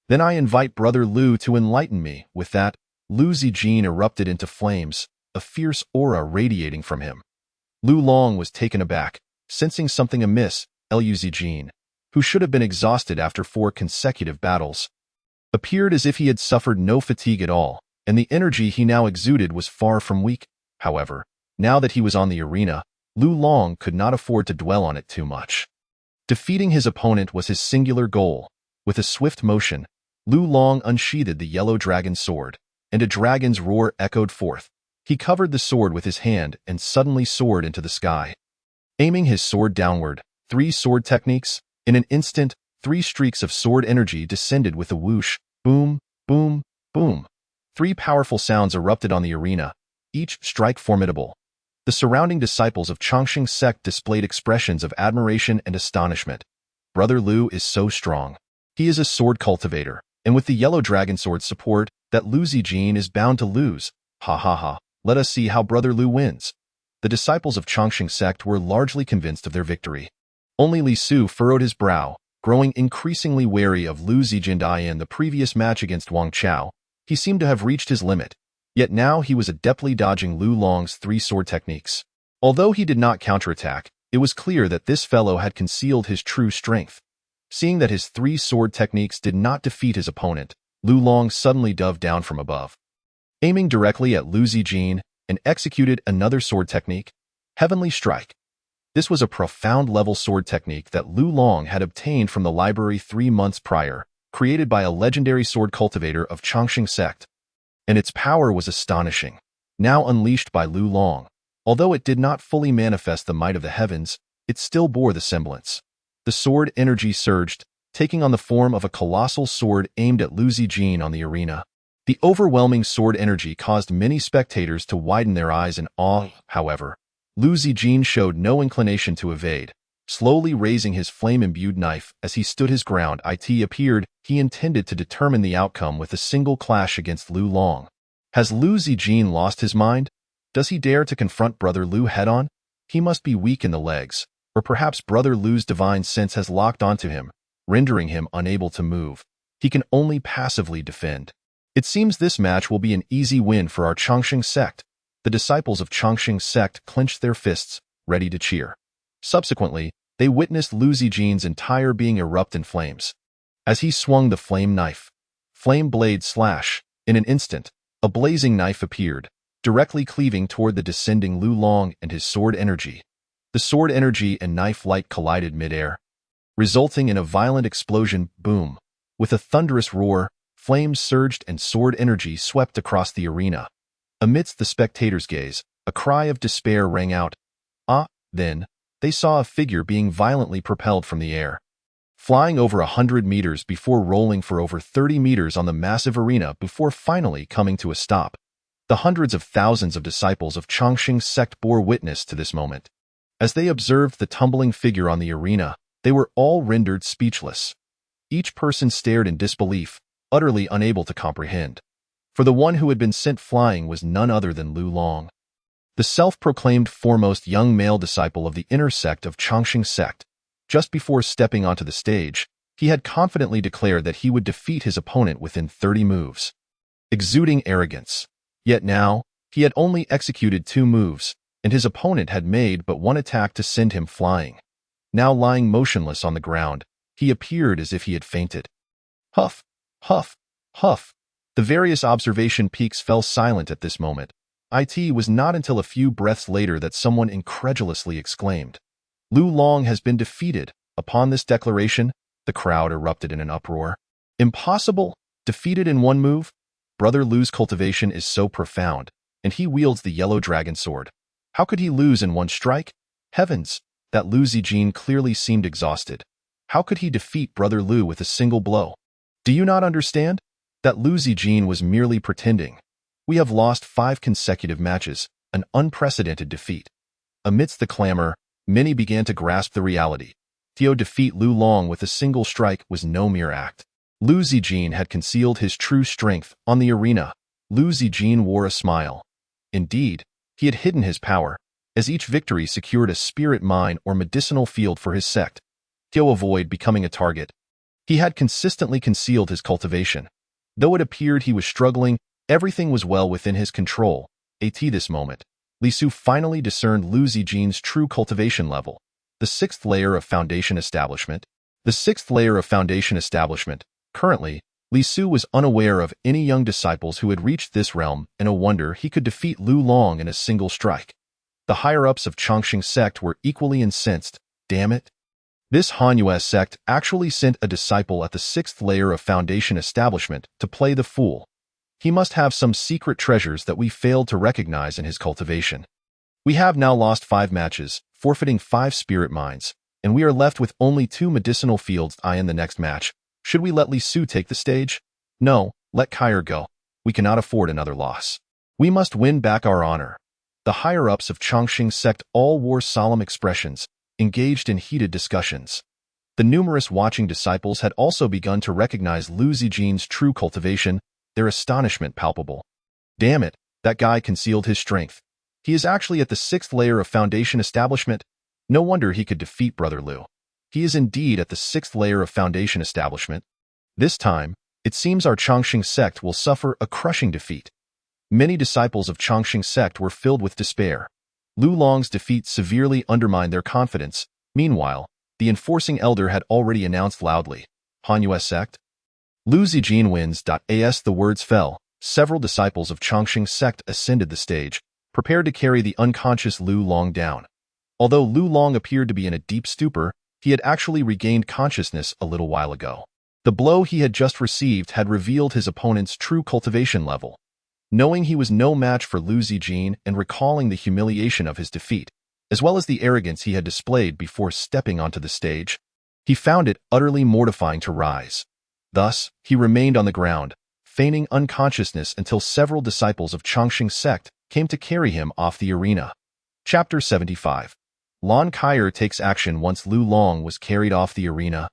Then I invite Brother Lu to enlighten me. With that, Lu Zijin erupted into flames, a fierce aura radiating from him. Lu Long was taken aback, sensing something amiss. Lu Zijin, who should have been exhausted after 4 consecutive battles, appeared as if he had suffered no fatigue at all, and the energy he now exuded was far from weak. However, now that he was on the arena, Lu Long could not afford to dwell on it too much. Defeating his opponent was his singular goal. With a swift motion, Lu Long unsheathed the yellow dragon sword, and a dragon's roar echoed forth. He covered the sword with his hand and suddenly soared into the sky. Aiming his sword downward, 3 sword techniques. In an instant, 3 streaks of sword energy descended with a whoosh, boom, boom, boom. 3 powerful sounds erupted on the arena, each strike formidable. The surrounding disciples of Changsheng sect displayed expressions of admiration and astonishment. Brother Lu is so strong. He is a sword cultivator, and with the yellow dragon sword's support, that Lu Zijin is bound to lose. Ha ha ha, let us see how Brother Lu wins. The disciples of Changsheng sect were largely convinced of their victory. Only Li Su furrowed his brow, growing increasingly wary of Lu Zijin. In the previous match against Wang Chao, he seemed to have reached his limit, yet now he was adeptly dodging Lu Long's 3 sword techniques. Although he did not counterattack, it was clear that this fellow had concealed his true strength. Seeing that his 3 sword techniques did not defeat his opponent, Lu Long suddenly dove down from above, aiming directly at Lu Zijin, and executed another sword technique, Heavenly Strike. This was a profound-level sword technique that Lu Long had obtained from the library 3 months prior, created by a legendary sword cultivator of Changsheng sect. And its power was astonishing, now unleashed by Lu Long. Although it did not fully manifest the might of the heavens, it still bore the semblance. The sword energy surged, taking on the form of a colossal sword aimed at Lu Zijin on the arena. The overwhelming sword energy caused many spectators to widen their eyes in awe. However, Lu Zijin showed no inclination to evade, slowly raising his flame-imbued knife as he stood his ground. It appeared he intended to determine the outcome with a single clash against Lu Long. Has Lu Zijin lost his mind? Does he dare to confront Brother Lu head-on? He must be weak in the legs, or perhaps Brother Lu's divine sense has locked onto him, rendering him unable to move. He can only passively defend. It seems this match will be an easy win for our Changsheng sect. The disciples of Changsheng sect clenched their fists, ready to cheer. Subsequently, they witnessed Lu Zijin's entire being erupt in flames. As he swung the flame knife, flame blade slash, in an instant, a blazing knife appeared, directly cleaving toward the descending Lu Long and his sword energy. The sword energy and knife light collided mid-air, resulting in a violent explosion. Boom! With a thunderous roar, flames surged and sword energy swept across the arena. Amidst the spectators' gaze, a cry of despair rang out. Then, they saw a figure being violently propelled from the air, flying over 100 meters before rolling for over 30 meters on the massive arena before finally coming to a stop. The hundreds of thousands of disciples of Changsheng sect bore witness to this moment. As they observed the tumbling figure on the arena, they were all rendered speechless. Each person stared in disbelief, utterly unable to comprehend. For the one who had been sent flying was none other than Lu Long, the self-proclaimed foremost young male disciple of the inner sect of Changsheng sect. Just before stepping onto the stage, he had confidently declared that he would defeat his opponent within 30 moves, exuding arrogance. Yet now, he had only executed 2 moves, and his opponent had made but 1 attack to send him flying. Now lying motionless on the ground, he appeared as if he had fainted. Huff, huff, huff. The various observation peaks fell silent at this moment. It was not until a few breaths later that someone incredulously exclaimed, Lu Long has been defeated. Upon this declaration, the crowd erupted in an uproar. Impossible! Defeated in one move? Brother Lu's cultivation is so profound, and he wields the yellow dragon sword. How could he lose in one strike? Heavens! That Lu Zijin clearly seemed exhausted. How could he defeat Brother Lu with a single blow? Do you not understand? That Lu Zijin was merely pretending. We have lost 5 consecutive matches, an unprecedented defeat. Amidst the clamor, many began to grasp the reality. To defeat Lu Long with a single strike was no mere act. Lu Zijin had concealed his true strength on the arena. Lu Zijin wore a smile. Indeed, he had hidden his power, as each victory secured a spirit mine or medicinal field for his sect. To avoid becoming a target, he had consistently concealed his cultivation. Though it appeared he was struggling, everything was well within his control. At this moment, Li Su finally discerned Lu Zijin's true cultivation level. The 6th layer of foundation establishment. The 6th layer of foundation establishment. Currently, Li Su was unaware of any young disciples who had reached this realm, and no wonder he could defeat Lu Long in a single strike. The higher-ups of Chongqing sect were equally incensed. Damn it! This Hanyue sect actually sent a disciple at the 6th layer of foundation establishment to play the fool. He must have some secret treasures that we failed to recognize in his cultivation. We have now lost 5 matches, forfeiting 5 spirit mines, and we are left with only 2 medicinal fields in the next match. Should we let Li Su take the stage? No, let Kair go. We cannot afford another loss. We must win back our honor. The higher-ups of Chongqing sect all wore solemn expressions, engaged in heated discussions. The numerous watching disciples had also begun to recognize Lu Zijin's true cultivation, their astonishment palpable. Damn it, that guy concealed his strength. He is actually at the 6th layer of foundation establishment. No wonder he could defeat Brother Lu. He is indeed at the 6th layer of foundation establishment. This time, it seems our Chongqing sect will suffer a crushing defeat. Many disciples of Chongqing sect were filled with despair. Lu Long's defeat severely undermined their confidence. Meanwhile, the enforcing elder had already announced loudly, Hanyue sect? Lu Zijin wins. As the words fell, several disciples of Chongqing sect ascended the stage, prepared to carry the unconscious Lu Long down. Although Lu Long appeared to be in a deep stupor, he had actually regained consciousness a little while ago. The blow he had just received had revealed his opponent's true cultivation level. Knowing he was no match for Lu Zijin and recalling the humiliation of his defeat, as well as the arrogance he had displayed before stepping onto the stage, he found it utterly mortifying to rise. Thus, he remained on the ground, feigning unconsciousness until several disciples of Chongqing sect came to carry him off the arena. Chapter 75. Lon Kair takes action once Lu Long was carried off the arena.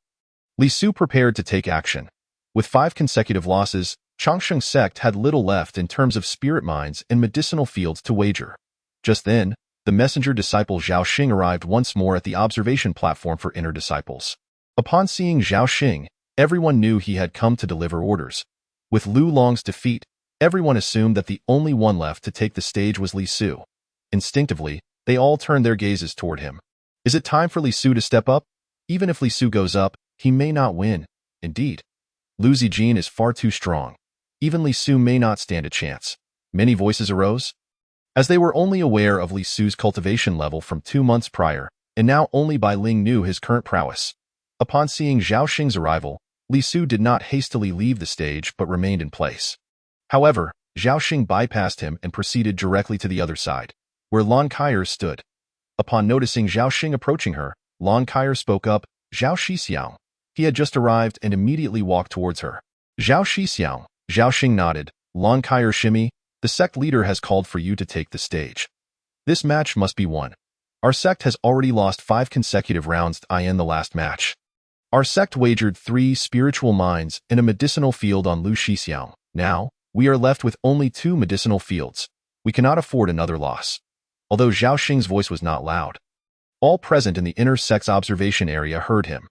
Li Su prepared to take action. With 5 consecutive losses, Chongqing sect had little left in terms of spirit mines and medicinal fields to wager. Just then, the messenger disciple Zhao Xing arrived once more at the observation platform for inner disciples. Upon seeing Zhao Xing, everyone knew he had come to deliver orders. With Lu Long's defeat, everyone assumed that the only one left to take the stage was Li Su. Instinctively, they all turned their gazes toward him. Is it time for Li Su to step up? Even if Li Su goes up, he may not win. Indeed, Lu Zijin is far too strong. Even Li Su may not stand a chance. Many voices arose. As they were only aware of Li Su's cultivation level from 2 months prior, and now only Bai Ling knew his current prowess. Upon seeing Zhao Xing's arrival, Li Su did not hastily leave the stage but remained in place. However, Zhao Xing bypassed him and proceeded directly to the other side, where Lon Kair stood. Upon noticing Zhao Xing approaching her, Lon Kair spoke up, Zhao Shixiang. He had just arrived and immediately walked towards her. Zhao Shixiang. Zhao Xing nodded. Lon Kair shimmy, the sect leader has called for you to take the stage. This match must be won. Our sect has already lost 5 consecutive rounds in the last match. Our sect wagered 3 spiritual mines and a medicinal field on Lu Shixiang. Now, we are left with only 2 medicinal fields. We cannot afford another loss. Although Zhao Xing's voice was not loud, all present in the inner sect's observation area heard him.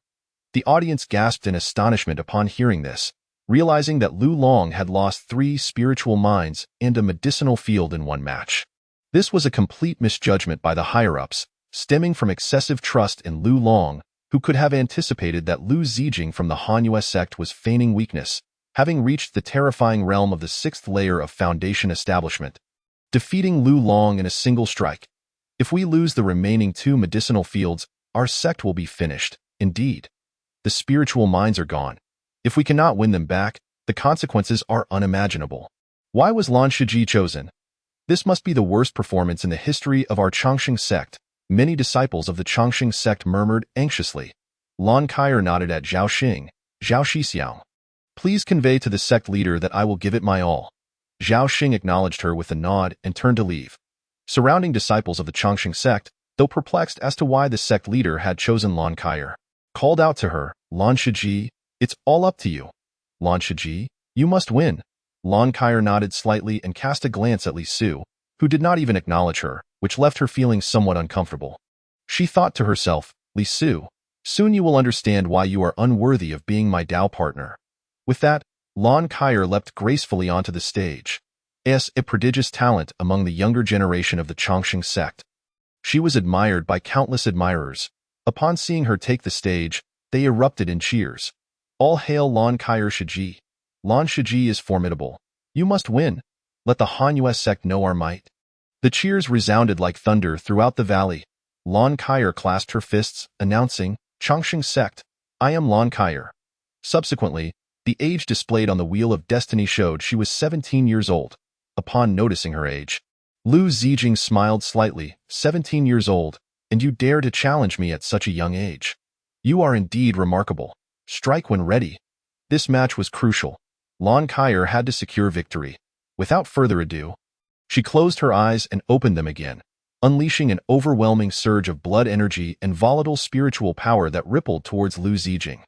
The audience gasped in astonishment upon hearing this, realizing that Lu Long had lost 3 spiritual mines and a medicinal field in one match. This was a complete misjudgment by the higher-ups, stemming from excessive trust in Lu Long, who could have anticipated that Lu Zijing from the Hanyue sect was feigning weakness, having reached the terrifying realm of the 6th layer of foundation establishment, defeating Lu Long in a single strike. If we lose the remaining 2 medicinal fields, our sect will be finished. Indeed, the spiritual minds are gone. If we cannot win them back, the consequences are unimaginable. Why was Lan Shiji chosen? This must be the worst performance in the history of our Chongqing sect. Many disciples of the Chongqing sect murmured anxiously. Lan Kaier nodded at Zhao Xing. Zhao Shixiao. Please convey to the sect leader that I will give it my all. Zhao Xing acknowledged her with a nod and turned to leave. Surrounding disciples of the Chongqing sect, though perplexed as to why the sect leader had chosen Lan Kaier, called out to her, Lan Shiji, it's all up to you. Lan Shiji, you must win. Lan Kaier nodded slightly and cast a glance at Li Su, who did not even acknowledge her, which left her feeling somewhat uncomfortable. She thought to herself, Li Su, soon you will understand why you are unworthy of being my Dao partner. With that, Lan Kaier leapt gracefully onto the stage. As a prodigious talent among the younger generation of the Chongqing sect. She was admired by countless admirers. Upon seeing her take the stage, they erupted in cheers. All hail Lan Kaier Shiji. Lan Shiji is formidable. You must win. Let the Hanyue sect know our might. The cheers resounded like thunder throughout the valley. Lan Kaier clasped her fists, announcing, Chongqing sect, I am Lan Kaier. Subsequently, the age displayed on the Wheel of Destiny showed she was 17 years old. Upon noticing her age, Lu Zijing smiled slightly, 17 years old, and you dare to challenge me at such a young age. You are indeed remarkable. Strike when ready. This match was crucial. Lan Kaier had to secure victory. Without further ado, she closed her eyes and opened them again, unleashing an overwhelming surge of blood energy and volatile spiritual power that rippled towards Lu Zijing.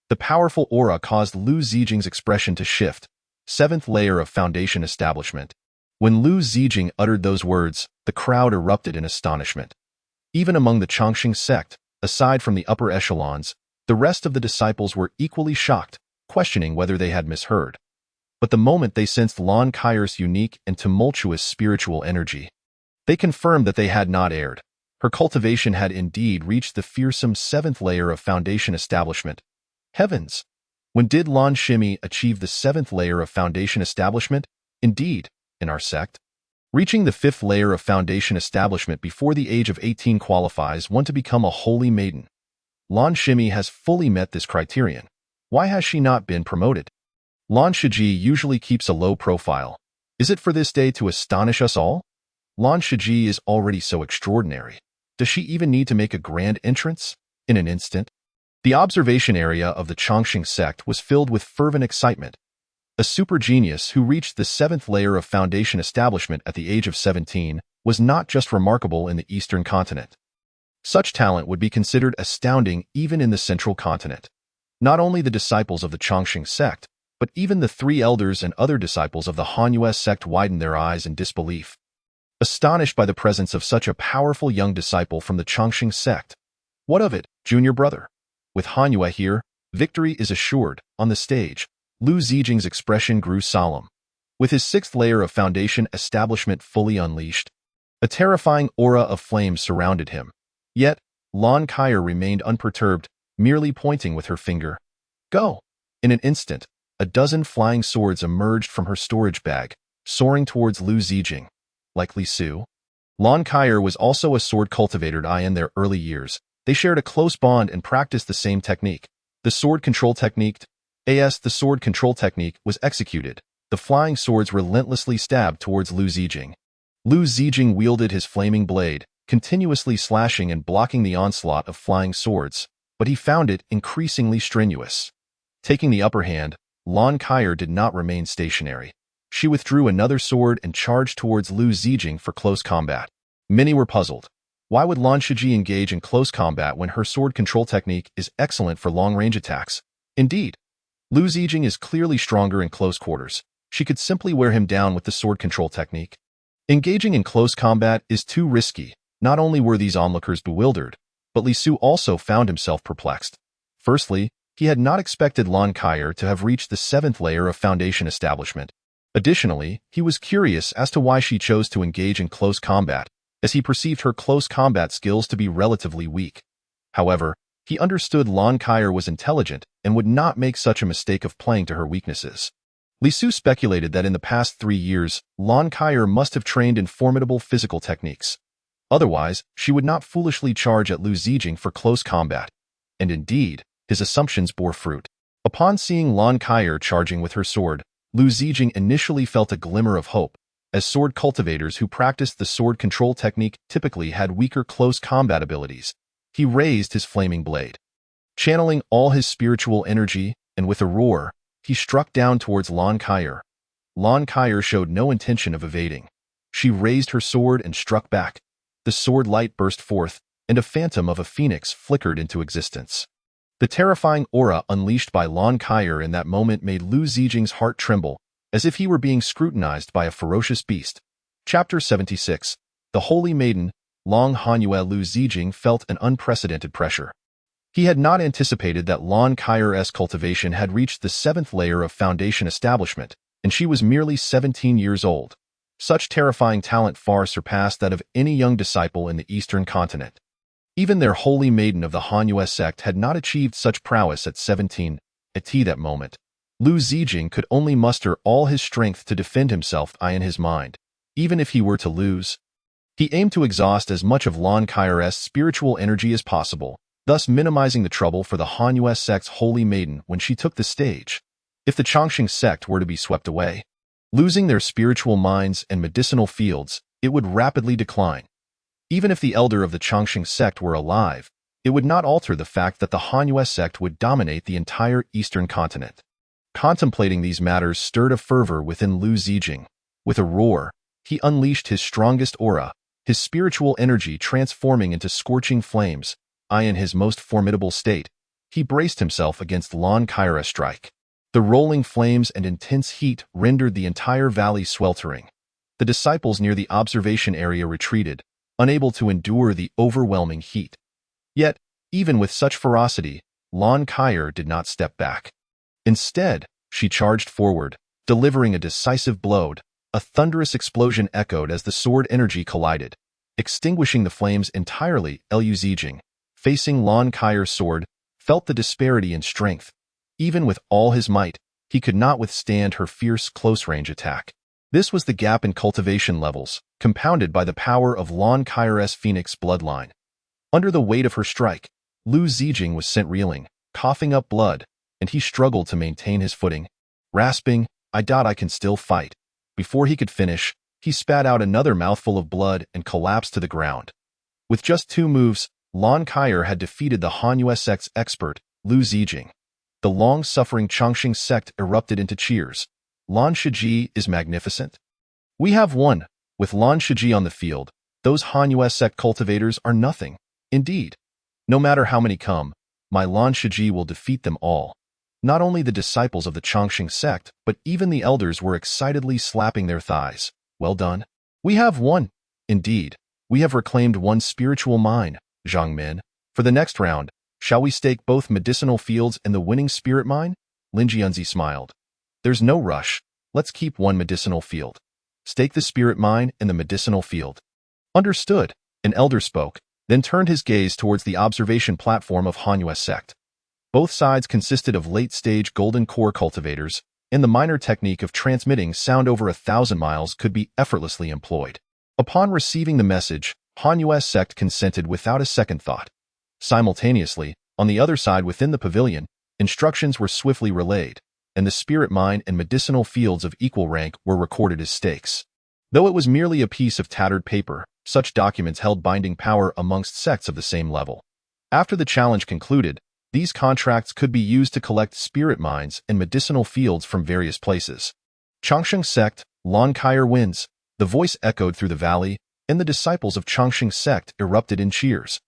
The powerful aura caused Lu Zijing's expression to shift. Seventh layer of foundation establishment. When Lu Zijing uttered those words, the crowd erupted in astonishment. Even among the Chongqing sect, aside from the upper echelons, the rest of the disciples were equally shocked, questioning whether they had misheard. But the moment they sensed Lan Kaier's unique and tumultuous spiritual energy, they confirmed that they had not erred. Her cultivation had indeed reached the fearsome seventh layer of foundation establishment. Heavens! When did Lan Shimi achieve the seventh layer of foundation establishment? Indeed, in our sect, reaching the fifth layer of foundation establishment before the age of 18 qualifies one to become a holy maiden. Lan Shimi has fully met this criterion. Why has she not been promoted? Lan Shiji usually keeps a low profile. Is it for this day to astonish us all? Lan Shiji is already so extraordinary. Does she even need to make a grand entrance? In an instant, the observation area of the Chongqing sect was filled with fervent excitement. A super genius who reached the seventh layer of foundation establishment at the age of 17 was not just remarkable in the Eastern continent. Such talent would be considered astounding even in the Central continent. Not only the disciples of the Chongqing sect, but even the three elders and other disciples of the Hanyue sect widened their eyes in disbelief. Astonished by the presence of such a powerful young disciple from the Chongqing sect. What of it, junior brother? With Hanyue here, victory is assured. On the stage, Lu Zijing's expression grew solemn. With his sixth layer of foundation establishment fully unleashed, a terrifying aura of flames surrounded him. Yet, Lan Kaier remained unperturbed, merely pointing with her finger. Go! In an instant, a dozen flying swords emerged from her storage bag, soaring towards Lu Zijing. Like Li Su, Lan Kaier was also a sword cultivator. In their early years, they shared a close bond and practiced the same technique. The sword control technique was executed. The flying swords relentlessly stabbed towards Lu Zijing. Lu Zijing wielded his flaming blade, continuously slashing and blocking the onslaught of flying swords, but he found it increasingly strenuous. Taking the upper hand, Lan Kaier did not remain stationary. She withdrew another sword and charged towards Lu Zijing for close combat. Many were puzzled. Why would Lan Shiji engage in close combat when her sword control technique is excellent for long-range attacks? Indeed, Lu Zijing is clearly stronger in close quarters. She could simply wear him down with the sword control technique. Engaging in close combat is too risky. Not only were these onlookers bewildered, but Li Su also found himself perplexed. Firstly, he had not expected Lan Kaier to have reached the seventh layer of foundation establishment. Additionally, he was curious as to why she chose to engage in close combat, as he perceived her close combat skills to be relatively weak. However, he understood Lan Kaier was intelligent and would not make such a mistake of playing to her weaknesses. Li Su speculated that in the past 3 years, Lan Kaier must have trained in formidable physical techniques. Otherwise, she would not foolishly charge at Lu Zijing for close combat. And indeed, his assumptions bore fruit. Upon seeing Lan Kai'er charging with her sword, Lu Zijing initially felt a glimmer of hope, as sword cultivators who practiced the sword control technique typically had weaker close combat abilities. He raised his flaming blade. Channeling all his spiritual energy, and with a roar, he struck down towards Lan Kai'er. Lan Kai'er showed no intention of evading. She raised her sword and struck back. The sword light burst forth, and a phantom of a phoenix flickered into existence. The terrifying aura unleashed by Lan Kai'er in that moment made Lu Zijing's heart tremble, as if he were being scrutinized by a ferocious beast. Chapter 76. The Holy Maiden, Long Hanyue. Lu Zijing felt an unprecedented pressure. He had not anticipated that Lan Kai'er's cultivation had reached the 7th layer of foundation establishment, and she was merely 17 years old. Such terrifying talent far surpassed that of any young disciple in the Eastern continent. Even their holy maiden of the Hanyue sect had not achieved such prowess at 17. At that moment, Lu Zijing could only muster all his strength to defend himself in his mind. Even if he were to lose, he aimed to exhaust as much of Lan Kai'er's spiritual energy as possible, thus minimizing the trouble for the Hanyue sect's holy maiden when she took the stage. If the Chongqing sect were to be swept away, losing their spiritual minds and medicinal fields, it would rapidly decline. Even if the elder of the Chongqing sect were alive, it would not alter the fact that the Hanyue sect would dominate the entire eastern continent. Contemplating these matters stirred a fervor within Lu Zijing. With a roar, he unleashed his strongest aura, his spiritual energy transforming into scorching flames. In his most formidable state, he braced himself against Lan Kai'er's strike. The rolling flames and intense heat rendered the entire valley sweltering. The disciples near the observation area retreated, unable to endure the overwhelming heat. Yet, even with such ferocity, Lan Kai'er did not step back. Instead, she charged forward, delivering a decisive blow. A thunderous explosion echoed as the sword energy collided, extinguishing the flames entirely. Lu Zijing, facing Lan Kai'er's sword, felt the disparity in strength. Even with all his might, he could not withstand her fierce close-range attack. This was the gap in cultivation levels, compounded by the power of Lan Kai'er's phoenix bloodline. Under the weight of her strike, Lu Zijing was sent reeling, coughing up blood, and he struggled to maintain his footing. Rasping, "I doubt I can still fight." Before he could finish, he spat out another mouthful of blood and collapsed to the ground. With just 2 moves, Lan Kai'er had defeated the Hanyue sect's expert, Lu Zijing. The long-suffering Chongqing sect erupted into cheers. "Lan Shiji is magnificent. We have won." With Lan Shiji on the field, those Hanyue sect cultivators are nothing. Indeed, no matter how many come, my Lan Shiji will defeat them all. Not only the disciples of the Chongqing sect, but even the elders were excitedly slapping their thighs. "Well done. We have won. Indeed, we have reclaimed one spiritual mine, Zhang Min. For the next round, shall we stake both medicinal fields and the winning spirit mine?" Lin Jianzi smiled. "There's no rush. Let's keep one medicinal field. Stake the spirit mine and the medicinal field." "Understood." An elder spoke, then turned his gaze towards the observation platform of Hanyue sect. Both sides consisted of late-stage golden core cultivators, and the minor technique of transmitting sound over 1,000 miles could be effortlessly employed. Upon receiving the message, Hanyue sect consented without a second thought. Simultaneously, on the other side within the pavilion, instructions were swiftly relayed, and the spirit mine and medicinal fields of equal rank were recorded as stakes. Though it was merely a piece of tattered paper, such documents held binding power amongst sects of the same level. After the challenge concluded, these contracts could be used to collect spirit mines and medicinal fields from various places. "Chongqing sect, Lan Kai'er wins." The voice echoed through the valley, and the disciples of Chongqing sect erupted in cheers.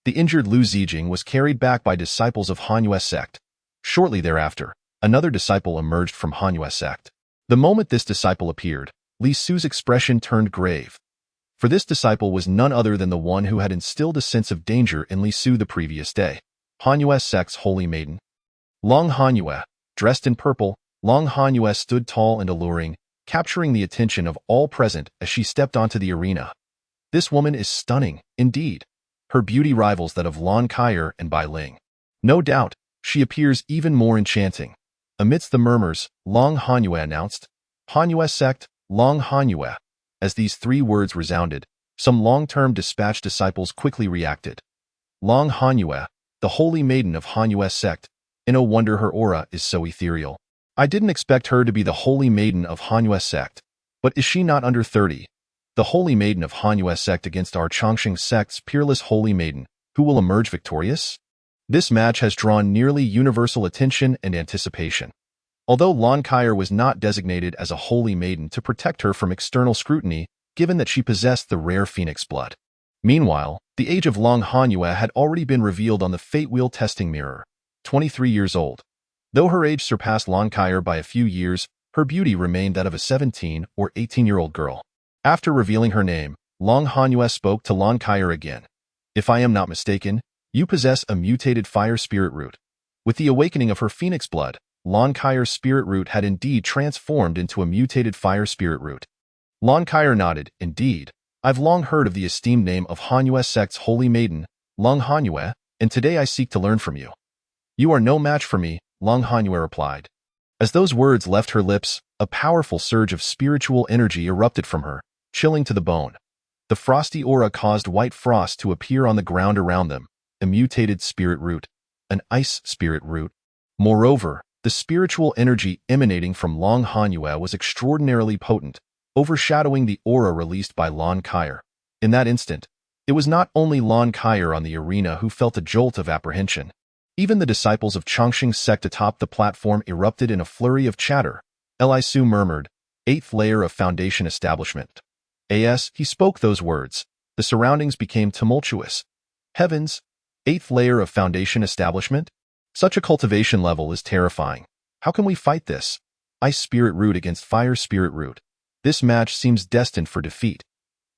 The injured Lu Zijing was carried back by disciples of Hanyue sect. Shortly thereafter, another disciple emerged from Hanyue sect. The moment this disciple appeared, Li Su's expression turned grave. For this disciple was none other than the one who had instilled a sense of danger in Li Su the previous day. Hanyue sect's holy maiden. Long Hanyue, dressed in purple, Long Hanyue stood tall and alluring, capturing the attention of all present as she stepped onto the arena. This woman is stunning, indeed. Her beauty rivals that of Lan Kai'er and Bai Ling. No doubt, she appears even more enchanting. Amidst the murmurs, Long Hanyue announced, "Hanyue sect, Long Hanyue." As these 3 words resounded, Some long-term dispatch disciples quickly reacted. Long Hanyue, the holy maiden of Hanyue sect. No wonder her aura is so ethereal. I didn't expect her to be the holy maiden of Hanyue sect. But is she not under 30? The holy maiden of Hanyue sect against our Chongqing sect's peerless holy maiden, who will emerge victorious? This match has drawn nearly universal attention and anticipation. Although Lan Kaier was not designated as a holy maiden to protect her from external scrutiny, given that she possessed the rare phoenix blood. Meanwhile, the age of Long Hanyue had already been revealed on the Fate Wheel testing mirror, 23 years old. Though her age surpassed Lan Kaier by a few years, her beauty remained that of a 17 or 18-year-old girl. After revealing her name, Long Hanyue spoke to Lan Kaier again. If I am not mistaken, you possess a mutated fire spirit root. With the awakening of her phoenix blood, Lan Kaier's spirit root had indeed transformed into a mutated fire spirit root. Lan Kaier nodded. Indeed, I've long heard of the esteemed name of Hanyue sect's holy maiden, Long Hanyue, and today I seek to learn from you. You are no match for me, Long Hanyue replied. As those words left her lips, a powerful surge of spiritual energy erupted from her, chilling to the bone. The frosty aura caused white frost to appear on the ground around them, a mutated spirit root, an ice spirit root. Moreover, the spiritual energy emanating from Long Hanyue was extraordinarily potent, overshadowing the aura released by Lan Kaier. In that instant, it was not only Lan Kaier on the arena who felt a jolt of apprehension. Even the disciples of Chongqing sect atop the platform erupted in a flurry of chatter. Li Su murmured, 8th layer of foundation establishment. As he spoke those words, the surroundings became tumultuous. Heavens, 8th layer of foundation establishment? Such a cultivation level is terrifying. How can we fight this? Ice spirit root against fire spirit root. This match seems destined for defeat.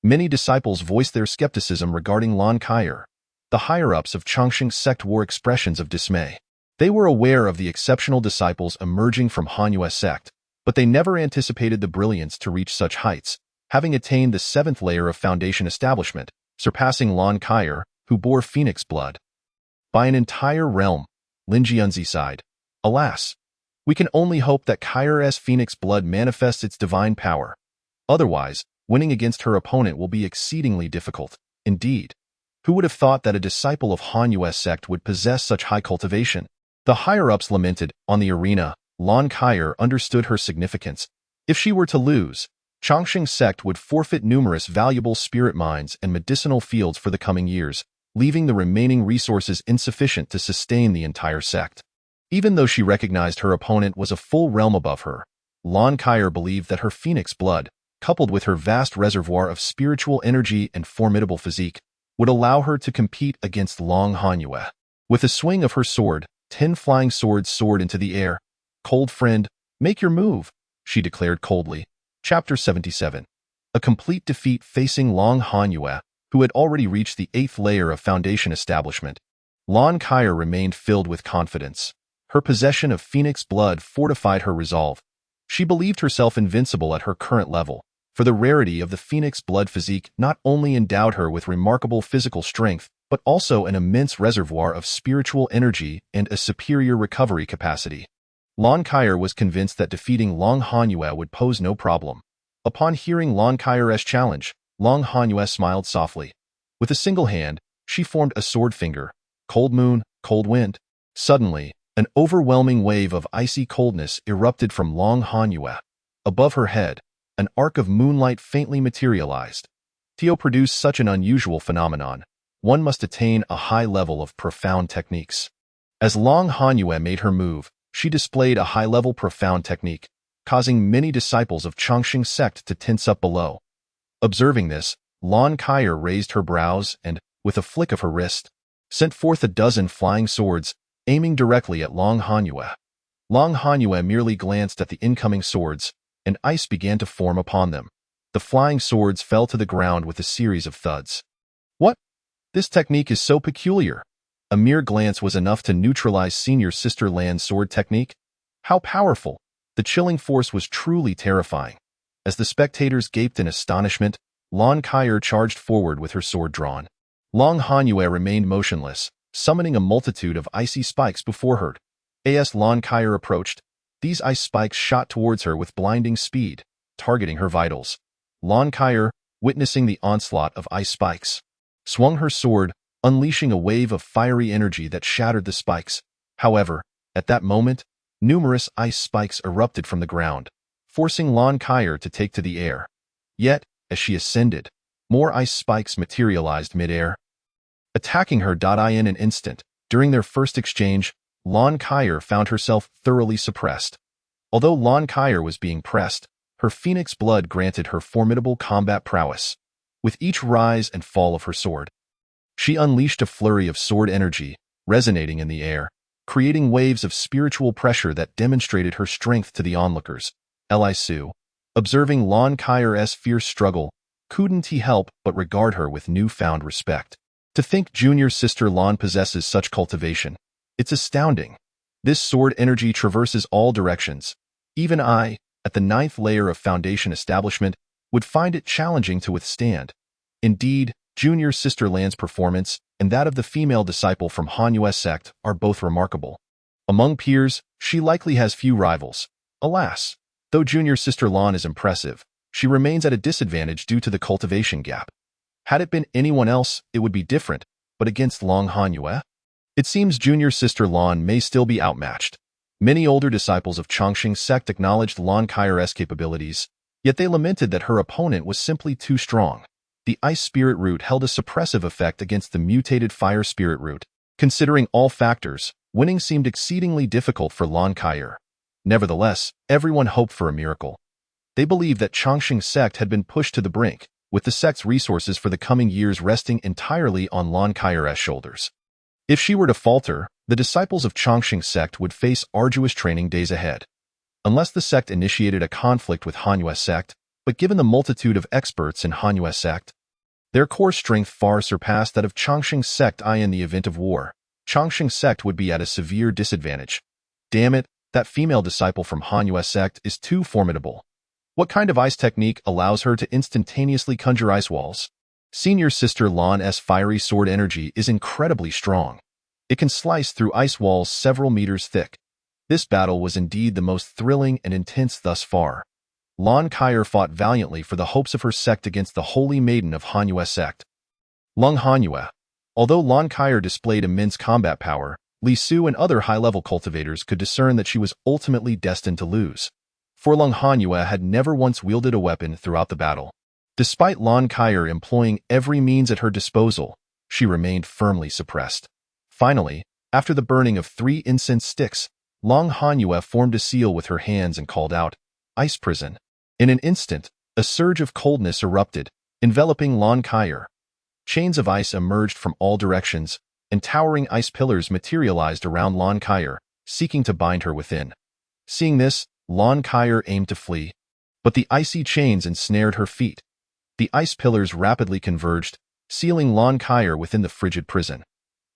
Many disciples voiced their skepticism regarding Lan Kaier. The higher-ups of Chongqing sect wore expressions of dismay. They were aware of the exceptional disciples emerging from Hanyue sect, but they never anticipated the brilliance to reach such heights, having attained the 7th layer of foundation establishment, surpassing Lan Kaier, who bore phoenix blood. By an entire realm, Lin Jianzi sighed. Alas, we can only hope that Kaier's phoenix blood manifests its divine power. Otherwise, winning against her opponent will be exceedingly difficult. Indeed, who would have thought that a disciple of Hanyue sect would possess such high cultivation? The higher-ups lamented. On the arena, Lan Kaier understood her significance. If she were to lose, Chongqing sect would forfeit numerous valuable spirit mines and medicinal fields for the coming years, leaving the remaining resources insufficient to sustain the entire sect. Even though she recognized her opponent was a full realm above her, Lan Kaier believed that her phoenix blood, coupled with her vast reservoir of spiritual energy and formidable physique, would allow her to compete against Long Hanyue. With a swing of her sword, 10 flying swords soared into the air. Cold friend, make your move, she declared coldly. Chapter 77. A complete defeat facing Long Hanyue, who had already reached the 8th layer of foundation establishment. Lan Kaier remained filled with confidence. Her possession of phoenix blood fortified her resolve. She believed herself invincible at her current level, for the rarity of the phoenix blood physique not only endowed her with remarkable physical strength, but also an immense reservoir of spiritual energy and a superior recovery capacity. Lan Kaier was convinced that defeating Long Hanyue would pose no problem. Upon hearing Lan Kaier's challenge, Long Hanyue smiled softly. With a single hand, she formed a sword finger. Cold moon, cold wind. Suddenly, an overwhelming wave of icy coldness erupted from Long Hanyue. Above her head, an arc of moonlight faintly materialized. To produce such an unusual phenomenon, one must attain a high level of profound techniques. As Long Hanyue made her move, she displayed a high-level profound technique, causing many disciples of Chongqing sect to tense up below. Observing this, Lan Kaier raised her brows and, with a flick of her wrist, sent forth a dozen flying swords, aiming directly at Long Hanyue. Long Hanyue merely glanced at the incoming swords, and ice began to form upon them. The flying swords fell to the ground with a series of thuds. What? This technique is so peculiar. A mere glance was enough to neutralize Senior Sister Lan's sword technique. How powerful! The chilling force was truly terrifying. As the spectators gaped in astonishment, Lan Kaier charged forward with her sword drawn. Long Hanyue remained motionless, summoning a multitude of icy spikes before her. As Lan Kaier approached, these ice spikes shot towards her with blinding speed, targeting her vitals. Lan Kaier, witnessing the onslaught of ice spikes. Swung her sword, unleashing a wave of fiery energy that shattered the spikes. However, at that moment, numerous ice spikes erupted from the ground, forcing Lon Kyer to take to the air. Yet, as she ascended, more ice spikes materialized mid-air, attacking her. In an instant, during their first exchange, Lon Kyer found herself thoroughly suppressed. Although Lon Kyer was being pressed, her phoenix blood granted her formidable combat prowess. With each rise and fall of her sword, she unleashed a flurry of sword energy, resonating in the air, creating waves of spiritual pressure that demonstrated her strength to the onlookers. Lisu, observing Lon Kyer's fierce struggle, couldn't he help but regard her with newfound respect. To think junior sister Lon possesses such cultivation. It's astounding. This sword energy traverses all directions. Even I, at the 9th layer of foundation establishment, would find it challenging to withstand. Indeed, junior sister Lan's performance and that of the female disciple from Hanyue sect are both remarkable. Among peers, she likely has few rivals. Alas, though junior sister Lan is impressive, she remains at a disadvantage due to the cultivation gap. Had it been anyone else, it would be different, but against Long Hanyue, it seems junior sister Lan may still be outmatched. Many older disciples of Chongqing sect acknowledged Lon Kyer's capabilities, yet they lamented that her opponent was simply too strong. The Ice Spirit Root held a suppressive effect against the mutated Fire Spirit Root. Considering all factors, winning seemed exceedingly difficult for Lon Kyer. Nevertheless, everyone hoped for a miracle. They believed that Chongqing sect had been pushed to the brink, with the sect's resources for the coming years resting entirely on Lon Kyr's shoulders. If she were to falter, the disciples of Chongqing sect would face arduous training days ahead. Unless the sect initiated a conflict with Hanyue sect, but given the multitude of experts in Hanyue sect, their core strength far surpassed that of Chongqing sect. In the event of war, Chongqing sect would be at a severe disadvantage. Damn it, that female disciple from Hanyue sect is too formidable. What kind of ice technique allows her to instantaneously conjure ice walls? Senior sister Lan's fiery sword energy is incredibly strong. It can slice through ice walls several meters thick. This battle was indeed the most thrilling and intense thus far. Lon Kyer fought valiantly for the hopes of her sect against the holy maiden of Hanyue sect. Lung Hanyue. Although Lon Kyer displayed immense combat power, Li Su and other high-level cultivators could discern that she was ultimately destined to lose. For Lung Hanyue had never once wielded a weapon throughout the battle. Despite Lon Kyer employing every means at her disposal, she remained firmly suppressed. Finally, after the burning of 3 incense sticks, Lung Hanyue formed a seal with her hands and called out, "Ice prison." In an instant, a surge of coldness erupted, enveloping Lon Kyer. Chains of ice emerged from all directions, and towering ice pillars materialized around Lon Kyer, seeking to bind her within. Seeing this, Lon Kyer aimed to flee, but the icy chains ensnared her feet. The ice pillars rapidly converged, sealing Lon Kyer within the frigid prison.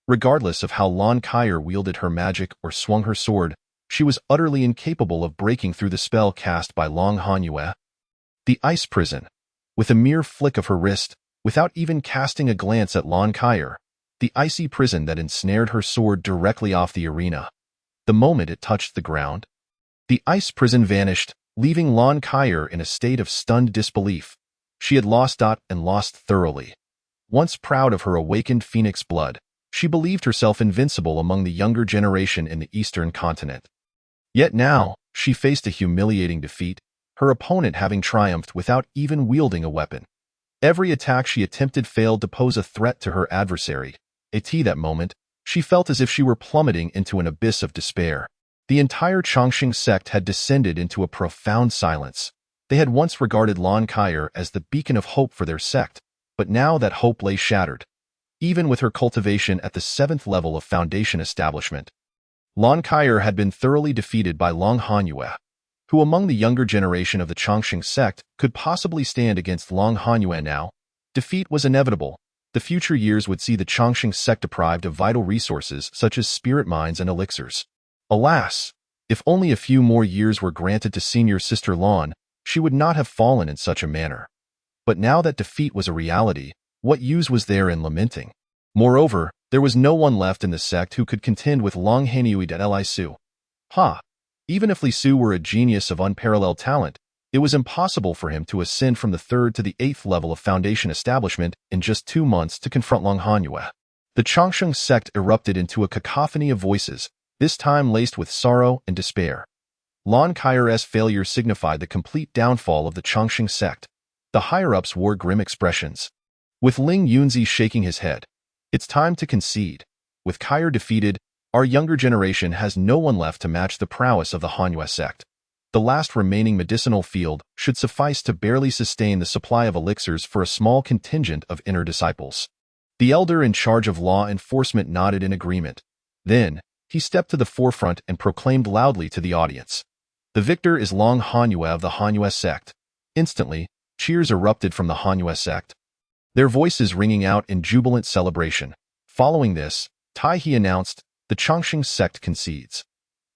Regardless of how Lon Kyer wielded her magic or swung her sword, she was utterly incapable of breaking through the spell cast by Lung Hanyue. The ice prison. With a mere flick of her wrist, without even casting a glance at Lon Kyer, the icy prison that ensnared her soared directly off the arena. The moment it touched the ground, the ice prison vanished, leaving Lon Kyer in a state of stunned disbelief. She had lost and lost thoroughly. Once proud of her awakened phoenix blood, she believed herself invincible among the younger generation in the eastern continent. Yet now, she faced a humiliating defeat, her opponent having triumphed without even wielding a weapon. Every attack she attempted failed to pose a threat to her adversary. At that moment, she felt as if she were plummeting into an abyss of despair. The entire Chongqing sect had descended into a profound silence. They had once regarded Lon Kyer as the beacon of hope for their sect, but now that hope lay shattered. Even with her cultivation at the 7th level of foundation establishment, Lon Kyer had been thoroughly defeated by Lung Hanyue. Who among the younger generation of the Chongqing sect could possibly stand against Lung Hanyue now? Defeat was inevitable. The future years would see the Chongqing sect deprived of vital resources such as spirit mines and elixirs. Alas, if only a few more years were granted to senior sister Lon, she would not have fallen in such a manner. But now that defeat was a reality, what use was there in lamenting? Moreover, there was no one left in the sect who could contend with Lung Hanyue Li Su. Even if Li Su were a genius of unparalleled talent, It was impossible for him to ascend from the 3rd to the 8th level of Foundation establishment in just 2 months to confront Long Hanyue. The Changsheng sect erupted into a cacophony of voices, this time laced with sorrow and despair. Lon Kai's failure signified the complete downfall of the Changsheng sect. The higher-ups wore grim expressions. With Ling Yunzi shaking his head, "It's time to concede. With Kair defeated, our younger generation has no one left to match the prowess of the Hanyue sect. The last remaining medicinal field should suffice to barely sustain the supply of elixirs for a small contingent of inner disciples." The elder in charge of law enforcement nodded in agreement. Then, he stepped to the forefront and proclaimed loudly to the audience, "The victor is Long Hanyue of the Hanyue sect." Instantly, cheers erupted from the Hanyue sect, their voices ringing out in jubilant celebration. Following this, Taihe announced, "The Changsheng sect concedes.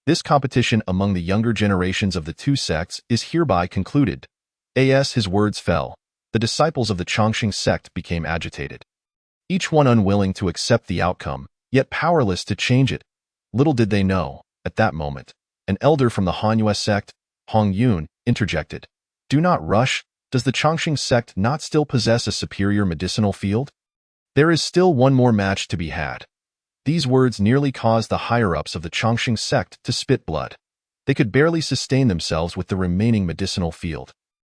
This competition among the younger generations of the two sects is hereby concluded." As his words fell, the disciples of the Changsheng sect became agitated. Each one unwilling to accept the outcome, yet powerless to change it. Little did they know, at that moment, an elder from the Hanyue sect, Hong Yun, interjected, "Do not rush. Does the Changsheng sect not still possess a superior medicinal field? There is still one more match to be had." These words nearly caused the higher-ups of the Changsheng sect to spit blood. They could barely sustain themselves with the remaining medicinal field.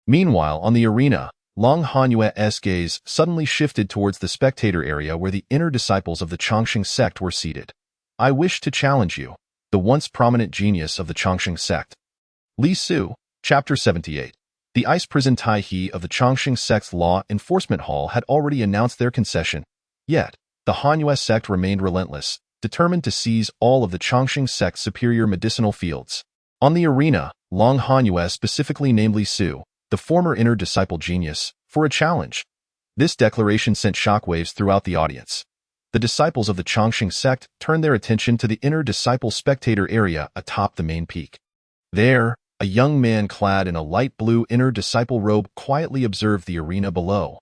Meanwhile, on the arena, Long Hanyue's gaze suddenly shifted towards the spectator area where the inner disciples of the Changsheng sect were seated. "I wish to challenge you, the once prominent genius of the Changsheng sect." Li Su, Chapter 78. The ice prison Taihe of the Changsheng sect's law enforcement hall had already announced their concession. Yet, the Hanyue sect remained relentless, determined to seize all of the Changsheng sect's superior medicinal fields. On the arena, Long Hanyue specifically named Li Su, the former inner disciple genius, for a challenge. This declaration sent shockwaves throughout the audience. The disciples of the Changsheng sect turned their attention to the inner disciple spectator area atop the main peak. There, a young man clad in a light blue inner disciple robe quietly observed the arena below.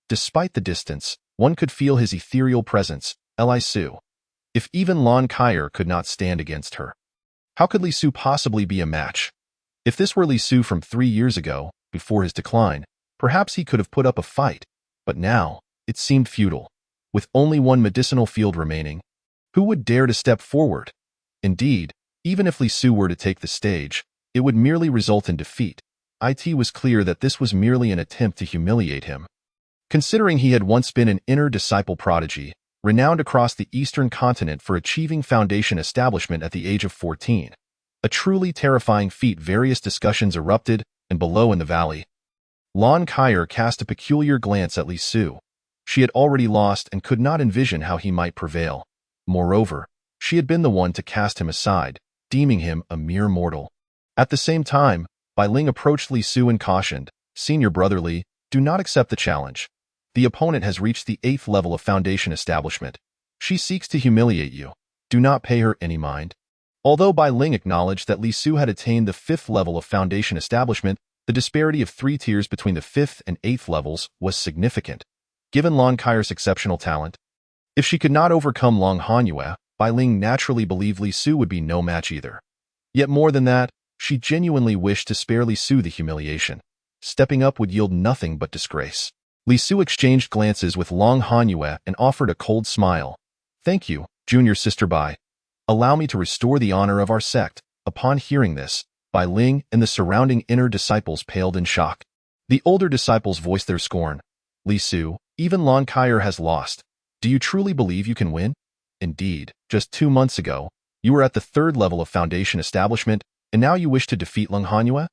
Despite the distance, one could feel his ethereal presence, Li Su. If even Lon Kair could not stand against her, how could Li Su possibly be a match? If this were Li Su from 3 years ago, before his decline, perhaps he could have put up a fight, but now, it seemed futile. With only one medicinal field remaining, who would dare to step forward? Indeed, even if Li Su were to take the stage, it would merely result in defeat. It was clear that this was merely an attempt to humiliate him. Considering he had once been an inner disciple prodigy, renowned across the eastern continent for achieving foundation establishment at the age of 14. A truly terrifying feat. Various discussions erupted, and below in the valley, Lon Kair cast a peculiar glance at Li Su. She had already lost and could not envision how he might prevail. Moreover, she had been the one to cast him aside, deeming him a mere mortal. At the same time, Bai Ling approached Li Su and cautioned, "Senior brother Li, do not accept the challenge. The opponent has reached the 8th level of foundation establishment. She seeks to humiliate you. Do not pay her any mind." Although Bai Ling acknowledged that Li Su had attained the 5th level of foundation establishment, the disparity of 3 tiers between the 5th and 8th levels was significant. Given Lon Kair's exceptional talent, if she could not overcome Long Hanyue, Bai Ling naturally believed Li Su would be no match either. Yet more than that, she genuinely wished to spare Li Su the humiliation. Stepping up would yield nothing but disgrace. Li Su exchanged glances with Long Hanyue and offered a cold smile. "Thank you, junior sister Bai. Allow me to restore the honor of our sect." Upon hearing this, Bai Ling and the surrounding inner disciples paled in shock. The older disciples voiced their scorn. "Li Su, even Lon Kair has lost. Do you truly believe you can win? Indeed, just 2 months ago, you were at the 3rd level of foundation establishment, and now you wish to defeat Long Hanyue?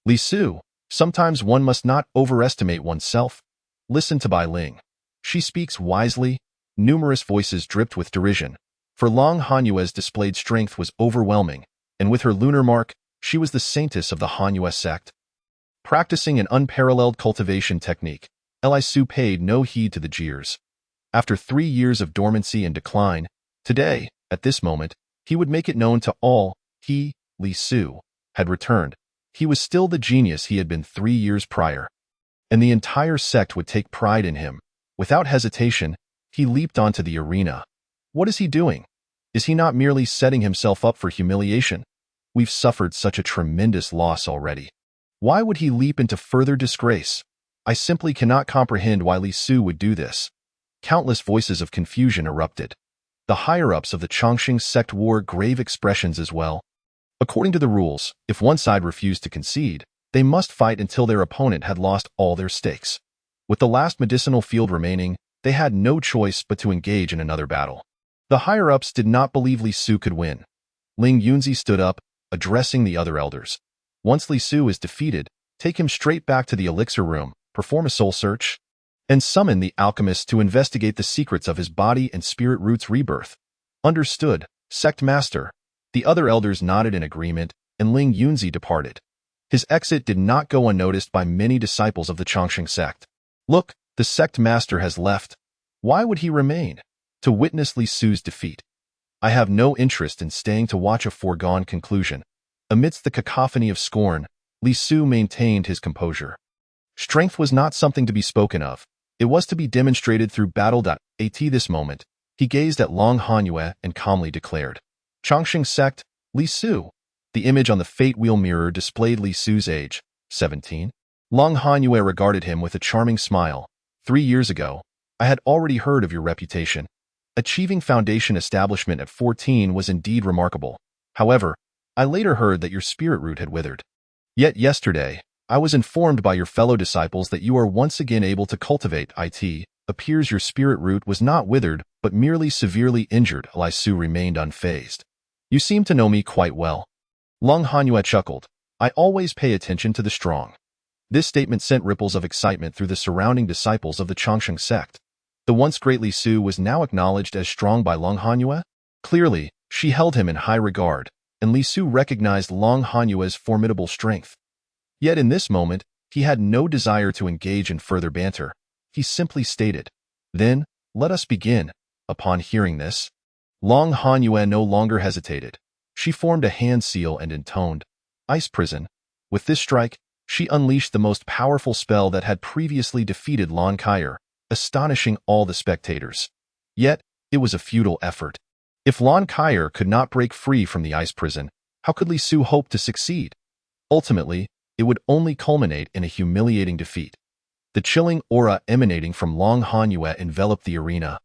Li Su, sometimes one must not overestimate oneself. Listen to Bai Ling. She speaks wisely." Numerous voices dripped with derision. For Long Hanyue's displayed strength was overwhelming, and with her lunar mark, she was the saintess of the Hanyue sect. Practicing an unparalleled cultivation technique, Li Su paid no heed to the jeers. After 3 years of dormancy and decline, today, at this moment, he would make it known to all, he, Li Su, had returned. He was still the genius he had been 3 years prior. And the entire sect would take pride in him. Without hesitation, he leaped onto the arena. What is he doing? Is he not merely setting himself up for humiliation? We've suffered such a tremendous loss already. Why would he leap into further disgrace? I simply cannot comprehend why Li Su would do this. Countless voices of confusion erupted. The higher-ups of the Chongqing sect wore grave expressions as well. According to the rules, if one side refused to concede, they must fight until their opponent had lost all their stakes. With the last medicinal field remaining, they had no choice but to engage in another battle. The higher-ups did not believe Li Su could win. Ling Yunzi stood up, addressing the other elders. Once Li Su is defeated, take him straight back to the elixir room, perform a soul search, and summon the alchemist to investigate the secrets of his body and spirit root's rebirth. Understood, sect master. The other elders nodded in agreement, and Ling Yunzi departed. His exit did not go unnoticed by many disciples of the Chongqing sect. Look, the sect master has left. Why would he remain? To witness Li Su's defeat. I have no interest in staying to watch a foregone conclusion. Amidst the cacophony of scorn, Li Su maintained his composure. Strength was not something to be spoken of. It was to be demonstrated through battle. At this moment, he gazed at Long Hanyue and calmly declared, Chongqing sect, Li Su. The image on the fate wheel mirror displayed Li Su's age, 17. Long Hanyue regarded him with a charming smile. 3 years ago, I had already heard of your reputation. Achieving foundation establishment at 14 was indeed remarkable. However, I later heard that your spirit root had withered. Yet yesterday, I was informed by your fellow disciples that you are once again able to cultivate it. Appears your spirit root was not withered, but merely severely injured. Li Su remained unfazed. You seem to know me quite well. Long Hanyue chuckled. I always pay attention to the strong. This statement sent ripples of excitement through the surrounding disciples of the Chongqing sect. The once great Li Su was now acknowledged as strong by Long Hanyue. Clearly, she held him in high regard, and Li Su recognized Long Hanyue's formidable strength. Yet in this moment, he had no desire to engage in further banter. He simply stated, Then, let us begin. Upon hearing this, Long Hanyue no longer hesitated. She formed a hand seal and intoned, Ice Prison. With this strike, she unleashed the most powerful spell that had previously defeated Lon Kaier, astonishing all the spectators. Yet, it was a futile effort. If Lon Kaier could not break free from the ice prison, how could Li Su hope to succeed? Ultimately, it would only culminate in a humiliating defeat. The chilling aura emanating from Long Hanyue enveloped the arena.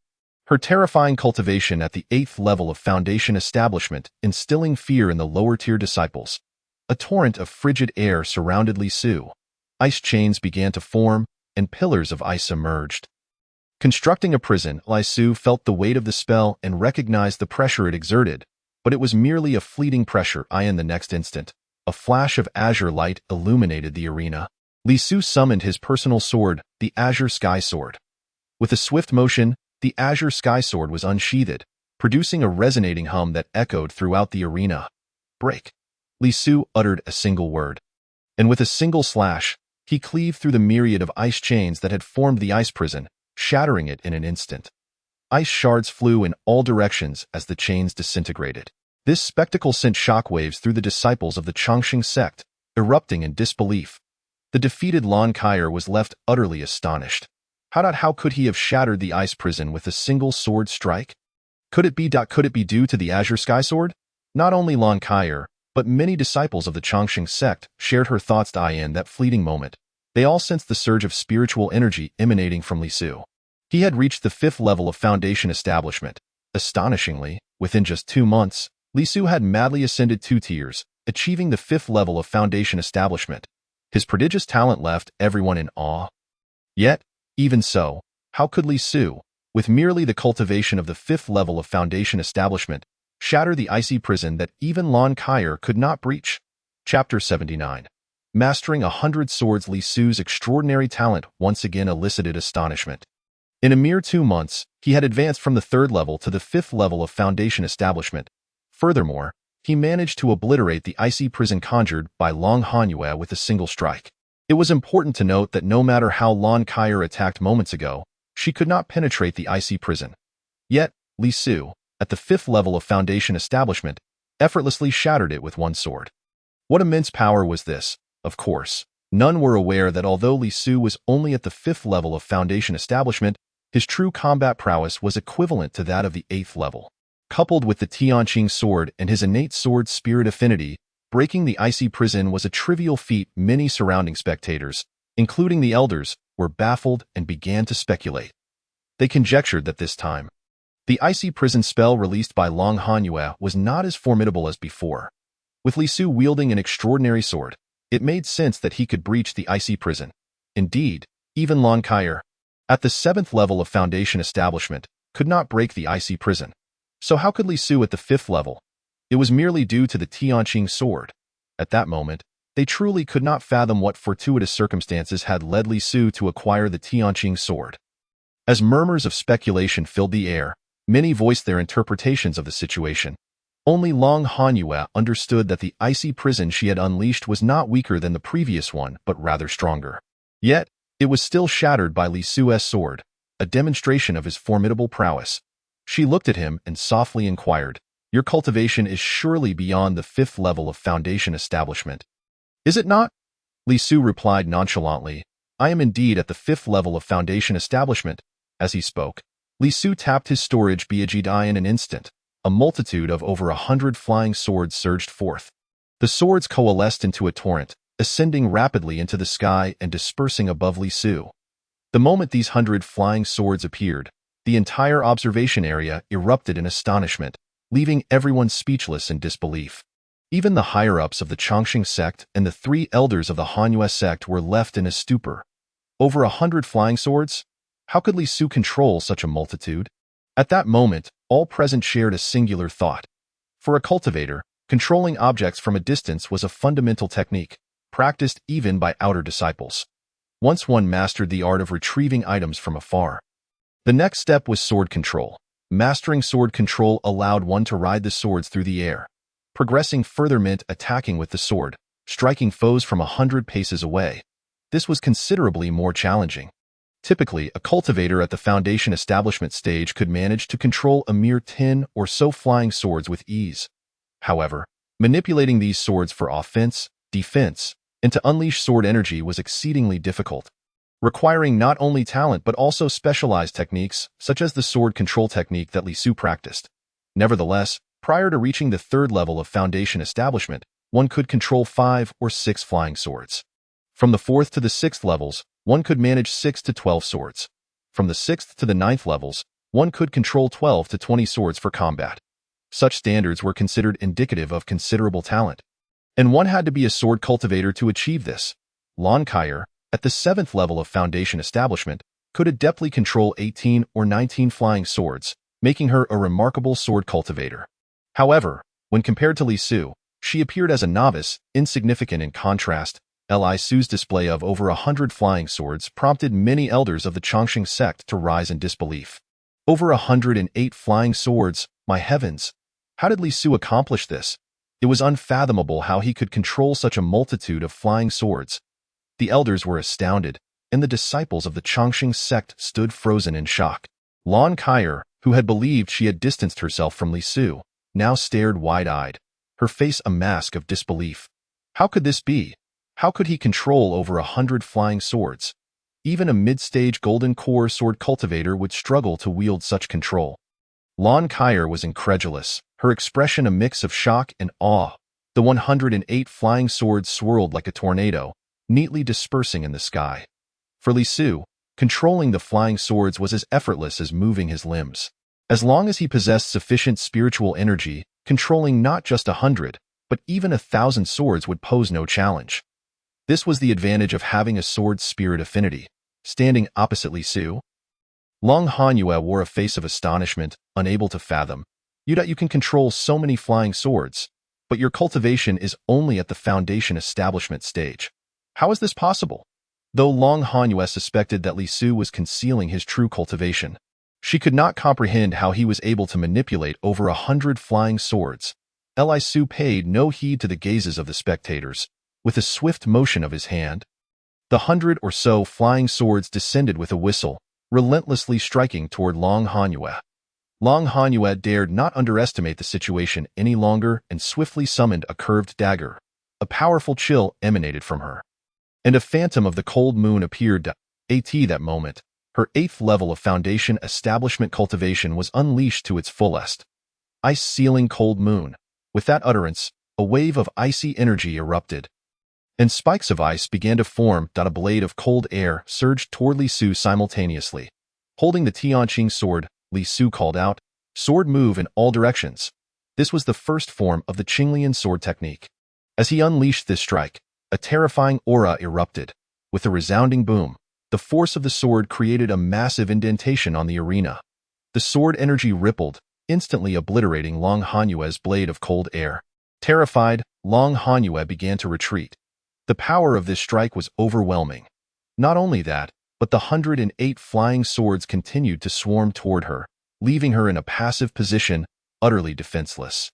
Her terrifying cultivation at the 8th level of foundation establishment, instilling fear in the lower-tier disciples. A torrent of frigid air surrounded Li Su. Ice chains began to form, and pillars of ice emerged. Constructing a prison, Li Su felt the weight of the spell and recognized the pressure it exerted, but it was merely a fleeting pressure. In the next instant, a flash of azure light illuminated the arena. Li Su summoned his personal sword, the Azure Sky Sword. With a swift motion, the Azure Sky Sword was unsheathed, producing a resonating hum that echoed throughout the arena. Break. Li Su uttered a single word. And with a single slash, he cleaved through the myriad of ice chains that had formed the ice prison, shattering it in an instant. Ice shards flew in all directions as the chains disintegrated. This spectacle sent shockwaves through the disciples of the Chongqing sect, erupting in disbelief. The defeated Lon Kaier was left utterly astonished. How could he have shattered the ice prison with a single sword strike? Could it be due to the Azure Sky Sword? Not only Lon Kaier, but many disciples of the Chongqing sect shared her thoughts. In that fleeting moment, they all sensed the surge of spiritual energy emanating from Li Su. He had reached the 5th level of foundation establishment. Astonishingly, within just 2 months, Li Su had madly ascended 2 tiers, achieving the 5th level of foundation establishment. His prodigious talent left everyone in awe. Yet, even so, how could Li Su, with merely the cultivation of the 5th level of foundation establishment, shatter the icy prison that even Lon Kaier could not breach? Chapter 79. Mastering 100 swords. Li Su's extraordinary talent once again elicited astonishment. In a mere 2 months, he had advanced from the 3rd level to the 5th level of foundation establishment. Furthermore, he managed to obliterate the icy prison conjured by Long Hanyue with a single strike. It was important to note that no matter how Lon Kaier attacked moments ago, she could not penetrate the icy prison. Yet, Li Su, at the 5th level of foundation establishment, effortlessly shattered it with one sword. What immense power was this? Of course, none were aware that although Li Su was only at the 5th level of foundation establishment, his true combat prowess was equivalent to that of the 8th level. Coupled with the Tianqing sword and his innate sword spirit affinity, Breaking the icy prison was a trivial feat. Many surrounding spectators, including the elders, were baffled and began to speculate. They conjectured that this time, the icy prison spell released by Long Hanyue was not as formidable as before. With Li Su wielding an extraordinary sword, it made sense that he could breach the icy prison. Indeed, even Lon Kaier, at the 7th level of Foundation Establishment, could not break the icy prison. So how could Li Su at the 5th level? It was merely due to the Tianqing sword. At that moment, they truly could not fathom what fortuitous circumstances had led Li Su to acquire the Tianqing sword. As murmurs of speculation filled the air, many voiced their interpretations of the situation. Only Long Hanyue understood that the icy prison she had unleashed was not weaker than the previous one, but rather stronger. Yet, it was still shattered by Li Su's sword, a demonstration of his formidable prowess. She looked at him and softly inquired, "Your cultivation is surely beyond the 5th level of Foundation Establishment, is it not?" Li Su replied nonchalantly, "I am indeed at the 5th level of Foundation Establishment." As he spoke, Li Su tapped his storage Biajidai in an instant. A multitude of over 100 flying swords surged forth. The swords coalesced into a torrent, ascending rapidly into the sky and dispersing above Li Su. The moment these 100 flying swords appeared, the entire observation area erupted in astonishment, leaving everyone speechless in disbelief. Even the higher-ups of the Chongqing sect and the 3 elders of the Hanyue sect were left in a stupor. Over 100 flying swords? How could Li Su control such a multitude? At that moment, all present shared a singular thought. For a cultivator, controlling objects from a distance was a fundamental technique, practiced even by outer disciples. Once one mastered the art of retrieving items from afar. The next step was sword control. Mastering sword control allowed one to ride the swords through the air. Progressing further meant attacking with the sword, striking foes from 100 paces away. This was considerably more challenging. Typically, a cultivator at the Foundation Establishment stage could manage to control a mere 10 or so flying swords with ease. However, manipulating these swords for offense, defense, and to unleash sword energy was exceedingly difficult, requiring not only talent but also specialized techniques, such as the sword control technique that Li Su practiced. Nevertheless, prior to reaching the 3rd level of Foundation Establishment, one could control 5 or 6 flying swords. From the 4th to the 6th levels, one could manage 6 to 12 swords. From the 6th to the 9th levels, one could control 12 to 20 swords for combat. Such standards were considered indicative of considerable talent. And one had to be a sword cultivator to achieve this. Lon Kaier, at the 7th level of Foundation Establishment, could adeptly control 18 or 19 flying swords, making her a remarkable sword cultivator. However, when compared to Li Su, she appeared as a novice, insignificant in contrast. Li Su's display of over 100 flying swords prompted many elders of the Chongqing sect to rise in disbelief. Over 108 flying swords, my heavens! How did Li Su accomplish this? It was unfathomable how he could control such a multitude of flying swords. The elders were astounded, and the disciples of the Chongqing sect stood frozen in shock. Lon Kaier, who had believed she had distanced herself from Li Su, now stared wide-eyed, her face a mask of disbelief. How could this be? How could he control over 100 flying swords? Even a mid-stage golden core sword cultivator would struggle to wield such control. Lon Kaier was incredulous, her expression a mix of shock and awe. The 108 flying swords swirled like a tornado, neatly dispersing in the sky. For Li Su, controlling the flying swords was as effortless as moving his limbs. As long as he possessed sufficient spiritual energy, controlling not just 100, but even 1,000 swords would pose no challenge. This was the advantage of having a sword spirit affinity. Standing opposite Li Su, Long Hanyue wore a face of astonishment, unable to fathom. You can control so many flying swords, but your cultivation is only at the Foundation Establishment stage. How is this possible? Though Long Hanyue suspected that Li Su was concealing his true cultivation, she could not comprehend how he was able to manipulate over 100 flying swords. Li Su paid no heed to the gazes of the spectators. With a swift motion of his hand, the 100 or so flying swords descended with a whistle, relentlessly striking toward Long Hanyue. Long Hanyue dared not underestimate the situation any longer and swiftly summoned a curved dagger. A powerful chill emanated from her, and a phantom of the cold moon appeared. At that moment, her 8th level of Foundation Establishment cultivation was unleashed to its fullest. Ice-sealing cold moon. With that utterance, a wave of icy energy erupted, and spikes of ice began to form. A blade of cold air surged toward Li Su simultaneously. Holding the Tianqing sword, Li Su called out, "Sword, move in all directions." This was the first form of the Qinglian sword technique. As he unleashed this strike, a terrifying aura erupted. With a resounding boom, the force of the sword created a massive indentation on the arena. The sword energy rippled, instantly obliterating Long Hanyue's blade of cold air. Terrified, Long Hanyue began to retreat. The power of this strike was overwhelming. Not only that, but the 108 flying swords continued to swarm toward her, leaving her in a passive position, utterly defenseless.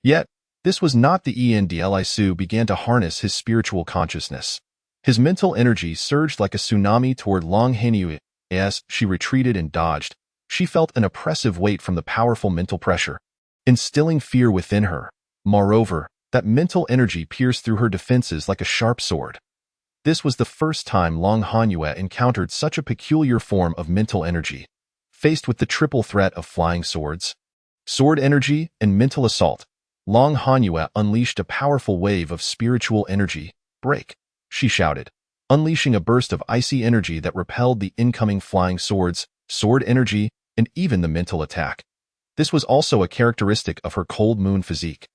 Yet, this was not the end. Li Su began to harness his spiritual consciousness. His mental energy surged like a tsunami toward Long Hanyue. As she retreated and dodged, she felt an oppressive weight from the powerful mental pressure, instilling fear within her. Moreover, that mental energy pierced through her defenses like a sharp sword. This was the first time Long Hanyue encountered such a peculiar form of mental energy. Faced with the triple threat of flying swords, sword energy, and mental assault, Long Hanyue unleashed a powerful wave of spiritual energy. "Break!" she shouted, unleashing a burst of icy energy that repelled the incoming flying swords, sword energy, and even the mental attack. This was also a characteristic of her cold moon physique.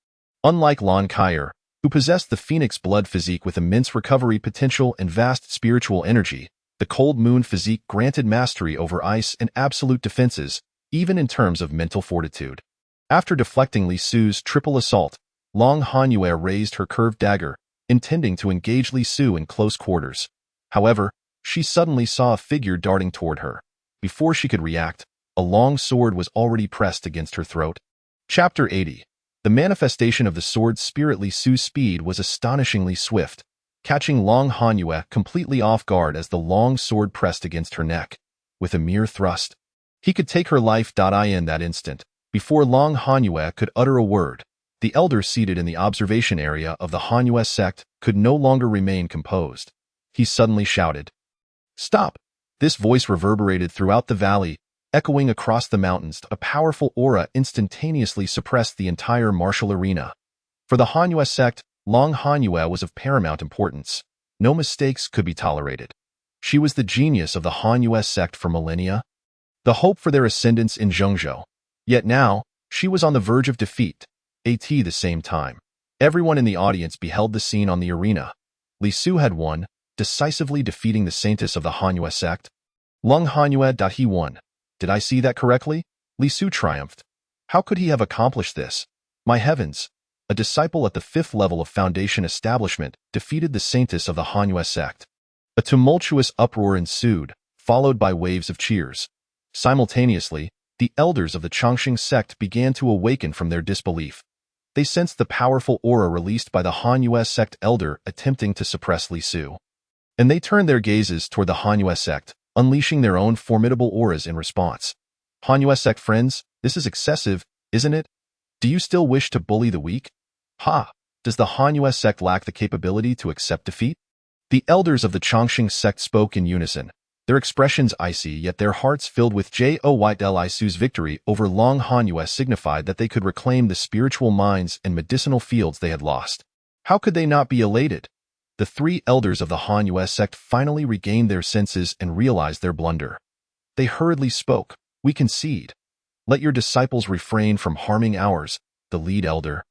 Unlike Lon Kaier, who possessed the phoenix blood physique with immense recovery potential and vast spiritual energy, the cold moon physique granted mastery over ice and absolute defenses, even in terms of mental fortitude. After deflecting Li Su's triple assault, Long Hanyue raised her curved dagger, intending to engage Li Su in close quarters. However, she suddenly saw a figure darting toward her. Before she could react, a long sword was already pressed against her throat. Chapter 80. The manifestation of the sword's spirit. Li Su's speed was astonishingly swift, catching Long Hanyue completely off guard as the long sword pressed against her neck. With a mere thrust, he could take her life. In that instant, before Long Hanyue could utter a word, the elder seated in the observation area of the Hanyue sect could no longer remain composed. He suddenly shouted, "Stop!" This voice reverberated throughout the valley, echoing across the mountains. A powerful aura instantaneously suppressed the entire martial arena. For the Hanyue sect, Long Hanyue was of paramount importance. No mistakes could be tolerated. She was the genius of the Hanyue sect for millennia, the hope for their ascendance in Zhengzhou. Yet now, she was on the verge of defeat. At the same time, everyone in the audience beheld the scene on the arena. Li Su had won, decisively defeating the saintess of the Hanyue sect. Long Hanyue. He won. Did I see that correctly? Li Su triumphed. How could he have accomplished this? My heavens! A disciple at the 5th level of Foundation establishment defeated the saintess of the Hanyue sect. A tumultuous uproar ensued, followed by waves of cheers. Simultaneously, the elders of the Chongqing sect began to awaken from their disbelief. They sensed the powerful aura released by the Hanyue sect elder attempting to suppress Li Su. And they turned their gazes toward the Hanyue sect, unleashing their own formidable auras in response. Hanyue sect friends, this is excessive, isn't it? Do you still wish to bully the weak? Ha! Does the Hanyue sect lack the capability to accept defeat? The elders of the Chongqing sect spoke in unison, their expressions icy yet their hearts filled with joy. Li Su's victory over Long Hanyue signified that they could reclaim the spiritual minds and medicinal fields they had lost. How could they not be elated? The 3 elders of the Hanyue sect finally regained their senses and realized their blunder. They hurriedly spoke, "We concede. Let your disciples refrain from harming ours." The lead elder,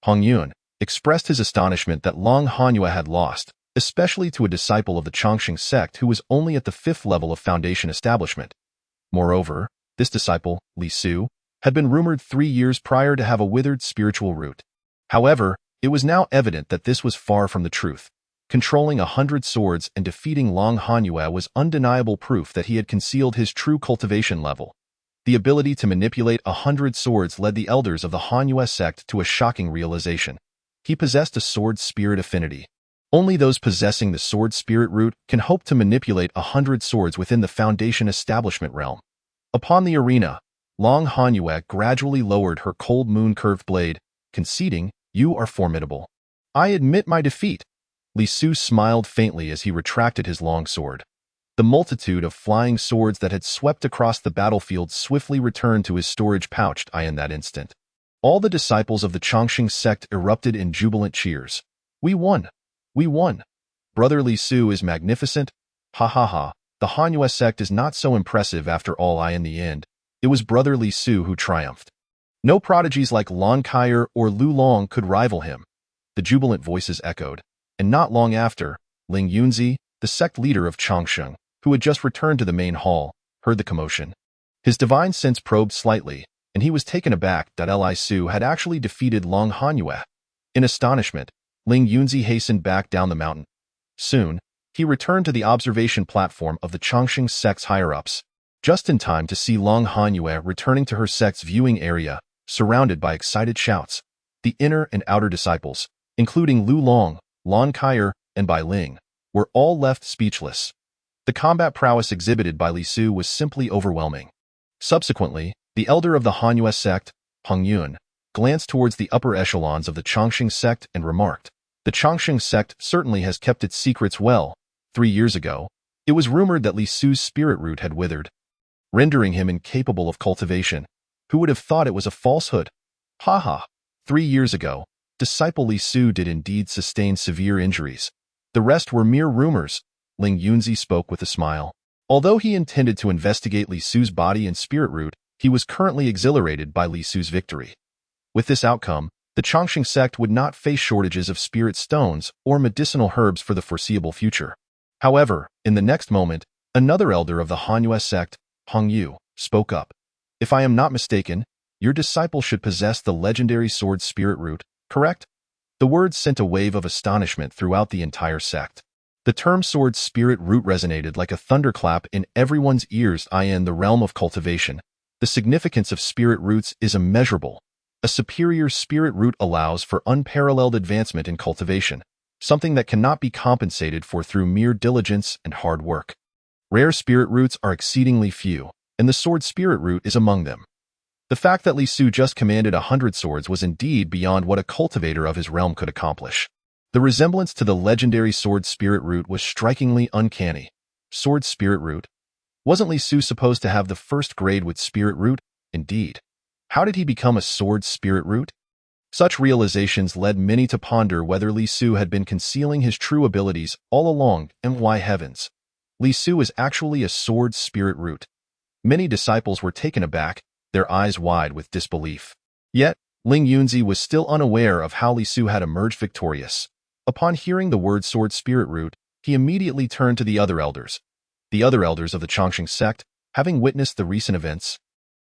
Hong Yun, expressed his astonishment that Long Hanyue had lost, especially to a disciple of the Chongqing sect who was only at the 5th level of Foundation establishment. Moreover, this disciple, Li Su, had been rumored 3 years prior to have a withered spiritual root. However, it was now evident that this was far from the truth. Controlling 100 swords and defeating Long Hanyue was undeniable proof that he had concealed his true cultivation level. The ability to manipulate 100 swords led the elders of the Hanyue sect to a shocking realization. He possessed a sword spirit affinity. Only those possessing the sword spirit root can hope to manipulate 100 swords within the Foundation establishment realm. Upon the arena, Long Hanyue gradually lowered her cold moon curved blade, conceding, "You are formidable. I admit my defeat." Li Su smiled faintly as he retracted his long sword. The multitude of flying swords that had swept across the battlefield swiftly returned to his storage pouch in that instant. All the disciples of the Chongqing sect erupted in jubilant cheers. We won! We won! Brother Li Su is magnificent. Ha ha ha. The Hanyue sect is not so impressive after all. In the end, it was Brother Li Su who triumphed. No prodigies like Lon Kaier or Lu Long could rival him. The jubilant voices echoed, and not long after, Ling Yunzi, the sect leader of Chongqing, who had just returned to the main hall, heard the commotion. His divine sense probed slightly, and he was taken aback that Li Su had actually defeated Long Hanyue. In astonishment, Ling Yunzi hastened back down the mountain. Soon, he returned to the observation platform of the Chongqing sect's higher-ups, just in time to see Long Hanyue returning to her sect's viewing area, surrounded by excited shouts. The inner and outer disciples, including Lu Long, Lon Kaier, and Bai Ling, were all left speechless. The combat prowess exhibited by Li Su was simply overwhelming. Subsequently, the elder of the Hanyue sect, Peng Yun, glanced towards the upper echelons of the Chongqing sect and remarked, "The Chongqing sect certainly has kept its secrets well. 3 years ago, it was rumored that Li Su's spirit root had withered, rendering him incapable of cultivation. Who would have thought it was a falsehood? Ha ha! 3 years ago, disciple Li Su did indeed sustain severe injuries. The rest were mere rumors." Ling Yunzi spoke with a smile. Although he intended to investigate Li Su's body and spirit root, he was currently exhilarated by Li Su's victory. With this outcome, the Chongqing sect would not face shortages of spirit stones or medicinal herbs for the foreseeable future. However, in the next moment, another elder of the Hanyue sect, Peng Yu, spoke up. "If I am not mistaken, your disciple should possess the legendary sword spirit root, correct?" The words sent a wave of astonishment throughout the entire sect. The term sword spirit root resonated like a thunderclap in everyone's ears. In the realm of cultivation, the significance of spirit roots is immeasurable. A superior spirit root allows for unparalleled advancement in cultivation, something that cannot be compensated for through mere diligence and hard work. Rare spirit roots are exceedingly few, and the sword spirit root is among them. The fact that Li Su just commanded 100 swords was indeed beyond what a cultivator of his realm could accomplish. The resemblance to the legendary sword spirit root was strikingly uncanny. Sword spirit root? Wasn't Li Su supposed to have the first grade with spirit root? Indeed. How did he become a sword spirit root? Such realizations led many to ponder whether Li Su had been concealing his true abilities all along, and why heavens. Li Su is actually a sword spirit root. Many disciples were taken aback, their eyes wide with disbelief. Yet, Ling Yunzi was still unaware of how Li Su had emerged victorious. Upon hearing the word sword spirit root, he immediately turned to the other elders. The other elders of the Chongqing sect, having witnessed the recent events,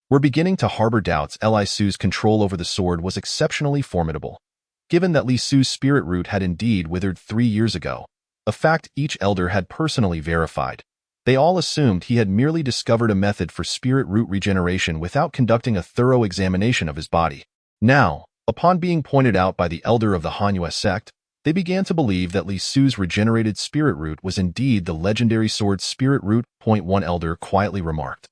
were beginning to harbor doubts. Li Su's control over the sword was exceptionally formidable, given that Li Su's spirit root had indeed withered 3 years ago, a fact each elder had personally verified. They all assumed he had merely discovered a method for spirit root regeneration without conducting a thorough examination of his body. Now, upon being pointed out by the elder of the Hanyue sect, they began to believe that Li Su's regenerated spirit root was indeed the legendary sword spirit root. One elder quietly remarked.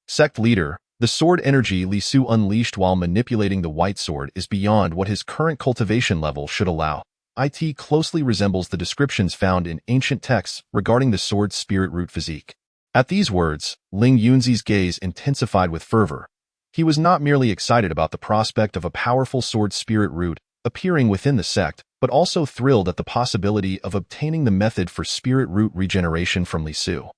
Sect leader, the sword energy Li Su unleashed while manipulating the white sword is beyond what his current cultivation level should allow. It closely resembles the descriptions found in ancient texts regarding the sword spirit root physique. At these words, Ling Yunzi's gaze intensified with fervor. He was not merely excited about the prospect of a powerful sword spirit root appearing within the sect, but also thrilled at the possibility of obtaining the method for spirit root regeneration from Li Su.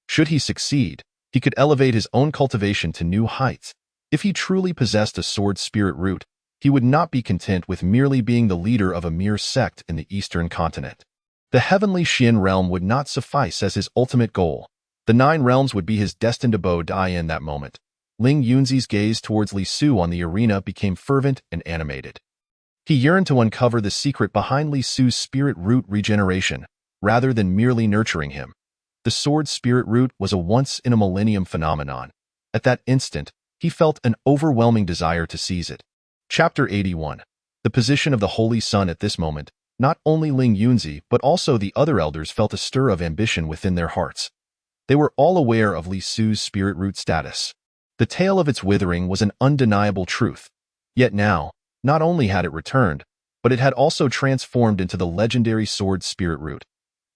Should he succeed, he could elevate his own cultivation to new heights. If he truly possessed a sword spirit root, he would not be content with merely being the leader of a mere sect in the eastern continent. The heavenly Xian realm would not suffice as his ultimate goal. The 9 realms would be his destined abode. In that moment, Ling Yunzi's gaze towards Li Su on the arena became fervent and animated. He yearned to uncover the secret behind Li Su's spirit root regeneration, rather than merely nurturing him. The sword spirit root was a once-in-a-millennium phenomenon. At that instant, he felt an overwhelming desire to seize it. Chapter 81. The position of the Holy Sun. At this moment, not only Ling Yunzi but also the other elders felt a stir of ambition within their hearts. They were all aware of Li Su's spirit root status. The tale of its withering was an undeniable truth. Yet now, not only had it returned, but it had also transformed into the legendary sword spirit root.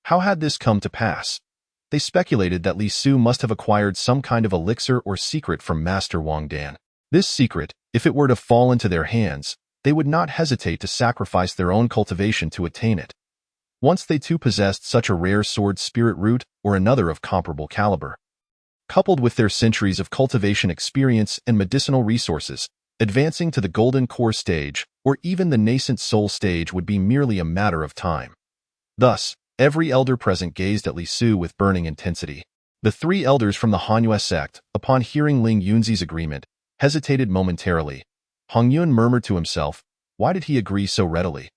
How had this come to pass? They speculated that Li Su must have acquired some kind of elixir or secret from Master Wang Dan. This secret, If it were to fall into their hands, they would not hesitate to sacrifice their own cultivation to attain it. Once they too possessed such a rare sword spirit root or another of comparable caliber. Coupled with their centuries of cultivation experience and medicinal resources, advancing to the golden core stage or even the nascent soul stage would be merely a matter of time. Thus, every elder present gazed at Li Su with burning intensity. The three elders from the Hanyu sect, upon hearing Ling Yunzi's agreement, hesitated momentarily. Hong Yun murmured to himself, why did he agree so readily?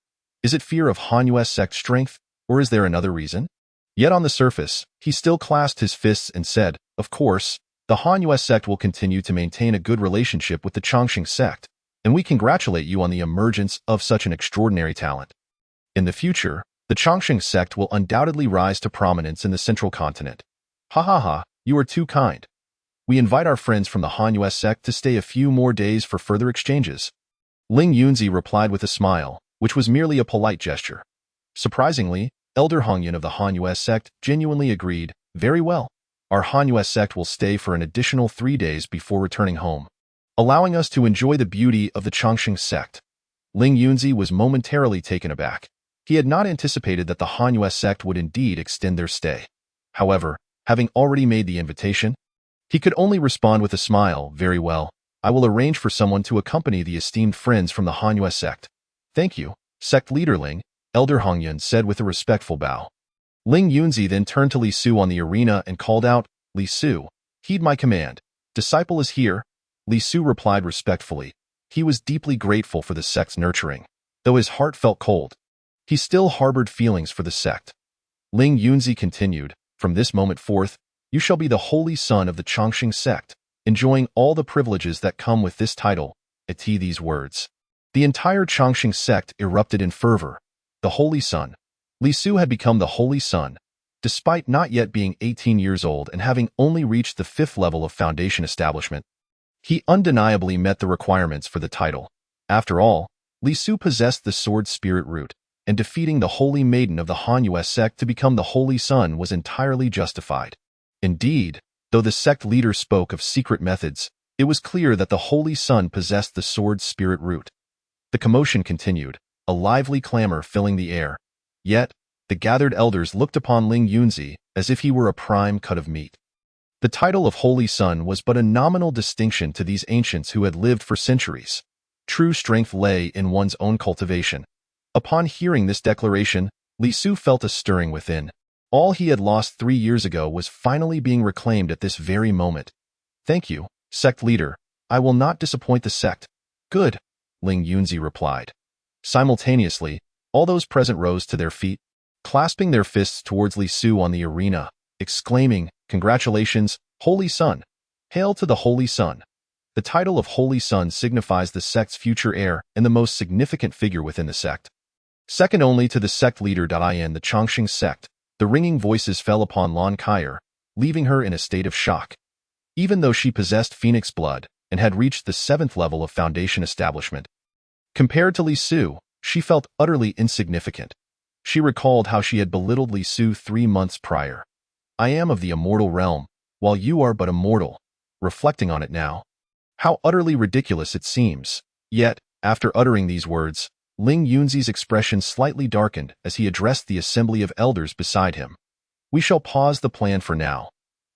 Is it fear of Hanyu sect strength, or is there another reason? Yet on the surface, he still clasped his fists and said, of course, the Hanyu sect will continue to maintain a good relationship with the Chongqing sect, and we congratulate you on the emergence of such an extraordinary talent. In the future, the Chongqing sect will undoubtedly rise to prominence in the central continent. Ha ha ha, you are too kind. We invite our friends from the Hanyu sect to stay a few more days for further exchanges. Ling Yunzi replied with a smile, which was merely a polite gesture. Surprisingly, Elder Hongyun of the Hanyu sect genuinely agreed, very well. Our Hanyu sect will stay for an additional 3 days before returning home, allowing us to enjoy the beauty of the Chongqing sect. Ling Yunzi was momentarily taken aback. He had not anticipated that the Hanyu sect would indeed extend their stay. However, having already made the invitation, he could only respond with a smile, very well. I will arrange for someone to accompany the esteemed friends from the Hanyu sect. Thank you, sect leader Ling, Elder Hongyun said with a respectful bow. Ling Yunzi then turned to Li Su on the arena and called out, Li Su, heed my command. Disciple is here. Li Su replied respectfully. He was deeply grateful for the sect's nurturing. Though his heart felt cold, he still harbored feelings for the sect. Ling Yunzi continued, from this moment forth, you shall be the holy son of the Chongqing sect, enjoying all the privileges that come with this title. At these words, the entire Chongqing sect erupted in fervor. The holy son. Li Su had become the holy son, despite not yet being 18 years old and having only reached the 5th level of foundation establishment. He undeniably met the requirements for the title. After all, Li Su possessed the sword spirit root, and defeating the holy maiden of the Hanyu sect to become the holy son was entirely justified. Indeed, though the sect leader spoke of secret methods, it was clear that the holy son possessed the sword spirit root. The commotion continued, a lively clamor filling the air. Yet, the gathered elders looked upon Ling Yunzi as if he were a prime cut of meat. The title of Holy Son was but a nominal distinction to these ancients who had lived for centuries. True strength lay in one's own cultivation. Upon hearing this declaration, Li Su felt a stirring within. All he had lost 3 years ago was finally being reclaimed at this very moment. Thank you, sect leader. I will not disappoint the sect. Good, Ling Yunzi replied. Simultaneously, all those present rose to their feet, clasping their fists towards Li Su on the arena, exclaiming, congratulations, Holy Son! Hail to the Holy Son! The title of Holy Son signifies the sect's future heir and the most significant figure within the sect. Second only to the sect leader. In the Chongqing sect, the ringing voices fell upon Lan Kaier, leaving her in a state of shock. Even though she possessed phoenix blood and had reached the 7th level of foundation establishment, compared to Li Su, she felt utterly insignificant. She recalled how she had belittled Li Su 3 months prior. I am of the immortal realm, while you are but a mortal. Reflecting on it now, how utterly ridiculous it seems. Yet, after uttering these words, Ling Yunzi's expression slightly darkened as he addressed the assembly of elders beside him. We shall pause the plan for now.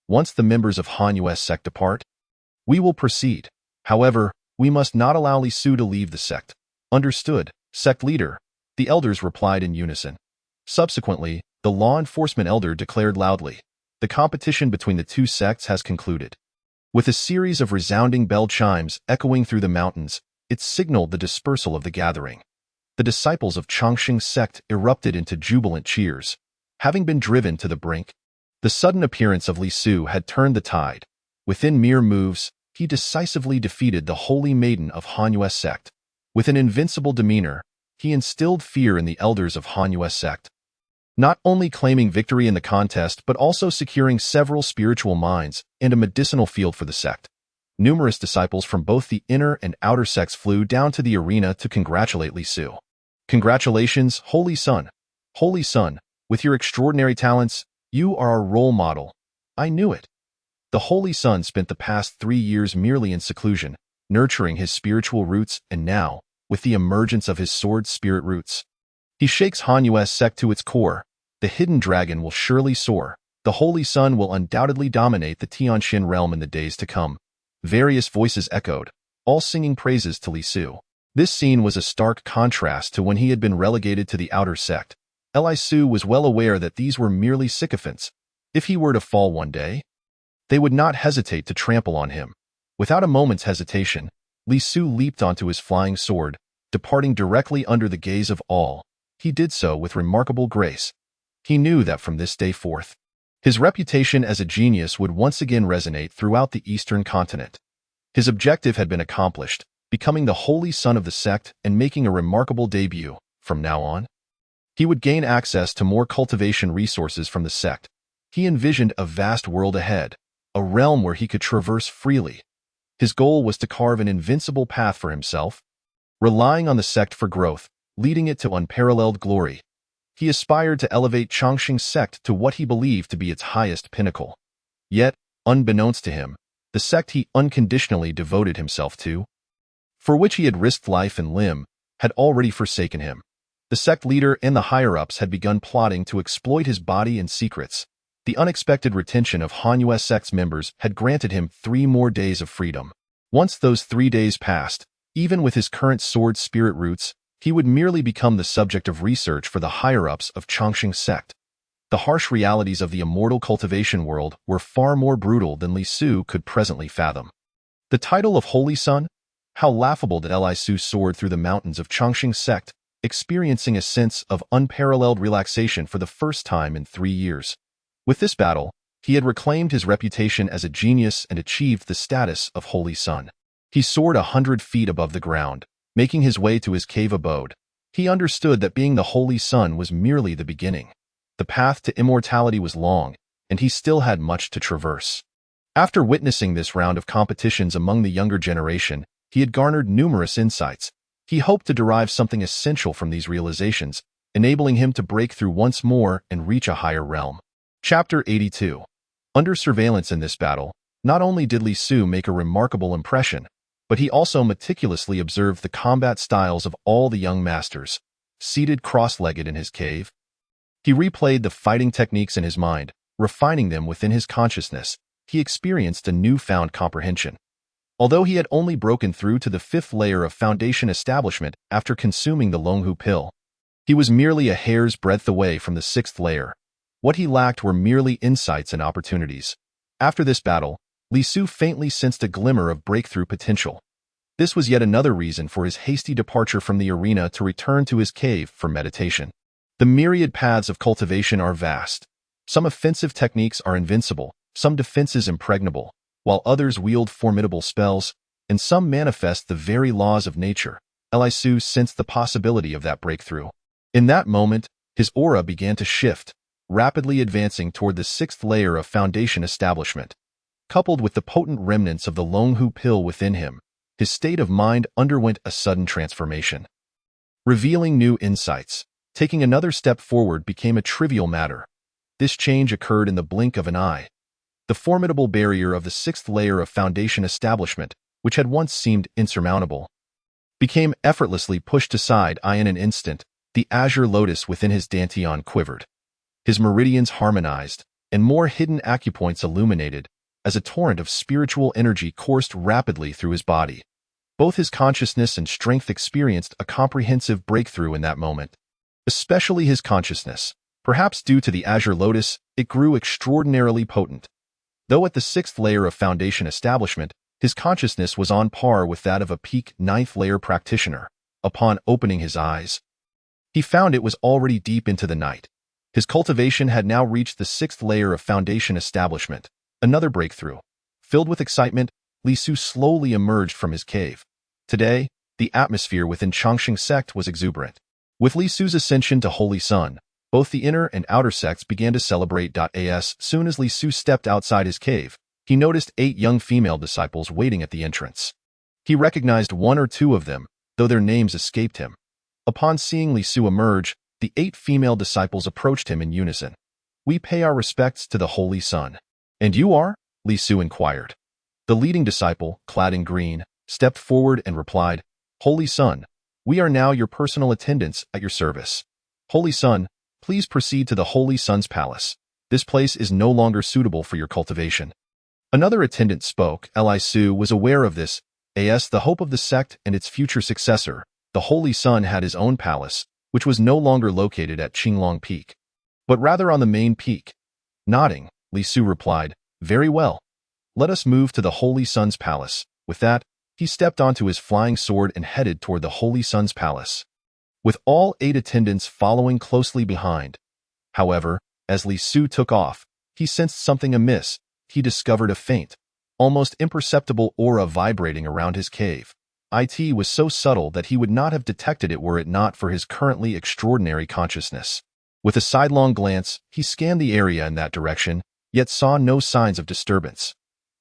Once the members of Hanyu sect depart, we will proceed. However, we must not allow Li Su to leave the sect. Understood, sect leader, the elders replied in unison. Subsequently, the law enforcement elder declared loudly, the competition between the two sects has concluded. With a series of resounding bell chimes echoing through the mountains, it signaled the dispersal of the gathering. The disciples of Chongqing sect erupted into jubilant cheers. Having been driven to the brink, the sudden appearance of Li Su had turned the tide. Within mere moves, he decisively defeated the holy maiden of Hanyu sect. With an invincible demeanor, he instilled fear in the elders of Hanyu sect, not only claiming victory in the contest but also securing several spiritual mines and a medicinal field for the sect. Numerous disciples from both the inner and outer sects flew down to the arena to congratulate Li Su. Congratulations, Holy Son! Holy Son, with your extraordinary talents, you are our role model. I knew it. The Holy Son spent the past 3 years merely in seclusion, nurturing his spiritual roots, and now, with the emergence of his sword spirit roots, he shakes Hanyue's sect to its core. The hidden dragon will surely soar. The Holy Sun will undoubtedly dominate the Tianxin realm in the days to come. Various voices echoed, all singing praises to Li Su. This scene was a stark contrast to when he had been relegated to the outer sect. Li Su was well aware that these were merely sycophants. If he were to fall one day, they would not hesitate to trample on him. Without a moment's hesitation, Li Su leaped onto his flying sword, departing directly under the gaze of all. He did so with remarkable grace. He knew that from this day forth, his reputation as a genius would once again resonate throughout the Eastern continent. His objective had been accomplished, becoming the holy son of the sect and making a remarkable debut. From now on, he would gain access to more cultivation resources from the sect. He envisioned a vast world ahead, a realm where he could traverse freely. His goal was to carve an invincible path for himself, relying on the sect for growth, leading it to unparalleled glory. He aspired to elevate Changxing's sect to what he believed to be its highest pinnacle. Yet, unbeknownst to him, the sect he unconditionally devoted himself to, for which he had risked life and limb, had already forsaken him. The sect leader and the higher-ups had begun plotting to exploit his body and secrets. The unexpected retention of Hanyue sect's members had granted him 3 more days of freedom. Once those 3 days passed, even with his current sword spirit roots, he would merely become the subject of research for the higher-ups of Changxing sect. The harsh realities of the immortal cultivation world were far more brutal than Li Su could presently fathom. The title of Holy Sun? How laughable that Li Su soared through the mountains of Changxing sect, experiencing a sense of unparalleled relaxation for the first time in 3 years. With this battle, he had reclaimed his reputation as a genius and achieved the status of Holy Sun. He soared 100 feet above the ground, making his way to his cave abode. He understood that being the Holy Sun was merely the beginning. The path to immortality was long, and he still had much to traverse. After witnessing this round of competitions among the younger generation, he had garnered numerous insights. He hoped to derive something essential from these realizations, enabling him to break through once more and reach a higher realm. Chapter 82. Under surveillance in this battle, not only did Li Su make a remarkable impression, but he also meticulously observed the combat styles of all the young masters. Seated cross-legged in his cave, he replayed the fighting techniques in his mind, refining them within his consciousness. He experienced a newfound comprehension. Although he had only broken through to the 5th layer of foundation establishment after consuming the Longhu pill, he was merely a hair's breadth away from the 6th layer. What he lacked were merely insights and opportunities. After this battle, Li Su faintly sensed a glimmer of breakthrough potential. This was yet another reason for his hasty departure from the arena to return to his cave for meditation. The myriad paths of cultivation are vast. Some offensive techniques are invincible, some defenses impregnable, while others wield formidable spells, and some manifest the very laws of nature. Li Su sensed the possibility of that breakthrough. In that moment, his aura began to shift, rapidly advancing toward the 6th layer of foundation establishment. Coupled with the potent remnants of the Longhu pill within him, his state of mind underwent a sudden transformation. Revealing new insights, taking another step forward became a trivial matter. This change occurred in the blink of an eye. The formidable barrier of the 6th layer of foundation establishment, which had once seemed insurmountable, became effortlessly pushed aside. In an instant, the azure lotus within his dantian quivered. His meridians harmonized, and more hidden acupoints illuminated, as a torrent of spiritual energy coursed rapidly through his body. Both his consciousness and strength experienced a comprehensive breakthrough in that moment. Especially his consciousness. Perhaps due to the azure lotus, it grew extraordinarily potent. Though at the 6th layer of foundation establishment, his consciousness was on par with that of a peak 9th layer practitioner. Upon opening his eyes, he found it was already deep into the night. His cultivation had now reached the 6th layer of foundation establishment. Another breakthrough. Filled with excitement, Li Su slowly emerged from his cave. Today, the atmosphere within Changxing sect was exuberant. With Li Su's ascension to Holy Sun, both the inner and outer sects began to celebrate. As soon as Li Su stepped outside his cave, he noticed 8 young female disciples waiting at the entrance. He recognized 1 or 2 of them, though their names escaped him. Upon seeing Li Su emerge, the 8 female disciples approached him in unison. "We pay our respects to the Holy Sun." "And you are?" Li Su inquired. The leading disciple, clad in green, stepped forward and replied, "Holy Son, we are now your personal attendants at your service. Holy Son, please proceed to the Holy Son's palace. This place is no longer suitable for your cultivation." Another attendant spoke. Li Su was aware of this, as the hope of the sect and its future successor, the Holy Son, had his own palace, which was no longer located at Qinglong Peak, but rather on the main peak. Nodding, Li Su replied, "Very well. Let us move to the Holy Son's palace." With that, he stepped onto his flying sword and headed toward the Holy Son's palace, with all 8 attendants following closely behind. However, as Li Su took off, he sensed something amiss. He discovered a faint, almost imperceptible aura vibrating around his cave. It was so subtle that he would not have detected it were it not for his currently extraordinary consciousness. With a sidelong glance, he scanned the area in that direction, yet saw no signs of disturbance.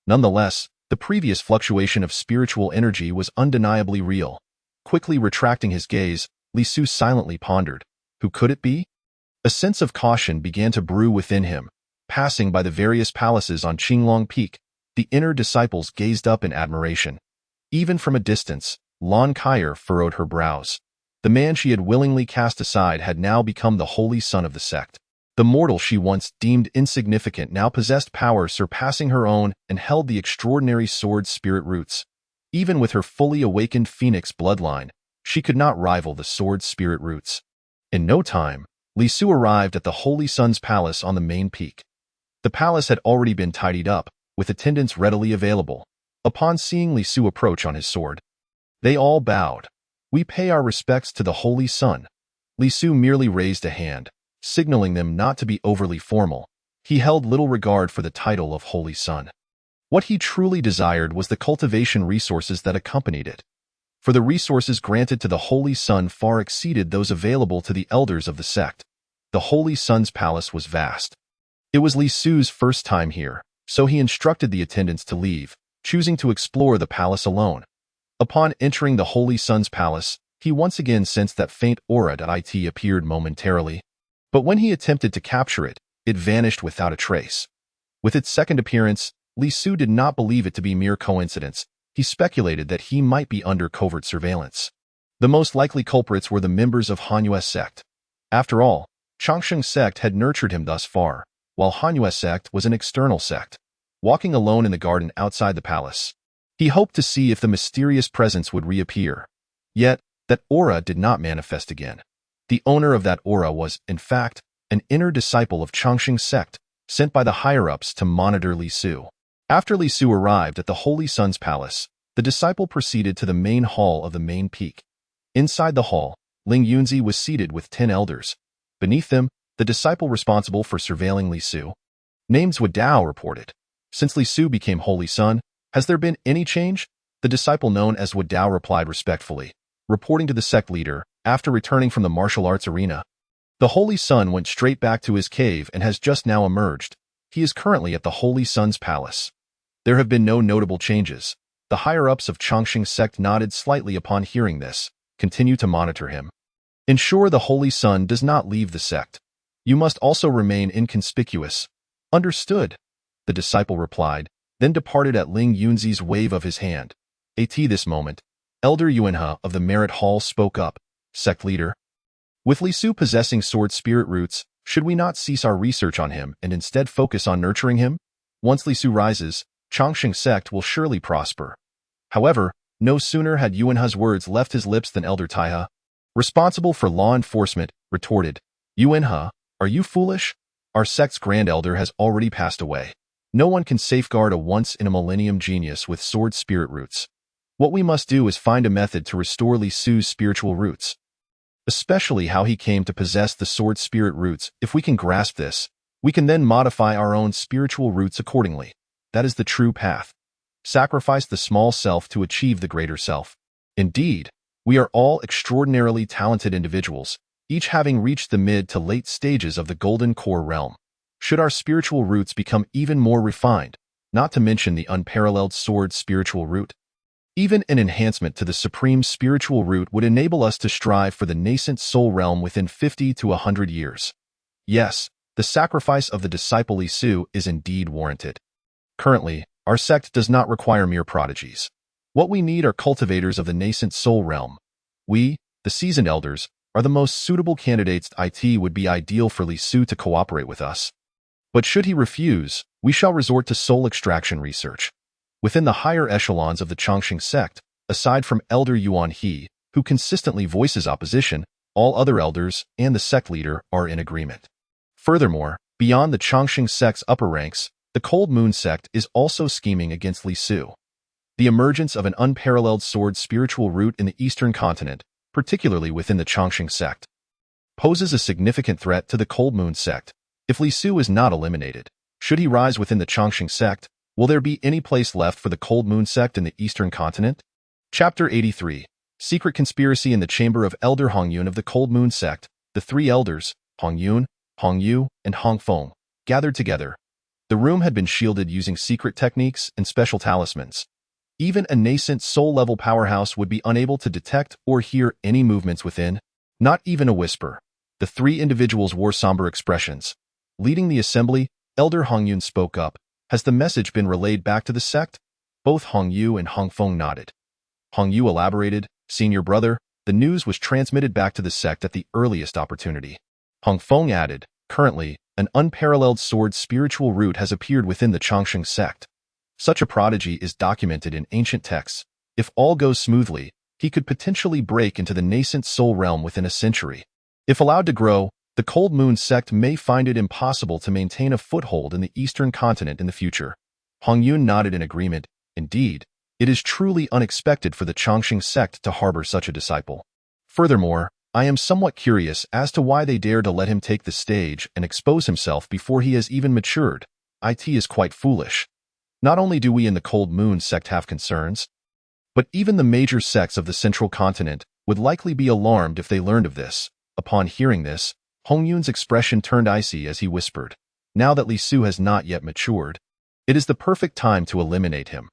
Nonetheless, the previous fluctuation of spiritual energy was undeniably real. Quickly retracting his gaze, Li Su silently pondered, who could it be? A sense of caution began to brew within him. Passing by the various palaces on Qinglong Peak, the inner disciples gazed up in admiration. Even from a distance, Lon Kyer furrowed her brows. The man she had willingly cast aside had now become the Holy Son of the sect. The mortal she once deemed insignificant now possessed power surpassing her own and held the extraordinary sword spirit roots. Even with her fully awakened phoenix bloodline, she could not rival the sword spirit roots. In no time, Li Su arrived at the Holy Son's palace on the main peak. The palace had already been tidied up, with attendants readily available. Upon seeing Li Su approach on his sword, they all bowed. "We pay our respects to the Holy Son." Li Su merely raised a hand, signaling them not to be overly formal. He held little regard for the title of Holy Son. What he truly desired was the cultivation resources that accompanied it. For the resources granted to the Holy Son far exceeded those available to the elders of the sect. The Holy Son's palace was vast. It was Li Su's first time here, so he instructed the attendants to leave, choosing to explore the palace alone. Upon entering the Holy Son's palace, he once again sensed that faint aura that appeared momentarily. But when he attempted to capture it, it vanished without a trace. With its second appearance, Li Su did not believe it to be mere coincidence. He speculated that he might be under covert surveillance. The most likely culprits were the members of Hanyue's sect. After all, Changsheng sect had nurtured him thus far, while Hanyue sect was an external sect. Walking alone in the garden outside the palace, he hoped to see if the mysterious presence would reappear. Yet, that aura did not manifest again. The owner of that aura was, in fact, an inner disciple of Changsheng sect, sent by the higher-ups to monitor Li Su. After Li Su arrived at the Holy Son's palace, the disciple proceeded to the main hall of the main peak. Inside the hall, Ling Yunzi was seated with 10 elders. Beneath them, the disciple responsible for surveilling Li Su. Named Wadao reported. "Since Li Su became Holy Son, has there been any change?" The disciple known as Wadao replied respectfully, reporting to the sect leader. After returning from the martial arts arena, the Holy Son went straight back to his cave and has just now emerged. He is currently at the Holy Son's palace. There have been no notable changes. The higher-ups of Changsheng sect nodded slightly upon hearing this. Continue to monitor him. Ensure the Holy Son does not leave the sect. You must also remain inconspicuous. Understood, the disciple replied, then departed at Ling Yunzi's wave of his hand. At this moment, Elder Yuanhe of the Merit Hall spoke up. "Sect leader, with Li Su possessing sword spirit roots, should we not cease our research on him and instead focus on nurturing him? Once Li Su rises, Changsheng sect will surely prosper." However, no sooner had Yuanhe's words left his lips than Elder Taihe, responsible for law enforcement, retorted, "Yuanhe, are you foolish? Our sect's grand elder has already passed away. No one can safeguard a once-in-a-millennium genius with sword spirit roots. What we must do is find a method to restore Li Su's spiritual roots. Especially how he came to possess the sword spirit roots. If we can grasp this, we can then modify our own spiritual roots accordingly. That is the true path. Sacrifice the small self to achieve the greater self. Indeed, we are all extraordinarily talented individuals, each having reached the mid to late stages of the golden core realm. Should our spiritual roots become even more refined, not to mention the unparalleled sword spiritual root, even an enhancement to the supreme spiritual root would enable us to strive for the nascent soul realm within 50 to 100 years. Yes, the sacrifice of the disciple Li Su is indeed warranted. Currently, our sect does not require mere prodigies. What we need are cultivators of the nascent soul realm. We, the seasoned elders, are the most suitable candidates. It would be ideal for Li Su to cooperate with us. But should he refuse, we shall resort to soul extraction research. Within the higher echelons of the Chongqing sect, aside from Elder Yuan He, who consistently voices opposition, all other elders and the sect leader are in agreement. Furthermore, beyond the Chongqing sect's upper ranks, the Cold Moon sect is also scheming against Li Su. The emergence of an unparalleled sword spiritual root in the eastern continent, particularly within the Chongqing sect, poses a significant threat to the Cold Moon sect. If Li Su is not eliminated, should he rise within the Chongqing sect, will there be any place left for the Cold Moon sect in the eastern continent? Chapter 83. Secret Conspiracy in the Chamber of Elder Hongyun of the Cold Moon sect. The three elders, Hongyun, Hongyu, and Hongfeng, gathered together. The room had been shielded using secret techniques and special talismans. Even a nascent soul-level powerhouse would be unable to detect or hear any movements within, not even a whisper. The three individuals wore somber expressions. Leading the assembly, Elder Hongyun spoke up. Has the message been relayed back to the sect? Both Hongyu and Hongfeng nodded. Hongyu elaborated, Senior brother, the news was transmitted back to the sect at the earliest opportunity. Hongfeng added, currently, an unparalleled sword spiritual root has appeared within the Chongqing sect. Such a prodigy is documented in ancient texts. If all goes smoothly, he could potentially break into the nascent soul realm within a century. If allowed to grow, the Cold Moon sect may find it impossible to maintain a foothold in the eastern continent in the future. Hongyun nodded in agreement. Indeed, it is truly unexpected for the Chongqing sect to harbor such a disciple. Furthermore, I am somewhat curious as to why they dare to let him take the stage and expose himself before he has even matured. It is quite foolish. Not only do we in the Cold Moon sect have concerns, but even the major sects of the central continent would likely be alarmed if they learned of this. Upon hearing this, Hongyun's expression turned icy as he whispered, now that Li Su has not yet matured, it is the perfect time to eliminate him.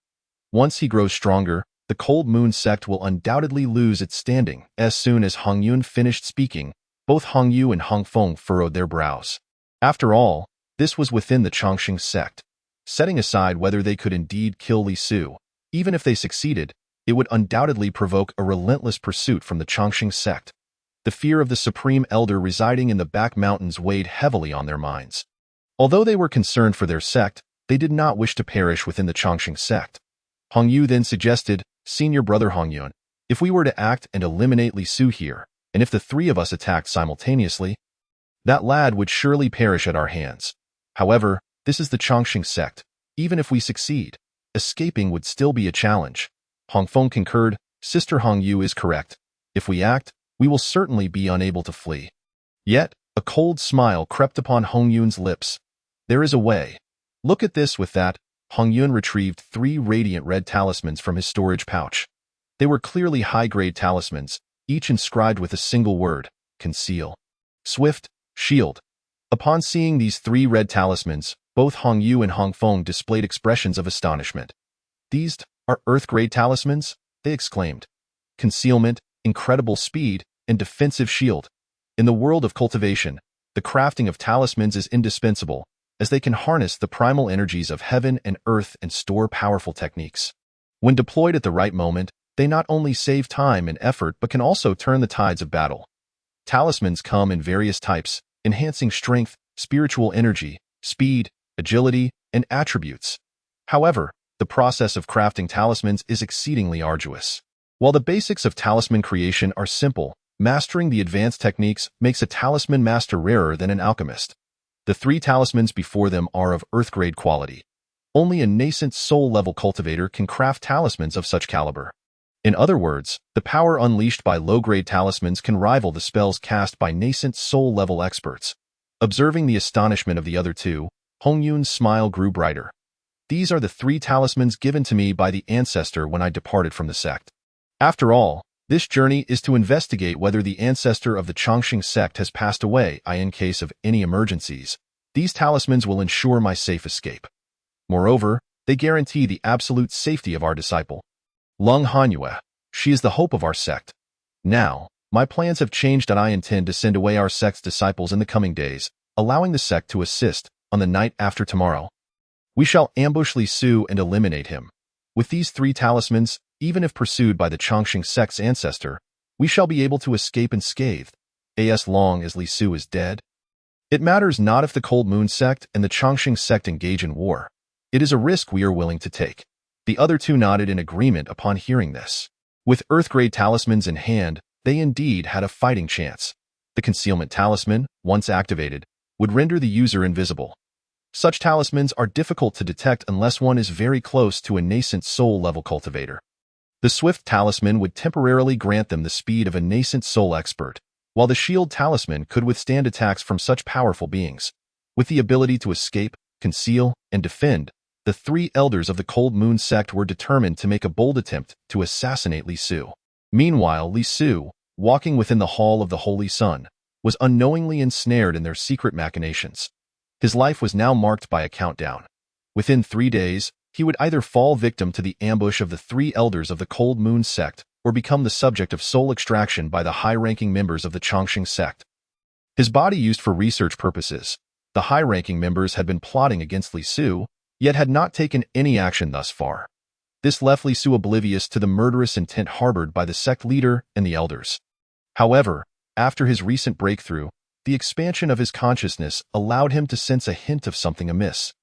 Once he grows stronger, the Cold Moon sect will undoubtedly lose its standing. As soon as Hongyun finished speaking, both Hongyu and Hongfeng furrowed their brows. After all, this was within the Chongqing sect. Setting aside whether they could indeed kill Li Su, even if they succeeded, it would undoubtedly provoke a relentless pursuit from the Chongqing sect. The fear of the Supreme Elder residing in the back mountains weighed heavily on their minds. Although they were concerned for their sect, they did not wish to perish within the Chongqing sect. Hongyu then suggested, Senior brother Hongyun, if we were to act and eliminate Li Su here, and if the three of us attacked simultaneously, that lad would surely perish at our hands. However, this is the Chongqing sect. Even if we succeed, escaping would still be a challenge. Hongfeng concurred, Sister Hongyu is correct. If we act, we will certainly be unable to flee. Yet, a cold smile crept upon Hongyun's lips. There is a way. Look at this. With that, Hongyun retrieved 3 radiant red talismans from his storage pouch. They were clearly high-grade talismans, each inscribed with a single word, conceal. Swift, shield. Upon seeing these 3 red talismans, both Hongyu and Hongfeng displayed expressions of astonishment. These are earth-grade talismans? They exclaimed. Concealment, incredible speed, and defensive shield. In the world of cultivation, the crafting of talismans is indispensable, as they can harness the primal energies of heaven and earth and store powerful techniques. When deployed at the right moment, they not only save time and effort but can also turn the tides of battle. Talismans come in various types, enhancing strength, spiritual energy, speed, agility, and attributes. However, the process of crafting talismans is exceedingly arduous. While the basics of talisman creation are simple, mastering the advanced techniques makes a talisman master rarer than an alchemist. The 3 talismans before them are of earth-grade quality. Only a nascent soul-level cultivator can craft talismans of such caliber. In other words, the power unleashed by low-grade talismans can rival the spells cast by nascent soul-level experts. Observing the astonishment of the other 2, Hongyun's smile grew brighter. These are the 3 talismans given to me by the ancestor when I departed from the sect. After all, this journey is to investigate whether the ancestor of the Chongqing sect has passed away. In case of any emergencies, these talismans will ensure my safe escape. Moreover, they guarantee the absolute safety of our disciple. Lung Hanyue, she is the hope of our sect. Now, my plans have changed and I intend to send away our sect's disciples in the coming days, allowing the sect to assist on the night after tomorrow. We shall ambush Li Su and eliminate him. With these 3 talismans, even if pursued by the Chongqing sect's ancestor, we shall be able to escape unscathed, as long as Li Su is dead. It matters not if the Cold Moon sect and the Chongqing sect engage in war. It is a risk we are willing to take. The other two nodded in agreement upon hearing this. With Earth-grade talismans in hand, they indeed had a fighting chance. The concealment talisman, once activated, would render the user invisible. Such talismans are difficult to detect unless one is very close to a nascent soul-level cultivator. The Swift talisman would temporarily grant them the speed of a nascent soul expert, while the Shield talisman could withstand attacks from such powerful beings. With the ability to escape, conceal, and defend, the three elders of the Cold Moon sect were determined to make a bold attempt to assassinate Li Su. Meanwhile, Li Su, walking within the Hall of the Holy Sun, was unknowingly ensnared in their secret machinations. His life was now marked by a countdown. Within 3 days, he would either fall victim to the ambush of the three elders of the Cold Moon sect or become the subject of soul extraction by the high-ranking members of the Chongqing sect. His body used for research purposes, the high-ranking members had been plotting against Li Su, yet had not taken any action thus far. This left Li Su oblivious to the murderous intent harbored by the sect leader and the elders. However, after his recent breakthrough, the expansion of his consciousness allowed him to sense a hint of something amiss.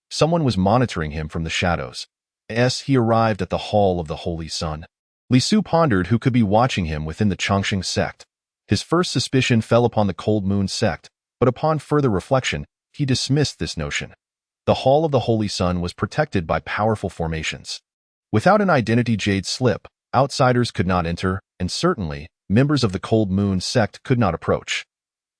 Someone was monitoring him from the shadows. As he arrived at the Hall of the Holy Sun, Li Su pondered who could be watching him within the Chongqing sect. His first suspicion fell upon the Cold Moon sect, but upon further reflection, he dismissed this notion. The Hall of the Holy Sun was protected by powerful formations. Without an identity jade slip, outsiders could not enter, and certainly, members of the Cold Moon sect could not approach.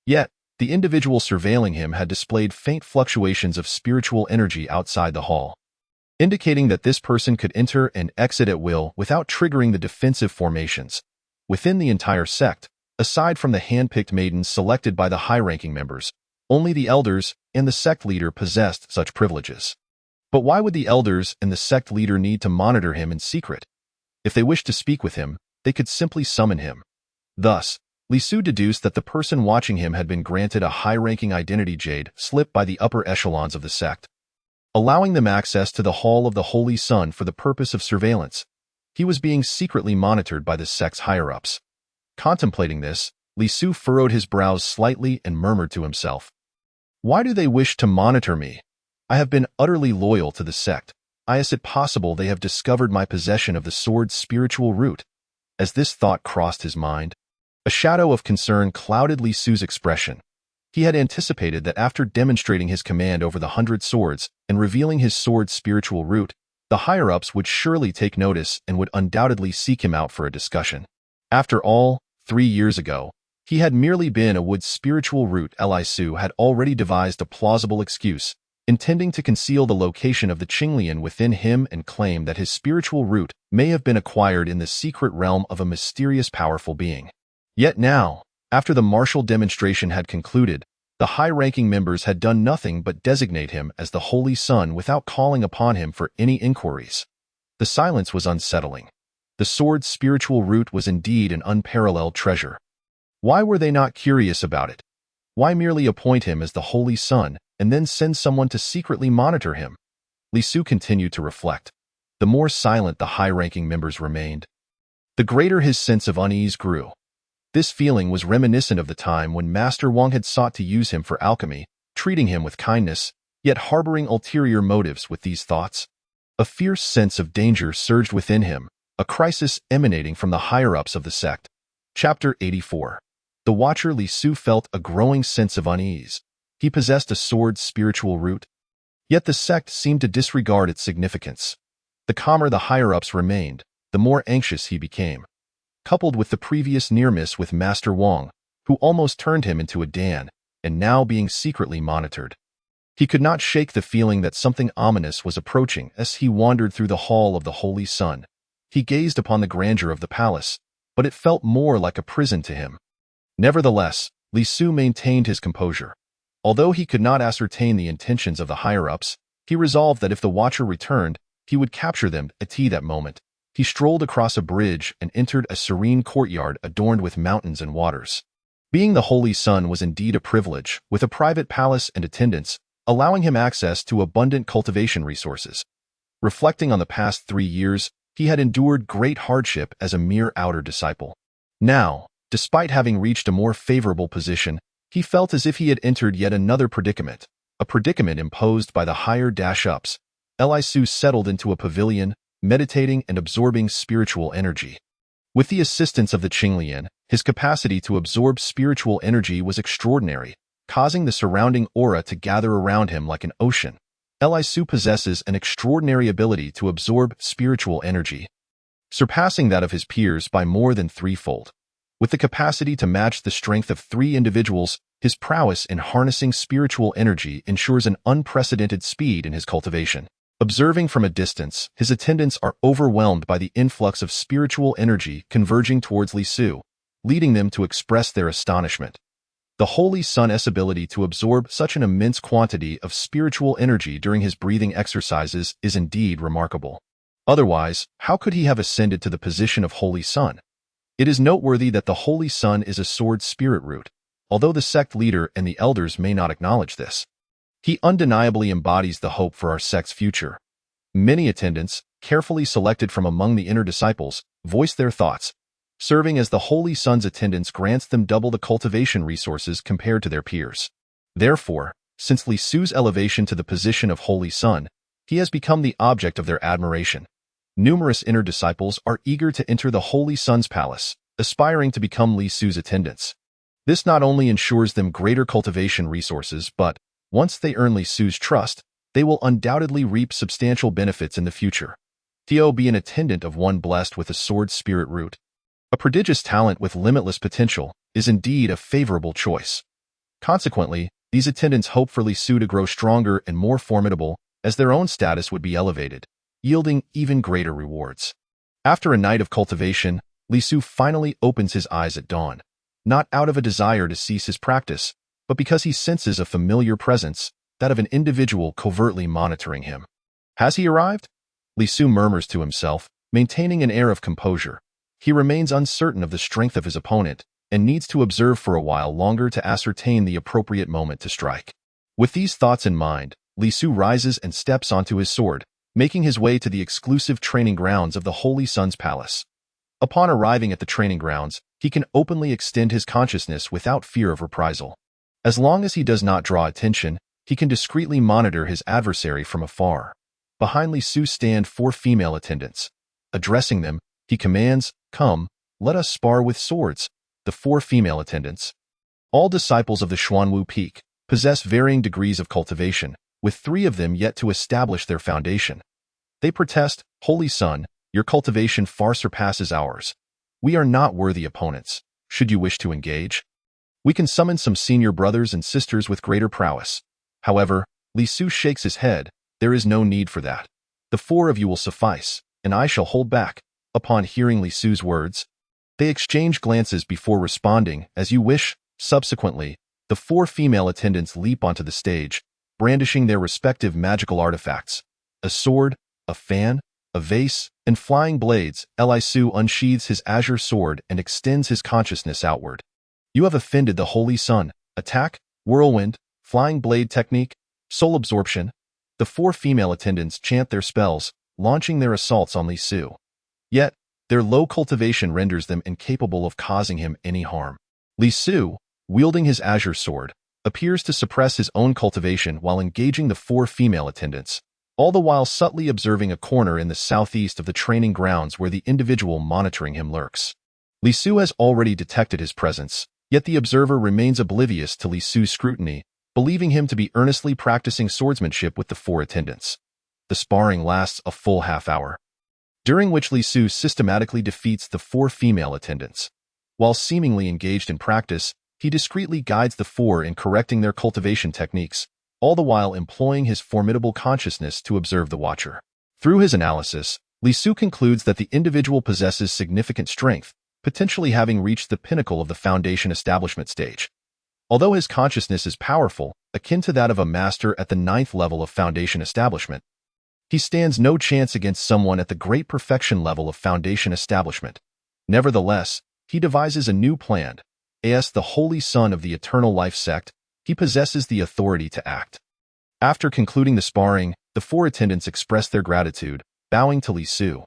Yet, the individual surveilling him had displayed faint fluctuations of spiritual energy outside the hall, indicating that this person could enter and exit at will without triggering the defensive formations. Within the entire sect, aside from the hand-picked maidens selected by the high-ranking members, only the elders and the sect leader possessed such privileges. But why would the elders and the sect leader need to monitor him in secret? If they wished to speak with him, they could simply summon him. Thus, Li Su deduced that the person watching him had been granted a high-ranking identity jade slip by the upper echelons of the sect, allowing them access to the Hall of the Holy Sun for the purpose of surveillance. He was being secretly monitored by the sect's higher-ups. Contemplating this, Li Su furrowed his brows slightly and murmured to himself, "Why do they wish to monitor me? I have been utterly loyal to the sect. Is it possible they have discovered my possession of the sword's spiritual root?" As this thought crossed his mind, a shadow of concern clouded Li Su's expression. He had anticipated that after demonstrating his command over the 100 swords and revealing his sword's spiritual root, the higher-ups would surely take notice and would undoubtedly seek him out for a discussion. After all, 3 years ago, he had merely been a wood's spiritual root. Li Su had already devised a plausible excuse, intending to conceal the location of the Qinglian within him and claim that his spiritual root may have been acquired in the secret realm of a mysterious powerful being. Yet now, after the martial demonstration had concluded, the high-ranking members had done nothing but designate him as the Holy Sun without calling upon him for any inquiries. The silence was unsettling. The sword's spiritual root was indeed an unparalleled treasure. Why were they not curious about it? Why merely appoint him as the Holy Sun and then send someone to secretly monitor him? Li Su continued to reflect. The more silent the high-ranking members remained, the greater his sense of unease grew. This feeling was reminiscent of the time when Master Wang had sought to use him for alchemy, treating him with kindness, yet harboring ulterior motives. With these thoughts, a fierce sense of danger surged within him, a crisis emanating from the higher-ups of the sect. Chapter 84. The Watcher. Li Su felt a growing sense of unease. He possessed a sword's spiritual root, yet the sect seemed to disregard its significance. The calmer the higher-ups remained, the more anxious he became. Coupled with the previous near-miss with Master Wang, who almost turned him into a Dan, and now being secretly monitored, he could not shake the feeling that something ominous was approaching. As he wandered through the Hall of the Holy Sun, he gazed upon the grandeur of the palace, but it felt more like a prison to him. Nevertheless, Li Su maintained his composure. Although he could not ascertain the intentions of the higher-ups, he resolved that if the Watcher returned, he would capture them. At that moment, he strolled across a bridge and entered a serene courtyard adorned with mountains and waters. Being the Holy Sun was indeed a privilege, with a private palace and attendants, allowing him access to abundant cultivation resources. Reflecting on the past 3 years, he had endured great hardship as a mere outer disciple. Now, despite having reached a more favorable position, he felt as if he had entered yet another predicament, a predicament imposed by the higher dash-ups. Lisu settled into a pavilion, meditating and absorbing spiritual energy. With the assistance of the Qinglian, his capacity to absorb spiritual energy was extraordinary, causing the surrounding aura to gather around him like an ocean. Lisu possesses an extraordinary ability to absorb spiritual energy, surpassing that of his peers by more than threefold. With the capacity to match the strength of 3 individuals, his prowess in harnessing spiritual energy ensures an unprecedented speed in his cultivation. Observing from a distance, his attendants are overwhelmed by the influx of spiritual energy converging towards Lisu, leading them to express their astonishment. The Holy Sun's ability to absorb such an immense quantity of spiritual energy during his breathing exercises is indeed remarkable. Otherwise, how could he have ascended to the position of Holy Sun? It is noteworthy that the Holy Sun is a sword spirit root, although the sect leader and the elders may not acknowledge this. He undeniably embodies the hope for our sect's future. Many attendants, carefully selected from among the inner disciples, voice their thoughts. Serving as the Holy Sun's attendants grants them double the cultivation resources compared to their peers. Therefore, since Lisu's elevation to the position of Holy Sun, he has become the object of their admiration. Numerous inner disciples are eager to enter the Holy Sun's palace, aspiring to become Lisu's attendants. This not only ensures them greater cultivation resources, but, once they earn Lisu's trust, they will undoubtedly reap substantial benefits in the future. To be an attendant of one blessed with a sword spirit root, a prodigious talent with limitless potential, is indeed a favorable choice. Consequently, these attendants hope for Lisu to grow stronger and more formidable, as their own status would be elevated, yielding even greater rewards. After a night of cultivation, Lisu finally opens his eyes at dawn, not out of a desire to cease his practice, but because he senses a familiar presence, that of an individual covertly monitoring him. Has he arrived? Lisu murmurs to himself, maintaining an air of composure. He remains uncertain of the strength of his opponent, and needs to observe for a while longer to ascertain the appropriate moment to strike. With these thoughts in mind, Lisu rises and steps onto his sword, making his way to the exclusive training grounds of the Holy Sun's palace. Upon arriving at the training grounds, he can openly extend his consciousness without fear of reprisal. As long as he does not draw attention, he can discreetly monitor his adversary from afar. Behind Lisu stand 4 female attendants. Addressing them, he commands, "Come, let us spar with swords." The 4 female attendants, all disciples of the Xuanwu Peak, possess varying degrees of cultivation, with 3 of them yet to establish their foundation. They protest, "Holy Sun, your cultivation far surpasses ours. We are not worthy opponents. Should you wish to engage, we can summon some senior brothers and sisters with greater prowess." However, Lisu shakes his head. There is no need for that. The 4 of you will suffice, and I shall hold back. Upon hearing Lisu's words, they exchange glances before responding, "As you wish." Subsequently, the 4 female attendants leap onto the stage, brandishing their respective magical artifacts: a sword, a fan, a vase, and flying blades. Lisu unsheathes his azure sword and extends his consciousness outward. "You have offended the Holy Sun. Attack, whirlwind, flying blade technique, soul absorption." The 4 female attendants chant their spells, launching their assaults on Lisu. Yet, their low cultivation renders them incapable of causing him any harm. Lisu, wielding his azure sword, appears to suppress his own cultivation while engaging the 4 female attendants, all the while subtly observing a corner in the southeast of the training grounds where the individual monitoring him lurks. Lisu has already detected his presence, yet the observer remains oblivious to Lisu's scrutiny, believing him to be earnestly practicing swordsmanship with the 4 attendants. The sparring lasts a full half-hour, during which Lisu systematically defeats the 4 female attendants. While seemingly engaged in practice, he discreetly guides the 4 in correcting their cultivation techniques, all the while employing his formidable consciousness to observe the watcher. Through his analysis, Lisu concludes that the individual possesses significant strength, potentially having reached the pinnacle of the foundation establishment stage. Although his consciousness is powerful, akin to that of a master at the 9th level of foundation establishment, he stands no chance against someone at the great perfection level of foundation establishment. Nevertheless, he devises a new plan. As the Holy Son of the Eternal Life sect, he possesses the authority to act. After concluding the sparring, the 4 attendants express their gratitude, bowing to Lisu.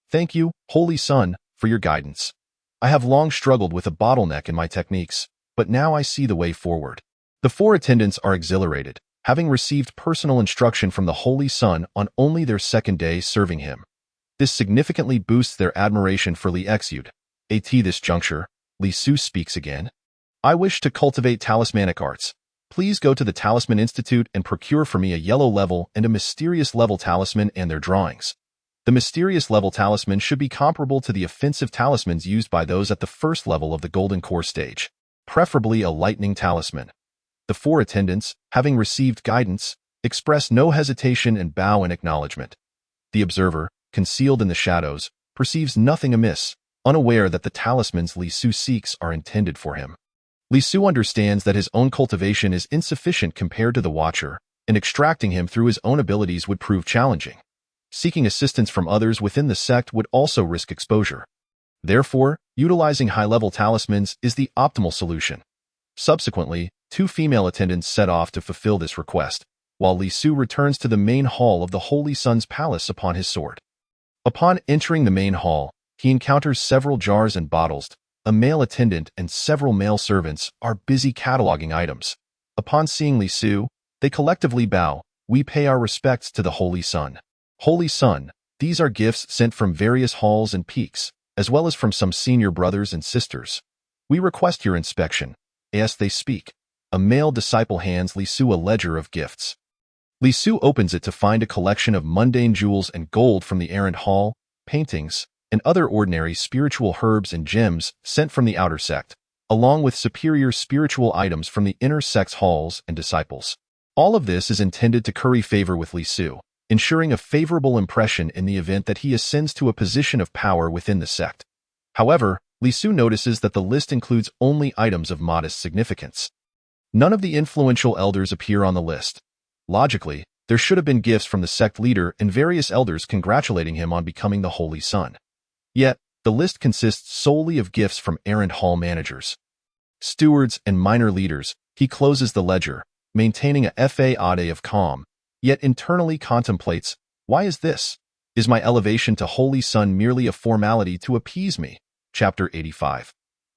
Thank you, Holy Sun, for your guidance. I have long struggled with a bottleneck in my techniques, but now I see the way forward. The four attendants are exhilarated, having received personal instruction from the Holy Sun on only their second day serving him. This significantly boosts their admiration for Li Exude. At this juncture, Li Su speaks again. I wish to cultivate talismanic arts. Please go to the Talisman Institute and procure for me a yellow level and a mysterious level talisman and their drawings. The mysterious level talisman should be comparable to the offensive talismans used by those at the first level of the Golden Core stage, preferably a lightning talisman. The four attendants, having received guidance, express no hesitation and bow in acknowledgement. The observer, concealed in the shadows, perceives nothing amiss, unaware that the talismans Li Su seeks are intended for him. Li Su understands that his own cultivation is insufficient compared to the Watcher, and extracting him through his own abilities would prove challenging. Seeking assistance from others within the sect would also risk exposure. Therefore, utilizing high-level talismans is the optimal solution. Subsequently, two female attendants set off to fulfill this request, while Li Su returns to the main hall of the Holy Sun's palace upon his sword. Upon entering the main hall, he encounters several jars and bottles. A male attendant and several male servants are busy cataloging items. Upon seeing Li Su, they collectively bow. We pay our respects to the Holy Sun. Holy Sun, these are gifts sent from various halls and peaks, as well as from some senior brothers and sisters. We request your inspection. As they speak, a male disciple hands Li Su a ledger of gifts. Li Su opens it to find a collection of mundane jewels and gold from the errant hall, paintings, and other ordinary spiritual herbs and gems sent from the outer sect, along with superior spiritual items from the inner sect's halls and disciples. All of this is intended to curry favor with Li Su, ensuring a favorable impression in the event that he ascends to a position of power within the sect. However, Li Su notices that the list includes only items of modest significance. None of the influential elders appear on the list. Logically, there should have been gifts from the sect leader and various elders congratulating him on becoming the Holy Sun. Yet, the list consists solely of gifts from errant hall managers, stewards, and minor leaders. He closes the ledger, maintaining a facade of calm, yet internally contemplates, why is this? Is my elevation to Holy Sun merely a formality to appease me? Chapter 85.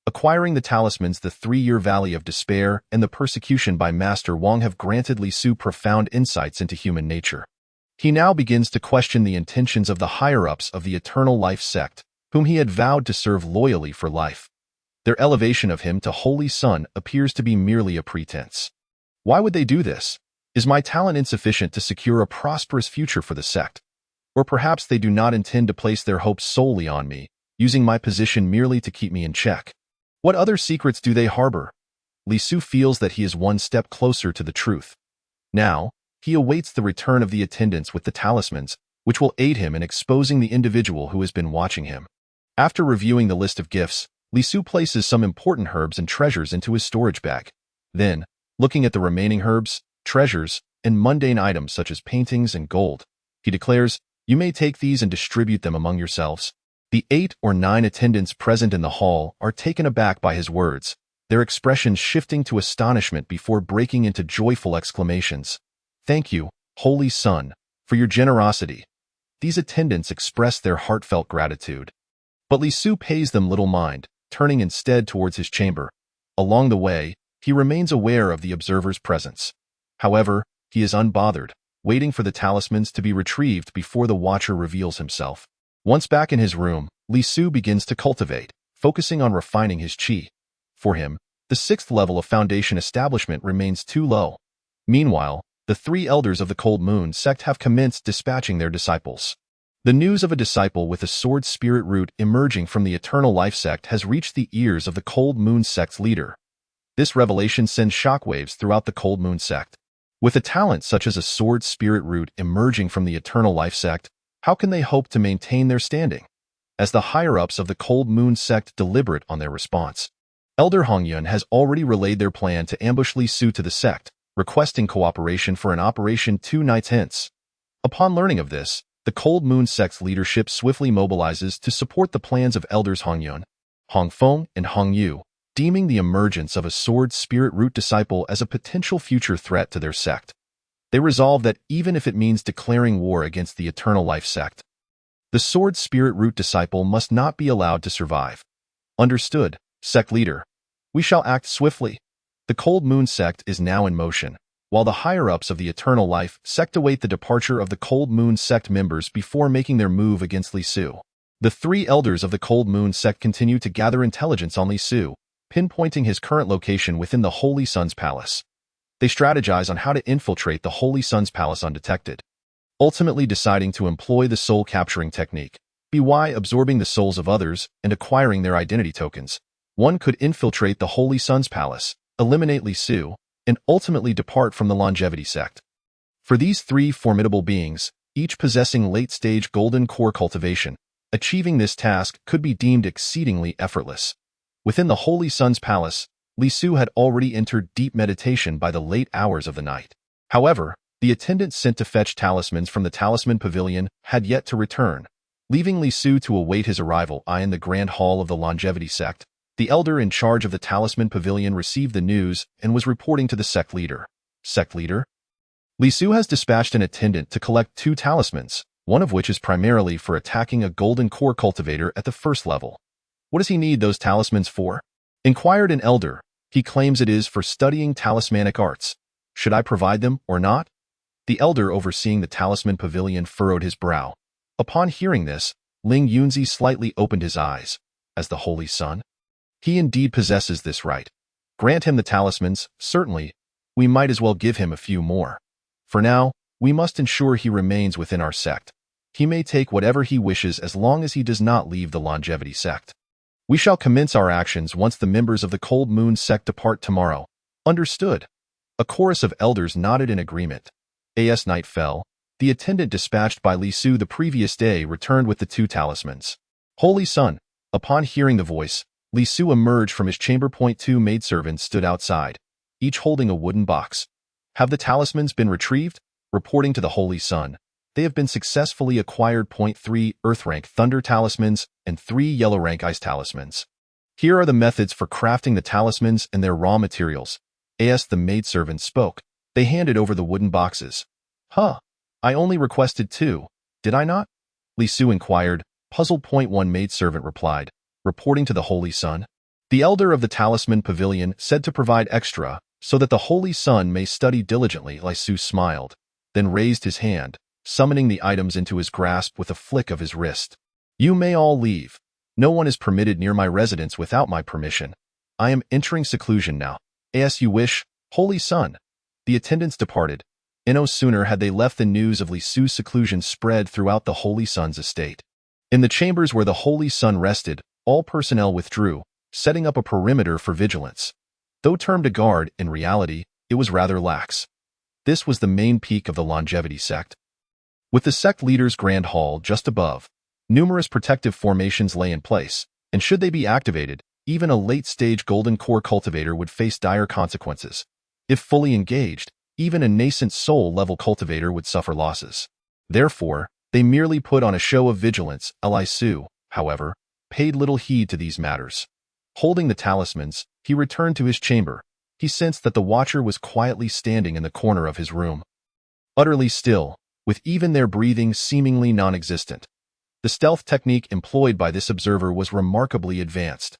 Acquiring the talismans, the 3-year Valley of Despair, and the persecution by Master Wang have granted Li Su profound insights into human nature. He now begins to question the intentions of the higher-ups of the Eternal Life sect, whom he had vowed to serve loyally for life. Their elevation of him to Holy Sun appears to be merely a pretense. Why would they do this? Is my talent insufficient to secure a prosperous future for the sect? Or perhaps they do not intend to place their hopes solely on me, using my position merely to keep me in check. What other secrets do they harbor? Li Su feels that he is one step closer to the truth. Now, he awaits the return of the attendants with the talismans, which will aid him in exposing the individual who has been watching him. After reviewing the list of gifts, Li Su places some important herbs and treasures into his storage bag. Then, looking at the remaining herbs, treasures, and mundane items such as paintings and gold, he declares, "You may take these and distribute them among yourselves." The 8 or 9 attendants present in the hall are taken aback by his words, their expressions shifting to astonishment before breaking into joyful exclamations. Thank you, Holy Sun, for your generosity. These attendants express their heartfelt gratitude. But Li Su pays them little mind, turning instead towards his chamber. Along the way, he remains aware of the observer's presence. However, he is unbothered, waiting for the talismans to be retrieved before the Watcher reveals himself. Once back in his room, Li Su begins to cultivate, focusing on refining his qi. For him, the 6th level of foundation establishment remains too low. Meanwhile, the 3 elders of the Cold Moon sect have commenced dispatching their disciples. The news of a disciple with a sword spirit root emerging from the Eternal Life sect has reached the ears of the Cold Moon sect's leader. This revelation sends shockwaves throughout the Cold Moon sect. With a talent such as a sword spirit root emerging from the Eternal Life sect, how can they hope to maintain their standing? As the higher-ups of the Cold Moon sect deliberate on their response, Elder Hongyun has already relayed their plan to ambush Li Su to the sect, requesting cooperation for an operation 2 nights hence. Upon learning of this, the Cold Moon sect's leadership swiftly mobilizes to support the plans of Elders Hongyun, Hongfeng, and Hongyu, deeming the emergence of a sword spirit root disciple as a potential future threat to their sect. They resolve that even if it means declaring war against the Eternal Life sect. The sword spirit root disciple must not be allowed to survive. Understood, sect leader. We shall act swiftly. The Cold Moon sect is now in motion, while the higher-ups of the Eternal Life sect await the departure of the Cold Moon sect members before making their move against Li Su. The three elders of the Cold Moon sect continue to gather intelligence on Li Su, pinpointing his current location within the Holy Sun's palace. They strategize on how to infiltrate the Holy Sun's palace undetected, ultimately deciding to employ the soul-capturing technique, by absorbing the souls of others and acquiring their identity tokens. One could infiltrate the Holy Sun's palace, eliminate Li Su, and ultimately depart from the Longevity sect. For these three formidable beings, each possessing late-stage golden core cultivation, achieving this task could be deemed exceedingly effortless. Within the Holy Sun's palace, Li Su had already entered deep meditation by the late hours of the night. However, the attendant sent to fetch talismans from the Talisman Pavilion had yet to return, leaving Li Su to await his arrival in the Grand Hall of the Longevity sect. The elder in charge of the Talisman Pavilion received the news and was reporting to the sect leader. Sect leader? Li Su has dispatched an attendant to collect 2 talismans, one of which is primarily for attacking a golden core cultivator at the first level. What does he need those talismans for? Inquired an elder. He claims it is for studying talismanic arts. Should I provide them or not? The elder overseeing the Talisman Pavilion furrowed his brow. Upon hearing this, Ling Yunzi slightly opened his eyes. As the Holy Sun? He indeed possesses this right. Grant him the talismans, certainly. We might as well give him a few more. For now, we must ensure he remains within our sect. He may take whatever he wishes as long as he does not leave the Longevity sect. We shall commence our actions once the members of the Cold Moon sect depart tomorrow. Understood. A chorus of elders nodded in agreement. As night fell, the attendant dispatched by Li Su the previous day returned with the 2 talismans. Holy Sun. Upon hearing the voice, Li Su emerged from his chamber. 2 maidservants stood outside, each holding a wooden box. Have the talismans been retrieved? Reporting to the Holy Sun, they have been successfully acquired. 3 Earth Rank Thunder talismans and 3 Yellow Rank Ice talismans. Here are the methods for crafting the talismans and their raw materials. As the maidservants spoke, they handed over the wooden boxes. Huh, I only requested 2, did I not? Li Su inquired, puzzled. 1 maidservant replied, reporting to the Holy Sun. The elder of the Talisman Pavilion said to provide extra, so that the Holy Sun may study diligently. Li Su smiled, then raised his hand, summoning the items into his grasp with a flick of his wrist. You may all leave. No one is permitted near my residence without my permission. I am entering seclusion now. As you wish, Holy Sun. The attendants departed. No sooner had they left than news of Li Su's seclusion spread throughout the Holy Sun's estate. In the chambers where the Holy Sun rested, all personnel withdrew, setting up a perimeter for vigilance. Though termed a guard, in reality, it was rather lax. This was the main peak of the Longevity sect. With the sect leader's grand hall just above, numerous protective formations lay in place, and should they be activated, even a late-stage golden core cultivator would face dire consequences. If fully engaged, even a nascent soul-level cultivator would suffer losses. Therefore, they merely put on a show of vigilance. Li Su, however, paid little heed to these matters. Holding the talismans, he returned to his chamber. He sensed that the watcher was quietly standing in the corner of his room. Utterly still, with even their breathing seemingly non-existent. The stealth technique employed by this observer was remarkably advanced.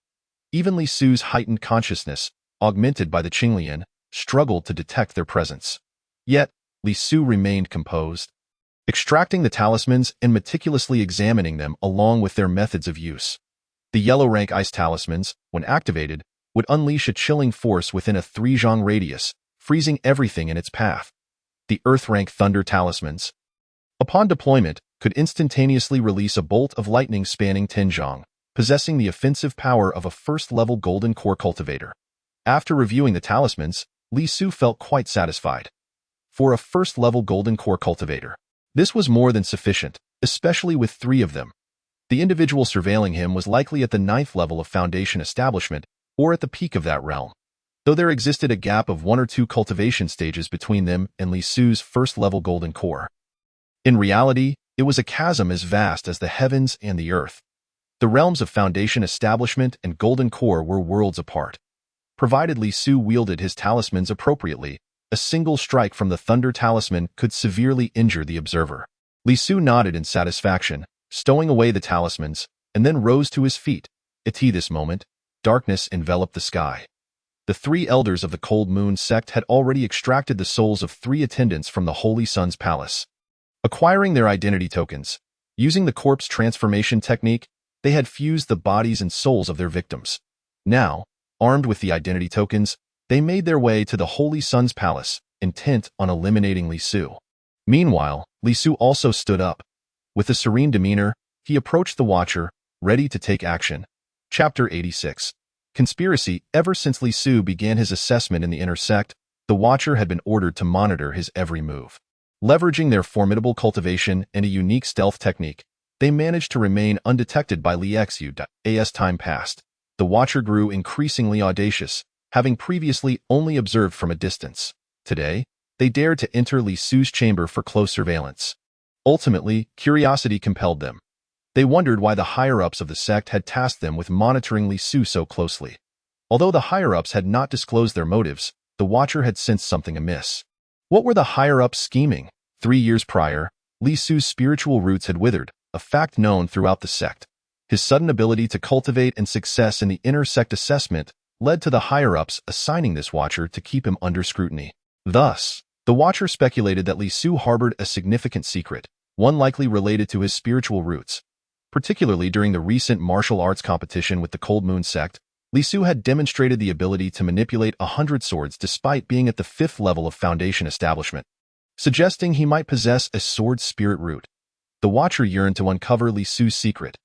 Even Li Su's heightened consciousness, augmented by the Qinglian, struggled to detect their presence. Yet, Li Su remained composed, extracting the talismans and meticulously examining them along with their methods of use. The yellow rank ice talismans, when activated, would unleash a chilling force within a 3-zhang radius, freezing everything in its path. The earth rank thunder talismans, upon deployment, could instantaneously release a bolt of lightning spanning 10 zhang, possessing the offensive power of a first-level golden core cultivator. After reviewing the talismans, Li Su felt quite satisfied. For a first-level golden core cultivator, this was more than sufficient, especially with 3 of them. The individual surveilling him was likely at the 9th level of Foundation establishment, or at the peak of that realm, though there existed a gap of 1 or 2 cultivation stages between them and Li Su's first-level golden core. In reality, it was a chasm as vast as the heavens and the earth. The realms of Foundation establishment and golden core were worlds apart. Provided Li Su wielded his talismans appropriately, a single strike from the thunder talisman could severely injure the observer. Li Su nodded in satisfaction, stowing away the talismans, and then rose to his feet. At this moment, darkness enveloped the sky. The three elders of the Cold Moon sect had already extracted the souls of 3 attendants from the Holy Sun's palace. Acquiring their identity tokens, using the corpse transformation technique, they had fused the bodies and souls of their victims. Now, armed with the identity tokens, they made their way to the Holy Sun's palace, intent on eliminating Li Su. Meanwhile, Li Su also stood up. With a serene demeanor, he approached the Watcher, ready to take action. Chapter 86. Conspiracy. Ever since Li Su began his assessment in the inner sect, the Watcher had been ordered to monitor his every move. Leveraging their formidable cultivation and a unique stealth technique, they managed to remain undetected by Li Xu. As time passed, the Watcher grew increasingly audacious, having previously only observed from a distance. Today, they dared to enter Li Su's chamber for close surveillance. Ultimately, curiosity compelled them. They wondered why the higher-ups of the sect had tasked them with monitoring Li Su so closely. Although the higher-ups had not disclosed their motives, the Watcher had sensed something amiss. What were the higher-ups scheming? 3 years prior, Li Su's spiritual roots had withered, a fact known throughout the sect. His sudden ability to cultivate and success in the inner sect assessment led to the higher-ups assigning this Watcher to keep him under scrutiny. Thus, the Watcher speculated that Li Su harbored a significant secret, one likely related to his spiritual roots. Particularly during the recent martial arts competition with the Cold Moon sect, Li Su had demonstrated the ability to manipulate 100 swords despite being at the 5th level of Foundation establishment, suggesting he might possess a sword spirit root. The Watcher yearned to uncover Li Su's secret.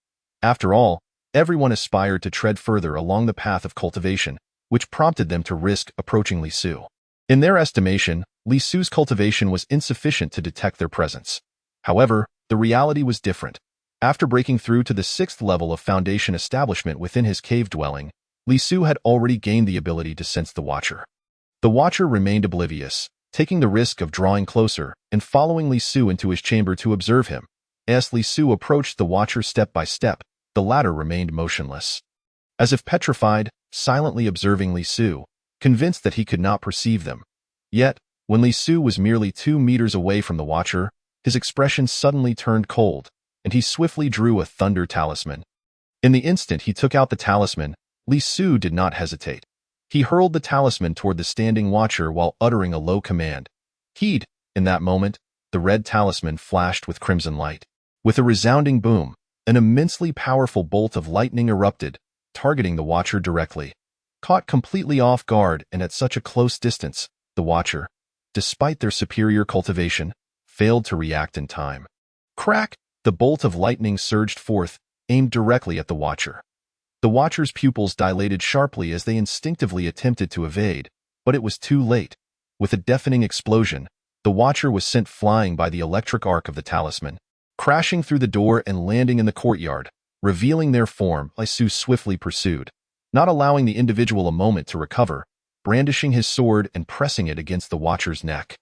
After all, everyone aspired to tread further along the path of cultivation, which prompted them to risk approaching Li Su. In their estimation, Li Su's cultivation was insufficient to detect their presence. However, the reality was different. After breaking through to the 6th level of Foundation establishment within his cave dwelling, Li Su had already gained the ability to sense the Watcher. The Watcher remained oblivious, taking the risk of drawing closer and following Li Su into his chamber to observe him. As Li Su approached the Watcher step by step, the latter remained motionless. As if petrified, silently observing Li Su, convinced that he could not perceive them. Yet, when Li Su was merely 2 meters away from the Watcher, his expression suddenly turned cold, and he swiftly drew a thunder talisman. In the instant he took out the talisman, Li Su did not hesitate. He hurled the talisman toward the standing Watcher while uttering a low command. Heed! In that moment, the red talisman flashed with crimson light. With a resounding boom, an immensely powerful bolt of lightning erupted, targeting the Watcher directly. Caught completely off guard and at such a close distance, the Watcher, despite their superior cultivation, failed to react in time. Crack! The bolt of lightning surged forth, aimed directly at the Watcher. The Watcher's pupils dilated sharply as they instinctively attempted to evade, but it was too late. With a deafening explosion, the Watcher was sent flying by the electric arc of the talisman. Crashing through the door and landing in the courtyard, revealing their form, Li Su swiftly pursued, not allowing the individual a moment to recover, brandishing his sword and pressing it against the Watcher's neck.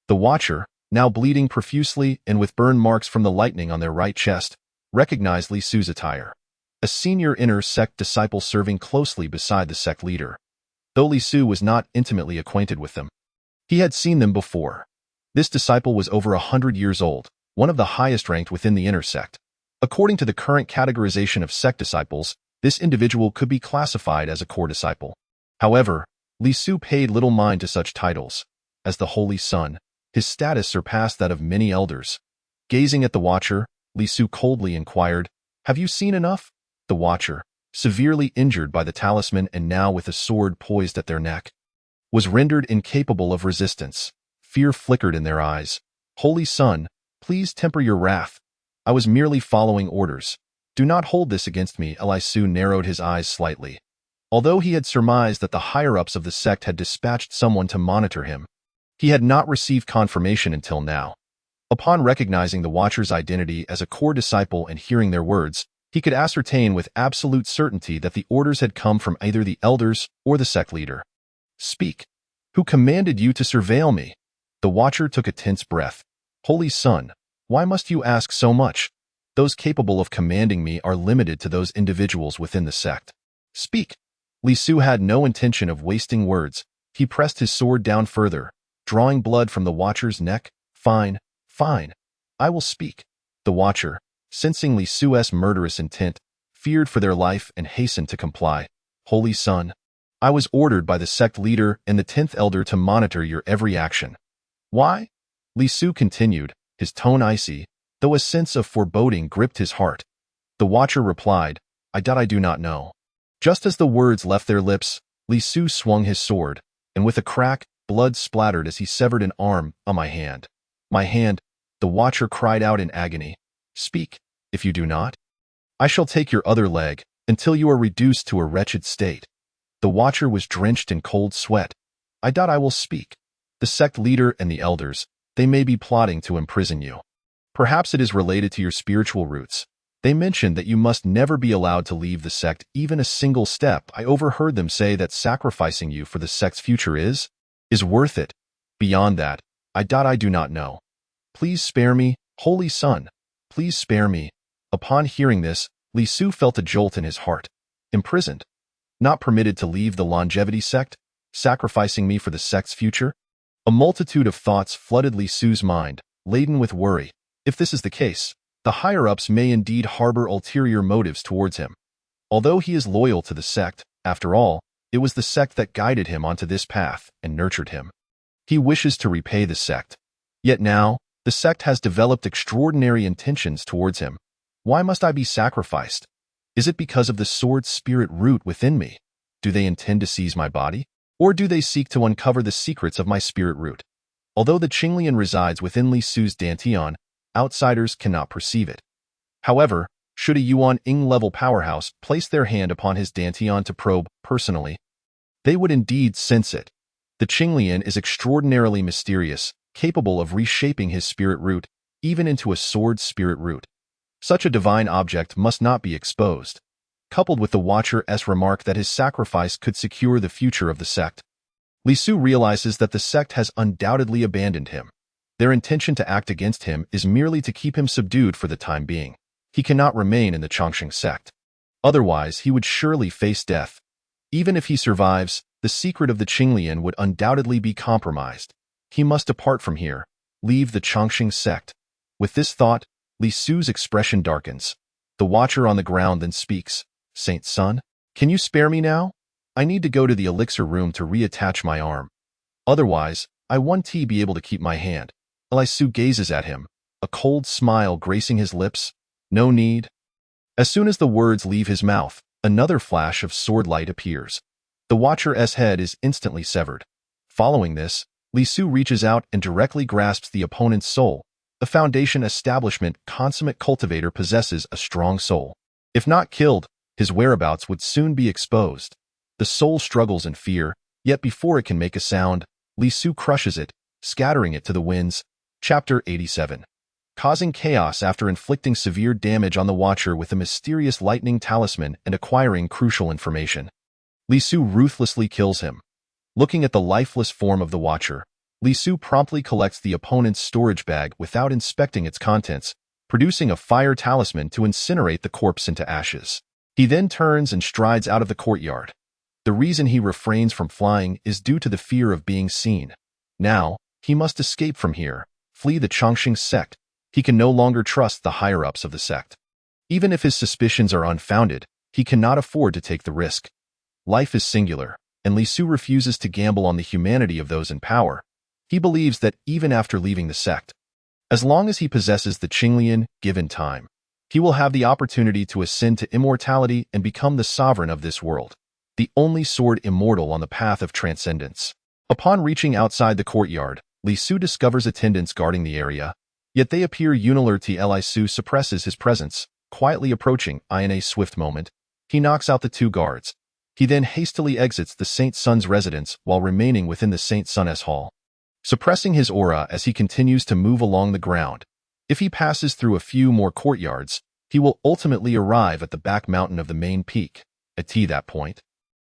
The Watcher, now bleeding profusely and with burn marks from the lightning on their right chest, recognized Li Su's attire. A senior inner sect disciple serving closely beside the sect leader. Though Li Su was not intimately acquainted with them, he had seen them before. This disciple was over 100 years old, one of the highest ranked within the inner sect. According to the current categorization of sect disciples, this individual could be classified as a core disciple. However, Li Su paid little mind to such titles. As the Holy Sun, his status surpassed that of many elders. Gazing at the Watcher, Li Su coldly inquired, "Have you seen enough?" The Watcher, severely injured by the talisman and now with a sword poised at their neck, was rendered incapable of resistance. Fear flickered in their eyes. "Holy Sun, please temper your wrath. I was merely following orders. Do not hold this against me." Li Su narrowed his eyes slightly. Although he had surmised that the higher-ups of the sect had dispatched someone to monitor him, he had not received confirmation until now. Upon recognizing the Watcher's identity as a core disciple and hearing their words, he could ascertain with absolute certainty that the orders had come from either the elders or the sect leader. "Speak. Who commanded you to surveil me?" The Watcher took a tense breath. "Holy Sun, why must you ask so much? Those capable of commanding me are limited to those individuals within the sect. Speak." Li Su had no intention of wasting words. He pressed his sword down further, drawing blood from the Watcher's neck. Fine, fine. I will speak." The Watcher, sensing Li Su's murderous intent, feared for their life and hastened to comply. Holy Son, I was ordered by the sect leader and the 10th elder to monitor your every action. Why? Li Su continued, his tone icy, though a sense of foreboding gripped his heart. The Watcher replied, I do not know. Just as the words left their lips, Li Su swung his sword, and with a crack, blood splattered as he severed an arm on my hand. My hand, the Watcher cried out in agony. Speak, if you do not. I shall take your other leg, until you are reduced to a wretched state. The Watcher was drenched in cold sweat. I will speak. The sect leader and the elders, they may be plotting to imprison you. Perhaps it is related to your spiritual roots. They mentioned that you must never be allowed to leave the sect even a single step. I overheard them say that sacrificing you for the sect's future is worth it. Beyond that, I do not know. Please spare me, Holy Son. Please spare me. Upon hearing this, Li Su felt a jolt in his heart. Imprisoned? Not permitted to leave the longevity sect? Sacrificing me for the sect's future? A multitude of thoughts flooded Li Su's mind, laden with worry. If this is the case, the higher-ups may indeed harbor ulterior motives towards him. Although he is loyal to the sect, after all, it was the sect that guided him onto this path and nurtured him. He wishes to repay the sect. Yet now, the sect has developed extraordinary intentions towards him. Why must I be sacrificed? Is it because of the sword spirit root within me? Do they intend to seize my body? Or do they seek to uncover the secrets of my spirit root? Although the Qinglian resides within Li Su's dantian, outsiders cannot perceive it. However, should a Yuan-ing-level powerhouse place their hand upon his dantian to probe personally, they would indeed sense it. The Qinglian is extraordinarily mysterious, capable of reshaping his spirit root, even into a sword spirit root. Such a divine object must not be exposed. Coupled with the Watcher's remark that his sacrifice could secure the future of the sect, Li Su realizes that the sect has undoubtedly abandoned him. Their intention to act against him is merely to keep him subdued for the time being. He cannot remain in the Chongqing sect. Otherwise, he would surely face death. Even if he survives, the secret of the Qinglian would undoubtedly be compromised. He must depart from here, leave the Chongqing sect. With this thought, Li Su's expression darkens. The Watcher on the ground then speaks. Saint Son, can you spare me now? I need to go to the elixir room to reattach my arm. Otherwise, I won't be able to keep my hand. Li Su gazes at him, a cold smile gracing his lips. No need. As soon as the words leave his mouth, another flash of sword light appears. The Watcher's head is instantly severed. Following this, Li Su reaches out and directly grasps the opponent's soul. The Foundation establishment consummate cultivator possesses a strong soul. If not killed, his whereabouts would soon be exposed. The soul struggles in fear, yet before it can make a sound, Li Su crushes it, scattering it to the winds. Chapter 87. Causing chaos after inflicting severe damage on the Watcher with a mysterious lightning talisman and acquiring crucial information. Li Su ruthlessly kills him. Looking at the lifeless form of the Watcher, Li Su promptly collects the opponent's storage bag without inspecting its contents, producing a fire talisman to incinerate the corpse into ashes. He then turns and strides out of the courtyard. The reason he refrains from flying is due to the fear of being seen. Now, he must escape from here, flee the Chongqing sect. He can no longer trust the higher-ups of the sect. Even if his suspicions are unfounded, he cannot afford to take the risk. Life is singular, and Li Su refuses to gamble on the humanity of those in power. He believes that even after leaving the sect, as long as he possesses the Qinglian, given time, he will have the opportunity to ascend to immortality and become the sovereign of this world, the only sword immortal on the path of transcendence. Upon reaching outside the courtyard, Li Su discovers attendants guarding the area, yet they appear unalert. Li Su suppresses his presence, quietly approaching. In a swift moment, he knocks out the two guards. He then hastily exits the Saint Sun's residence while remaining within the Saint Sun's hall, suppressing his aura as he continues to move along the ground. If he passes through a few more courtyards, he will ultimately arrive at the back mountain of the main peak. At that point,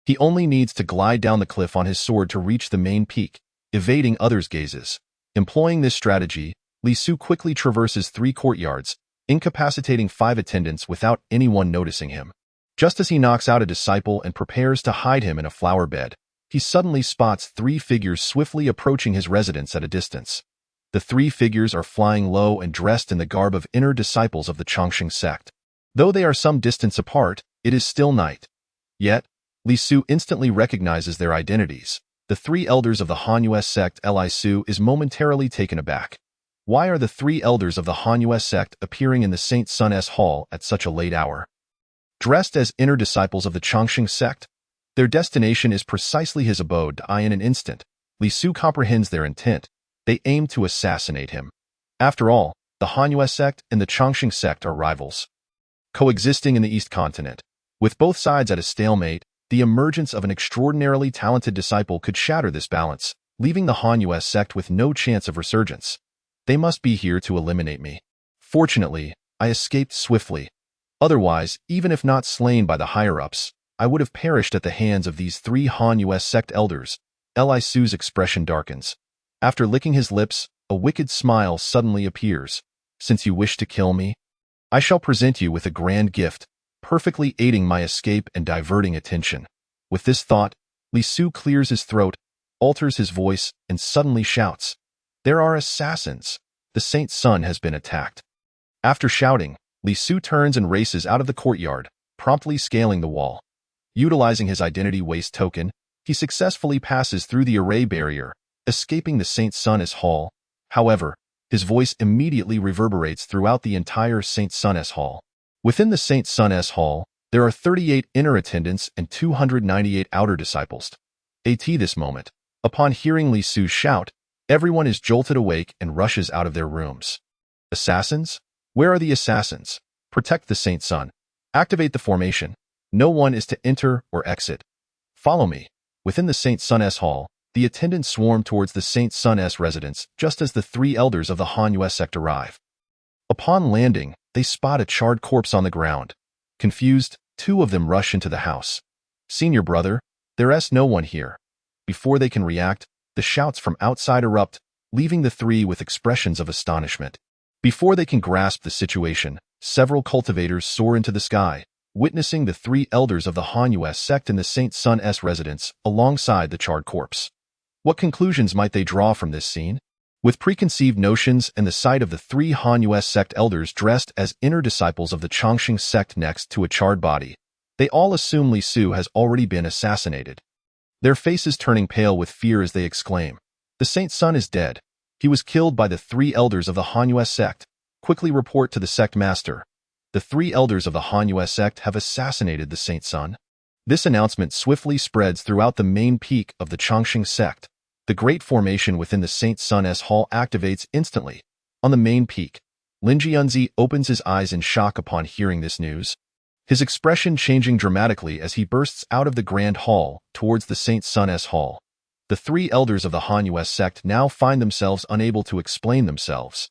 he only needs to glide down the cliff on his sword to reach the main peak, evading others' gazes. Employing this strategy, Li Su quickly traverses 3 courtyards, incapacitating 5 attendants without anyone noticing him. Just as he knocks out a disciple and prepares to hide him in a flower bed, he suddenly spots 3 figures swiftly approaching his residence at a distance. The three figures are flying low and dressed in the garb of inner disciples of the Chongqing sect. Though they are some distance apart, it is still night. Yet, Li Su instantly recognizes their identities. The three elders of the Hanyue sect. Li Su is momentarily taken aback. Why are the three elders of the Hanyue sect appearing in the Saint Sun's hall at such a late hour? Dressed as inner disciples of the Chongqing sect, their destination is precisely his abode. In an instant, Li Su comprehends their intent. They aim to assassinate him. After all, the Hanyue sect and the Chongqing sect are rivals, coexisting in the East continent. With both sides at a stalemate, the emergence of an extraordinarily talented disciple could shatter this balance, leaving the Hanyue sect with no chance of resurgence. They must be here to eliminate me. Fortunately, I escaped swiftly. Otherwise, even if not slain by the higher-ups, I would have perished at the hands of these three Hanyue sect elders. Li Su's expression darkens. After licking his lips, a wicked smile suddenly appears. Since you wish to kill me, I shall present you with a grand gift, perfectly aiding my escape and diverting attention. With this thought, Li Su clears his throat, alters his voice, and suddenly shouts, "There are assassins! The Saint's son has been attacked." After shouting, Li Su turns and races out of the courtyard, promptly scaling the wall. Utilizing his identity waste token, he successfully passes through the array barrier, escaping the Saint Sun's hall. However, his voice immediately reverberates throughout the entire Saint Sun's hall. Within the Saint Sun's hall, there are 38 inner attendants and 298 outer disciples. At this moment, upon hearing Li Su's shout, everyone is jolted awake and rushes out of their rooms. Assassins? Where are the assassins? Protect the Saint Sun. Activate the formation. No one is to enter or exit. Follow me. Within the Saint Sun's hall, the attendants swarm towards the Saint Sun's residence just as the three elders of the Hanyue sect arrive. Upon landing, they spot a charred corpse on the ground. Confused, two of them rush into the house. "Senior brother, there's no one here." Before they can react, the shouts from outside erupt, leaving the three with expressions of astonishment. Before they can grasp the situation, several cultivators soar into the sky, witnessing the three elders of the Hanyue sect in the Saint Sun's residence alongside the charred corpse. What conclusions might they draw from this scene? With preconceived notions and the sight of the three Hanyue sect elders dressed as inner disciples of the Chongqing sect next to a charred body, they all assume Li Su has already been assassinated. Their faces turning pale with fear as they exclaim, "The Saint Sun is dead. He was killed by the three elders of the Hanyue sect. Quickly report to the sect master. The three elders of the Hanyue sect have assassinated the Saint Sun." This announcement swiftly spreads throughout the main peak of the Chongqing sect. The great formation within the Saint Sun's hall activates instantly. On the main peak, Lin Jianzi opens his eyes in shock upon hearing this news, his expression changing dramatically as he bursts out of the grand hall towards the Saint Sun's hall. The three elders of the Hanyue sect now find themselves unable to explain themselves.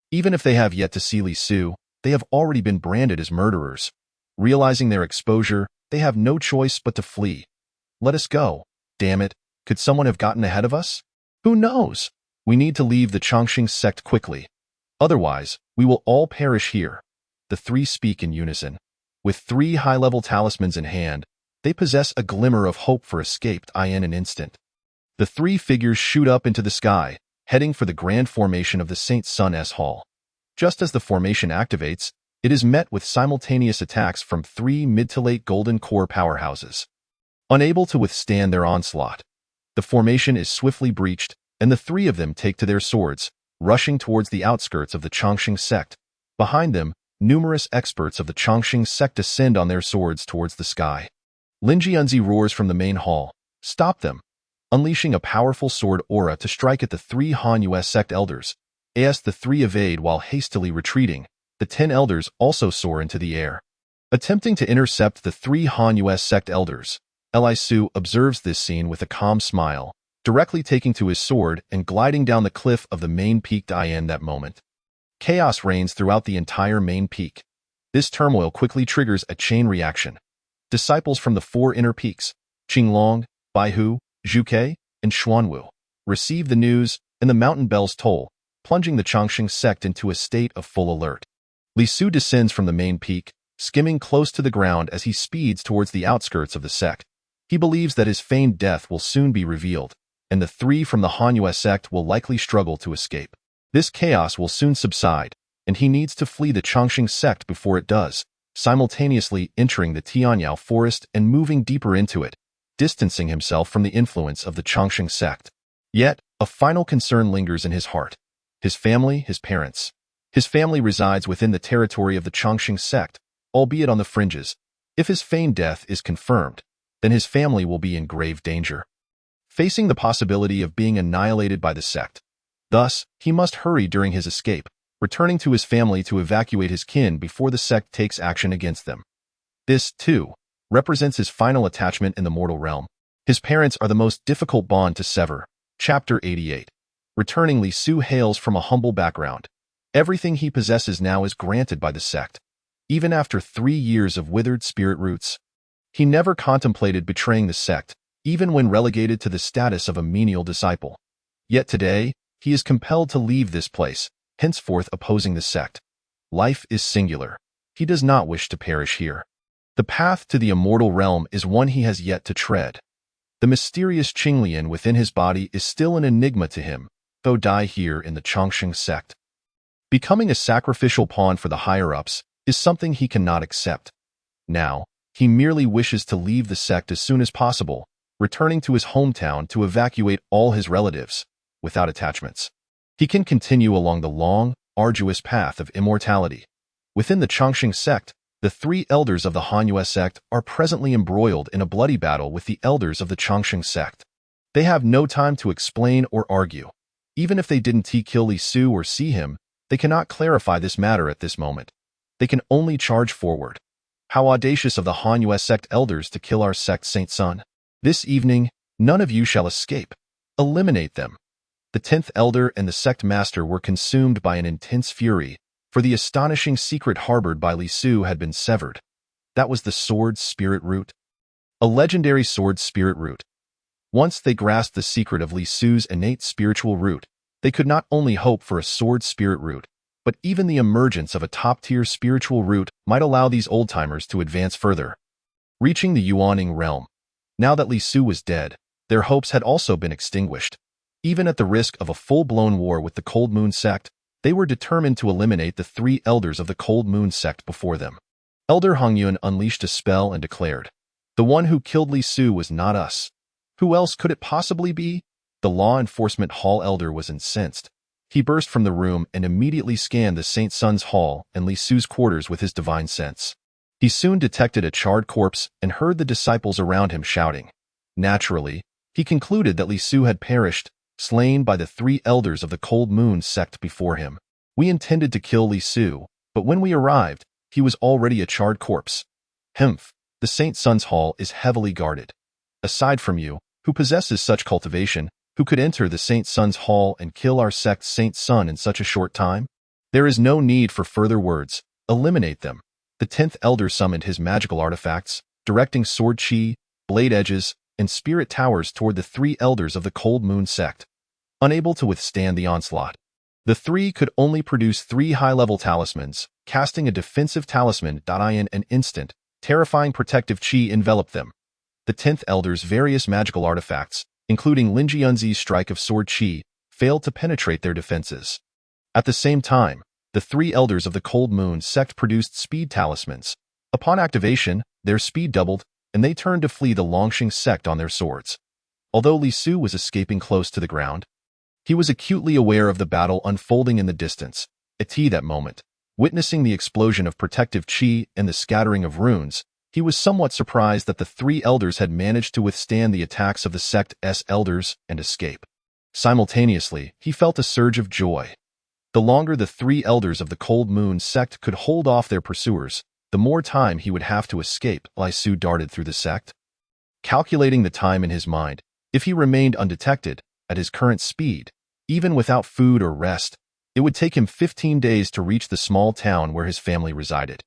Even if they have yet to see Li Su, they have already been branded as murderers. Realizing their exposure, they have no choice but to flee. "Let us go. Damn it. Could someone have gotten ahead of us? Who knows? We need to leave the Chongqing sect quickly. Otherwise, we will all perish here." The three speak in unison. With three high-level talismans in hand, they possess a glimmer of hope for escape in an instant. The three figures shoot up into the sky, heading for the grand formation of the Saint Sun's hall. Just as the formation activates, it is met with simultaneous attacks from three mid-to-late golden core powerhouses. Unable to withstand their onslaught, the formation is swiftly breached, and the three of them take to their swords, rushing towards the outskirts of the Chongqing sect. Behind them, numerous experts of the Chongqing sect descend on their swords towards the sky. Lin Jianzi roars from the main hall, "Stop them!" unleashing a powerful sword aura to strike at the three Hanyue sect elders. As the three evade while hastily retreating, the 10 elders also soar into the air. Attempting to intercept the three Hanyue sect elders, Li Su observes this scene with a calm smile, directly taking to his sword and gliding down the cliff of the main peak. In that moment, chaos reigns throughout the entire main peak. This turmoil quickly triggers a chain reaction. Disciples from the four inner peaks, Qinglong, Baihu, Zhuke, and Xuanwu, receive the news, and the mountain bells toll, plunging the Chongqing sect into a state of full alert. Li Su descends from the main peak, skimming close to the ground as he speeds towards the outskirts of the sect. He believes that his feigned death will soon be revealed, and the three from the Hanyue sect will likely struggle to escape. This chaos will soon subside, and he needs to flee the Chongqing sect before it does, simultaneously entering the Tianyao forest and moving deeper into it, distancing himself from the influence of the Chongqing sect. Yet, a final concern lingers in his heart. His family, his parents. His family resides within the territory of the Chongqing sect, albeit on the fringes. If his feigned death is confirmed, then his family will be in grave danger, facing the possibility of being annihilated by the sect. Thus, he must hurry during his escape, returning to his family to evacuate his kin before the sect takes action against them. This, too, represents his final attachment in the mortal realm. His parents are the most difficult bond to sever. Chapter 88. Returning, Li Su hails from a humble background. Everything he possesses now is granted by the sect. Even after 3 years of withered spirit roots, he never contemplated betraying the sect, even when relegated to the status of a menial disciple. Yet today, he is compelled to leave this place, henceforth opposing the sect. Life is singular. He does not wish to perish here. The path to the immortal realm is one he has yet to tread. The mysterious Qinglian within his body is still an enigma to him, though die here in the Chongqing sect. Becoming a sacrificial pawn for the higher-ups is something he cannot accept. Now, he merely wishes to leave the sect as soon as possible, returning to his hometown to evacuate all his relatives, without attachments. He can continue along the long, arduous path of immortality. Within the Chongqing sect, the 3 elders of the Hanyue sect are presently embroiled in a bloody battle with the elders of the Chongqing sect. They have no time to explain or argue. Even if they didn't kill Li Su or see him, they cannot clarify this matter at this moment. They can only charge forward. How audacious of the Hanyue sect elders to kill our sect's Saint Son. This evening, none of you shall escape. Eliminate them. The 10th elder and the sect master were consumed by an intense fury, for the astonishing secret harbored by Li Su had been severed. That was the sword spirit root. A legendary sword spirit root. Once they grasped the secret of Li Su's innate spiritual root, they could not only hope for a sword spirit root, but even the emergence of a top-tier spiritual root might allow these old-timers to advance further. Reaching the Yuaning realm. Now that Li Su was dead, their hopes had also been extinguished. Even at the risk of a full-blown war with the Cold Moon sect, they were determined to eliminate the 3 elders of the Cold Moon sect before them. Elder Hongyun unleashed a spell and declared, "The one who killed Li Su was not us. Who else could it possibly be?" The law enforcement hall elder was incensed. He burst from the room and immediately scanned the Saint Sun's hall and Li Su's quarters with his divine sense. He soon detected a charred corpse and heard the disciples around him shouting. Naturally, he concluded that Li Su had perished, slain by the 3 elders of the Cold Moon sect before him. We intended to kill Li Su, but when we arrived, he was already a charred corpse. Humph, the Saint Sun's hall is heavily guarded. Aside from you, who possesses such cultivation, who could enter the Saint Sun's hall and kill our sect's Saint Sun in such a short time? There is no need for further words. Eliminate them. The 10th elder summoned his magical artifacts, directing sword chi, blade edges, and spirit towers toward the 3 elders of the Cold Moon sect. Unable to withstand the onslaught, the 3 could only produce 3 high-level talismans, casting a defensive talisman. In an instant, terrifying protective chi enveloped them. The 10th elder's various magical artifacts, including Linjianzi's strike of sword chi, failed to penetrate their defenses. At the same time, the 3 elders of the Cold Moon sect produced speed talismans. Upon activation, their speed doubled, and they turned to flee the Longxing sect on their swords. Although Li Su was escaping close to the ground, he was acutely aware of the battle unfolding in the distance. At that moment, witnessing the explosion of protective chi and the scattering of runes, he was somewhat surprised that the 3 elders had managed to withstand the attacks of the sect's elders and escape. Simultaneously, he felt a surge of joy. The longer the 3 elders of the Cold Moon sect could hold off their pursuers, the more time he would have to escape. Li Su darted through the sect. Calculating the time in his mind, if he remained undetected, at his current speed, even without food or rest, it would take him 15 days to reach the small town where his family resided.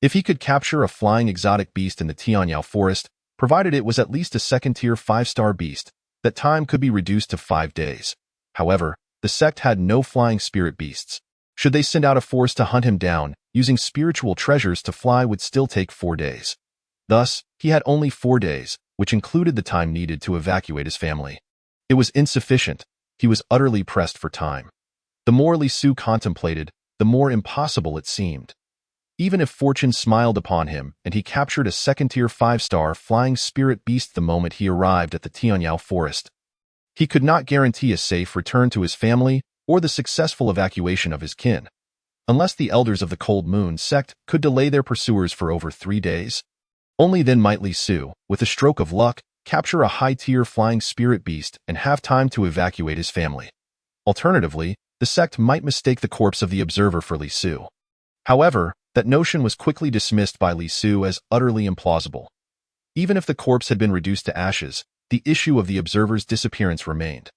If he could capture a flying exotic beast in the Tianyao forest, provided it was at least a second-tier 5-star beast, that time could be reduced to 5 days. However, the sect had no flying spirit beasts. Should they send out a force to hunt him down, using spiritual treasures to fly would still take 4 days. Thus, he had only 4 days, which included the time needed to evacuate his family. It was insufficient. He was utterly pressed for time. The more Li Su contemplated, the more impossible it seemed. Even if fortune smiled upon him and he captured a second-tier 5-star flying spirit beast the moment he arrived at the Tianyao forest, he could not guarantee a safe return to his family or the successful evacuation of his kin. Unless the elders of the Cold Moon sect could delay their pursuers for over 3 days, only then might Li Su, with a stroke of luck, capture a high-tier flying spirit beast and have time to evacuate his family. Alternatively, the sect might mistake the corpse of the observer for Li Su. However, that notion was quickly dismissed by Li Su as utterly implausible. Even if the corpse had been reduced to ashes, the issue of the observer's disappearance remained.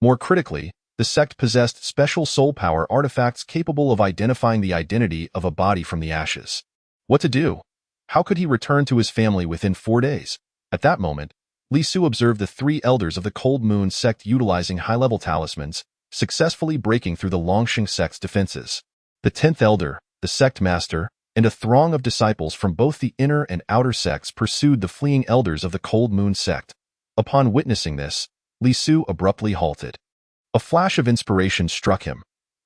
More critically, the sect possessed special soul power artifacts capable of identifying the identity of a body from the ashes. What to do? How could he return to his family within 4 days? At that moment, Li Su observed the 3 elders of the Cold Moon sect utilizing high-level talismans, successfully breaking through the Longxing sect's defenses. The 10th elder, the sect master, and a throng of disciples from both the inner and outer sects pursued the fleeing elders of the Cold Moon sect. Upon witnessing this, Li Su abruptly halted. A flash of inspiration struck him.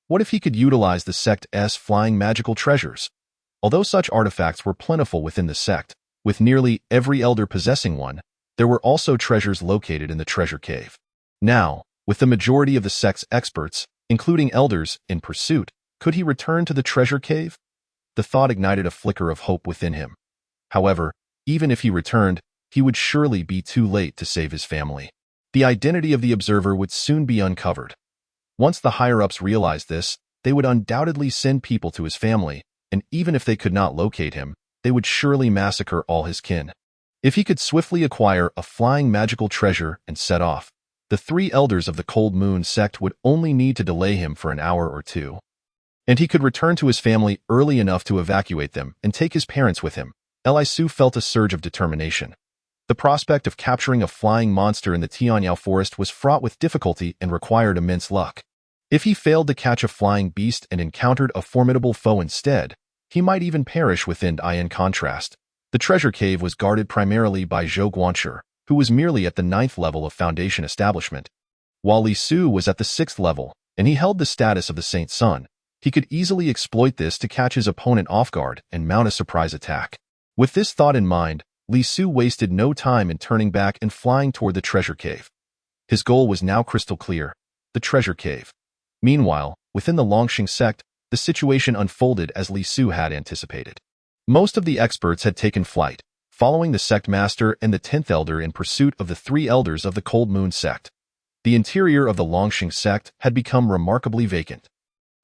What if he could utilize the sect's flying magical treasures? Although such artifacts were plentiful within the sect, with nearly every elder possessing one, there were also treasures located in the treasure cave. Now, with the majority of the sect's experts, including elders, in pursuit, could he return to the treasure cave? The thought ignited a flicker of hope within him. However, even if he returned, he would surely be too late to save his family. The identity of the observer would soon be uncovered. Once the higher-ups realized this, they would undoubtedly send people to his family, and even if they could not locate him, they would surely massacre all his kin. If he could swiftly acquire a flying magical treasure and set off, the 3 elders of the Cold Moon sect would only need to delay him for an hour or 2. And he could return to his family early enough to evacuate them and take his parents with him. Li Su felt a surge of determination. The prospect of capturing a flying monster in the Tianyao forest was fraught with difficulty and required immense luck. If he failed to catch a flying beast and encountered a formidable foe instead, he might even perish within. In contrast, the treasure cave was guarded primarily by Zhou Guanshi, who was merely at the 9th level of Foundation establishment. While Li Su was at the 6th level, and he held the status of the Saint Sun, he could easily exploit this to catch his opponent off guard and mount a surprise attack. With this thought in mind, Li Su wasted no time in turning back and flying toward the treasure cave. His goal was now crystal clear: the treasure cave. Meanwhile, within the Longxing sect, the situation unfolded as Li Su had anticipated. Most of the experts had taken flight, following the sect master and the 10th elder in pursuit of the 3 elders of the Cold Moon sect. The interior of the Longxing sect had become remarkably vacant.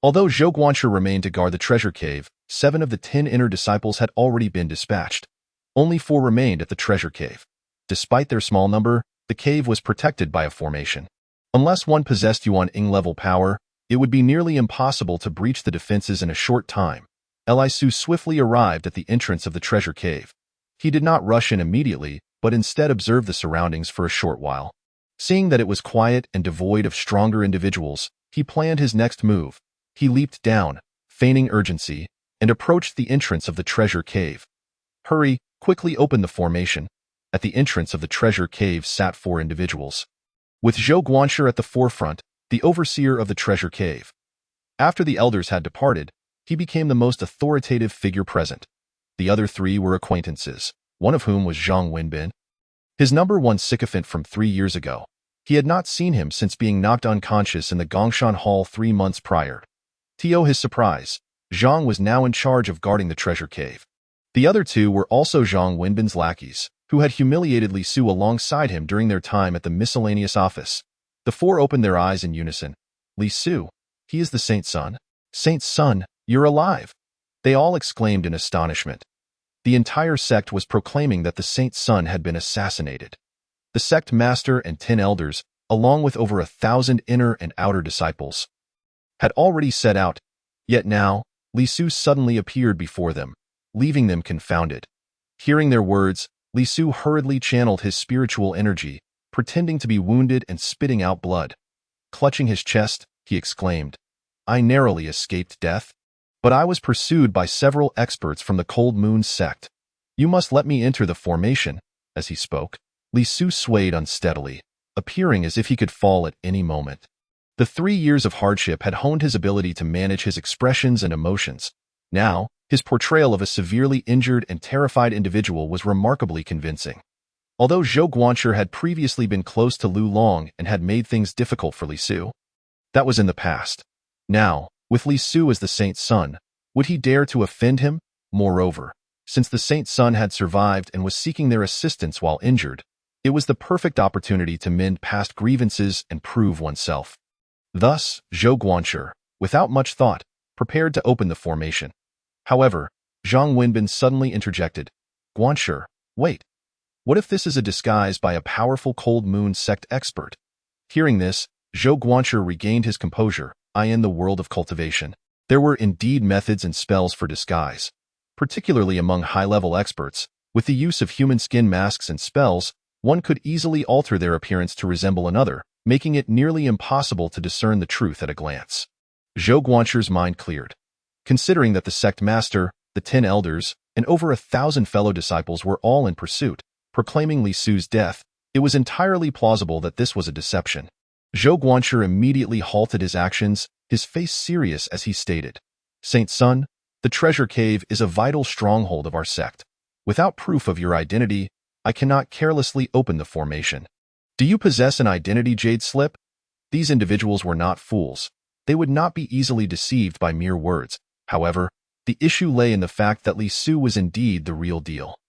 Although Zhou Guanshi remained to guard the treasure cave, 7 of the 10 inner disciples had already been dispatched. Only 4 remained at the treasure cave. Despite their small number, the cave was protected by a formation. Unless one possessed Yuan-Ing level power, it would be nearly impossible to breach the defenses in a short time. Li Su swiftly arrived at the entrance of the treasure cave. He did not rush in immediately, but instead observed the surroundings for a short while. Seeing that it was quiet and devoid of stronger individuals, he planned his next move. He leaped down, feigning urgency, and approached the entrance of the treasure cave. Hurry, quickly opened the formation. At the entrance of the treasure cave sat 4 individuals. With Zhou Guanshi at the forefront, the overseer of the treasure cave. After the elders had departed, he became the most authoritative figure present. The other 3 were acquaintances, one of whom was Zhang Wenbin, his number 1 sycophant from 3 years ago. He had not seen him since being knocked unconscious in the Gongshan Hall 3 months prior. To his surprise, Zhang was now in charge of guarding the treasure cave. The other 2 were also Zhang Wenbin's lackeys, who had humiliated Li Su alongside him during their time at the miscellaneous office. The 4 opened their eyes in unison. Li Su, he is the Saint Sun. Saint Sun, you're alive! They all exclaimed in astonishment. The entire sect was proclaiming that the Saint Sun had been assassinated. The sect master and 10 elders, along with over 1,000 inner and outer disciples, had already set out, yet now, Li Su suddenly appeared before them, leaving them confounded. Hearing their words, Li Su hurriedly channeled his spiritual energy, pretending to be wounded and spitting out blood. Clutching his chest, he exclaimed, "I narrowly escaped death, but I was pursued by several experts from the Cold Moon sect. You must let me enter the formation." As he spoke, Li Su swayed unsteadily, appearing as if he could fall at any moment. The 3 years of hardship had honed his ability to manage his expressions and emotions. Now, his portrayal of a severely injured and terrified individual was remarkably convincing. Although Zhou Guanshi had previously been close to Lu Long and had made things difficult for Li Su, that was in the past. Now, with Li Su as the Saint's son, would he dare to offend him? Moreover, since the Saint's son had survived and was seeking their assistance while injured, it was the perfect opportunity to mend past grievances and prove oneself. Thus, Zhou Guanshi, without much thought, prepared to open the formation. However, Zhang Wenbin suddenly interjected, "Guanshi, wait. What if this is a disguise by a powerful cold moon sect expert?" Hearing this, Zhou Guanshi regained his composure. In the world of cultivation, there were indeed methods and spells for disguise, particularly among high-level experts. With the use of human skin masks and spells, one could easily alter their appearance to resemble another, making it nearly impossible to discern the truth at a glance. Zhou Guanshi's mind cleared. Considering that the sect master, the 10 elders, and over 1,000 fellow disciples were all in pursuit, proclaiming Li Su's death, it was entirely plausible that this was a deception. Zhou Guanshi immediately halted his actions, his face serious as he stated, "Saint Sun, the treasure cave is a vital stronghold of our sect. Without proof of your identity, I cannot carelessly open the formation. Do you possess an identity jade slip?" These individuals were not fools. They would not be easily deceived by mere words. However, the issue lay in the fact that Li Su was indeed the real deal.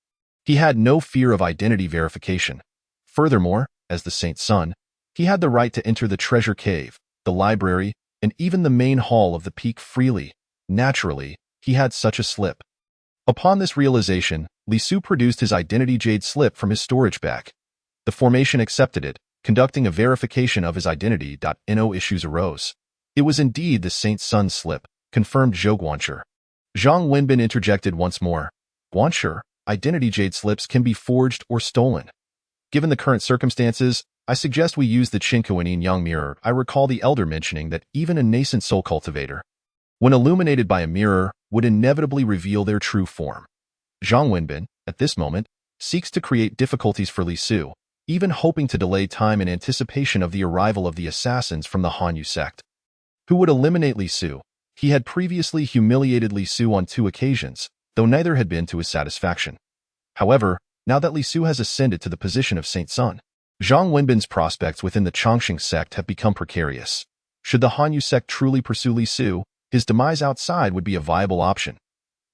He had no fear of identity verification. Furthermore, as the Saint's son, he had the right to enter the treasure cave, the library, and even the main hall of the peak freely. Naturally, he had such a slip. Upon this realization, Li Su produced his identity jade slip from his storage bag. The formation accepted it, conducting a verification of his identity. No issues arose. It was indeed the Saint's son's slip, confirmed Zhou Guanshi. Zhang Wenbin interjected once more, "Guanshi, identity jade slips can be forged or stolen. Given the current circumstances, I suggest we use the Chinku and Yin Yang mirror." I recall the elder mentioning that even a nascent soul cultivator, when illuminated by a mirror, would inevitably reveal their true form. Zhang Wenbin, at this moment, seeks to create difficulties for Li Su, even hoping to delay time in anticipation of the arrival of the assassins from the Hanyu sect, who would eliminate Li Su. He had previously humiliated Li Su on 2 occasions, though neither had been to his satisfaction. However, now that Li Su has ascended to the position of Saint Sun, Zhang Wenbin's prospects within the Chongqing sect have become precarious. Should the Hanyu sect truly pursue Li Su, his demise outside would be a viable option.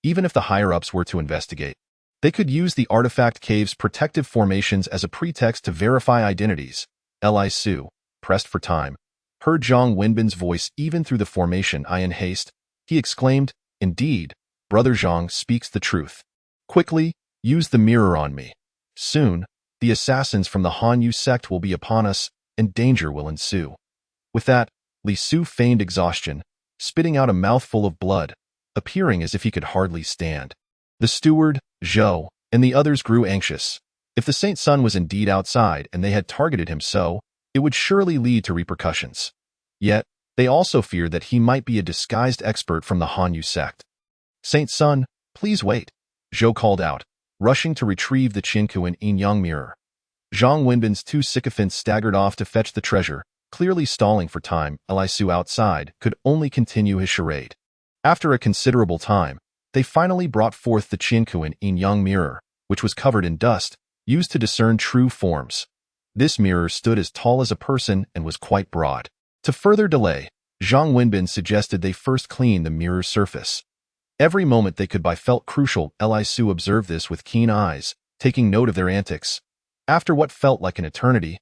Even if the higher-ups were to investigate, they could use the artifact cave's protective formations as a pretext to verify identities. Li Su, pressed for time, heard Zhang Wenbin's voice even through the formation. In haste, he exclaimed, "Indeed, Brother Zhang speaks the truth. Quickly, use the mirror on me. Soon, the assassins from the Hanyu sect will be upon us, and danger will ensue." With that, Li Su feigned exhaustion, spitting out a mouthful of blood, appearing as if he could hardly stand. The steward, Zhou, and the others grew anxious. If the Saint Sun was indeed outside and they had targeted him so, it would surely lead to repercussions. Yet, they also feared that he might be a disguised expert from the Hanyu sect. "Saint Sun, please wait," Zhou called out, rushing to retrieve the Chinku and Yin Yang mirror. Zhang Wenbin's 2 sycophants staggered off to fetch the treasure, clearly stalling for time. Li Su outside could only continue his charade. After a considerable time, they finally brought forth the Chinku and Yin Yang mirror, which was covered in dust, used to discern true forms. This mirror stood as tall as a person and was quite broad. To further delay, Zhang Wenbin suggested they first clean the mirror's surface. Every moment they could buy felt crucial. Li Su observed this with keen eyes, taking note of their antics. After what felt like an eternity,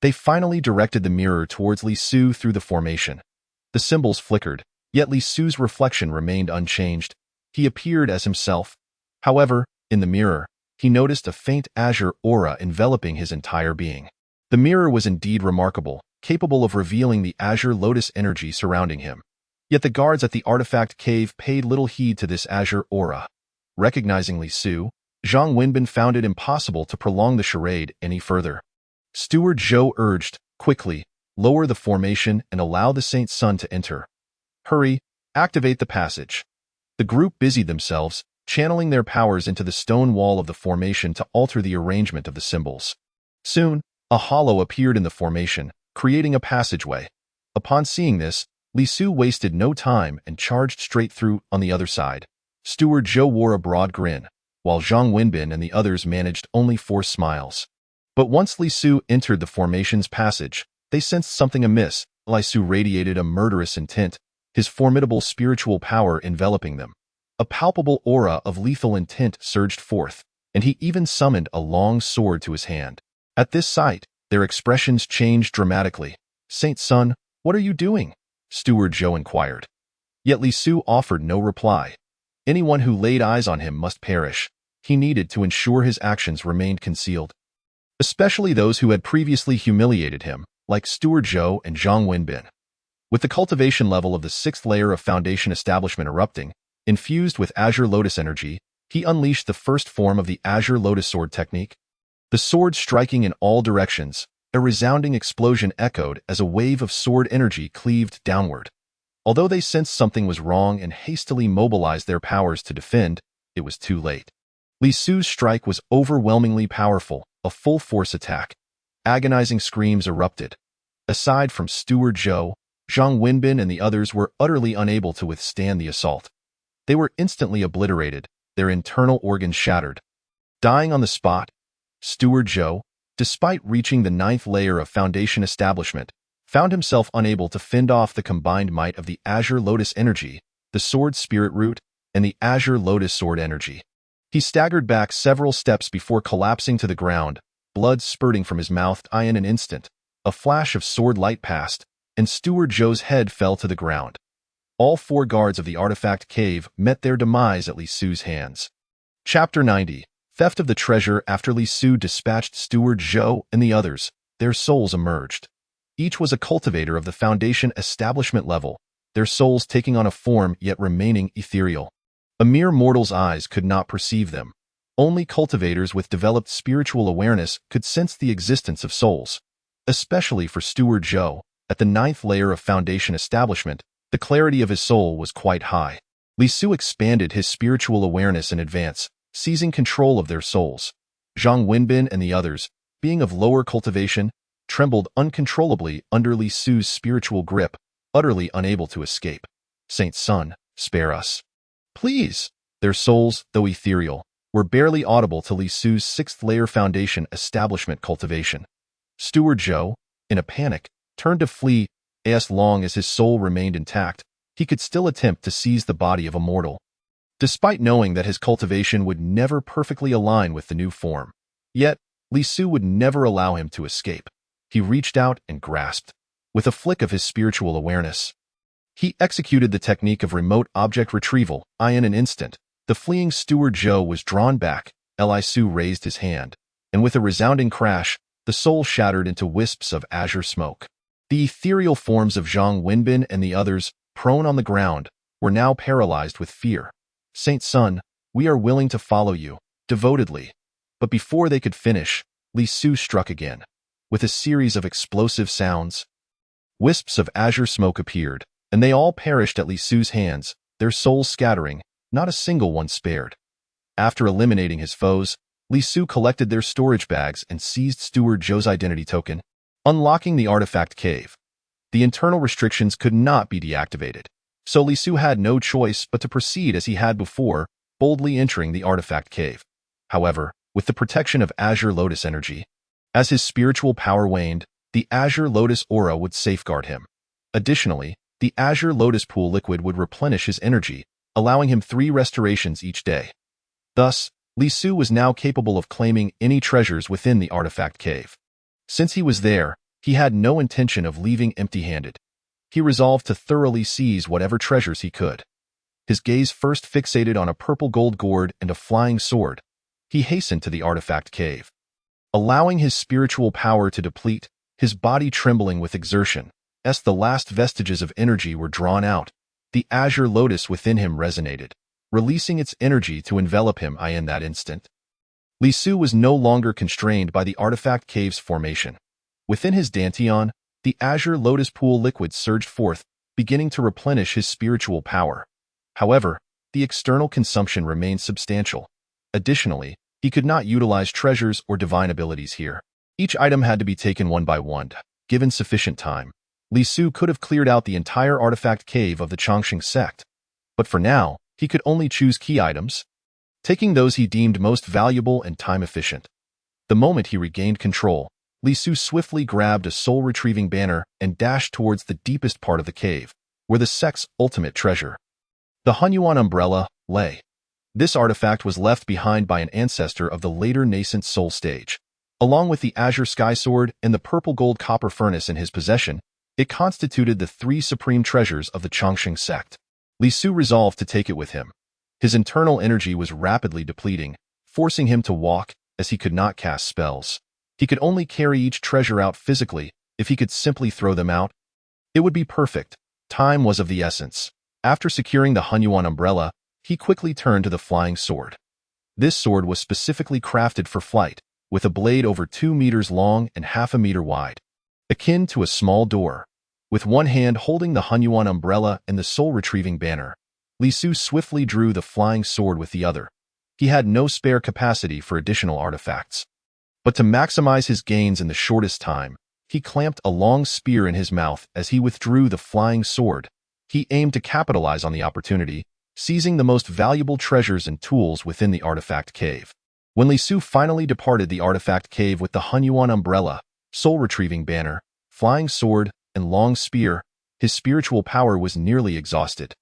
they finally directed the mirror towards Li Su through the formation. The symbols flickered, yet Li Su's reflection remained unchanged. He appeared as himself. However, in the mirror, he noticed a faint azure aura enveloping his entire being. The mirror was indeed remarkable, capable of revealing the azure lotus energy surrounding him. Yet the guards at the artifact cave paid little heed to this azure aura. Recognizing Li Su, Zhang Wenbin found it impossible to prolong the charade any further. Steward Zhou urged, "Quickly, lower the formation and allow the Saint Sun to enter. Hurry, activate the passage." The group busied themselves, channeling their powers into the stone wall of the formation to alter the arrangement of the symbols. Soon, a hollow appeared in the formation, creating a passageway. Upon seeing this, Li Su wasted no time and charged straight through on the other side. Steward Zhou wore a broad grin, while Zhang Wenbin and the others managed only forced smiles. But once Li Su entered the formation's passage, they sensed something amiss. Li Su radiated a murderous intent, his formidable spiritual power enveloping them. A palpable aura of lethal intent surged forth, and he even summoned a long sword to his hand. At this sight, their expressions changed dramatically. "Saint Sun, what are you doing?" Steward Zhou inquired. Yet Li Su offered no reply. Anyone who laid eyes on him must perish. He needed to ensure his actions remained concealed. Especially those who had previously humiliated him, like Steward Zhou and Zhang Wenbin. With the cultivation level of the 6th layer of Foundation Establishment erupting, infused with Azure Lotus energy, he unleashed the first form of the Azure Lotus Sword technique. The sword striking in all directions, a resounding explosion echoed as a wave of sword energy cleaved downward. Although they sensed something was wrong and hastily mobilized their powers to defend, it was too late. Li Su's strike was overwhelmingly powerful, a full-force attack. Agonizing screams erupted. Aside from Steward Zhou, Zhang Wenbin and the others were utterly unable to withstand the assault. They were instantly obliterated, their internal organs shattered. Dying on the spot, Steward Zhou, despite reaching the 9th layer of Foundation Establishment, found himself unable to fend off the combined might of the Azure Lotus energy, the Sword Spirit Root, and the Azure Lotus Sword energy. He staggered back several steps before collapsing to the ground, blood spurting from his mouth. In an instant, a flash of sword light passed, and Steward Zhou's head fell to the ground. All 4 guards of the artifact cave met their demise at Li Su's hands. Chapter 90. Theft of the treasure. After Li Su dispatched Steward Zhou and the others, their souls emerged. Each was a cultivator of the Foundation Establishment level, their souls taking on a form yet remaining ethereal. A mere mortal's eyes could not perceive them. Only cultivators with developed spiritual awareness could sense the existence of souls. Especially for Steward Zhou, at the 9th layer of Foundation Establishment, the clarity of his soul was quite high. Li Su expanded his spiritual awareness in advance, seizing control of their souls. Zhang Wenbin and the others, being of lower cultivation, trembled uncontrollably under Li Su's spiritual grip, utterly unable to escape. "Saint Sun, spare us. Please!" Their souls, though ethereal, were barely audible to Li Su's 6th layer Foundation Establishment cultivation. Steward Zhou, in a panic, turned to flee. As long as his soul remained intact, he could still attempt to seize the body of a mortal. Despite knowing that his cultivation would never perfectly align with the new form, yet Li Su would never allow him to escape. He reached out and grasped. With a flick of his spiritual awareness, he executed the technique of remote object retrieval. In an instant, the fleeing Steward Zhou was drawn back. Li Su raised his hand, and with a resounding crash, the soul shattered into wisps of azure smoke. The ethereal forms of Zhang Wenbin and the others, prone on the ground, were now paralyzed with fear. "Saint Sun, we are willing to follow you, devotedly." But before they could finish, Li Su struck again. With a series of explosive sounds, wisps of azure smoke appeared, and they all perished at Li Su's hands, their souls scattering, not a single one spared. After eliminating his foes, Li Su collected their storage bags and seized Steward Zhou's identity token, unlocking the artifact cave. The internal restrictions could not be deactivated, so Li Su had no choice but to proceed as he had before, boldly entering the artifact cave. However, with the protection of Azure Lotus energy, as his spiritual power waned, the Azure Lotus aura would safeguard him. Additionally, the Azure Lotus pool liquid would replenish his energy, allowing him 3 restorations each day. Thus, Li Su was now capable of claiming any treasures within the artifact cave. Since he was there, he had no intention of leaving empty-handed. He resolved to thoroughly seize whatever treasures he could. His gaze first fixated on a purple gold gourd and a flying sword. He hastened to the artifact cave. Allowing his spiritual power to deplete, his body trembling with exertion, as the last vestiges of energy were drawn out, the Azure Lotus within him resonated, releasing its energy to envelop him. In that instant, Li Su was no longer constrained by the artifact cave's formation. Within his dantian, the Azure Lotus pool liquid surged forth, beginning to replenish his spiritual power. However, the external consumption remained substantial. Additionally, he could not utilize treasures or divine abilities here. Each item had to be taken one by one, given sufficient time. Li Su could have cleared out the entire artifact cave of the Chongqing sect, but for now, he could only choose key items, taking those he deemed most valuable and time-efficient. The moment he regained control, Li Su swiftly grabbed a soul-retrieving banner and dashed towards the deepest part of the cave, where the sect's ultimate treasure, the Hunyuan umbrella, lay. This artifact was left behind by an ancestor of the later nascent soul stage. Along with the azure sky sword and the purple gold copper furnace in his possession, it constituted the three supreme treasures of the Chongqing sect. Li Su resolved to take it with him. His internal energy was rapidly depleting, forcing him to walk, as he could not cast spells. He could only carry each treasure out physically. If he could simply throw them out, it would be perfect. Time was of the essence. After securing the Hunyuan umbrella, he quickly turned to the flying sword. This sword was specifically crafted for flight, with a blade over 2 meters long and half a meter wide, akin to a small door. With one hand holding the Hunyuan umbrella and the soul-retrieving banner, Li Su swiftly drew the flying sword with the other. He had no spare capacity for additional artifacts. But to maximize his gains in the shortest time, he clamped a long spear in his mouth as he withdrew the flying sword. He aimed to capitalize on the opportunity, seizing the most valuable treasures and tools within the artifact cave. When Li Su finally departed the artifact cave with the Hunyuan umbrella, soul-retrieving banner, flying sword, and long spear, his spiritual power was nearly exhausted.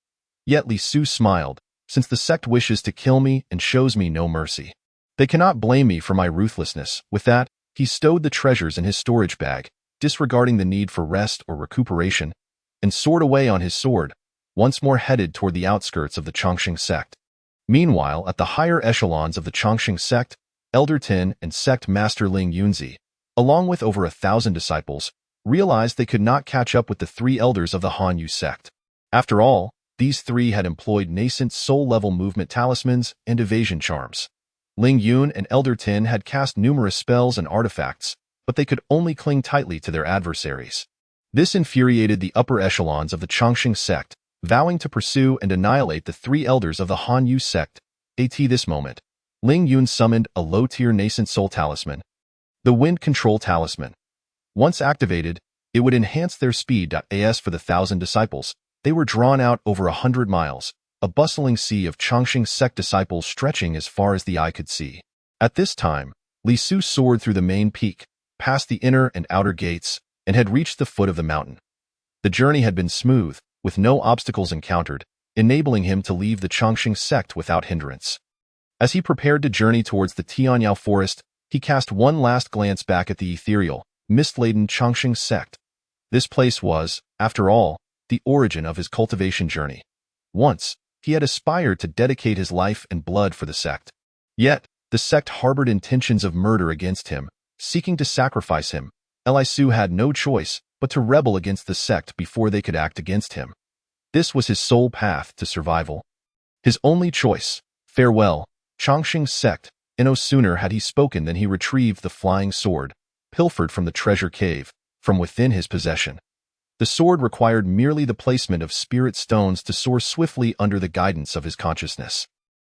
Yet Li Su smiled, since the sect wishes to kill me and shows me no mercy. They cannot blame me for my ruthlessness. With that, he stowed the treasures in his storage bag, disregarding the need for rest or recuperation, and soared away on his sword, once more headed toward the outskirts of the Chongqing sect. Meanwhile, at the higher echelons of the Chongqing sect, Elder Tin and sect master Ling Yunzi, along with over 1,000 disciples, realized they could not catch up with the 3 elders of the Hanyu sect. After all, these 3 had employed nascent soul-level movement talismans and evasion charms. Ling Yun and Elder Tin had cast numerous spells and artifacts, but they could only cling tightly to their adversaries. This infuriated the upper echelons of the Chongqing sect, vowing to pursue and annihilate the 3 elders of the Hanyu sect. At this moment, Ling Yun summoned a low-tier nascent soul talisman, the Wind Control Talisman. Once activated, it would enhance their speed. As for the 1,000 disciples, they were drawn out over 100 miles, a bustling sea of Chongqing sect disciples stretching as far as the eye could see. At this time, Li Su soared through the main peak, past the inner and outer gates, and had reached the foot of the mountain. The journey had been smooth, with no obstacles encountered, enabling him to leave the Chongqing sect without hindrance. As he prepared to journey towards the Tianyao forest, he cast one last glance back at the ethereal, mist-laden Chongqing sect. This place was, after all, the origin of his cultivation journey. Once, he had aspired to dedicate his life and blood for the sect. Yet, the sect harbored intentions of murder against him, seeking to sacrifice him. Li Su had no choice but to rebel against the sect before they could act against him. This was his sole path to survival. His only choice. Farewell, Chongqing sect. And no sooner had he spoken than he retrieved the flying sword, pilfered from the treasure cave, from within his possession. The sword required merely the placement of spirit stones to soar swiftly under the guidance of his consciousness.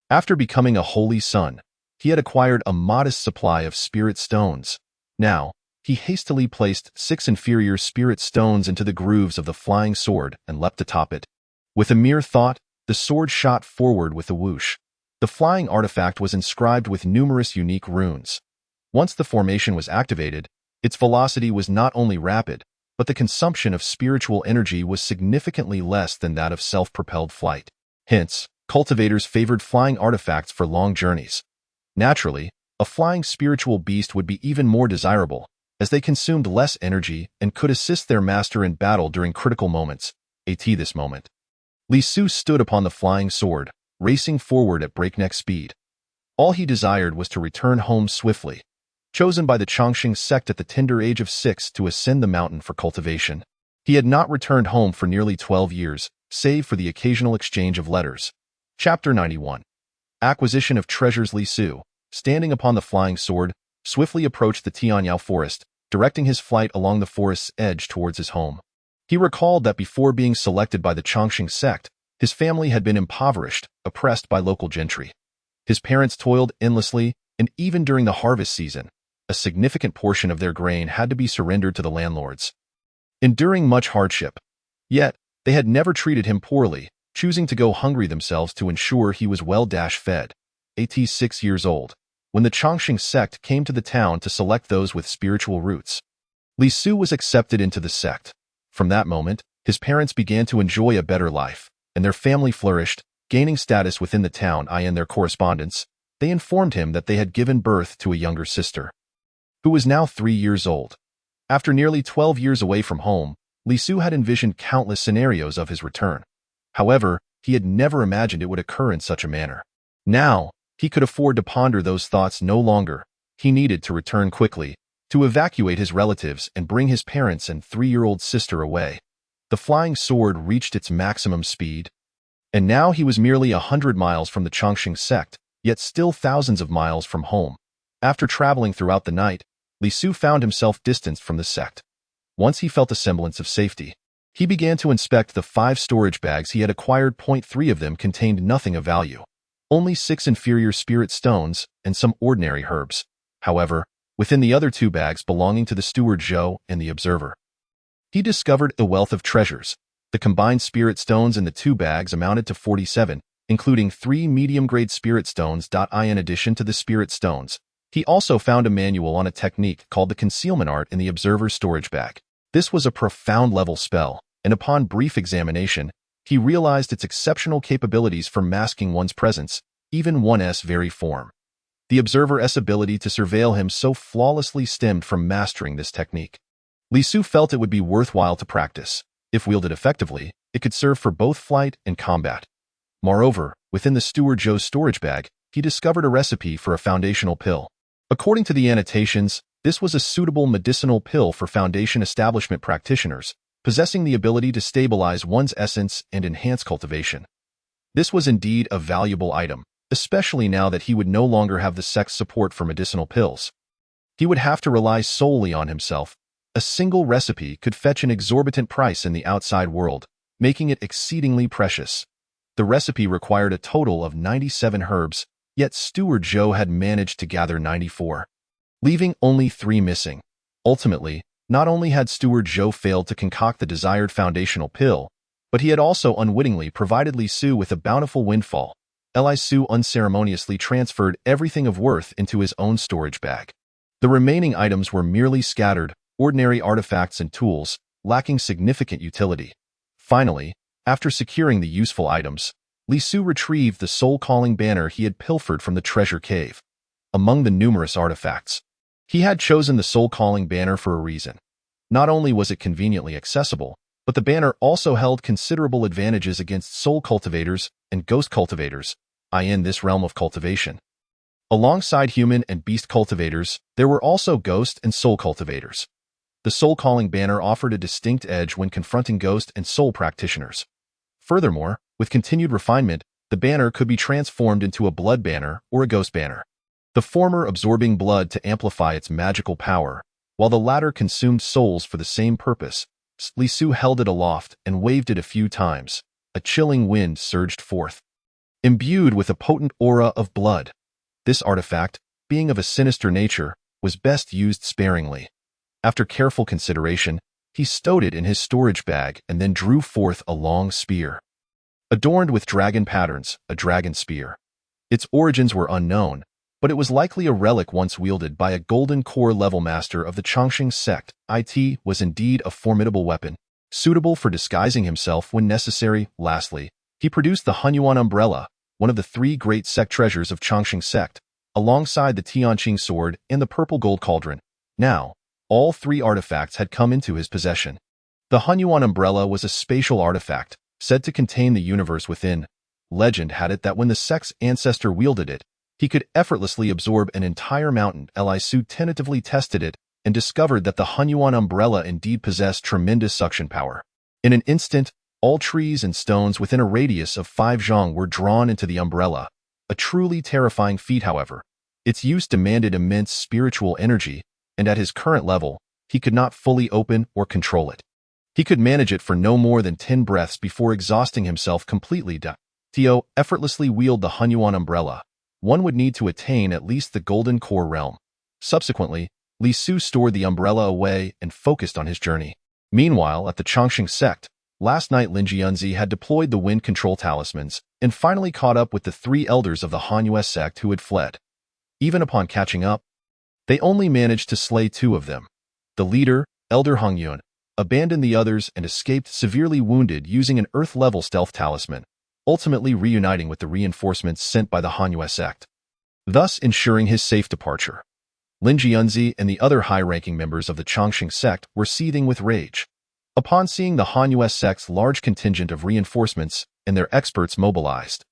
After becoming a holy son, he had acquired a modest supply of spirit stones. Now, he hastily placed 6 inferior spirit stones into the grooves of the flying sword and leapt atop it. With a mere thought, the sword shot forward with a whoosh. The flying artifact was inscribed with numerous unique runes. Once the formation was activated, its velocity was not only rapid, but the consumption of spiritual energy was significantly less than that of self-propelled flight. Hence, cultivators favored flying artifacts for long journeys. Naturally, a flying spiritual beast would be even more desirable, as they consumed less energy and could assist their master in battle during critical moments. At this moment, Li Su stood upon the flying sword, racing forward at breakneck speed. All he desired was to return home swiftly. Chosen by the Chongqing sect at the tender age of 6 to ascend the mountain for cultivation, he had not returned home for nearly 12 years, save for the occasional exchange of letters. Chapter 91. Acquisition of Treasures. Li Su, standing upon the flying sword, swiftly approached the Tianyao forest, directing his flight along the forest's edge towards his home. He recalled that before being selected by the Chongqing sect, his family had been impoverished, oppressed by local gentry. His parents toiled endlessly, and even during the harvest season, a significant portion of their grain had to be surrendered to the landlords. enduring much hardship. Yet, they had never treated him poorly, choosing to go hungry themselves to ensure he was well-fed. At 6 years old, when the Chongqing sect came to the town to select those with spiritual roots, Li Su was accepted into the sect. From that moment, his parents began to enjoy a better life, and their family flourished, gaining status within the town. In their correspondence, they informed him that they had given birth to a younger sister, who was now 3 years old. After nearly 12 years away from home, Li Su had envisioned countless scenarios of his return. However, he had never imagined it would occur in such a manner. Now, he could afford to ponder those thoughts no longer. He needed to return quickly, to evacuate his relatives and bring his parents and 3-year-old sister away. The flying sword reached its maximum speed, and now he was merely 100 miles from the Chongqing sect, yet still thousands of miles from home. After traveling throughout the night, Li Su found himself distanced from the sect. Once he felt a semblance of safety, he began to inspect the 5 storage bags he had acquired. 3 of them contained nothing of value, only 6 inferior spirit stones and some ordinary herbs. However, within the other 2 bags belonging to the steward Zhou and the observer, he discovered a wealth of treasures. The combined spirit stones in the 2 bags amounted to 47, including 3 medium-grade spirit stones. In addition to the spirit stones, he also found a manual on a technique called the concealment art in the observer's storage bag. This was a profound level spell, and upon brief examination, he realized its exceptional capabilities for masking one's presence, even one's very form. The observer's ability to surveil him so flawlessly stemmed from mastering this technique. Li Su felt it would be worthwhile to practice. If wielded effectively, it could serve for both flight and combat. Moreover, within the steward Zhou's storage bag, he discovered a recipe for a foundational pill. According to the annotations, this was a suitable medicinal pill for foundation establishment practitioners, possessing the ability to stabilize one's essence and enhance cultivation. This was indeed a valuable item, especially now that he would no longer have the sect's support for medicinal pills. He would have to rely solely on himself. A single recipe could fetch an exorbitant price in the outside world, making it exceedingly precious. The recipe required a total of 97 herbs, yet Steward Zhou had managed to gather 94, leaving only 3 missing. Ultimately, not only had Steward Zhou failed to concoct the desired foundational pill, but he had also unwittingly provided Li Su with a bountiful windfall. Li Su unceremoniously transferred everything of worth into his own storage bag. The remaining items were merely scattered, ordinary artifacts and tools, lacking significant utility. Finally, after securing the useful items, Li Su retrieved the soul-calling banner he had pilfered from the treasure cave. Among the numerous artifacts, he had chosen the soul-calling banner for a reason. Not only was it conveniently accessible, but the banner also held considerable advantages against soul cultivators and ghost cultivators, in this realm of cultivation. Alongside human and beast cultivators, there were also ghost and soul cultivators. The soul-calling banner offered a distinct edge when confronting ghost and soul practitioners. Furthermore, with continued refinement, the banner could be transformed into a blood banner or a ghost banner, the former absorbing blood to amplify its magical power, while the latter consumed souls for the same purpose. Li Su held it aloft and waved it a few times. A chilling wind surged forth, imbued with a potent aura of blood. This artifact, being of a sinister nature, was best used sparingly. After careful consideration, he stowed it in his storage bag and then drew forth a long spear, adorned with dragon patterns, a dragon spear. Its origins were unknown, but it was likely a relic once wielded by a golden core level master of the Chongqing sect. It was indeed a formidable weapon, suitable for disguising himself when necessary. Lastly, he produced the Hunyuan umbrella, one of the 3 great sect treasures of Chongqing sect, alongside the Tianqing sword and the purple gold cauldron. Now, all 3 artifacts had come into his possession. The Hunyuan umbrella was a spatial artifact, said to contain the universe within. Legend had it that when the sect's ancestor wielded it, he could effortlessly absorb an entire mountain. Li Su tentatively tested it and discovered that the Hunyuan umbrella indeed possessed tremendous suction power. In an instant, all trees and stones within a radius of 5 zhang were drawn into the umbrella. A truly terrifying feat, however. Its use demanded immense spiritual energy, and at his current level, he could not fully open or control it. He could manage it for no more than 10 breaths before exhausting himself completely. To effortlessly wield the Hunyuan umbrella, one would need to attain at least the golden core realm. Subsequently, Li Su stored the umbrella away and focused on his journey. Meanwhile, at the Chongqing sect, last night Lin Jianzi had deployed the wind control talismans and finally caught up with the 3 elders of the Han sect who had fled. Even upon catching up, they only managed to slay 2 of them. The leader, Elder Hong Yun, abandoned the others and escaped severely wounded using an Earth-level stealth talisman, ultimately reuniting with the reinforcements sent by the Han sect, thus ensuring his safe departure. Lin Jianzi and the other high-ranking members of the Chongqing sect were seething with rage. Upon seeing the Han sect's large contingent of reinforcements and their experts mobilized,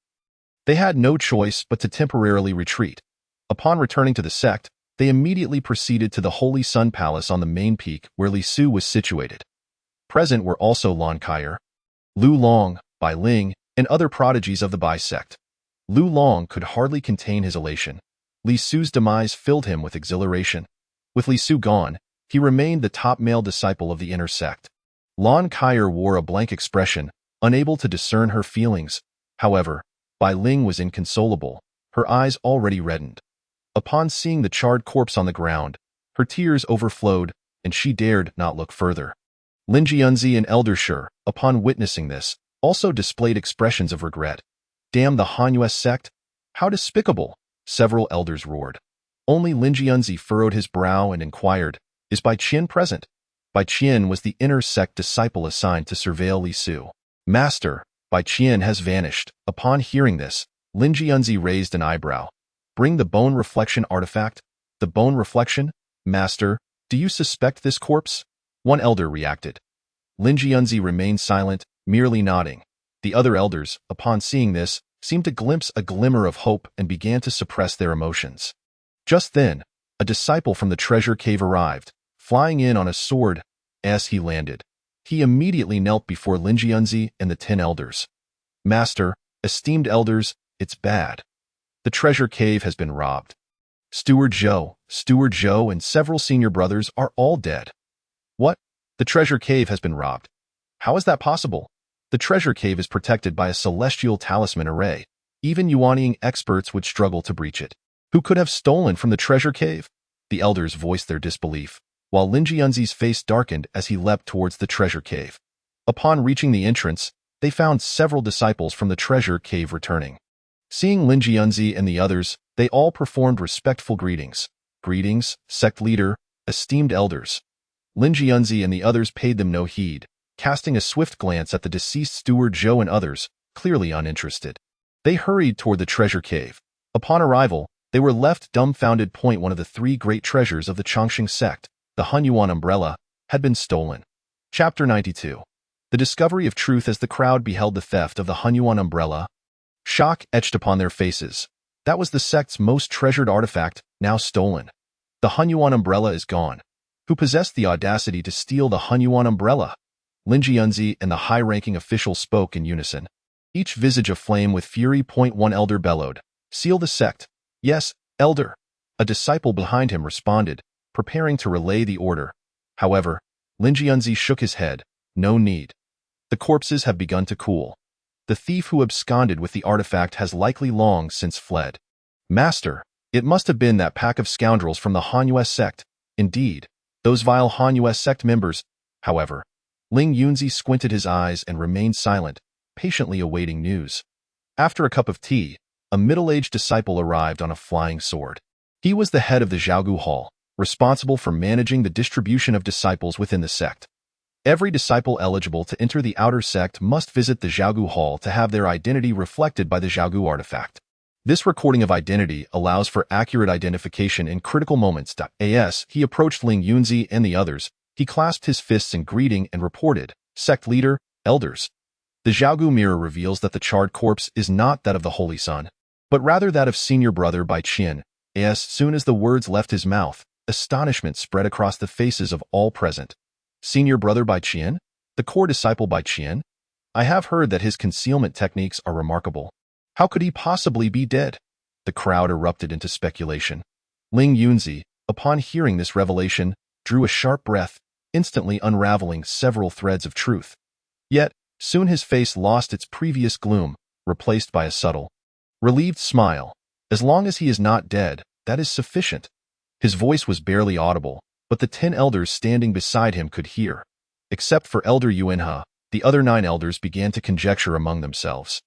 they had no choice but to temporarily retreat. Upon returning to the sect, they immediately proceeded to the Holy Sun Palace on the main peak where Li Su was situated. Present were also Lan Kaier, Lu Long, Bai Ling, and other prodigies of the Bai sect. Lu Long could hardly contain his elation. Li Su's demise filled him with exhilaration. With Li Su gone, he remained the top male disciple of the inner sect. Lan Kaier wore a blank expression, unable to discern her feelings. However, Bai Ling was inconsolable, her eyes already reddened. Upon seeing the charred corpse on the ground, her tears overflowed, and she dared not look further. Lin Jianzi and Elder Shi, upon witnessing this, also displayed expressions of regret. Damn the Han sect! How despicable! Several elders roared. Only Lin Jianzi furrowed his brow and inquired, "Is Bai Qian present?" Bai Qian was the inner sect disciple assigned to surveil Li Su. "Master, Bai Qian has vanished." Upon hearing this, Lin Jianzi raised an eyebrow. "Bring the bone reflection artifact." "The bone reflection? Master, do you suspect this corpse?" One elder reacted. Lin Jianzi remained silent, merely nodding. The other elders, upon seeing this, seemed to glimpse a glimmer of hope and began to suppress their emotions. Just then, a disciple from the treasure cave arrived, flying in on a sword. As he landed, he immediately knelt before Lin Jianzi and the 10 elders. "Master, esteemed elders, it's bad. The treasure cave has been robbed. Steward Zhou, and several senior brothers are all dead." "What? The treasure cave has been robbed? How is that possible?" "The treasure cave is protected by a celestial talisman array. Even Yuaniing experts would struggle to breach it. Who could have stolen from the treasure cave?" The elders voiced their disbelief, while Lin Jianzi's face darkened as he leapt towards the treasure cave. Upon reaching the entrance, they found several disciples from the treasure cave returning. Seeing Lin Jianzi and the others, they all performed respectful greetings. "Greetings, sect leader, esteemed elders." Lin Jianzi and the others paid them no heed, casting a swift glance at the deceased steward Zhou and others, clearly uninterested. They hurried toward the treasure cave. Upon arrival, they were left dumbfounded. One of the 3 great treasures of the Chongqing sect, the Hunyuan umbrella, had been stolen. Chapter 92. The discovery of truth. As the crowd beheld the theft of the Hunyuan umbrella, shock etched upon their faces. That was the sect's most treasured artifact, now stolen. The Hunyuan umbrella is gone. Who possessed the audacity to steal the Hunyuan umbrella? Lin Jianzi and the high-ranking official spoke in unison, each visage aflame with fury. One elder bellowed, "Seal the sect." "Yes, elder." A disciple behind him responded, preparing to relay the order. However, Lin Jianzi shook his head. "No need. The corpses have begun to cool. The thief who absconded with the artifact has likely long since fled." "Master, it must have been that pack of scoundrels from the Han sect." "Indeed, those vile Han sect members." However, Ling Yunzi squinted his eyes and remained silent, patiently awaiting news. After a cup of tea, a middle-aged disciple arrived on a flying sword. He was the head of the Zhaogu Hall, responsible for managing the distribution of disciples within the sect. Every disciple eligible to enter the outer sect must visit the Zhaogu Hall to have their identity reflected by the Zhaogu artifact. This recording of identity allows for accurate identification in critical moments. As he approached Ling Yunzi and the others, he clasped his fists in greeting and reported, "Sect leader, elders." The Zhaogu mirror reveals that the charred corpse is not that of the Holy Sun, but rather that of senior brother Bai Qian. As soon as the words left his mouth, astonishment spread across the faces of all present. "Senior brother Bai Qian? The core disciple Bai Qian? I have heard that his concealment techniques are remarkable. How could he possibly be dead?" The crowd erupted into speculation. Ling Yunzi, upon hearing this revelation, drew a sharp breath, instantly unraveling several threads of truth. Yet, soon his face lost its previous gloom, replaced by a subtle, relieved smile. "As long as he is not dead, that is sufficient." His voice was barely audible, but the 10 elders standing beside him could hear. Except for Elder Yuanhe, the other 9 elders began to conjecture among themselves.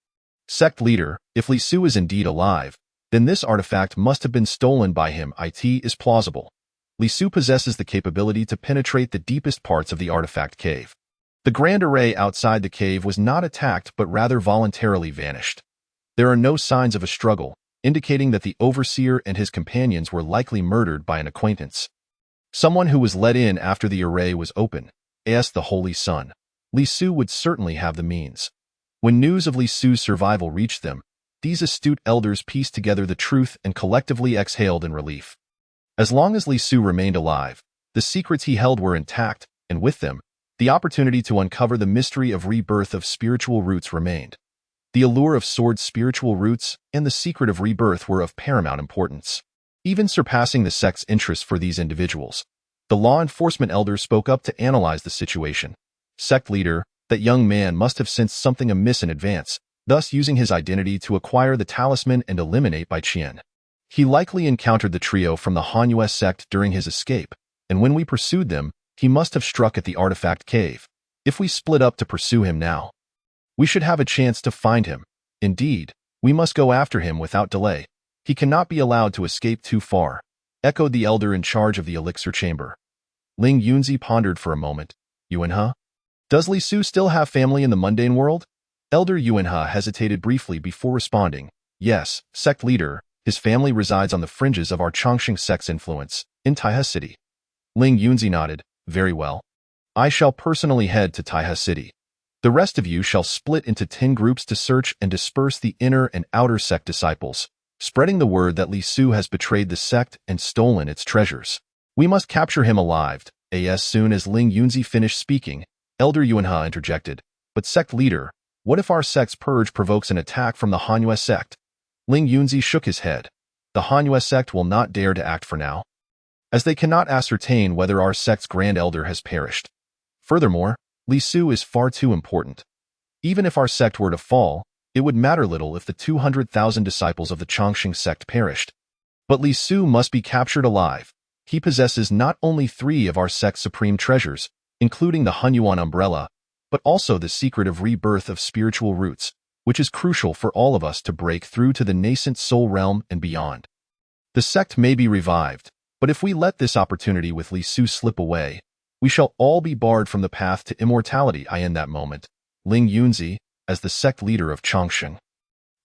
Sect leader, if Li Su is indeed alive, then this artifact must have been stolen by him. It is plausible. Li Su possesses the capability to penetrate the deepest parts of the artifact cave. The grand array outside the cave was not attacked but rather voluntarily vanished. There are no signs of a struggle, indicating that the overseer and his companions were likely murdered by an acquaintance. Someone who was let in after the array was open, as the Holy Sun. Li Su would certainly have the means. When news of Li Su's survival reached them, these astute elders pieced together the truth and collectively exhaled in relief. As long as Li Su remained alive, the secrets he held were intact, and with them, the opportunity to uncover the mystery of rebirth of spiritual roots remained. The allure of Sword's spiritual roots and the secret of rebirth were of paramount importance, even surpassing the sect's interest for these individuals. The law enforcement elders spoke up to analyze the situation. Sect leader, that young man must have sensed something amiss in advance, thus using his identity to acquire the talisman and eliminate Bai Qian. He likely encountered the trio from the Hanyue sect during his escape, and when we pursued them, he must have struck at the artifact cave. If we split up to pursue him now, we should have a chance to find him. Indeed, we must go after him without delay. He cannot be allowed to escape too far, echoed the elder in charge of the elixir chamber. Ling Yunzi pondered for a moment. Yuanhe? Does Li Su still have family in the mundane world? Elder Yuanhe hesitated briefly before responding. Yes, sect leader, his family resides on the fringes of our Chongqing sect's influence, in Taihe City. Ling Yunzi nodded. Very well. I shall personally head to Taihe City. The rest of you shall split into 10 groups to search and disperse the inner and outer sect disciples, spreading the word that Li Su has betrayed the sect and stolen its treasures. We must capture him alive. As soon as Ling Yunzi finished speaking, Elder Yuanhe interjected. But sect leader, what if our sect's purge provokes an attack from the Hanyue sect? Ling Yunzi shook his head. The Hanyue sect will not dare to act for now, as they cannot ascertain whether our sect's grand elder has perished. Furthermore, Li Su is far too important. Even if our sect were to fall, it would matter little if the 200,000 disciples of the Chongqing sect perished. But Li Su must be captured alive. He possesses not only 3 of our sect's supreme treasures, including the Hunyuan umbrella, but also the secret of rebirth of spiritual roots, which is crucial for all of us to break through to the nascent soul realm and beyond. The sect may be revived, but if we let this opportunity with Li Su slip away, we shall all be barred from the path to immortality. In that moment, Ling Yunzi, as the sect leader of Chongqing,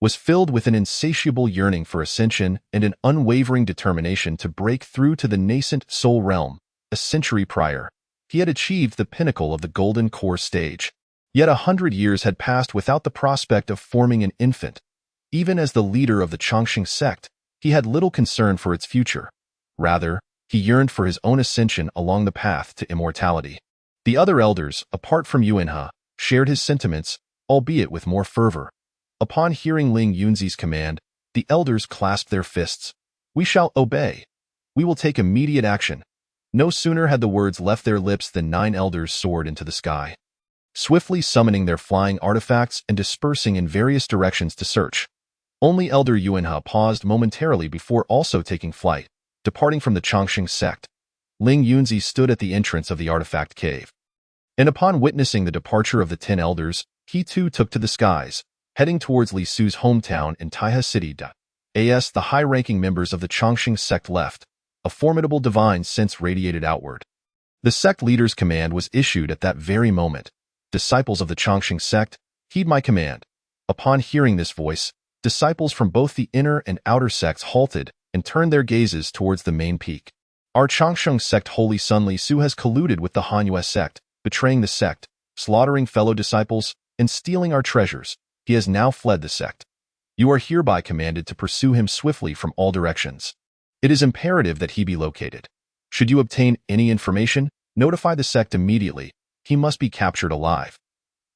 was filled with an insatiable yearning for ascension and an unwavering determination to break through to the nascent soul realm. A century prior, he had achieved the pinnacle of the golden core stage. Yet 100 years had passed without the prospect of forming an infant. Even as the leader of the Chongqing sect, he had little concern for its future. Rather, he yearned for his own ascension along the path to immortality. The other elders, apart from Yuanhe, shared his sentiments, albeit with more fervor. Upon hearing Ling Yunzi's command, the elders clasped their fists. We shall obey. We will take immediate action. No sooner had the words left their lips than 9 elders soared into the sky, swiftly summoning their flying artifacts and dispersing in various directions to search. Only Elder Yuanhe paused momentarily before also taking flight, departing from the Chongqing sect. Ling Yunzi stood at the entrance of the artifact cave, and upon witnessing the departure of the 10 elders, he too took to the skies, heading towards Li Su's hometown in Taihe City. As the high-ranking members of the Chongqing sect left, a formidable divine sense radiated outward. The sect leader's command was issued at that very moment. Disciples of the Chongqing sect, heed my command. Upon hearing this voice, disciples from both the inner and outer sects halted and turned their gazes towards the main peak. Our Chongqing sect Holy Sun Li Su has colluded with the Hanyue sect, betraying the sect, slaughtering fellow disciples, and stealing our treasures. He has now fled the sect. You are hereby commanded to pursue him swiftly from all directions. It is imperative that he be located. Should you obtain any information, notify the sect immediately. He must be captured alive.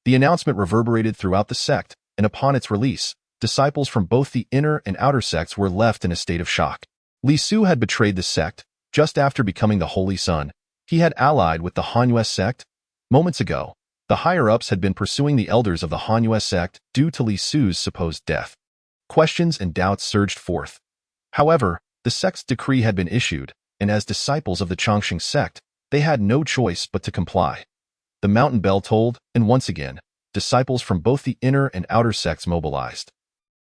The announcement reverberated throughout the sect, and upon its release, disciples from both the inner and outer sects were left in a state of shock. Li Su had betrayed the sect. Just after becoming the Holy Sun, he had allied with the Hanyue sect. Moments ago, the higher-ups had been pursuing the elders of the Hanyue sect due to Li Su's supposed death. Questions and doubts surged forth. However, the sect's decree had been issued, and as disciples of the Chongqing sect, they had no choice but to comply. The mountain bell tolled, and once again, disciples from both the inner and outer sects mobilized,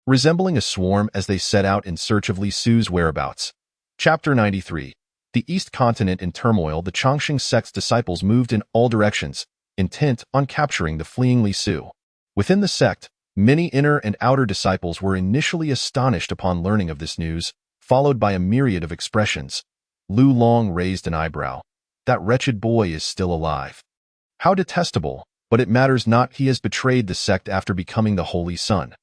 resembling a swarm as they set out in search of Li Su's whereabouts. Chapter 93. The East Continent in turmoil. The Chongqing sect's disciples moved in all directions, intent on capturing the fleeing Li Su. Within the sect, many inner and outer disciples were initially astonished upon learning of this news, followed by a myriad of expressions. Lu Long raised an eyebrow. That wretched boy is still alive. How detestable, but it matters not. He has betrayed the sect after becoming the Holy Son.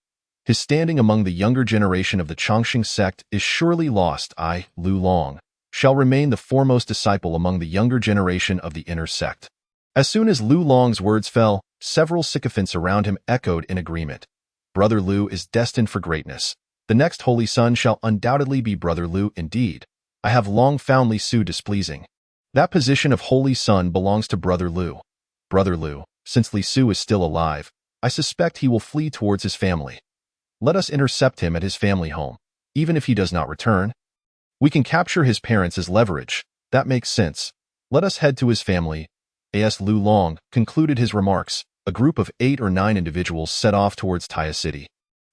His standing among the younger generation of the Chongqing sect is surely lost. I, Lu Long, shall remain the foremost disciple among the younger generation of the inner sect. As soon as Lu Long's words fell, several sycophants around him echoed in agreement. Brother Lu is destined for greatness. The next Holy Son shall undoubtedly be Brother Lu indeed. I have long found Li Su displeasing. That position of Holy Son belongs to Brother Lu. Brother Lu, since Li Su is still alive, I suspect he will flee towards his family. Let us intercept him at his family home, even if he does not return. We can capture his parents as leverage. That makes sense. Let us head to his family. As Lu Long concluded his remarks, a group of 8 or 9 individuals set off towards Taya City.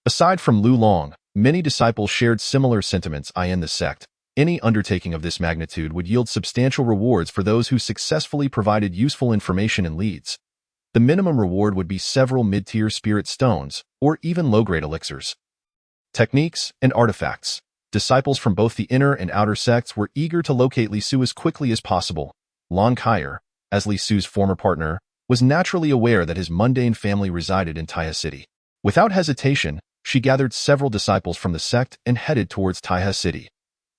Aside from Lu Long, many disciples shared similar sentiments. In the sect, any undertaking of this magnitude would yield substantial rewards for those who successfully provided useful information and leads. The minimum reward would be several mid-tier spirit stones, or even low-grade elixirs. Techniques and artifacts. Disciples from both the inner and outer sects were eager to locate Li Su as quickly as possible. Lan Kaier, as Li Su's former partner, was naturally aware that his mundane family resided in Taya City. Without hesitation, she gathered several disciples from the sect and headed towards Taya City.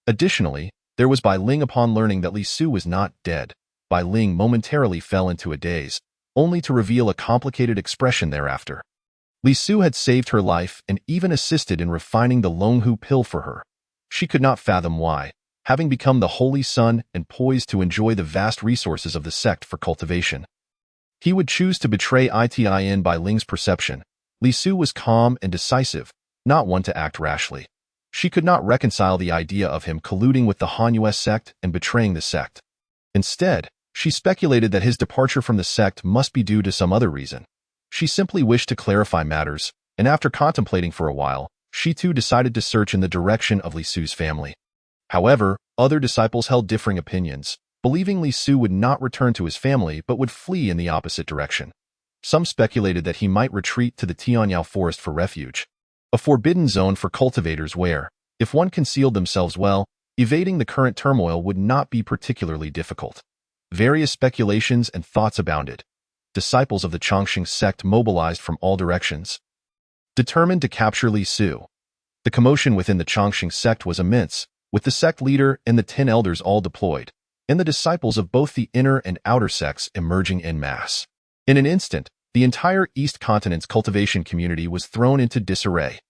Additionally, there was Bai Ling. Upon learning that Li Su was not dead, Bai Ling momentarily fell into a daze, only to reveal a complicated expression thereafter. Li Su had saved her life and even assisted in refining the Longhu pill for her. She could not fathom why, having become the Holy Son and poised to enjoy the vast resources of the sect for cultivation, he would choose to betray it. Bai Ling's perception. Li Su was calm and decisive, not one to act rashly. She could not reconcile the idea of him colluding with the Hanyue sect and betraying the sect. Instead, she speculated that his departure from the sect must be due to some other reason. She simply wished to clarify matters, and after contemplating for a while, she too decided to search in the direction of Li Su's family. However, other disciples held differing opinions, believing Li Su would not return to his family but would flee in the opposite direction. Some speculated that he might retreat to the Tianyao forest for refuge, a forbidden zone for cultivators where, if one concealed themselves well, evading the current turmoil would not be particularly difficult. Various speculations and thoughts abounded. Disciples of the Chongqing sect mobilized from all directions, determined to capture Li Su. The commotion within the Chongqing sect was immense, with the sect leader and the 10 elders all deployed, and the disciples of both the inner and outer sects emerging en masse. In an instant, the entire East Continent's cultivation community was thrown into disarray.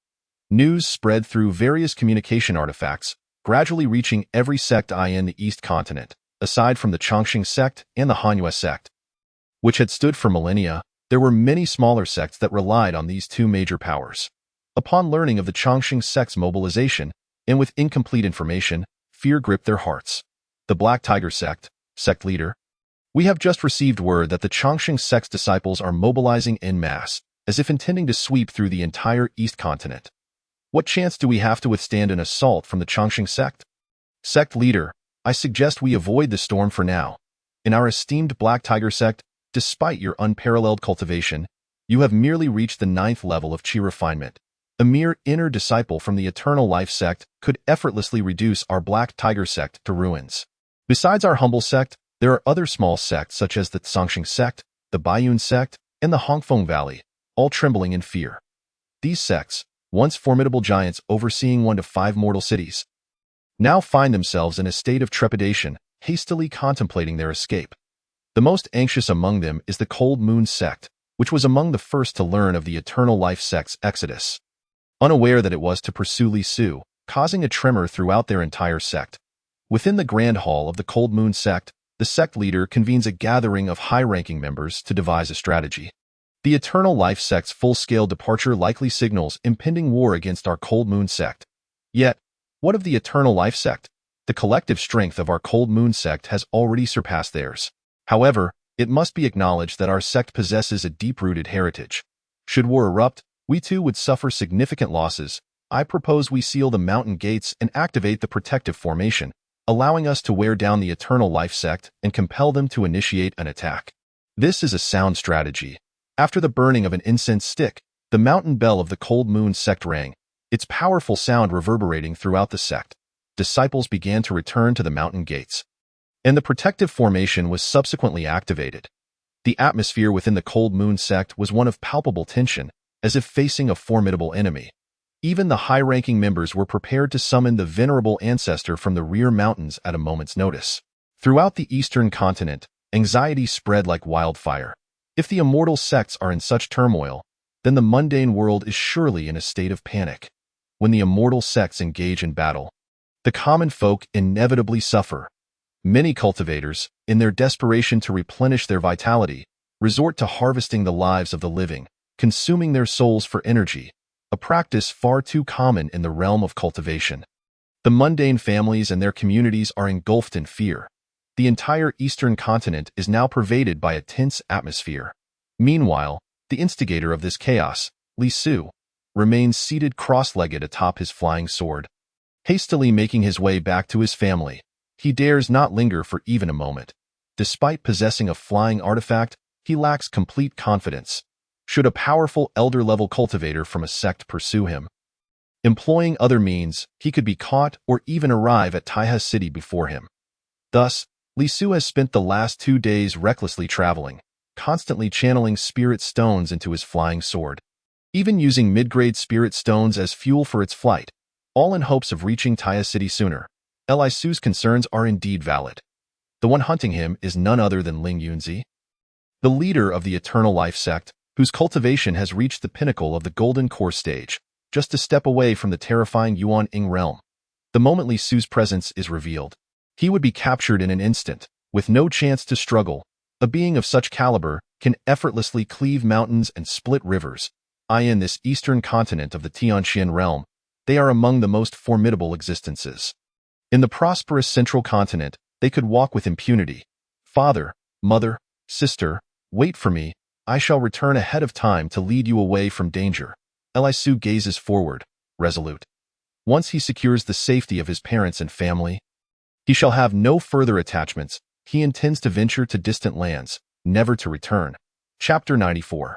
News spread through various communication artifacts, gradually reaching every sect in the East Continent, aside from the Chongqing sect and the Hanyue sect, which had stood for millennia. There were many smaller sects that relied on these two major powers. Upon learning of the Chongqing sect's mobilization, and with incomplete information, fear gripped their hearts. The Black Tiger sect leader. We have just received word that the Chongqing sect's disciples are mobilizing en masse, as if intending to sweep through the entire East Continent. What chance do we have to withstand an assault from the Chongqing sect? Sect leader, I suggest we avoid the storm for now. In our esteemed Black Tiger sect, despite your unparalleled cultivation, you have merely reached the 9th level of chi refinement. A mere inner disciple from the Eternal Life sect could effortlessly reduce our Black Tiger sect to ruins. Besides our humble sect, there are other small sects such as the Songqing sect, the Baiyun sect, and the Hongfeng Valley, all trembling in fear. These sects, once formidable giants overseeing 1 to 5 mortal cities, now find themselves in a state of trepidation, hastily contemplating their escape. The most anxious among them is the Cold Moon sect, which was among the first to learn of the Eternal Life sect's exodus. Unaware that it was to pursue Li Su, causing a tremor throughout their entire sect. Within the Grand Hall of the Cold Moon sect, the sect leader convenes a gathering of high-ranking members to devise a strategy. The Eternal Life sect's full-scale departure likely signals impending war against our Cold Moon sect. Yet, what of the Eternal Life sect? The collective strength of our Cold Moon sect has already surpassed theirs. However, It must be acknowledged that our sect possesses a deep-rooted heritage. Should war erupt, we too would suffer significant losses. I propose we seal the mountain gates and activate the protective formation, allowing us to wear down the Eternal Life sect and compel them to initiate an attack. This is a sound strategy. After the burning of an incense stick, the mountain bell of the Cold Moon sect rang, its powerful sound reverberating throughout the sect. Disciples began to return to the mountain gates, and the protective formation was subsequently activated. The atmosphere within the Cold Moon sect was one of palpable tension, as if facing a formidable enemy. Even the high-ranking members were prepared to summon the venerable ancestor from the rear mountains at a moment's notice. Throughout the eastern continent, anxiety spread like wildfire. If the immortal sects are in such turmoil, then the mundane world is surely in a state of panic. When the immortal sects engage in battle, the common folk inevitably suffer. Many cultivators, in their desperation to replenish their vitality, resort to harvesting the lives of the living, consuming their souls for energy, a practice far too common in the realm of cultivation. The mundane families and their communities are engulfed in fear. The entire eastern continent is now pervaded by a tense atmosphere. Meanwhile, the instigator of this chaos, Li Su, remains seated cross-legged atop his flying sword. Hastily making his way back to his family, he dares not linger for even a moment. Despite possessing a flying artifact, he lacks complete confidence. Should a powerful elder-level cultivator from a sect pursue him, employing other means, he could be caught or even arrive at Taiha City before him. Thus, Li Su has spent the last 2 days recklessly traveling, constantly channeling spirit stones into his flying sword, even using mid-grade spirit stones as fuel for its flight, all in hopes of reaching Taiha City sooner. Li Su's concerns are indeed valid. The one hunting him is none other than Ling Yunzi, the leader of the Eternal Life sect, whose cultivation has reached the pinnacle of the Golden Core stage, just a step away from the terrifying Yuan Ing realm. The moment Li Su's presence is revealed, he would be captured in an instant, with no chance to struggle. A being of such caliber can effortlessly cleave mountains and split rivers. In this eastern continent of the Tianxian realm, they are among the most formidable existences. In the prosperous central continent, they could walk with impunity. Father, mother, sister, wait for me. I shall return ahead of time to lead you away from danger. Li Su gazes forward, resolute. Once he secures the safety of his parents and family, he shall have no further attachments. He intends to venture to distant lands, never to return. Chapter 94.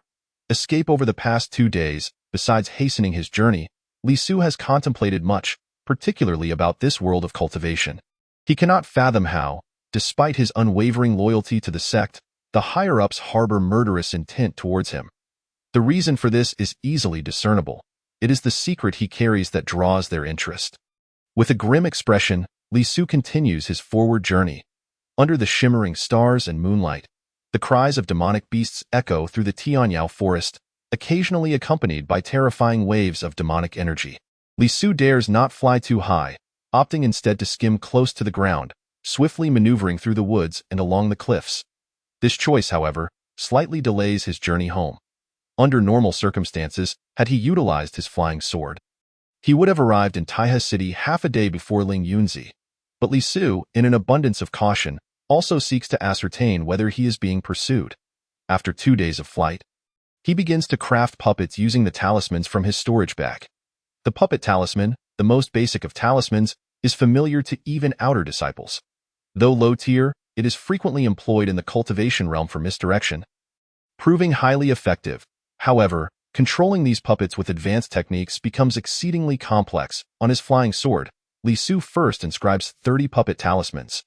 Escape. Over the past 2 days, besides hastening his journey, Li Su has contemplated much, particularly about this world of cultivation. He cannot fathom how, despite his unwavering loyalty to the sect, the higher-ups harbor murderous intent towards him. The reason for this is easily discernible. It is the secret he carries that draws their interest. With a grim expression, Li Su continues his forward journey. Under the shimmering stars and moonlight, the cries of demonic beasts echo through the Tianyao forest, occasionally accompanied by terrifying waves of demonic energy. Li Su dares not fly too high, opting instead to skim close to the ground, swiftly maneuvering through the woods and along the cliffs. This choice, however, slightly delays his journey home. Under normal circumstances, had he utilized his flying sword, he would have arrived in Taiha City half a day before Ling Yunzi. But Li Su, in an abundance of caution, also seeks to ascertain whether he is being pursued. After 2 days of flight, he begins to craft puppets using the talismans from his storage bag. The puppet talisman, the most basic of talismans, is familiar to even outer disciples. Though low tier, it is frequently employed in the cultivation realm for misdirection, proving highly effective. However, controlling these puppets with advanced techniques becomes exceedingly complex. On his flying sword, Li Su first inscribes 30 puppet talismans.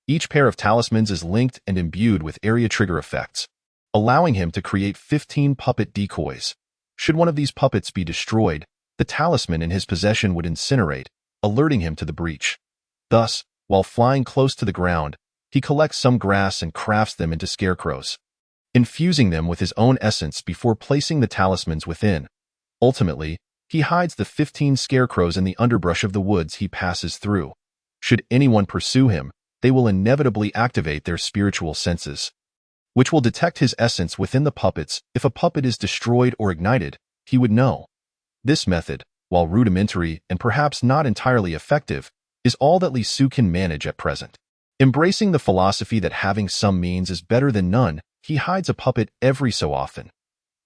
Each pair of talismans is linked and imbued with area trigger effects, allowing him to create 15 puppet decoys. Should one of these puppets be destroyed, the talisman in his possession would incinerate, alerting him to the breach. Thus, while flying close to the ground, he collects some grass and crafts them into scarecrows, infusing them with his own essence before placing the talismans within. Ultimately, he hides the 15 scarecrows in the underbrush of the woods he passes through. Should anyone pursue him, they will inevitably activate their spiritual senses, which will detect his essence within the puppets. If a puppet is destroyed or ignited, he would know. This method, while rudimentary and perhaps not entirely effective, is all that Li Su can manage at present. Embracing the philosophy that having some means is better than none, he hides a puppet every so often.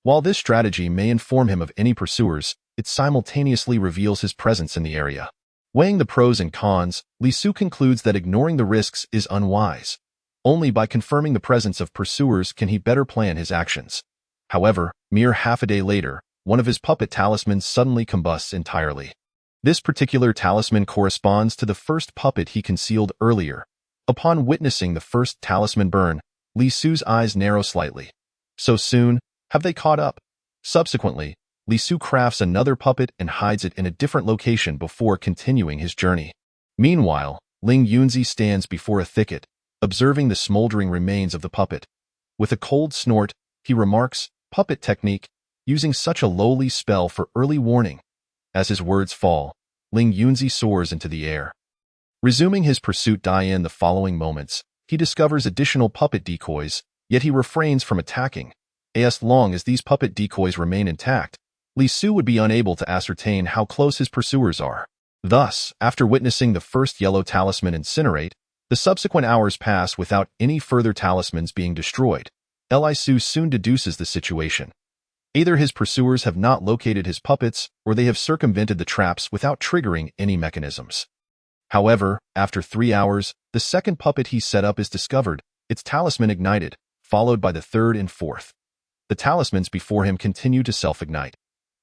While this strategy may inform him of any pursuers, it simultaneously reveals his presence in the area. Weighing the pros and cons, Li Su concludes that ignoring the risks is unwise. Only by confirming the presence of pursuers can he better plan his actions. However, mere half a day later, one of his puppet talismans suddenly combusts entirely. This particular talisman corresponds to the first puppet he concealed earlier. Upon witnessing the first talisman burn, Li Su's eyes narrow slightly. So soon, have they caught up? Subsequently, Li Su crafts another puppet and hides it in a different location before continuing his journey. Meanwhile, Ling Yunzi stands before a thicket, observing the smoldering remains of the puppet. With a cold snort, he remarks, "Puppet technique, using such a lowly spell for early warning." As his words fall, Ling Yunzi soars into the air. Resuming his pursuit the following moments, he discovers additional puppet decoys, yet he refrains from attacking. As long as these puppet decoys remain intact, Li Su would be unable to ascertain how close his pursuers are. Thus, after witnessing the first yellow talisman incinerate, the subsequent hours pass without any further talismans being destroyed. Li Su soon deduces the situation. Either his pursuers have not located his puppets, or they have circumvented the traps without triggering any mechanisms. However, after 3 hours, the second puppet he set up is discovered, its talisman ignited, followed by the third and fourth. The talismans before him continue to self-ignite.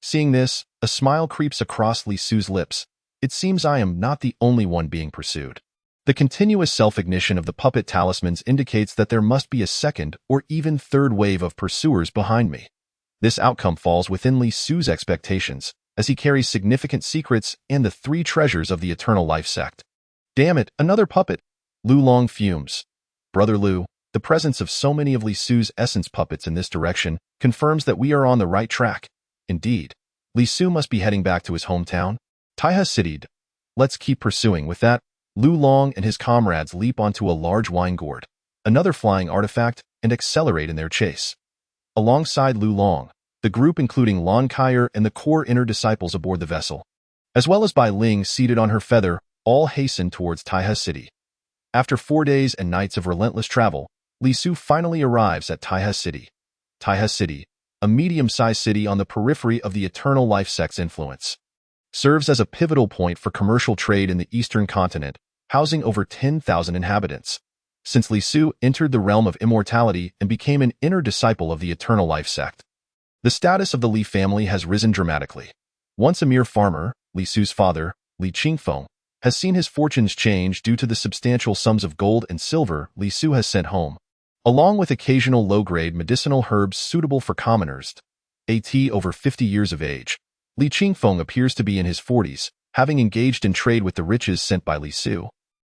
Seeing this, a smile creeps across Li Su's lips. It seems I am not the only one being pursued. The continuous self-ignition of the puppet talismans indicates that there must be a second or even third wave of pursuers behind me. This outcome falls within Li Su's expectations, as he carries significant secrets and the 3 treasures of the Eternal Life sect. Damn it, another puppet! Lu Long fumes. Brother Lu, the presence of so many of Li Su's essence puppets in this direction confirms that we are on the right track. Indeed, Li Su must be heading back to his hometown, Taiha City. Let's keep pursuing. With that, Lu Long and his comrades leap onto a large wine gourd, another flying artifact, and accelerate in their chase. Alongside Lu Long, the group including Lon Kaier and the core inner disciples aboard the vessel, as well as Bai Ling seated on her feather, all hasten towards Taiha City. After 4 days and nights of relentless travel, Li Su finally arrives at Taiha City. Taiha City, a medium-sized city on the periphery of the Eternal Life sect's influence, serves as a pivotal point for commercial trade in the eastern continent, housing over 10,000 inhabitants. Since Li Su entered the realm of immortality and became an inner disciple of the Eternal Life sect, the status of the Li family has risen dramatically. Once a mere farmer, Li Su's father, Li Qingfeng, has seen his fortunes change due to the substantial sums of gold and silver Li Su has sent home, along with occasional low-grade medicinal herbs suitable for commoners. Over 50 years of age, Li Qingfeng appears to be in his 40s, having engaged in trade with the riches sent by Li Su,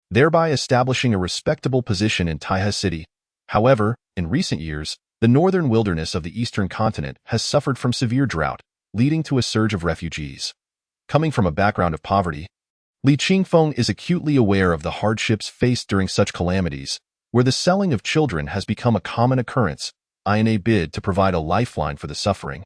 thereby establishing a respectable position in Taiha City. However, in recent years, the northern wilderness of the eastern continent has suffered from severe drought, leading to a surge of refugees. Coming from a background of poverty, Li Qingfeng is acutely aware of the hardships faced during such calamities, where the selling of children has become a common occurrence, in a bid to provide a lifeline for the suffering.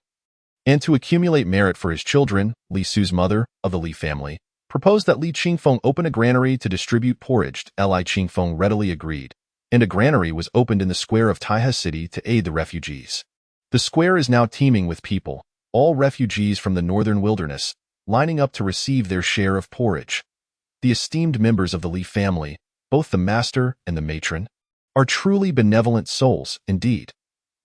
And to accumulate merit for his children, Li Su's mother, of the Li family, proposed that Li Qingfeng open a granary to distribute porridge. Li Qingfeng readily agreed, and a granary was opened in the square of Taiha City to aid the refugees. The square is now teeming with people, all refugees from the northern wilderness, lining up to receive their share of porridge. The esteemed members of the Li family, both the master and the matron, are truly benevolent souls indeed.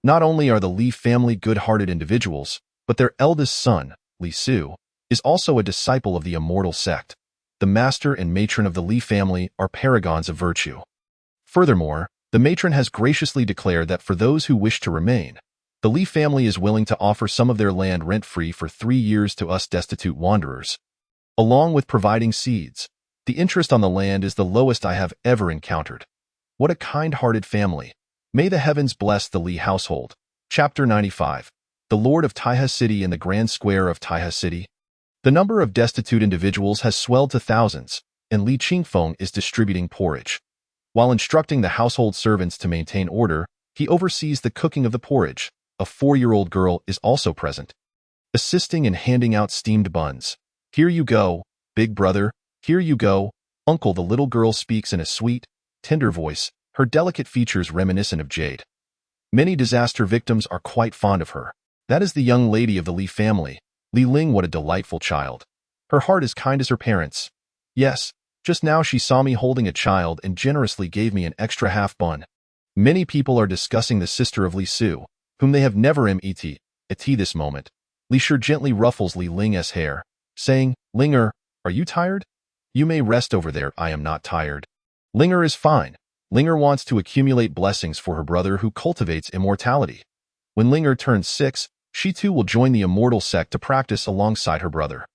Not only are the Li family good-hearted individuals, but their eldest son, Li Su, is also a disciple of the Immortal sect. The master and matron of the Li family are paragons of virtue. Furthermore, the matron has graciously declared that for those who wish to remain, the Li family is willing to offer some of their land rent-free for 3 years to us destitute wanderers. Along with providing seeds, the interest on the land is the lowest I have ever encountered. What a kind-hearted family. May the heavens bless the Li household. Chapter 95. The Lord of Taiha City in the Grand Square of Taiha City. The number of destitute individuals has swelled to thousands, and Li Qingfeng is distributing porridge. While instructing the household servants to maintain order, he oversees the cooking of the porridge. A 4-year-old girl is also present, assisting in handing out steamed buns. "Here you go, big brother, here you go, uncle," the little girl speaks in a sweet, tender voice, her delicate features reminiscent of jade. Many disaster victims are quite fond of her. That is the young lady of the Li family. Li Ling, what a delightful child. Her heart is kind as her parents. Yes, just now she saw me holding a child and generously gave me an extra half bun. Many people are discussing the sister of Li Su, whom they have never met. At this moment, Li Shi gently ruffles Li Ling's hair, saying, "Linger, are you tired? You may rest over there. I am not tired." Linger is fine. Linger wants to accumulate blessings for her brother who cultivates immortality. When Linger turns 6, she too will join the Immortal sect to practice alongside her brother.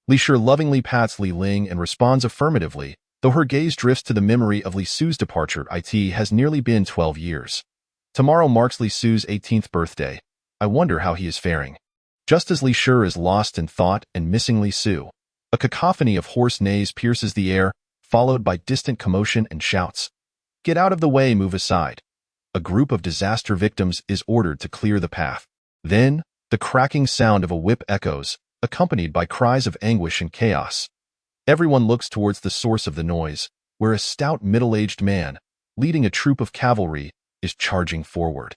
Li Shi lovingly pats Li Ling and responds affirmatively, though her gaze drifts to the memory of Li Su's departure. It has nearly been 12 years. Tomorrow marks Li Su's 18th birthday. I wonder how he is faring. Just as Li Shi is lost in thought and missing Li Su, a cacophony of hoarse neighs pierces the air, followed by distant commotion and shouts. "Get out of the way, move aside." A group of disaster victims is ordered to clear the path. Then, the cracking sound of a whip echoes, accompanied by cries of anguish and chaos. Everyone looks towards the source of the noise, where a stout middle-aged man, leading a troop of cavalry, is charging forward.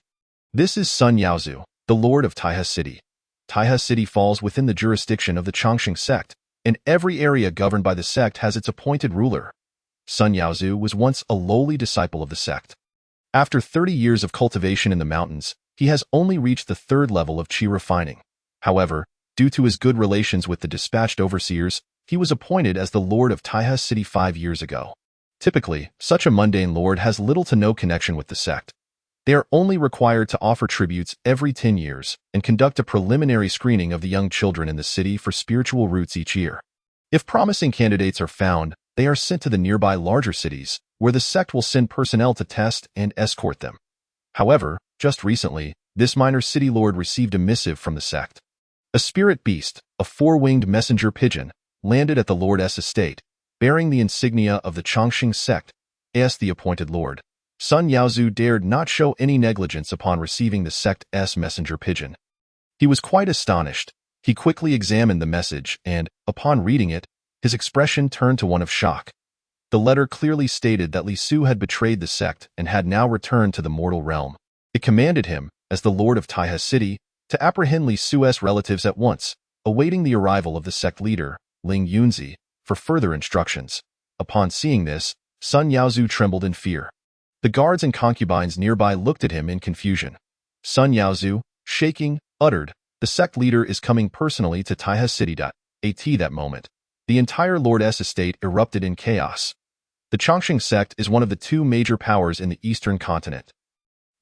This is Sun Yaozu, the lord of Taihe City. Taihe City falls within the jurisdiction of the Chongqing sect, and every area governed by the sect has its appointed ruler. Sun Yaozu was once a lowly disciple of the sect. After 30 years of cultivation in the mountains, he has only reached the 3rd level of qi refining. However, due to his good relations with the dispatched overseers, he was appointed as the lord of Taihe City 5 years ago. Typically, such a mundane lord has little to no connection with the sect. They are only required to offer tributes every 10 years and conduct a preliminary screening of the young children in the city for spiritual roots each year. If promising candidates are found, they are sent to the nearby larger cities, where the sect will send personnel to test and escort them. However, just recently, this minor city lord received a missive from the sect. A spirit beast, a 4-winged messenger pigeon, landed at the lord's estate, bearing the insignia of the Chongqing sect, as the appointed lord. Sun Yaozu dared not show any negligence upon receiving the sect's messenger pigeon. He was quite astonished. He quickly examined the message and, upon reading it, his expression turned to one of shock. The letter clearly stated that Li Su had betrayed the sect and had now returned to the mortal realm. It commanded him, as the lord of Taihe City, to apprehend Li Su's relatives at once, awaiting the arrival of the sect leader, Ling Yunzi, for further instructions. Upon seeing this, Sun Yaozu trembled in fear. The guards and concubines nearby looked at him in confusion. Sun Yaozu, shaking, uttered, "The sect leader is coming personally to Taihe City." At that moment, the entire lord's estate erupted in chaos. The Chongqing sect is one of the 2 major powers in the eastern continent.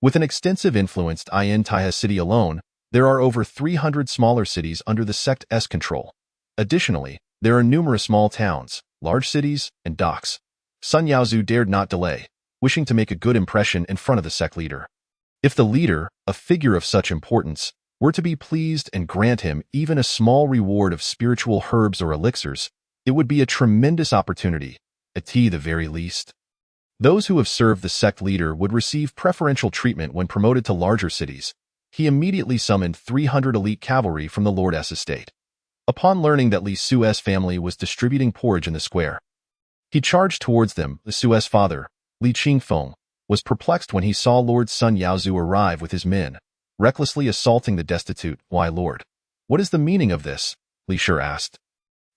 With an extensive influence in Taihe City alone, there are over 300 smaller cities under the sect's control. Additionally, there are numerous small towns, large cities, and docks. Sun Yaozu dared not delay, wishing to make a good impression in front of the sect leader. If the leader, a figure of such importance, were to be pleased and grant him even a small reward of spiritual herbs or elixirs, it would be a tremendous opportunity, at the very least. Those who have served the sect leader would receive preferential treatment when promoted to larger cities. He immediately summoned 300 elite cavalry from the lord's estate. Upon learning that Li Su's family was distributing porridge in the square, he charged towards them. Li Su's father, Li Qingfeng, was perplexed when he saw Lord Sun Yaozu arrive with his men, recklessly assaulting the destitute. "Why, Lord? What is the meaning of this?" Li Shi asked.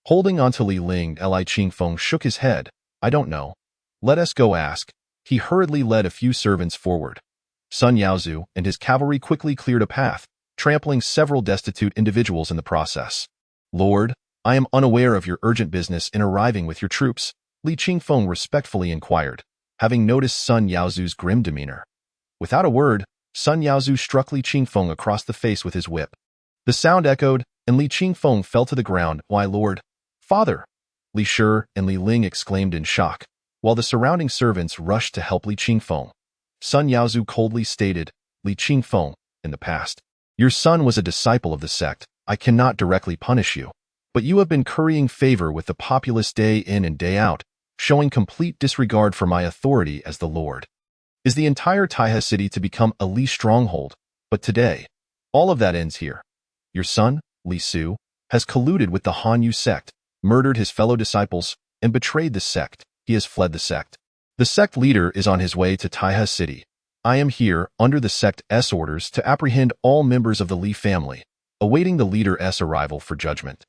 Holding onto Li Ling, Li Qingfeng shook his head. "I don't know. Let us go ask." He hurriedly led a few servants forward. Sun Yaozu and his cavalry quickly cleared a path, trampling several destitute individuals in the process. "Lord, I am unaware of your urgent business in arriving with your troops," Li Qingfeng respectfully inquired, having noticed Sun Yaozu's grim demeanor. Without a word, Sun Yaozu struck Li Qingfeng across the face with his whip. The sound echoed, and Li Qingfeng fell to the ground. "Why, Lord? Father!" Li Shi and Li Ling exclaimed in shock, while the surrounding servants rushed to help Li Qingfeng. Sun Yaozu coldly stated, "Li Qingfeng, in the past, your son was a disciple of the sect. I cannot directly punish you, but you have been currying favor with the populace day in and day out, showing complete disregard for my authority as the Lord. Is the entire Taihe City to become a Li stronghold? But today, all of that ends here. Your son, Li Su, has colluded with the Hanyu sect, murdered his fellow disciples, and betrayed the sect. He has fled the sect. The sect leader is on his way to Taiha City. I am here, under the sect's orders, to apprehend all members of the Li family, awaiting the leader's arrival for judgment.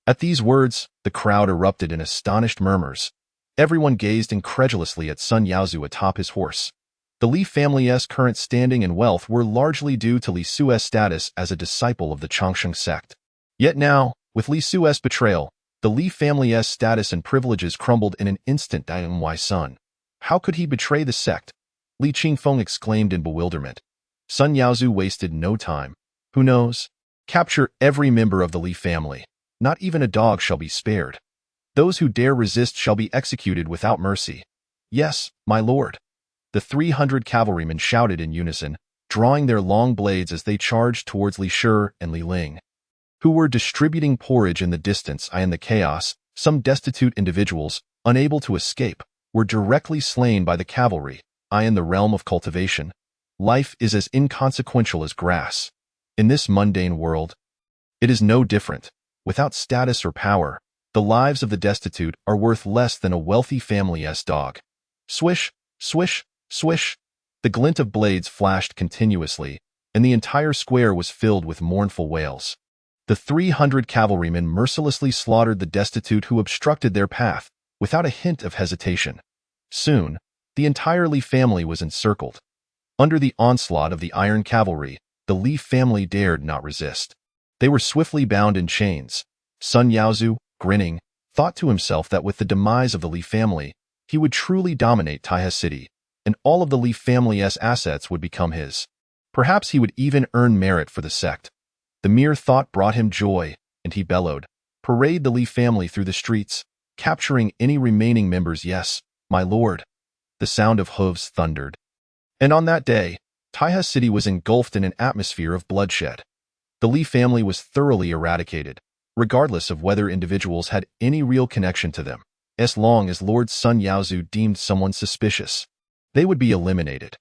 At these words, the crowd erupted in astonished murmurs. Everyone gazed incredulously at Sun Yaozu atop his horse. The Li family's current standing and wealth were largely due to Li Su's status as a disciple of the Changsheng sect. Yet now, with Li Su's betrayal, the Li family's status and privileges crumbled in an instant. My son. How could he betray the sect? Li Qingfeng exclaimed in bewilderment. Sun Yaozu wasted no time. Who knows? Capture every member of the Li family. Not even a dog shall be spared. Those who dare resist shall be executed without mercy. Yes, my lord. The 300 cavalrymen shouted in unison, drawing their long blades as they charged towards Li Shi and Li Ling, who were distributing porridge in the distance. In the chaos, some destitute individuals, unable to escape, were directly slain by the cavalry. In the realm of cultivation, life is as inconsequential as grass. In this mundane world, it is no different. Without status or power, the lives of the destitute are worth less than a wealthy family's dog. Swish, swish, swish. The glint of blades flashed continuously, and the entire square was filled with mournful wails. The 300 cavalrymen mercilessly slaughtered the destitute who obstructed their path, without a hint of hesitation. Soon, the entire Li family was encircled. Under the onslaught of the iron cavalry, the Li family dared not resist. They were swiftly bound in chains. Sun Yaozu, grinning, thought to himself that with the demise of the Li family, he would truly dominate Taiha City, and all of the Li family's assets would become his. Perhaps he would even earn merit for the sect. The mere thought brought him joy, and he bellowed, "Parade the Li family through the streets, capturing any remaining members." Yes, my lord. The sound of hooves thundered. And on that day, Taiha City was engulfed in an atmosphere of bloodshed. The Li family was thoroughly eradicated, regardless of whether individuals had any real connection to them. As long as Lord Sun Yaozu deemed someone suspicious, they would be eliminated.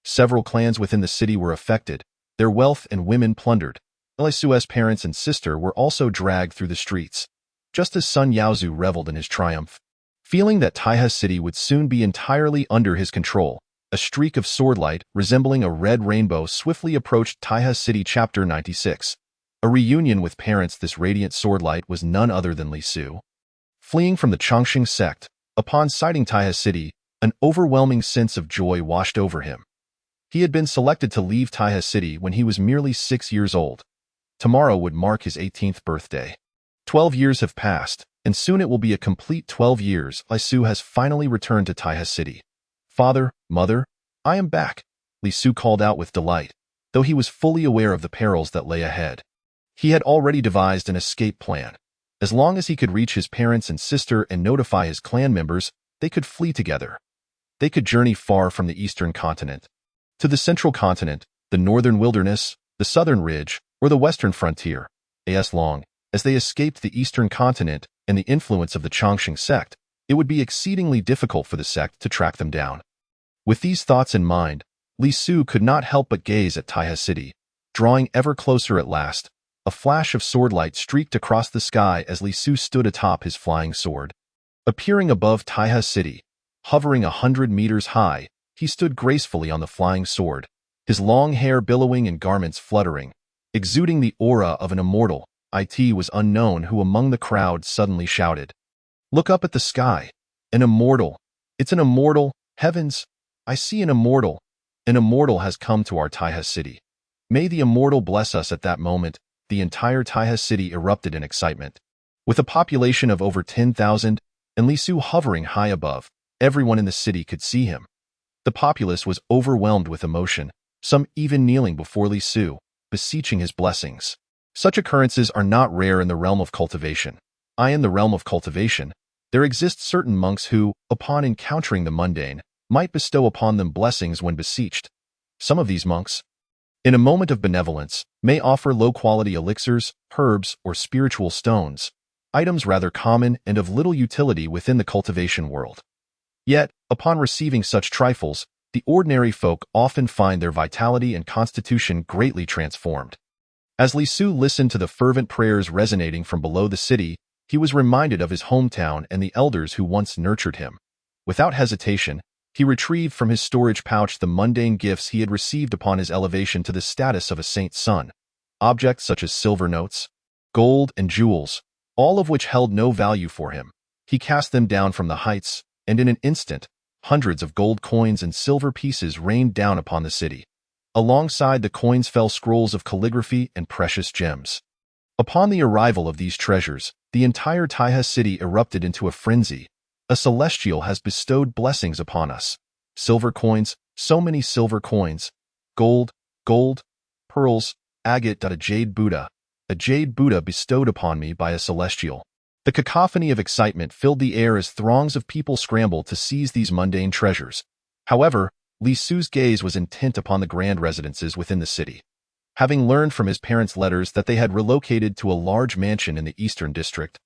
Several clans within the city were affected, their wealth and women plundered. Li Su's parents and sister were also dragged through the streets, just as Sun Yaozu reveled in his triumph. Feeling that Taiha City would soon be entirely under his control, a streak of swordlight resembling a red rainbow swiftly approached Taiha City. Chapter 96. A reunion with parents. This radiant swordlight was none other than Li Su. Fleeing from the Changsheng sect, upon sighting Taiha City, an overwhelming sense of joy washed over him. He had been selected to leave Taiha City when he was merely 6 years old. Tomorrow would mark his 18th birthday. 12 years have passed, and soon it will be a complete 12 years. Li Su has finally returned to Taiha City. Father, mother, I am back, Li Su called out with delight, though he was fully aware of the perils that lay ahead. He had already devised an escape plan. As long as he could reach his parents and sister and notify his clan members, they could flee together. They could journey far from the eastern continent to the central continent, the northern wilderness, the southern ridge, or the western frontier. As long as they escaped the eastern continent and the influence of the Changsheng sect, it would be exceedingly difficult for the sect to track them down. With these thoughts in mind, Li Su could not help but gaze at Taiha City, drawing ever closer. At last, a flash of swordlight streaked across the sky as Li Su stood atop his flying sword. Appearing above Taiha City, hovering 100 meters high, he stood gracefully on the flying sword, his long hair billowing and garments fluttering, exuding the aura of an immortal. It was unknown who among the crowd suddenly shouted, "Look up at the sky! An immortal! It's an immortal! Heavens! I see an immortal! An immortal has come to our Taiha City. May the immortal bless us." At that moment, the entire Taiha City erupted in excitement. With a population of over 10,000, and Li Su hovering high above, everyone in the city could see him. The populace was overwhelmed with emotion, some even kneeling before Li Su, beseeching his blessings. Such occurrences are not rare in the realm of cultivation. In the realm of cultivation, there exist certain monks who, upon encountering the mundane, might bestow upon them blessings when beseeched. Some of these monks, in a moment of benevolence, may offer low-quality elixirs, herbs, or spiritual stones, items rather common and of little utility within the cultivation world. Yet, upon receiving such trifles, the ordinary folk often find their vitality and constitution greatly transformed. As Li Su listened to the fervent prayers resonating from below the city, he was reminded of his hometown and the elders who once nurtured him. Without hesitation, He retrieved from his storage pouch the mundane gifts he had received upon his elevation to the status of a saint's son. Objects such as silver notes, gold, and jewels, all of which held no value for him. He cast them down from the heights, and in an instant, hundreds of gold coins and silver pieces rained down upon the city. Alongside the coins fell scrolls of calligraphy and precious gems. Upon the arrival of these treasures, the entire Taiha city erupted into a frenzy. A celestial has bestowed blessings upon us. Silver coins, so many silver coins. Gold, pearls, agate. A jade Buddha bestowed upon me by a celestial. The cacophony of excitement filled the air as throngs of people scrambled to seize these mundane treasures. However, Li Su's gaze was intent upon the grand residences within the city. Having learned from his parents' letters that they had relocated to a large mansion in the eastern district,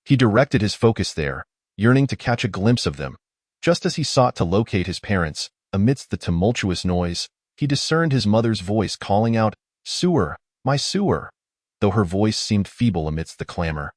he directed his focus there, yearning to catch a glimpse of them. Just as he sought to locate his parents, amidst the tumultuous noise, he discerned his mother's voice calling out, "Sewer, my sewer," though her voice seemed feeble amidst the clamor.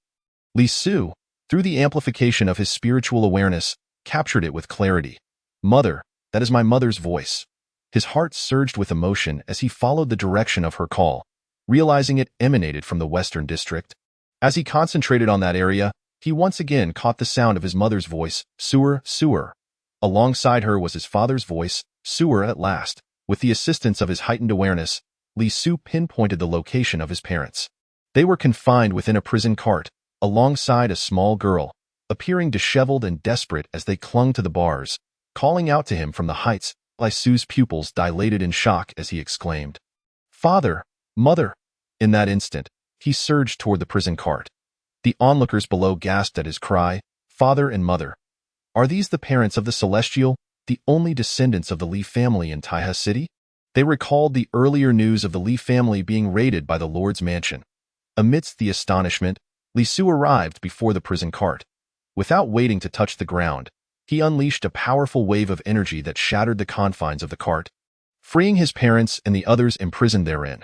Li Su, through the amplification of his spiritual awareness, captured it with clarity. "Mother, that is my mother's voice." His heart surged with emotion as he followed the direction of her call, realizing it emanated from the western district. As he concentrated on that area, he once again caught the sound of his mother's voice, "Sewer, sewer." Alongside her was his father's voice, "Sewer at last." With the assistance of his heightened awareness, Li Su pinpointed the location of his parents. They were confined within a prison cart, alongside a small girl, appearing disheveled and desperate as they clung to the bars, calling out to him from the heights. Li Su's pupils dilated in shock as he exclaimed, "Father, mother!" In that instant, he surged toward the prison cart. The onlookers below gasped at his cry, "Father and mother! Are these the parents of the Celestial, the only descendants of the Li family in Taiha City?" They recalled the earlier news of the Li family being raided by the Lord's mansion. Amidst the astonishment, Li Su arrived before the prison cart. Without waiting to touch the ground, he unleashed a powerful wave of energy that shattered the confines of the cart, freeing his parents and the others imprisoned therein.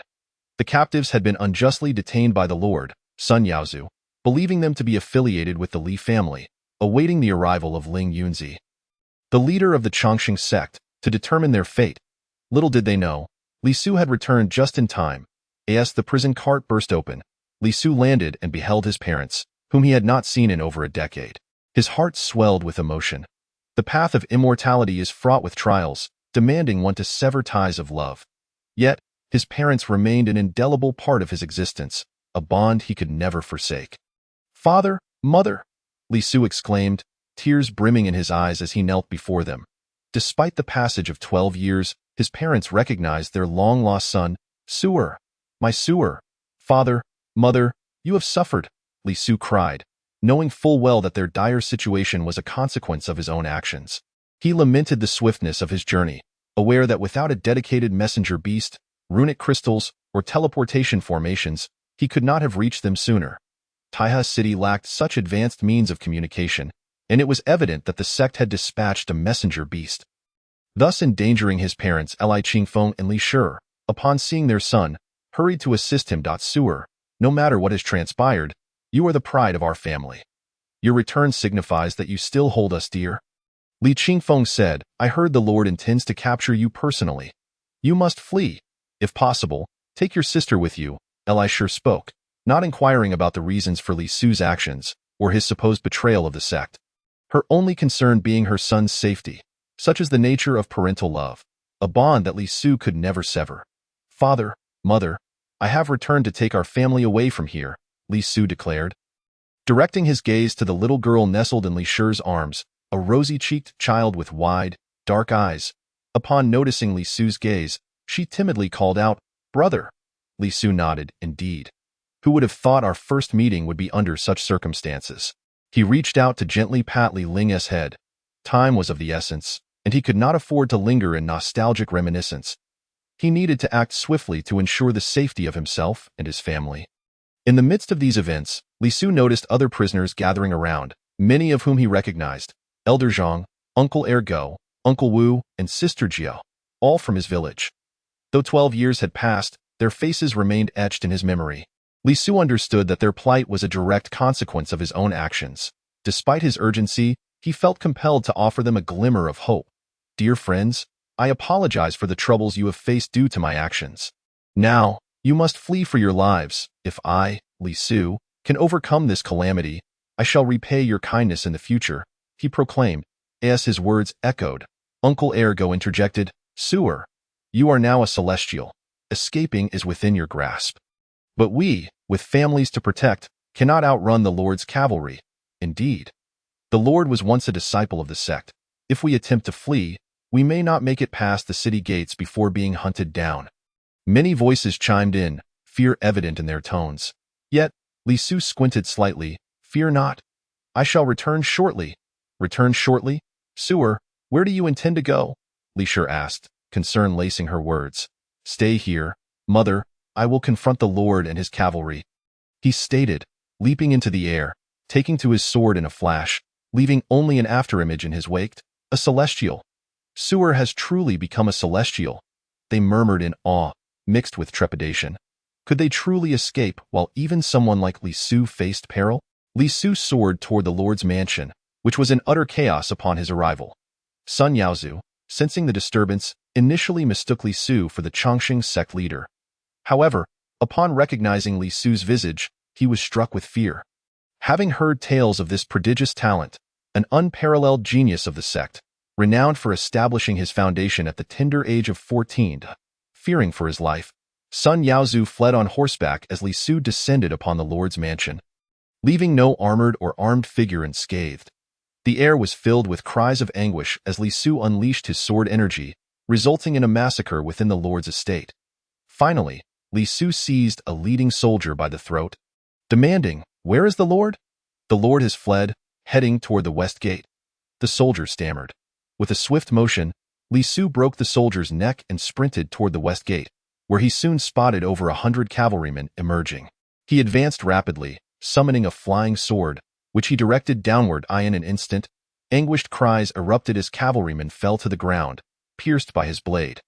The captives had been unjustly detained by the Lord, Sun Yaozu, believing them to be affiliated with the Li family, awaiting the arrival of Ling Yunzi, the leader of the Chongqing sect, to determine their fate. Little did they know, Li Su had returned just in time. As the prison cart burst open, Li Su landed and beheld his parents, whom he had not seen in over a decade. His heart swelled with emotion. The path of immortality is fraught with trials, demanding one to sever ties of love. Yet, his parents remained an indelible part of his existence, a bond he could never forsake. "Father, mother!" Li Su exclaimed, tears brimming in his eyes as he knelt before them. Despite the passage of 12 years, his parents recognized their long-lost son. "Sewer, my sewer! Father, mother, you have suffered," Li Su cried, knowing full well that their dire situation was a consequence of his own actions. He lamented the swiftness of his journey, aware that without a dedicated messenger beast, runic crystals, or teleportation formations, he could not have reached them sooner. Taiha City lacked such advanced means of communication, and it was evident that the sect had dispatched a messenger beast, thus endangering his parents Li Qingfeng and Li Shi. Upon seeing their son, hurried to assist him. "Sewer, no matter what has transpired, you are the pride of our family. Your return signifies that you still hold us dear." Li Qingfeng said, "I heard the Lord intends to capture you personally. You must flee. If possible, take your sister with you." Li Shi spoke, not inquiring about the reasons for Li Su's actions or his supposed betrayal of the sect. Her only concern being her son's safety. Such is the nature of parental love, a bond that Li Su could never sever. "Father, mother, I have returned to take our family away from here," Li Su declared. Directing his gaze to the little girl nestled in Li Shi's arms, a rosy-cheeked child with wide, dark eyes. Upon noticing Li Su's gaze, she timidly called out, "Brother." Li Su nodded, "Indeed. Who would have thought our first meeting would be under such circumstances?" He reached out to gently pat Li Ling's head. Time was of the essence, and he could not afford to linger in nostalgic reminiscence. He needed to act swiftly to ensure the safety of himself and his family. In the midst of these events, Li Su noticed other prisoners gathering around, many of whom he recognized: Elder Zhang, Uncle Ergo, Uncle Wu, and Sister Jiao, all from his village. Though 12 years had passed, their faces remained etched in his memory. Li Su understood that their plight was a direct consequence of his own actions. Despite his urgency, he felt compelled to offer them a glimmer of hope. Dear friends, I apologize for the troubles you have faced due to my actions. Now, you must flee for your lives. If I, Li Su, can overcome this calamity, I shall repay your kindness in the future, he proclaimed. As his words echoed, Uncle Ergo interjected, Sewer, you are now a celestial. Escaping is within your grasp. But we, with families to protect, cannot outrun the Lord's cavalry. Indeed, the Lord was once a disciple of the sect. If we attempt to flee, we may not make it past the city gates before being hunted down. Many voices chimed in, fear evident in their tones. Yet, Li Su squinted slightly. Fear not. I shall return shortly. Return shortly? Sewer, where do you intend to go? Li Shi asked, concern lacing her words. Stay here, mother. I will confront the Lord and his cavalry. He stated, leaping into the air, taking to his sword in a flash, leaving only an afterimage in his wake. A celestial. Sewer has truly become a celestial. They murmured in awe, mixed with trepidation. Could they truly escape while even someone like Li Su faced peril? Li Su soared toward the Lord's mansion, which was in utter chaos upon his arrival. Sun Yaozu, sensing the disturbance, initially mistook Li Su for the Chongqing sect leader. However, upon recognizing Li Su's visage, he was struck with fear. Having heard tales of this prodigious talent, an unparalleled genius of the sect, renowned for establishing his foundation at the tender age of 14, fearing for his life, Sun Yaozu fled on horseback as Li Su descended upon the Lord's mansion, leaving no armored or armed figure unscathed. The air was filled with cries of anguish as Li Su unleashed his sword energy, resulting in a massacre within the Lord's estate. Finally, Li Su seized a leading soldier by the throat, demanding, Where is the Lord? The Lord has fled, heading toward the west gate. The soldier stammered. With a swift motion, Li Su broke the soldier's neck and sprinted toward the west gate, where he soon spotted over 100 cavalrymen emerging. He advanced rapidly, summoning a flying sword, which he directed downward. In an instant, anguished cries erupted as cavalrymen fell to the ground, pierced by his blade.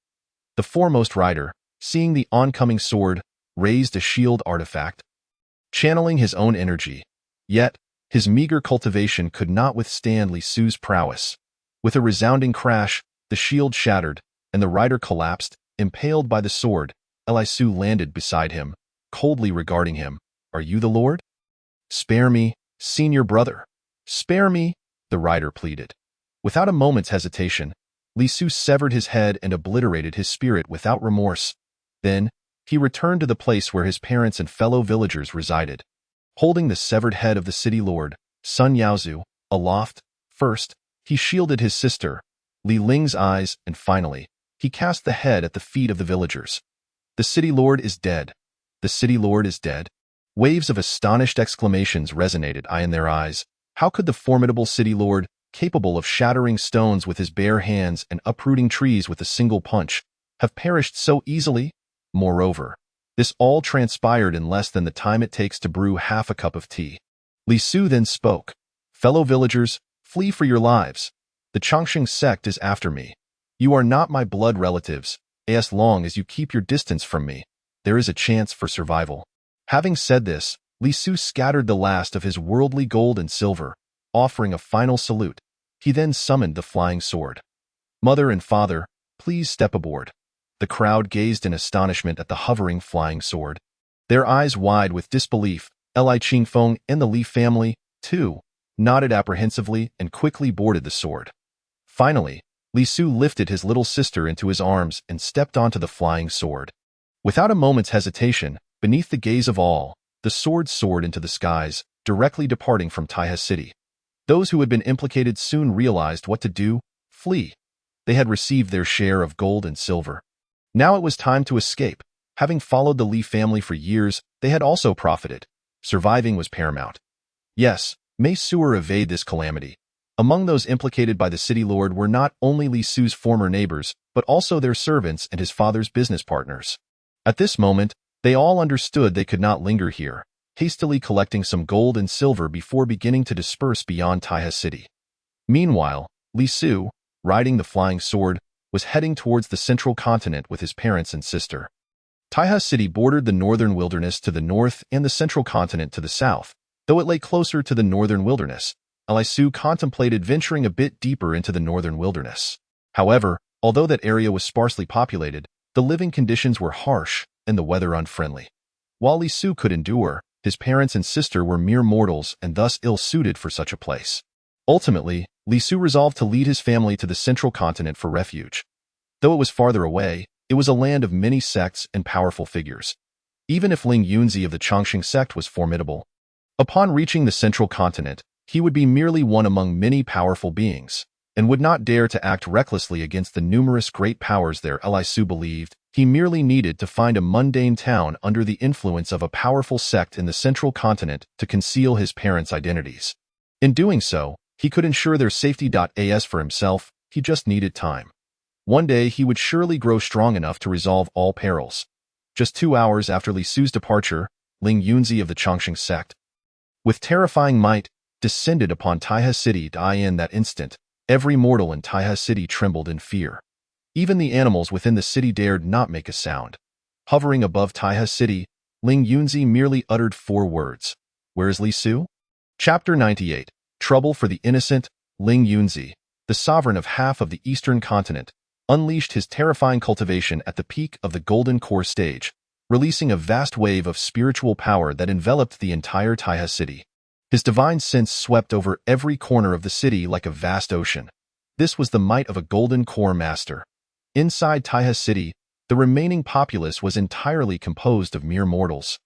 The foremost rider, seeing the oncoming sword, raised a shield artifact, channeling his own energy. Yet, his meager cultivation could not withstand Li Su's prowess. With a resounding crash, the shield shattered, and the rider collapsed, impaled by the sword. Li Su landed beside him, coldly regarding him. Are you the Lord? Spare me, senior brother. Spare me, the rider pleaded. Without a moment's hesitation, Li Su severed his head and obliterated his spirit without remorse. Then, he returned to the place where his parents and fellow villagers resided. Holding the severed head of the city lord, Sun Yaozu, aloft, first, he shielded his sister, Li Ling's eyes, and finally, he cast the head at the feet of the villagers. The city lord is dead. The city lord is dead. Waves of astonished exclamations resonated in their eyes. How could the formidable city lord, capable of shattering stones with his bare hands and uprooting trees with a single punch, have perished so easily? Moreover, this all transpired in less than the time it takes to brew half a cup of tea. Li Su then spoke. Fellow villagers, flee for your lives. The Chongqing sect is after me. You are not my blood relatives. As long as you keep your distance from me, there is a chance for survival. Having said this, Li Su scattered the last of his worldly gold and silver, offering a final salute. He then summoned the flying sword. Mother and father, please step aboard. The crowd gazed in astonishment at the hovering flying sword. Their eyes wide with disbelief, Li Qingfeng and the Li family, too, nodded apprehensively and quickly boarded the sword. Finally, Li Su lifted his little sister into his arms and stepped onto the flying sword. Without a moment's hesitation, beneath the gaze of all, the sword soared into the skies, directly departing from Taihe City. Those who had been implicated soon realized what to do: flee. They had received their share of gold and silver. Now it was time to escape. Having followed the Li family for years, they had also profited. Surviving was paramount. Yes, may Sewer evade this calamity. Among those implicated by the city lord were not only Li Su's former neighbors, but also their servants and his father's business partners. At this moment, they all understood they could not linger here, hastily collecting some gold and silver before beginning to disperse beyond Taihe City. Meanwhile, Li Su, riding the flying sword, was heading towards the central continent with his parents and sister. Taihe City bordered the northern wilderness to the north and the central continent to the south. Though it lay closer to the northern wilderness, Li Su contemplated venturing a bit deeper into the northern wilderness. However, although that area was sparsely populated, the living conditions were harsh and the weather unfriendly. While Li Su could endure, his parents and sister were mere mortals and thus ill-suited for such a place. Ultimately, Li Su resolved to lead his family to the central continent for refuge. Though it was farther away, it was a land of many sects and powerful figures. Even if Ling Yunzi of the Chongqing sect was formidable, upon reaching the central continent, he would be merely one among many powerful beings, and would not dare to act recklessly against the numerous great powers there. Li Su believed he merely needed to find a mundane town under the influence of a powerful sect in the central continent to conceal his parents' identities. In doing so, he could ensure their safety. As for himself, he just needed time. One day he would surely grow strong enough to resolve all perils. Just 2 hours after Li Su's departure, Ling Yunzi of the Chongqing sect, with terrifying might, descended upon Taihe City. In that instant, every mortal in Taihe City trembled in fear. Even the animals within the city dared not make a sound. Hovering above Taihe City, Ling Yunzi merely uttered 4 words. Where is Li Su? Chapter 98. Trouble for the Innocent. Ling Yunzi, the sovereign of half of the eastern continent, unleashed his terrifying cultivation at the peak of the Golden Core stage, releasing a vast wave of spiritual power that enveloped the entire Taihe City. His divine sense swept over every corner of the city like a vast ocean. This was the might of a Golden Core master. Inside Taihe City, the remaining populace was entirely composed of mere mortals.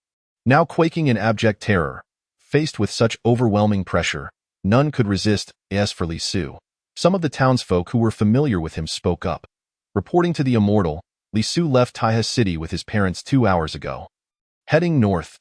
Now quaking in abject terror, faced with such overwhelming pressure, none could resist. As for Li Su, some of the townsfolk who were familiar with him spoke up. Reporting to the Immortal, Li Su left Taihe City with his parents 2 hours ago. Heading north,